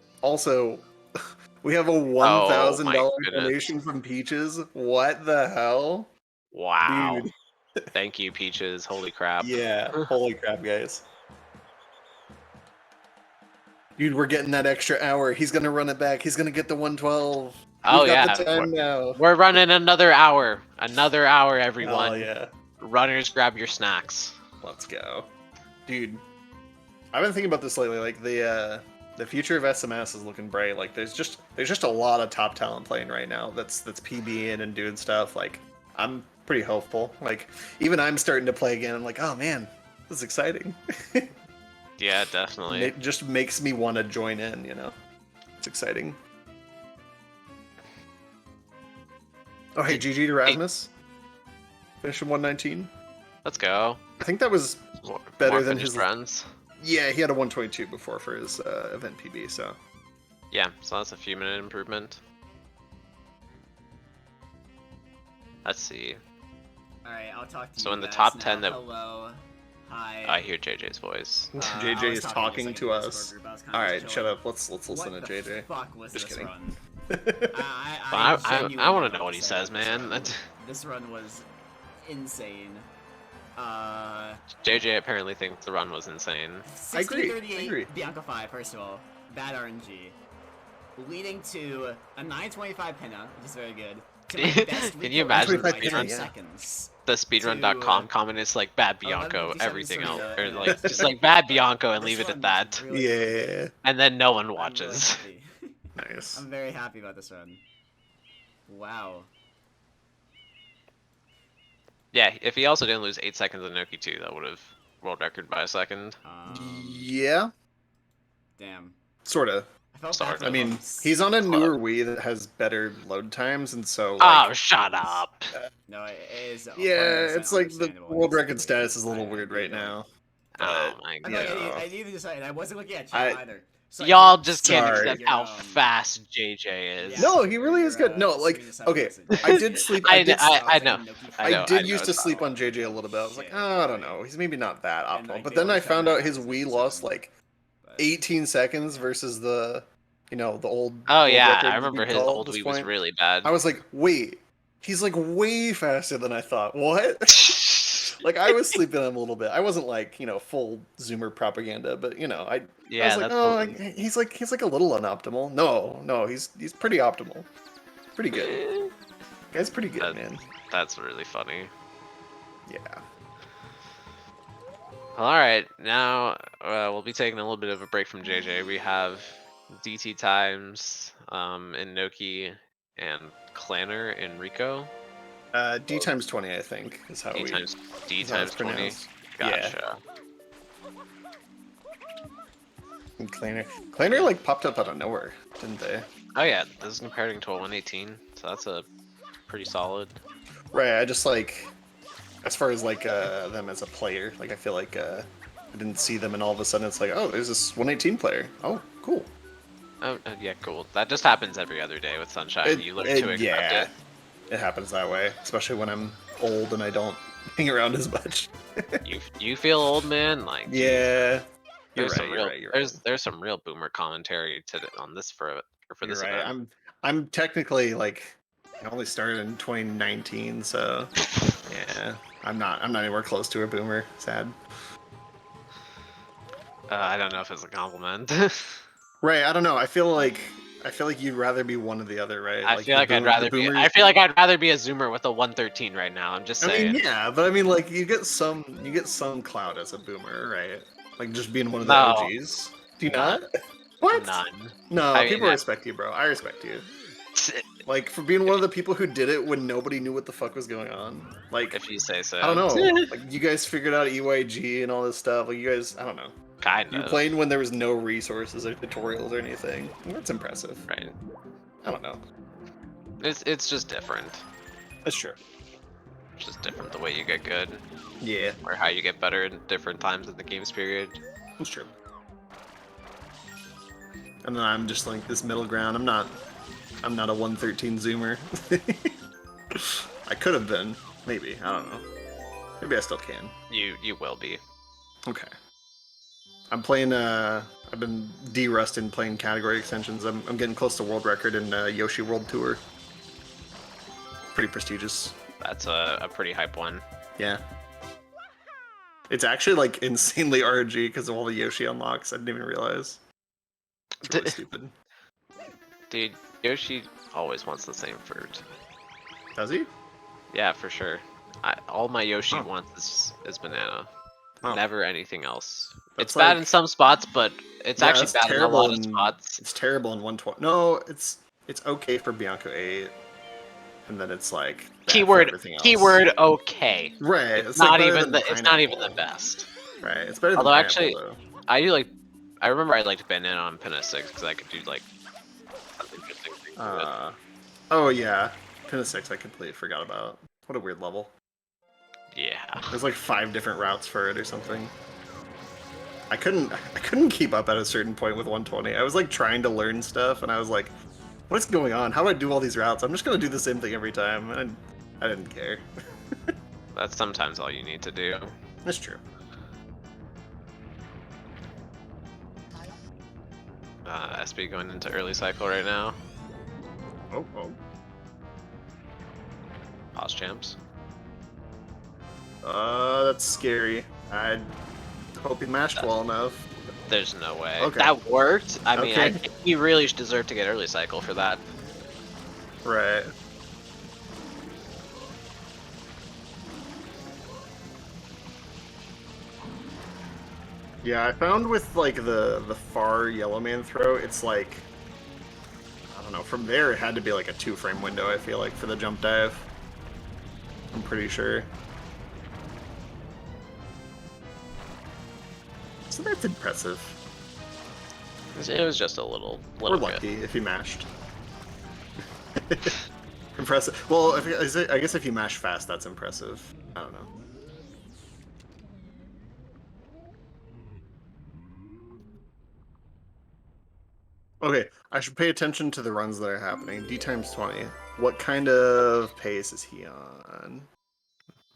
we have a $1,000 donation from Peaches. What the hell? Wow. Dude. Thank you, Peaches. Holy crap. Yeah. Holy crap, guys. Dude, we're getting that extra hour. He's gonna run it back. He's gonna get the 112. Oh We've yeah, got the time now. We're running another hour. Another hour, everyone. Oh yeah. Runners, grab your snacks. Let's go, dude. I've been thinking about this lately. Like the future of SMS is looking bright. Like there's just a lot of top talent playing right now. That's PBing and doing stuff. Like I'm pretty hopeful. Like even I'm starting to play again. I'm like, oh man, this is exciting. Yeah, definitely. It just makes me want to join in, you know? It's exciting. Oh, hey, GG to Rasmus. Finishing 119. Let's go. I think that was better than his friends. Yeah, he had a 122 before for his event PB, so. Yeah, so that's a few minute improvement. Let's see. Alright, I'll talk to you. So in the guys top now. 10 that Hello. Hi. I hear JJ's voice. JJ is talking to us. All right, shut up. Let's listen to JJ. Fuck was Just this kidding. run? I want to know what he says, man. This run was insane. JJ apparently thinks the run was insane. 1638 Bianca 5, first of all. Bad RNG. Leading to a 925 pinna, which is very good. To my best Can you imagine the by 10 speedrun? seconds. The speedrun.com comment is like bad Bianco, 11:57 everything else, Serena, or and like just like bad Bianco and leave it at that. Yeah. And then no one watches. Nice. I'm very happy about this run. Wow. Yeah, if he also didn't lose 8 seconds in Noki too, that would have world record by a second. Yeah. Damn. Sorta. I mean, he's on a newer Wii that has better load times, and so. Like, oh, shut up! No, it is. Yeah, it's like the world record status is a little weird right now. Oh my I, god! I needed to decide. I wasn't looking at chat either. So Y'all just can't accept how fast JJ is. No, he really is good. No, like, okay, I did sleep. I know. I did used to sleep on JJ a little bit. I was like, oh, I don't know. He's maybe not that optimal. But then I found out his Wii lost like 18 seconds versus the, you know, the old. Oh yeah, record I remember his old Wii was really bad. I was like, wait, he's like way faster than I thought. What? Like I was sleeping on him a little bit. I wasn't like, you know, full Zoomer propaganda, but you know, I was like, oh, he's like a little unoptimal. No, he's pretty optimal. Pretty good. Guy's pretty good, man. That's really funny. Yeah. Alright, now we'll be taking a little bit of a break from JJ. We have DT times in Noki and Clanner in Rico. D times 20, I think, is how D times 20. Gotcha. And Clanner like popped up out of nowhere, didn't they? Oh yeah, this is comparing to a 118, so that's a pretty solid. Right, I just like, as far as like them as a player, like I feel like I didn't see them and all of a sudden it's like, oh, there's this 118 player. Oh, cool. Oh, yeah, cool. That just happens every other day with Sunshine. You learn to accept it. It happens that way, especially when I'm old and I don't hang around as much. you feel old, man? Like yeah, you're right. There's some real boomer commentary on this for this event. I'm technically like I only started in 2019, so yeah, I'm not anywhere close to a boomer. Sad. I don't know if it's a compliment. Right, I don't know. I feel like you'd rather be one or the other, right? I feel like I'd rather be a Zoomer with a 113 right now. I'm just saying. I mean, yeah, but I mean, like you get some clout as a boomer, right? Like just being one of the OGs. Do you not? What? None. No, people respect you, bro. I respect you. Like for being one of the people who did it when nobody knew what the fuck was going on. Like if you say so. I don't know. Like you guys figured out EYG and all this stuff. Like you guys, I don't know. Kind of. You played when there was no resources or tutorials or anything. That's impressive. Right. I don't know. It's just different. That's true. It's just different the way you get good. Yeah. Or how you get better in different times in the game's period. That's true. And then I'm just like this middle ground. I'm not a 113 Zoomer. I could have been. Maybe. I don't know. Maybe I still can. You will be. Okay. I'm playing, I've been de-rusting playing category extensions. I'm getting close to world record in Yoshi World Tour. Pretty prestigious. That's a pretty hype one. Yeah. It's actually like insanely RNG because of all the Yoshi unlocks. I didn't even realize. It's really stupid. Dude, Yoshi always wants the same fruit. Does he? Yeah, for sure. All my Yoshi wants is banana. Never anything else. It's bad in some spots, but it's actually bad in a lot of spots. It's terrible in 112. No, it's okay for Bianco 8, and then it's like keyword okay. Right. It's not even the best. Right. It's better. Although than actually, though. I remember I liked banana on Pinna 6 because I could do like interesting things with it. Oh yeah, Pinna 6 I completely forgot about. What a weird level. Yeah. There's like 5 different routes for it or something. I couldn't keep up at a certain point with 120. I was like trying to learn stuff and I was like, what's going on? How do I do all these routes? I'm just gonna do the same thing every time. And I didn't care. That's sometimes all you need to do. That's true. SB going into early cycle right now. Oh. Pause champs. That's scary. I hope he mashed well enough. There's no way. Okay. That worked. I mean, Okay. I think he really deserved to get early cycle for that. Right. Yeah, I found with like the far yellow man throw, it's like, I don't know, from there it had to be like a 2-frame window, I feel like, for the jump dive. I'm pretty sure. So that's impressive. It was just a little We're lucky if he mashed. Impressive. Well, I guess if you mash fast, that's impressive. I don't know. Okay, I should pay attention to the runs that are happening. D times 20. What kind of pace is he on?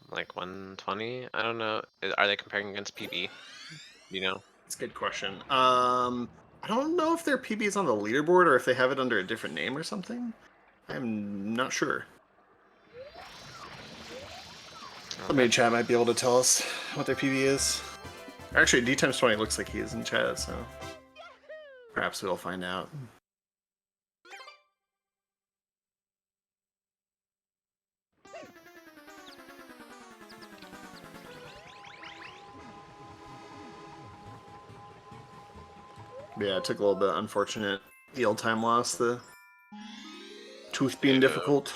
Like 120? I don't know. Are they comparing against PB? You know? That's a good question. I don't know if their PB is on the leaderboard or if they have it under a different name or something. I'm not sure. Somebody in chat might be able to tell us what their PB is. Actually, D times 20 looks like he is in chat, so perhaps we'll find out. Yeah, it took a little bit unfortunate yield time loss, the tooth being difficult.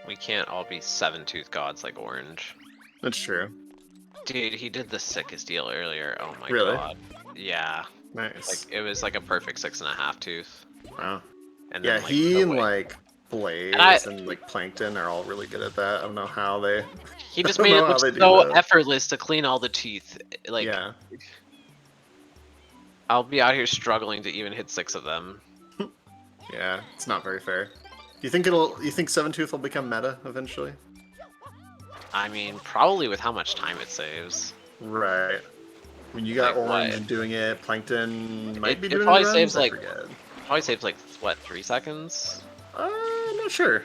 We can't all be 7-tooth gods like Orange. That's true. Dude, he did the sickest deal earlier. Oh my Really? god. Yeah. Nice. Like, it was like a perfect 6.5 tooth. Wow. And Yeah, then, like, he the and way- like Blaze and like Plankton are all really good at that. I don't know how they. He just I don't made it know how look they do so that. effortless to clean all the teeth. Like, Yeah. I'll be out here struggling to even hit 6 of them. Yeah, it's not very fair. Do you think you think 7-tooth will become meta eventually? I mean, probably with how much time it saves. Right. I mean, you got Like Orange what? doing it. Plankton might be It doing probably it. saves like, forget. probably saves like, what, 3 seconds? I'm not sure.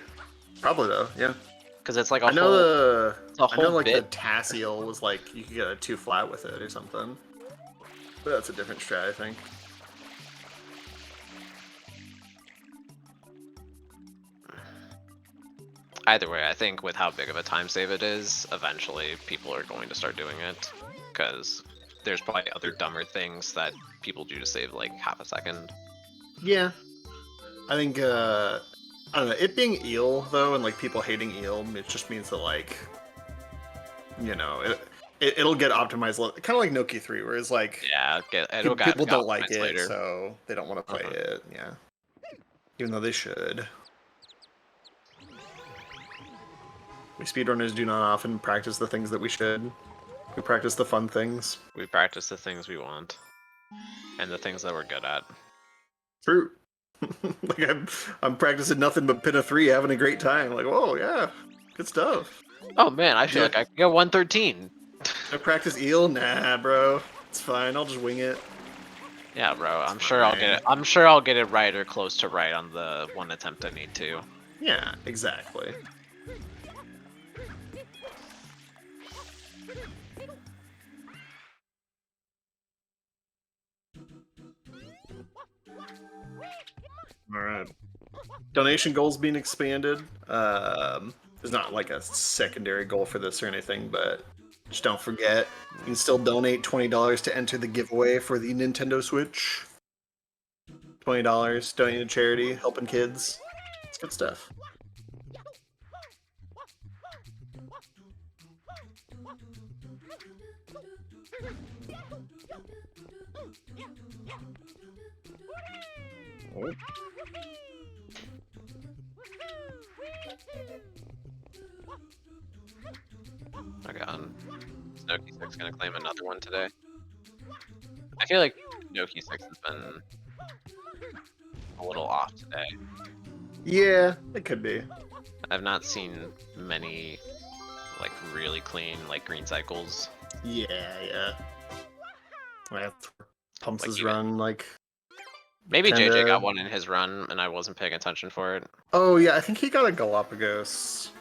Probably though. Yeah. Because it's like a I know whole, it's a I know whole like bit. the Tassiel was like you could get a 2 flat with it or something. But that's a different strat, I think. Either way, I think with how big of a time save it is, eventually people are going to start doing it. Because there's probably other dumber things that people do to save like half a second. Yeah. I think I don't know, it being eel though and like people hating eel, it just means that like you know, it'll get optimized kind of like Noki 3 where it's like Yeah, it'll get people don't like optimized it later. so they don't want to play it, yeah. Even though they should. We speedrunners do not often practice the things that we should. We practice the fun things. We practice the things we want. And the things that we're good at. True. Like I'm practicing nothing but Pinna 3, having a great time. Like, whoa, yeah, good stuff. Oh man, I feel like I can get 113. I practice eel? Nah, bro. It's fine. I'll just wing it. Yeah, bro. I'm sure I'll get it. I'm sure I'll get it right or close to right on the one attempt I need to. Yeah, exactly. All right. Donation goals being expanded. There's not like a secondary goal for this or anything, but just don't forget, you can still donate $20 to enter the giveaway for the Nintendo Switch. $20, donate to charity, helping kids. It's good stuff. Oh. My god. Noki 6 gonna claim another one today. I feel like Noki 6 has been a little off today. Yeah, it could be. I've not seen many like really clean like green cycles. Yeah. Pumps Like his even- run like. Maybe kinda... JJ got one in his run and I wasn't paying attention for it. Oh yeah, I think he got a Galapagos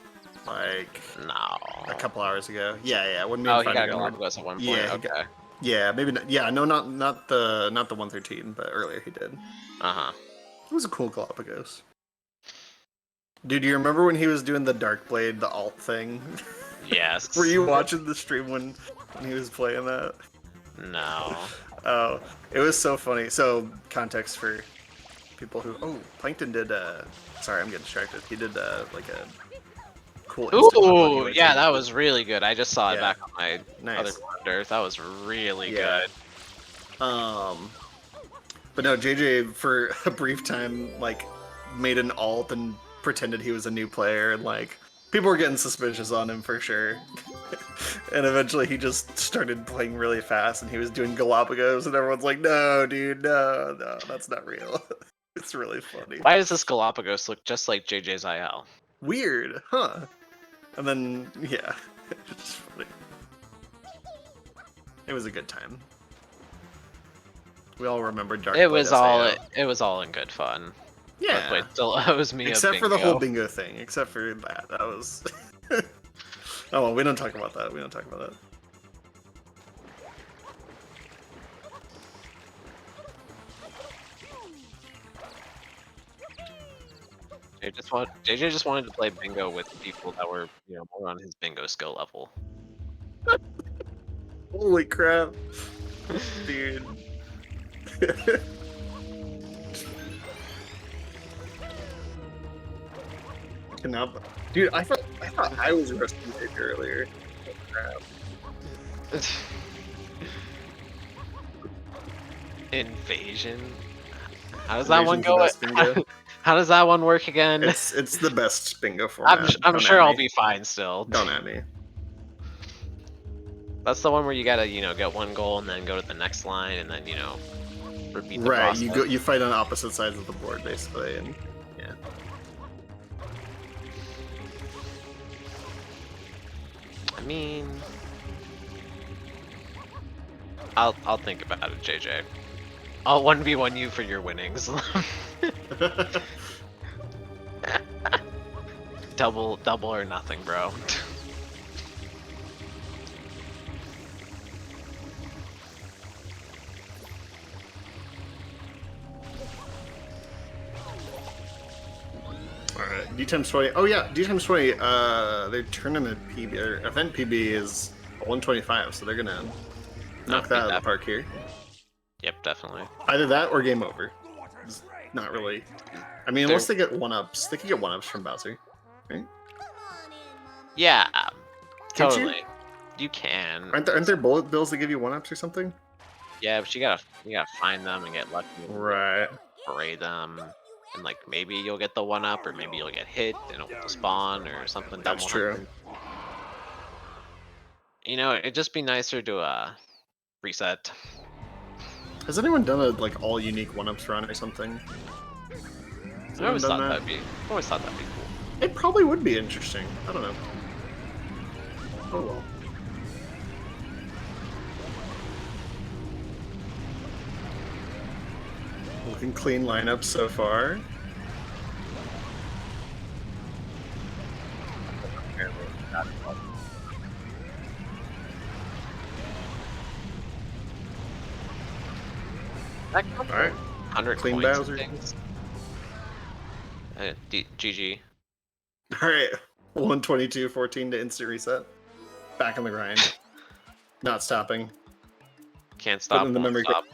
like no a couple hours ago. Yeah. When me oh, and he Friday got a were- Galapagos at one point. Yeah, Okay. Yeah, maybe not. Yeah, no, not the 113, but earlier he did. It was a cool Galapagos. Dude, do you remember when he was doing the Dark Blade, the alt thing? Yes. Were you watching the stream when he was playing that? No. Oh, it was so funny. So, context for people who... Oh, Plankton did... Sorry, I'm getting distracted. He did, like a cool... Ooh, yeah, that was really good. I just saw it Yeah. back on my Nice. other monitor. That was really Yeah. good. But no, JJ, for a brief time, like, made an alt and pretended he was a new player, and, like, people were getting suspicious on him for sure. And eventually he just started playing really fast, and he was doing Galapagos, and everyone's like, no, dude, no, that's not real. It's really funny. Why does this Galapagos look just like JJ's IL? Weird, huh? And then, yeah, it's just funny. It was a good time. We all remember Dark It Blade was SAO. all in good fun. Yeah. But still owes me Except a for the whole bingo. bingo thing. Except for that. That was... Oh, well, we don't talk about that. We don't talk about that. JJ just wanted to play bingo with people that were, more on his bingo skill level. Holy crap. Dude. Dude, I thought I was resting it earlier. Oh, crap. Invasion? How does that one Invasion's the go? best bingo. How does that one work again? It's the best bingo format. I'm Don't sure at I'll me. be fine still. Don't at me. That's the one where you gotta, get one goal and then go to the next line and then, repeat the Right, process. you fight on opposite sides of the board basically, and yeah. I mean, I'll think about it, JJ. I'll 1v1 you for your winnings. double or nothing, bro. Alright, D times 20. Oh yeah, D times 20, their tournament PB, or event PB is 125, so they're gonna knock that out of the park here. Yep, definitely. Either that or game over. It's not really... I mean, unless they get 1-ups. They can get 1-ups from Bowser, right? Yeah, Can't you? totally. You can. Aren't there bullet bills that give you 1-ups or something? Yeah, but you gotta find them and get lucky. Right. Parade them, and like maybe you'll get the 1-up, or maybe you'll get hit and it'll spawn or something. That's true. Happen. It'd just be nicer to reset. Has anyone done a like all unique 1-ups run or something? Has I always anyone thought done that? that'd be cool. It probably would be interesting. I don't know. Oh well. Looking clean lineup so far. Alright. 100 Clean coins and Bowser. things. GG. Alright. 122-14 to instant reset. Back on the grind. Not stopping. Can't stop. Put in the won't memory stop.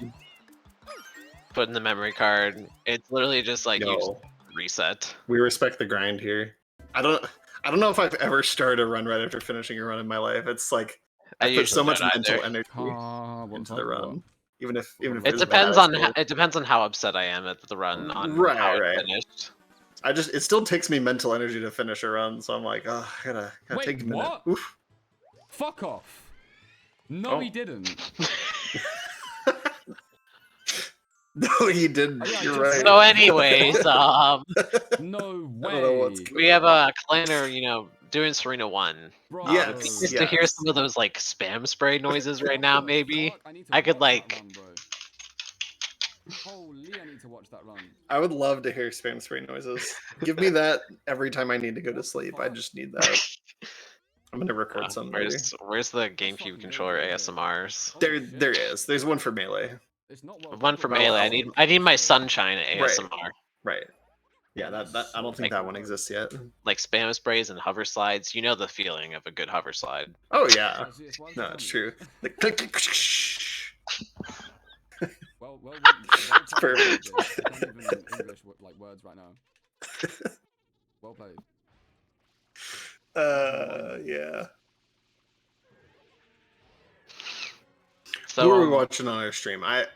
Put in the memory card. It's literally just like you just Yo. reset. We respect the grind here. I don't know if I've ever started a run right after finishing a run in my life. It's like I I put so usually much don't mental either. energy into the run. Even if It was bad, depends I on still- it depends on how upset I am at the run on Right, how right. it finished. it still takes me mental energy to finish a run, so I'm like, oh, I gotta Wait, take a minute. what? Oof. Fuck off. No, Oh. he didn't. No, he didn't. You're right. So, anyways, No way. we have a Clanner, you know, doing Serena 1. Yes, Just to hear some of those like spam spray noises right now, maybe I could like. Holy, I need to watch that run. I would love to hear spam spray noises. Give me that every time I need to go to sleep. I just need that. I'm gonna record some later. Where's the GameCube controller ASMRs? There is. There's one for Melee. One for Melee. I need my Sunshine ASMR. Right. Yeah, that I don't think that one exists yet. Like spam sprays and hover slides. You know the feeling of a good hover slide. Oh yeah. No, it's true. The click click. Well, it's perfect. I can't even English like words right now. Well played. Yeah. So, who are we watching on our stream? I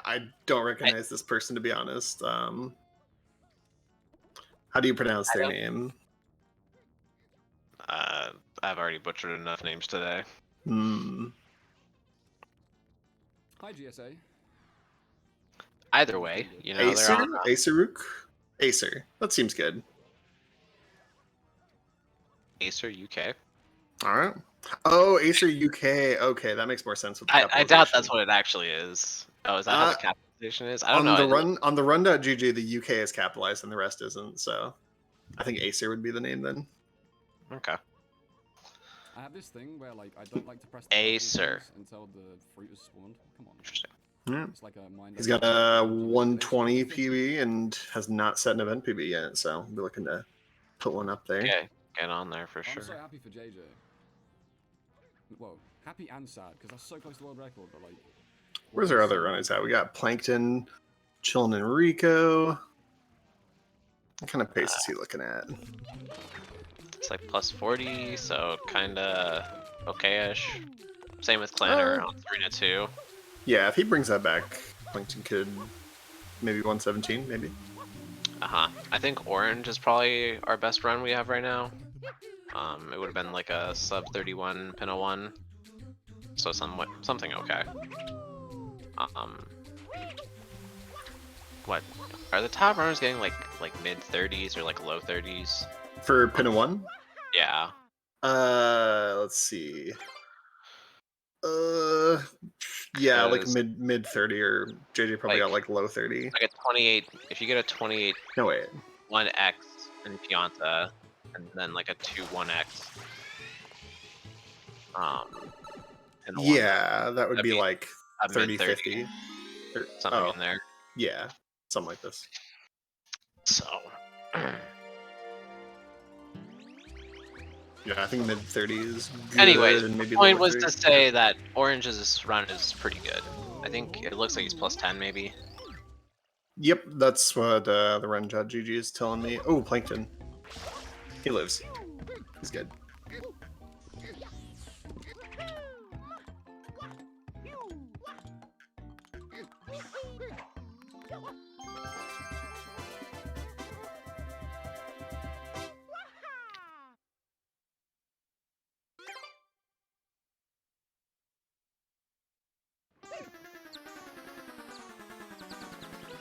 don't recognize this person, to be honest. How do you pronounce their name? I've already butchered enough names today. Hi, GSA. Either way, you know, Acer? Aceruk? Acer. That seems good. Acer UK. Alright. Oh, Acer UK. Okay, that makes more sense with the I doubt that's what it actually is. Oh, is that how the capitalization is? I don't know. On the run.gg, the UK is capitalized and the rest isn't, so I think Acer would be the name then. Okay. I have this thing where like I don't like to press Acer until the fruit is spawned. Come on. Interesting. Yeah. It's like a mind. He's got a 120 PB and has not set an event PB yet, so we'll be looking to put one up there. Okay, get on there for sure. I'm so happy for JJ. Well, happy and sad because that's so close to world record, but like. Where's our other runners at? We got Plankton, Chillin' and Rico. What kind of pace is he looking at? It's like plus 40, so kinda okay-ish. Same with Clanner on Serena 2. Yeah, if he brings that back, Plankton could maybe 117, maybe. I think Orange is probably our best run we have right now. It would have been like a sub 31 pin 01, so something okay. What are the top runners getting like mid 30s or like low 30s for pin 01? Yeah. Let's see. Yeah, like mid 30, or JJ probably got like low 30. Like a 28. If you get a 28. No wait. 1x in Pianta, and then like a 2-1x. Yeah, that would be like 30, 50. Or something in there. Yeah, something like this. So. Yeah, I think mid 30s. Anyways, and maybe the point was to say that Orange's run is pretty good. I think it looks like he's plus 10 maybe. Yep, that's what the run.gg is telling me. Oh, Plankton. He lives. He's good.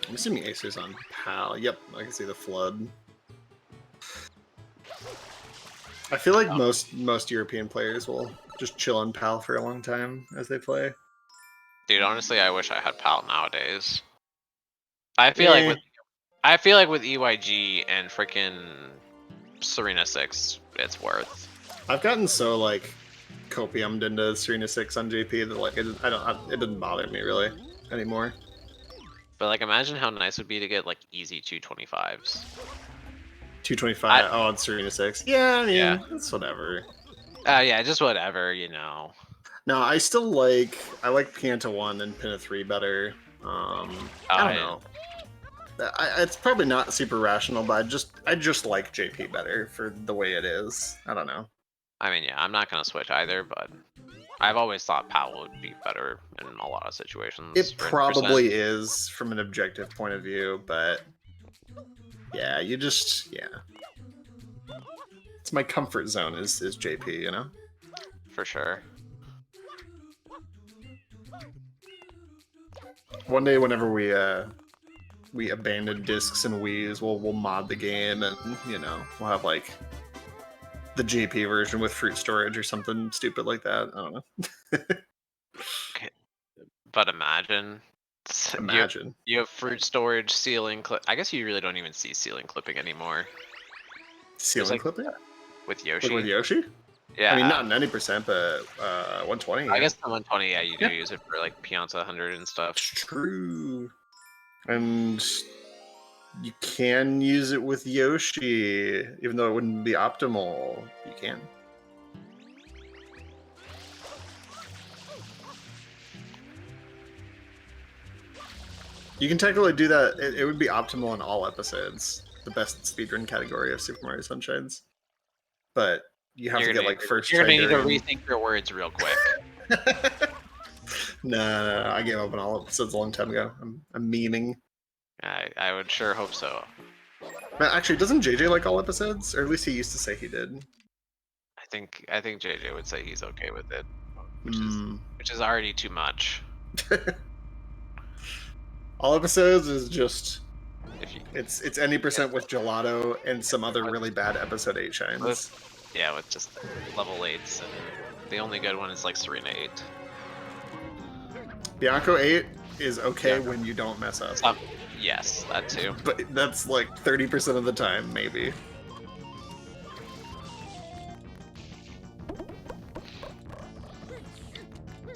I'm assuming Acer's on PAL. Yep, I can see the flood. I feel like most European players will just chill on PAL for a long time as they play. Dude, honestly, I wish I had PAL nowadays. I feel like with EYG and freaking Serena 6, it's worth. I've gotten so like copiumed into Serena 6 on JP that like it doesn't bother me really anymore. But like, imagine how nice it would be to get like easy 225s. 225. Oh, on Serena 6. Yeah, I mean, it's whatever. Yeah, just whatever, you know. No, I like Pianta 1 and Pinna 3 better. I don't know. It's probably not super rational, but I just like JP better for the way it is. I don't know. I mean, yeah, I'm not gonna switch either, but I've always thought PAL would be better in a lot of situations. It probably is from an objective point of view, but yeah, it's my comfort zone is JP, you know? For sure. One day whenever we we abandon discs and Wii's, we'll mod the game, and you know, we'll have like the JP version with fruit storage or something stupid like that. I don't know. Okay. But imagine you have fruit storage, ceiling clip. I guess you really don't even see ceiling clipping anymore. Ceiling clipping with Yoshi. Like with Yoshi? Yeah. I mean, not 90%, but 120. I guess the 120, yeah, you do use it for like Pianta 100 and stuff. True. And you can use it with Yoshi, even though it wouldn't be optimal. You can. You can technically do that. It would be optimal in all episodes. The best speedrun category of Super Mario Sunshines. But you have to get like first. You're gonna need to rethink your words real quick. No, I gave up on all episodes a long time ago. I'm memeing. I would sure hope so. But actually, doesn't JJ like all episodes? Or at least he used to say he did. I think JJ would say he's okay with it, which is already too much. All episodes is just it's any percent with Gelato and some other really bad episode 8 shines. With just level 8s, and the only good one is like Serena 8. Bianco 8 is okay when you don't mess up. Yes, that too. But that's like 30% of the time, maybe.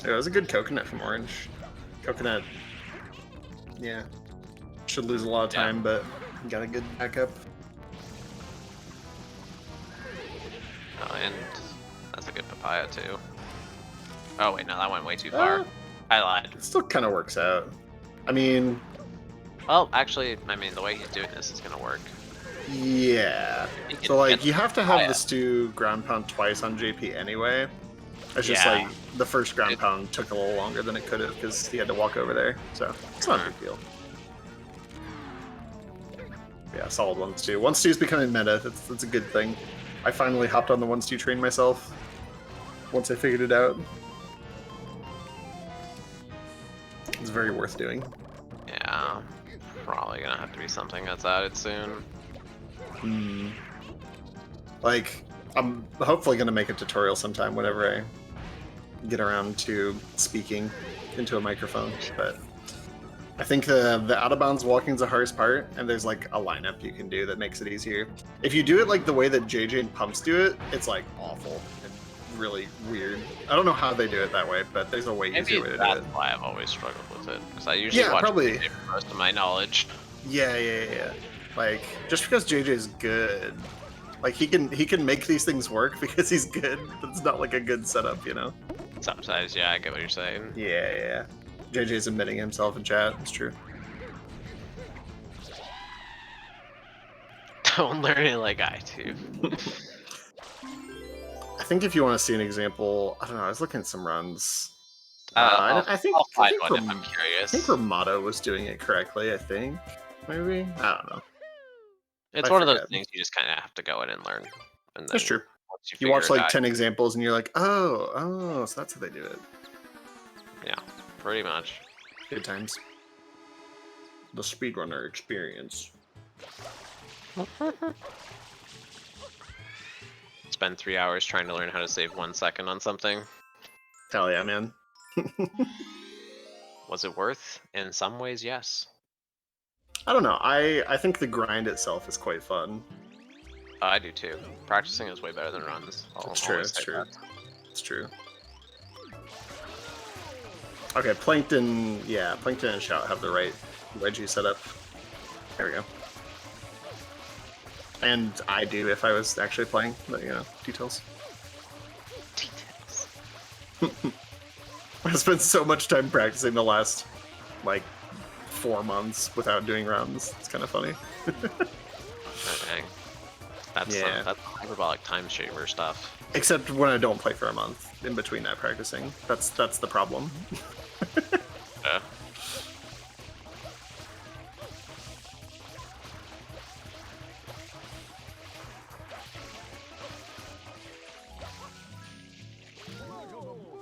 It was a good coconut from Orange. Coconut, yeah. Should lose a lot of time, but got a good backup. Oh, and that's a good papaya too. Oh wait, no, that went way too far. I lied. It still kind of works out. I mean... Well, actually, I mean, the way he's doing this is gonna work. Yeah. So, like, you have to have the stew ground pound twice on JP anyway. It's just like, the first ground pound took a little longer than it could have because he had to walk over there. So, it's not a big deal. Yeah, solid one stew. One stew's becoming meta. That's a good thing. I finally hopped on the one stew train myself once I figured it out. It's very worth doing. Yeah, probably gonna have to be something that's added soon. Like, I'm hopefully gonna make a tutorial sometime whenever I get around to speaking into a microphone, but I think the out of bounds walking is the hardest part, and there's like a lineup you can do that makes it easier. If you do it like the way that JJ and Pumps do it, it's like awful and really weird. I don't know how they do it that way, but there's a way easier way to do it. That's why I've always struggled with it, because I usually watch JJ for most of my knowledge. Yeah. Like, just because JJ is good, like he can make these things work because he's good, but it's not like a good setup, you know? Sometimes, yeah, I get what you're saying. Yeah. JJ's admitting himself in chat, it's true. Don't learn it like I do. I think if you want to see an example, I don't know, I was looking at some runs. I'll find one if I'm I curious. think Ramado was doing it correctly, I think. Maybe? I don't know. It's one of those things you just kind of have to go in and learn. And then that's true. You watch like 10 examples and you're like, oh, so that's how they do it. Yeah, pretty much. Good times. The speedrunner experience. Spend 3 hours trying to learn how to save 1 second on something. Hell yeah, man. Was it worth? In some ways, yes. I don't know. I think the grind itself is quite fun. I do too. Practicing is way better than runs. It's true. It's true. Okay, Plankton. Yeah, Plankton and Shout have the right wedgie setup. There we go. And I do if I was actually playing, but you know, details. I spent so much time practicing the last, like, 4 months without doing runs. It's kind of funny. Okay. That's hyperbolic time shaver stuff. Except when I don't play for a month in between that practicing. That's the problem. Yeah.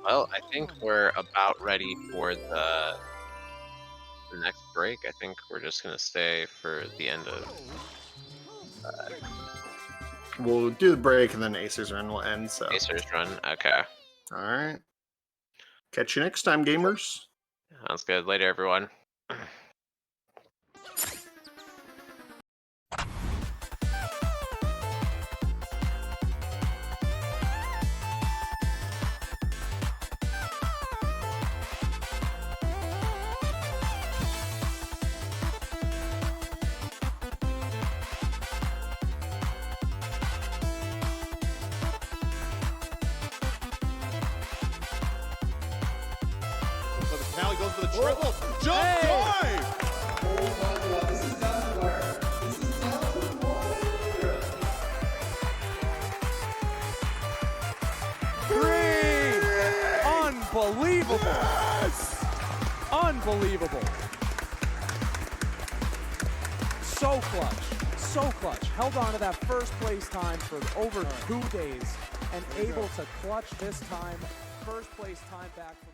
Well, I think we're about ready for the next break. I think we're just gonna stay for the end of. We'll do the break and then Acer's run will end. So Acer's run. Okay. All right. Catch you next time, gamers. Sounds good. Later, everyone. So the finale goes for the triple. Jump dive! Three! Unbelievable! Yes! Unbelievable! So clutch. So clutch. Held on to that first place time for over 2 days and able to clutch this time. First place time back from Liam.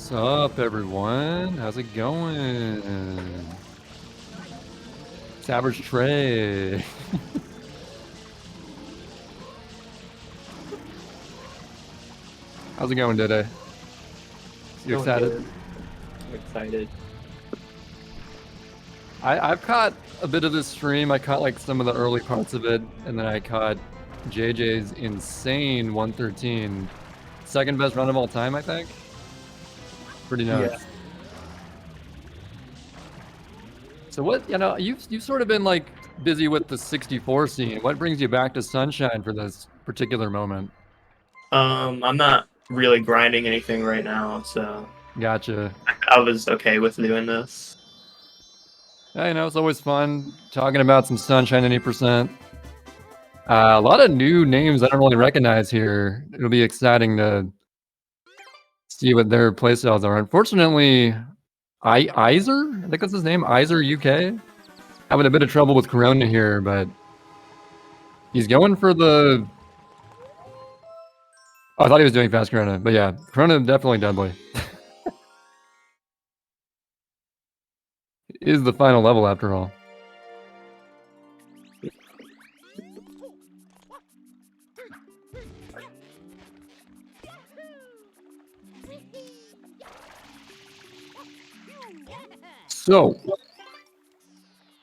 What's up, everyone? How's it going? It's Average Trey. How's it going today? You excited? I'm excited. I've caught a bit of this stream. I caught like some of the early parts of it, and then I caught JJ's insane 113. Second best run of all time, I think. Pretty nuts. Yeah. So what, you've sort of been like busy with the 64 scene. What brings you back to Sunshine for this particular moment? I'm not really grinding anything right now, so Gotcha. I was okay with doing this. Yeah, it's always fun talking about some Sunshine 80%. A lot of new names I don't really recognize here. It'll be exciting to see what their playstyles are. Unfortunately, Izer? I think that's his name, Izer UK? Having a bit of trouble with Corona here, but he's going for the... Oh, I thought he was doing fast Corona, but yeah, Corona definitely deadly. Is the final level after all. So,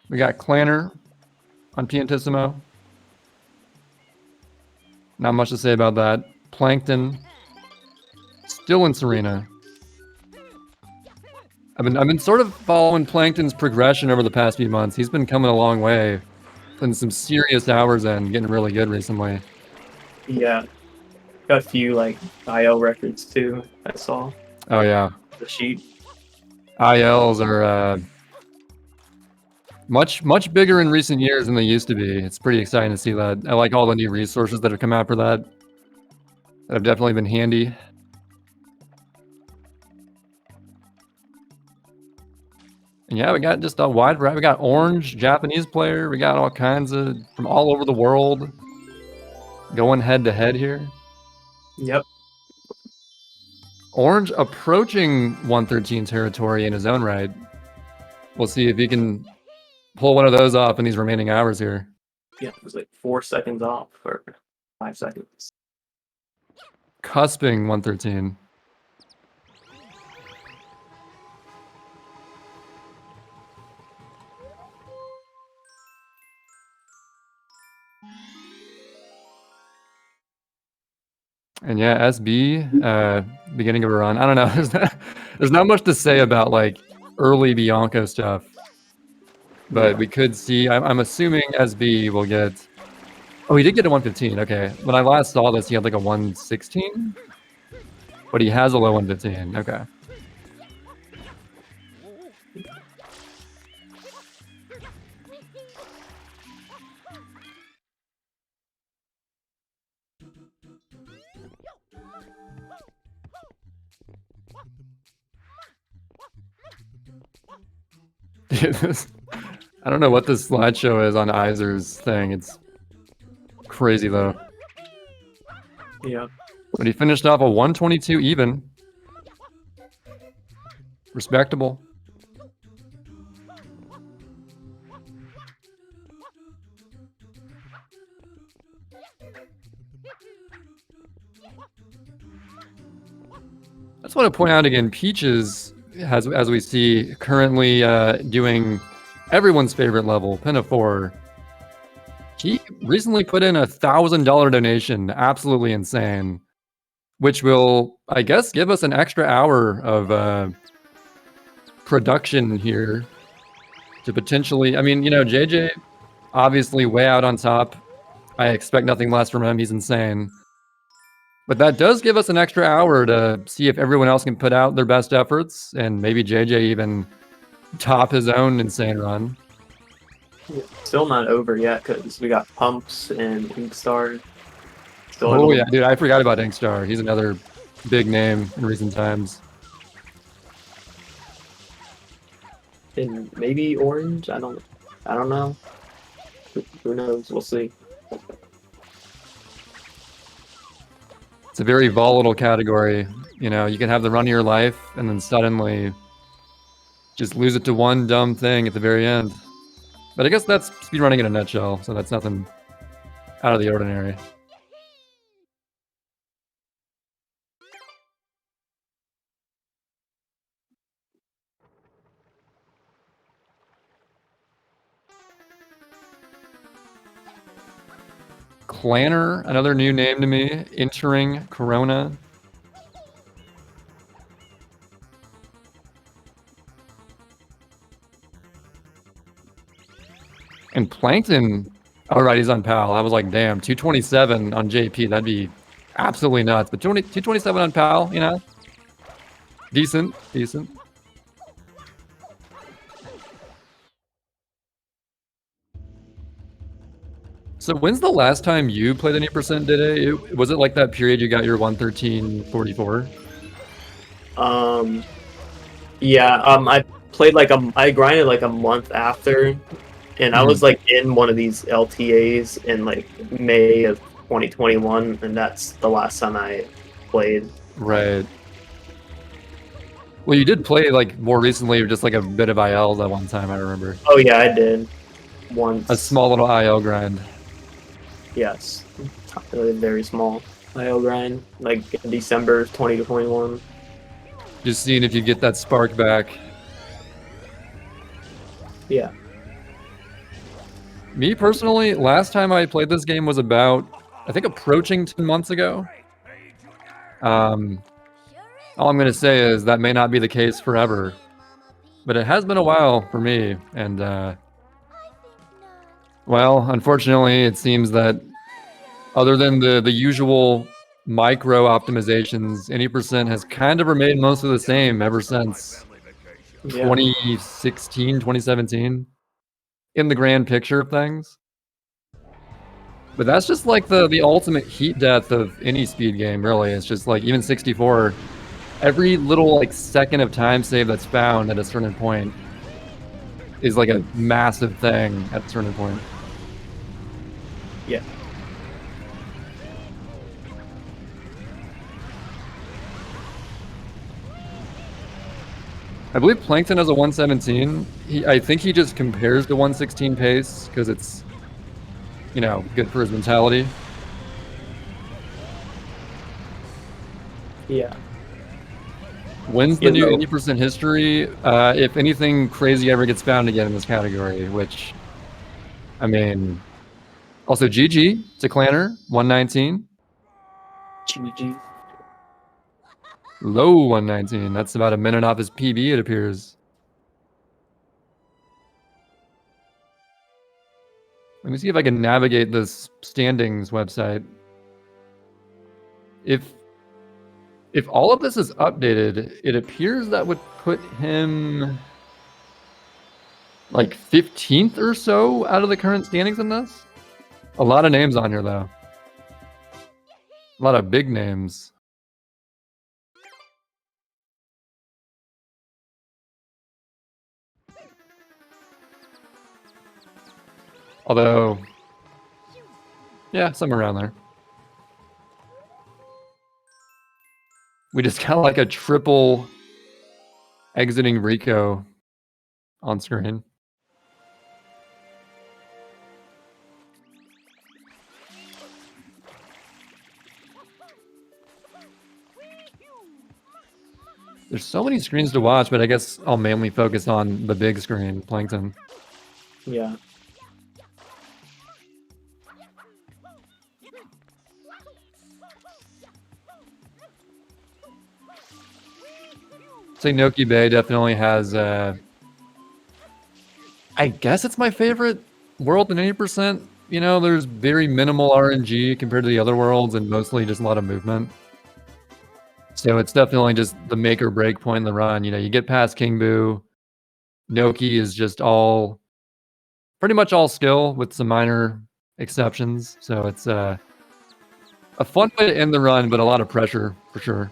we got Clanner on Piantissimo. Not much to say about that. Plankton, still in Serena. I've been sort of following Plankton's progression over the past few months. He's been coming a long way, putting some serious hours in, getting really good recently. Yeah. Got a few like IL records too, I saw. Oh yeah. The sheet. ILs are much bigger in recent years than they used to be. It's pretty exciting to see that. I like all the new resources that have come out for that. That have definitely been handy. And yeah, we got just a wide variety. We got Orange, Japanese player. We got all kinds of from all over the world going head to head here. Yep. Orange approaching 113 territory in his own right. We'll see if he can pull one of those off in these remaining hours here. Yeah, it was like 4 seconds off or 5 seconds. Cusping 113. And yeah, SB, beginning of a run. I don't know. There's not much to say about like early Bianco stuff, but we could see. I'm assuming SB will get. Oh, he did get a 115. Okay, when I last saw this, he had like a 116, but he has a low 115. Okay. I don't know what this slideshow is on Izer's thing. It's crazy though. Yeah. But he finished off a 122 even. Respectable. I just want to point out again, Peaches has, as we see, currently doing everyone's favorite level, Pinafore. He recently put in $1,000 donation, absolutely insane, which will, I guess, give us an extra hour of production here to potentially, I mean, JJ, obviously way out on top. I expect nothing less from him. He's insane. But that does give us an extra hour to see if everyone else can put out their best efforts, and maybe JJ even top his own insane run. Yeah, still not over yet because we got Pumps and Inkstar. Oh yeah, dude, I forgot about Inkstar. He's another big name in recent times. And maybe Orange. I don't know. Who knows? We'll see. It's a very volatile category. You know, you can have the run of your life and then suddenly just lose it to one dumb thing at the very end. But I guess that's speedrunning in a nutshell, so that's nothing out of the ordinary. Clanner, another new name to me, entering Corona. And Plankton, all right, he's on PAL. I was like, damn, 227 on JP, that'd be absolutely nuts. But 227 on PAL, you know? Decent, decent. So when's the last time you played any percent Dede? Was it like that period you got your 113.44? Yeah, I played like I grinded like a month after, and I was like in one of these LTAs in like May of 2021, and that's the last time I played. Right. Well, you did play like more recently, just like a bit of IL that one time, I remember. Oh yeah, I did. Once. A small little IL grind. Yes. Very small IO grind, like in December 2021. Just seeing if you get that spark back. Yeah. Me personally, last time I played this game was about, I think, approaching 10 months ago. All I'm going to say is that may not be the case forever. But it has been a while for me, and, well, unfortunately, it seems that other than the usual micro optimizations, any percent has kind of remained mostly the same ever since 2016, 2017, in the grand picture of things. But that's just like the ultimate heat death of any speed game, really. It's just like, even 64, every little like second of time save that's found at a certain point is like a massive thing at a certain point. Yeah. I believe Plankton has a 117. I think he just compares to 116 pace because it's, you know, good for his mentality. Yeah. When's the new 80% history? If anything crazy ever gets found again in this category, which, I mean, also GG to Clanner, 119. GG. Low 119. That's about a minute off his PB, it appears. Let me see if I can navigate this standings website. If all of this is updated, it appears that would put him like 15th or so out of the current standings in this. A lot of names on here, though. A lot of big names. Although, yeah, somewhere around there. We just got like a triple exiting Rico on screen. There's so many screens to watch, but I guess I'll mainly focus on the big screen, Plankton. Yeah. Say Noki Bay definitely has, I guess it's my favorite world in 80%. You know, there's very minimal RNG compared to the other worlds and mostly just a lot of movement. So it's definitely just the make or break point in the run. You know, you get past King Boo. Noki is just pretty much all skill with some minor exceptions. So it's a fun way to end the run, but a lot of pressure for sure.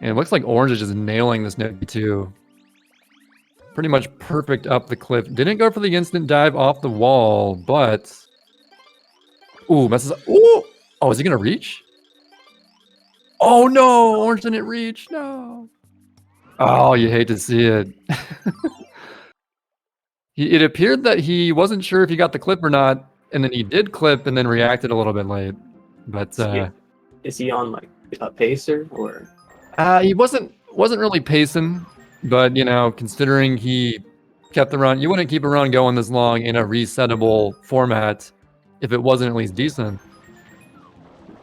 And it looks like Orange is just nailing this Noki too. pretty much perfect up the cliff. Didn't go for the instant dive off the wall, but... Ooh, messes up. Ooh! Oh, is he gonna reach? Oh no! Orange didn't reach, no! Oh, you hate to see it. It appeared that he wasn't sure if he got the clip or not, and then he did clip and then reacted a little bit late. But is he on like a pacer or? He wasn't really pacing, but you know, considering he kept the run, you wouldn't keep a run going this long in a resettable format if it wasn't at least decent.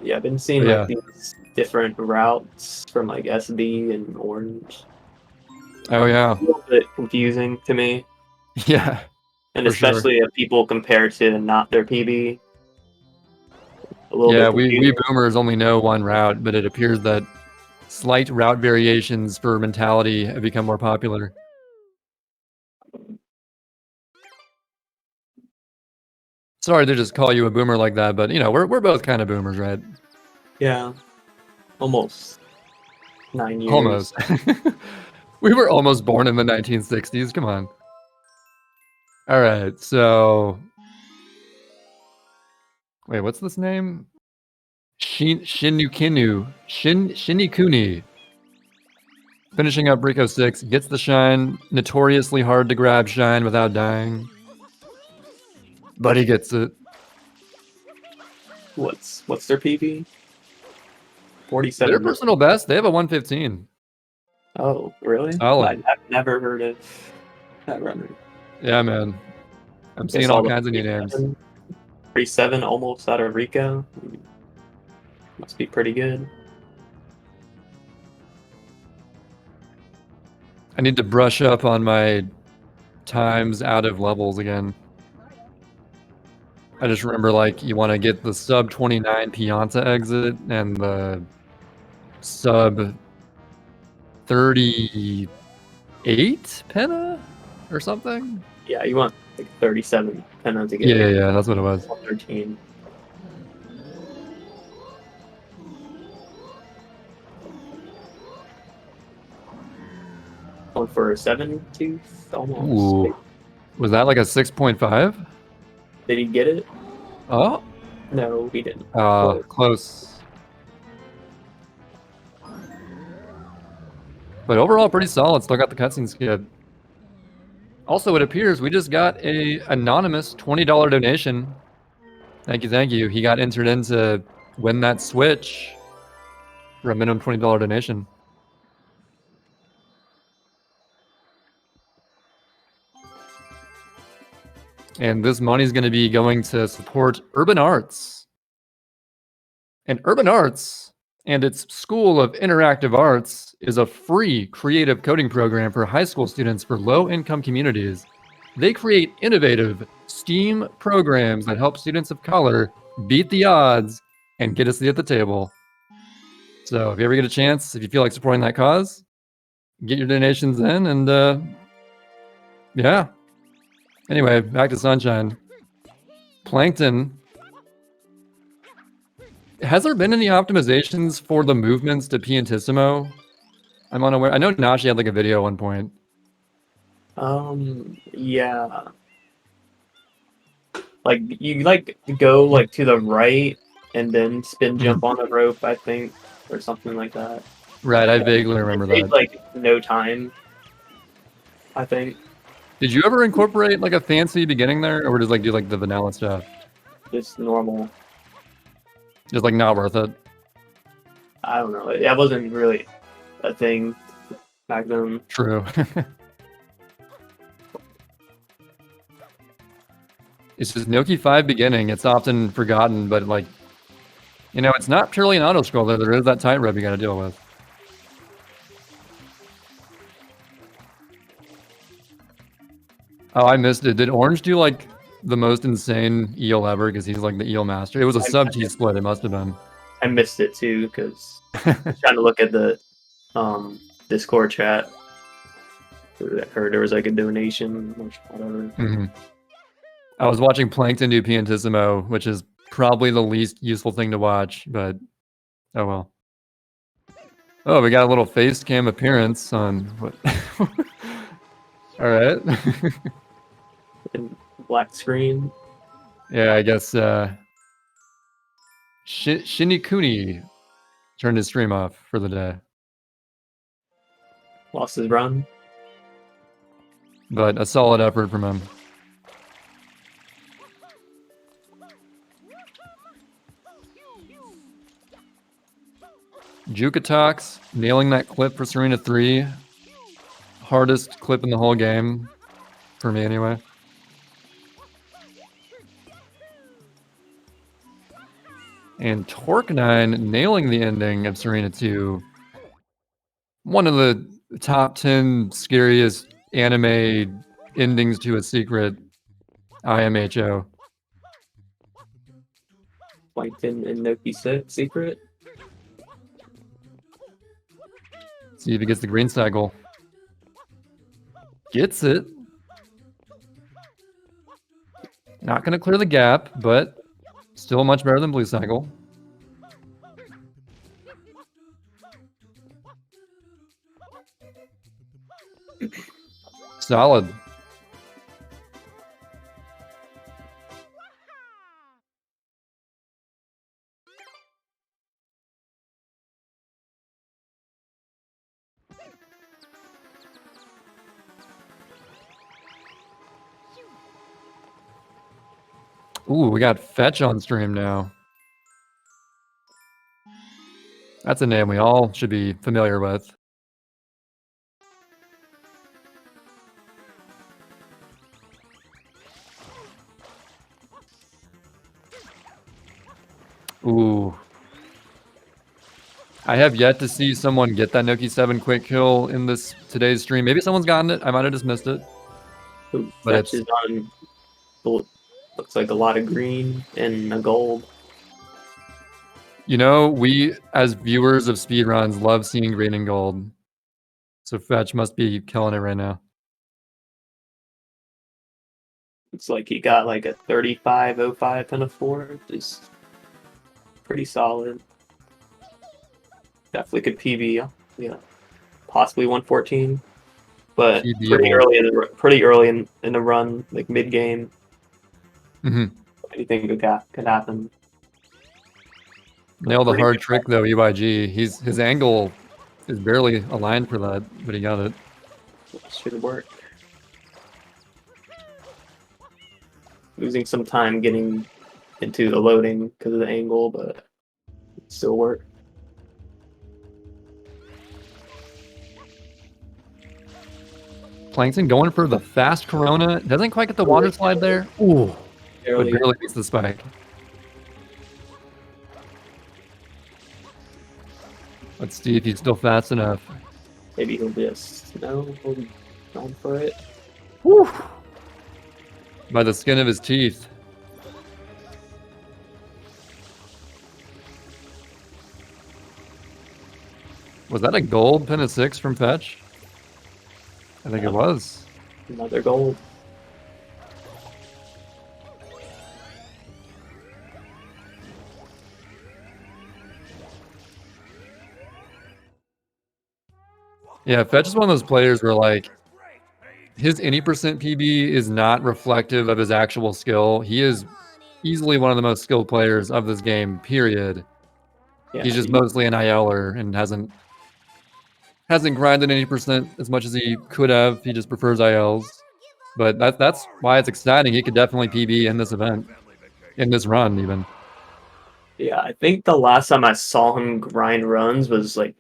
Yeah, I've been seeing like these different routes from like SB and Orange. Oh yeah, a little bit confusing to me. Yeah, and especially if people compare to not their PB. Yeah, we boomers only know one route, but it appears that slight route variations for mentality have become more popular. Sorry to just call you a boomer like that, but you know, we're both kind of boomers, right? Yeah. Almost 9 years. Almost. We were almost born in the 1960s. Come on. All right, so wait, what's this name? Shinikuni. Finishing up Rico 6, gets the shine. Notoriously hard to grab shine without dying. But he gets it. What's their PB? 47. Their personal best, they have a 115. Oh, really? Solid. I've never heard of that runner. Yeah, man. I'm seeing all kinds of new names. 37 almost out of Rico. Must be pretty good. I need to brush up on my times out of levels again. I just remember, like, you want to get the sub 29 Pianta exit and the sub 38 Penna or something? Yeah, you want like 37 Penna to get Yeah, that's what it was. 113. Going for a 7 tooth almost. Ooh. Was that like a 6.5? Did he get it? Oh? No, he didn't. Close. But overall, pretty solid. Still got the cutscene skip. Also, it appears we just got a anonymous $20 donation. Thank you. He got entered in to win that Switch for a minimum $20 donation. And this money is going to be going to support Urban Arts. And Urban Arts and its School of Interactive Arts is a free creative coding program for high school students for low-income communities. They create innovative STEAM programs that help students of color beat the odds and get a seat at the table. So if you ever get a chance, if you feel like supporting that cause, get your donations in and yeah. Anyway, back to Sunshine. Plankton. Has there been any optimizations for the movements to Piantissimo? I'm unaware. I know Nashi had like a video at one point. Yeah. Like you like go like to the right and then spin jump on the rope, I think, or something like that. Right, I vaguely remember that. Like no time, I think. Did you ever incorporate like a fancy beginning there, or just like do like the vanilla stuff? Just normal. Just like not worth it. I don't know. That wasn't really a thing back then. True. It's just Noki 5 beginning. It's often forgotten, but like, you know, it's not purely an auto scroller. There is that tightrope you got to deal with. Oh, I missed it. Did Orange do like the most insane eel ever? Because he's like the eel master. It was a sub T split. It must have been. I missed it too because I was trying to look at the Discord chat. I heard there was like a donation or whatever. I was watching Plankton do Piantissimo, which is probably the least useful thing to watch, but oh well. Oh, we got a little face cam appearance on what? All right. And black screen. Yeah, I guess Shinikuni turned his stream off for the day. Lost his run. But a solid effort from him. Jukatox nailing that clip for Serena 3. Hardest clip in the whole game. For me, anyway. And Torque9 nailing the ending of Serena 2. One of the top 10 scariest anime endings to a secret IMHO. Plankton and Noki secret. See if he gets the green cycle. Gets it. Not going to clear the gap, but still much better than blue cycle. Solid. Ooh, we got Fetch on stream now. That's a name we all should be familiar with. Ooh. I have yet to see someone get that Noki 7 quick kill in today's stream. Maybe someone's gotten it. I might have just missed it. But Fetch is on. Looks like a lot of green and a gold. You know, we as viewers of speedruns love seeing green and gold. So Fetch must be killing it right now. Looks like he got like a 35.05 and a 4. Just pretty solid. Definitely could PB, yeah, possibly 114, but pretty early in the run, like mid game. Anything could happen. Nailed a hard trick though, EYG. His angle is barely aligned for that, but he got it. Should work. Losing some time getting into the loading because of the angle, but it still worked. Plankton going for the fast Corona. Doesn't quite get the water slide there. Ooh. But barely gets the spike. Let's see if he's still fast enough. Maybe he'll just hold on for it. Woo! By the skin of his teeth. Was that a gold pin of 6 from Fetch? I think it was. Another gold. Yeah, Fetch is one of those players where like his any percent PB is not reflective of his actual skill. He is easily one of the most skilled players of this game, period. Yeah, he's just mostly an ILer and hasn't grinded any percent as much as he could have. He just prefers ILs. But that's why it's exciting. He could definitely PB in this event, in this run even. Yeah, I think the last time I saw him grind runs was like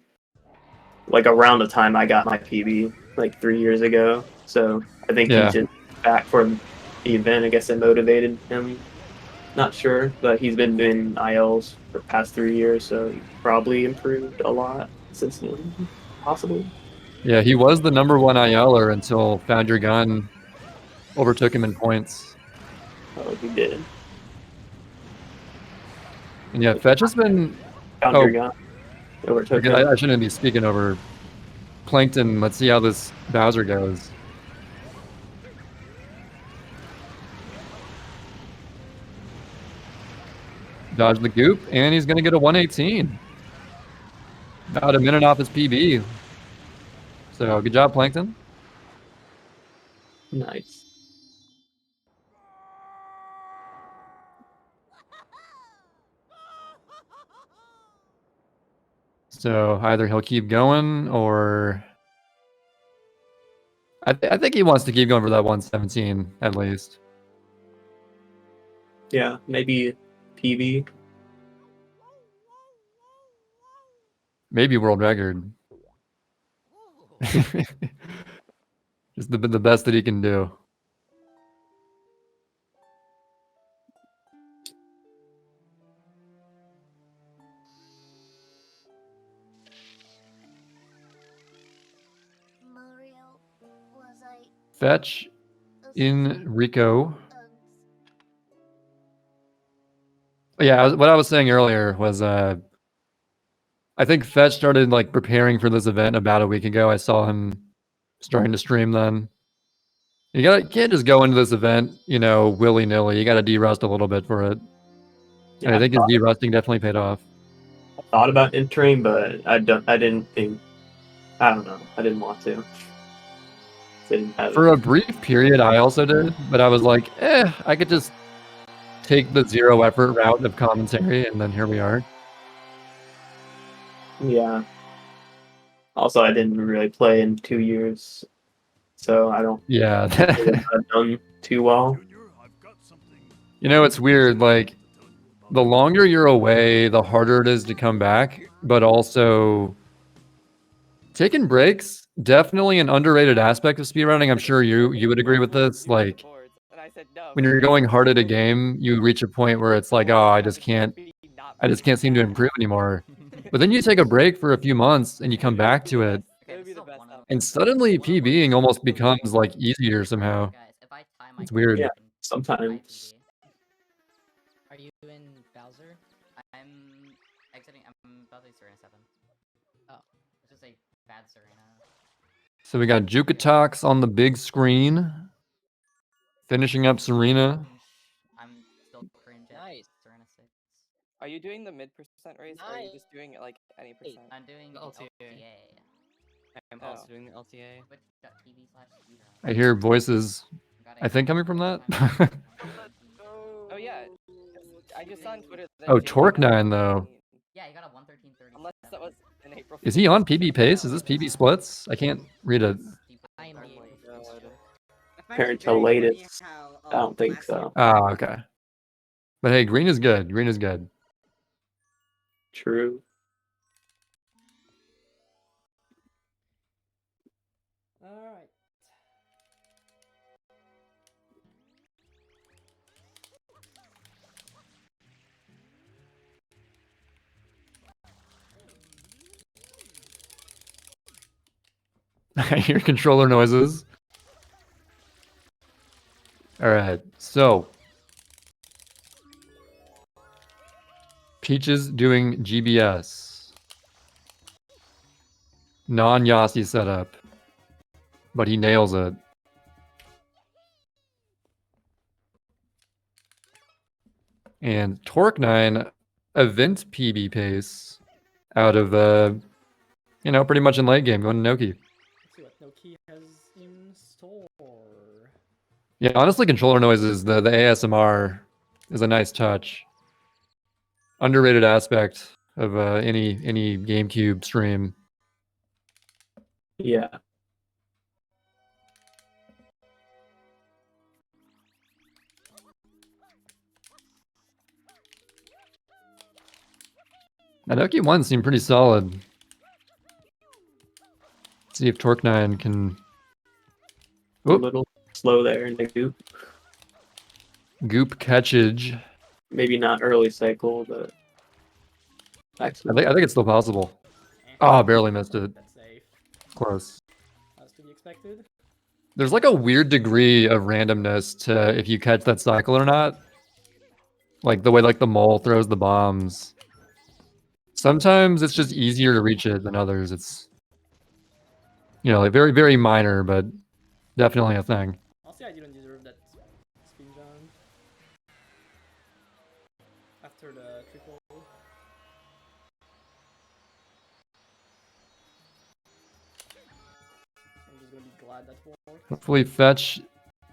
around the time I got my PB, like 3 years ago. So I think he's just back for the event. I guess it motivated him. Not sure, but he's been doing ILs for the past 3 years, so he probably improved a lot since then, possibly. Yeah, he was the #1 ILer until Found Your Gun overtook him in points. Oh, he did. And yeah, Fetch has been... Found Your Gun. Overtook him. I shouldn't be speaking over Plankton. Let's see how this Bowser goes. Dodge the goop, and he's going to get a 118. About a minute off his PB. So good job, Plankton. Nice. So either he'll keep going or I think he wants to keep going for that 117 at least. Yeah, maybe PB. Maybe world record. Just the best that he can do. Fetch in Rico. Yeah, what I was saying earlier was I think Fetch started like preparing for this event about a week ago. I saw him starting to stream then. You can't just go into this event, willy-nilly. You gotta de-rust a little bit for it. Yeah, And I think his de-rusting definitely paid off. I thought about entering, but I didn't think. I don't know. I didn't want to. Didn't have For a brief period, I also did, but I was like, I could just take the zero effort route of commentary, and then here we are. Yeah. Also, I didn't really play in 2 years, so I don't. Yeah. I've done too well. It's weird. Like, the longer you're away, the harder it is to come back. But also, taking breaks, definitely an underrated aspect of speedrunning. I'm sure you would agree with this. Like, when you're going hard at a game, you reach a point where it's like, oh, I just can't seem to improve anymore. But then you take a break for a few months and you come back to it, and suddenly PBing almost becomes like easier somehow. It's weird. Yeah, sometimes. Are you in Bowser? I'm exiting. I'm about to Serena 7. Oh, it's just a bad Serena. So we got Jukatox on the big screen, finishing up Serena. I'm still cringe at Serena 6. Are you doing the mid percent race, or are you just doing like any percent? I'm doing the LTA. I'm also doing the LTA. I hear voices, I think, coming from that. Oh yeah, I just saw on Twitter. Oh, Torque9 though. Yeah, you got a 113.30. Unless that was in April. Is he on PB pace? Is this PB splits? I can't read it. Compared to latest, I don't think so. Ah, okay. But hey, green is good. Green is good. True. Alright. I hear controller noises. Alright, so Peaches doing GBS. Non-Yasi setup. But he nails it. And Torque9 event PB pace out of pretty much in late game going to Noki. Let's see what Noki has in store. Yeah, honestly, controller noises, the ASMR is a nice touch. Underrated aspect of any GameCube stream. Yeah. Noki 1 seemed pretty solid. Let's see if Torque9 can... A little slow there in the goop. Goop catchage. Maybe not early cycle, but... I think it's still possible. Oh, barely missed it. That's safe. Close. As to be expected. There's like a weird degree of randomness to if you catch that cycle or not. Like the way like the mole throws the bombs. Sometimes it's just easier to reach it than others. It's, like very, very minor, but definitely a thing. I'll say I didn't deserve that spin jump. After the triple. I'm just gonna be glad that worked. Hopefully Fetch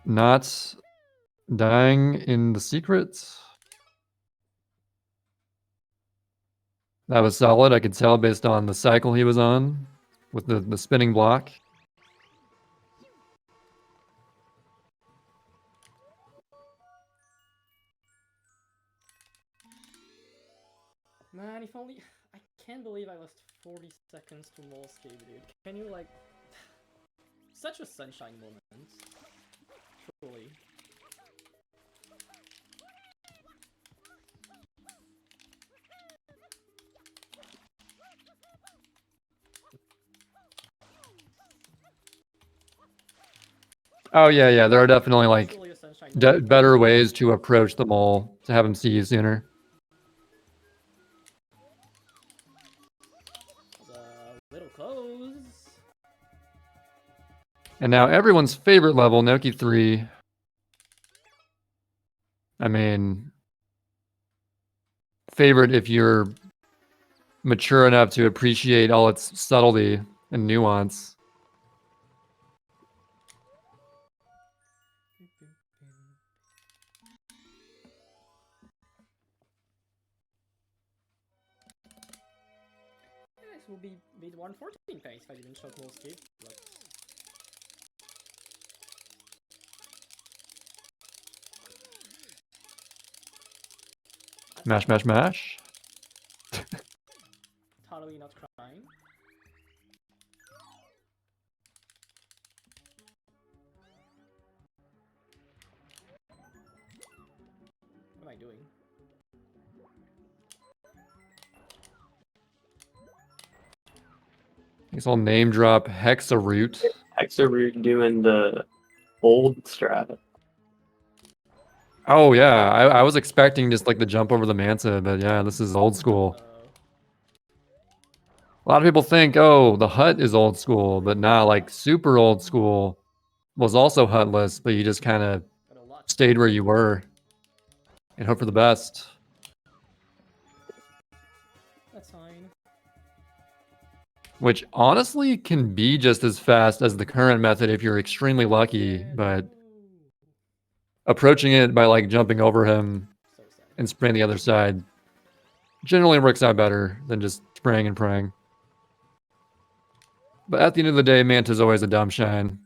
not dying in the secret. That was solid. I could tell based on the cycle he was on with the spinning block. Man, if only... I can't believe I lost 40 seconds to Molescape, dude. Can you, like... Such a sunshine moment. Truly. Oh yeah, yeah. There are definitely like better ways to approach the mole to have him see you sooner. A little close. And now everyone's favorite level, Noki 3. I mean, favorite if you're mature enough to appreciate all its subtlety and nuance. This will be mid 114 pace if I didn't shot Molescape, but... Mash, mash, mash. Totally not crying. What am I doing? Guess I'll name drop Hexaroot. Hexaroot doing the old strat. Oh yeah, I was expecting just like the jump over the Manta, but yeah, this is old school. A lot of people think, oh, the hut is old school, but nah, like super old school was also hutless, but you just kind of stayed where you were and hope for the best. That's fine. Which honestly can be just as fast as the current method if you're extremely lucky, but approaching it by like jumping over him and spraying the other side generally works out better than just spraying and praying. But at the end of the day, Manta's always a dumb shine.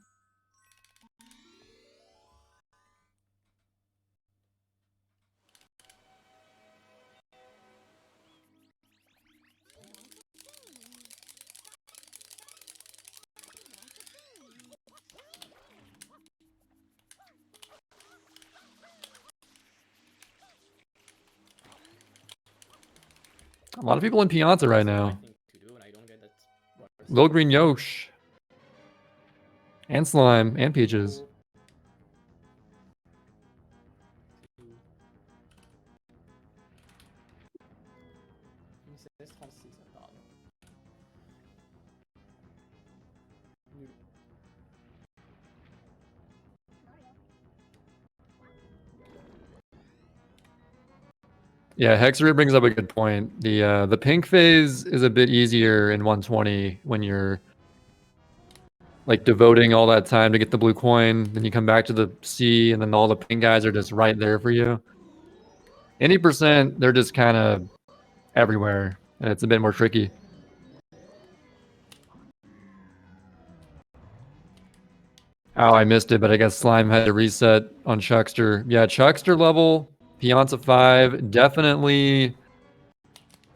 A lot of people in Pianta right now. Lil Green Yosh. And Slime. And Peaches. Yeah, Hexaroot brings up a good point. The pink phase is a bit easier in 120 when you're like devoting all that time to get the blue coin, then you come back to the C, and then all the pink guys are just right there for you. Any percent, they're just kind of everywhere, and it's a bit more tricky. Oh, I missed it, but I guess Slime had to reset on Chuckster. Yeah, Chuckster level, Pianta 5, definitely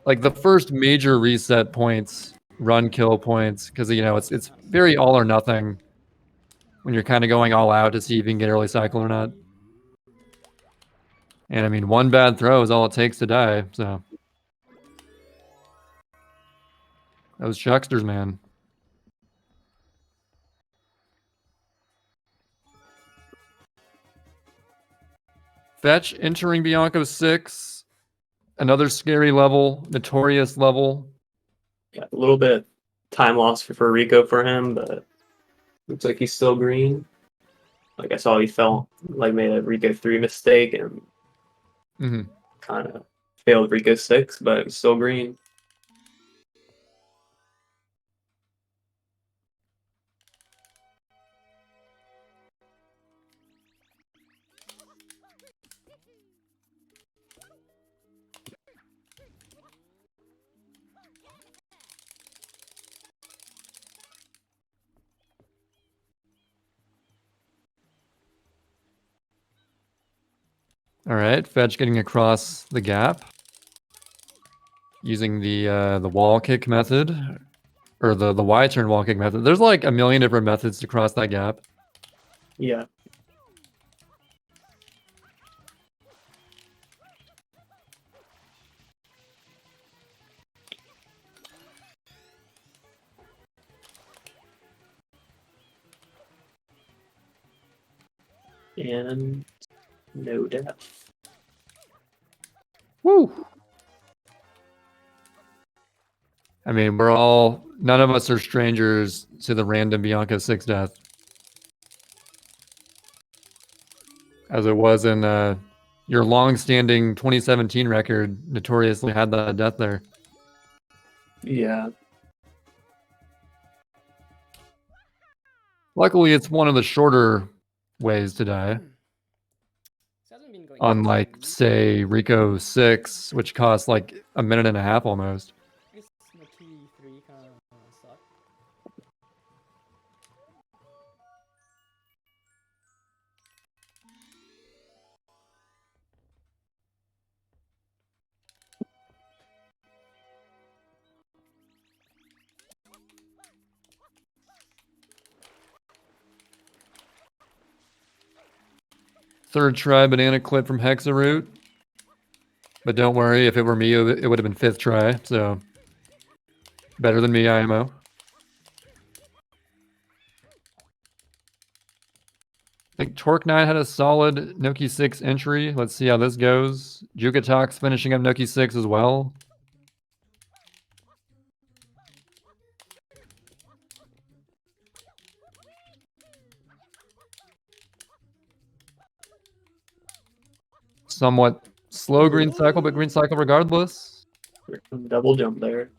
like the first major reset points, run kill points, because you know it's very all or nothing when you're kind of going all out to see if you can get early cycle or not. And I mean, one bad throw is all it takes to die, so. Those Chucksters, man. Fetch entering Bianco 6. Another scary level, notorious level. Yeah, a little bit time loss for Rico for him, but looks like he's still green. Like I saw he fell, like made a Rico 3 mistake and kind of failed Rico 6, but it was still green. All right, Fetch getting across the gap. Using the wall kick method. Or the Y-turn wall kick method. There's like a million different methods to cross that gap. Yeah. And no death. Woo! I mean, none of us are strangers to the random Bianca 6 death. As it was in your long-standing 2017 record, notoriously had that death there. Yeah. Luckily, it's one of the shorter ways to die. Unlike, say, Rico 6, which costs like a minute and a half almost. Third try banana clip from Hexaroot. But don't worry, if it were me, it would have been 5th try, so better than me, IMO. I think Torque 9 had a solid Noki 6 entry. Let's see how this goes. Jukatox finishing up Noki 6 as well. Somewhat slow green cycle, but green cycle regardless. Double jump there.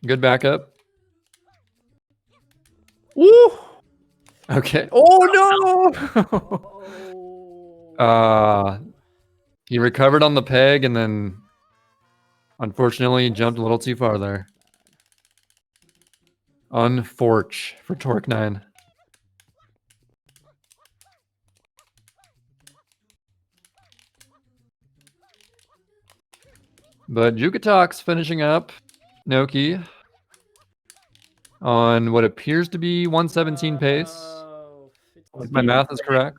Good backup. Woo! Okay. Oh no! He recovered on the peg and then unfortunately jumped a little too far there. Unforch for Torque 9. But Jukatox finishing up Noki on what appears to be 117 pace. If my math is correct.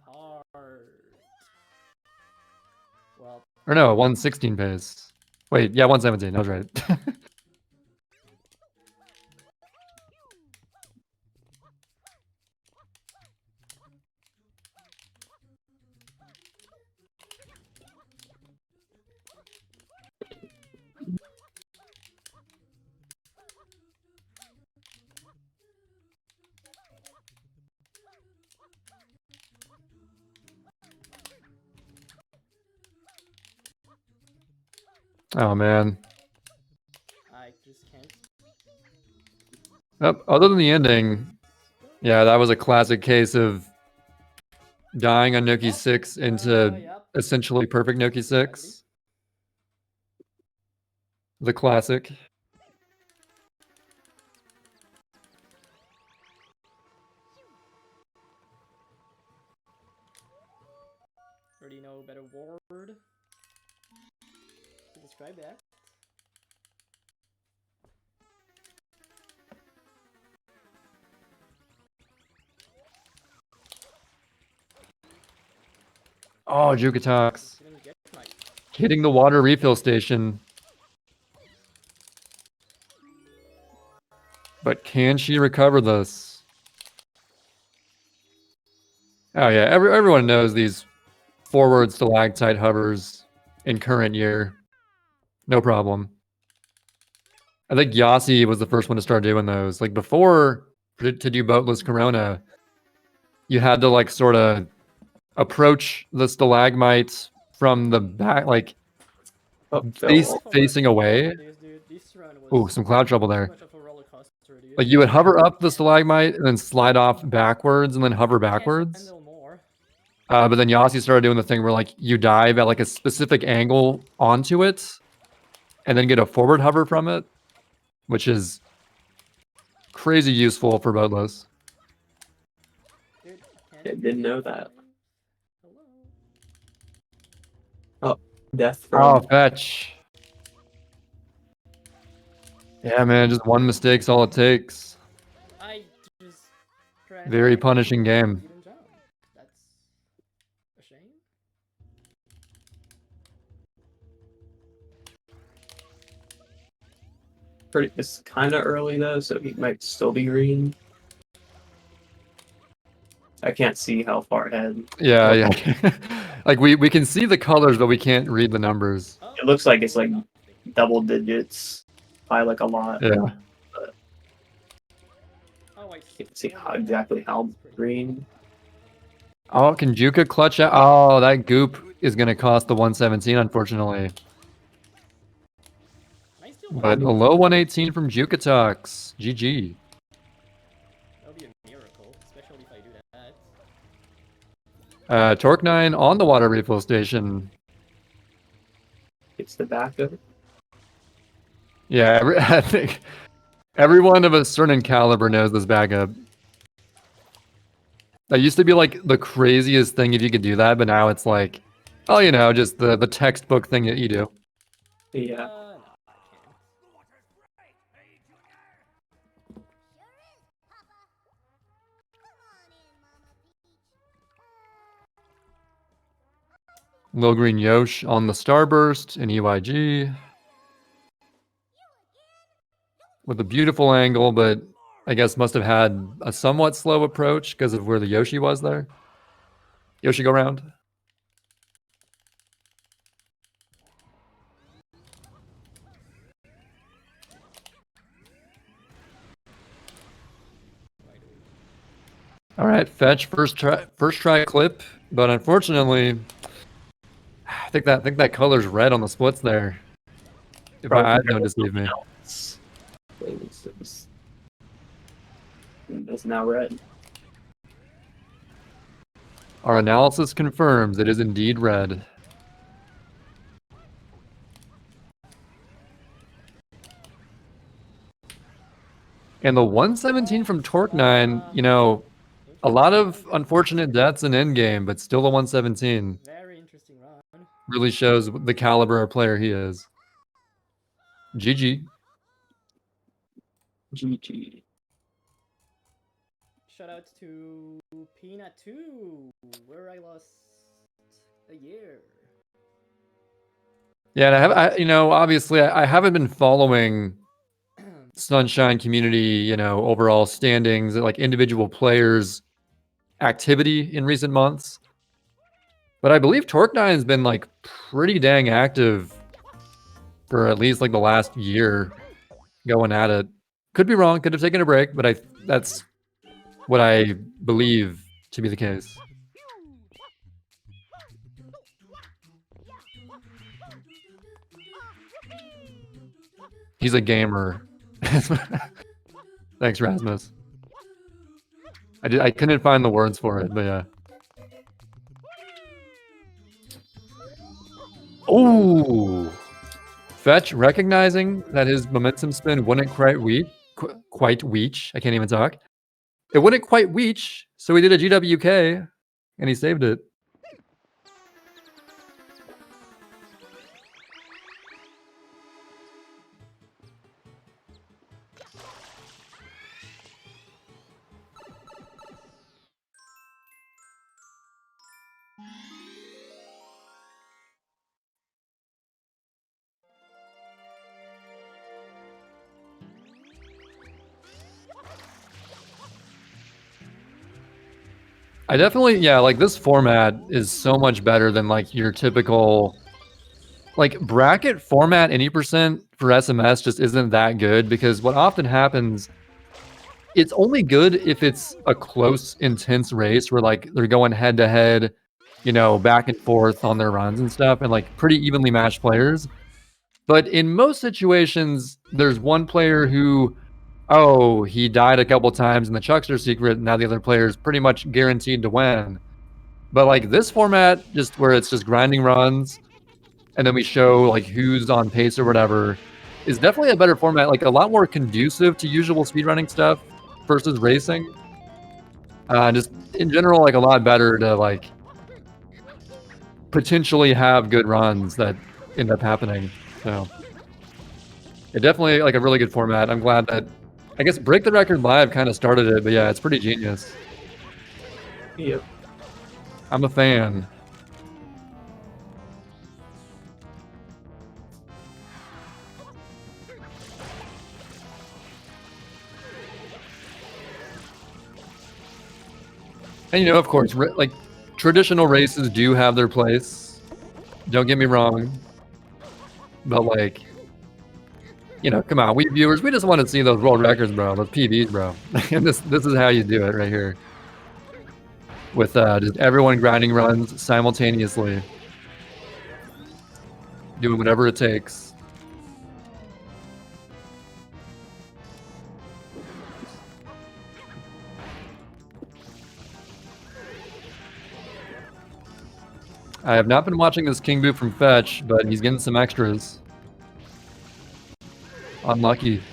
Or no, 116 pace. Wait, yeah, 117. I was right. Oh man. I just can't. Other than the ending, yeah, that was a classic case of dying on Noki 6 into essentially perfect Noki 6. The classic. Already know a better word to describe that. Oh, Jukatox. Hitting the water refill station. But can she recover this? Oh yeah, everyone knows these forward stalactite hovers in current year. No problem. I think Yasi was the first one to start doing those. Like before, to do Boatless Corona, you had to like sort of approach the stalagmite from the back, like facing away. Ooh, some cloud trouble there. Like you would hover up the stalagmite and then slide off backwards and then hover backwards. But then Yasi started doing the thing where like you dive at like a specific angle onto it and then get a forward hover from it, which is crazy useful for Boatless. I didn't know that. Oh, death Oh, from. fetch. Yeah, man, just one mistake's all it takes. I just Very punishing game. didn't jump. That's a shame. It's kind of early though, so he might still be green. I can't see how far ahead. Yeah, yeah. Like we can see the colors, but we can't read the numbers. It looks like it's like double digits by like a lot. Yeah. But can't see exactly how green. Oh, can Juka clutch out? Oh, that goop is gonna cost the 117, unfortunately. But a low 118 from Juka Talks. GG. That'll be a miracle, especially if I do that. Torque 9 on the water refill station. It's the backup. Yeah, I think everyone of a certain caliber knows this backup. That used to be like the craziest thing if you could do that, but now it's like, oh, you know, just the textbook thing that you do. Yeah. Lil Green Yosh on the Starburst in EYG. With a beautiful angle, but I guess must have had a somewhat slow approach because of where the Yoshi was there. Yoshi go round. All right, fetch first try clip, but unfortunately, I think that color's red on the splits there. If my eyes don't deceive me. It's now red. Our analysis confirms it is indeed red. And the 117 from Torque 9, you know, a lot of unfortunate deaths in endgame, but still a 117. Very interesting run. Really shows the caliber of player he is. GG. GG. Shoutouts to Peanut 2, where I lost a year. Yeah, and you know, obviously I haven't been following Sunshine community, you know, overall standings, like individual players' activity in recent months. But I believe Torque 9 has been like pretty dang active for at least like the last year going at it. Could be wrong, could have taken a break, but that's what I believe to be the case. He's a gamer. Thanks, Rasmus. I couldn't find the words for it, but yeah. Oh, Fetch recognizing that his momentum spin wouldn't quite reach. I can't even talk. It wouldn't quite reach, so he did a GWK, and he saved it. I definitely, yeah, like this format is so much better than like your typical, like bracket format. Any percent for SMS just isn't that good because what often happens, it's only good if it's a close, intense race where like they're going head to head, you know, back and forth on their runs and stuff, and like pretty evenly matched players. But in most situations, there's one player who, oh, he died a couple times in the Chuckster secret, and now the other player is pretty much guaranteed to win. But like this format, just where it's just grinding runs, and then we show like who's on pace or whatever, is definitely a better format. Like a lot more conducive to usual speedrunning stuff versus racing. Just in general, like a lot better to like potentially have good runs that end up happening. So it definitely like a really good format. I'm glad that I guess Break the Record Live kind of started it, but yeah, it's pretty genius. Yep. I'm a fan. And of course, like traditional races do have their place. Don't get me wrong. But like, come on, we viewers, we just want to see those world records, bro. Those PBs, bro. And this is how you do it right here. With just everyone grinding runs simultaneously. Doing whatever it takes. I have not been watching this King Boo from Fetch, but he's getting some extras. Unlucky.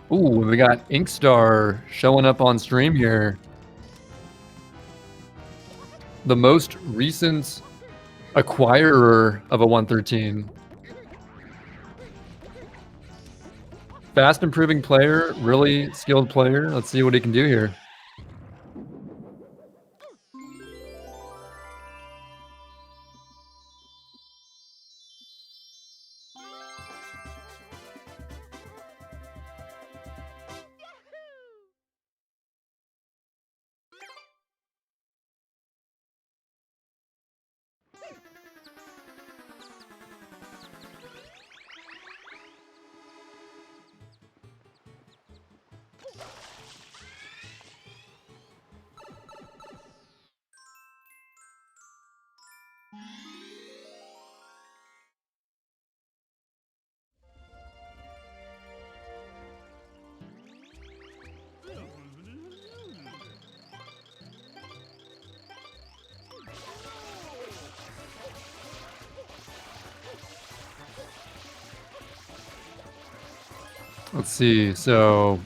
Ooh, we got Inkstar showing up on stream here. The most recent acquirer of a 113. Fast improving player, really skilled player. Let's see what he can do here. Let's see, so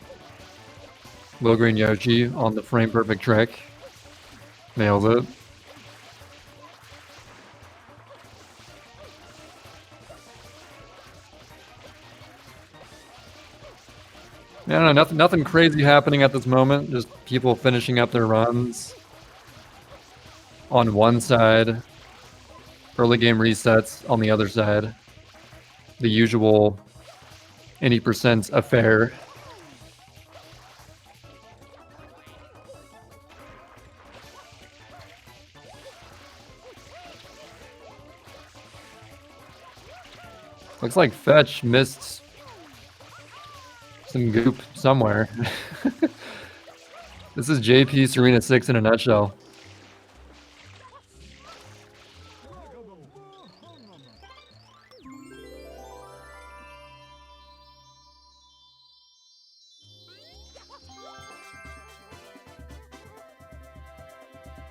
Lil Green Yoshi on the frame perfect trick. Nails it. I don't know, nothing crazy happening at this moment. Just people finishing up their runs on one side. Early game resets on the other side. The usual any percent affair. Looks like Fetch missed some goop somewhere. This is JP Serena 6 in a nutshell.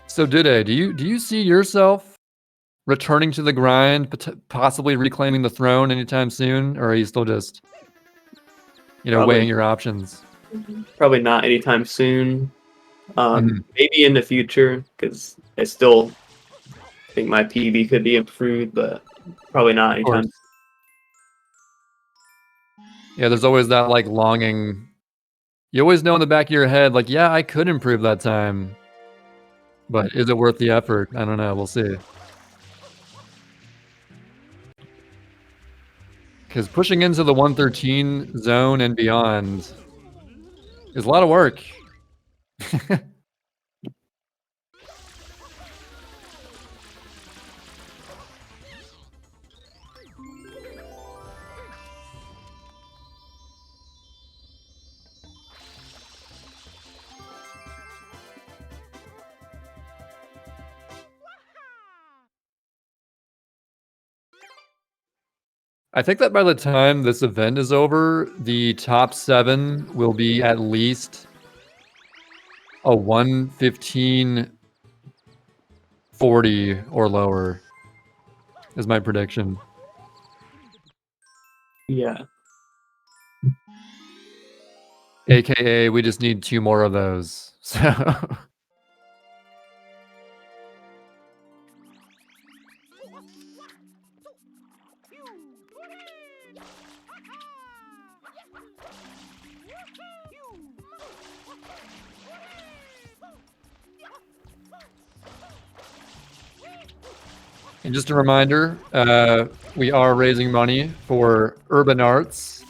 So Dude, do you see yourself returning to the grind, possibly reclaiming the throne anytime soon, or are you still just, weighing your options? Probably not anytime soon. Maybe in the future, because I still think my PB could be improved, but probably not anytime soon. Yeah, there's always that like longing. You always know in the back of your head, like, yeah, I could improve that time. But is it worth the effort? I don't know. We'll see. Because pushing into the 113 zone and beyond is a lot of work. I think that by the time this event is over, the top 7 will be at least a 115.40 or lower. is my prediction. Yeah. AKA, we just need 2 more of those. So. And just a reminder, we are raising money for Urban Arts.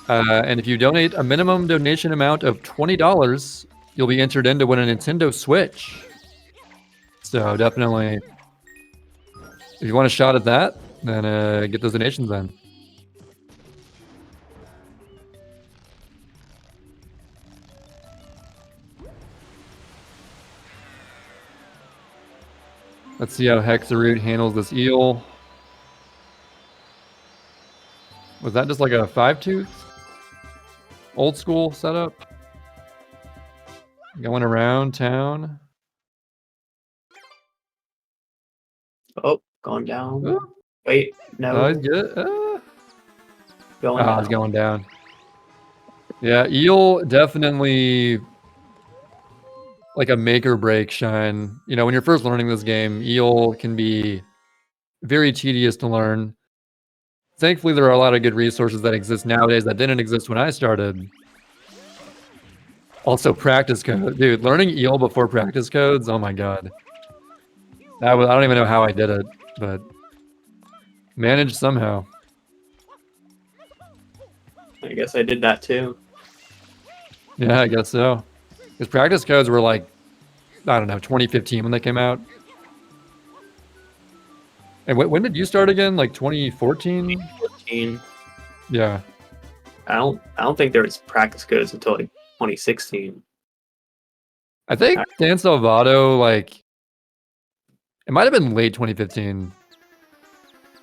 And if you donate a minimum donation amount of $20, you'll be entered in to win a Nintendo Switch. So definitely, if you want a shot at that, then get those donations in. Let's see how Hexaroot handles this eel. Was that just like a 5-tooth? Old school setup? Going around town? Oh, gone down. Ooh. Wait, no. Oh, he's good. Going down. It's going down. Yeah, eel definitely like a make or break shine. You know, when you're first learning this game, eel can be very tedious to learn. Thankfully, there are a lot of good resources that exist nowadays that didn't exist when I started. Also, practice code. Dude, learning eel before practice codes, oh my god. I don't even know how I did it, but managed somehow. I guess I did that too. Yeah, I guess so. Because practice codes were like, I don't know, 2015 when they came out. And when did you start again? Like 2014? 2014. Yeah. I don't think there was practice codes until like 2016. I think Dan Salvato, like, it might have been late 2015.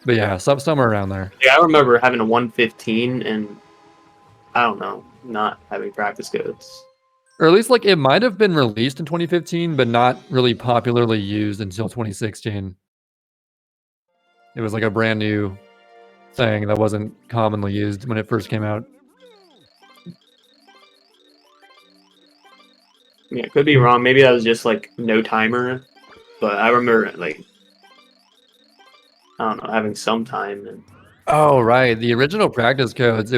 But yeah, somewhere around there. Yeah, I remember having a 115 and I don't know, not having practice codes. Or at least like it might have been released in 2015, but not really popularly used until 2016. It was like a brand new thing that wasn't commonly used when it first came out. Yeah, could be wrong. Maybe that was just like no timer, but I remember like I don't know, having some time. And Oh right, the original practice codes.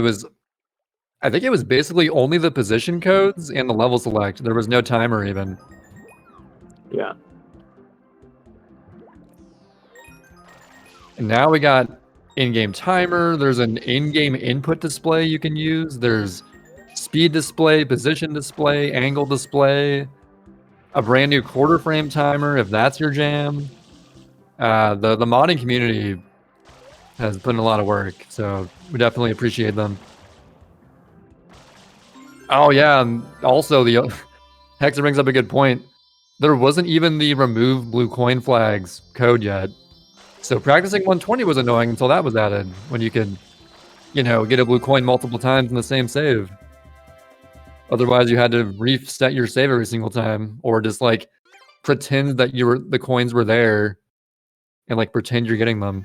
I think it was basically only the position codes and the level select. There was no timer even. Yeah. And now we got in-game timer. There's an in-game input display you can use. There's speed display, position display, angle display, a brand new quarter frame timer if that's your jam. The modding community has put in a lot of work, so we definitely appreciate them. Oh yeah, and also the Hexa brings up a good point. There wasn't even the remove blue coin flags code yet. So practicing 120 was annoying until that was added, when you could, you know, get a blue coin multiple times in the same save. Otherwise you had to reset your save every single time, or just like pretend that the coins were there and like pretend you're getting them.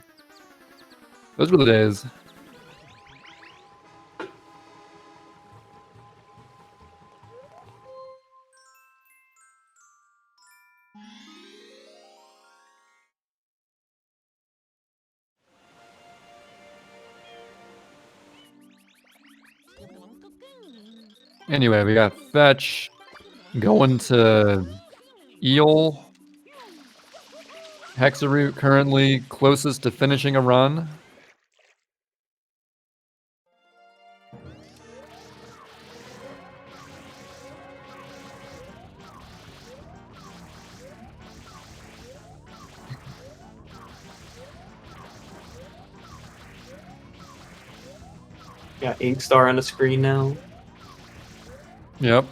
Those were the days. Anyway, we got Fetch going to Eel. Hexaroot currently closest to finishing a run. Got Inkstar on the screen now. Yep.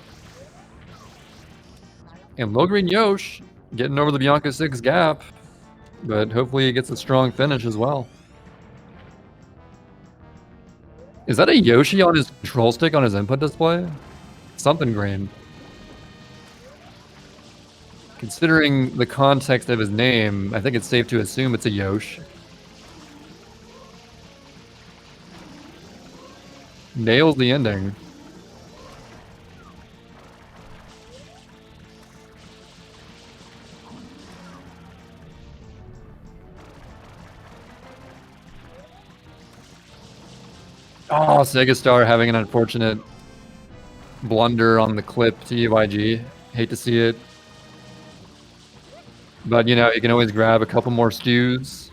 And Low Green Yosh getting over the Bianca 6 gap, but hopefully he gets a strong finish as well. Is that a Yoshi on his control stick on his input display? Something green. Considering the context of his name, I think it's safe to assume it's a Yosh. Nails the ending. Oh, Sega Star having an unfortunate blunder on the clip to UIG. Hate to see it. But, you know, you can always grab a couple more stews.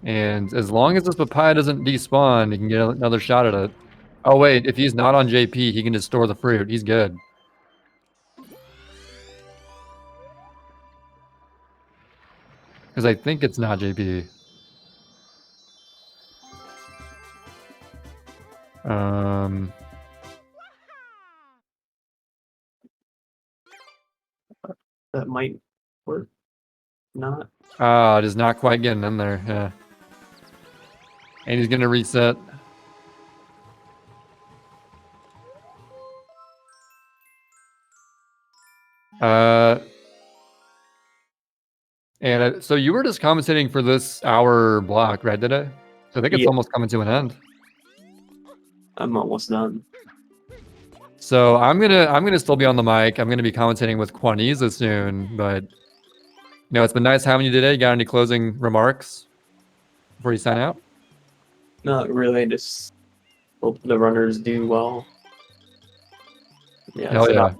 And as long as this papaya doesn't despawn, you can get another shot at it. Oh, wait, if he's not on JP, he can just store the fruit. He's good. Because I think it's not JP. That might work. Not. Ah, just not quite getting in there. Yeah. And he's gonna reset. And so you were just commentating for this hour block, right? Did I? So I think it's almost coming to an end. I'm almost done. So I'm gonna still be on the mic. I'm gonna be commentating with Quaniza soon, but you know, it's been nice having you today. Got any closing remarks before you sign out? Not really. Just hope the runners do well. Yeah. Hell yeah.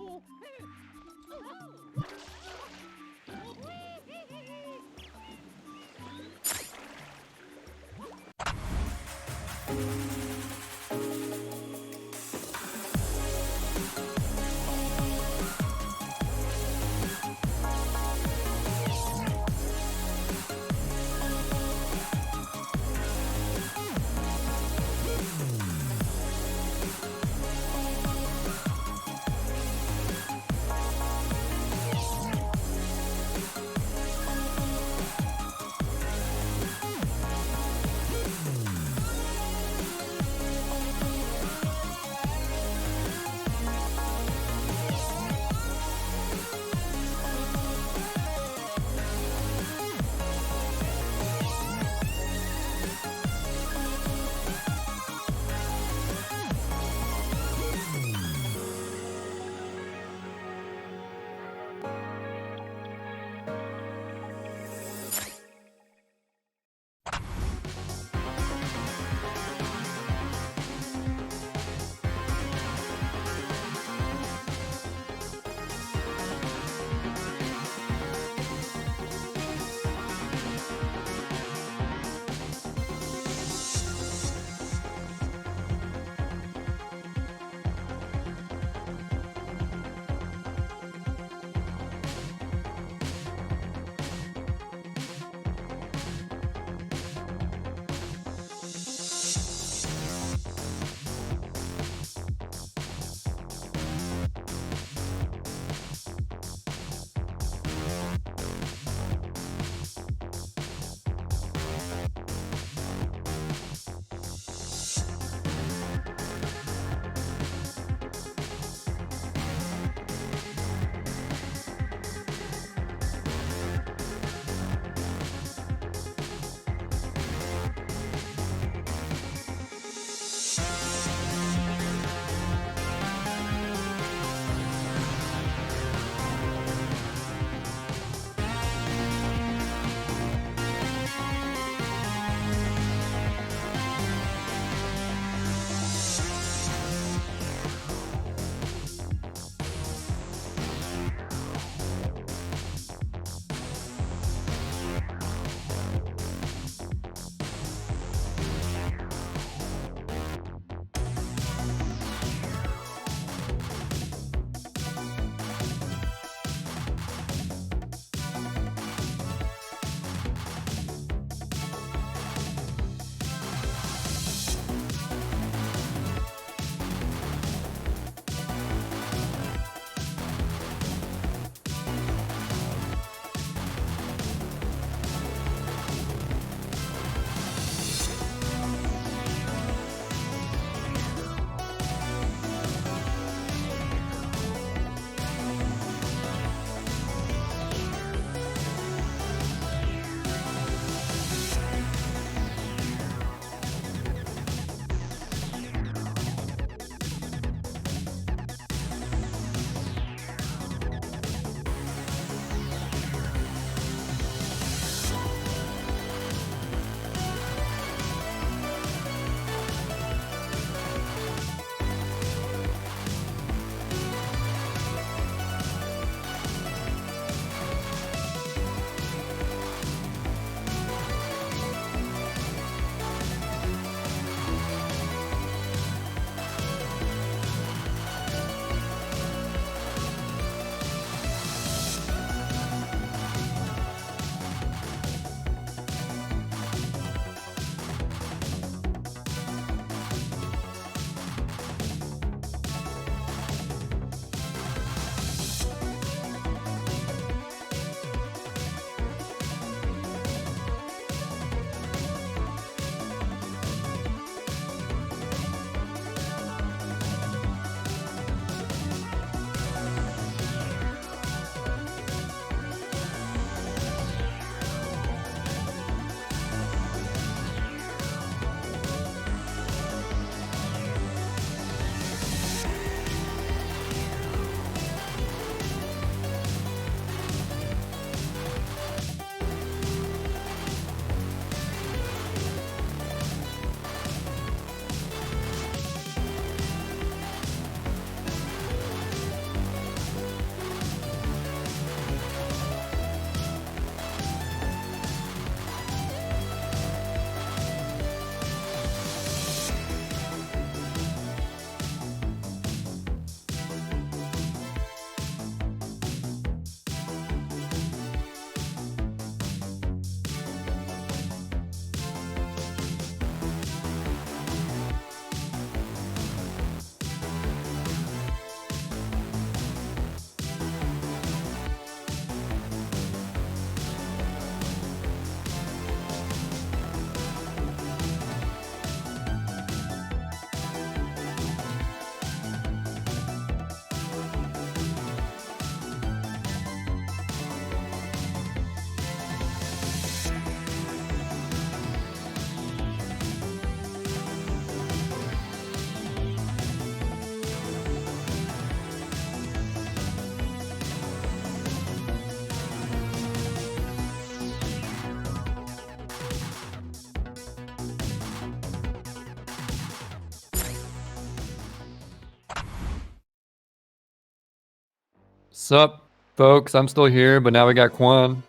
Sup, folks? I'm still here, but now we got Quan.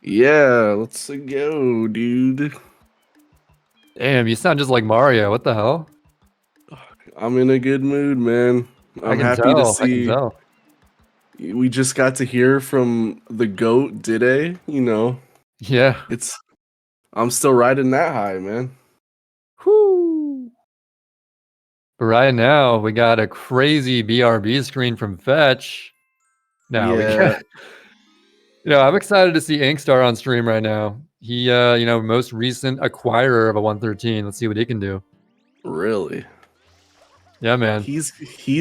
Yeah, let's go, dude. Damn, you sound just like Mario. What the hell? I'm in a good mood, man. I'm happy to see. I can tell. We just got to hear from the GOAT, Dide. You know. Yeah. I'm still riding that high, man. Whoo! But right now, we got a crazy BRB screen from Fetch. Now we got. I'm excited to see Inkstar on stream right now. He, most recent acquirer of a 113. Let's see what he can do. Really? Yeah, man. He's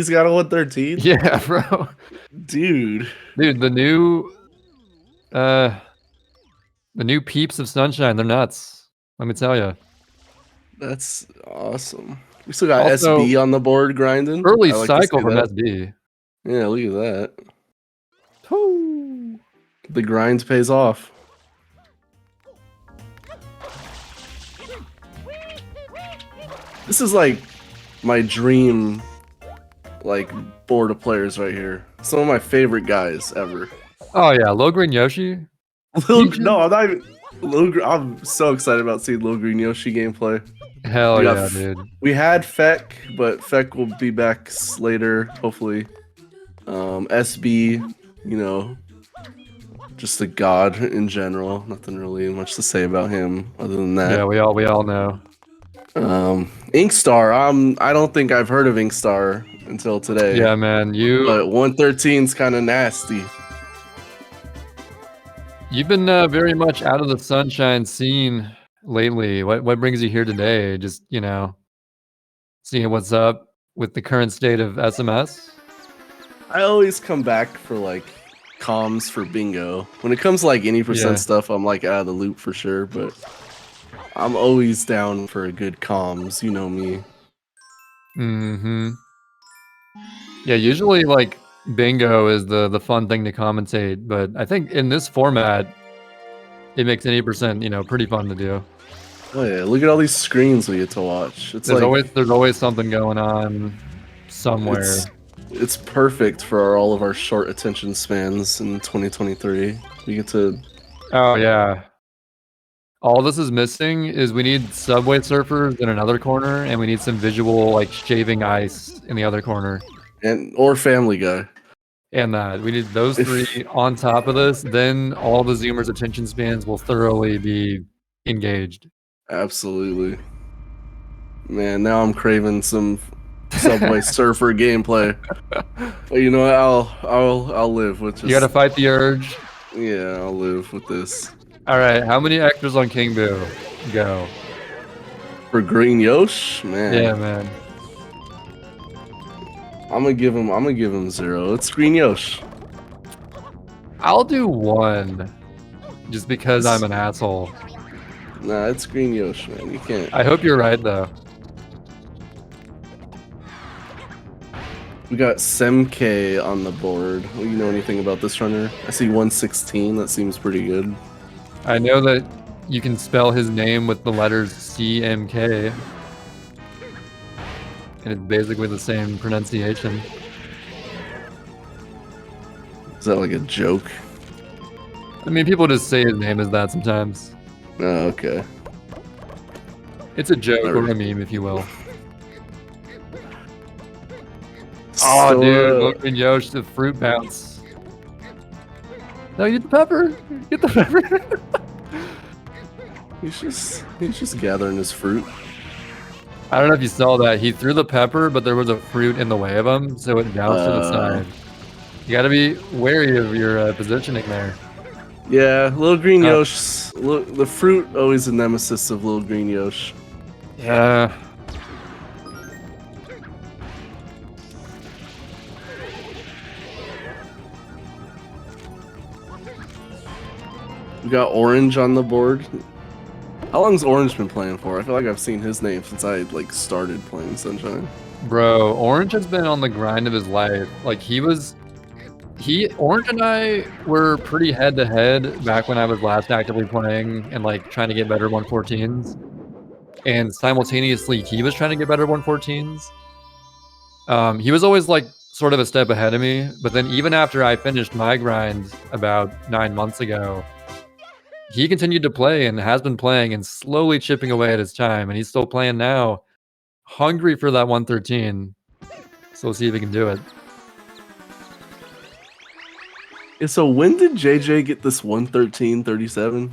got a 113? Yeah, bro. Dude, the new peeps of Sunshine, they're nuts. Let me tell you. That's awesome. We still got Also, SB on the board grinding. Early I like cycle to see from that. SB. Yeah, look at that. Woo. The grind pays off. This is like my dream board of players right here. Some of my favorite guys ever. Oh yeah, Low Green Yoshi. No, I'm not even. I'm so excited about seeing Lil Green Yoshi gameplay. Hell yeah, dude. We had Feck, but Feck will be back later, hopefully. SB, just a god in general. Nothing really much to say about him other than that. Yeah, we all know. Inkstar, I don't think I've heard of Inkstar until today. Yeah, man, But 113's kind of nasty. You've been very much out of the Sunshine scene lately. What brings you here today? Just, seeing what's up with the current state of SMS? I always come back for comms for bingo. When it comes to any percent stuff, I'm out of the loop for sure, but I'm always down for a good comms, you know me. Mm-hmm. Yeah, usually bingo is the fun thing to commentate, but I think in this format it makes any percent, pretty fun to do. Oh yeah, look at all these screens we get to watch. There's always something going on somewhere. It's perfect for all of our short attention spans in 2023. We get to. Oh yeah. All this is missing is we need Subway Surfers in another corner, and we need some visual shaving ice in the other corner. Or Family Guy. And we need those three on top of this. Then all the Zoomers' attention spans will thoroughly be engaged. Absolutely. Man, now I'm craving some Subway Surfer gameplay. You know what? I'll live with this. You gotta fight the urge. Yeah, I'll live with this. All right, how many extras on King Boo? Go. For Green Yosh, man. Yeah, man. I'm gonna give him 0. It's Green Yosh. I'll do 1, just because I'm an asshole. Nah, it's Green Yosh, man. You can't. I hope you're right though. We got Semk on the board. Do you know anything about this runner? I see 116. That seems pretty good. I know that you can spell his name with the letters CMK. And it's basically the same pronunciation. Is that like a joke? I mean, people just say his name as that sometimes. Oh, okay. It's a joke or a meme, if you will. Oh, So, dude, look at Yosh, the fruit bounce. No, you get the pepper. Get the pepper. He's just gathering his fruit. I don't know if you saw that. He threw the pepper, but there was a fruit in the way of him, so it bounced to the side. You got to be wary of your positioning there. Yeah, Little Green Yosh. The fruit always a nemesis of Little Green Yosh. Yeah. We got Orange on the board. How long's Orange been playing for? I feel like I've seen his name since I started playing Sunshine. Bro, Orange has been on the grind of his life. Orange and I were pretty head to head back when I was last actively playing and trying to get better 114s. And simultaneously, he was trying to get better 114s. He was always sort of a step ahead of me. But then even after I finished my grind about 9 months ago, he continued to play and has been playing and slowly chipping away at his time. And he's still playing now, hungry for that 113. So we'll see if he can do it. Yeah, so when did JJ get this 113.37?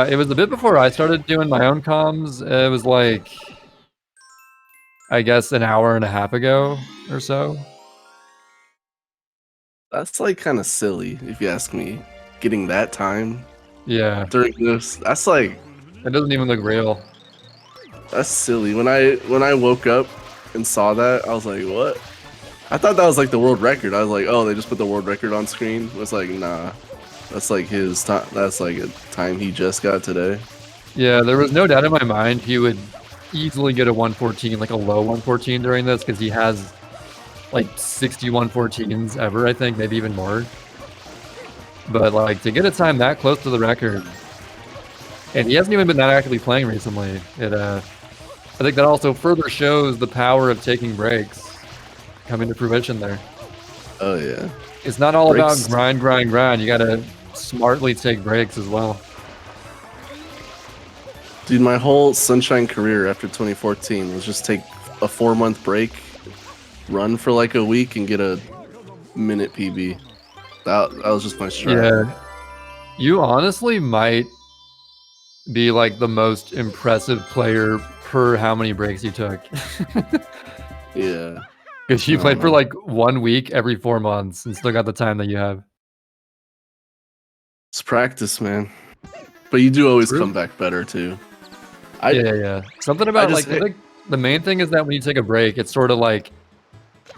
It was a bit before I started doing my own comms. It was like, I guess, an hour and a half ago or so. That's like kind of silly, if you ask me. Getting that time. Yeah. During this, that's like. It doesn't even look real. That's silly. When I woke up and saw that, I was like, what? I thought that was like the world record. I was like, oh, they just put the world record on screen. It was like, nah. That's like his time. That's like a time he just got today. Yeah, there was no doubt in my mind he would easily get a 114, like a low 114 during this, because he has like 60 114s ever, I think, maybe even more. But like to get a time that close to the record, and he hasn't even been that actively playing recently. I think that also further shows the power of taking breaks coming to fruition there. Oh yeah. It's not all Breaks. about grind. You gotta smartly take breaks as well. Dude, my whole Sunshine career after 2014 was just take a 4-month break, run for like a week, and get a minute PB. That was just my strat. Yeah. You honestly might be like the most impressive player per how many breaks you took. Yeah. Because you played for like 1 week every 4 months and still got the time that you have. It's practice, man. But you do always come back better too. Yeah. Something about I think the main thing is that when you take a break, it's sort of like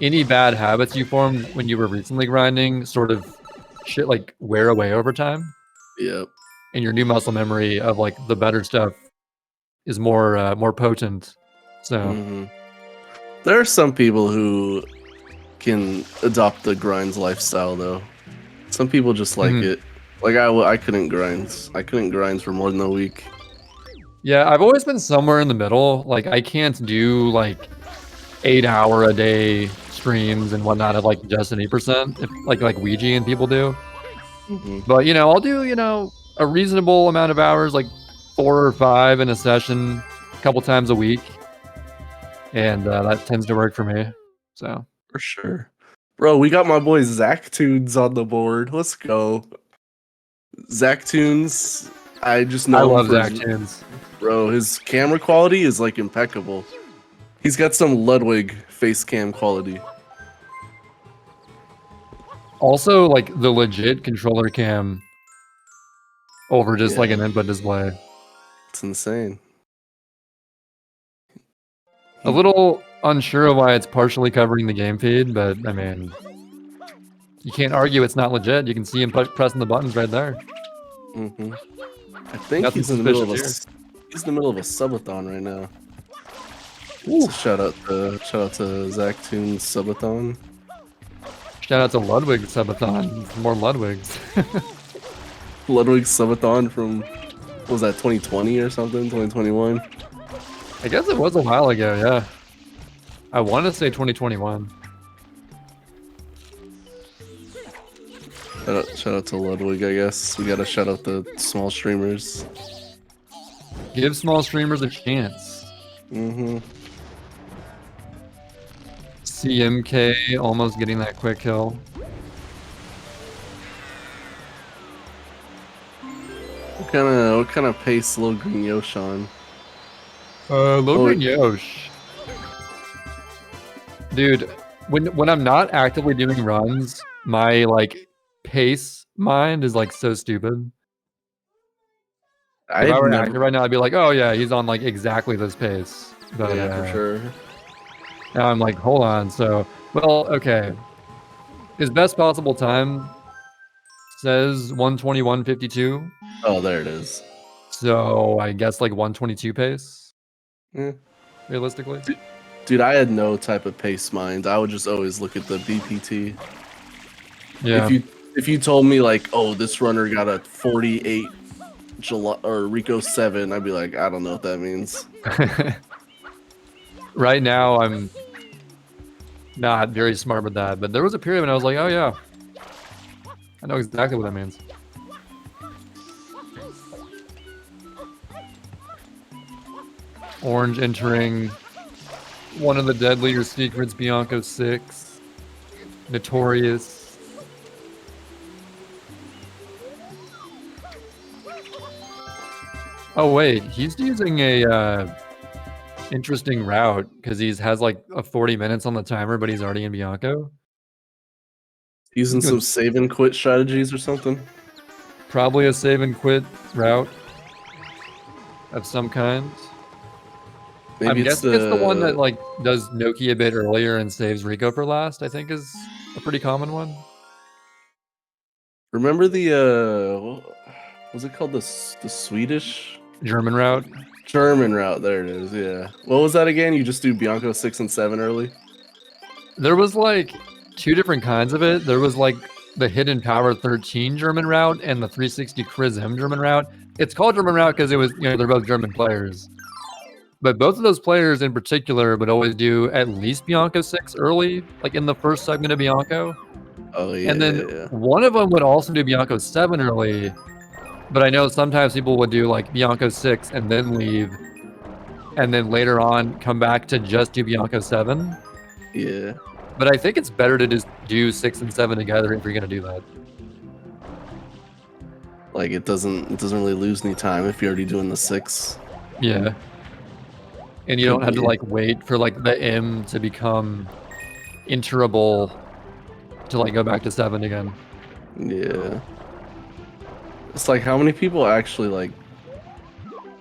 any bad habits you formed when you were recently grinding sort of shit like wear away over time. Yep. And your new muscle memory of like the better stuff is more potent. So there are some people who can adopt the grinds lifestyle though. Some people just like it. Like I couldn't grind. I couldn't grind for more than a week. Yeah, I've always been somewhere in the middle. Like I can't do like 8-hour a day streams and whatnot at like just an 8%, like Ouija and people do. But I'll do a reasonable amount of hours, like 4 or 5 in a session, a couple times a week, and that tends to work for me. So for sure, bro. We got my boy Zach Tunes on the board. Let's go, Zach Tunes. I just know. I love Zach Tunes, bro. His camera quality is like impeccable. He's got some Ludwig face cam quality. Also, like the legit controller cam over just like an input display. It's insane. A little unsure of why it's partially covering the game feed, but I mean, you can't argue it's not legit. You can see him pressing the buttons right there. I think he's in the middle of a subathon right now. So shout out to Zach Tunes subathon. Shout out to Ludwig subathon. More Ludwigs. Ludwig subathon from, what was that, 2020 or something? 2021? I guess it was a while ago, yeah. I want to say 2021. Shout out to Ludwig, I guess. We gotta shout out the small streamers. Give small streamers a chance. CMK almost getting that quick kill. What kind of pace Low Green Yosh on? Low Green Yosh. Dude, when I'm not actively doing runs, my like pace mind is like so stupid. If I were active right now, I'd be like, oh yeah, he's on like exactly this pace. But, yeah, for sure. Now I'm like, hold on. So, well, okay. His best possible time says 121.52. Oh, there it is. So I guess like 122 pace. Realistically. Dude, I had no type of pace mind. I would just always look at the BPT. Yeah. If you told me like, oh, this runner got a 48 or Rico 7, I'd be like, I don't know what that means. Right now, not very smart with that, but there was a period when I was like, oh yeah, I know exactly what that means. Orange entering one of the deadlier secrets, Bianco 6. Notorious. Oh wait, he's using a interesting route because he has like a 40 minutes on the timer, but he's already in Bianco. Using some save and quit strategies or something. Probably a save and quit route of some kind. Maybe I'm it's guessing it's the one that like does Noki a bit earlier and saves Rico for last. I think is a pretty common one. Remember the what was it called, the Swedish German route? German route. There it is. Yeah. What was that again? You just do Bianco 6 and 7 early. There was like 2 different kinds of it. There was like the Hidden Power 13 German route and the 360 Chris M German route. It's called German route because it was, you know, they're both German players. But both of those players in particular would always do at least Bianco 6 early, like in the first segment of Bianco. Oh yeah. And then one of them would also do Bianco 7 early. But I know sometimes people would do like Bianco 6 and then leave. And then later on come back to just do Bianco 7. Yeah. But I think it's better to just do 6 and 7 together if you're gonna do that. Like it doesn't really lose any time if you're already doing the 6. Yeah. And you don't have to like wait for like the M to become enterable to like go back to 7 again. Yeah. It's like how many people actually like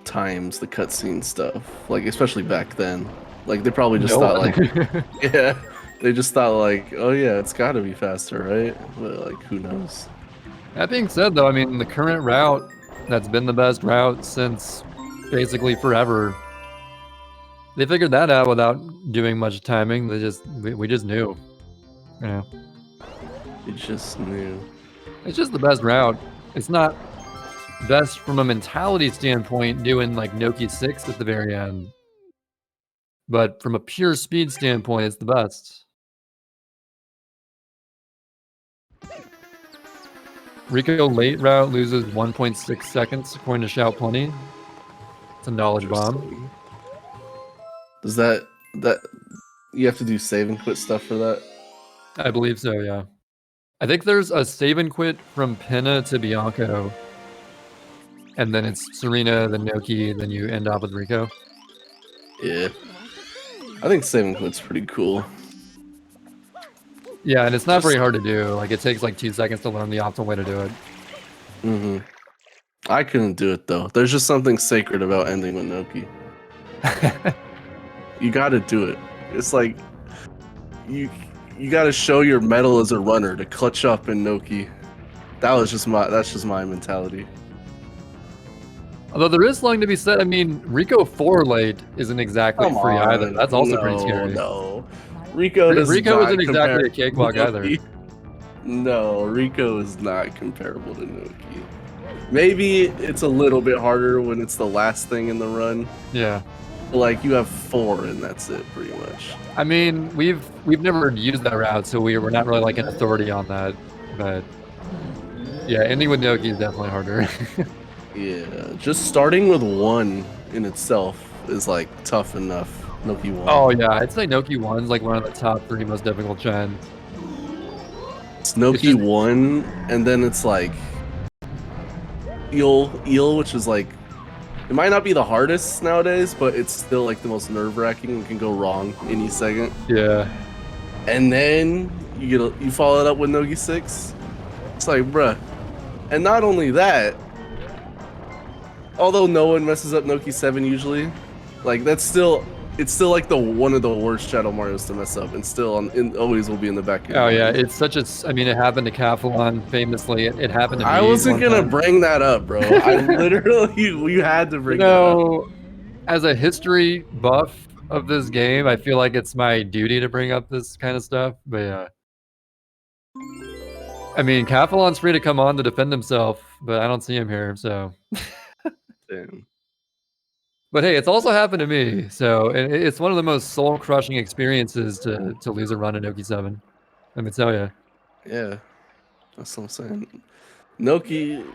times the cutscene stuff? Like especially back then. Like they probably just thought like yeah. They just thought like, oh yeah, it's gotta be faster, right? But like who knows? That being said though, I mean the current route that's been the best route since basically forever. They figured that out without doing much timing. We just knew. You know. We just knew. It's just the best route. It's not best from a mentality standpoint doing like Noki 6 at the very end. But from a pure speed standpoint, it's the best. Rico late route loses 1.6 seconds according to Shout Plenty. It's a knowledge bomb. Does that you have to do save and quit stuff for that? I believe so, yeah. I think there's a save and quit from Pinna to Bianco. And then it's Serena, then Noki, then you end up with Rico. Yeah. I think save and quit's pretty cool. Yeah, and it's not very hard to do. Like it takes like 2 seconds to learn the optimal way to do it. Mm-hmm. I couldn't do it though. There's just something sacred about ending with Noki. You gotta do it. It's like you gotta show your mettle as a runner to clutch up in Noki. That's just my mentality. Although there is something to be said. I mean, Rico 4 late isn't exactly free either. That's also pretty scary. No, Rico isn't exactly a cakewalk either. No, Rico is not comparable to Noki. Maybe it's a little bit harder when it's the last thing in the run. Yeah. Like you have 4 and that's it pretty much. I mean, we've never used that route, so we're not really like an authority on that. But yeah, ending with Noki is definitely harder. Yeah, just starting with 1 in itself is like tough enough. Noki 1. Oh yeah, I'd say Noki 1's like one of the top 3 most difficult gens. It's Noki 1, and then it's like Eel, which is like it might not be the hardest nowadays, but it's still like the most nerve-wracking and can go wrong any second. Yeah. And then you follow it up with Noki 6. It's like, bruh. And not only that, although no one messes up Noki 7 usually, like it's still like one of the worst Shadow Marios to mess up, and still always will be in the back end. Oh yeah, it's such a. I mean, it happened to Cathlon famously. It happened to me. I wasn't gonna bring that up, bro. I literally, you had to bring that up. As a history buff of this game, I feel like it's my duty to bring up this kind of stuff. But yeah. I mean, Cathlon's free to come on to defend himself, but I don't see him here, so. Damn. But hey, it's also happened to me. So it's one of the most soul-crushing experiences to lose a run in Noki 7. Let me tell you. Yeah, that's what I'm saying. Noki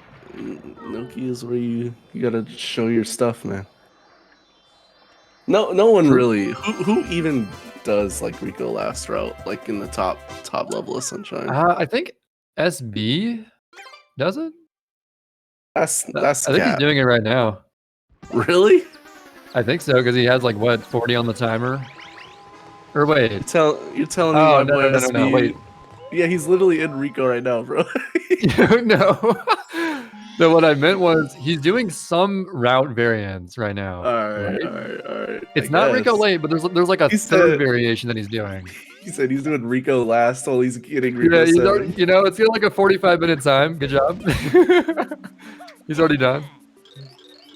is where you gotta show your stuff, man. No one really. Who even does like Rico last route like in the top level of Sunshine? I think SB does it. That's I think he's cap. doing it right now. Really? I think so because he has like what 40 on the timer. Or wait, you're telling me oh, my no, boy no, SB. wait. Yeah, he's literally in Rico right now, bro. No. No, what I meant was he's doing some route variants right now. All right. It's not Rico late, but there's like a third variation that he's doing. He said he's doing Rico last while he's getting Rico Yeah, he's 7. already, it's like a 45-minute time. Good job. He's already done.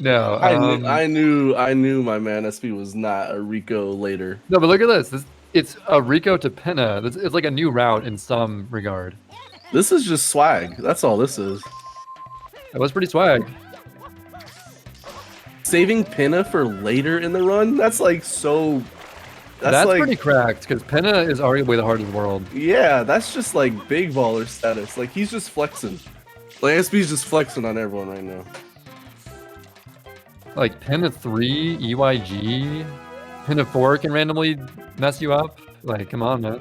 No, I knew my man SB was not a Rico later. No, but look at this. It's a Rico to Penna. It's like a new route in some regard. This is just swag. That's all this is. That was pretty swag. Saving Penna for later in the run? That's like so... That's like, pretty cracked, because Penna is arguably the hardest in the world. Yeah, that's just like big baller status. Like, he's just flexing. Like, SB's just flexing on everyone right now. Like, Penna 3, EYG, Penna 4 can randomly mess you up. Like, come on, man.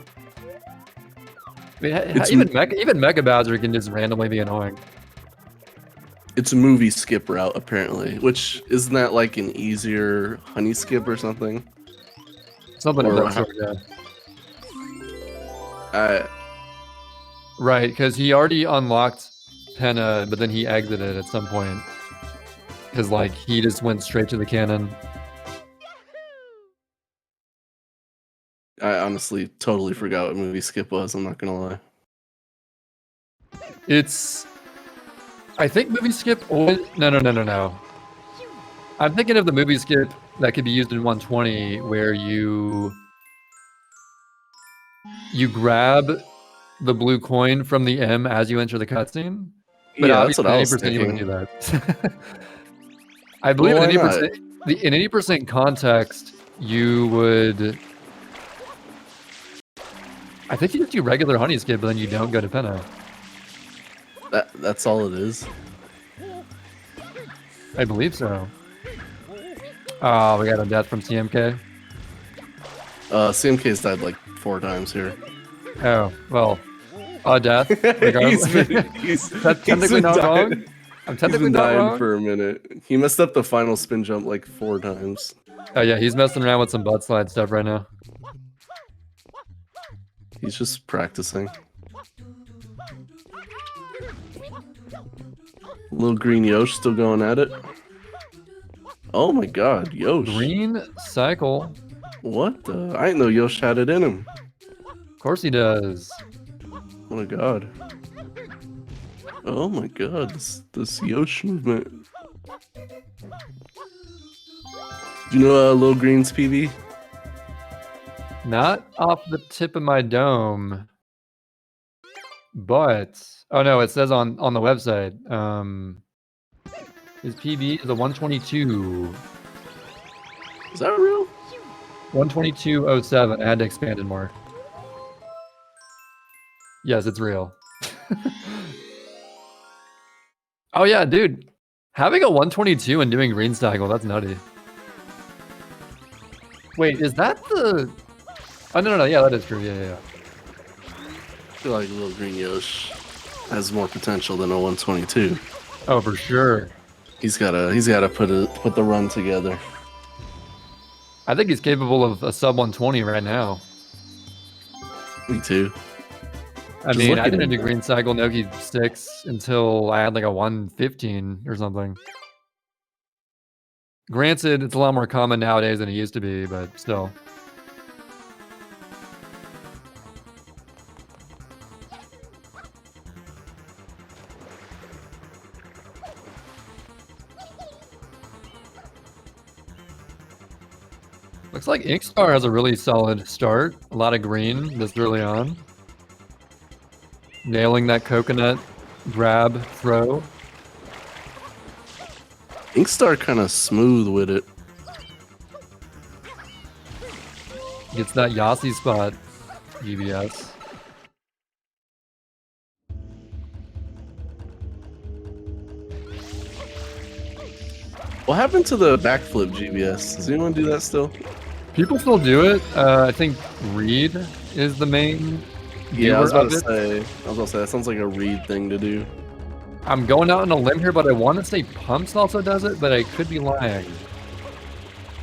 I mean, even Mega Bowser can just randomly be annoying. It's a movie skip route, apparently. Which, isn't that like an easier honey skip or something? Something of that sort, yeah. Right, because he already unlocked Penna, but then he exited at some point. Because, like, he just went straight to the cannon. I honestly totally forgot what movie skip was, I'm not gonna lie. It's... I think movie skip... No. I'm thinking of the movie skip that could be used in 120, where you grab the blue coin from the M as you enter the cutscene. But yeah, that's what I was 80% thinking. You wouldn't do that. I believe in 80% context, you would... I think you just do regular honey skip, but then you don't go to Penna. That's all it is? I believe so. Oh, we got a death from CMK. CMK's died like 4 times here. Oh, well, a death. he's technically not wrong. I'm technically been not dying wrong. for a minute. He messed up the final spin jump like 4 times. Oh yeah, he's messing around with some butt slide stuff right now. He's just practicing. Little green Yosh still going at it. Oh my god, Yosh. Green cycle. What the? I didn't know Yosh had it in him. Of course he does. Oh my god. Oh my god, this Yosh movement. Do you know Lil Green's PV? Not off the tip of my dome. But oh no, it says on the website. His PB is a 122. Is that real? 122.07. I had to expand it more. Yes, it's real. Oh yeah, dude. Having a 122 and doing green cycle, that's nutty. Wait, is that the... Oh, no, yeah, that is true, yeah. I feel like Lil Green Yosh has more potential than a 122. Oh, for sure. He's gotta put the run together. I think he's capable of a sub 120 right now. Me too. I mean, I didn't do green cycle Noki 6 until I had like a 115 or something. Granted, it's a lot more common nowadays than it used to be, but still. Looks like Inkstar has a really solid start. A lot of green this early on. Nailing that coconut grab throw. Inkstar kind of smooth with it. Gets that Yasi spot, GBS. What happened to the backflip GBS? Does anyone do that still? People still do it. I think Reed is the main. Yeah, I was doer about of to it. say. That sounds like a Reed thing to do. I'm going out on a limb here, but I want to say Pumps also does it, but I could be lying.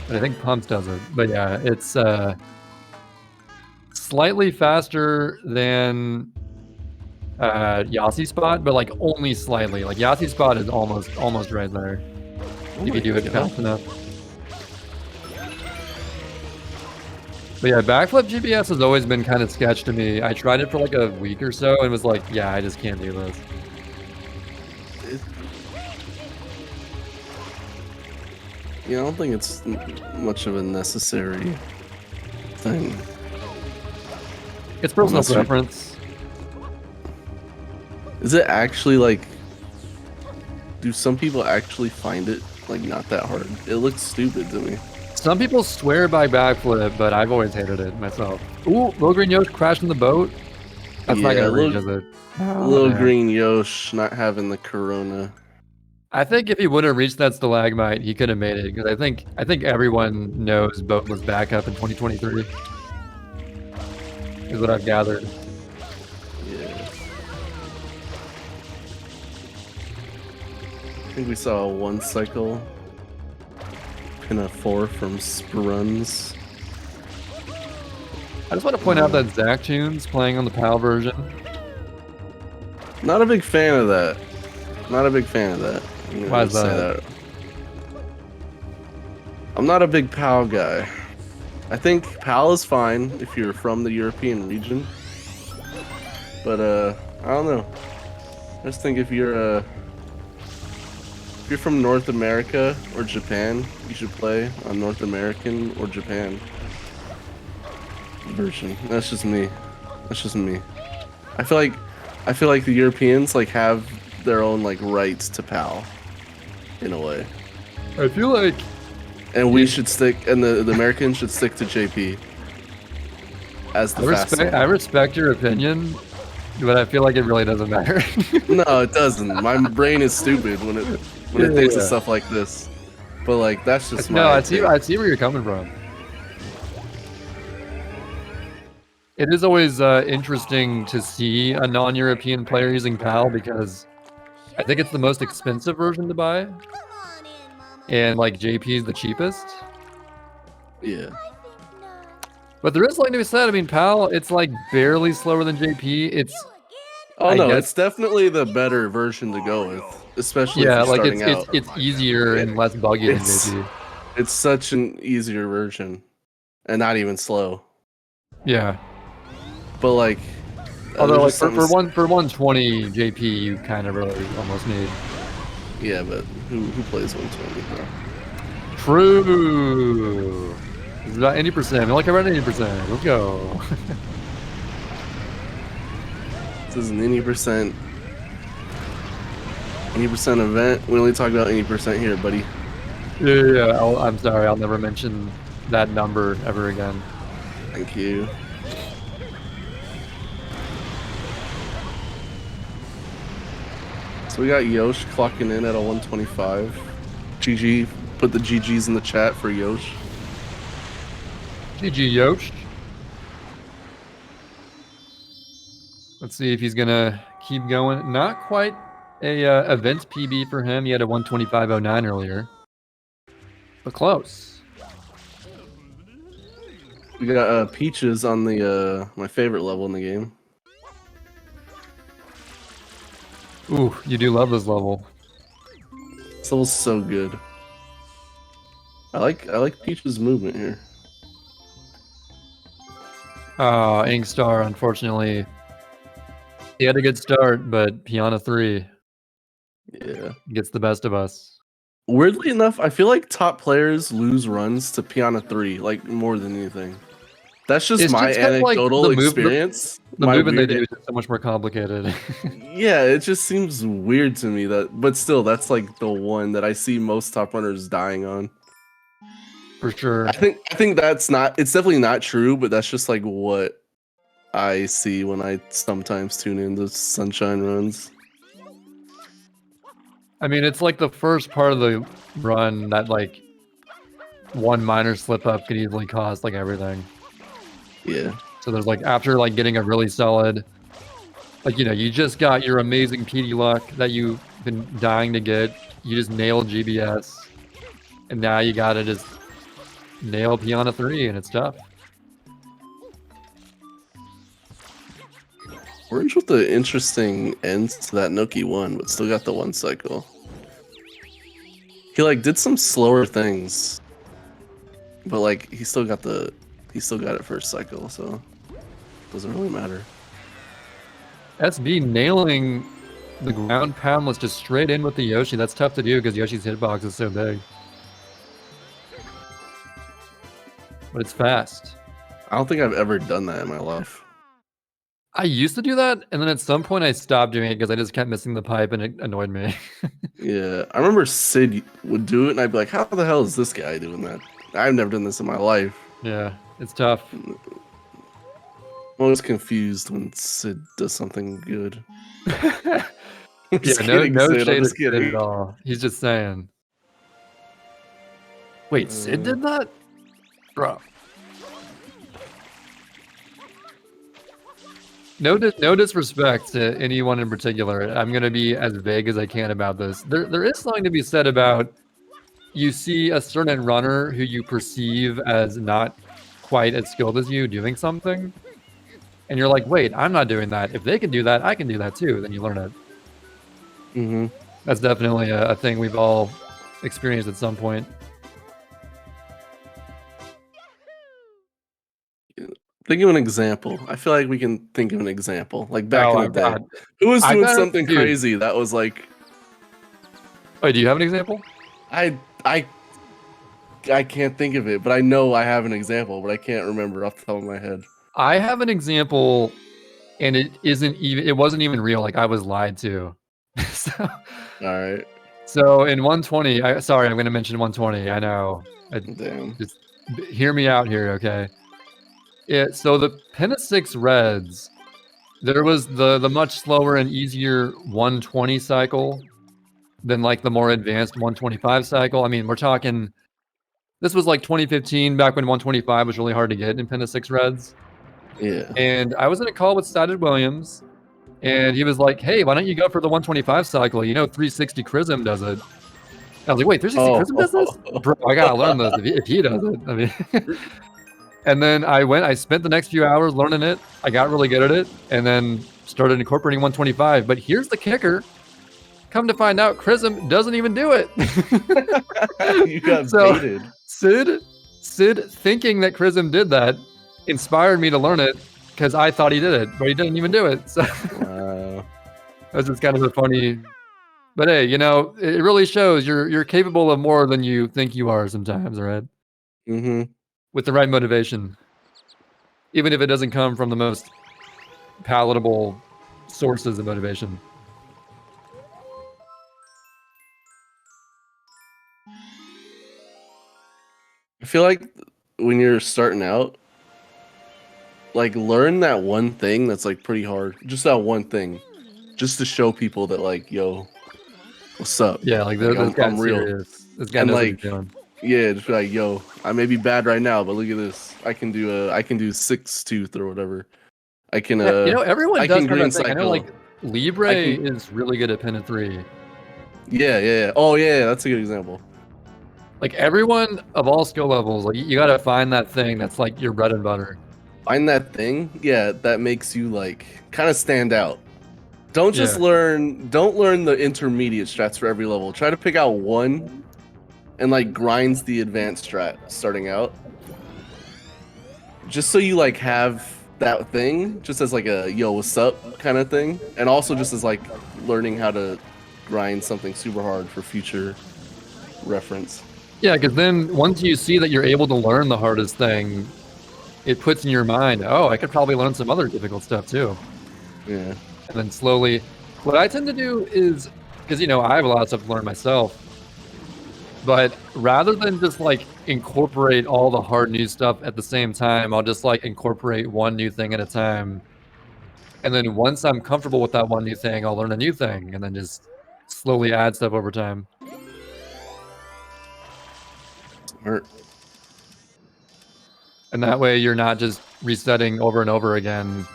But I think Pumps does it. But yeah, it's slightly faster than Yasi spot, but like only slightly. Like Yasi spot is almost right there. If you do it fast enough. But yeah, backflip GPS has always been kind of sketch to me. I tried it for like a week or so and was like, yeah, I just can't do this. Yeah, I don't think it's much of a necessary thing. It's personal preference. Is it actually like... Do some people actually find it like not that hard? It looks stupid to me. Some people swear by backflip, but I've always hated it myself. Ooh, Little Green Yosh crashed in the boat. That's not gonna reach, is it? Little Green Yosh not having the corona. I think if he would have reached that stalagmite, he could have made it. Because I think everyone knows boat was back up in 2023. Is what I've gathered. Yeah. I think we saw a 1 cycle. Pin a 4 from Spruns. I just want to point out that Zach Tunes playing on the PAL version. Not a big fan of that. Not a big fan of that. Why is that? I'm not a big PAL guy. I think PAL is fine if you're from the European region. But I don't know. I just think if you're from North America or Japan, you should play on North American or Japan version. That's just me. That's just me. I feel like the Europeans like have their own like rights to PAL in a way. I feel like and we should stick and the Americans should stick to JP as the fast one. I respect your opinion, but I feel like it really doesn't matter. No, it doesn't. My brain is stupid when it thinks of stuff like this. But like that's just my I see where you're coming from. It is always interesting to see a non-European player using PAL because I think it's the most expensive version to buy. And like JP is the cheapest. Yeah. But there is something to be said. I mean, PAL, it's like barely slower than JP. It's definitely the better version to go with, especially if you're starting out. It's easier and less buggy than JP. It's such an easier version, and not even slow. Yeah. But like, although like for 120 JP, you kind of really almost need. Yeah, but who plays 120, bro? True. It's about 80%. We like around 80%. Let's go. This is an 80% event. We only talk about 80% here, buddy. Yeah. I'm sorry. I'll never mention that number ever again. Thank you. So we got Yosh clocking in at a 125. GG, put the GGs in the chat for Yosh. GG Yosh. Let's see if he's gonna keep going. Not quite a event PB for him. He had a 125.09 earlier, but close. We got Peaches on the my favorite level in the game. Ooh, you do love this level. This level's so good. I like Peach's movement here. Inkstar, unfortunately, he had a good start, but Piana 3 gets the best of us. Weirdly enough, I feel like top players lose runs to Piana 3, like more than anything. That's just my anecdotal experience. The movement they do is so much more complicated. Yeah, it just seems weird to me but still, that's like the one that I see most top runners dying on. For sure. I think that's not. It's definitely not true, but that's just like what I see when I sometimes tune into Sunshine runs. I mean, it's like the first part of the run that like one minor slip up could easily cost like everything. Yeah. So there's like after like getting a really solid, like you just got your amazing PD luck that you've been dying to get. You just nailed GBS, and now you gotta just nail Piana 3, and it's tough. Orange with the interesting ends to that Noki 1, but still got the 1 cycle. He like did some slower things, but like he still got it first cycle, so doesn't really matter. SB nailing the ground poundless just straight in with the Yoshi. That's tough to do because Yoshi's hitbox is so big. But it's fast. I don't think I've ever done that in my life. I used to do that, and then at some point I stopped doing it because I just kept missing the pipe and it annoyed me. Yeah, I remember Sid would do it, and I'd be like, how the hell is this guy doing that? I've never done this in my life. Yeah, it's tough. I'm always confused when Sid does something good. Yeah, kidding, no Sid, I'm shade just at Sid kidding. at all. He's just saying. Wait, Sid did that? Bro. No disrespect to anyone in particular. I'm going to be as vague as I can about this. There is something to be said about you see a certain runner who you perceive as not quite as skilled as you doing something, and you're like, wait, I'm not doing that. If they can do that, I can do that too. Then you learn it. Mm-hmm. That's definitely a thing we've all experienced at some point. Think of an example. I feel like we can think of an example. Like back in the day. God. Who was I doing got- something dude. crazy that was like... Wait, do you have an example? I can't think of it, but I know I have an example, but I can't remember off the top of my head. I have an example, and it wasn't even real. Like I was lied to. So, all right. So in 120, sorry, I'm going to mention 120. I know. Damn. Just hear me out here, okay? Yeah. So the Pena 6 Reds, there was the much slower and easier 120 cycle than like the more advanced 125 cycle. I mean, we're talking. This was like 2015, back when 125 was really hard to get in Pena 6 Reds. Yeah. And I was in a call with Sided Williams, and he was like, hey, why don't you go for the 125 cycle? 360 Chrism does it. I was like, wait, 360 Chrism does this? Bro, I gotta learn this if he does it. I mean, and then I spent the next few hours learning it. I got really good at it, and then started incorporating 125. But here's the kicker. Come to find out, Chrism doesn't even do it. You got baited. Sid thinking that Chrism did that inspired me to learn it because I thought he did it, but he didn't even do it. So that's just kind of a funny. But hey, it really shows you're capable of more than you think you are sometimes, right? Mm-hmm. With the right motivation, even if it doesn't come from the most palatable sources of motivation. I feel like when you're starting out, like learn that one thing that's like pretty hard. Just that one thing. Just to show people that like, yo, what's up? Yeah, like this guy's real. serious. This guy and knows like, what he's doing. Yeah, just be like, yo, I may be bad right now, but look at this. I can do 6 tooth or whatever. I can everyone I does can have green that thing. I know cycle. like Libre is really good at Pena 3. Yeah. Oh yeah, that's a good example. Like everyone of all skill levels, like you gotta find that thing that's like your bread and butter. Find that thing, yeah, that makes you like kind of stand out. Don't just learn the intermediate strats for every level. Try to pick out one and like grinds the advanced strat starting out. Just so you like have that thing just as like a yo, what's up kind of thing. And also just as like learning how to grind something super hard for future reference. Yeah, because then once you see that you're able to learn the hardest thing, it puts in your mind, oh, I could probably learn some other difficult stuff too. Yeah. And then slowly, what I tend to do is, because I have a lot of stuff to learn myself, But rather than just like incorporate all the hard new stuff at the same time, I'll just like incorporate one new thing at a time. And then once I'm comfortable with that one new thing, I'll learn a new thing and then just slowly add stuff over time. Smart. And that way you're not just resetting over and over again.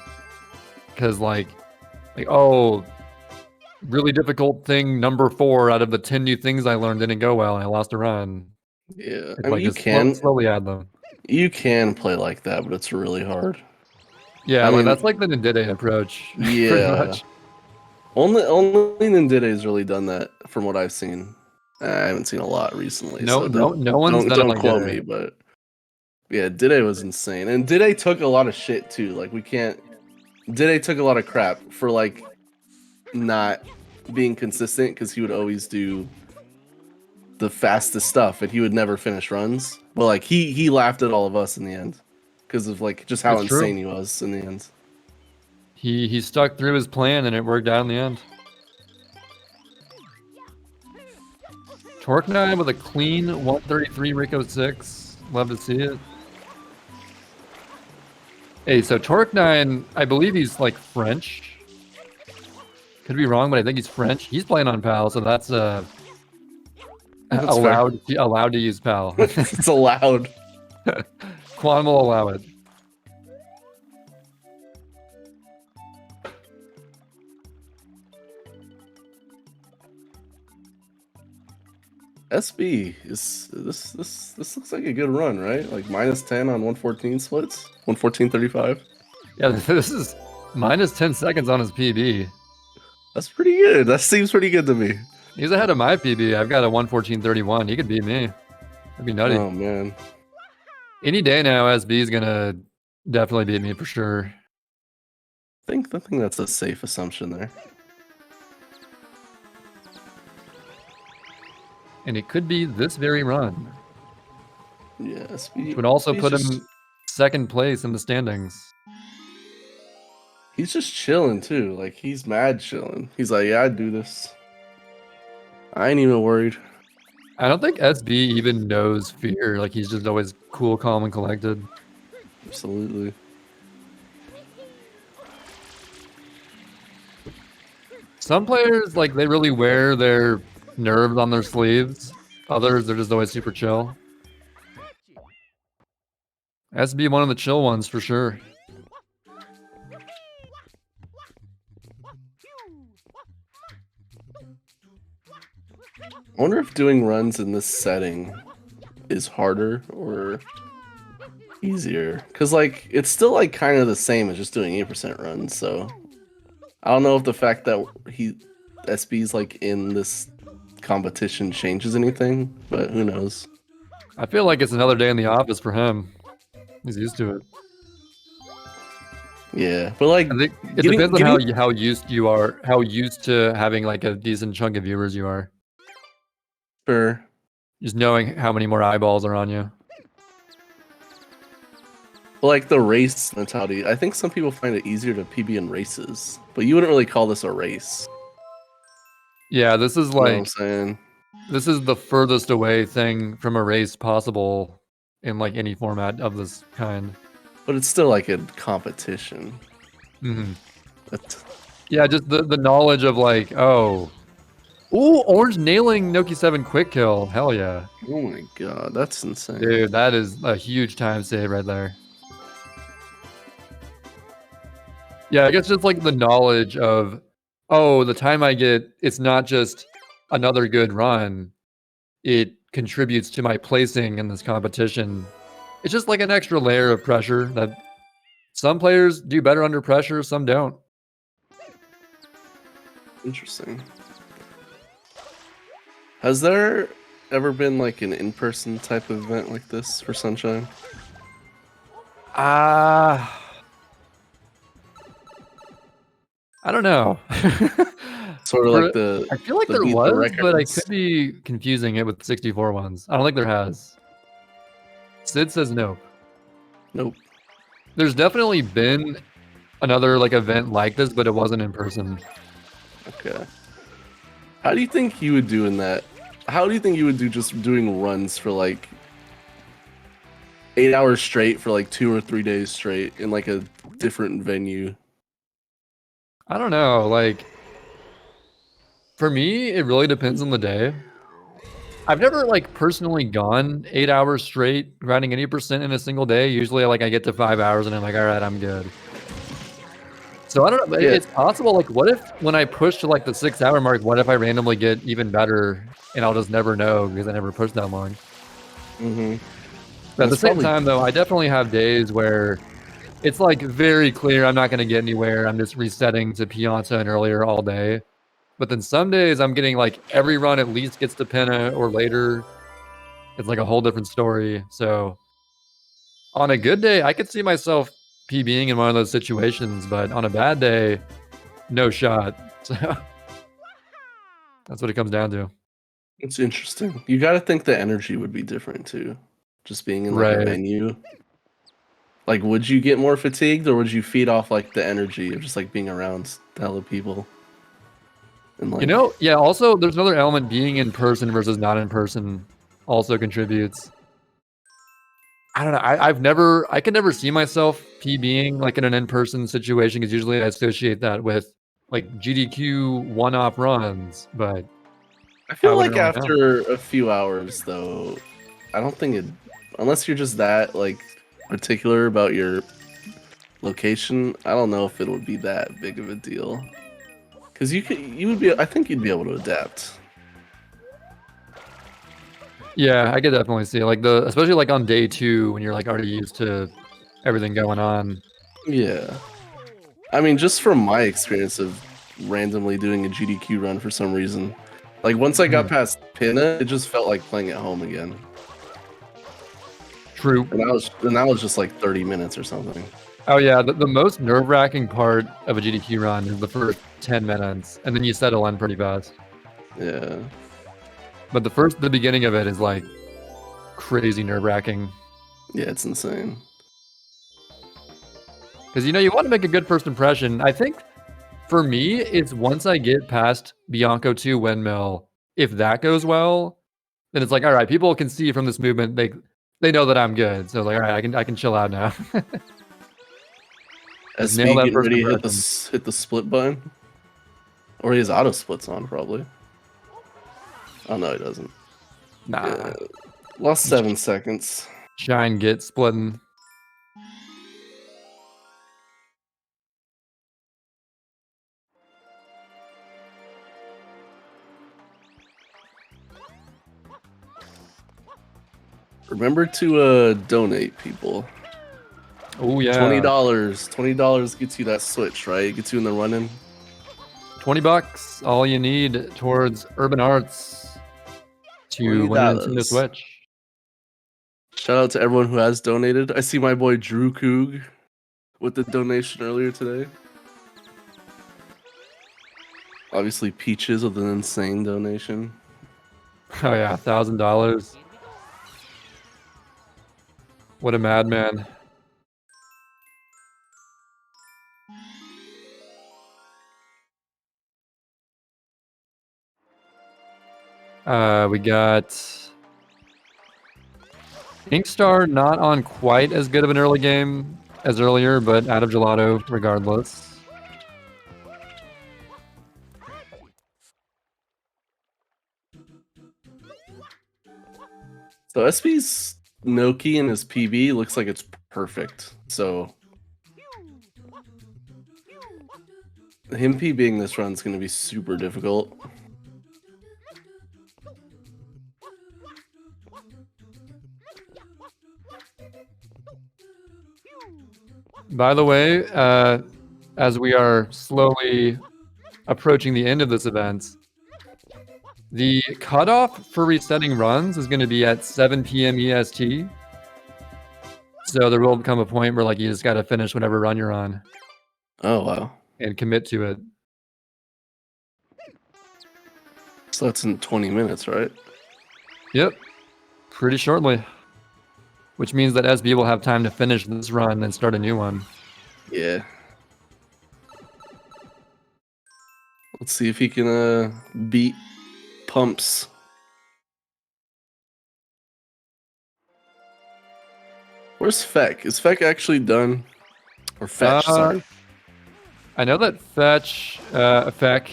Because like, oh, really difficult thing number 4 out of the 10 new things I learned didn't go well and I lost a run. Yeah, It's I mean, like you just can slowly add them. You can play like that, but it's really hard. Yeah, I like mean, that's like the Nindide approach. Pretty Yeah. much. Only Nindide's really done that from what I've seen. I haven't seen a lot recently, No, so no one's done it don't like quote Dide. me, but yeah, Dide was insane, and Dide took a lot of shit too. Like Dide took a lot of crap for like not being consistent because he would always do the fastest stuff and he would never finish runs. But like he laughed at all of us in the end because of like just how That's true. insane he was in the end. He stuck through his plan and it worked out in the end. Torque9 with a clean 133 Rico 6. Love to see it. Hey, so Torque9, I believe he's like French. Could be wrong, but I think he's French. He's playing on PAL, so that's That's allowed to use PAL. It's allowed. Quan will allow it. SB is this looks like a good run, right? Like -10 on 114 splits, 114.35. Yeah, this is -10 seconds on his PB. That's pretty good. That seems pretty good to me. He's ahead of my PB. I've got a 114.31. He could beat me. That'd be nutty. Oh man. Any day now, SB is gonna definitely beat me for sure. I think that's a safe assumption there. And it could be this very run. Yeah, SB Which would also SB's put just- him second place in the standings. He's just chilling too. Like he's mad chilling. He's like, yeah, I'd do this. I ain't even worried. I don't think SB even knows fear. Like he's just always cool, calm, and collected. Absolutely. Some players, like, they really wear their nerves on their sleeves. Others, they're just always super chill. SB one of the chill ones for sure. I wonder if doing runs in this setting is harder or easier. Cause like it's still like kind of the same as just doing 8% runs, so I don't know if the fact that SB's like in this competition changes anything, but who knows. I feel like it's another day in the office for him. He's used to it. Yeah, but like I think it depends on how used you are, how used to having like a decent chunk of viewers you are. Sure. Just knowing how many more eyeballs are on you. Like the race mentality, I think some people find it easier to PB in races, but you wouldn't really call this a race. Yeah, this is You know what I'm like saying? this is the furthest away thing from a race possible in like any format of this kind. But it's still like a competition. Mm-hmm. But Yeah, just the knowledge of like, oh, ooh, Orange nailing Noki 7 quick kill. Hell yeah. oh my god, that's insane. Dude, that is a huge time save right there. Yeah, I guess just like the knowledge of, oh, the time I get, it's not just another good run. It contributes to my placing in this competition. It's just like an extra layer of pressure that some players do better under pressure, some don't. Interesting. Has there ever been like an in-person type of event like this for Sunshine? I don't know. Sort of like the. I feel like the there beat the was, record but I ones. could be confusing it with 64 ones. I don't think there has. Sid says no. Nope. There's definitely been another like event like this, but it wasn't in person. Okay. How do you think you would do in that how do you think you would do just doing runs for like 8 hours straight for like 2 or 3 days straight in like a different venue? I don't know. Like, for me, it really depends on the day. I've never like personally gone 8 hours straight grinding any percent in a single day. Usually, like I get to 5 hours and I'm like, all right, I'm good. So I don't know. Yeah. It's possible. Like, what if when I push to like the 6 hour mark, what if I randomly get even better and I'll just never know because I never pushed that long? Mm-hmm. But at the same time, though, I definitely have days where it's like very clear I'm not going to get anywhere. I'm just resetting to Pianta and earlier all day. But then some days I'm getting like every run at least gets to Penna or later. It's like a whole different story. So on a good day, I could see myself PBing in one of those situations, but on a bad day, no shot. So that's what it comes down to. It's interesting. You got to think the energy would be different too. Just being in like a Right. venue. Like, would you get more fatigued, or would you feed off like the energy of just like being around hella people? And like, You know, yeah, also there's another element, being in person versus not in person also contributes. I don't know. I can never see myself PBing like in an in-person situation because usually I associate that with like GDQ one-off runs, but I feel like wouldn't really know. after a few hours though, I don't think it, unless you're just that like particular about your location, I don't know if it would be that big of a deal. Because you would be, I think you'd be able to adapt. Yeah, I could definitely see like especially like on day 2 when you're like already used to everything going on. Yeah. I mean, just from my experience of randomly doing a GDQ run for some reason, like once I got past Pinna, it just felt like playing at home again. True. And that was just like 30 minutes or something. Oh yeah, the most nerve-wracking part of a GDQ run is the first 10 minutes, and then you settle in pretty fast. Yeah. But the beginning of it is like crazy nerve-wracking. Yeah, it's insane. Because, you know, you want to make a good first impression. I think, for me, it's once I get past Bianco 2 Windmill, if that goes well, then it's like, all right, people can see from this movement, they know that I'm good. So, like, all right, I can chill out now. SB getting ready to hit the split button? Or he has auto splits on, probably. Oh, no, he doesn't. Nah. Yeah. Lost 7 seconds. Shine get splitting. Remember to donate, people. Oh yeah. $20 gets you that switch, right? Gets you in the running. $20, all you need towards Urban Arts to win a Nintendo Switch. Shout out to everyone who has donated. I see my boy Drew Coog with the donation earlier today. Obviously, Peaches with an insane donation. Oh yeah, $1,000. What a madman. We got Inkstar, not on quite as good of an early game as earlier, but out of Gelato regardless. So SB's Noki and his PB looks like it's perfect. So him PBing this run is going to be super difficult. By the way, as we are slowly approaching the end of this event, the cutoff for resetting runs is going to be at 7 p.m. EST. So there will come a point where like you just got to finish whatever run you're on. Oh, wow. And commit to it. So that's in 20 minutes, right? Yep. Pretty shortly. Which means that SB will have time to finish this run and start a new one. Yeah. Let's see if he can beat Pumps. Where's Feck? Is Feck actually done? Or Fetch, sorry. I know that Feck,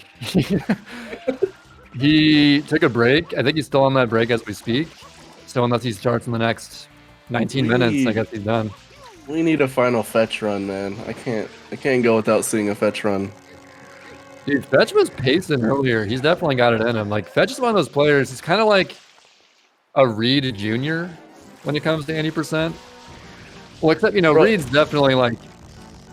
he took a break. I think he's still on that break as we speak. So unless he starts in the next 19 minutes, I guess he's done. We need a final Fetch run, man. I can't go without seeing a Fetch run. Dude, Fetch was pacing earlier. He's definitely got it in him. Like, Fetch is one of those players. He's kind of like a Reed Jr. when it comes to 80%. Well, except, you know, Reed's definitely like,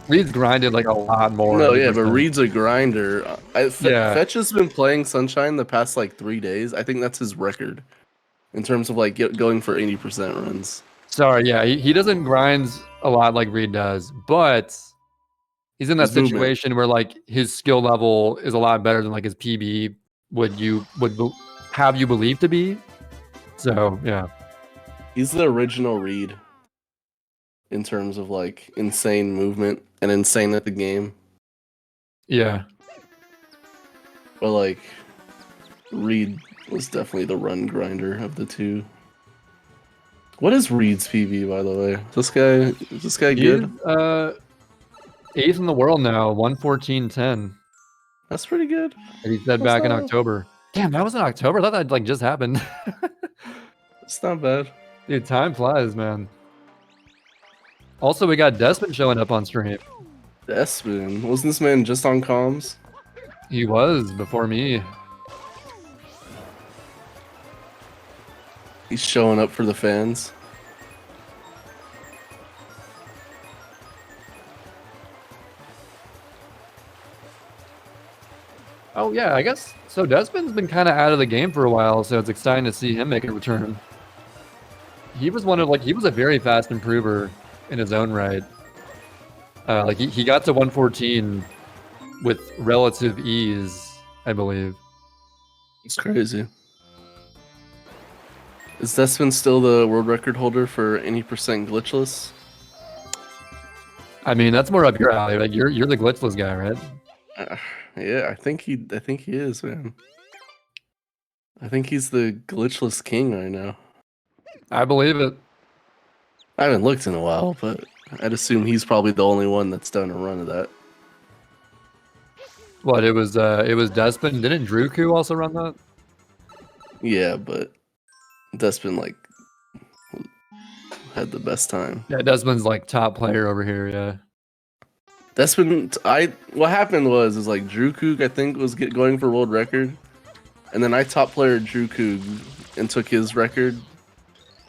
Reed's grinded like a lot more. No, yeah, but Reed's a grinder. Fetch has been playing Sunshine the past like 3 days. I think that's his record in terms of like going for 80% runs. Sorry, yeah, he doesn't grind a lot like Reed does, but he's in that situation where like his skill level is a lot better than like his PB would have you believe to be. So yeah, he's the original Reed in terms of like insane movement and insane at the game. Yeah, but like Reed was definitely the run grinder of the two. What is Reed's PB, by the way? Is this guy good? 8th in the world now, 114.10. That's pretty good. And he said back in October. Damn, that was in October? I thought that like just happened. It's not bad. Dude, time flies, man. Also, we got Desmond showing up on stream. Desmond? Wasn't this man just on comms? He was before me. He's showing up for the fans. Oh yeah, I guess so. Desmond's been kind of out of the game for a while, so it's exciting to see him make a return. He was he was a very fast improver in his own right. Like he got to 114 with relative ease, I believe. It's crazy. Is Desmond still the world record holder for 80% glitchless? I mean, that's more up your alley. Like you're the glitchless guy, right? Yeah, I think he is, man. I think he's the glitchless king right now. I believe it. I haven't looked in a while, but I'd assume he's probably the only one that's done a run of that. What, it was Desmond. Didn't Druku also run that? Yeah, but Desmond like had the best time. Yeah, Desmond's like top player over here, yeah. Desmond, what happened was like Drew Koog, I think, was going for world record, and then I top playered Drew Koog and took his record,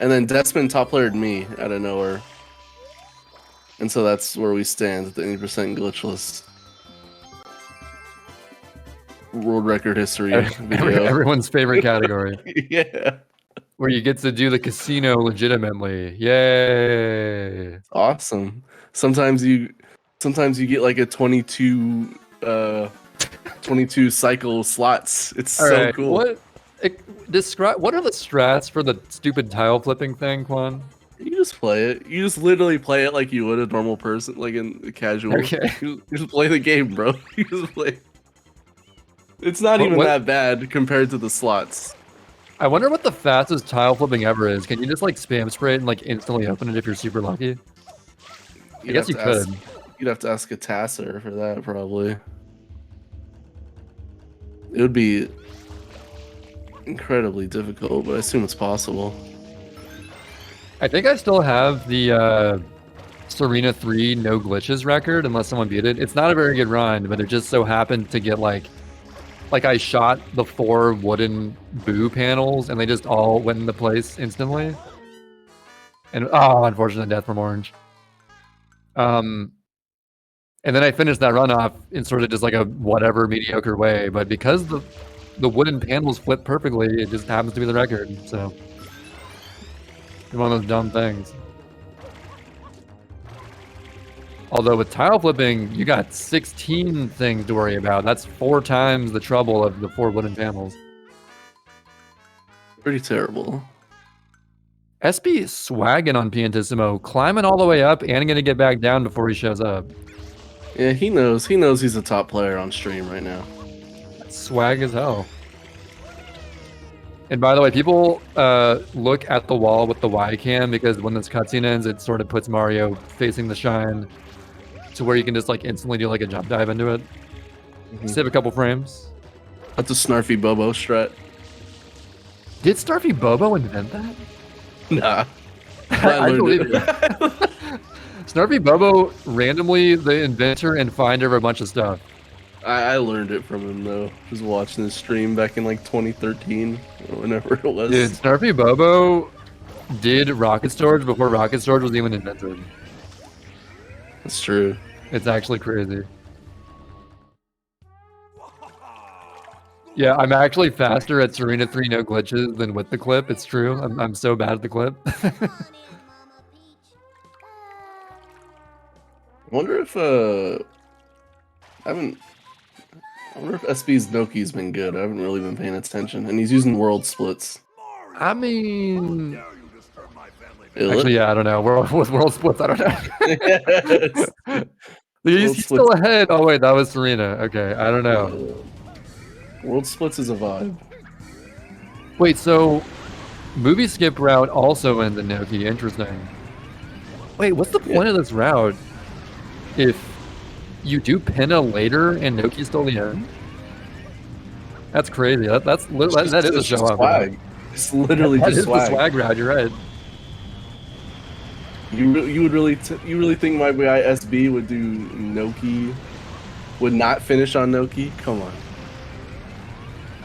and then Desmond top playered me out of nowhere, and so that's where we stand at the 80% glitchless world record history video. Everyone's favorite category. Yeah, where you get to do the casino legitimately. Yay! Awesome. Sometimes you get like a 22 cycle slots. It's so cool. What are the strats for the stupid tile flipping thing, Quan? You just play it. You just literally play it like you would a normal person, like in a casual. Okay. You just play the game, bro. You just play. It's not even that bad compared to the slots. I wonder what the fastest tile flipping ever is. Can you just like spam spray it and like instantly open it if you're super lucky? I guess you could. You'd have to ask a Tasser for that, probably. It would be incredibly difficult, but I assume it's possible. I think I still have the Serena 3 no glitches record, unless someone beat it. It's not a very good run, but it just so happened to get like I shot the 4 wooden boo panels, and they just all went into place instantly. And unfortunate death from Orange. And then I finished that run off in sort of just like a whatever mediocre way, but because the wooden panels flip perfectly, it just happens to be the record. So it's one of those dumb things. Although with tile flipping, you got 16 things to worry about. That's 4 times the trouble of the 4 wooden panels. Pretty terrible. SB swagging on Piantissimo, climbing all the way up and gonna get back down before he shows up. Yeah, he knows. He knows he's a top player on stream right now. Swag as hell. And by the way, people look at the wall with the Y cam because when this cutscene ends, it sort of puts Mario facing the shine to where you can just like instantly do like a jump dive into it. Save a couple frames. That's a Snarfy Bobo strat. Did Snarfy Bobo invent that? Nah. I believe it. Snarfy Bobo, randomly the inventor and finder of a bunch of stuff. I learned it from him though. I was watching his stream back in like 2013 or whenever it was. Dude, Snarfy Bobo did rocket storage before rocket storage was even invented. That's true. It's actually crazy. Yeah, I'm actually faster at Serena 3 no glitches than with the clip. It's true. I'm so bad at the clip. I wonder if I wonder if SB's Noki's been good. I haven't really been paying attention, and he's using world splits. I mean, Really? actually, yeah, I don't know. With world splits, I don't know. He's still ahead. Oh wait, that was Serena. Okay, I don't know. World splits is a vibe. Wait, so movie skip route also ends in Noki. Interesting. Wait, what's the point of this route? If you do Pinna later and Noki's still the end? That's crazy. That is a show up. Swag. It's literally just swag. The swag route. You're right. You would really think my guy SB would do Noki, would not finish on Noki? Come on.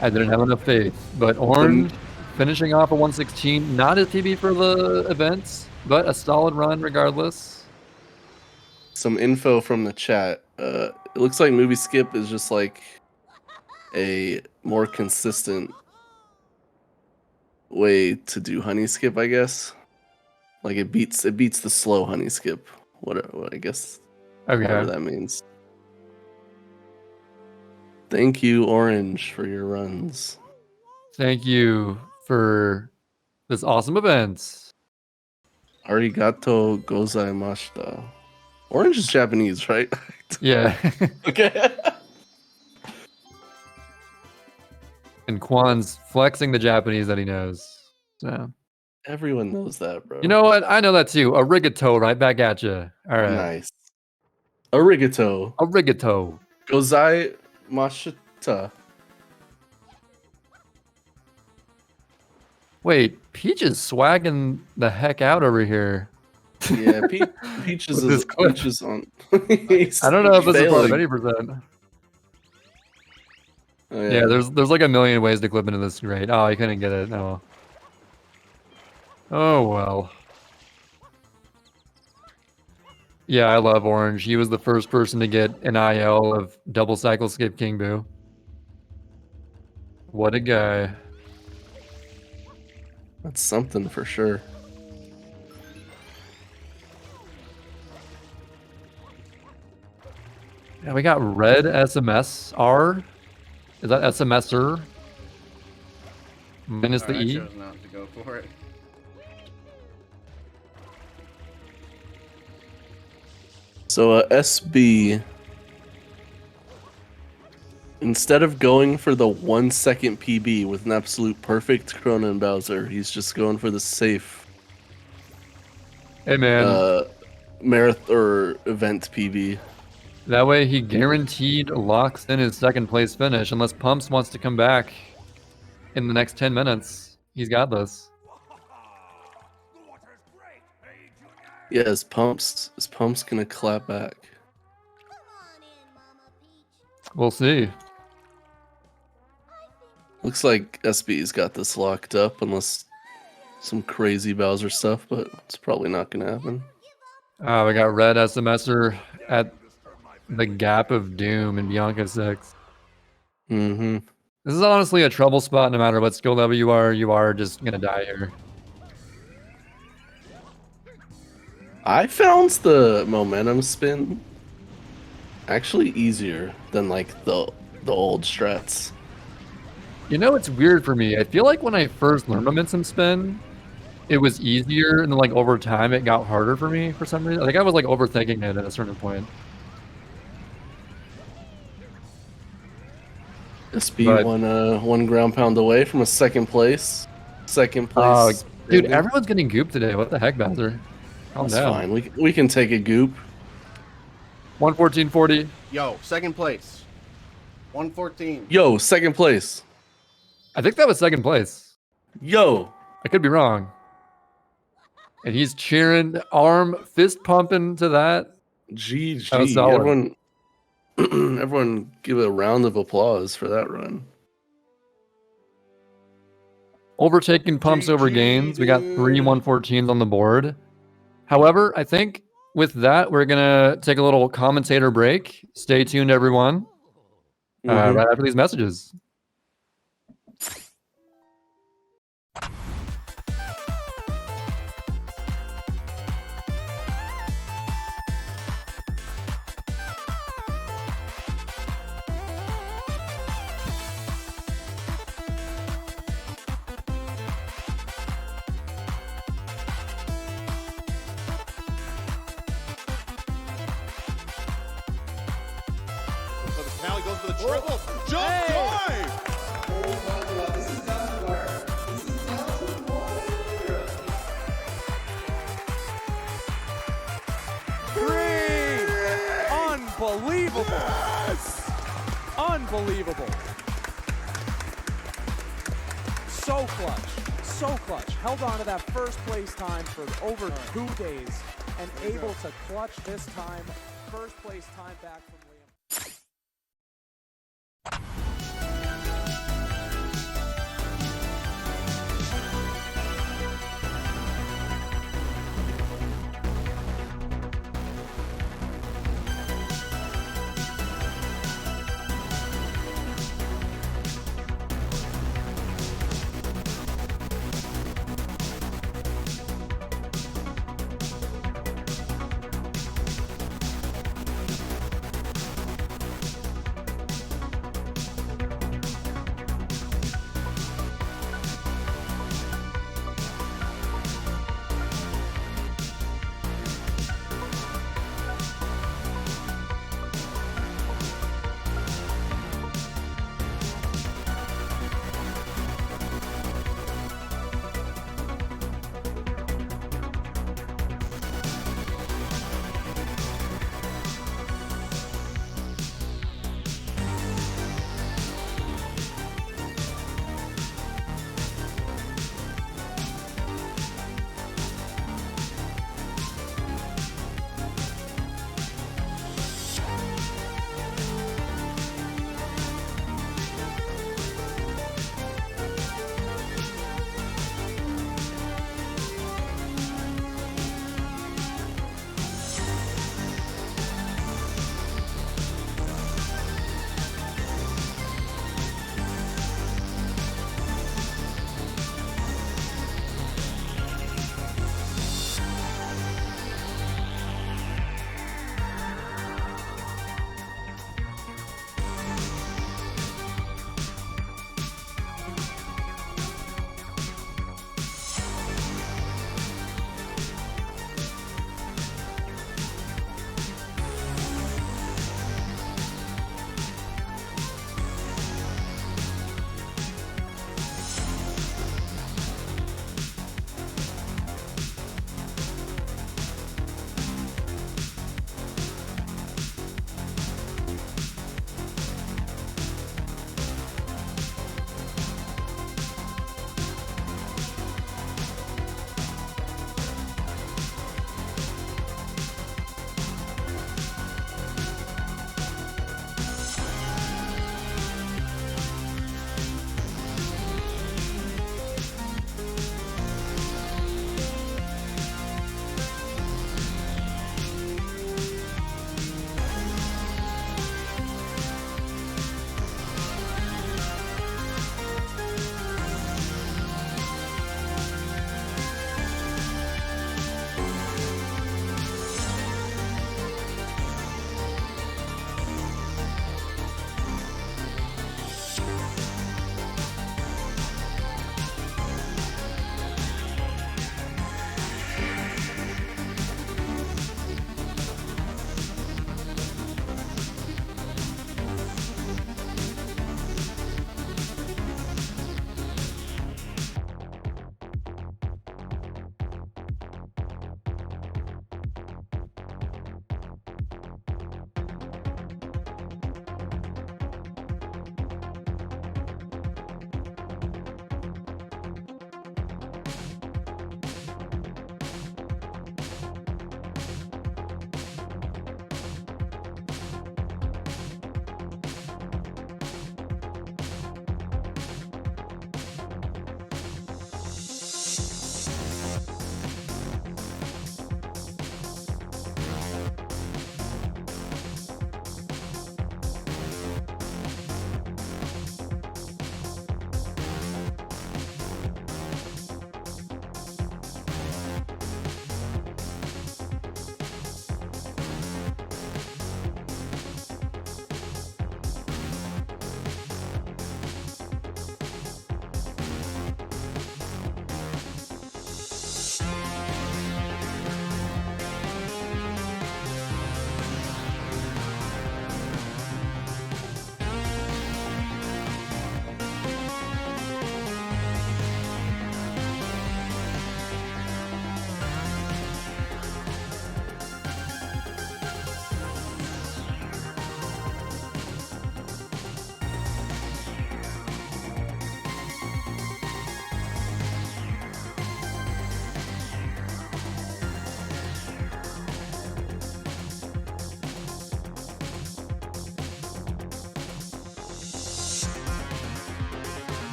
I didn't have enough faith. But Orange finishing off a 116, not a TB for the events, but a solid run regardless. Some info from the chat. It looks like movie skip is just like a more consistent way to do honey skip, I guess. Like it beats the slow honey skip. What I guess. Okay. Whatever that means. Thank you, Orange, for your runs. Thank you for this awesome event. Arigato gozaimashita. Orange is Japanese, right? Yeah. Okay. And Kwan's flexing the Japanese that he knows. So Everyone knows that, bro. you know what? I know that too. Arigato, right back at you. All right. Nice. Arigato. Arigato. Gozaimashita. Wait, Peach is swagging the heck out over here. Yeah, Peach is on. I don't know if this is part of any percent. Oh, yeah, there's like a million ways to clip into this grade. Oh, I couldn't get it. No. Oh well. Yeah, I love Orange. He was the first person to get an IL of double cycle skip King Boo. What a guy. That's something for sure. Yeah, we got red SMSR. Is that SMSR? Minus the I E? chose not to go for it. So SB, instead of going for the 1 second PB with an absolute perfect Chrono and Bowser, he's just going for the safe. Hey man. Marathon or event PB. That way he guaranteed locks in his second place finish unless Pumps wants to come back in the next 10 minutes. He's got this. Yeah, is Pumps gonna clap back? We'll see. Looks like SB's got this locked up unless some crazy Bowser stuff, but it's probably not gonna happen. We got red SMSer at the Gap of Doom in Bianca 6. Mm-hmm. This is honestly a trouble spot no matter what skill level you are just gonna die here. I found the momentum spin actually easier than like the old strats. You know, it's weird for me. I feel like when I first learned momentum spin, it was easier, and then like over time it got harder for me for some reason. Like I was like overthinking it at a certain point. SB But- one ground pound away from a second place. Second place. Dude, Raven. everyone's getting gooped today. What the heck, Bowser? Calm That's down. fine. We can take a goop. 114.40. Yo, second place. 114. Yo, second place. I think that was second place. Yo. I could be wrong. And he's cheering, arm, fist pumping to that. GG. That was solid. Everyone, everyone give a round of applause for that run. Overtaking pumps over gains. We got 3 114s on the board. However, I think with that, we're going to take a little commentator break. Stay tuned, everyone. Right after these messages. So the finale goes for the triple. Jump dive! Three! Unbelievable! Unbelievable! So clutch, so clutch. Held on to that first place time for over 2 days and able to clutch this time. First place time back from Liam.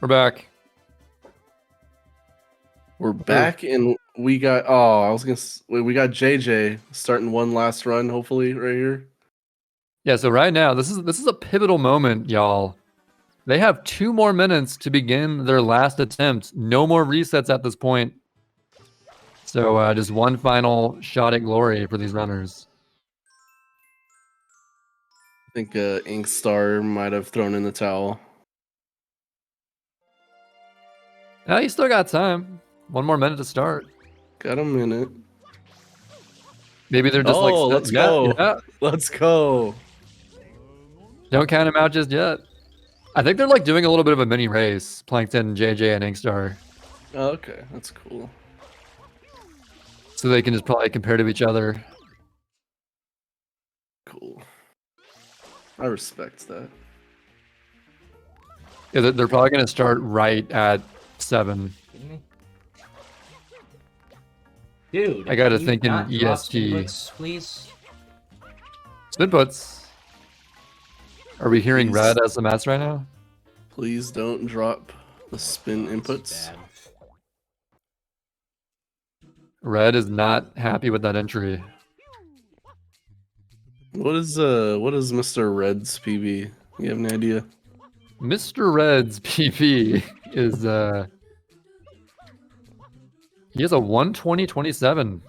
We're back. We're back, and we got. Oh, I was gonna. We got JJ starting one last run. Hopefully, right here. Yeah. So right now, this is a pivotal moment, y'all. They have 2 more minutes to begin their last attempt. No more resets at this point. So just one final shot at glory for these runners. I think Inkstar might have thrown in the towel. You still got time. 1 more minute to start. Got a minute. Maybe they're just like, let's go. Yeah. Let's go. Don't count them out just yet. I think they're like doing a little bit of a mini race. Plankton, JJ, and Inkstar. Oh, okay, that's cool. So they can just probably compare to each other. Cool. I respect that. Yeah, they're probably going to start right at 7. Dude, I gotta can think you in not drop EST. inputs, please. Spin puts. Are we hearing Please. red SMS right now? Please don't drop the spin inputs. Red is not happy with that entry. What is Mr. Red's PB? You have any idea? Mr. Red's PP is he has a 120.27.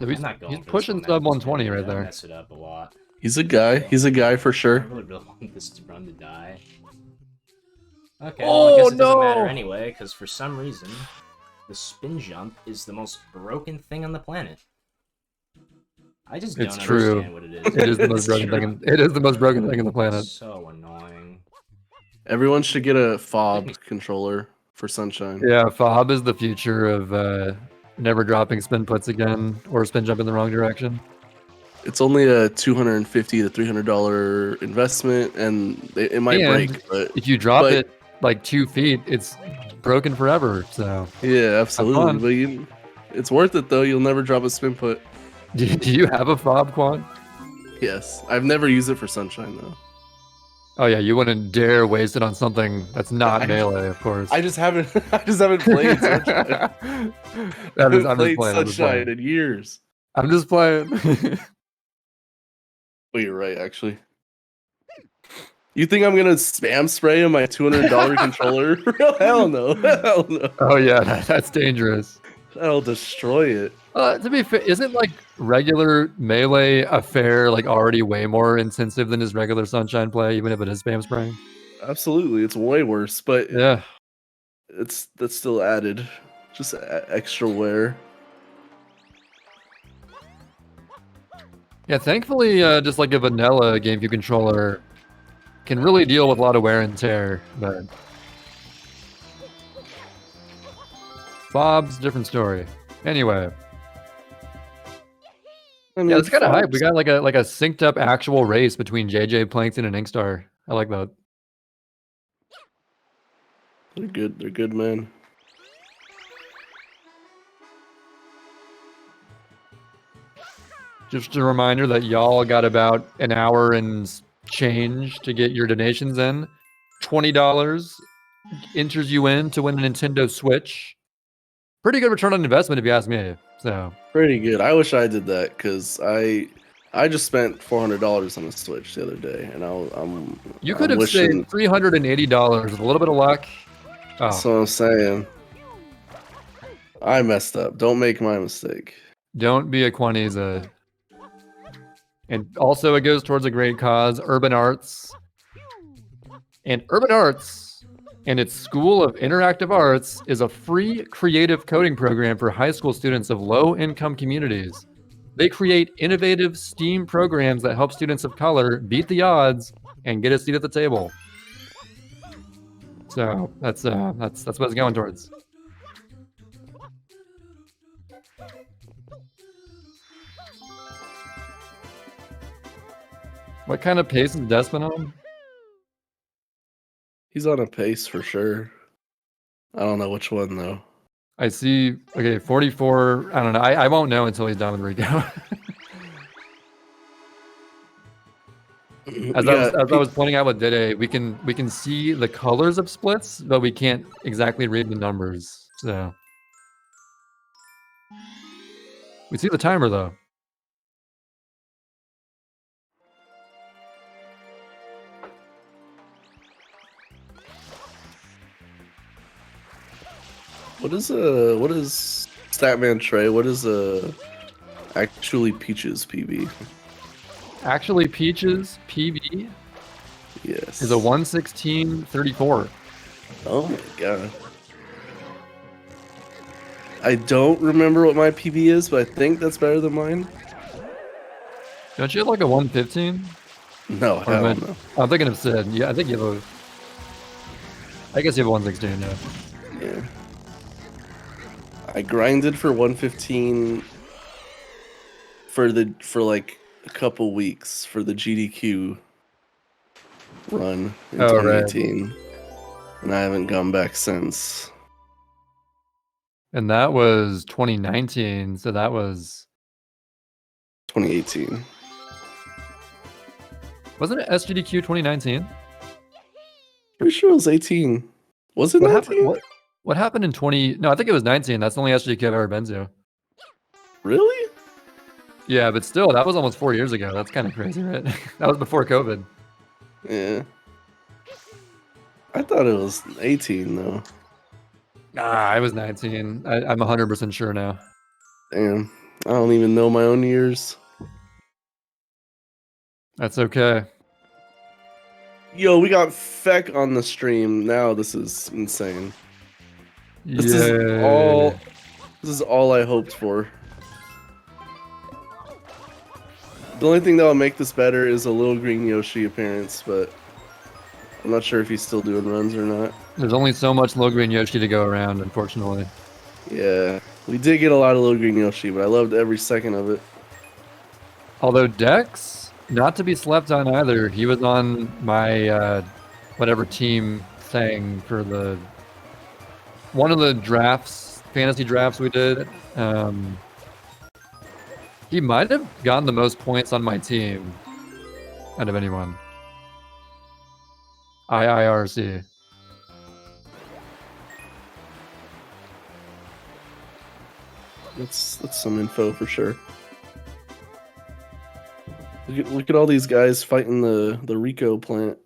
So he's pushing sub 120 right there. Mess it up a lot. He's a guy. He's a guy for I sure. really want this run to die. Okay, well, I guess it doesn't matter anyway, because for some reason, the spin jump is the most broken thing on the planet. I just don't understand what it is. It is the most broken thing. It is the most broken thing on the planet. So annoying. Everyone should get a fob controller for Sunshine. Yeah, fob is the future of never dropping spin puts again or spin jump in the wrong direction. It's only a $250 to $300 investment, and it might break. But if you drop it like 2 feet, it's broken forever. So yeah, absolutely. But it's worth it though. You'll never drop a spin put. Do you have a fob, Quan? Yes, I've never used it for Sunshine though. Oh yeah, you wouldn't dare waste it on something that's not melee, of course. I just haven't played Sunshine. I'm just played playing, Sunshine in years. I'm just playing. Oh, you're right, actually. You think I'm gonna spam spray on my $200 controller? Hell no. Hell no. Oh yeah, that's dangerous. That'll destroy it. To be fair, isn't like regular melee affair like already way more intensive than his regular Sunshine play, even if it is spam spraying? Absolutely, it's way worse, but yeah, that's still added, just extra wear. Yeah, thankfully, just like a vanilla GameCube controller can really deal with a lot of wear and tear, but fob's different story. Anyway. Yeah, it's kind of hype. We got like a synced up actual race between JJ, Plankton, and Inkstar. I like that. They're good. They're good, man. Just a reminder that y'all got about an hour and change to get your donations in. $20 enters you in to win a Nintendo Switch. Pretty good return on investment, if you ask me. So pretty good. I wish I did that because I just spent $400 on a Switch the other day, and I'm. You could have saved $380 with a little bit of luck. Oh. That's what I'm saying. I messed up. Don't make my mistake. Don't be a Quaniza. And also, it goes towards a great cause, Urban Arts. And Urban Arts and its School of Interactive Arts is a free creative coding program for high school students of low-income communities. They create innovative STEAM programs that help students of color beat the odds and get a seat at the table. So that's what it's going towards. What kind of pace is Desmond on? He's on a pace for sure. I don't know which one though. I see. Okay, 44. I don't know. I won't know until he's done with Rico. As I was pointing out with Dede, we can see the colors of splits, but we can't exactly read the numbers. So we see the timer though. What is Statman Trey? What is actually Peaches PB? Actually, Peaches PB Yes. is a 116.34. Oh my god. I don't remember what my PB is, but I think that's better than mine. Don't you have like a 115? No, Or hell am no. I'm thinking of Sid. Yeah, I think you have a. I guess you have a 116 now. Yeah. I grinded for 115 for like a couple weeks for the GDQ run in Oh, right. 2018. And I haven't gone back since. And that was 2019, so that was 2018. Wasn't it SGDQ 2019? Pretty sure it was 18. Was it What 19? happened? What happened in 20? No, I think it was 19. That's the only SGDQ I've ever been to. Really? Yeah, but still, that was almost 4 years ago. That's kind of crazy, right? That was before COVID. Yeah. I thought it was 18 though. Nah, I was 19. I'm 100% sure now. Damn. I don't even know my own years. That's okay. Yo, Yo, we got Feck on the stream now. This is insane. This is all I hoped for. The only thing that will make this better is a little green Yoshi appearance, but I'm not sure if he's still doing runs or not. There's only so much low green Yoshi to go around, unfortunately. Yeah, we did get a lot of little green Yoshi, but I loved every second of it. Although Dex, not to be slept on either, he was on my whatever team thing for the one of the drafts, fantasy drafts we did. He might have gotten the most points on my team out of anyone. SWRC. That's some info for sure. Look at all these guys fighting the Rico plant.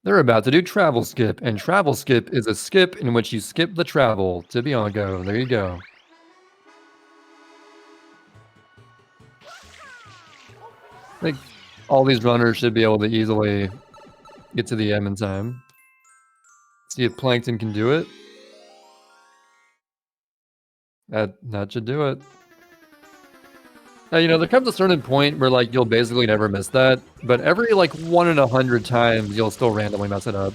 They're about to do travel skip, and travel skip is a skip in which you skip the travel to Bianco. There you go. I think all these runners should be able to easily get to the M in time. See if Plankton can do it. That should do it. Now, you know, there comes a certain point where, like, you'll basically never miss that, but every, like, 1 in 100 times, you'll still randomly mess it up.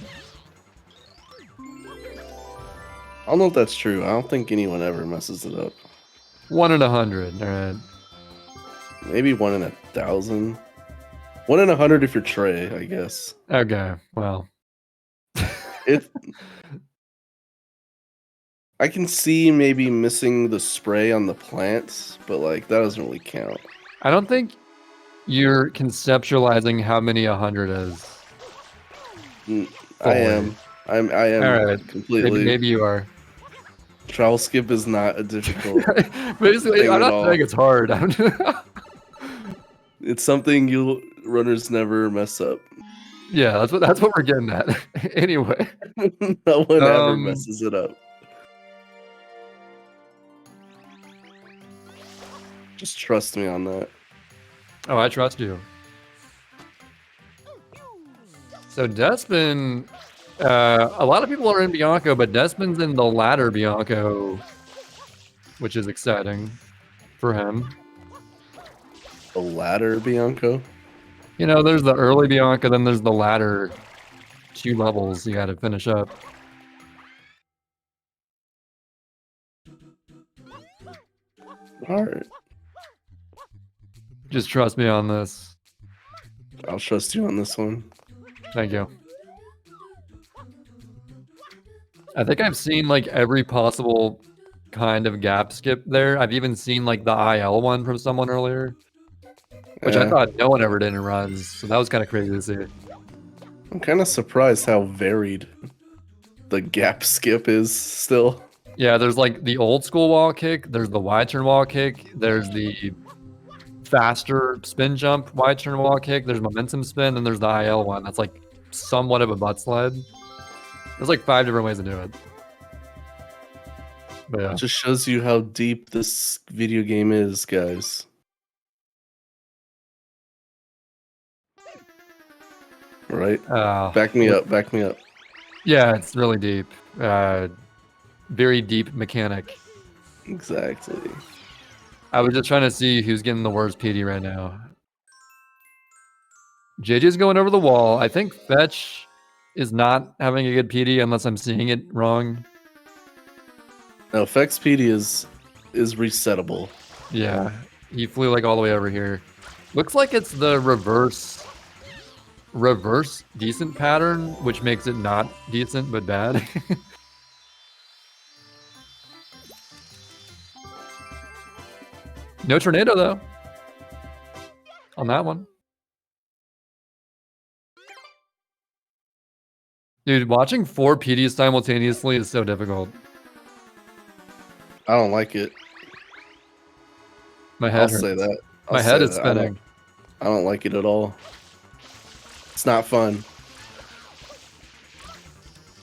I don't know if that's true. I don't think anyone ever messes it up. 1 in 100, alright. Maybe 1 in 1,000. 1 in 100 if you're Trey, I guess. Okay, well. I can see maybe missing the spray on the plants, but like that doesn't really count. I don't think you're conceptualizing how many 100 is. I am. I am all right. completely. Maybe you are. Travel skip is not a difficult. Basically, I'm not saying it's hard. It's something runners never mess up. Yeah, that's what we're getting at. Anyway, no one ever messes it up. Just trust me on that. Oh, I trust you. So Despin, a lot of people are in Bianco, but Despin's in the latter Bianco, which is exciting for him. The latter Bianco? You know, there's the early Bianca, then there's the latter 2 levels you gotta finish up. Alright. Just trust me on this. I'll trust you on this one. Thank you. I think I've seen like every possible kind of gap skip there. I've even seen like the IL one from someone earlier. which I thought no one ever did in runs, so that was kind of crazy to see. I'm kind of surprised how varied the gap skip is still. Yeah, there's like the old school wall kick, there's the wide turn wall kick, there's the faster spin jump wide turn wall kick, there's momentum spin, and there's the IL one that's like somewhat of a butt sled. There's like 5 different ways to do it. But yeah. It just shows you how deep this video game is, guys. Right? Back me up, back me up. Yeah, it's really deep. Very deep mechanic. Exactly. I was just trying to see who's getting the worst PD right now. JJ's going over the wall. I think Fetch is not having a good PD unless I'm seeing it wrong. No, Fex PD is resettable. Yeah, he flew like all the way over here. Looks like it's the reverse decent pattern, which makes it not decent but bad. No tornado though on that one. Dude, watching 4 PDs simultaneously is so difficult. I don't like it. My head hurts. I'll say that. My head is spinning. I don't like it at all. It's not fun.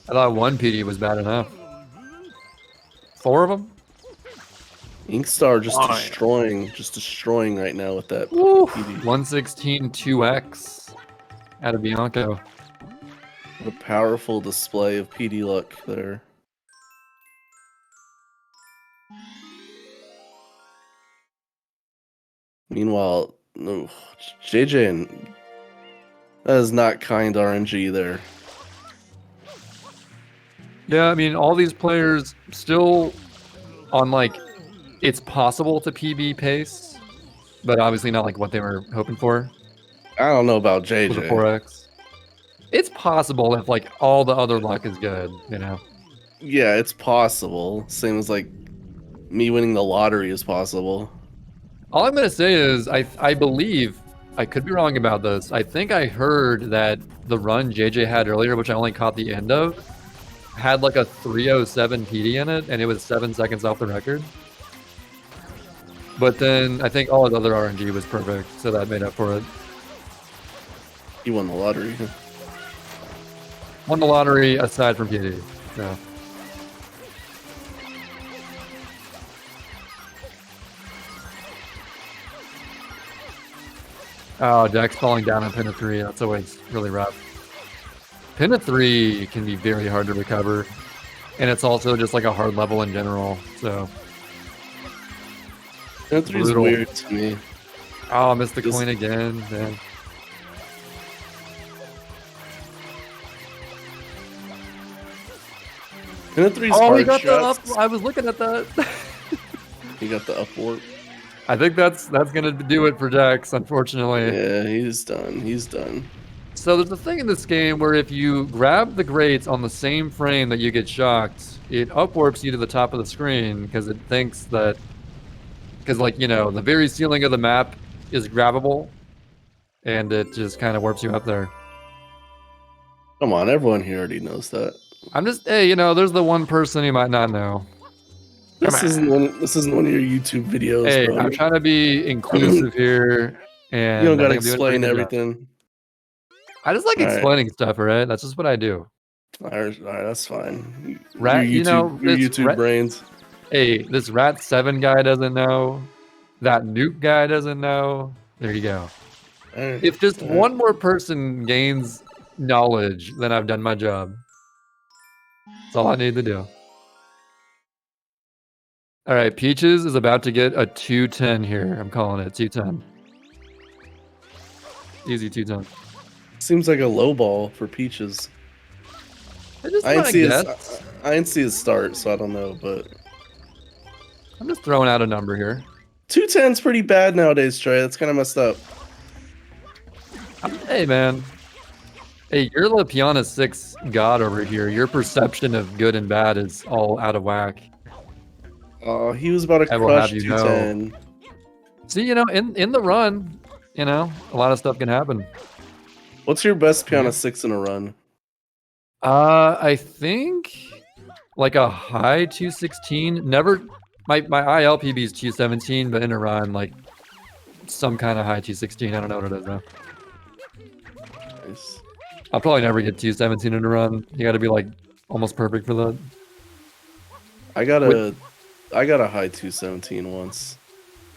I thought 1 PD was bad enough. 4 of them? Inkstar just destroying right now with that Woo! PD. 116 2x out of Bianco. What a powerful display of PD luck there. Meanwhile, no, JJ and that is not kind RNG there. Yeah, I mean, all these players still on like, it's possible to PB pace, but obviously not like what they were hoping for. I don't know about JJ. With the 4x. It's possible if like all the other luck is good, you know? Yeah, it's possible. Same as like me winning the lottery is possible. All I'm gonna say is I believe, I could be wrong about this, I think I heard that the run JJ had earlier, which I only caught the end of, had like a 307 PD in it, and it was 7 seconds off the record. But then I think all his other RNG was perfect, so that made up for it. He won the lottery. Won the lottery aside from PD. Yeah. Oh, Dex falling down on pin of 3. That's always really rough. Pin of 3 can be very hard to recover, and it's also just like a hard level in general. So. Pin of 3 is weird to me. Oh, I missed the coin again, man. Pin of 3's oh, hard he got shots. the up. I was looking at that. He got the upward. I think that's gonna do it for Dex, unfortunately. Yeah, he's done. He's done. So there's a thing in this game where if you grab the grates on the same frame that you get shocked, it upwarps you to the top of the screen because it thinks that, because like, you know, the very ceiling of the map is grabbable, and it just kind of warps you up there. Come on, everyone here already knows that. I'm just, hey, you know, there's the one person you might not know. This isn't one of your YouTube videos. Hey, bro. I'm trying to be inclusive here, and You don't gotta I think I'm doing a explain pretty good job. everything. I just like All right. explaining stuff, right? That's just what I do. All right, that's fine. Rat, your YouTube, you know, your this YouTube brains. Hey, this Rat 7 guy doesn't know. That Nuke guy doesn't know. There you go. Right. If just one more person gains knowledge, then I've done my job. That's all I need to do. All right, Peaches is about to get a 210 here. I'm calling it 210. Easy 210. Seems like a low ball for Peaches. I didn't see his start, so I don't know, but I'm just throwing out a number here. 210's pretty bad nowadays, Trey. That's kind of messed up. Hey, man. Hey, you're the Piana 6 god over here. Your perception of good and bad is all out of whack. Oh, he was about to crush 210. See, you know, in the run, you know, a lot of stuff can happen. What's your best Piano 6 in a run? I think like a high 216. Never, my IL PB is 217, but in a run, like some kind of high 216. I don't know what it is though. Nice. I'll probably never get 217 in a run. You got to be like almost perfect for that. I got a high 217 once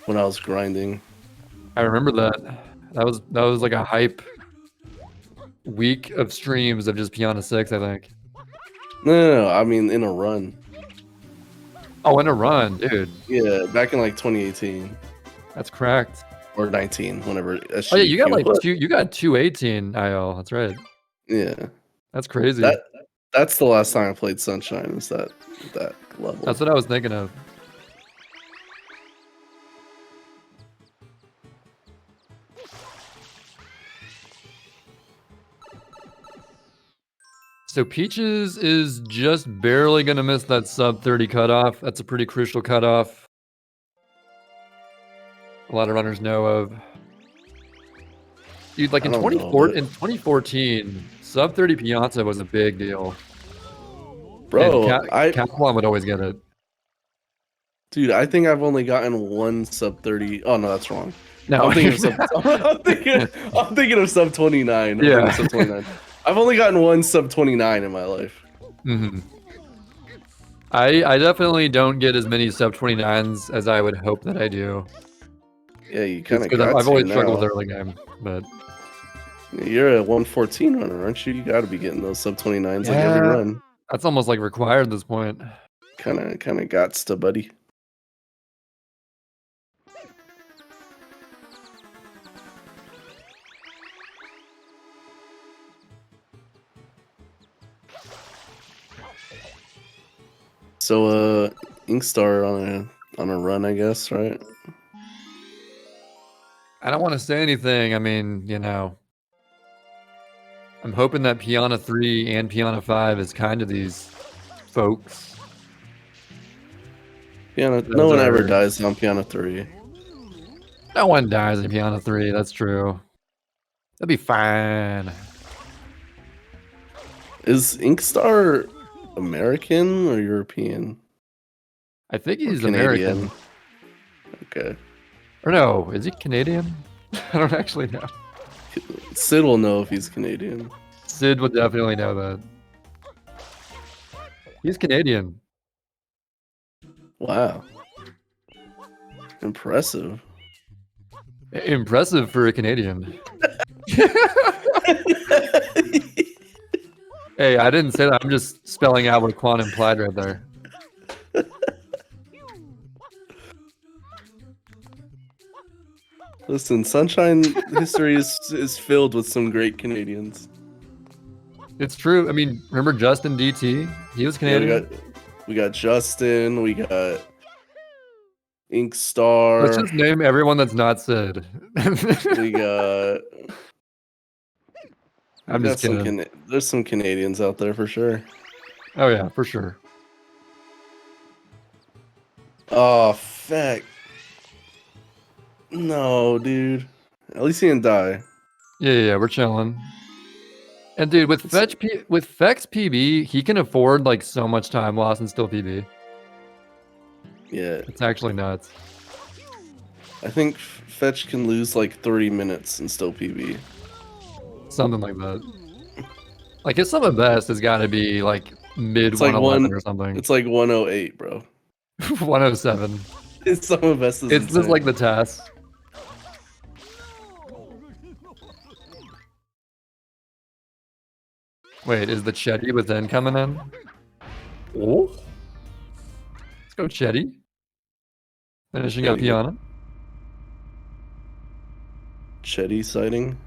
when I was grinding. I remember that. That was like a hype week of streams of just Piano 6, I think. No, I mean in a run. Oh, in a run, dude. Yeah, back in like 2018. That's cracked. Or 19, whenever. Oh yeah, you got like you got 218 IL. That's right. Yeah. That's crazy. That's the last time I played Sunshine. Is that level? That's what I was thinking of. So Peaches is just barely gonna miss that sub 30 cutoff. That's a pretty crucial cutoff. A lot of runners know of. Dude, like in 2014, sub 30 Piazza was a big deal. Bro, Capcom would always get it. Dude, I think I've only gotten one sub 30. Oh no, that's wrong. No, I'm thinking of sub 29. Yeah. Sub 29. I've only gotten one sub 29 in my life. Mm-hmm. I definitely don't get as many sub 29s as I would hope that I do. Yeah, you kind of. I've always struggled with early game, but you're a 114 runner, aren't you? You got to be getting those sub 29s like every run. That's almost like required at this point. Kind of gots to, buddy. So, Inkstar on a run, I guess, right? I don't want to say anything. I mean, you know, I'm hoping that Piana 3 and Piana 5 is kind of these folks. No one ever dies on Piana 3. No one dies in Piana 3, that's true. That'd be fine. Is Inkstar American or European? I think he's American. Okay. Or no, is he Canadian? I don't actually know. Sid will know if he's Canadian. Sid would definitely know that. He's Canadian. Wow. Impressive. Impressive for a Canadian. Hey, I didn't say that. I'm just spelling out what Quan implied right there. Listen, Sunshine history is filled with some great Canadians. It's true. I mean, remember Justin DT? He was Canadian. Yeah, we got Justin. We got Inkstar. Let's just name everyone that's not Sid. We got. I'm just kidding. There's some Canadians out there for sure. Oh yeah, for sure. Oh, feck. No, dude. At least he didn't die. Yeah, we're chilling. And dude, with Fex PB, he can afford like so much time lost and still PB. Yeah. It's actually nuts. I think Fetch can lose like 30 minutes and still PB. Something like that. Like his sum of best has got to be like mid 111 or something. It's like 108, bro. 107. His sum of best is It's insane. just like the task. Wait, is the Chetty within coming in? Oh, let's go Chetty. Finishing up Piana. Chetty sighting.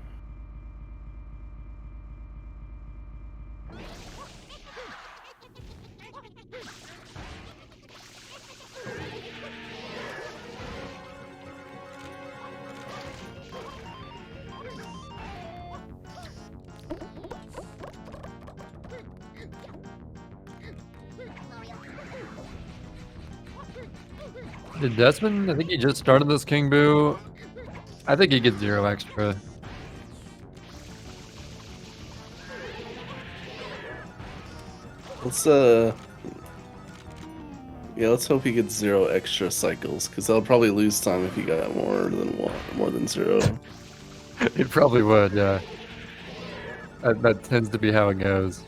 Did Desmond? I think he just started this King Boo. I think he gets 0 extra. Let's yeah, let's hope he gets 0 extra cycles, because they'll probably lose time if he got more than 0. It probably would, yeah. That tends to be how it goes.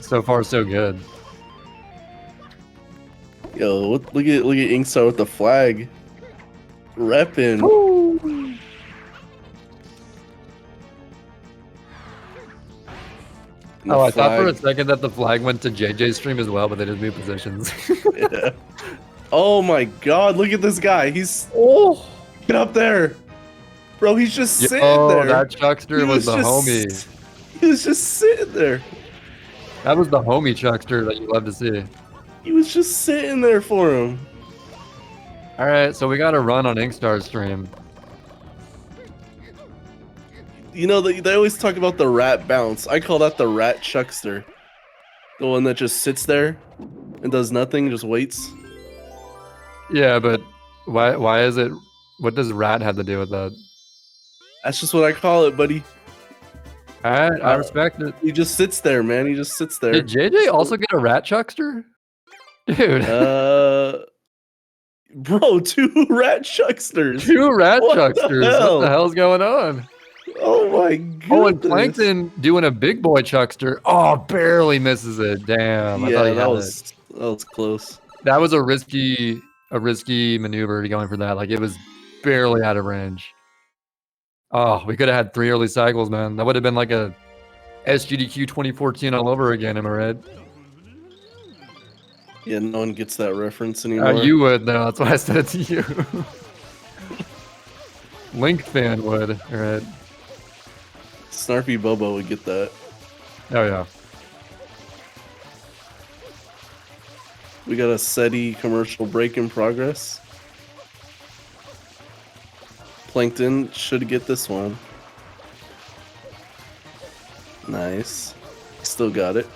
So far, so good. Yo, look at Inkstar with the flag, repping. Oh, I thought for a second that the flag went to JJ's stream as well, but they just moved positions. Yeah. Oh my God! Look at this guy. He's get up there, bro. He's just sitting there. Oh, that Chuckster was the homie. He was just sitting there. That was the homie Chuckster that you love to see. He was just sitting there for him. All right, so we got a run on Inkstar's stream. You know, they always talk about the rat bounce. I call that the rat Chuckster. The one that just sits there and does nothing, just waits. Yeah, but why is it? What does rat have to do with that? That's just what I call it, buddy. All right, I respect it. He just sits there, man. He just sits there. Did JJ also get a rat Chuckster? Dude. Bro, 2 rat Chucksters. 2 rat Chucksters. Hell? What the hell's going on? Oh my god. Oh, and Plankton doing a big boy Chuckster. Oh, barely misses it. Damn. I thought he that had was close. That was a risky maneuver going for that. Like, it was barely out of range. Oh, we could have had 3 early cycles, man. That would have been like a SGDQ 2014 all over again, am I right? Yeah, no one gets that reference anymore. You would, though. That's why I said it to you. Link fan would. All right. Snarpy Bobo would get that. Oh, yeah. We got a SETI commercial break in progress. Plankton should get this one. Nice. Still got it.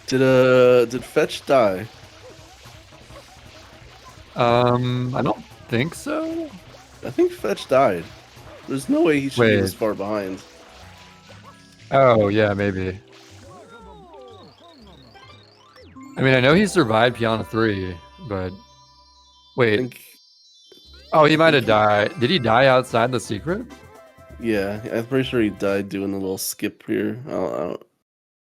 Did Fetch die? I don't think so. I think Fetch died. There's no way he should be this far behind. Oh, yeah, maybe. I mean, I know he survived Piano 3, but... Wait. Oh, he might have died. Did he die outside the secret? Yeah, I'm pretty sure he died doing the little skip here. The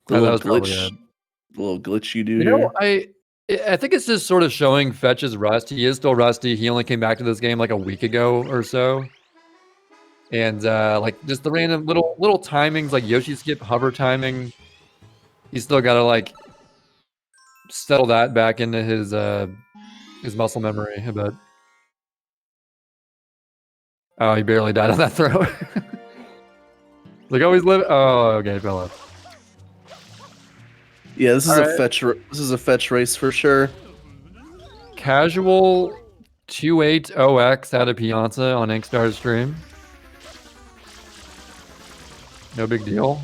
that was little glitch you do You here. know, I think it's just sort of showing Fetch's rust. He is still rusty. He only came back to this game like a week ago or so. And like just the random little timings, like Yoshi skip, hover timing. He's still got to like settle that back into his muscle memory a bit. Oh, he barely died on that throw. Like always live. Oh, okay, he fell off. Yeah, this is Fetch. This is a Fetch race for sure. Casual 280X out of Piazza on Inkstar's stream. No big deal.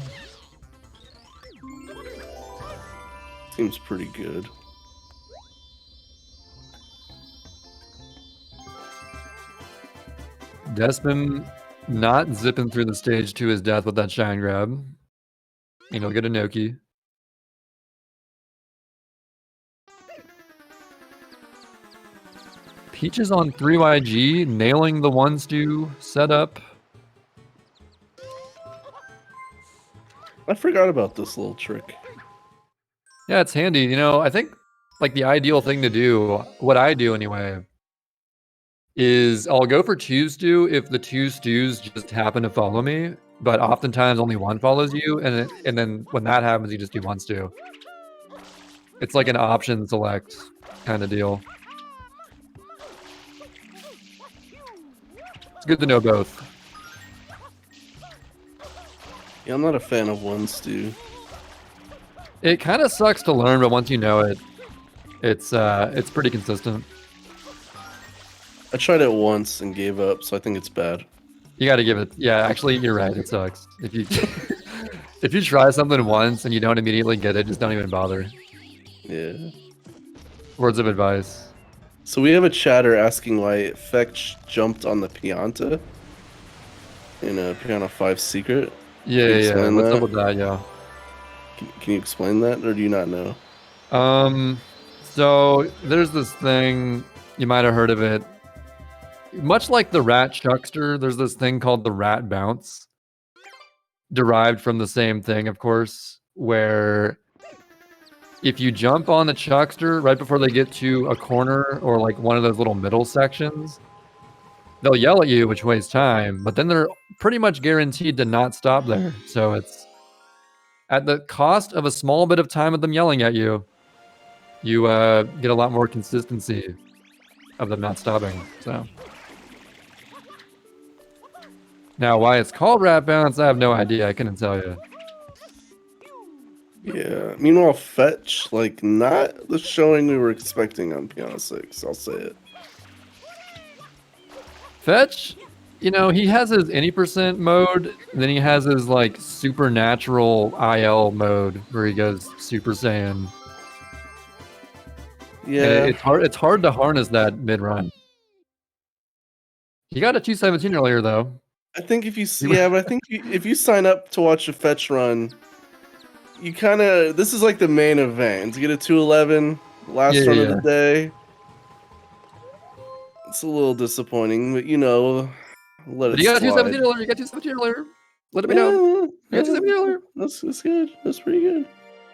Seems pretty good. Despin not zipping through the stage to his death with that shine grab. And he'll get a Noki. Peaches on 3YG, nailing the 1-2 setup. I forgot about this little trick. Yeah, it's handy. You know, I think like the ideal thing to do, what I do anyway, is I'll go for 2-stew if the 2 stews just happen to follow me, but oftentimes only one follows you, and then when that happens, you just do 1-stew. It's like an option select kind of deal. It's good to know both. Yeah, I'm not a fan of 1-stew. It kind of sucks to learn, but once you know it, it's pretty consistent. I tried it once and gave up, so I think it's bad. You got to give it. Yeah, actually, you're right. It sucks. If you if you try something once and you don't immediately get it, just don't even bother. Yeah. Words of advice. So we have a chatter asking why Fetch jumped on the Pianta in a Pianta 5 secret. Yeah, Can you yeah. explain What's that? up with that, yeah? Can you explain that, or do you not know? So there's this thing, you might have heard of it. Much like the rat chuckster, there's this thing called the rat bounce. Derived from the same thing, of course, where if you jump on the chuckster right before they get to a corner or like one of those little middle sections, they'll yell at you, which wastes time, but then they're pretty much guaranteed to not stop there. So it's at the cost of a small bit of time of them yelling at you, you get a lot more consistency of them not stopping. So now, why it's called rat bounce, I have no idea. I couldn't tell you. Yeah. Meanwhile, Fetch, like, not the showing we were expecting on Piano 6. I'll say it. Fetch, you know, he has his any percent mode, and then he has his like supernatural IL mode where he goes Super Saiyan. Yeah. And it's hard to harness that mid run. He got a 217 earlier though. I think if you but I think if you sign up to watch a Fetch run, you kind of this is like the main event. To get a 211 last run of the day. It's a little disappointing, but you know, let it You got a slide. 217 earlier. You got 217 earlier. Let it be known. You got 217 earlier. That's good. That's pretty good.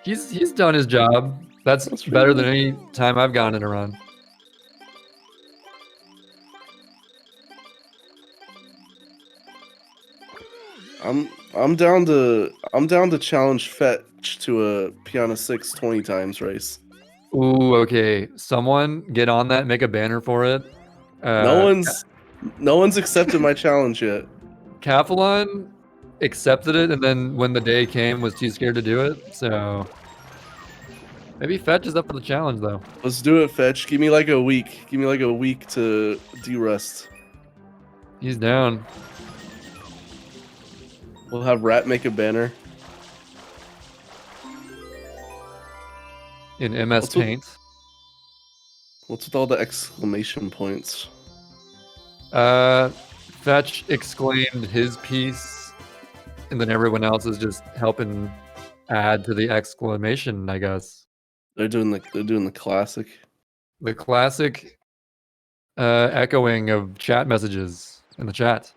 He's done his job. That's better than any time I've gone in a run. I'm down to challenge Fetch to a Piano 6 20 times race. Ooh, okay. Someone get on that. Make a banner for it. No one's accepted my challenge yet. Cathalon accepted it, and then when the day came, was too scared to do it. So maybe Fetch is up for the challenge, though. Let's do it, Fetch. Give me like a week. Give me like a week to de-rest. He's down. We'll have Rat make a banner. In MS Paint. What's with all the exclamation points? Fetch exclaimed his piece, and then everyone else is just helping add to the exclamation, I guess. They're doing the classic. The classic echoing of chat messages in the chat.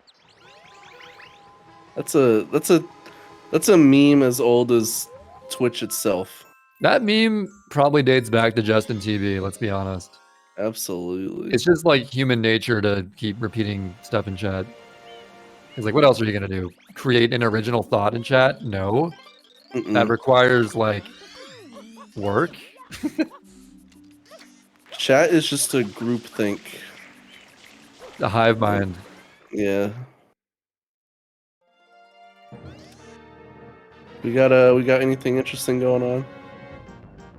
That's a meme as old as Twitch itself. That meme probably dates back to Justin TV, let's be honest. Absolutely. It's just like human nature to keep repeating stuff in chat. It's like, what else are you gonna do? Create an original thought in chat? No. That requires like work. Chat is just a group think. The hive mind. Yeah. We got anything interesting going on?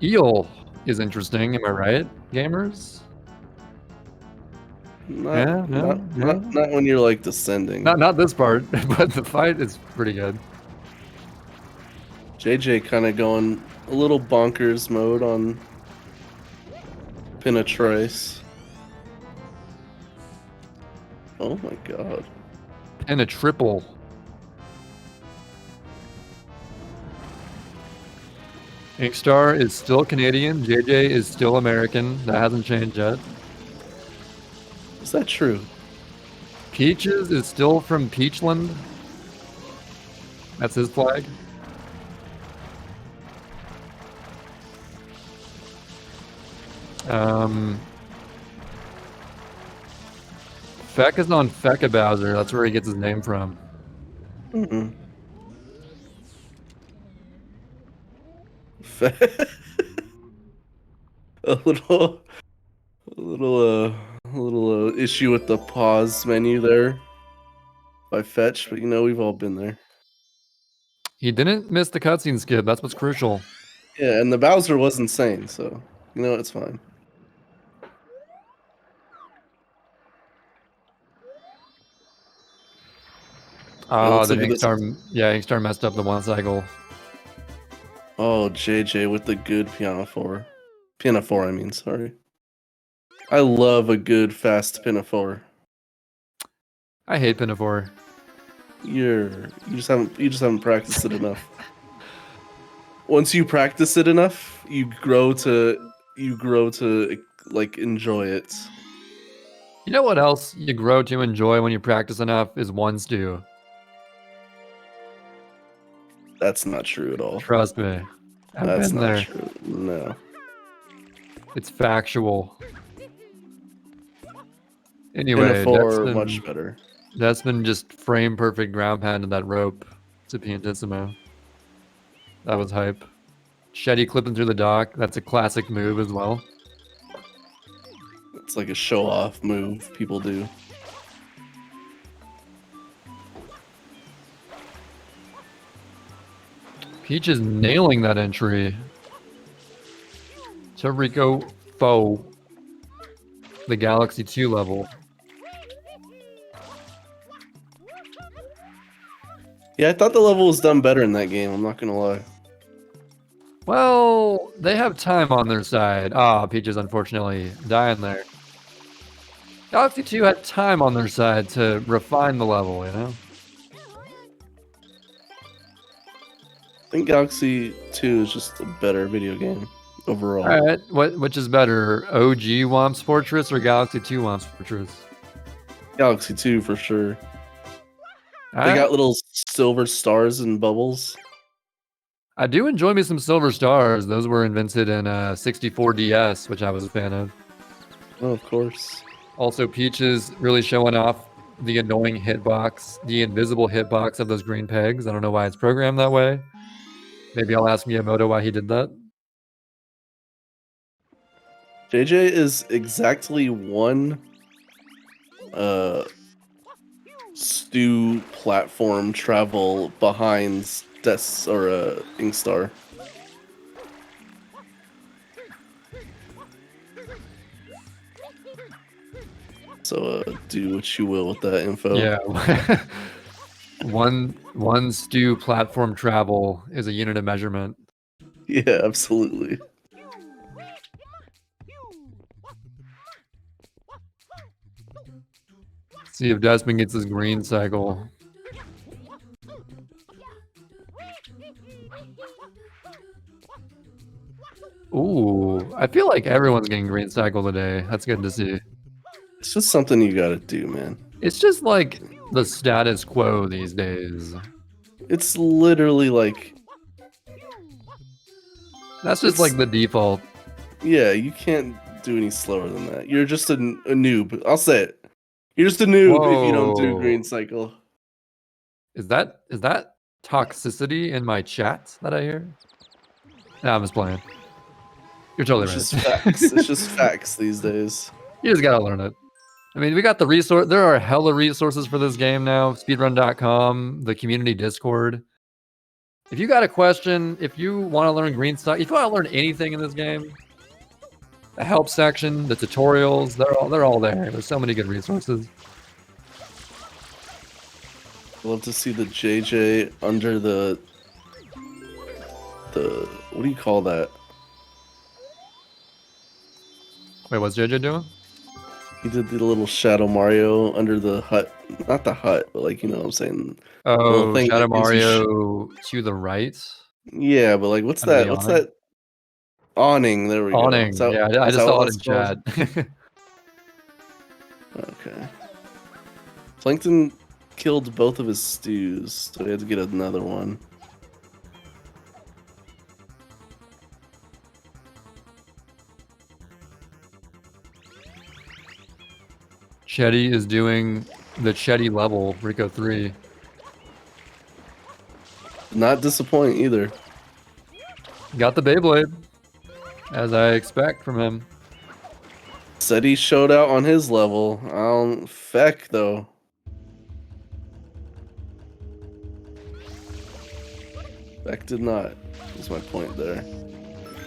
Eel is interesting, am I right, gamers? Not when you're like descending. Not this part, but the fight is pretty good. JJ kind of going a little bonkers mode on Penetrace. Oh my god. And a triple. Inkstar is still Canadian. JJ is still American. That hasn't changed yet. Is that true? Peaches is still from Peachland. That's his flag. Feck is on Fecka Bowser. That's where he gets his name from. A little issue with the pause menu there by Fetch, but you know we've all been there. He didn't miss the cutscene skip. That's what's crucial. Yeah, and the Bowser was insane, so you know it's fine. Oh, the Inkstar, yeah, Inkstar messed up the one cycle. Oh, JJ with the good Piano 4. Piano 4, I mean, sorry. I love a good fast Pinafore. I hate Pinafore. You just haven't practiced it enough. Once you practice it enough, you grow to like enjoy it. You know what else you grow to enjoy when you practice enough is one stew. That's not true at all. Trust me. I've That's been not there. true. No. It's factual. Anyway, Pinafore, much better. Desmond just frame perfect ground pound in that rope to Piantissimo. That was hype. Shetty clipping through the dock. That's a classic move as well. It's like a show-off move people do. Peach is nailing that entry. To Rico Foe. The Galaxy 2 level. Yeah, I thought the level was done better in that game, I'm not gonna lie. Well, they have time on their side. Ah, Peach is unfortunately dying there. Galaxy 2 had time on their side to refine the level, you know? I think Galaxy 2 is just a better video game overall. Alright, which is better, OG Whomp's Fortress or Galaxy 2 Whomp's Fortress? Galaxy 2 for sure. They Alright. got little silver stars and bubbles. I do enjoy me some Silver Stars. Those were invented in 64 DS, which I was a fan of. Oh, of course. Also, Peach is really showing off the annoying hitbox, the invisible hitbox of those green pegs. I don't know why it's programmed that way. Maybe I'll ask Miyamoto why he did that. JJ is exactly one stew platform travel behind Inkstar. So do what you will with that info. Yeah. one stew platform travel is a unit of measurement. Yeah, absolutely. See if Desmond gets his green cycle. Ooh, I feel like everyone's getting green cycle today. That's good to see. It's just something you gotta do, man. It's just like the status quo these days. It's literally like... That's just like the default. Yeah, you can't do any slower than that. You're just a noob. I'll say it. You're just a noob if you don't do green cycle. Is that toxicity in my chat that I hear? Nah, I'm just playing. You're totally right. It's just facts. It's just facts these days. You just gotta learn it. I mean, we got the resource. There are hella resources for this game now. Speedrun.com, the community Discord. If you got a question, if you want to learn green stock, if you want to learn anything in this game, the help section, the tutorials, they're all there. There's so many good resources. I'd love to see the JJ under the what do you call that? Wait, what's JJ doing? He did the little Shadow Mario under the hut. Not the hut, but like, you know what I'm saying. Oh, Shadow Mario to the right? Yeah, but like, what's that? What's that? Awning. There we go. Awning. Yeah, I just saw it in chat. Okay. Plankton killed both of his stews, so he had to get another one. Chetty is doing the Chetty level, Rico 3. Not disappoint either. Got the Beyblade, as I expect from him. Said he showed out on his level. Feck though. Feck did not. Is my point there.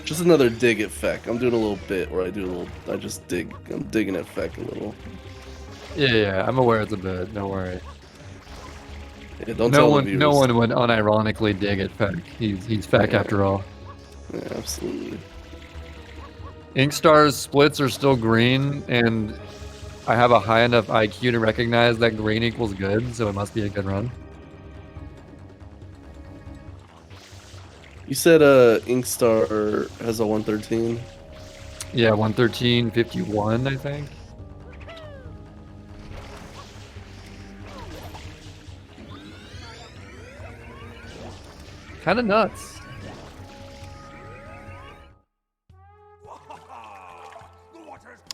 Just another dig at Feck. I'm doing a little bit where I just dig. I'm digging at Feck a little. Yeah, I'm aware it's a bit. Don't worry. Yeah, don't no tell one, the viewers. no one would unironically dig at Feck. He's Feck after all. Yeah, absolutely. Inkstar's splits are still green, and I have a high enough IQ to recognize that green equals good, so it must be a good run. You said Inkstar has a 113. Yeah, 113.51, I think. Kind of nuts.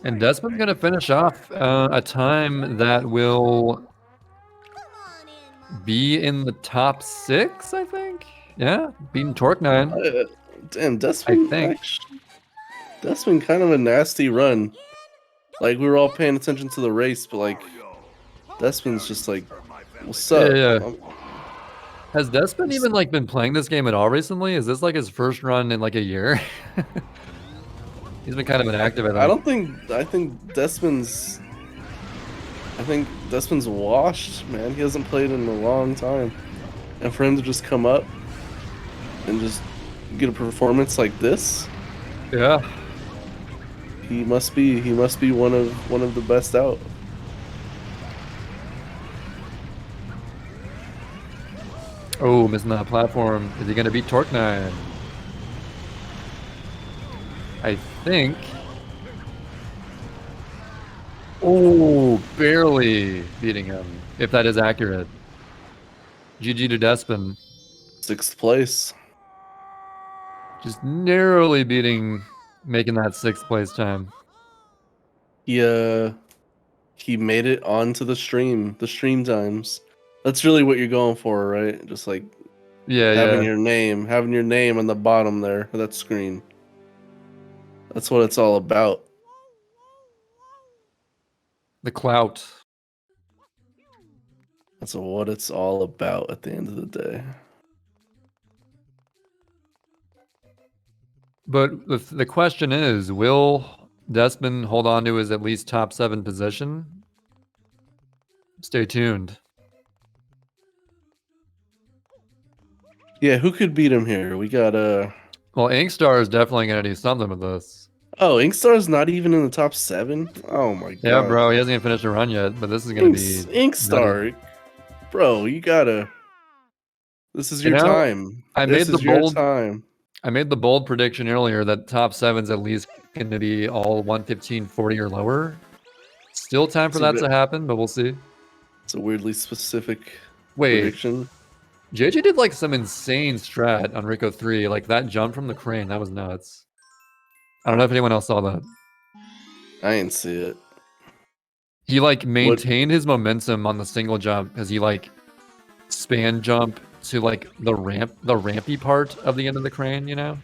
And Desmond's gonna finish off a time that will be in the top 6, I think. Yeah, beating Torque 9. Damn, Desmond. I think. Desmond kind of a nasty run. Like we were all paying attention to the race, but like Desmond's just like, what's up? Yeah. Has Desmond even like been playing this game at all recently? Is this like his first run in like a year? He's been kind of inactive. I think Desmond's washed, man. He hasn't played in a long time, and for him to just come up and just get a performance like this, yeah, he must be one of the best out. Oh, missing that platform. Is he gonna beat Torque 9? I think. Oh, barely beating him, if that is accurate. GG to Despin. 6th place. Just narrowly making that 6th place time. He made it onto the stream times. That's really what you're going for, right? Just like having your name on the bottom there of that screen. That's what it's all about. The clout. That's what it's all about at the end of the day. But the question is, will Despin hold on to his at least top 7 position? Stay tuned. Yeah, who could beat him here? We got Well, Inkstar is definitely gonna do something with this. Oh, Inkstar's not even in the top 7? Oh my god. Yeah, bro, he hasn't even finished a run yet, but this is gonna be Inkstar. Bro, you gotta. This is your time. I made the bold prediction earlier that top 7's at least gonna be all 115.40 or lower. Still time for that to happen, but we'll see. It's a weirdly specific prediction. JJ did like some insane strat on Rico 3, like that jump from the crane, that was nuts. I don't know if anyone else saw that. I didn't see it. He like maintained his momentum on the single jump because he like span jump to like the rampy part of the end of the crane, you know?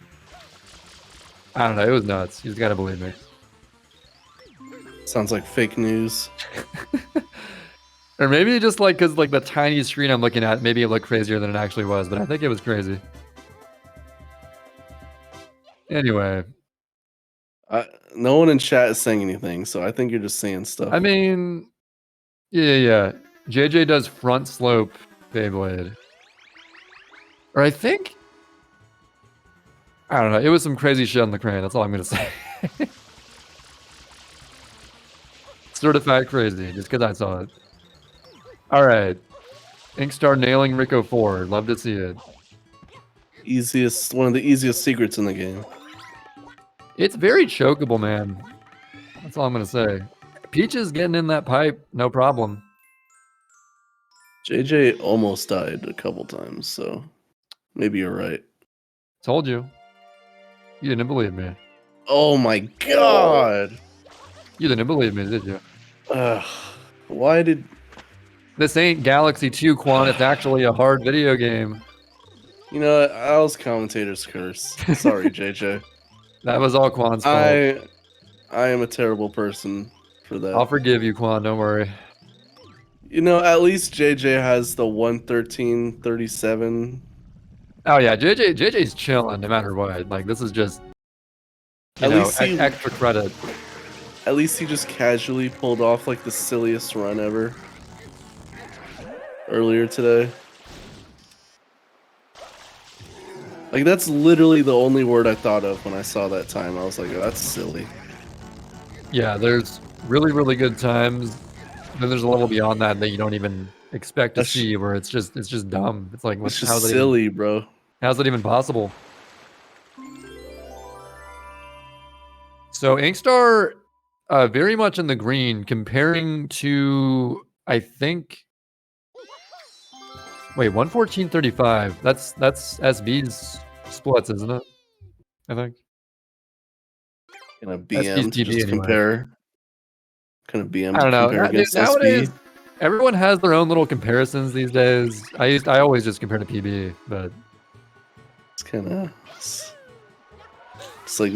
I don't know, it was nuts. You just gotta believe me. Sounds like fake news. Or maybe just like because like the tiny screen I'm looking at, maybe it looked crazier than it actually was, but I think it was crazy. Anyway. No one in chat is saying anything, so I think you're just saying stuff. I mean, yeah. JJ does front slope Beyblade. Or I think... I don't know, it was some crazy shit on the crane, that's all I'm gonna say. Certified crazy, just because I saw it. Alright. Inkstar nailing Rico 4. Love to see it. One of the easiest secrets in the game. It's very chokeable, man. That's all I'm gonna say. Peach is getting in that pipe, no problem. JJ almost died a couple times, so maybe you're right. Told you. You didn't believe me. Oh my god! You didn't believe me, did you? Why did... This ain't Galaxy 2, Quan. It's actually a hard video game. You know what? I was commentator's curse. Sorry, JJ. That was all Quan's fault. I am a terrible person for that. I'll forgive you, Quan. Don't worry. You know, at least JJ has the 113.37. Oh yeah, JJ's chilling no matter what. Like this is just extra credit. At least he just casually pulled off like the silliest run ever earlier today. Like, that's literally the only word I thought of when I saw that time. I was like, oh, that's silly. Yeah, there's really, really good times. Then there's a level beyond that that you don't even expect to see, where it's just dumb. It's like, It's how's just that silly, even, bro. how's that even possible? So Inkstar, very much in the green, comparing to, I think. Wait, 114.35. That's SB's splits, isn't it? I think. Kind of SB's BM to PB just anyway. compare. Kind of BM I to don't know. compare against Nowadays, SB. everyone has their own little comparisons these days. I always just compare to PB, but it's kind of it's like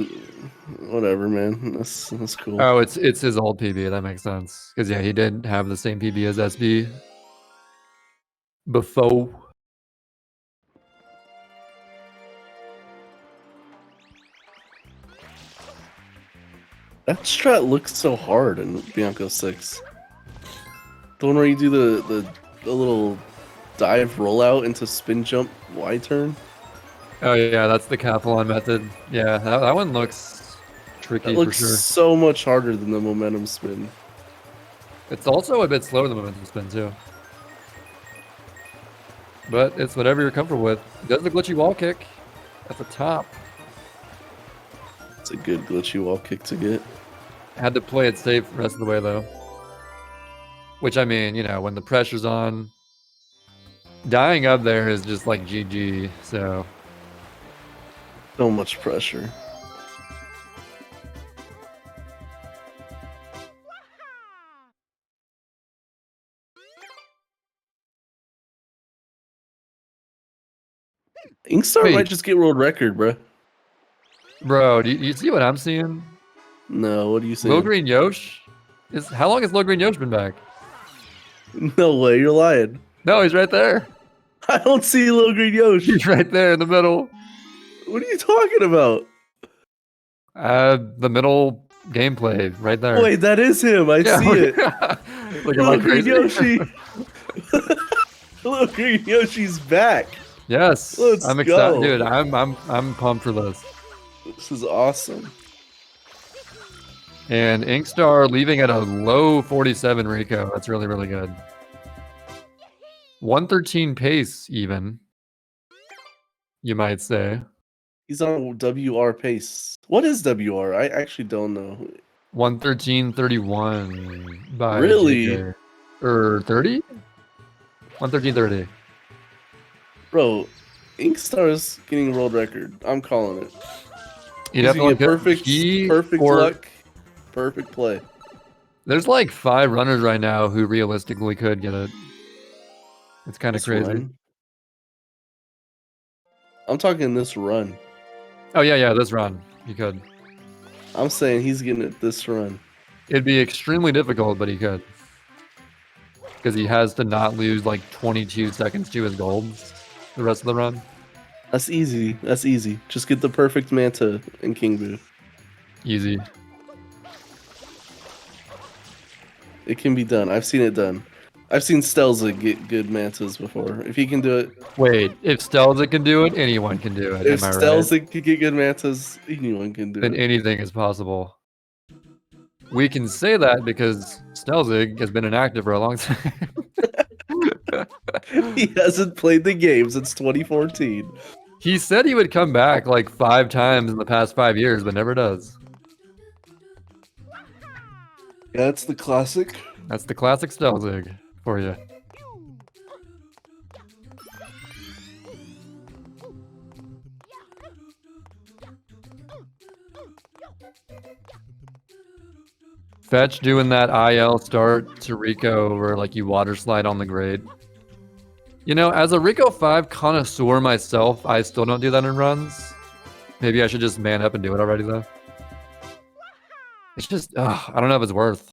whatever, man. That's cool. oh, it's his old PB. That makes sense because yeah, he did have the same PB as SB before. That strat looks so hard in Bianco 6. The one where you do the little dive rollout into spin jump Y turn. Oh yeah, that's the Cathlon method. Yeah, that one looks tricky That looks for sure. so much harder than the momentum spin. It's also a bit slower than momentum spin too. But it's whatever you're comfortable with. It does the glitchy wall kick at the top. It's a good glitchy wall kick to get. Had to play it safe the rest of the way though. Which I mean, you know, when the pressure's on, dying up there is just like GG, so. So much pressure. Inkstar might just get world record, bro. Bro, do you see what I'm seeing? No, what do you see? Low Green Yosh? How long has Low Green Yosh been back? No way, you're lying. No, he's right there. I don't see Low Green Yosh. He's right there in the middle. What are you talking about? The middle gameplay right there. Wait, that is him. I see it. Like, am I crazy? Yoshi. Look, Green Yoshi's back. Yes, Let's I'm excited, go. dude. I'm pumped for this. This is awesome. And Inkstar leaving at a low 47 Rico. That's really, really good. 113 pace, even. You might say. He's on WR pace. What is WR? I actually don't know. 113.31 by Really? JJ. Or 30? 113.30. Bro, Inkstar's getting world record. I'm calling it. You He's definitely gonna get perfect luck, perfect play. There's like 5 runners right now who realistically could get it. It's kind of This crazy. run? I'm talking this run. Oh yeah, this run. You could. I'm saying he's getting it this run. It'd be extremely difficult, but he could. Because he has to not lose like 22 seconds to his golds the rest of the run. That's easy. That's easy. Just get the perfect Manta and King Boo. Easy. It can be done. I've seen it done. I've seen Stelza get good Mantas before. If he can do it... Wait, if Stelza can do it, anyone can do it. If Am I right? Stelza can get good Mantas, anyone can do Then it. anything is possible. We can say that because Stelzig has been inactive for a long time. He hasn't played the game since 2014. He said he would come back like 5 times in the past 5 years, but never does. Yeah, that's the classic. That's the classic Stelzig for you. Fetch doing that IL start to Rico where like you water slide on the grade. You know, as a Rico 5 connoisseur myself, I still don't do that in runs. Maybe I should just man up and do it already though. It's just, I don't know if it's worth.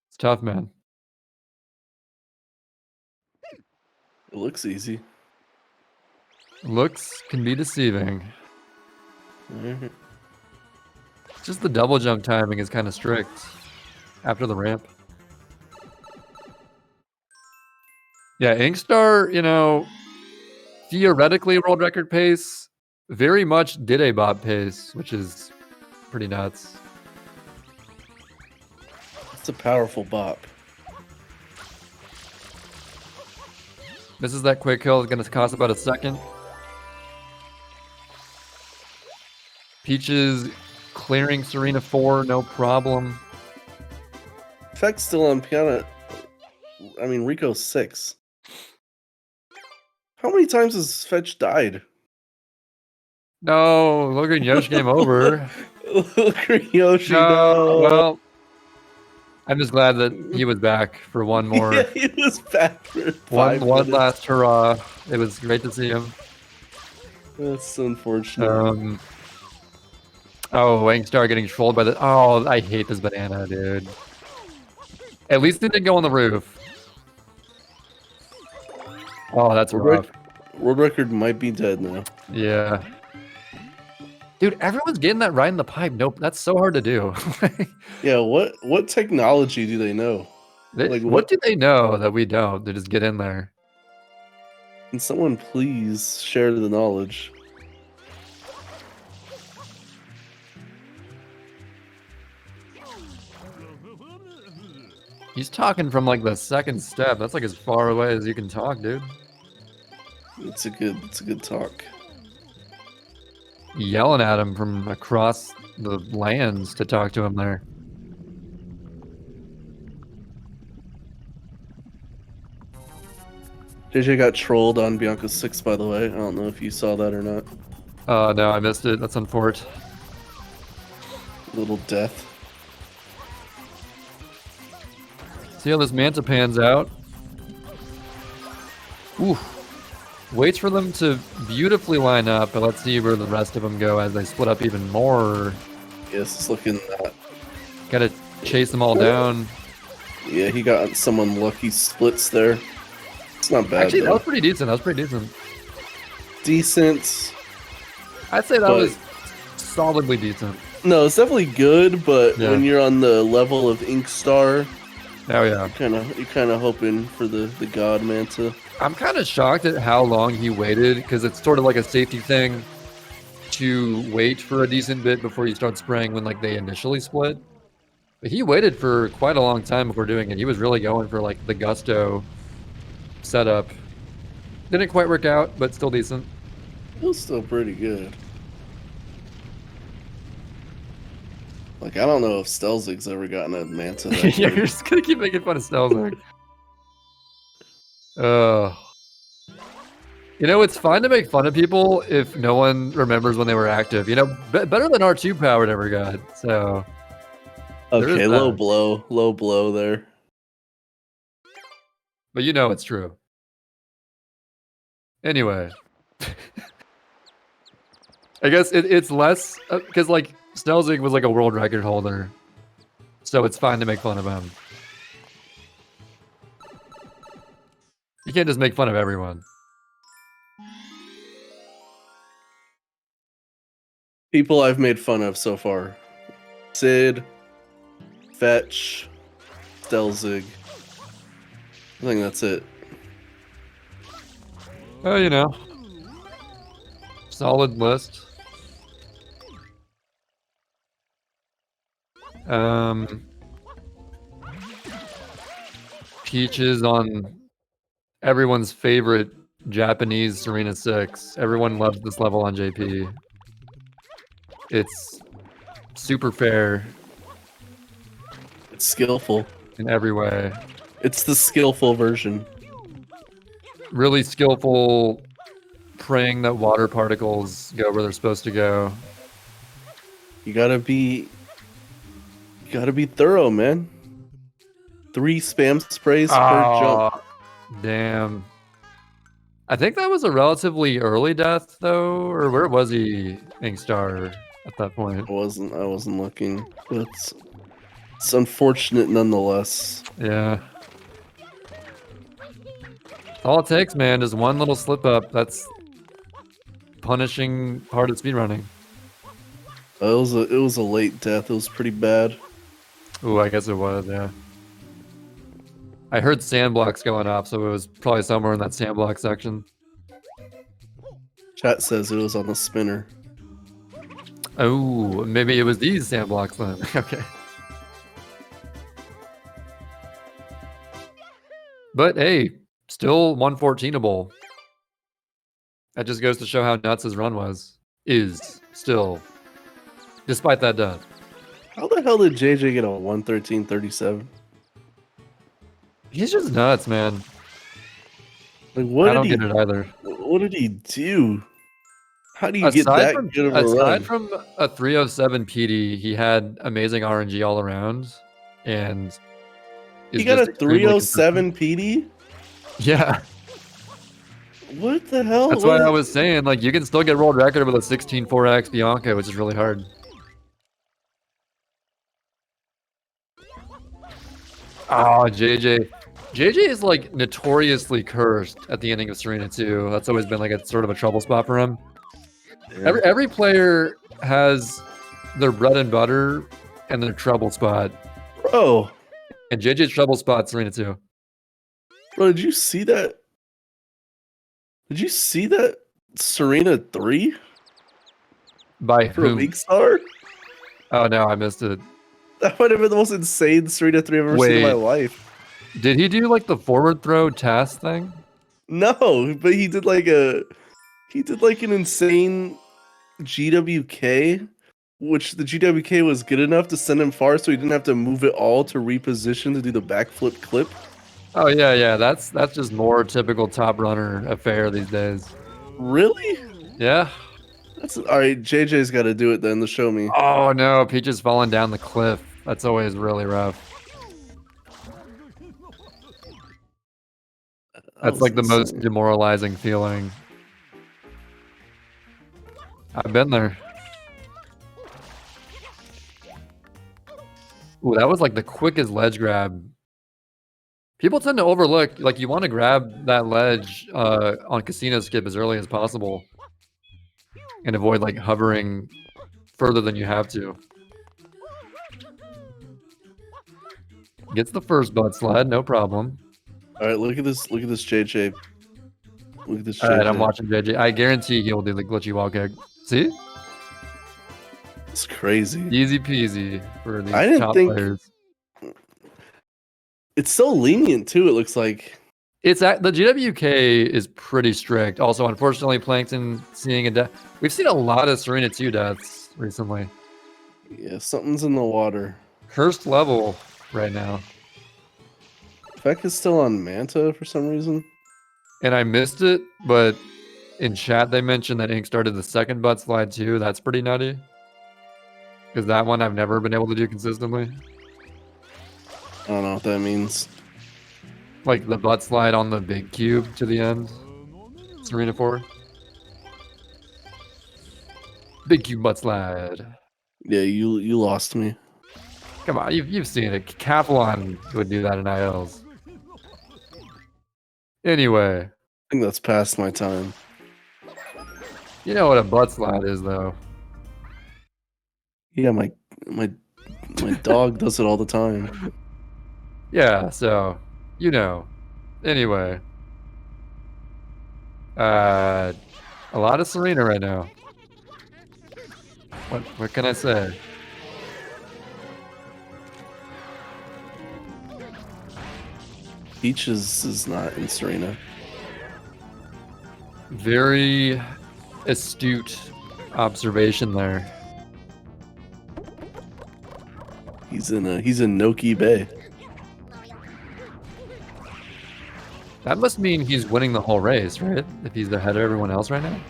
It's tough, man. It looks easy. Looks can be deceiving. Mm-hmm. Just the double jump timing is kind of strict after the ramp. Yeah, Inkstar, you know, theoretically world record pace, very much did a Bob pace, which is pretty nuts. It's a powerful bop. Misses that quick kill, is going to cost about a second. Peaches clearing Serena 4, no problem. Feck's still on piano. I mean, Rico's 6. How many times has Fetch died? No, look at Yoshi game over. Look at Yoshi, no. Well, I'm just glad that he was back for one more. Yeah, he was back for one minutes. last hurrah. It was great to see him. That's unfortunate. Oh, Wangstar getting trolled by the. Oh, I hate this banana, dude. At least it didn't go on the roof. Oh, that's rough. World record might be dead now. Yeah. Dude, everyone's getting that right in the pipe. Nope, that's so hard to do. Yeah, what technology do they know? What do they know that we don't? They just get in there. Can someone please share the knowledge? He's talking from like the second step. That's like as far away as you can talk, dude. It's a good talk. Yelling at him from across the lands to talk to him there. JJ got trolled on Bianca 6, by the way. I don't know if you saw that or not. No, I missed it. That's unfortunate. Little death. See how this Manta pans out. Ooh. Waits for them to beautifully line up, but let's see where the rest of them go as they split up even more. Yes, it's looking that. Gotta chase them all down. Yeah, he got someone lucky splits there. It's not bad. Actually, though. that was pretty decent. That was pretty decent. Decent. I'd say that was solidly decent. No, it's definitely good, but Yeah. when you're on the level of Inkstar, oh yeah, you're kind of hoping for the God Manta. I'm kind of shocked at how long he waited, because it's sort of like a safety thing to wait for a decent bit before you start spraying when like they initially split. But he waited for quite a long time before doing it. He was really going for like the gusto setup. Didn't quite work out, but still decent. It was still pretty good. Like, I don't know if Stelzig's ever gotten a Manta. Yeah, you're just gonna keep making fun of Stelzig. You know, it's fine to make fun of people if no one remembers when they were active. You know, better than R2 Power never got. So. Okay, low blow there. But you know it's true. Anyway. I guess it's less, because like, Stelzig was like a world record holder. So it's fine to make fun of him. You can't just make fun of everyone. People I've made fun of so far. Sid, Fetch, Stelzig. I think that's it. Oh, you know. Solid list. Peaches on everyone's favorite Japanese Serena 6. Everyone loves this level on JP. It's super fair. It's skillful. In every way. It's the skillful version. Really skillful praying that water particles go where they're supposed to go. You gotta be thorough, man. 3 spam sprays per jump. Damn. I think that was a relatively early death, though, or where was he, Inkstar, at that point? I wasn't looking, but it's unfortunate nonetheless. Yeah. All it takes, man, is one little slip up. That's punishing part of speedrunning. It was a late death. It was pretty bad. Ooh, I guess it was, yeah. I heard sand blocks going up, so it was probably somewhere in that sand block section. Chat says it was on the spinner. Oh, maybe it was these sand blocks then. Okay. But hey, still 114able. That just goes to show how nuts his run is still, despite that death. How the hell did JJ get a 113.37? He's just nuts, man. Like, what I don't did get it either. What did he do? How do you get that good of a aside run? from a 307 PD, he had amazing RNG all around, and He got a 307 PD? Yeah. What the hell? That's why I was saying, like, you can still get world record with a 16.4x Bianca, which is really hard. Oh, JJ. JJ is, like, notoriously cursed at the ending of Serena 2. That's always been, like, a sort of a trouble spot for him. Yeah. Every player has their bread and butter and their trouble spot. Bro. And JJ's trouble spot, Serena 2. Bro, did you see that? Did you see that Serena 3? By For a whom? Weak Star? Oh, no, I missed it. That might have been the most insane Serena 3 I've ever seen in my life. Did he do, like, the forward throw task thing? No, but he did like an insane GWK, which the GWK was good enough to send him far, so he didn't have to move it all to reposition to do the backflip clip. Oh yeah, that's just more typical top runner affair these days. Really? Yeah. That's all right. JJ's got to do it then to show me. Oh no, Peach is falling down the cliff. That's always really rough. That's like the most demoralizing feeling. I've been there. Ooh, that was like the quickest ledge grab. People tend to overlook, like, you want to grab that ledge on casino skip as early as possible and avoid, like, hovering further than you have to. Gets the first butt slide, no problem. All right, look at this JJ. Look at this JJ. All right, I'm watching JJ. I guarantee he'll do the glitchy wall kick. See? It's crazy. Easy peasy for these I didn't top think players. It's so lenient too. It looks like It's the GWK is pretty strict. Also, unfortunately, Plankton seeing a death. We've seen a lot of Serena 2 deaths recently. Yeah, something's in the water. Cursed level right now. Feck is still on Manta for some reason. And I missed it, but in chat they mentioned that Ink started the second butt slide too. That's pretty nutty. Because that one I've never been able to do consistently. I don't know what that means. Like the butt slide on the big cube to the end. Serena 4. Big cube butt slide. Yeah, you lost me. Come on, you've seen it. Capelon would do that in ILs. Anyway. I think that's past my time. You know what a butt slide is, though. Yeah, my dog does it all the time. Yeah, so, you know. Anyway. A lot of Serena right now. What can I say? Peach is not in Serena. Very astute observation there. He's in Noki Bay. That must mean he's winning the whole race, right? If he's ahead of everyone else right now?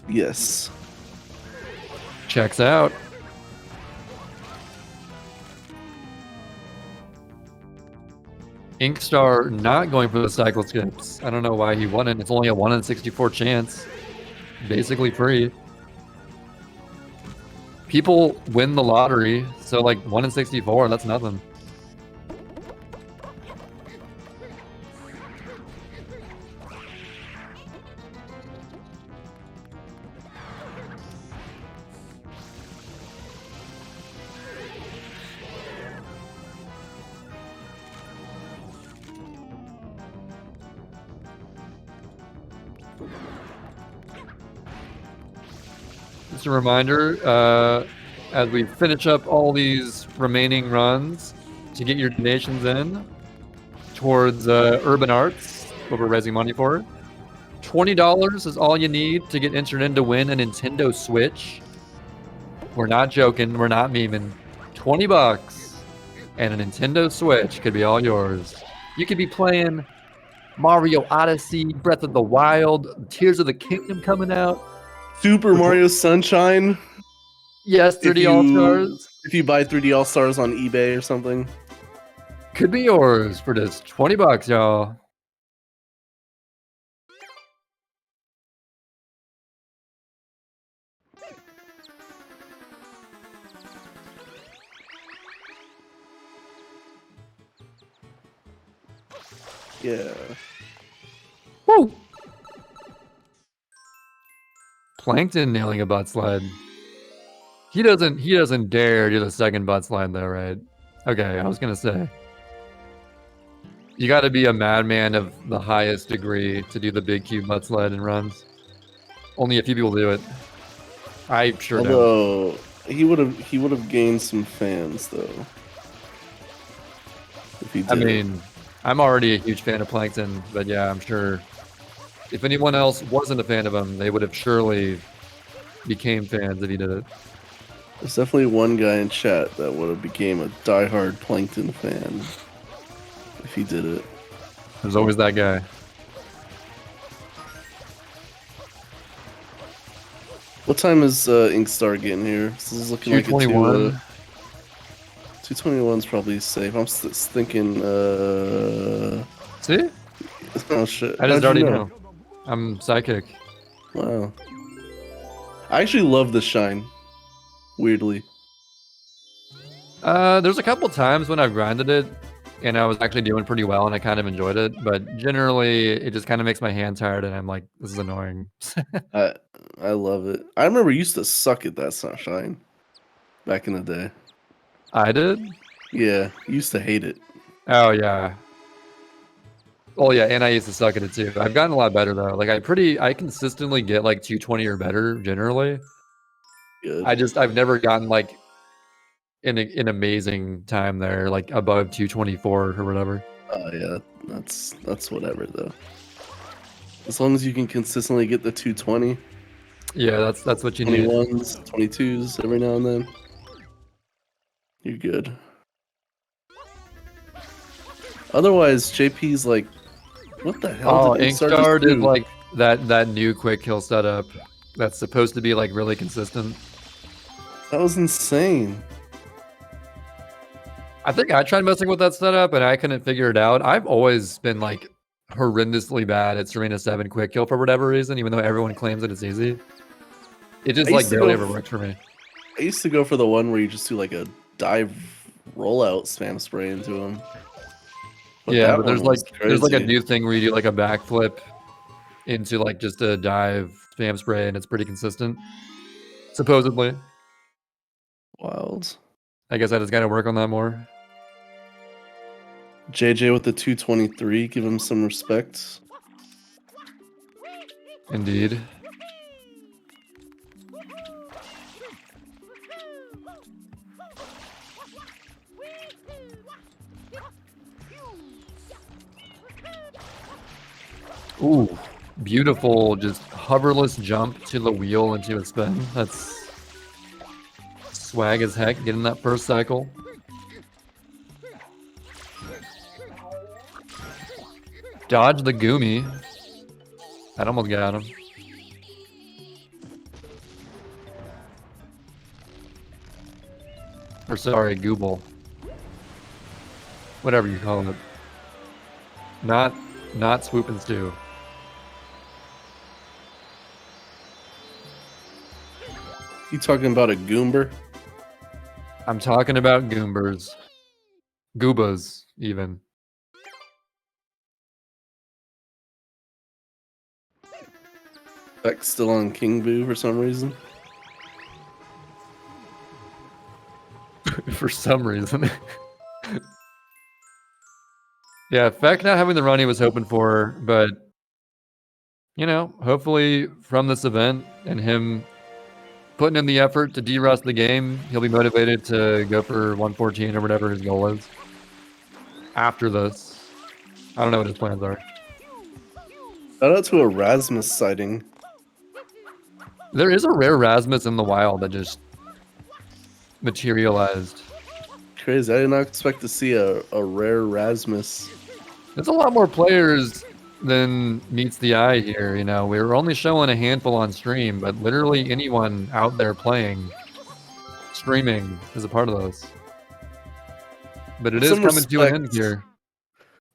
Yes. Checks out. Inkstar not going for the cycle skips. I don't know why he won it. It's only a 1 in 64 chance. Basically free. People win the lottery, so like 1 in 64, that's nothing. Just a reminder, as we finish up all these remaining runs, to get your donations in towards Urban Arts, what we're raising money for. $20 is all you need to get entered in to win a Nintendo Switch. We're not joking. We're not memeing. $20 and a Nintendo Switch could be all yours. You could be playing Mario Odyssey, Breath of the Wild, Tears of the Kingdom coming out. Super Mario Sunshine. Yes, 3D All-Stars. If you buy 3D All-Stars on eBay or something. Could be yours for just $20, y'all. Yeah. Woo! Plankton nailing a butt slide. He doesn't dare do the second butt slide though, right? Okay, I was gonna say. You gotta be a madman of the highest degree to do the big cube butt slide and runs. Only a few people do it. I sure don't. Although he would have gained some fans though. If he did. I mean, I'm already a huge fan of Plankton, but yeah, I'm sure if anyone else wasn't a fan of him, they would have surely became fans if he did it. There's definitely one guy in chat that would have became a diehard Plankton fan if he did it. There's always that guy. What time is Inkstar getting here? This is looking like a 221. 221 is probably safe. I'm thinking. See? Oh shit! I just already know. I'm psychic. Wow. I actually love the shine. Weirdly. There's a couple times when I've grinded it, and I was actually doing pretty well, and I kind of enjoyed it. But generally, it just kind of makes my hand tired, and I'm like, this is annoying. I love it. I remember you used to suck at that shine back in the day. I did? Yeah, you used to hate it. Oh yeah. Oh yeah, and I used to suck at it too. I've gotten a lot better though. Like I consistently get like 220 or better generally. Good. I've never gotten like an amazing time there, like above 224 or whatever. Oh yeah, that's whatever though. As long as you can consistently get the 220. Yeah, that's what you need. 21s, 22s every now and then. You're good. Otherwise, JP's like, what the hell? Oh, Inkstar did like that new quick kill setup that's supposed to be like really consistent. That was insane. I think I tried messing with that setup and I couldn't figure it out. I've always been like horrendously bad at Serena 7 quick kill for whatever reason, even though everyone claims that it's easy. It just like barely ever worked for me. I used to go for the one where you just do like a dive rollout spam spray into him. But yeah, but there's like a new thing where you do like a backflip into like just a dive spam spray and it's pretty consistent. Supposedly. Wild. I guess I just gotta work on that more. JJ with the 223, give him some respect. Indeed. Ooh, beautiful, just hoverless jump to the wheel into a spin. That's swag as heck, getting that first cycle. Dodge the Goomy. That almost got him. Or sorry, Gooble. Whatever you call it. Not Swoop and Stew. You talking about a Goomber? I'm talking about Goombers. Goobas, even. Beck's still on King Boo for some reason. For some reason. Yeah, Feck not having the run he was hoping for, but you know, hopefully from this event and him putting in the effort to de-rust the game. He'll be motivated to go for 114 or whatever his goal is. After this. I don't know what his plans are. Shout out to a Rasmus sighting. There is a rare Rasmus in the wild that just materialized. Crazy. I did not expect to see a rare Rasmus. There's a lot more players than meets the eye here, you know. We were only showing a handful on stream, but literally anyone out there playing, streaming, is a part of this. But it is coming to an end here.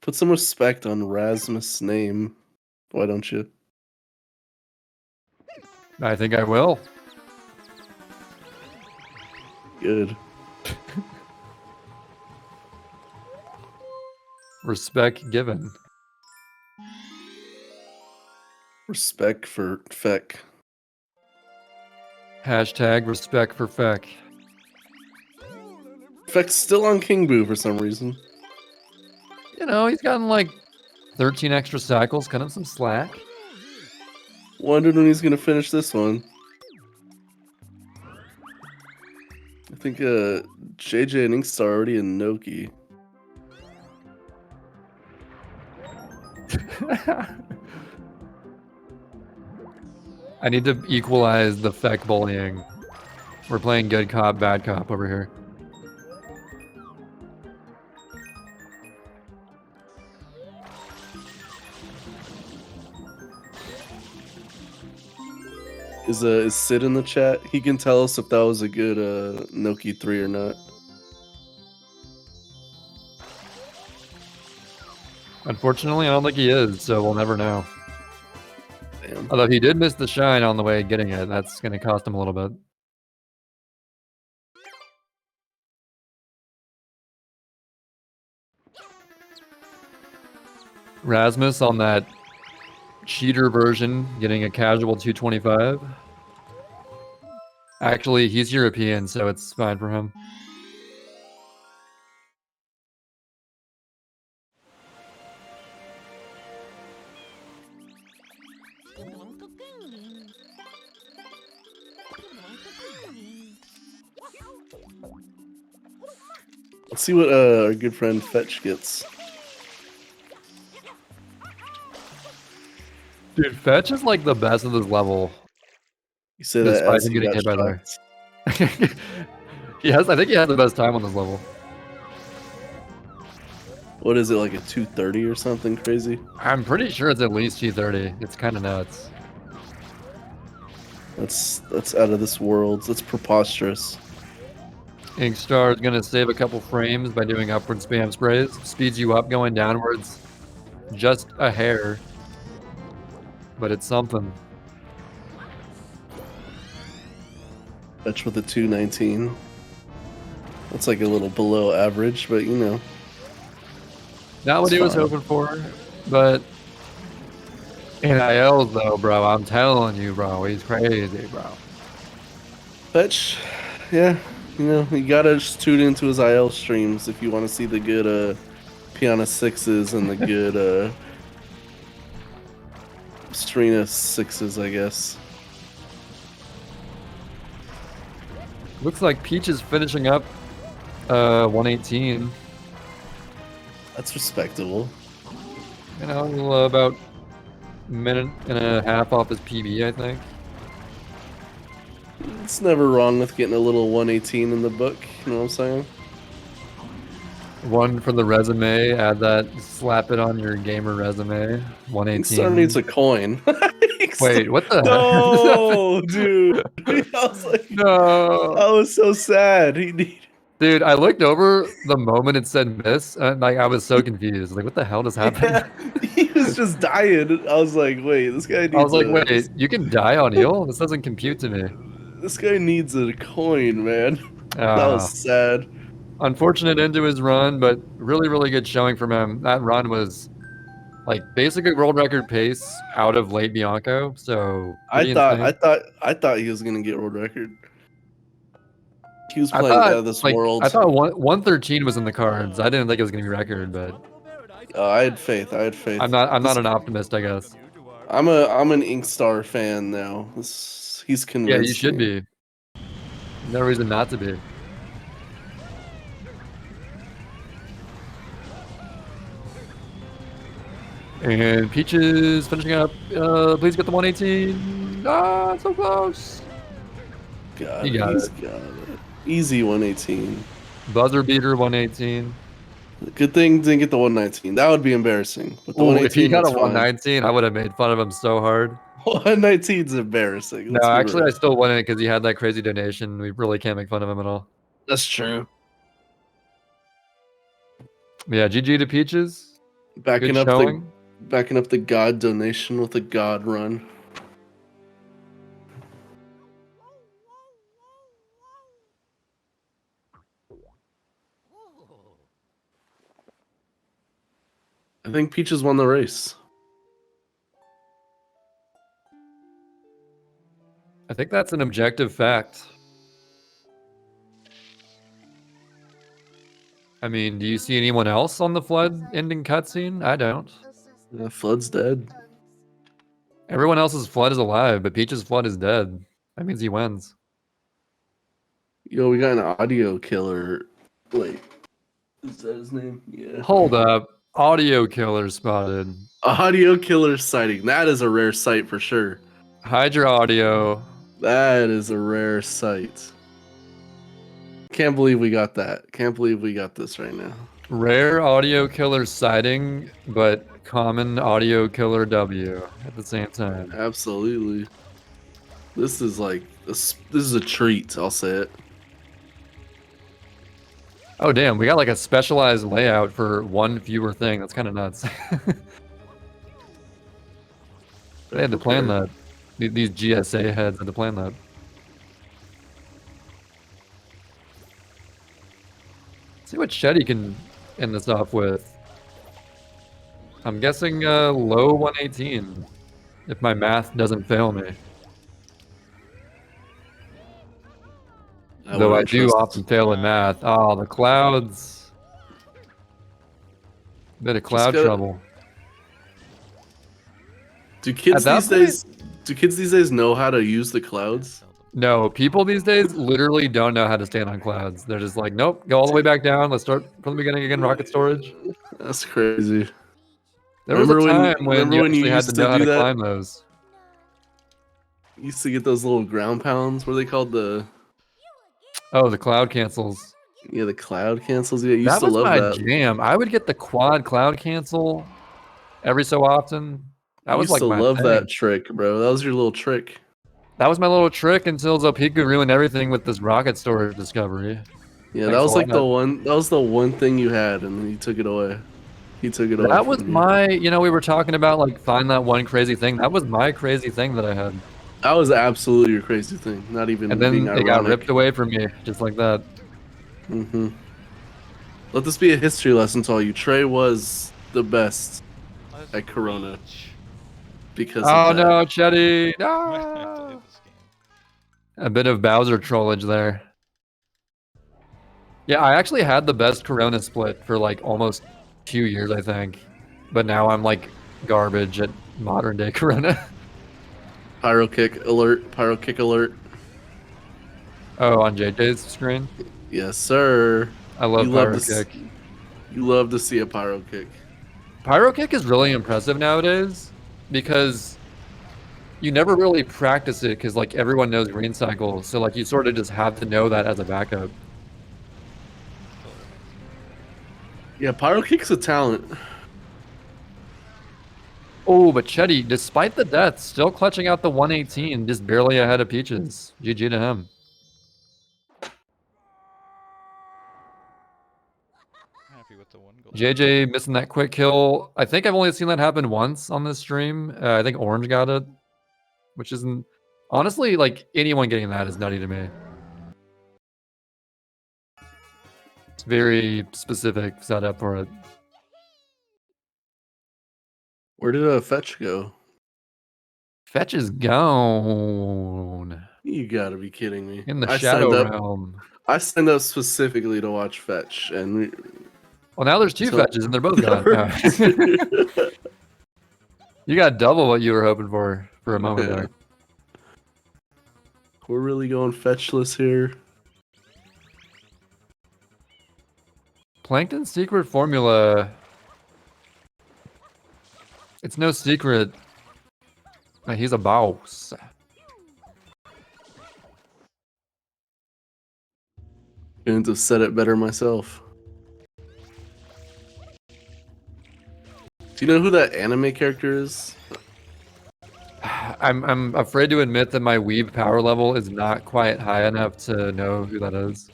Put some respect on Rasmus' name. Why don't you? I think I will. Good. Respect given. Respect for Feck. Hashtag respect for Feck. Feck's still on King Boo for some reason. You know, he's gotten like 13 extra cycles, kind of some slack. Wondered when he's gonna finish this one. I think JJ and Inkstar are already in Noki. I need to equalize the Feck bullying. We're playing good cop, bad cop over here. Is Sid in the chat? He can tell us if that was a good Noki 3 or not. Unfortunately, I don't think he is, so we'll never know. Damn. Although he did miss the shine on the way getting it. That's going to cost him a little bit. Rasmus on that cheater version, getting a casual 225. Actually, he's European, so it's fine for him. Let's see what our good friend Fetch gets. Dude, Fetch is like the best of this level. You say that despite as him he getting got hit by there. shots. I think he has the best time on this level. What is it, like a 230 or something crazy? I'm pretty sure it's at least 230. It's kind of nuts. That's out of this world. That's preposterous. Inkstar is going to save a couple frames by doing upward spam sprays. Speeds you up going downwards just a hair. But it's something. Fetch with a 219. That's like a little below average, but you know. Not what he was hoping for, but NILs though, bro. I'm telling you, bro. He's crazy, bro. Fetch, yeah. You know, you gotta just tune into his IL streams if you want to see the good Piana 6s and the good Strena 6s, I guess. Looks like Peach is finishing up 118. That's respectable. You know, about a minute and a half off his PB, I think. It's never wrong with getting a little 118 in the book, you know what I'm saying? One for the resume, add that, slap it on your gamer resume. 118. Star needs a coin. Wait, what the No, dude. I was like, no. I was so sad. Dude, I looked over the moment it said miss, and like I was so confused. Like, what the hell just happened? Yeah, he was just dying. I was like, wait, this guy needs I was like, wait, you can die on eel? This doesn't compute to me. This guy needs a coin, man. That was sad. Unfortunate end to his run, but really, really good showing from him. That run was like basically world record pace out of late Bianco. So I thought he was gonna get world record. He was playing out of this world. I thought 113 was in the cards. I didn't think it was gonna be record, but I had faith. I'm not an optimist, I guess. I'm an Inkstar fan now. He's convinced. Yeah, you should be. No reason not to be. And Peaches finishing up. Please get the 118. Ah, so close. Got You it. got He's it. got it. Easy 118. Buzzer beater 118. Good thing didn't get the 119. That would be embarrassing. But the Ooh, if he 118, got a that's fine. 119, I would have made fun of him so hard. 119 is embarrassing. No, Let's be actually, I real. still won it because he had that crazy donation. We really can't make fun of him at all. That's true. Yeah, GG to Peaches. Backing Good up showing. the God donation with a God run. I think Peaches won the race. I think that's an objective fact. I mean, do you see anyone else on the Flood ending cutscene? I don't. Flood's dead. Everyone else's Flood is alive, but Peach's Flood is dead. That means he wins. Yo, we got an audio killer. Wait, is that his name? Yeah. Hold up. Audio killer spotted. Audio killer sighting. That is a rare sight for sure. Hide your audio. That is a rare sight. Can't believe we got that. Can't believe we got this right now. Rare audio killer sighting, but common audio killer W at the same time. Absolutely. This is like this is a treat. I'll say it. Oh damn, we got like a specialized layout for one fewer thing. That's kind of nuts. They had to plan that. These GSA heads had to plan that. See what Shetty can end this off with. I'm guessing low 118, if my math doesn't fail me. Though I do often fail in math. Oh, the clouds. Bit of cloud trouble. Do kids these days know how to use the clouds? No, people these days literally don't know how to stand on clouds. They're just like, nope, go all the way back down. Let's start from the beginning again, rocket storage. That's crazy. There was a time when you actually had to know how to climb those. You used to get those little ground pounds. What are they called? Oh, the cloud cancels. Yeah, the cloud cancels. Yeah, you used That to was love my that. jam. I would get the quad cloud cancel every so often. That I was used like to my love thing. that trick, bro. That was your little trick. That was my little trick until Zopiku ruined everything with this rocket storage discovery. Yeah, Thanks that was a like lot. the one. That was the one thing you had, and then he took it away. He took it away. That was from you. my, we were talking about like find that one crazy thing. That was my crazy thing that I had. That was absolutely your crazy thing. Not even And then being it ironic. got ripped away from me, just like that. Mm-hmm. Let this be a history lesson to all you. Trey was the best at Corona. Because Oh of that. no, Chetty! No! A bit of Bowser trollage there. Yeah, I actually had the best Corona split for like almost 2 years, I think. But now I'm like garbage at modern day Corona. Pyro kick alert. Pyro kick alert. Oh, on JJ's screen? Yes, sir. I love You Pyro to s- Kick. You love to see a pyro kick. Pyro Kick is really impressive nowadays because you never really practice it because like everyone knows green cycle, so like you sort of just have to know that as a backup. Yeah, pyro kick's a talent. Oh, but Chetty, despite the death, still clutching out the 118, just barely ahead of Peaches. GG to him. Happy with the one goal. JJ missing that quick kill. I think I've only seen that happen once on this stream. I think Orange got it, which isn't... Honestly, like, anyone getting that is nutty to me. It's very specific setup for it. Where did Fetch go? Fetch is gone. You gotta be kidding me. In the I Shadow signed up- Realm. I signed up specifically to watch Fetch, and Well, now there's two Fetches, and they're both gone. No. You got double what you were hoping for a moment there. We're really going Fetchless here. Plankton's secret formula. It's no secret. He's a boss. Couldn't have said it better myself. Do you know who that anime character is? I'm afraid to admit that my weeb power level is not quite high enough to know who that is.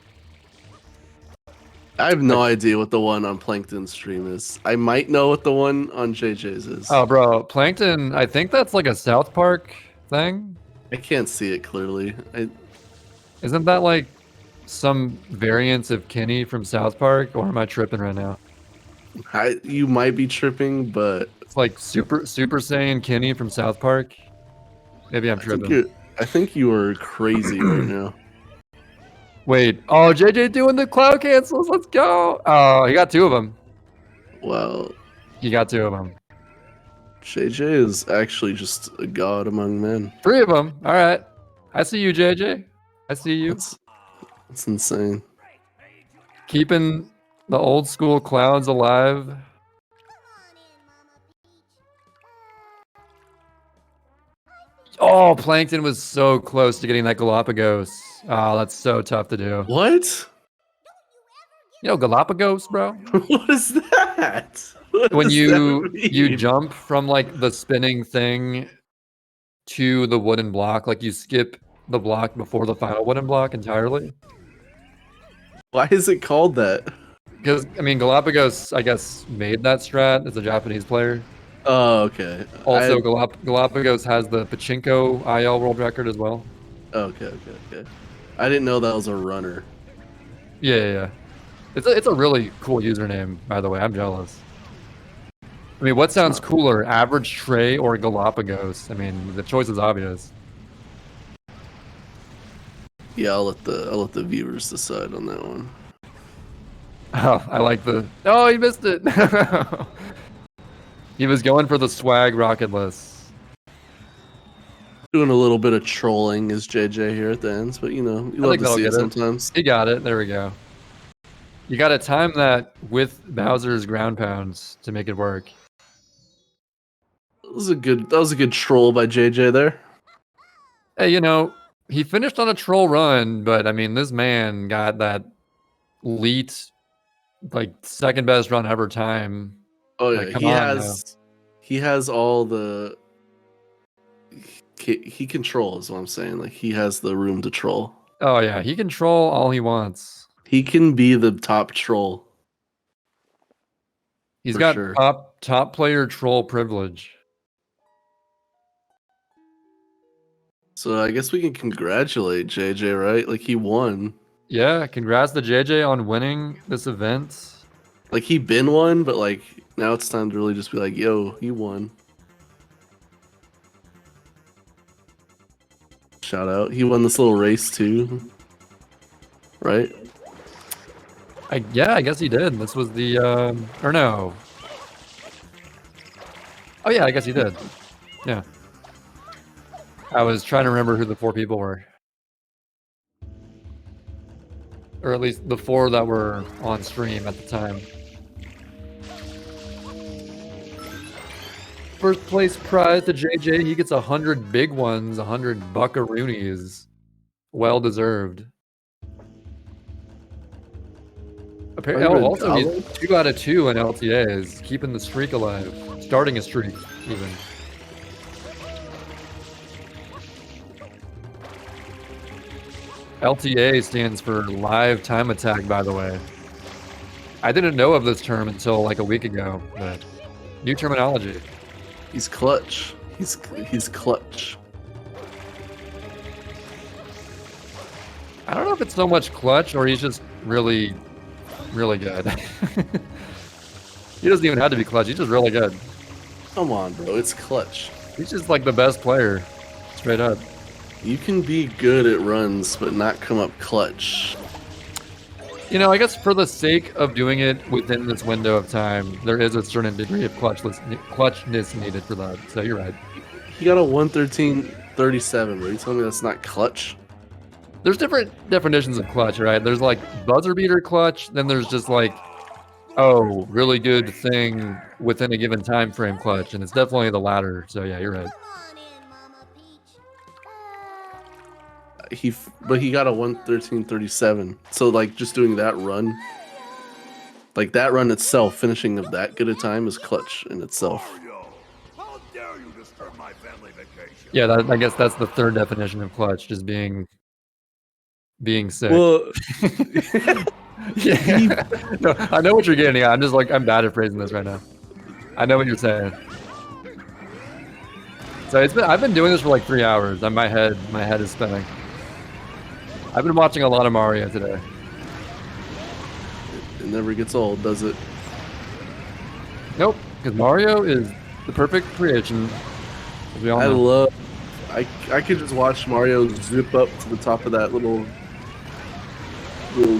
I have no idea what the one on Plankton's stream is. I might know what the one on JJ's is. Oh, bro, Plankton. I think that's like a South Park thing. I can't see it clearly. Isn't that like some variants of Kenny from South Park, or am I tripping right now? You might be tripping, but it's like Super Saiyan Kenny from South Park. Maybe I'm tripping. I think you are crazy right now. Wait, oh, JJ doing the cloud cancels. Let's go. Oh, he got 2 of them. Well, he got 2 of them. JJ is actually just a god among men. 3 of them. All right. I see you, JJ. I see you. That's insane. Keeping the old school clouds alive. Oh, Plankton was so close to getting that Galapagos. Oh, that's so tough to do. What? You know Galapagos, bro? What is that? When you jump from like the spinning thing to the wooden block, like you skip the block before the final wooden block entirely. Why is it called that? Because I mean Galapagos, I guess, made that strat as a Japanese player. Oh, okay. Also, Galapagos has the Pachinko IL world record as well. Okay. I didn't know that was a runner. Yeah. It's a really cool username, by the way. I'm jealous. I mean, what sounds cooler, Average Trey or Galapagos? I mean, the choice is obvious. Yeah, I'll let the viewers decide on that one. Oh, I like the. Oh, he missed it. He was going for the swag rocketless. Doing a little bit of trolling as JJ here at the ends, but you know, you love to see it sometimes. He got it. There we go. You got to time that with Bowser's ground pounds to make it work. That was a good troll by JJ there. Hey, you know, he finished on a troll run, but I mean, this man got that elite, like, second best run ever time. Oh yeah, like, he has all the. He controls what I'm saying. Like he has the room to troll. Oh yeah, he can troll all he wants. He can be the top troll. He's got top player troll privilege. So I guess we can congratulate JJ, right? Like he won. Yeah, congrats to JJ on winning this event. Like he been won, but like now it's time to really just be like, yo, he won. Shout out. He won this little race too. Right? Yeah, I guess he did. This was the or no. Oh yeah, I guess he did. Yeah. I was trying to remember who the 4 people were. Or at least the 4 that were on stream at the time. First place prize to JJ. He gets 100 big ones, 100 buckaroonies. Well deserved. Apparently, also he's 2 out of 2 in LTAs, keeping the streak alive, starting a streak even. LTA stands for live time attack, by the way. I didn't know of this term until like a week ago, but new terminology. He's clutch. He's clutch. I don't know if it's so much clutch or he's just really, really good. He doesn't even have to be clutch. He's just really good. Come on, bro. It's clutch. He's just like the best player. Straight up. You can be good at runs, but not come up clutch. You know, I guess for the sake of doing it within this window of time, there is a certain degree of clutchness needed for that. So you're right. He got a 113.37, bro. You telling me that's not clutch? There's different definitions of clutch, right? There's like buzzer beater clutch, then there's just like Oh, really good thing within a given time frame clutch, and it's definitely the latter. So yeah, you're right. But he got a 1:13:37. So like just doing that run, like that run itself, finishing of that good a time is clutch in itself. How dare you disturb my family vacation? Yeah, I guess that's the third definition of clutch, just being sick. Well, yeah, no, I know what you're getting at. I'm bad at phrasing this right now. I know what you're saying. So I've been doing this for like 3 hours, and my head is spinning. I've been watching a lot of Mario today. It never gets old, does it? Nope, because Mario is the perfect creation. As we all I know. love. I could just watch Mario zip up to the top of that little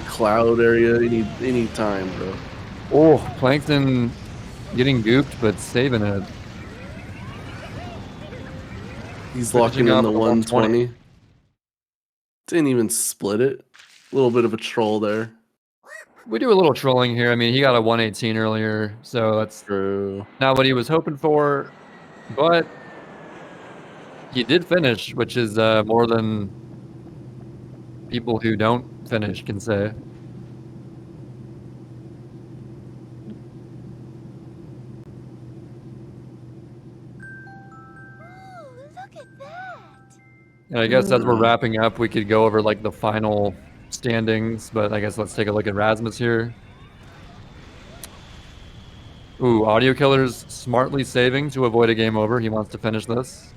cloud area any time, bro. Oh, Plankton getting gooped, but saving it. He's Finishing locking in up the the 120. Didn't even split it. A little bit of a troll there. We do a little trolling here. I mean, he got a 118 earlier, so that's true. Not what he was hoping for, but he did finish, which is more than people who don't finish can say. And I guess as we're wrapping up, we could go over like the final standings, but I guess let's take a look at Rasmus here. Ooh, Audio Killer's smartly saving to avoid a game over. He wants to finish this.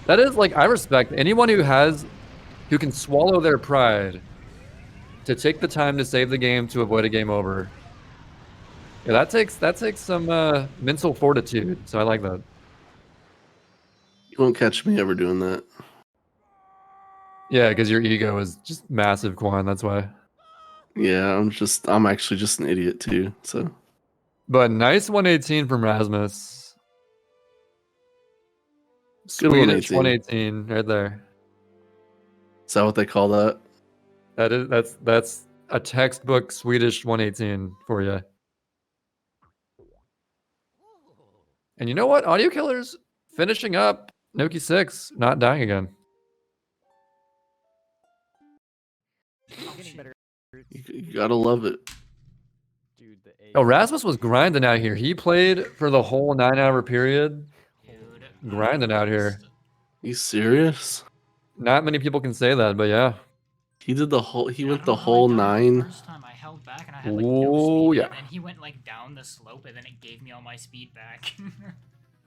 That is like, I respect anyone who can swallow their pride to take the time to save the game to avoid a game over. Yeah, that takes some mental fortitude. So I like that. You won't catch me ever doing that. Yeah, because your ego is just massive, Quan. That's why. Yeah, I'm actually just an idiot too. So. But nice 118 from Rasmus. Good Swedish 118. 118 right there. Is that what they call that? That's a textbook Swedish 118 for you. And you know what? Audio Killer's finishing up Noki 6, not dying again. You gotta love it. Oh, Rasmus was grinding out here. He played for the whole 9-hour period. Grinding out here. You serious? Not many people can say that, but yeah. He did the whole. He went the whole 9. Oh yeah. And then he went like down the slope, and then it gave me all my speed back.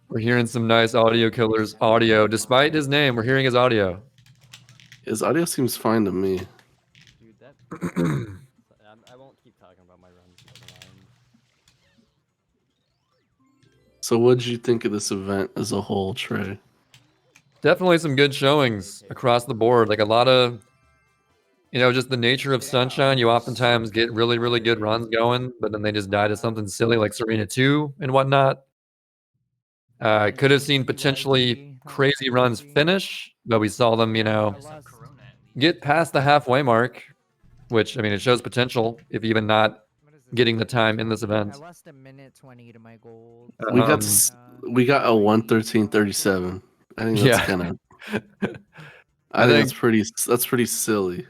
We're hearing some nice Audio Killer's audio. Despite his name, we're hearing his audio. His audio seems fine to me. Dude, that. I won't keep talking about my runs. So, what did you think of this event as a whole, Trey? Definitely some good showings across the board. Like a lot of, just the nature of Sunshine. You oftentimes get really, really good runs going, but then they just die to something silly like Serena 2 and whatnot. Could have seen potentially crazy runs finish, but we saw them, get past the halfway mark, which, I mean, it shows potential if even not getting the time in this event. I lost a minute 20 to my gold. We got a 1:13:37. I think that's kind of. I think that's pretty silly.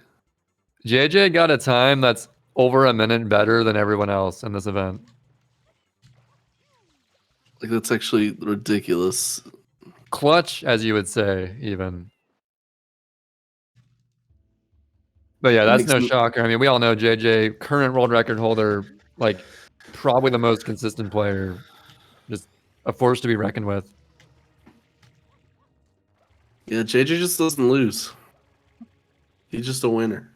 JJ got a time that's over a minute better than everyone else in this event. Like, that's actually ridiculous. Clutch, as you would say, even. But yeah, that's no shocker. I mean, we all know JJ, current world record holder, like probably the most consistent player. Just a force to be reckoned with. Yeah, JJ just doesn't lose. He's just a winner.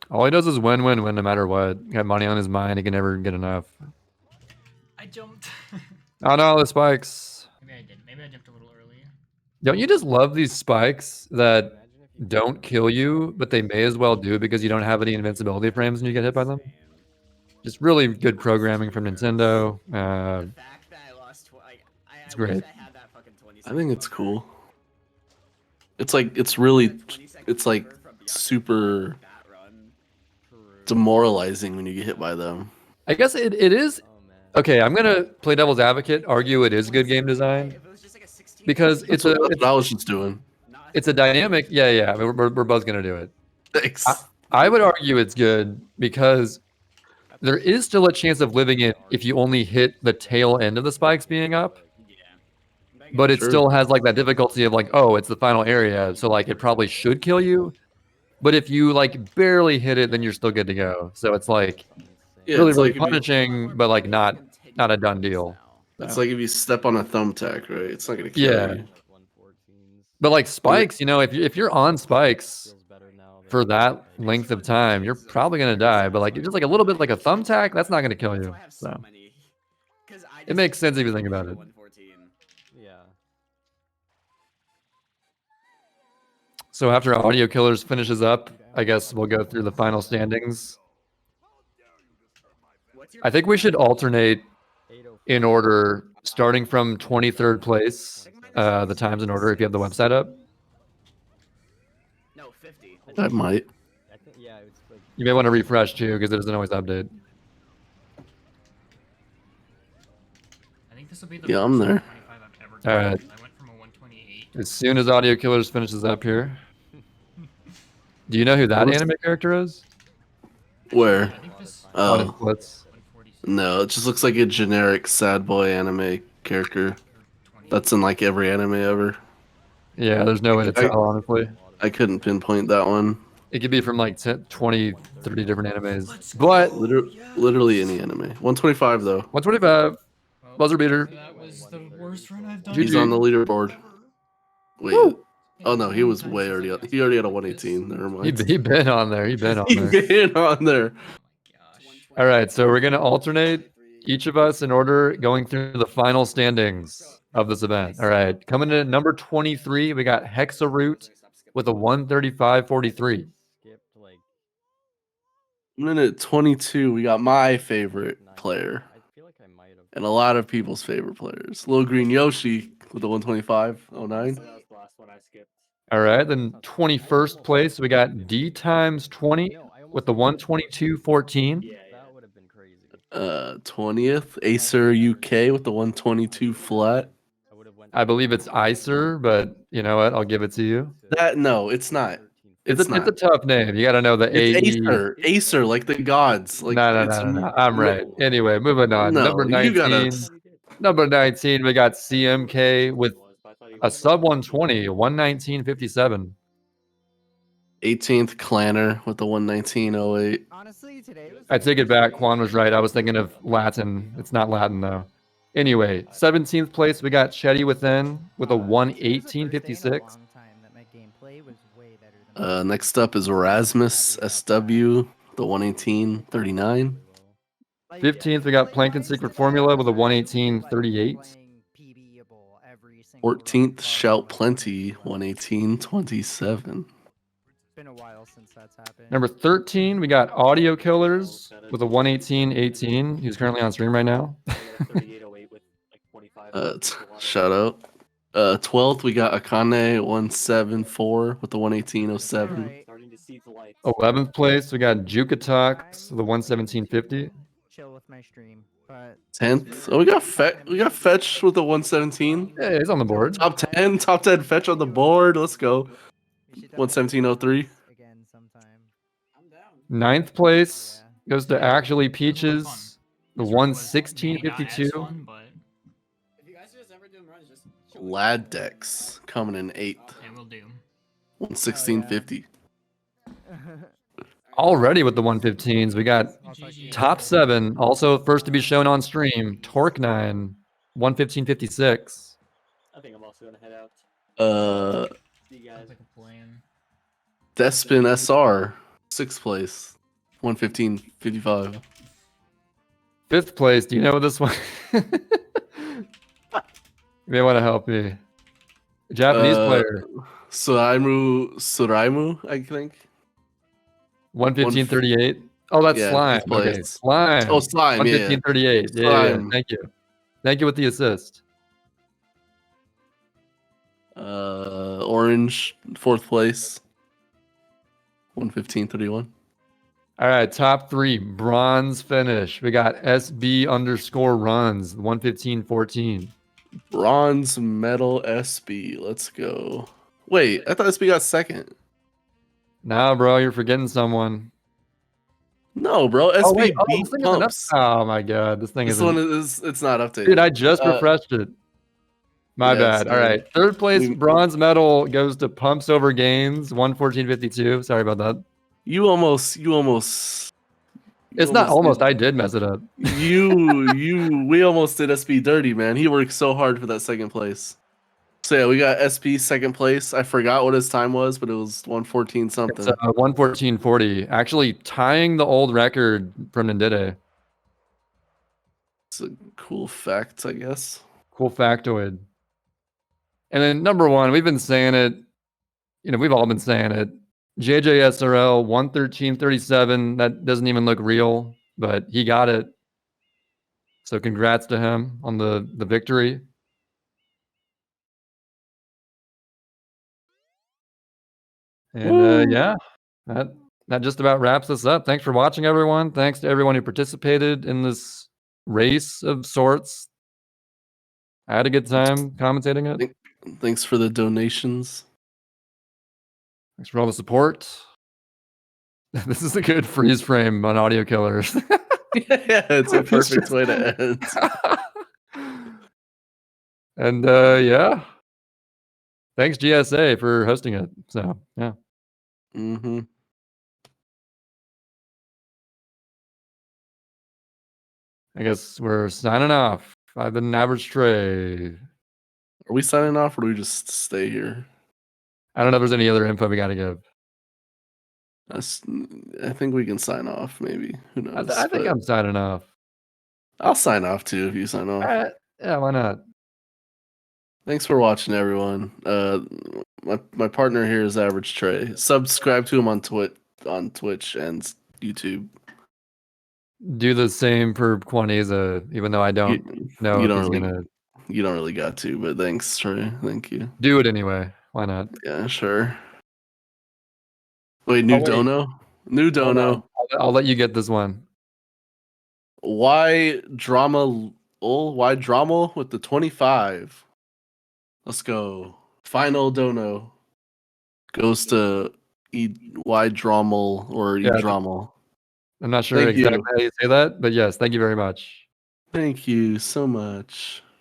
All he does is win, win, win, no matter what. Got money on his mind. He can never get enough. I jumped. Oh no, the spikes. Maybe I didn't. Maybe I jumped a little early. Don't you just love these spikes that don't kill you, but they may as well do because you don't have any invincibility frames when you get hit by them? Just really good programming from Nintendo. It's great. I think it's cool. It's like, it's really, it's like super demoralizing when you get hit by them. I guess it is. Okay, I'm gonna play devil's advocate. Argue it is good game design because That's what I was just doing. it's a dynamic. Yeah. We're both gonna do it. Thanks. I would argue it's good because there is still a chance of living it if you only hit the tail end of the spikes being up. But it still has like that difficulty of like, oh, it's the final area, so like it probably should kill you. But if you like barely hit it, then you're still good to go. So it's like really like if you- punishing, but like not a done deal. It's like if you step on a thumbtack, right? It's not gonna kill you. But like spikes, you know, if you're on spikes for that length of time, you're probably gonna die. But like just like a little bit like a thumbtack, that's not gonna kill you. So it makes sense if you think about it. Yeah. So after Audio Killers finishes up, I guess we'll go through the final standings. I think we should alternate in order, starting from 23rd place, the times in order if you have the website up. No, 50. I might. Yeah, it's like... You may want to refresh too, because it doesn't always update. I think this will be the Yeah, I'm there. All right. I went from a 128. As soon as Audio Killers finishes up here. Do you know who that anime character is? Where? Oh. No, it just looks like a generic sad boy anime character. That's in like every anime ever. Yeah, there's no way to tell, honestly. I couldn't pinpoint that one. It could be from like 10, 20, 30 different animes. But literally any anime. 125 though. 125. Buzzer beater. That was the worst run I've done. He's on the leaderboard. Wait. Woo! Oh no, he was way already. He already had a 118. Never mind. He been on there. He been on there. He been on there. All right, so we're gonna alternate each of us in order going through the final standings of this event. All right, coming in at number 23, we got Hexaroot with a 135.43. Minute 22, we got my favorite player. And a lot of people's favorite players. Little Green Yoshi with the 125.09. All right, then 21st place, we got D times 20 with the 122.14. 20th, Acer UK with the 122 flat. I believe it's Icer, but you know what? I'll give it to you. No, it's not. It's a tough name. You got to know the It's AE. Acer, like the gods. Like, No. I'm right. Anyway, moving on. No, Number you 19. Number 19, we got CMK with a sub 120, 119.57. 18th Clanner with the 119.08. Honestly, today was I take it back. Quan was right. I was thinking of Latin. It's not Latin though. Anyway, 17th place, we got Chetty Within with a 118.56. Next up is Erasmus SW, the 118.39. 15th, we got Plankton Secret Formula with a 118.38. 14th, Shout Plenty, 118.27. Been a while since that's happened. Number 13, we got Audio Killers with a 118.18. He's currently on stream right now. Shout out. 12th, we got Akane 174 with the 118.07. 11th place, we got Jukatox with a 117.50. Chill with my stream, but 10th, oh, we got Fetch with the 117. Yeah, he's on the board. Top 10 Fetch on the board. Let's go. 117.03. again sometime. 9th place goes to Actually Peaches, the 116.52. Lad Dex coming in 8th. It will do. 116.50. Already with the 115s, we got top 7, also first to be shown on stream, Torque9, 115.56. I think I'm also gonna head out. See you guys. Like a plan. Despin SR, 6th place, 115.55. 5th place, do you know this one? You may want to help me. Japanese player. Suraimu, I think. 115.38. Oh, that's Yeah, Slime. 5th place. Okay, Slime. Oh, Slime, yeah. 115.38. Yeah, Slime. thank you. Thank you with the assist. Orange, 4th place, 115.31. All right, top 3 bronze finish. We got SB_runs 115.14. Bronze medal SB. Let's go. Wait, I thought SB got second. Nah, bro, you're forgetting someone. No, bro. SB Oh wait, beat this thing pumps. isn't up. Oh my god, this thing This isn't. one is it's not updated. Dude, I just refreshed it. My yes, bad. All right, third place bronze medal goes to Pumps Over Gains 114.52. Sorry about that. You almost. It's not almost. I did mess it up. We almost did SB dirty, man. He worked so hard for that second place. So yeah, we got SP second place. I forgot what his time was, but it was 114 something. It's 114.40, actually tying the old record from Ndide. It's a cool fact, I guess. Cool factoid. And then number 1, we've been saying it. You know, we've all been saying it. JJSRL 113.37. That doesn't even look real, but he got it. So congrats to him on the victory. And yeah, that just about wraps us up. Thanks for watching, everyone. Thanks to everyone who participated in this race of sorts. I had a good time commentating it. Thanks for the donations. Thanks for all the support. This is a good freeze frame on Audio Killers. Yeah, it's a perfect way to end. And yeah. Thanks GSA for hosting it. So yeah. Mm-hmm. I guess we're signing off. I've been Average Trey. Are we signing off or do we just stay here? I don't know if there's any other info we gotta give. I think we can sign off, maybe. Who knows? I think I'm signing off. I'll sign off too if you sign off. Yeah, why not? Thanks for watching, everyone. My partner here is Average Trey. Subscribe to him on Twitch and YouTube. Do the same for Quaniza, even though I don't know if he's gonna. You don't really got to, but thanks, Trey. Thank you. Do it anyway. Why not? Yeah, sure. Wait, new dono? New dono. I'll let you get this one. Why drama with the 25? Let's go. Final dono goes to why Drommel or Drommel. I'm not sure exactly how you say that, but yes, thank you very much. Thank you so much.